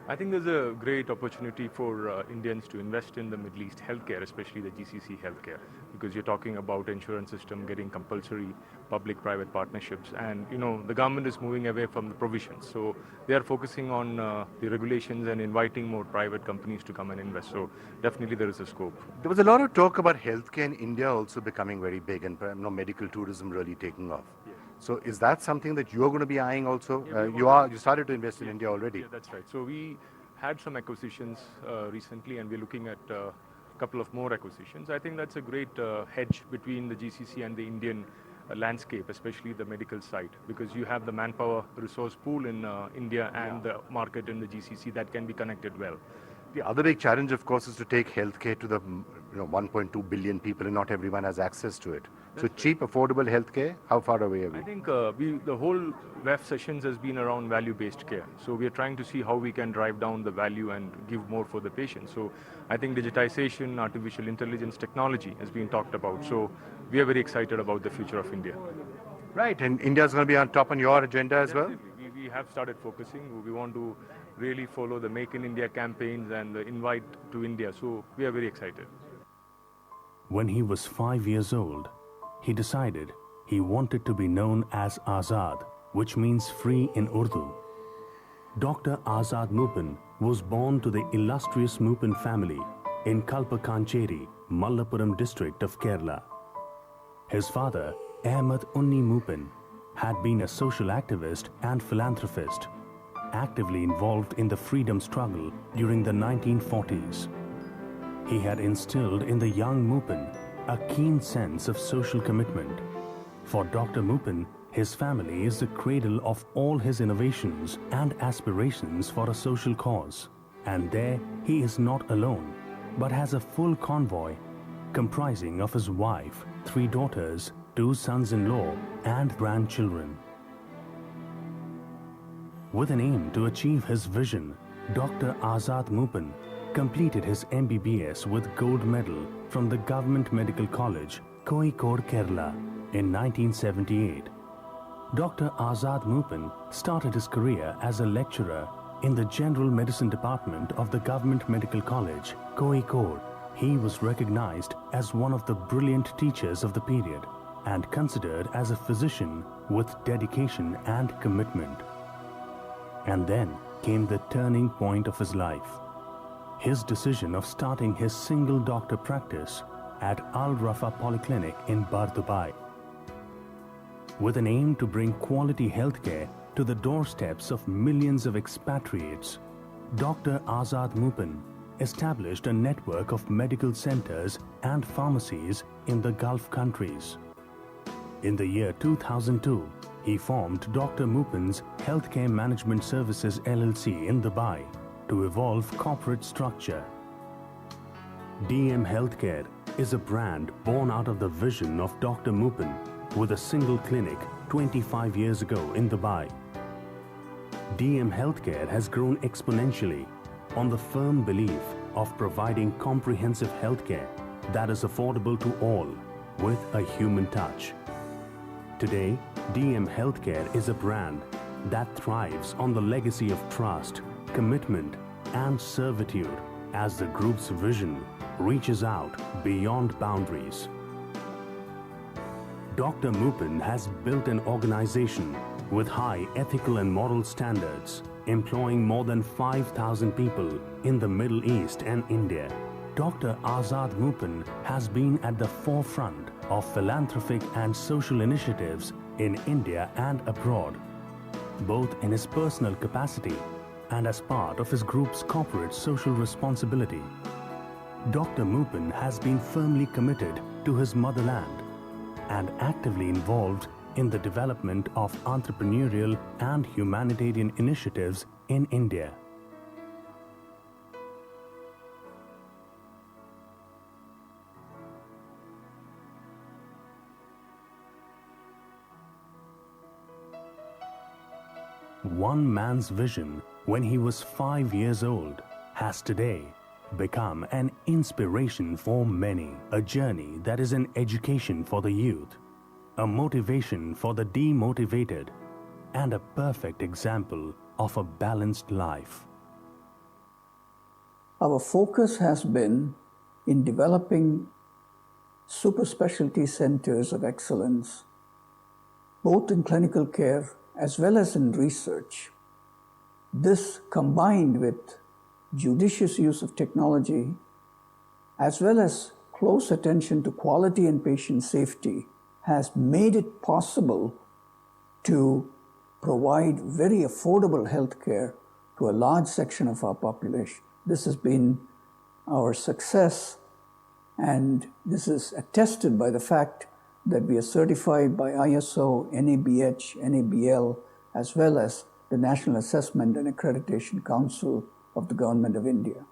I think there's a great opportunity for Indians to invest in the Middle East healthcare, especially the GCC healthcare, because you're talking about insurance system getting compulsory public-private partnerships, and the government is moving away from the provisions. So they are focusing on the regulations and inviting more private companies to come and invest. So definitely there is a scope. There was a lot of talk about healthcare in India also becoming very big and medical tourism really taking off. Yeah. So is that something that you're going to be eyeing also? Yeah, you started to invest in India already. Yeah, that's right. So we had some acquisitions recently, and we're looking at a couple of more acquisitions. I think that's a great hedge between the GCC and the Indian landscape, especially the medical side, because you have the manpower resource pool in India and the market in the GCC that can be connected well. The other big challenge, of course, is to take healthcare to the 1.2 billion people, and not everyone has access to it. So cheap, affordable healthcare, how far away are we? I think the whole WEF sessions has been around value-based care. So we are trying to see how we can drive down the value and give more for the patient. So I think digitization, artificial intelligence, technology has been talked about. So we are very excited about the future of India. Right, and India is going to be on top on your agenda as well? We have started focusing. We want to really follow the Make in India campaigns and the invite to India. So we are very excited. When he was 5 years old, he decided he wanted to be known as Azad, which means free in Urdu. Dr. Azad Mupin was born to the illustrious Mupin family in Kalpakancheri, Malappuram district of Kerala. His father, Ahmed Unni Mupin, had been a social activist and philanthropist, actively involved in the freedom struggle during the 1940s. He had instilled in the young Mupin a keen sense of social commitment. For Dr. Mupin, his family is the cradle of all his innovations and aspirations for a social cause. And there he is not alone, but has a full convoy comprising of his wife, 3 daughters, 2 sons-in-law, and grandchildren. With an aim to achieve his vision, Dr. Azad Moopen completed his MBBS with gold medal from the Government Medical College, Kozhikode, Kerala in 1978. Dr. Azad Moopen started his career as a lecturer in the General Medicine Department of the Government Medical College, Kozhikode. He was recognized as one of the brilliant teachers of the period and considered as a physician with dedication and commitment. And then came the turning point of his life. His decision of starting his single doctor practice at Al Rafa Polyclinic in Dubai. With an aim to bring quality healthcare to the doorsteps of millions of expatriates, Dr. Azad Moopen established a network of medical centers and pharmacies in the Gulf countries. In the year 2002, he formed Dr. Moopen's Healthcare Management Services LLC in Dubai to evolve corporate structure. DM Healthcare is a brand born out of the vision of Dr. Moopen with a single clinic 25 years ago in Dubai. DM Healthcare has grown exponentially on the firm belief of providing comprehensive healthcare that is affordable to all with a human touch. Today, DM Healthcare is a brand that thrives on the legacy of trust, commitment, and servitude as the group's vision reaches out beyond boundaries. Dr. Moopen has built an organization with high ethical and moral standards, employing more than 5,000 people in the Middle East and India. Dr. Azad Moopen has been at the forefront of philanthropic and social initiatives in India and abroad, both in his personal capacity and as part of his group's corporate social responsibility. Dr. Moopen has been firmly committed to his motherland and actively involved in the development of entrepreneurial and humanitarian initiatives in India. One man's vision when he was 5 years old has today become an inspiration for many, a journey that is an education for the youth, a motivation for the demotivated, and a perfect example of a balanced life. Our focus has been in developing super specialty centers of excellence, both in clinical care as well as in research. This, combined with judicious use of technology, as well as close attention to quality and patient safety, has made it possible to provide very affordable health care to a large section of our population. This has been our success, and this is attested by the fact that we are certified by ISO, NABH, NABL, as well as the National Assessment and Accreditation Council of the Government of India.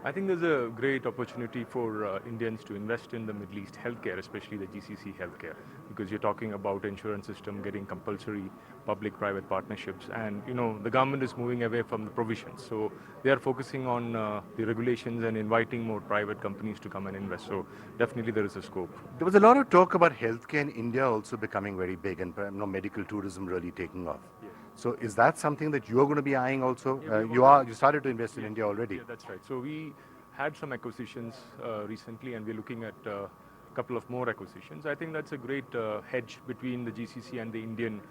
I think there's a great opportunity for Indians to invest in the Middle East healthcare, especially the GCC healthcare, because you're talking about insurance system getting compulsory public-private partnerships, and the government is moving away from the provisions. So they are focusing on the regulations and inviting more private companies to come and invest. So definitely there is a scope. There was a lot of talk about healthcare in India also becoming very big and medical tourism really taking off. Yes. So is that something that you're going to be eyeing also? Yeah, you started to invest in India already. Yeah, that's right. So we had some acquisitions recently, and we're looking at a couple of more acquisitions. I think that's a great hedge between the GCC and the Indian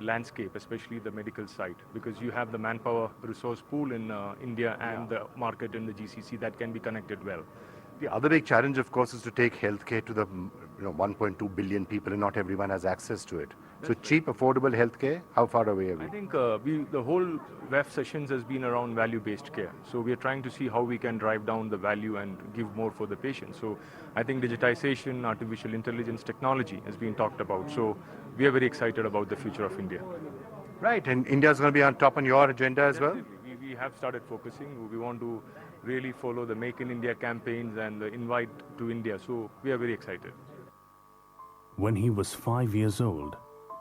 landscape, especially the medical side, because you have the manpower resource pool in India and the market in the GCC that can be connected well. The other big challenge, of course, is to take healthcare to the 1.2 billion people, and not everyone has access to it. So cheap, affordable healthcare, how far away are we? I think the whole WEF sessions has been around value-based care. So we are trying to see how we can drive down the value and give more for the patient. So I think digitization, artificial intelligence, technology has been talked about. So we are very excited about the future of India. Right, and India is going to be on top on your agenda as well? We have started focusing. We want to really follow the Make in India campaigns and the invite to India. So we are very excited. When he was 5 years old,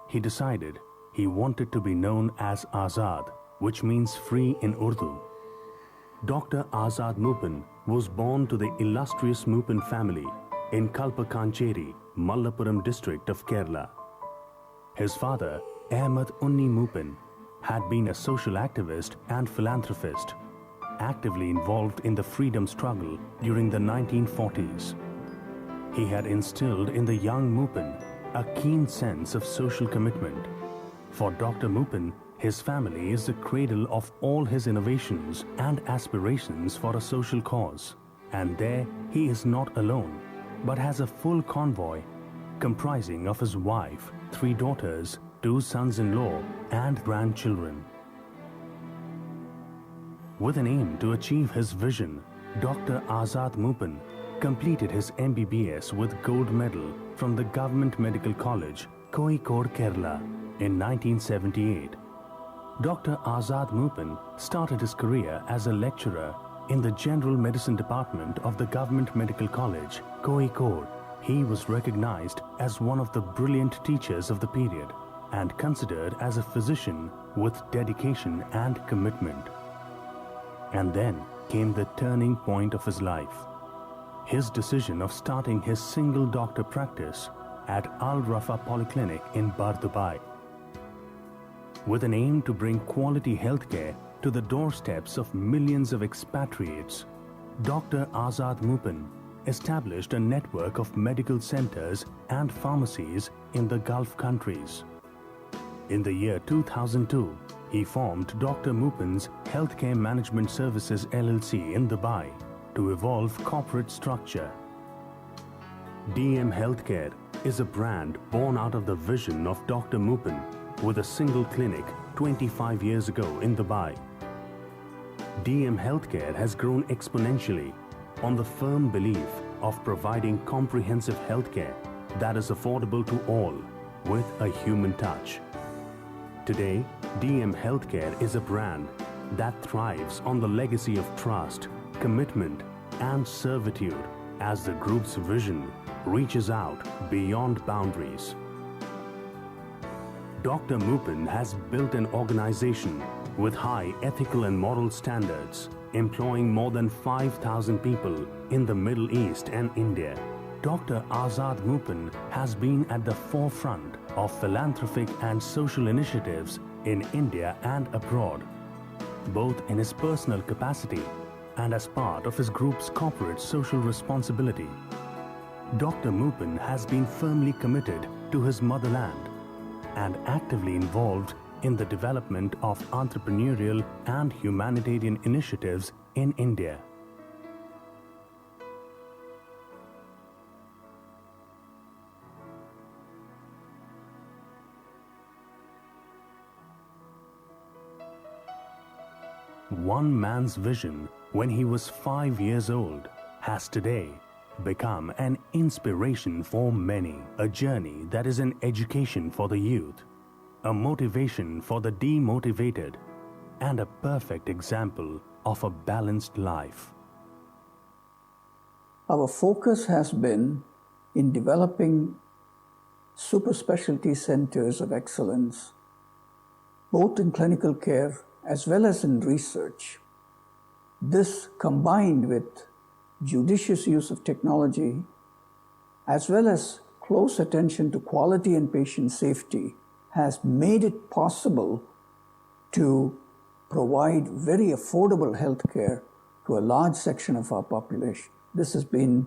he decided he wanted to be known as Azad, which means free in Urdu. Dr. Azad Moopen was born to the illustrious Moopen family in Kalpakancheri, Malappuram district of Kerala. His father, Ahmed Unni Moopen, had been a social activist and philanthropist, actively involved in the freedom struggle during the 1940s. He had instilled in the young Moopen a keen sense of social commitment. For Dr. Moopen, his family is the cradle of all his innovations and aspirations for a social cause. And there he is not alone, but has a full convoy comprising of his wife, 3 daughters, 2 sons-in-law and grandchildren. With an aim to achieve his vision, Dr. Azad Moopen completed his MBBS with gold medal from the Government Medical College, Kozhikode, Kerala in 1978. Dr. Azad Moopen started his career as a lecturer in the General Medicine Department of the Government Medical College, Kozhikode. He was recognized as one of the brilliant teachers of the period and considered as a physician with dedication and commitment. And then came the turning point of his life. His decision of starting his single doctor practice at Al Rafa Polyclinic in Bardubai. With an aim to bring quality healthcare to the doorsteps of millions of expatriates, Dr. Azad Moopen established a network of medical centers and pharmacies in the Gulf countries. In the year 2002, he formed Dr. Moopen's Healthcare Management Services LLC in Dubai to evolve corporate structure. DM Healthcare is a brand born out of the vision of Dr. Moopen with a single clinic 25 years ago in Dubai. DM Healthcare has grown exponentially on the firm belief of providing comprehensive healthcare that is affordable to all with a human touch. Today, DM Healthcare is a brand that thrives on the legacy of trust, commitment, and servitude as the group's vision reaches out beyond boundaries. Dr. Moopen has built an organization with high ethical and moral standards, employing more than 5,000 people in the Middle East and India. Dr. Azad Moopen has been at the forefront of philanthropic and social initiatives in India and abroad, both in his personal capacity and as part of his group's corporate social responsibility. Dr. Moopen has been firmly committed to his motherland and actively involved in the development of entrepreneurial and humanitarian initiatives in India. One man's vision when he was 5 years old has today become an inspiration for many, a journey that is an education for the youth, a motivation for the demotivated, and a perfect example of a balanced life. Our focus has been in developing super specialty centers of excellence, both in clinical care as well as in research. This, combined with judicious use of technology, as well as close attention to quality and patient safety, has made it possible to provide very affordable health care to a large section of our population. This has been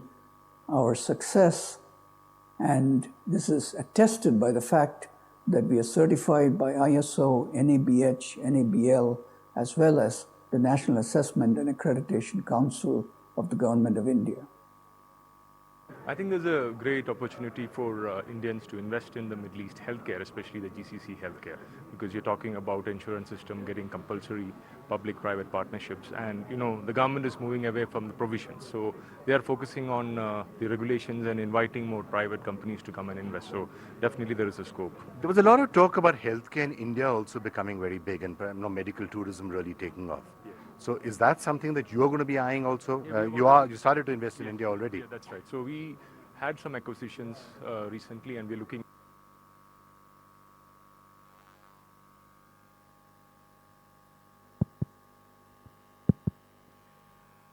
our success, and this is attested by the fact that we are certified by ISO, NABH, NABL, as well as the National Assessment and Accreditation Council of the Government of India. I think there's a great opportunity for Indians to invest in the Middle East healthcare, especially the GCC healthcare, because you're talking about insurance system getting compulsory public-private partnerships, and the government is moving away from the provisions. So they are focusing on the regulations and inviting more private companies to come and invest. So definitely there is a scope. There was a lot of talk about healthcare in India also becoming very big and medical tourism really taking off. Yeah. So is that something that you are going to be eyeing also? Yeah, you started to invest in India already. Yeah, that's right. So we had some acquisitions recently, and we're looking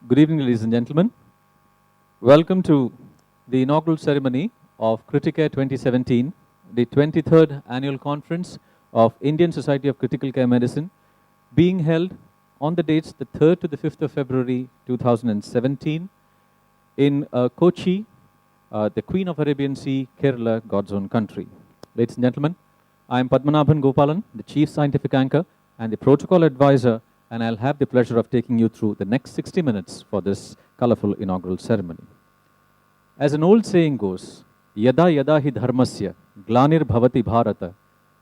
Good evening, ladies and gentlemen. Welcome to the inaugural ceremony of Criticare 2017, the 23rd annual conference of Indian Society of Critical Care Medicine, being held on the dates the 3rd to the 5th of February 2017 in Kochi, the Queen of Arabian Sea, Kerala, God's own country. Ladies and gentlemen, I am Padmanabhan Gopalan, the Chief Scientific Anchor and the Protocol Advisor, and I'll have the pleasure of taking you through the next 60 minutes for this colorful inaugural ceremony. As an old saying goes, Yada yada hi dharmasya glanir bhavati bharata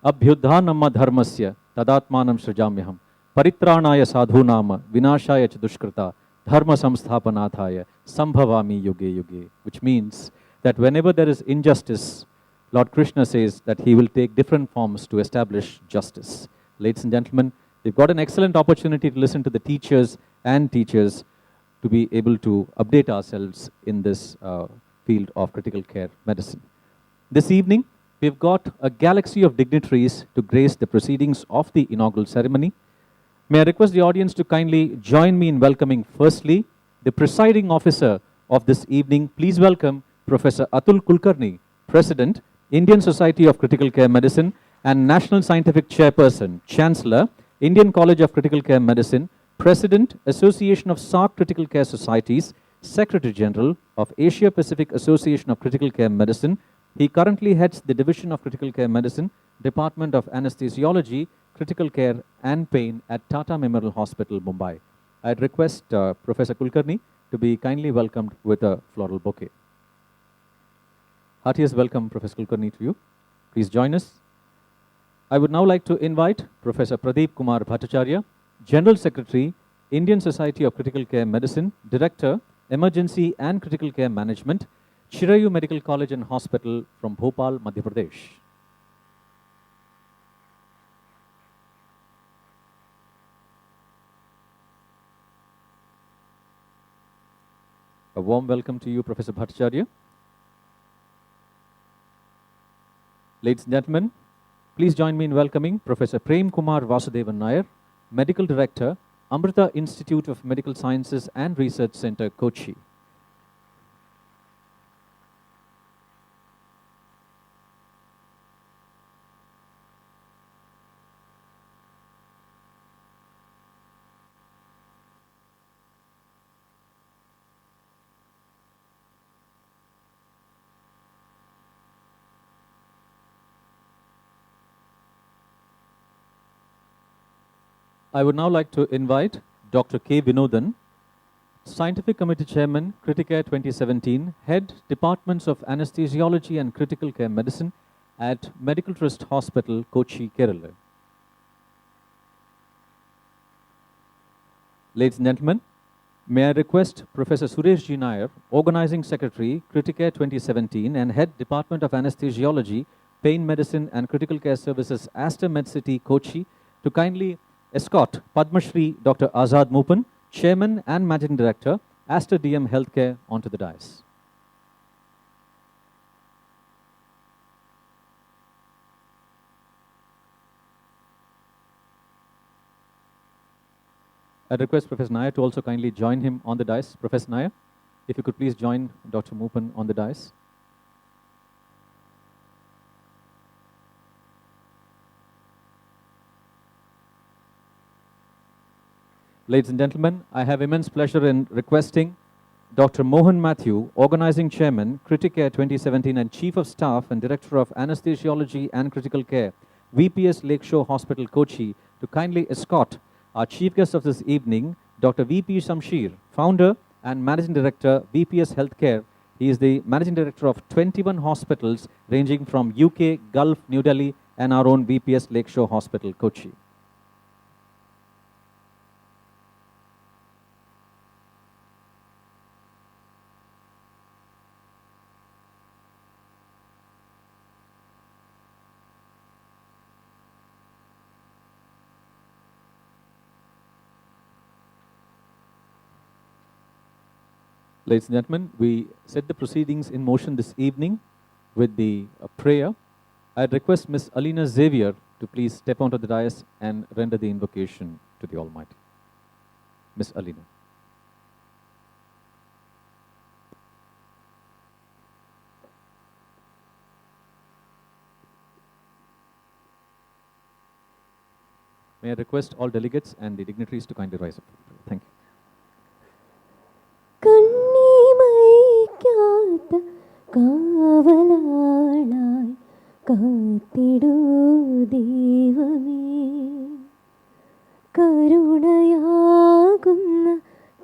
abhyuddha namma dharmasya tadatmanam srijamyaham paritranaya sadhunama vinashaya ch dushkrita dharma samsthapanataya sambhavami yuge yuge, which means that whenever there is injustice, Lord Krishna says that he will take different forms to establish justice. Ladies and gentlemen, we've got an excellent opportunity to listen to the teachers to be able to update ourselves in this field of critical care medicine. This evening, we've got a galaxy of dignitaries to grace the proceedings of the inaugural ceremony. May I request the audience to kindly join me in welcoming firstly the presiding officer of this evening. Please welcome Professor Atul Kulkarni, President, Indian Society of Critical Care Medicine and National Scientific Chairperson, Chancellor, Indian College of Critical Care Medicine, President, Association of SARC Critical Care Societies, Secretary General of Asia Pacific Association of Critical Care Medicine. He currently heads the Division of Critical Care Medicine, Department of Anesthesiology, Critical Care and Pain at Tata Memorial Hospital, Mumbai. I'd request Professor Kulkarni to be kindly welcomed with a floral bouquet. Heartiest welcome, Professor Kulkarni, to you. Please join us. I would now like to invite Professor Pradeep Kumar Bhattacharya, General Secretary, Indian Society of Critical Care Medicine, Director, Emergency and Critical Care Management, Chirayu Medical College and Hospital from Bhopal, Madhya Pradesh. A warm welcome to you, Professor Bhattacharya. Ladies and gentlemen, please join me in welcoming Professor Prem Kumar Vasudevan Nair, Medical Director, Amrita Institute of Medical Sciences and Research Center, Kochi. I would now like to invite Dr. K. Vinodan, Scientific Committee Chairman, Criticare 2017, Head, Departments of Anesthesiology and Critical Care Medicine at Medical Trust Hospital, Kochi, Kerala. Ladies and gentlemen, may I request Professor Suresh G. Nair, Organizing Secretary, Criticare 2017 and Head, Department of Anesthesiology, Pain Medicine and Critical Care Services, Aster MedCity, Kochi, to kindly escort Padma Shri Dr. Azad Moopen, Chairman and Managing Director, Aster DM Healthcare, onto the dais. I request Professor Nair to also kindly join him on the dais. Professor Nair, if you could please join Dr. Moopen on the dais. Ladies and gentlemen, I have immense pleasure in requesting Dr. Mohan Matthew, Organizing Chairman, Criticare 2017 and Chief of Staff and Director of Anesthesiology and Critical Care, VPS Lakeshore Hospital, Kochi, to kindly escort our chief guest of this evening, Dr. VP Shamsher, Founder and Managing Director, VPS Healthcare. He is the Managing Director of 21 hospitals ranging from UK, Gulf, New Delhi, and our own VPS Lakeshore Hospital, Kochi. Ladies and gentlemen, we set the proceedings in motion this evening with the prayer. I'd request Ms. Alina Xavier to please step onto the dais and render the invocation to the Almighty. Ms. Alina. May I request all delegates and the dignitaries to kindly rise up. Thank you. കണ്ണിമയ്ക്കാത്ത കാവലാളായി കാത്തിടൂ ദൈവമേ കരുണയാകുന്ന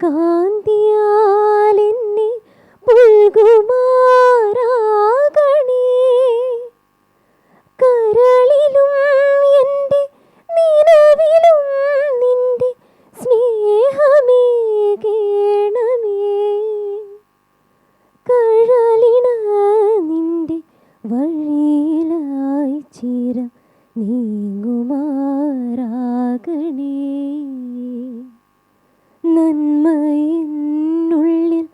കാന്തിയാൽ എന്നെ പുൽകുമാറാകണേ കരളിലും എൻ്റെ നിലവിലും നിന്റെ സ്നേഹമേ കേണമേ കഴലിണ നിന്റെ വഴിയിലായി ചിര നീങ്ങുമാറാകണേ നന്മയെന്നുള്ളിൽ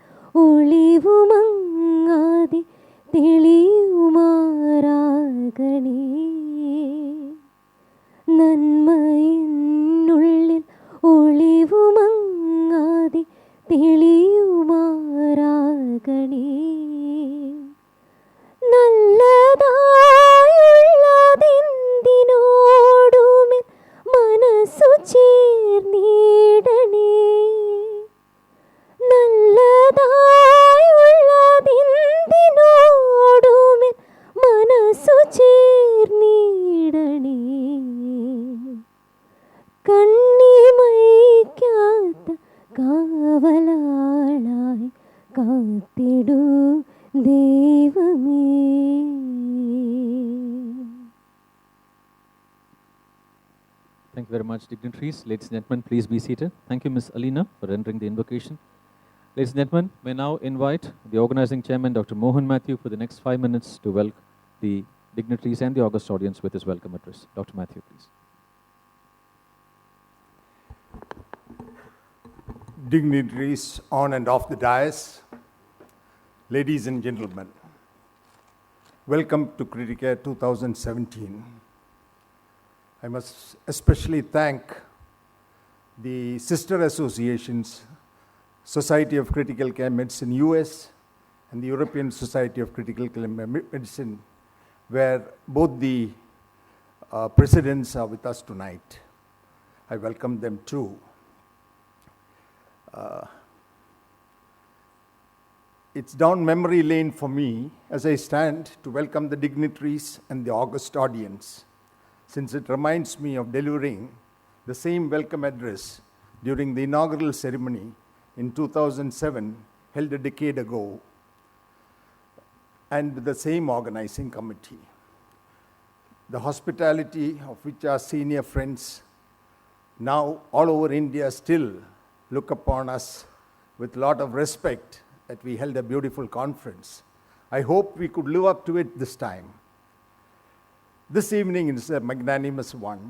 ഒളിവുമങ്ങാതെ തെളിയുമാറാകണേ നന്മയെന്നുള്ളിൽ ഒളിവുമങ്ങാതെ തെളിയുമാറാകണേ നല്ലതായുള്ളതെന്തിനോടുമേ മനസ്സു ചേർന്നിടണേ നല്ലതായുള്ളതെന്തിനോടുമേ മനസ്സു ചേർന്നിടണേ കണ്ണിമയ്ക്കാത്ത കാവലാളായി കാത്തിടൂ ദൈവമേ. Thank you very much, dignitaries. Ladies and gentlemen, please be seated. Thank you, Ms. Alina, for rendering the invocation. Ladies and gentlemen, may now invite the organizing chairman, Dr. Mohan Mathew, for the next 5 minutes to welcome the dignitaries and the august audience with his welcome address. Dr. Mathew, please. Dignitaries on and off the dais, ladies and gentlemen, welcome to Criticare 2017. I must especially thank the sister associations, Society of Critical Care Medicine US and the European Society of Critical Care Medicine, where both the presidents are with us tonight. I welcome them too. It's down memory lane for me as I stand to welcome the dignitaries and the august audience, since it reminds me of delivering the same welcome address during the inaugural ceremony in 2007, held a decade ago, and with the same organizing committee. The hospitality of which our senior friends now all over India still look upon us with a lot of respect that we held a beautiful conference. I hope we could live up to it this time. This evening is a magnanimous one,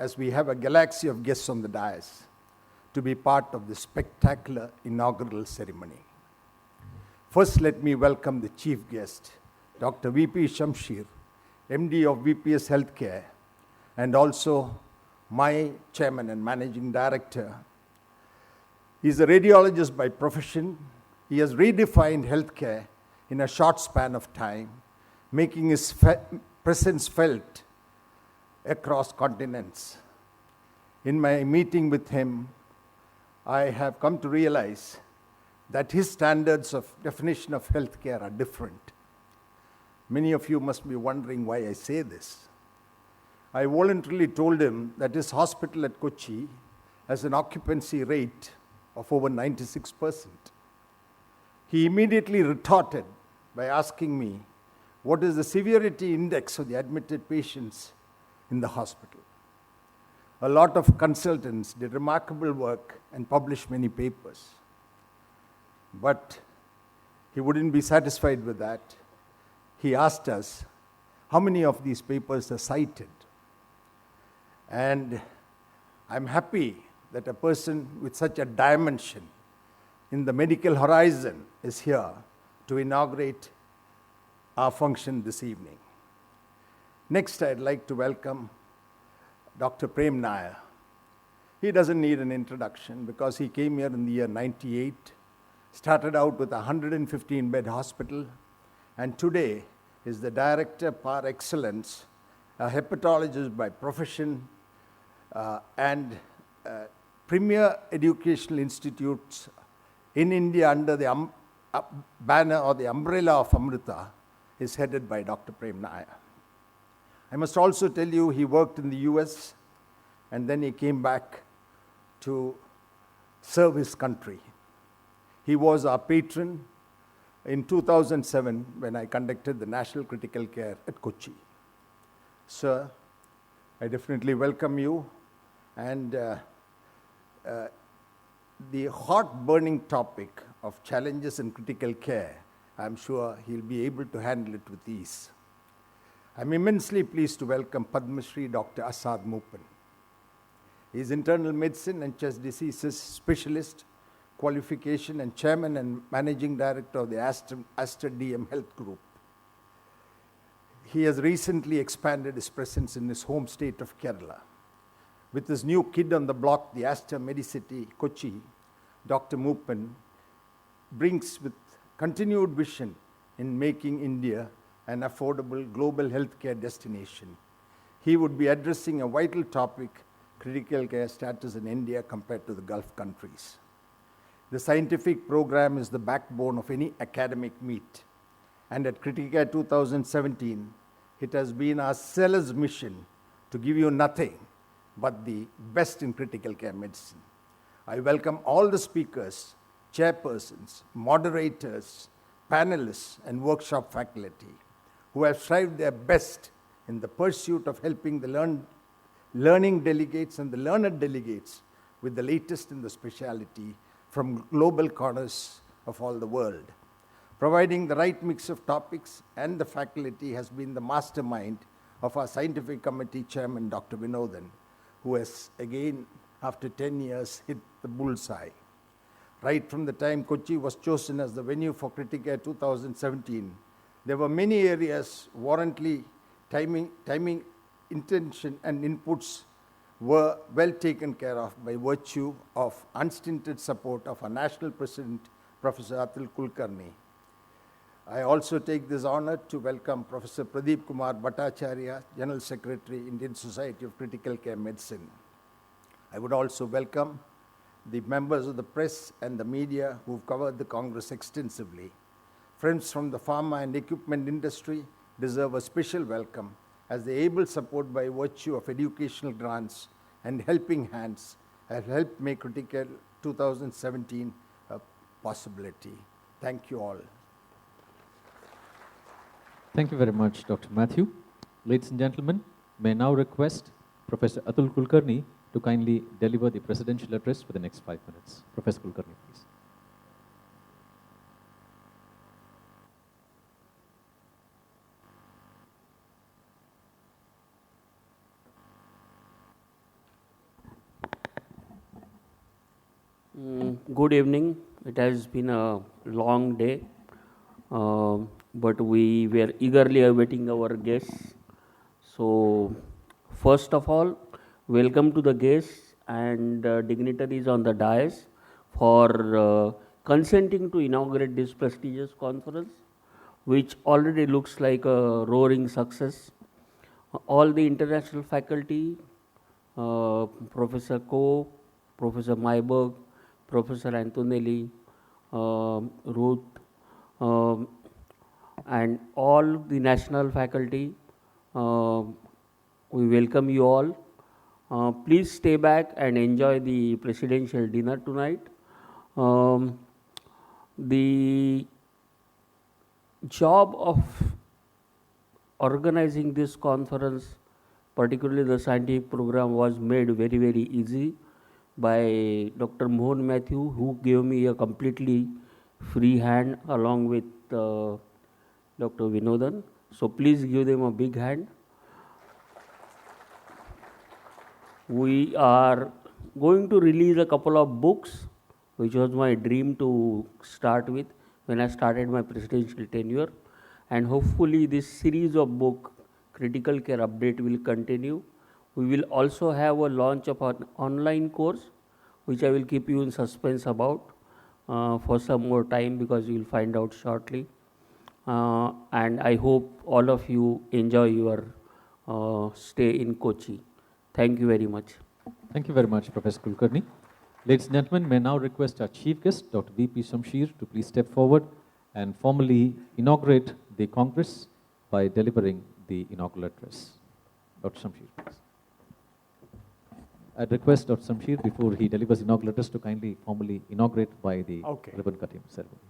as we have a galaxy of guests on the dais to be part of the spectacular inaugural ceremony. First, let me welcome the chief guest, Dr. V.P. Shamsher, MD of VPS Healthcare, and also my chairman and managing director. He's a radiologist by profession. He has redefined healthcare in a short span of time, making his presence felt across continents. In my meeting with him, I have come to realize that his standards of definition of healthcare are different. Many of you must be wondering why I say this. I voluntarily told him that his hospital at Kochi has an occupancy rate of over 96%. He immediately retorted by asking me, what is the severity index of the admitted patients in the hospital? A lot of consultants did remarkable work and published many papers. But he wouldn't be satisfied with that. He asked us, how many of these papers are cited? And I'm happy that a person with such a dimension in the medical horizon is here to inaugurate our function this evening. Next, I'd like to welcome Dr. Prem Nair. He doesn't need an introduction because he came here in the year 98, started out with a 115-bed hospital, and today is the director par excellence, a hepatologist by profession, and premier educational institutes in India under the banner or the umbrella of Amrita is headed by Dr. Prem Nair. I must also tell you he worked in the US and then he came back to serve his country. He was our patron in 2007 when I conducted the National Critical Care at Kochi. Sir, I definitely welcome you, and the heart-burning topic of challenges in critical care, I'm sure he'll be able to handle it with ease. I'm immensely pleased to welcome Padma Shri Dr. Azad Moopen. He is internal medicine and chest diseases specialist, qualification, and chairman and managing director of the Aster DM Health Group. He has recently expanded his presence in his home state of Kerala. With his new kid on the block, the Aster Medicity Kochi, Dr. Moopen brings with continued vision in making India an affordable global healthcare destination. He would be addressing a vital topic, critical care status in India compared to the Gulf countries. The scientific program is the backbone of any academic meet, and at Criticare 2017, it has been our zealous mission to give you nothing but the best in critical care medicine. I welcome all the speakers, chairpersons, moderators, panelists, and workshop faculty who have strived their best in the pursuit of helping the learning delegates and the learned delegates with the latest in the specialty from global corners of all the world. Providing the right mix of topics and the faculty has been the mastermind of our scientific committee chairman, Dr. Vinodan, who has again, after 10 years, hit the bullseye. Right from the time Kochi was chosen as the venue for Criticare 2017, there were many areas warrantly timing, intention, and inputs were well taken care of by virtue of unstinted support of our national president, Professor Atul Kulkarni. I also take this honor to welcome Professor Pradeep Kumar Bhattacharya, General Secretary, Indian Society of Critical Care Medicine. I would also welcome the members of the press and the media who've covered the Congress extensively. Friends from the pharma and equipment industry deserve a special welcome as the able support by virtue of educational grants and helping hands have helped make Criticare 2017 a possibility. Thank you all. Thank you very much, Dr. Matthew. Ladies and gentlemen, may I now request Professor Atul Kulkarni to kindly deliver the presidential address for the next 5 minutes. Professor Kulkarni, please. Good evening. It has been a long day, but we were eagerly awaiting our guests. So, first of all, welcome to the guests and dignitaries on the dais for consenting to inaugurate this prestigious conference, which already looks like a roaring success. All the international faculty, Professor Ko, Professor Myberg, Professor Antonelli, Ruth, and all the national faculty, we welcome you all. Please stay back and enjoy the presidential dinner tonight. The job of organizing this conference, particularly the scientific program, was made very, very easy by Dr. Mohan Matthew, who gave me a completely free hand along with Dr. Vinodan. So please give them a big hand. We are going to release a couple of books, which was my dream to start with when I started my presidential tenure. And hopefully this series of book, Critical Care Update, will continue. We will also have a launch of an online course, which I will keep you in suspense about for some more time, because you will find out shortly. And I hope all of you enjoy your stay in Kochi. Thank you very much. Thank you very much, Professor Kulkarni. Ladies and gentlemen, may I now request our chief guest, Dr. V.P. Shamsher, to please step forward and formally inaugurate the Congress by delivering the inaugural address. Dr. Shamsher, please. I'd request Dr. Shamsher, before he delivers inaugural address, to kindly formally inaugurate by the ribbon cutting ceremony.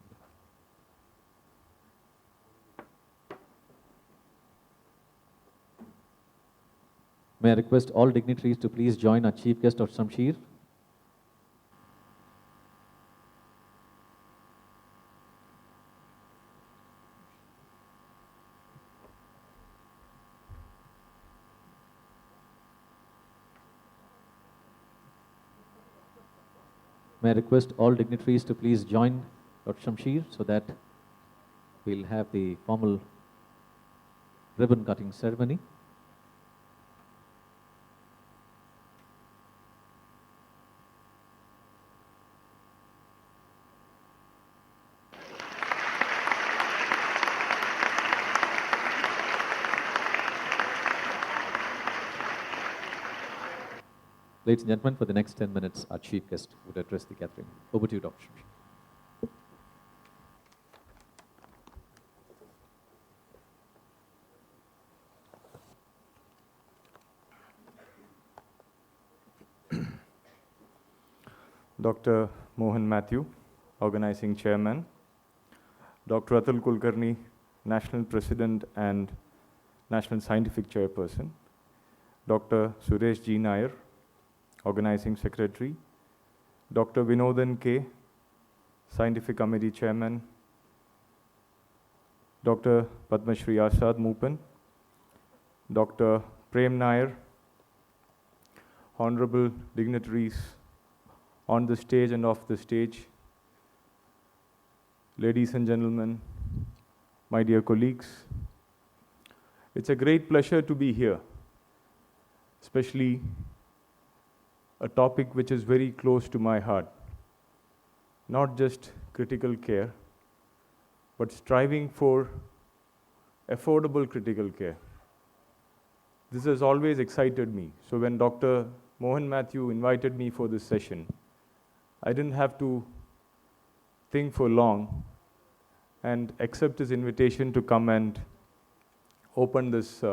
May I request all dignitaries to please join our chief guest, Dr. Shamsher. May I request all dignitaries to please join Dr. Shamsher so that we'll have the formal ribbon cutting ceremony. Ladies and gentlemen, for the next 10 minutes, our chief guest would address the gathering. Over to you, Dr. Shamsher. Dr. Mohan Mathew, Organizing Chairman. Dr. Atul Kulkarni, National President and National Scientific Chairperson. Dr. Suresh G. Nair, Organizing Secretary. Dr. Vinodan K., Scientific Committee Chairman. Dr. Padma Shri Azad Moopen. Dr. Prem Nair, honorable dignitaries on the stage and off the stage, ladies and gentlemen, my dear colleagues, it's a great pleasure to be here, especially a topic which is very close to my heart, not just critical care, but striving for affordable critical care. This has always excited me. So when Dr. Mohan Mathew invited me for this session, I didn't have to think for long and accept his invitation to come and open this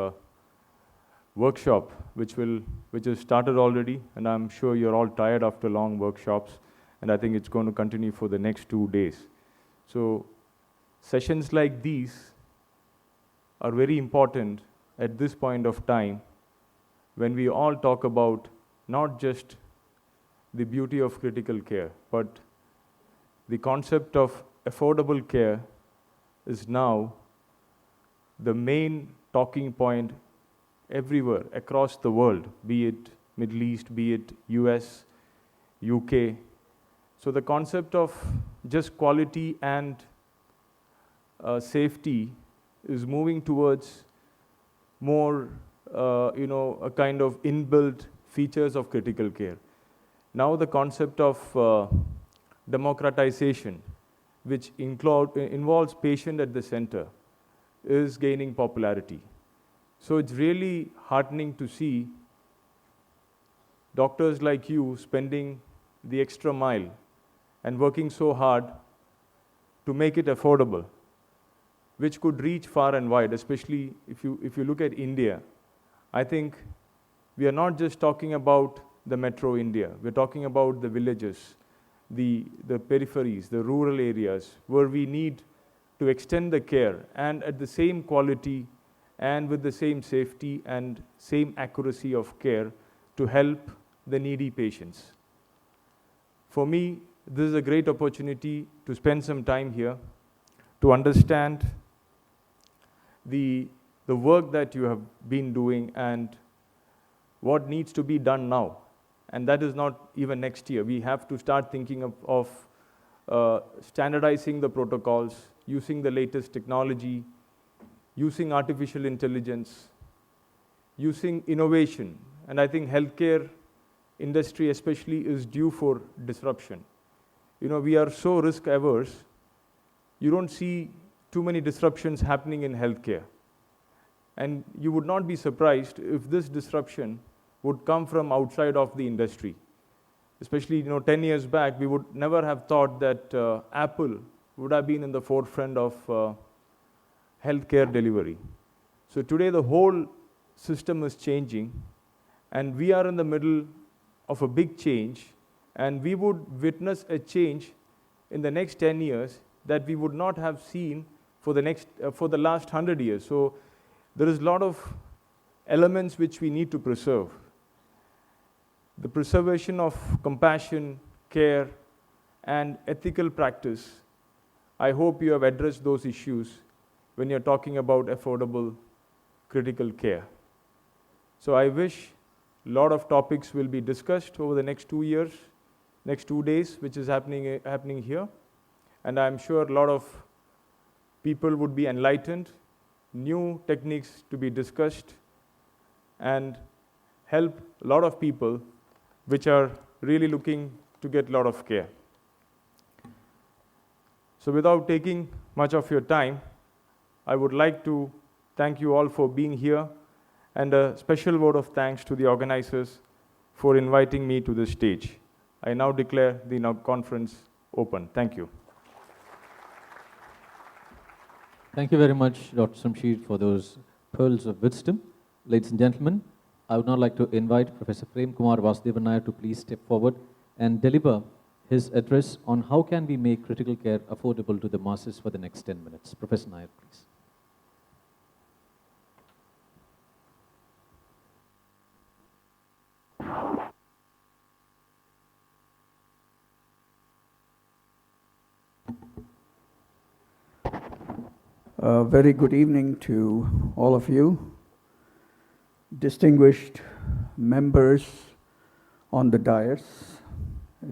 workshop, which has started already, and I'm sure you're all tired after long workshops, and I think it's going to continue for the next 2 days. So sessions like these are very important at this point of time when we all talk about not just the beauty of critical care, but the concept of affordable care is now the main talking point everywhere across the world, be it Middle East, be it US, UK. So the concept of just quality and safety is moving towards more, a kind of inbuilt features of critical care. Now the concept of democratization, which involves patient at the center, is gaining popularity. So it's really heartening to see doctors like you spending the extra mile and working so hard to make it affordable, which could reach far and wide, especially if you look at India. I think we are not just talking about the metro India, we're talking about the villages, the peripheries, the rural areas, where we need to extend the care and at the same quality and with the same safety and same accuracy of care to help the needy patients. For me, this is a great opportunity to spend some time here, to understand the work that you have been doing and what needs to be done now. And that is not even next year. We have to start thinking of standardizing the protocols, using the latest technology, using artificial intelligence, using innovation. And I think healthcare industry especially is due for disruption. We are so risk averse. You don't see too many disruptions happening in healthcare. And you would not be surprised if this disruption would come from outside of the industry. Especially, 10 years back, we would never have thought that Apple would have been in the forefront of healthcare delivery. So today the whole system is changing, and we are in the middle of a big change, and we would witness a change in the next 10 years that we would not have seen for the last 100 years. So there is a lot of elements which we need to preserve. The preservation of compassion, care, and ethical practice. I hope you have addressed those issues when you're talking about affordable critical care. So I wish a lot of topics will be discussed over the next 2 years, next 2 days, which is happening here. And I'm sure a lot of people would be enlightened, new techniques to be discussed, and help a lot of people which are really looking to get a lot of care. So without taking much of your time, I would like to thank you all for being here, and a special word of thanks to the organizers for inviting me to this stage. I now declare the conference open. Thank you. Thank you very much, Dr. Samsheed, for those pearls of wisdom. Ladies and gentlemen, I would now like to invite Professor Prem Kumar Vasudevan Nair to please step forward and deliver his address on how can we make critical care affordable to the masses for the next 10 minutes. Professor Nair, please. Very good evening to all of you, distinguished members on the dais,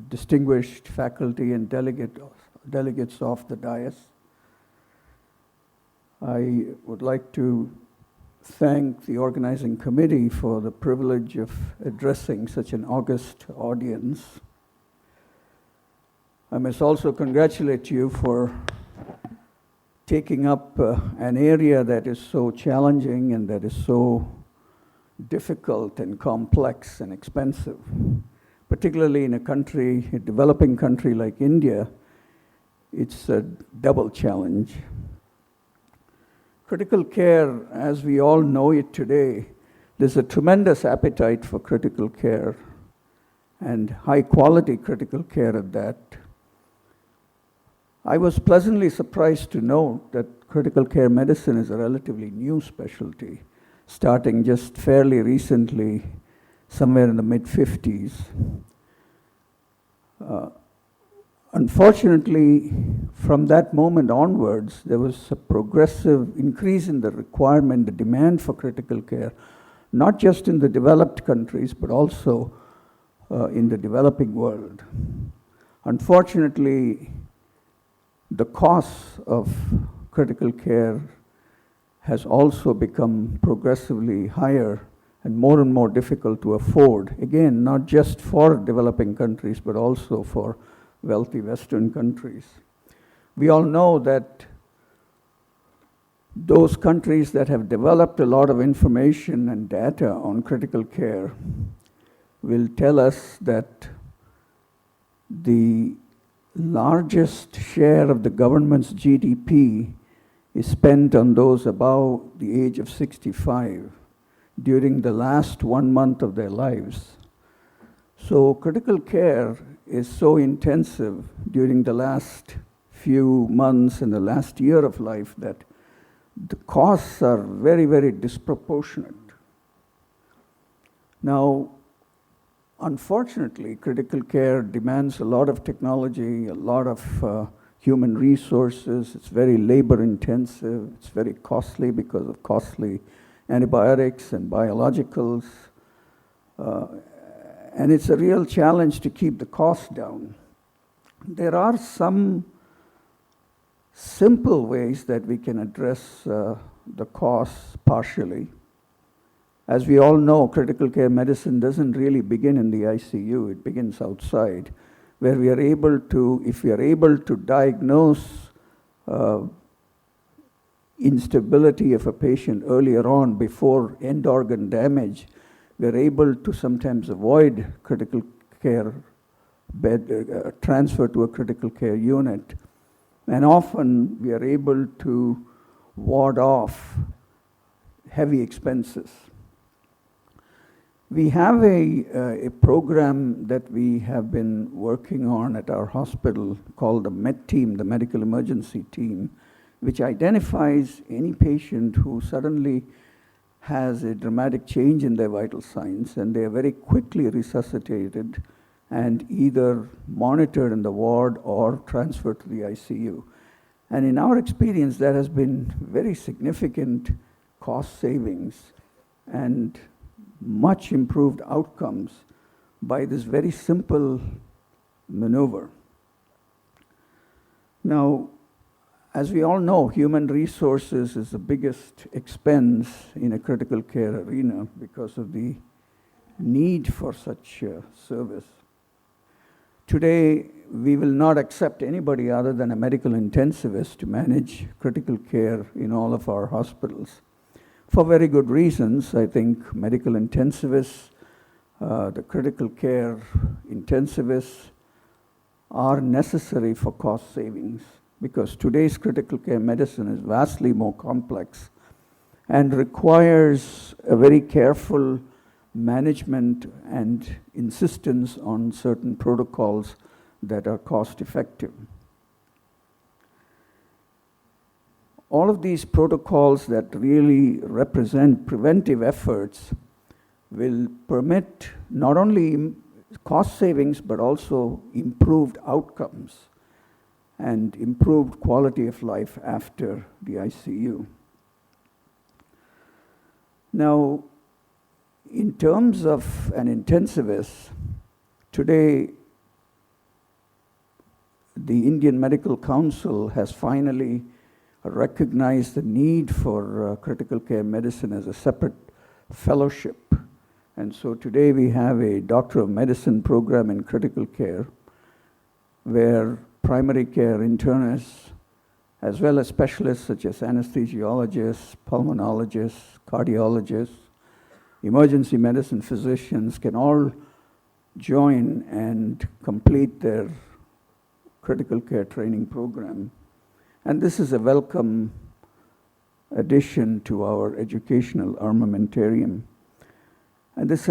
distinguished faculty and delegates of the dais. I would like to thank the organizing committee for the privilege of addressing such an august audience. I must also congratulate you for taking up an area that is so challenging and that is so difficult and complex and expensive, particularly in a developing country like India. It's a double challenge. Critical care, as we all know it today, there's a tremendous appetite for critical care, and high quality critical care at that. I was pleasantly surprised to note that critical care medicine is a relatively new specialty, starting just fairly recently, somewhere in the mid-50s. Unfortunately, from that moment onwards, there was a progressive increase in the requirement, the demand for critical care, not just in the developed countries, but also in the developing world. Unfortunately, the cost of critical care has also become progressively higher and more difficult to afford. Again, not just for developing countries, but also for wealthy Western countries. We all know that those countries that have developed a lot of information and data on critical care will tell us that the largest share of the government's GDP is spent on those above the age of 65 during the last 1 month of their lives. So critical care is so intensive during the last few months and the last year of life that the costs are very disproportionate. Now, unfortunately, critical care demands a lot of technology, a lot of human resources. It's very labor intensive. It's very costly because of costly antibiotics and biologicals. And it's a real challenge to keep the costs down. There are some simple ways that we can address the costs partially. As we all know, critical care medicine doesn't really begin in the ICU. It begins outside, where we are able to, if we are able to diagnose instability of a patient earlier on before end organ damage, we're able to sometimes avoid critical care bed transfer to a critical care unit. And often we are able to ward off heavy expenses. We have a program that we have been working on at our hospital called the MET team, the Medical Emergency Team, which identifies any patient who suddenly has a dramatic change in their vital signs, and they are very quickly resuscitated and either monitored in the ward or transferred to the ICU. And in our experience, there has been very significant cost savings and much improved outcomes by this very simple maneuver. Now, as we all know, human resources is the biggest expense in a critical care arena because of the need for such service. Today, we will not accept anybody other than a medical intensivist to manage critical care in all of our hospitals. For very good reasons. I think medical intensivists, the critical care intensivists are necessary for cost savings, because today's critical care medicine is vastly more complex and requires a very careful management and insistence on certain protocols that are cost effective. All of these protocols that really represent preventive efforts will permit not only cost savings but also improved outcomes and improved quality of life after the ICU. Now, in terms of an intensivist, today the Indian Medical Council has finally recognized the need for critical care medicine as a separate fellowship. And so today we have a Doctor of Medicine program in critical care where primary care internists, as well as specialists such as anesthesiologists, pulmonologists, cardiologists, emergency medicine physicians can all join and complete their critical care training program. And this is a welcome addition to our educational armamentarium. And this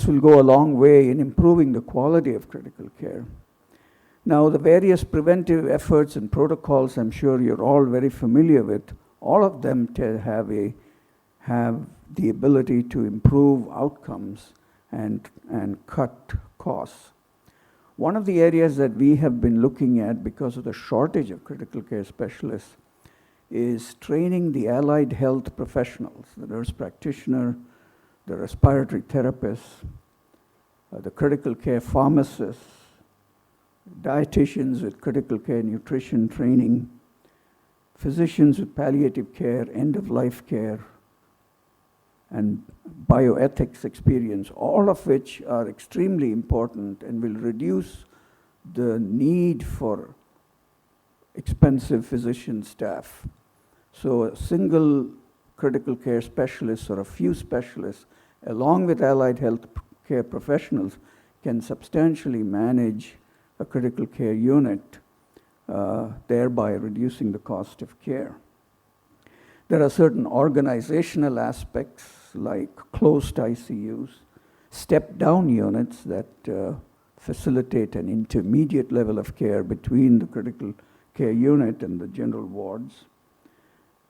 will go a long way in improving the quality of critical care. Now, the various preventive efforts and protocols, I'm sure you're all very familiar with, all of them have the ability to improve outcomes and cut costs. One of the areas that we have been looking at because of the shortage of critical care specialists is training the allied health professionals, the nurse practitioner, the respiratory therapists, the critical care pharmacists, dietitians with critical care nutrition training, physicians with palliative care, end-of-life care, and bioethics experience, all of which are extremely important and will reduce the need for expensive physician staff. So a single critical care specialist or a few specialists, along with allied health care professionals, can substantially manage a critical care unit, thereby reducing the cost of care. There are certain organizational aspects like closed ICUs, step-down units that facilitate an intermediate level of care between the critical care unit and the general wards,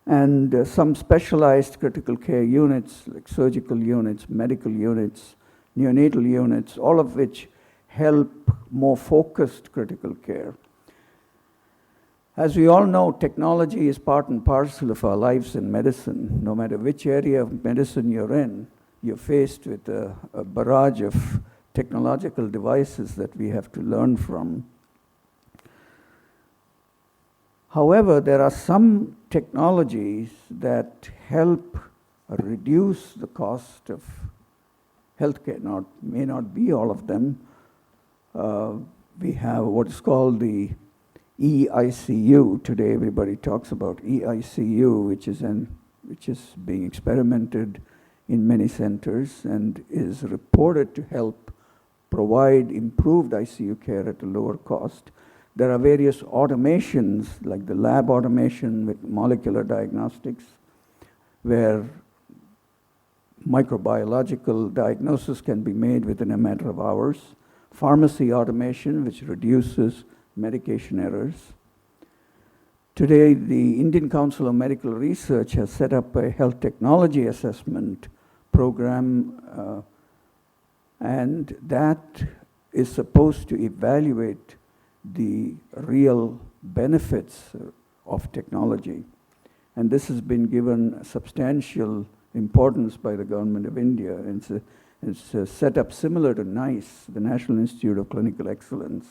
and some specialized critical care units like surgical units, medical units, neonatal units, all of which help more focused critical care. As we all know, technology is part and parcel of our lives in medicine. No matter which area of medicine you're in, you're faced with a barrage of technological devices that we have to learn from. However, there are some technologies that help reduce the cost of healthcare. May not be all of them. We have what is called the EICU. Today everybody talks about EICU, which is being experimented in many centers and is reported to help provide improved ICU care at a lower cost. There are various automations, like the lab automation with molecular diagnostics, where microbiological diagnosis can be made within a matter of hours. Pharmacy automation, which reduces medication errors. Today, the Indian Council of Medical Research has set up a health technology assessment program, and that is supposed to evaluate the real benefits of technology. And this has been given substantial importance by the Government of India. It's a setup similar to NICE, the National Institute of Clinical Excellence.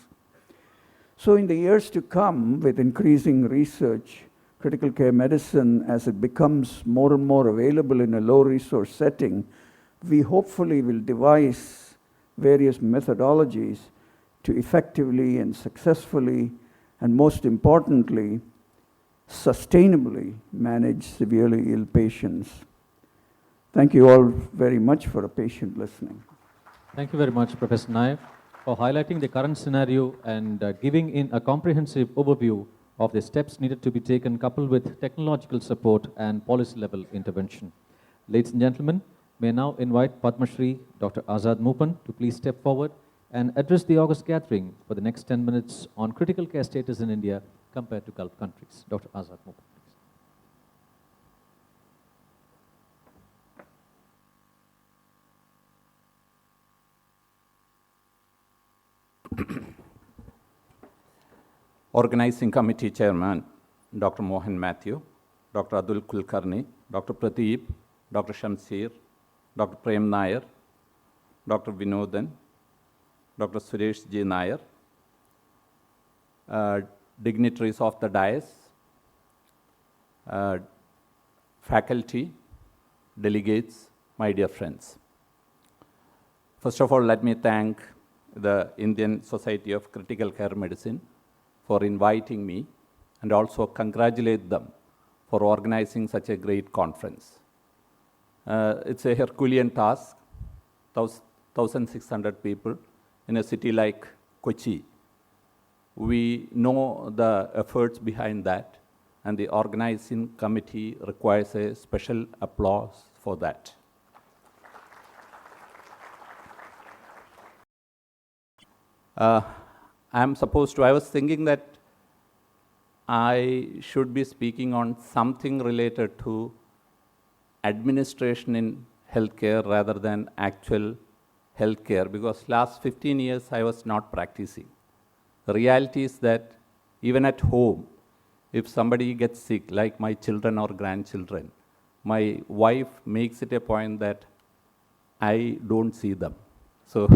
So in the years to come, with increasing research, critical care medicine, as it becomes more and more available in a low-resource setting, we hopefully will devise various methodologies to effectively and successfully, and most importantly, sustainably manage severely ill patients. Thank you all very much for a patient listening. Thank you very much, Professor Nair, for highlighting the current scenario and giving in a comprehensive overview of the steps needed to be taken, coupled with technological support and policy-level intervention. Ladies and gentlemen, may I now invite Padma Shri Dr. Azad Moopen to please step forward and address the August gathering for the next 10 minutes on critical care status in India compared to Gulf countries. Dr. Azad Moopen. Organizing Committee Chairman, Dr. Mohan Matthew, Dr. Adul Kulkarni, Dr. Pradeep, Dr. Shamsir, Dr. Prem Nair, Dr. Vinodan, Dr. Suresh J. Nair, dignitaries of the dais, faculty, delegates, my dear friends. First of all, let me thank the Indian Society of Critical Care Medicine for inviting me, and also congratulate them for organizing such a great conference. It's a Herculean task, 1,600 people in a city like Kochi. We know the efforts behind that, and the organizing committee requires a special applause for that. I was thinking that I should be speaking on something related to administration in healthcare rather than actual healthcare, because last 15 years I was not practicing. The reality is that even at home, if somebody gets sick, like my children or grandchildren, my wife makes it a point that I don't see them. So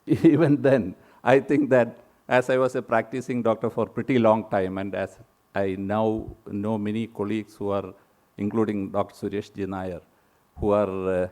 even then, I think that as I was a practicing doctor for a pretty long time, and as I now know many colleagues who are, including Dr. Suresh J. Nair, who are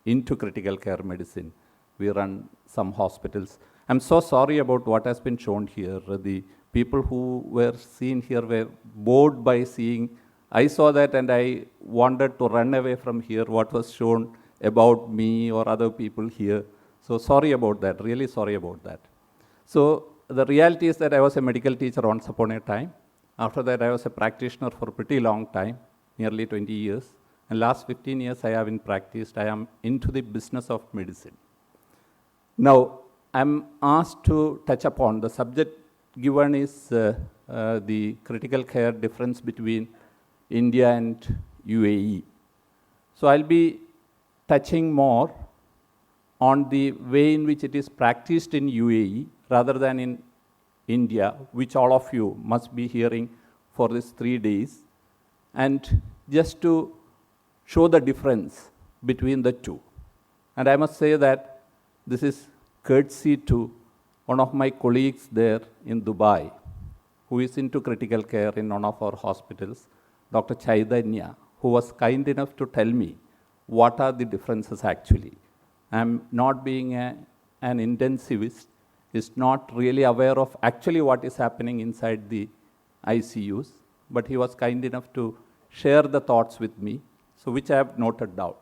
into critical care medicine, we run some hospitals. I'm so sorry about what has been shown here. The people who were seen here were bored by seeing. I saw that and I wanted to run away from here, what was shown about me or other people here. So sorry about that, really sorry about that. So the reality is that I was a medical teacher once upon a time. After that, I was a practitioner for a pretty long time, nearly 20 years. And last 15 years, I haven't practiced. I am into the business of medicine. Now, I'm asked to touch upon, the subject given is the critical care difference between India and UAE. So I'll be touching more on the way in which it is practiced in UAE rather than in India, which all of you must be hearing for these 3 days, and just to show the difference between the two. And I must say that this is courtesy to one of my colleagues there in Dubai, who is into critical care in one of our hospitals, Dr. Chaitanya, who was kind enough to tell me what are the differences actually. I'm not being an intensivist, is not really aware of actually what is happening inside the ICUs, but he was kind enough to share the thoughts with me. so which I have noted down.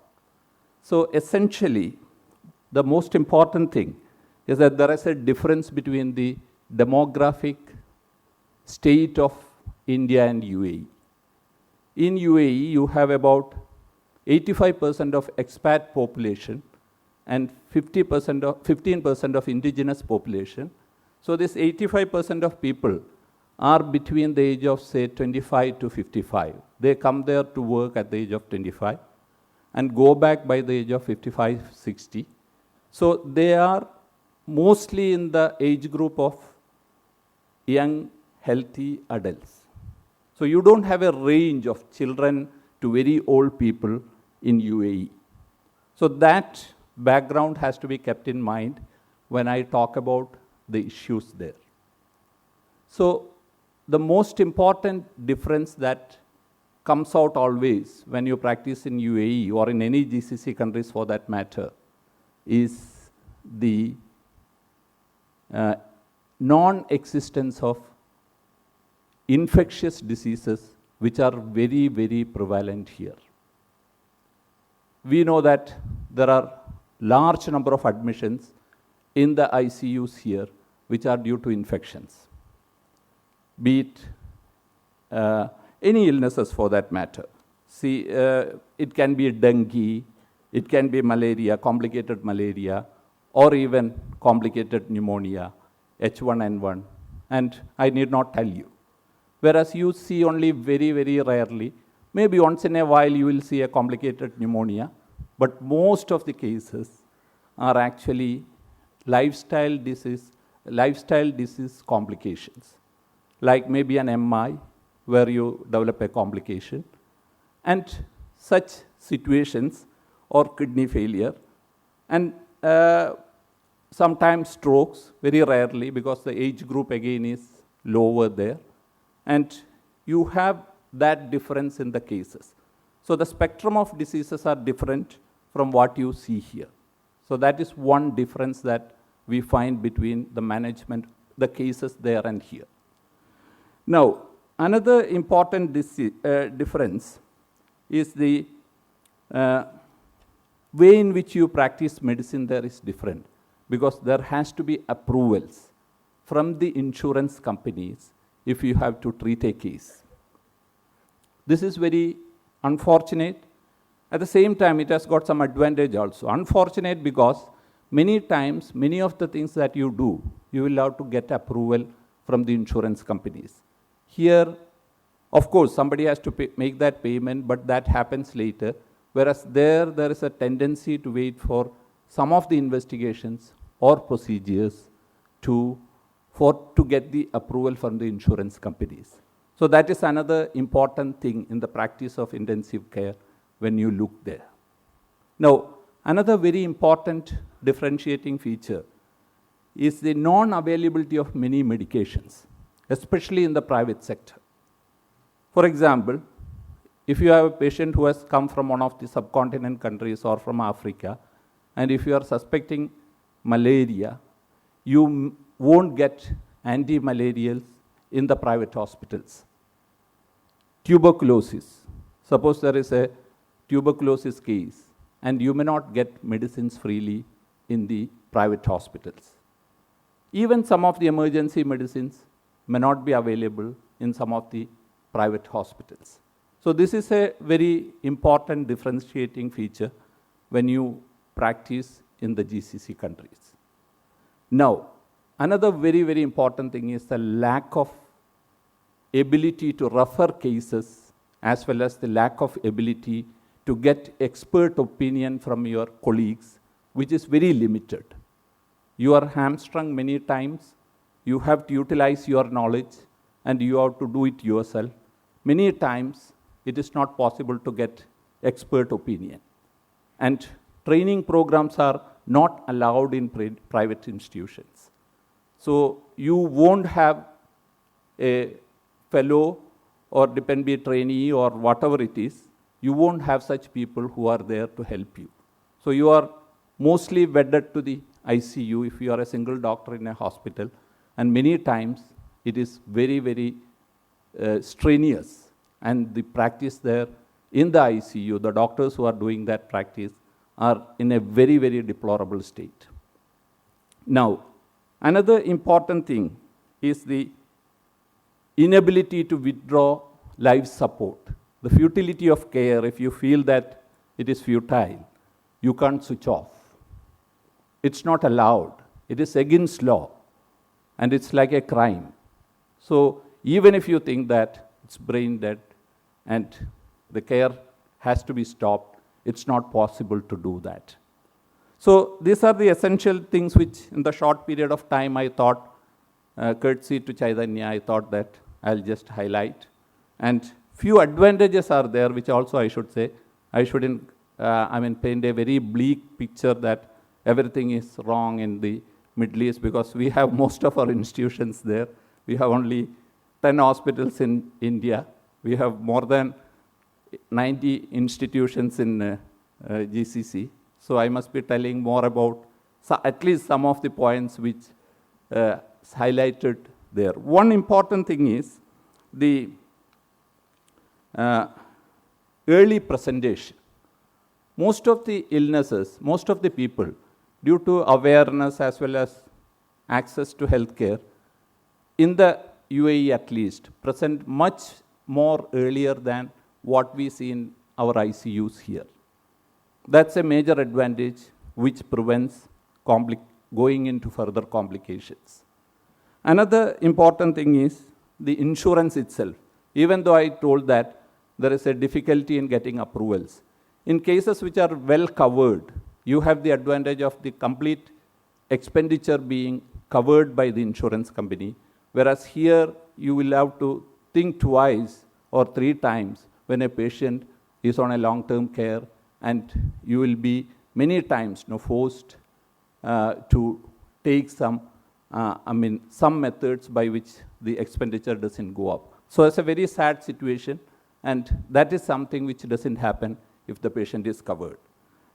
So essentially, the most important thing is that there is a difference between the demographic state of India and UAE. In UAE, you have about 85% of expat population and 15% of indigenous population. So this 85% of people are between the age of, say, 25 to 55. They come there to work at the age of 25 and go back by the age of 55, 60. So they are mostly in the age group of young, healthy adults. So you don't have a range of children to very old people in UAE. So that background has to be kept in mind when I talk about the issues there. So the most important difference that comes out always when you practice in UAE or in any GCC countries for that matter is the non-existence of infectious diseases which are very, very prevalent here. We know that there are large number of admissions in the ICUs here which are due to infections, be it any illnesses for that matter. See, it can be dengue, it can be malaria, complicated malaria, or even complicated pneumonia, H1N1, and I need not tell you. Whereas you see only very, very rarely, maybe once in a while you will see a complicated pneumonia, but most of the cases are actually lifestyle disease complications, like maybe an MI where you develop a complication, and such situations, or kidney failure, and sometimes strokes, very rarely because the age group again is lower there, and you have that difference in the cases. So the spectrum of diseases are different from what you see here. So that is one difference that we find between the management, the cases there and here. Now, another important difference is the way in which you practice medicine there is different, because there has to be approvals from the insurance companies if you have to treat a case. This is very unfortunate. At the same time, it has got some advantage also. Unfortunate because many times, many of the things that you do, you will have to get approval from the insurance companies. Here, of course, somebody has to make that payment, but that happens later. Whereas there is a tendency to wait for some of the investigations or procedures to get the approval from the insurance companies. So that is another important thing in the practice of intensive care when you look there. Now, another very important differentiating feature is the non-availability of many medications, especially in the private sector. For example, if you have a patient who has come from one of the subcontinent countries or from Africa, and if you are suspecting malaria, you won't get anti-malarials in the private hospitals. Tuberculosis. Suppose there is a tuberculosis case, and you may not get medicines freely in the private hospitals. Even some of the emergency medicines may not be available in some of the private hospitals. So this is a very important differentiating feature when you practice in the GCC countries. Now, another very, very important thing is the lack of ability to refer cases, as well as the lack of ability to get expert opinion from your colleagues, which is very limited. You are hamstrung many times. You have to utilize your knowledge, and you have to do it yourself. Many times, it is not possible to get expert opinion. And training programs are not allowed in private institutions. So you won't have a fellow or dependent trainee or whatever it is, you won't have such people who are there to help you. So you are mostly wedded to the ICU if you are a single doctor in a hospital, and many times it is very, very strenuous, and the practice there in the ICU, the doctors who are doing that practice are in a very, very deplorable state. Now, another important thing is the inability to withdraw life support. The futility of care, if you feel that it is futile, you can't switch off. It's not allowed. It is against law, and it's like a crime. So even if you think that it's brain dead and the care has to be stopped, it's not possible to do that. So these are the essential things which in the short period of time I thought, courtesy to Chaitanya, I thought that I'll just highlight. And few advantages are there, which also I should say. I shouldn't, paint a very bleak picture that everything is wrong in the Middle East, because we have most of our institutions there. We have only 10 hospitals in India. We have more than 90 institutions in GCC. So I must be telling more about at least some of the points which highlighted there. One important thing is the early presentation. Most of the illnesses, most of the people, due to awareness as well as access to healthcare, in the UAE at least, present much more earlier than what we see in our ICUs here. That's a major advantage which prevents going into further complications. Another important thing is the insurance itself. Even though I told that there is a difficulty in getting approvals, in cases which are well covered, you have the advantage of the complete expenditure being covered by the insurance company, whereas here you will have to think twice or 3 times when a patient is on a long-term care, and you will be many times forced to take some methods by which the expenditure doesn't go up. So it's a very sad situation, and that is something which doesn't happen if the patient is covered.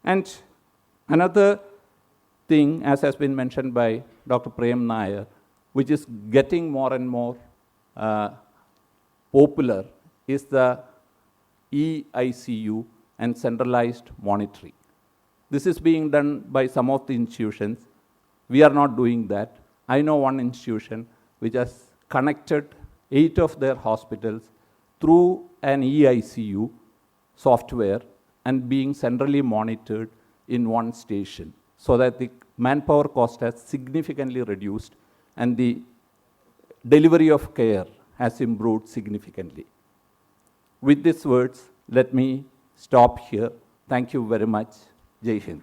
And another thing, as has been mentioned by Dr. Prem Nair, which is getting more and more popular, is the eICU and centralized monitoring. This is being done by some of the institutions. We are not doing that. I know one institution which has connected 8 of their hospitals through an eICU software and being centrally monitored in one station, so that the manpower cost has significantly reduced and the delivery of care has improved significantly. With these words, let me stop here. Thank you very much. Jai Hind.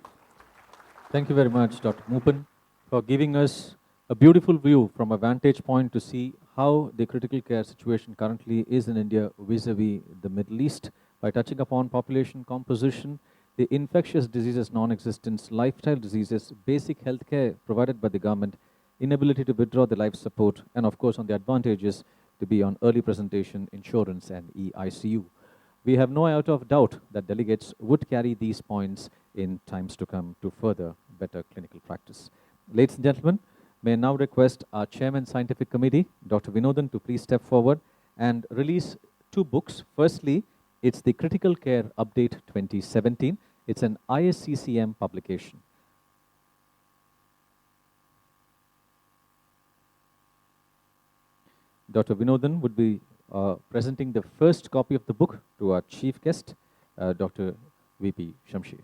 Thank you very much, Dr. Moopen, for giving us a beautiful view from a vantage point to see how the critical care situation currently is in India vis-a-vis the Middle East, by touching upon population composition, the infectious diseases non-existence, lifestyle diseases, basic health care provided by the government, inability to withdraw the life support, and of course on the advantages to be on early presentation, insurance and eICU. We have no iota of doubt that delegates would carry these points in times to come to further better clinical practice. Ladies and gentlemen, may I now request our Chairman Scientific Committee, Dr. Vinodan, to please step forward and release 2 books. Firstly, it's the Critical Care Update 2017. It's an ISCCM publication. Dr. Vinodan would be presenting the first copy of the book to our chief guest, Dr. V.P. Shamsher.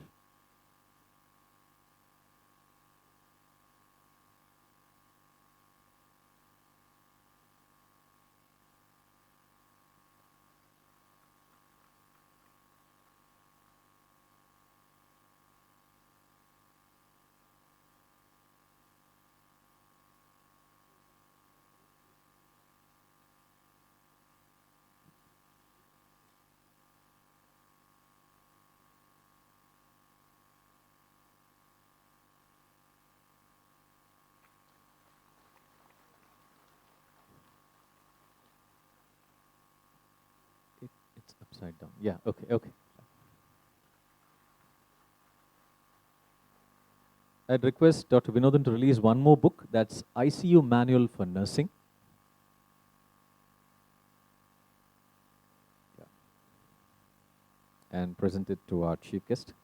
It's upside down. Yeah, okay. I'd request Dr. Vinodan to release one more book, that's ICU Manual for Nursing. and present it to our chief guest.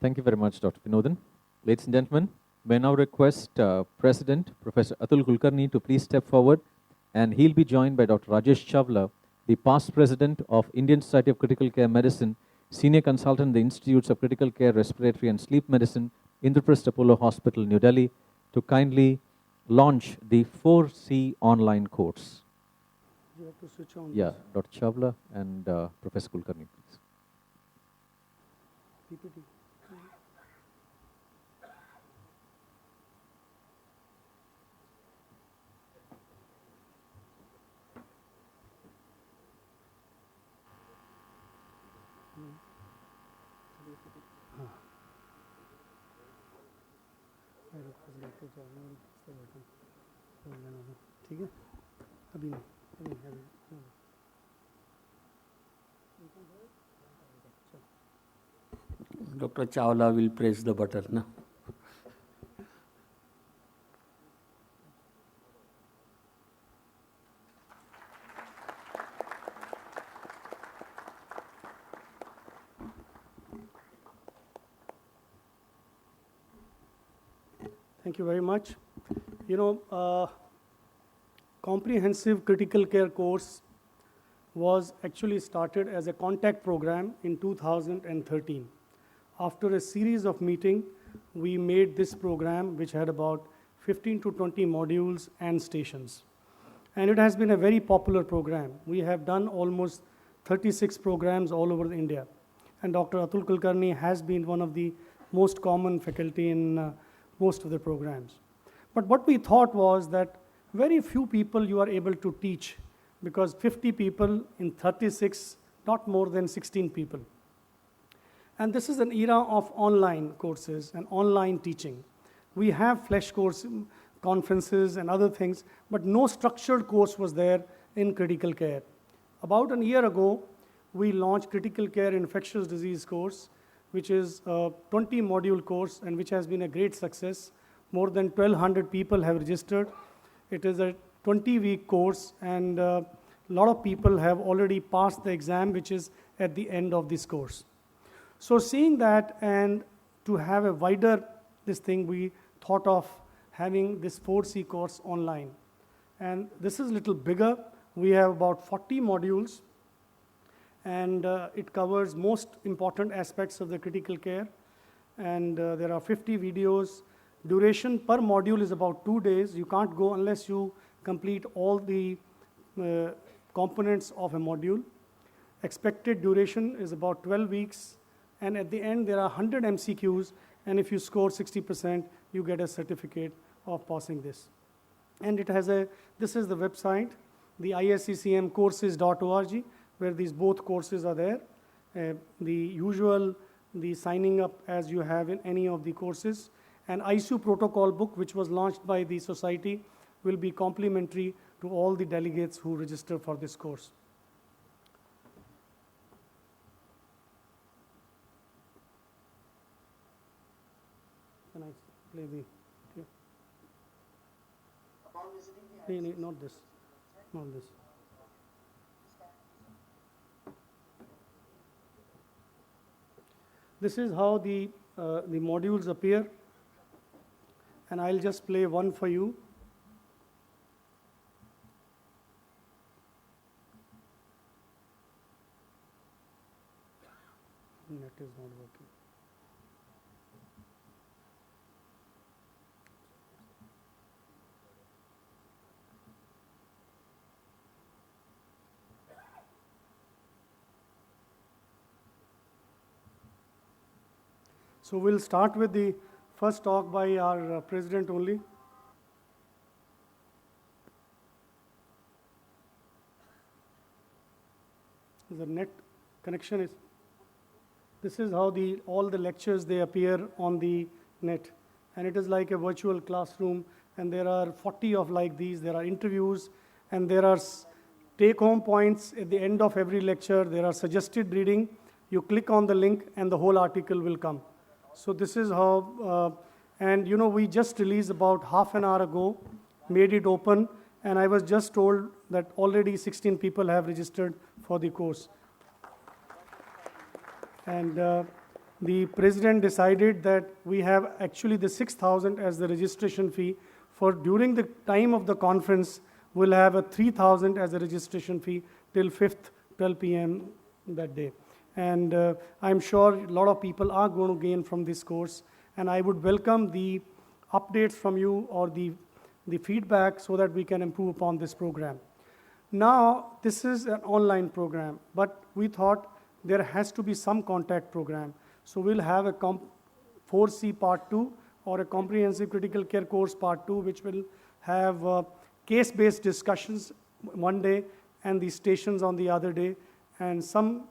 Thank you very much, Dr. Vinodhan. Ladies and gentlemen, may I now request President Professor Atul Kulkarni to please step forward, and he'll be joined by Dr. Rajesh Chawla, the past president of Indian Society of Critical Care Medicine, senior consultant in the Institutes of Critical Care, Respiratory and Sleep Medicine, Indraprasth Apollo Hospital, New Delhi, to kindly launch the 4C online course. You have to switch on. Yeah, Dr. Chawla and Professor Kulkarni, please. PPT. ठीक है अभी नहीं अभी Dr. Chawla will press the button. No? Thank you very much. You know, comprehensive critical care course was actually started as a contact program in 2013. After a series of meetings, we made this program, which had about 15 to 20 modules and stations. And it has been a very popular program. We have done almost 36 programs all over India. And Dr. Atul Kulkarni has been one of the most common faculty in most of the programs. But what we thought was that very few people you are able to teach, because 50 people in 36, not more than 16 people. And this is an era of online courses and online teaching. We have flash course conferences and other things, but no structured course was there in critical care. About a year ago, we launched Critical Care Infectious Disease course, which is a 20-module course and which has been a great success. More than 1,200 people have registered. It is a 20-week course, and a lot of people have already passed the exam, which is at the end of this course. So seeing that, and to have a wider this thing, we thought of having this 4C course online. And this is a little bigger. We have about 40 modules, and it covers most important aspects of the critical care. And there are 50 videos. Duration per module is about 2 days. You can't go unless you complete all the components of a module. Expected duration is about 12 weeks. And at the end, there are 100 MCQs. And if you score 60%, you get a certificate of passing this. And it has this is the website, the isccmcourses.org, where these both courses are there. The signing up as you have in any of the courses. And ICU protocol book, which was launched by the society, will be complimentary to all the delegates who register for this course. Can I play the... No, not this. Not this. This is how the modules appear. And I'll just play one for you. Net is not working. So we'll start with the first talk by our president only. The net connection is, this is how all the lectures, they appear on the net. And it is like a virtual classroom and there are 40 of like these. There are interviews, and there are take-home points at the end of every lecture. There are suggested reading. You click on the link, and the whole article will come. So this is how, and you know, we just released about half an hour ago, made it open, and I was just told that already 16 people have registered for the course. And the president decided that we have actually the 6,000 as the registration fee. For during the time of the conference, we'll have a 3,000 as a registration fee till 5th, 12 p.m. that day. And I'm sure a lot of people are going to gain from this course. And I would welcome the updates from you or the feedback so that we can improve upon this program. Now, this is an online program, but we thought there has to be some contact program. So we'll have a 4C Part 2 or a Comprehensive Critical Care Course Part 2, which will have case-based discussions one day and the stations on the other day, and some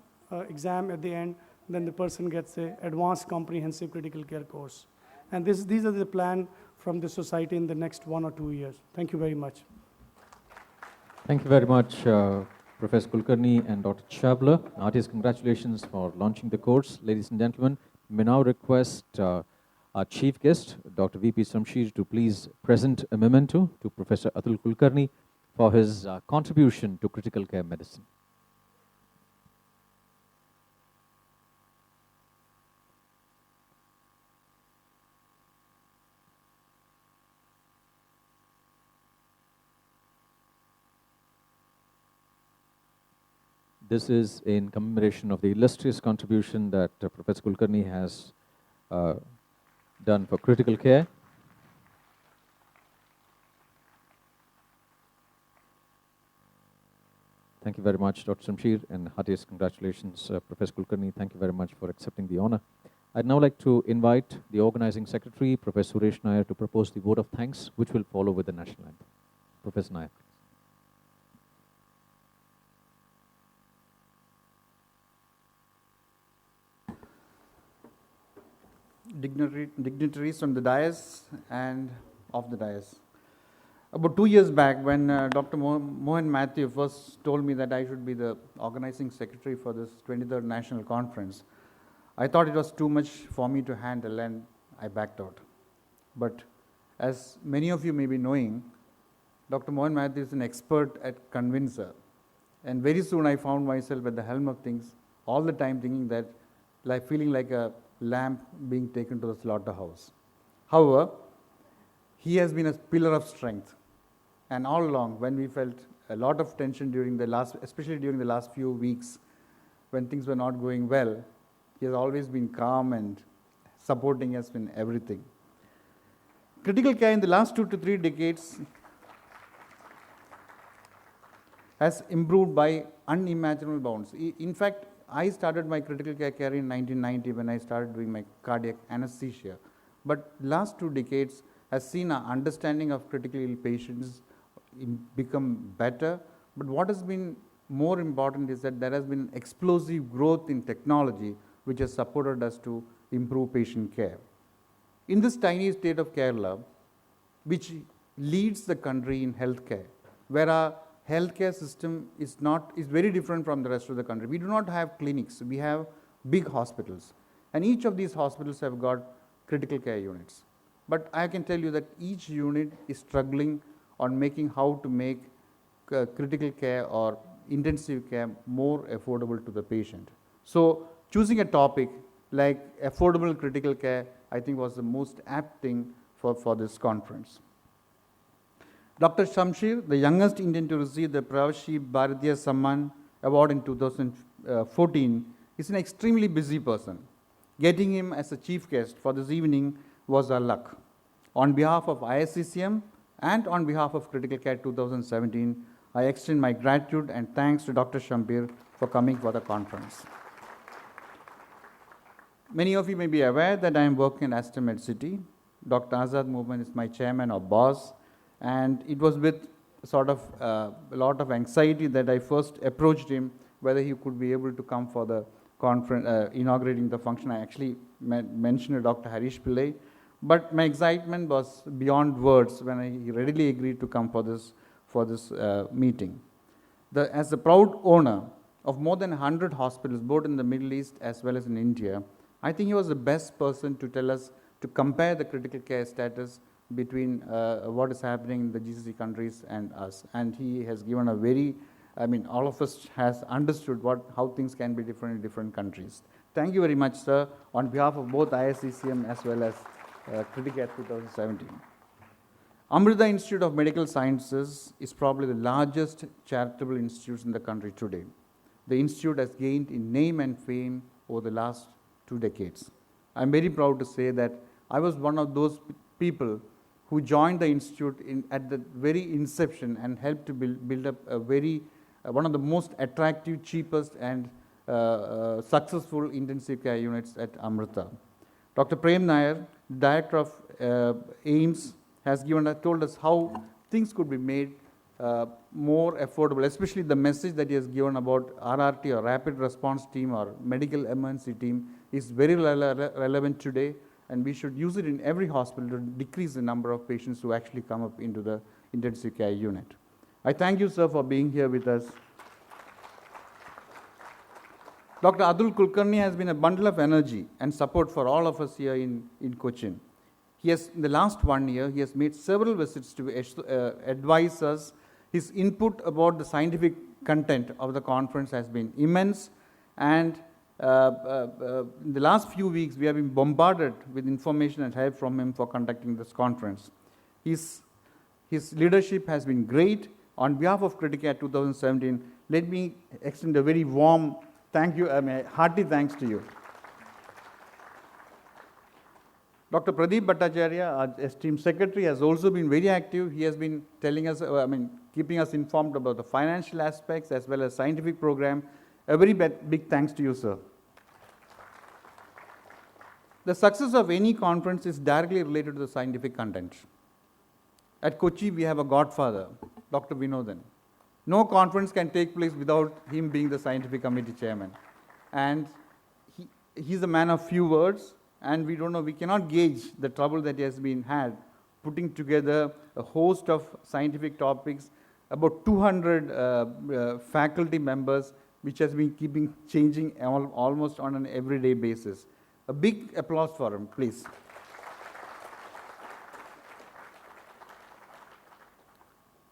exam at the end. Then the person gets an advanced comprehensive critical care course. And these are the plan from the society in the next 1 or 2 years. Thank you very much. Thank you very much, Professor Kulkarni and Dr. Chabla. Heartiest congratulations for launching the course. Ladies and gentlemen, we may now request our chief guest, Dr. V.P. Shamsher, to please present a memento to Professor Atul Kulkarni for his contribution to critical care medicine. This is in commemoration of the illustrious contribution that Professor Kulkarni has done for critical care. Thank you very much, Dr. Shamsher, and heartiest congratulations, Professor Kulkarni. Thank you very much for accepting the honor. I'd now like to invite the organizing secretary, Professor Suresh Nair, to propose the vote of thanks, which will follow with the national anthem. Professor Nair. Dignitaries on the dais and off the dais. About 2 years back, when Dr. Mohan Mathew first told me that I should be the organizing secretary for this 23rd National Conference, I thought it was too much for me to handle and I backed out. But as many of you may be knowing, Dr. Mohan Mathew is an expert at convincer. And very soon I found myself at the helm of things, all the time thinking that, like feeling like a lamb being taken to the slaughterhouse. However, he has been a pillar of strength. And all along, when we felt a lot of tension during especially during the last few weeks, when things were not going well, he has always been calm and supporting us in everything. Critical care in the last 2 to 3 decades has improved by unimaginable bounds. In fact, I started my critical care career in 1990 when I started doing my cardiac anesthesia. But last 2 decades has seen our understanding of critically ill patients become better. But what has been more important is that there has been explosive growth in technology which has supported us to improve patient care. In this tiny state of Kerala, which leads the country in healthcare, where our healthcare system is very different from the rest of the country. We do not have clinics, we have big hospitals. And each of these hospitals have got critical care units. But I can tell you that each unit is struggling on making how to make critical care or intensive care more affordable to the patient. So choosing a topic like affordable critical care, I think was the most apt thing for this conference. Dr. Shamsher, the youngest Indian to receive the Pravashri Bharatiya Samman Award in 2014, is an extremely busy person. Getting him as a chief guest for this evening was our luck. On behalf of ISCCM and on behalf of Critical Care 2017, I extend my gratitude and thanks to Dr. Shamsher for coming for the conference. Many of you may be aware that I am working at Aster Medcity. Dr. Azad Movement is my chairman or boss. And it was with sort of a lot of anxiety that I first approached him whether he could be able to come for the conference, inaugurating the function. I actually mentioned to Dr. Harish Pillai, But my excitement was beyond words when I readily agreed to come for this meeting. As the proud owner of more than 100 hospitals, both in the Middle East as well as in India, I think he was the best person to tell us to compare the critical care status between what is happening in the GCC countries and us. And he has given a very, all of us has understood how things can be different in different countries. Thank you very much, sir, on behalf of both ISCCM as well as Critical Care 2017. Amrita Institute of Medical Sciences is probably the largest charitable institute in the country today. The institute has gained in name and fame over the last 2 decades. I'm very proud to say that I was one of those people who joined the institute at the very inception and helped to build up one of the most attractive, cheapest and successful intensive care units at Amrita. Dr. Prem Nair, Director of AIIMS, has told us how things could be made more affordable, especially the message that he has given about RRT or Rapid Response Team or Medical Emergency Team is very relevant today, and we should use it in every hospital to decrease the number of patients who actually come up into the intensive care unit. I thank you, sir, for being here with us. Dr. Atul Kulkarni has been a bundle of energy and support for all of us here in Cochin. In the last 1 year, he has made several visits to advise us. His input about the scientific content of the conference has been immense, and in the last few weeks, we have been bombarded with information and help from him for conducting this conference. His leadership has been great. On behalf of Critical Care 2017, let me extend a very warm thank you, hearty thanks to you. Dr. Pradeep Bhattacharya, our esteemed secretary, has also been very active. He has been telling us, keeping us informed about the financial aspects as well as scientific program. A very big thanks to you, sir. The success of any conference is directly related to the scientific content. At Kochi, we have a godfather, Dr. Vinodan. No conference can take place without him being the scientific committee chairman. And he's a man of few words, and we cannot gauge the trouble that he has been had putting together a host of scientific topics, about 200 faculty members, which has been changing almost on an everyday basis. A big applause for him, please.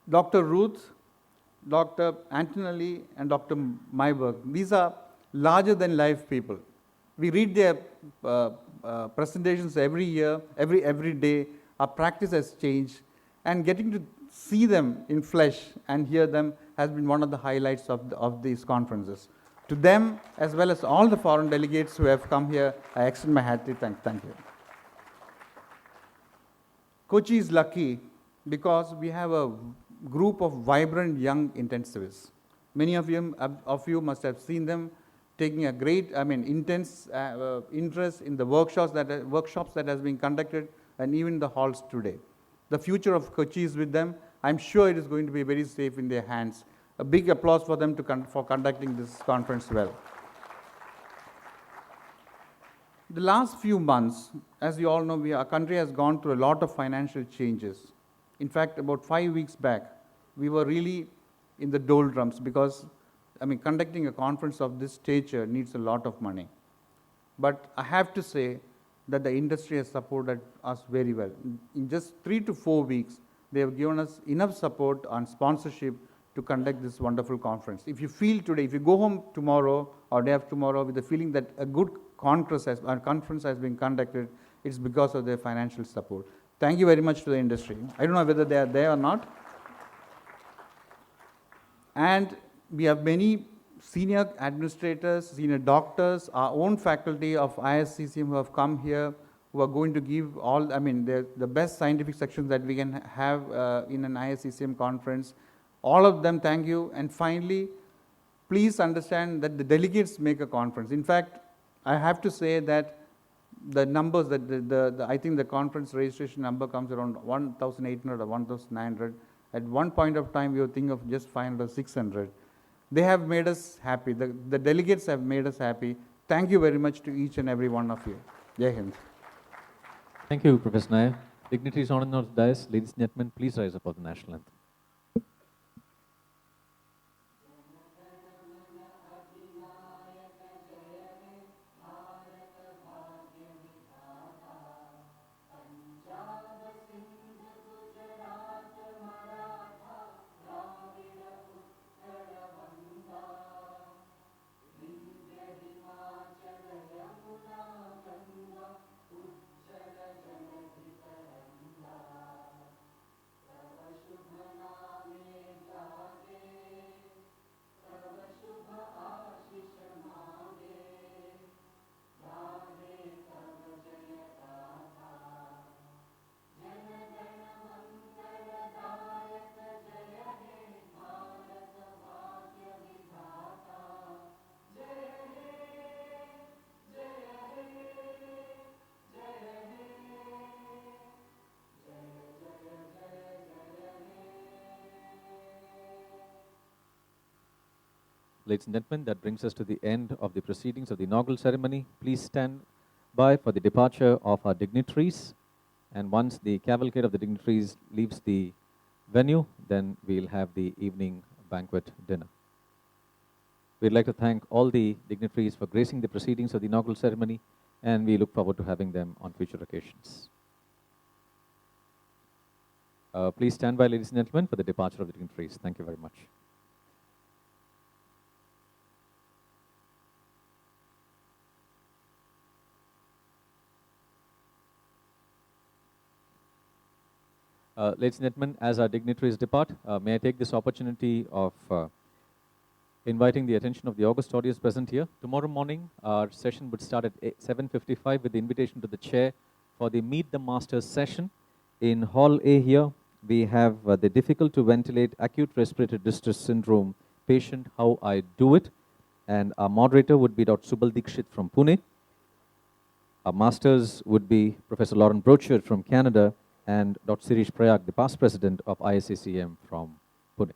Dr. Ruth, Dr. Antonelli, and Dr. Myberg, these are larger than life people. We read their presentations every year, every day. Our practice has changed, and getting to see them in flesh and hear them has been one of the highlights of these conferences. To them, as well as all the foreign delegates who have come here, I extend my hearty thank you. Kochi is lucky because we have a group of vibrant young intensivists. Many of you must have seen them taking a great, intense interest in the workshops that has been conducted and even the halls today. The future of Kochi is with them. I'm sure it is going to be very safe in their hands. A big applause for them for conducting this conference well. The last few months, as you all know, our country has gone through a lot of financial changes. In fact, about 5 weeks back, we were really in the doldrums because, conducting a conference of this stature needs a lot of money. But I have to say that the industry has supported us very well. In just 3 to 4 weeks, they have given us enough support on sponsorship to conduct this wonderful conference. If you feel today, if you go home tomorrow or day after tomorrow with the feeling that a good conference has been conducted, it's because of their financial support. Thank you very much to the industry. I don't know whether they are there or not. And we have many senior administrators, senior doctors, our own faculty of ISCCM who have come here, who are going to give the best scientific sections that we can have in an ISCCM conference. All of them, thank you. And finally, please understand that the delegates make a conference. In fact, I have to say that the numbers, I think the conference registration number comes around 1,800 or 1,900. At one point of time, we were thinking of just 500 or 600. They have made us happy. The delegates have made us happy. Thank you very much to each and every one of you. Jai Hind. Thank you, Professor Nair. Dignitaries on and on the dais, ladies and gentlemen, please rise up for the national anthem. Ladies and gentlemen, that brings us to the end of the proceedings of the inaugural ceremony. Please stand by for the departure of our dignitaries. And once the cavalcade of the dignitaries leaves the venue, then we'll have the evening banquet dinner. We'd like to thank all the dignitaries for gracing the proceedings of the inaugural ceremony, and we look forward to having them on future occasions. Please stand by, ladies and gentlemen, for the departure of the dignitaries. Thank you very much. Ladies and gentlemen, as our dignitaries depart, may I take this opportunity of inviting the attention of the august audience present here. Tomorrow morning, our session would start at 7:55 with the invitation to the chair for the Meet the Masters session. In Hall A here, we have the difficult to ventilate acute respiratory distress syndrome patient, How I Do It. And our moderator would be Dr. Subal Dikshit from Pune. Our masters would be Professor Lauren Brochard from Canada and Dr. Sirish Prayag, the past president of ISACM from Pune.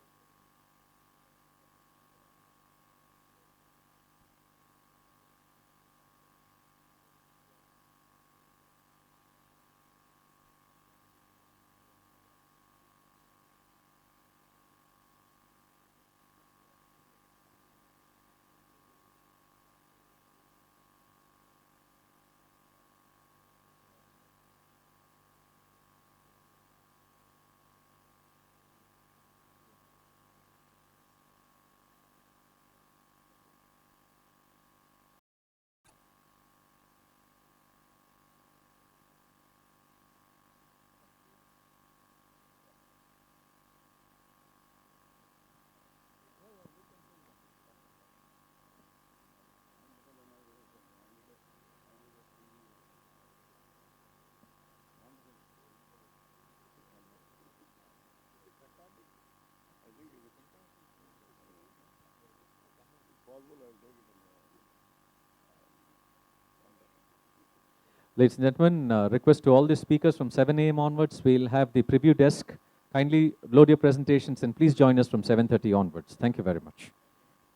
Ladies and gentlemen, request to all the speakers from 7 a.m. onwards, we'll have the preview desk. Kindly load your presentations and please join us from 7:30 onwards. Thank you very much.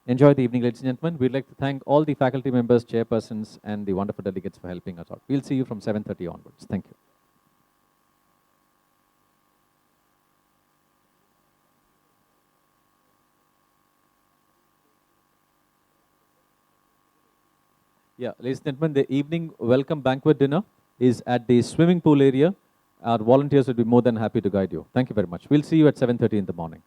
Enjoy the evening, ladies and gentlemen. We'd like to thank all the faculty members, chairpersons, and the wonderful delegates for helping us out. We'll see you from 7:30 onwards. Thank you. Yeah, ladies and gentlemen, the evening welcome banquet dinner is at the swimming pool area. Our volunteers will be more than happy to guide you. Thank you very much. We'll see you at 7:30 in the morning.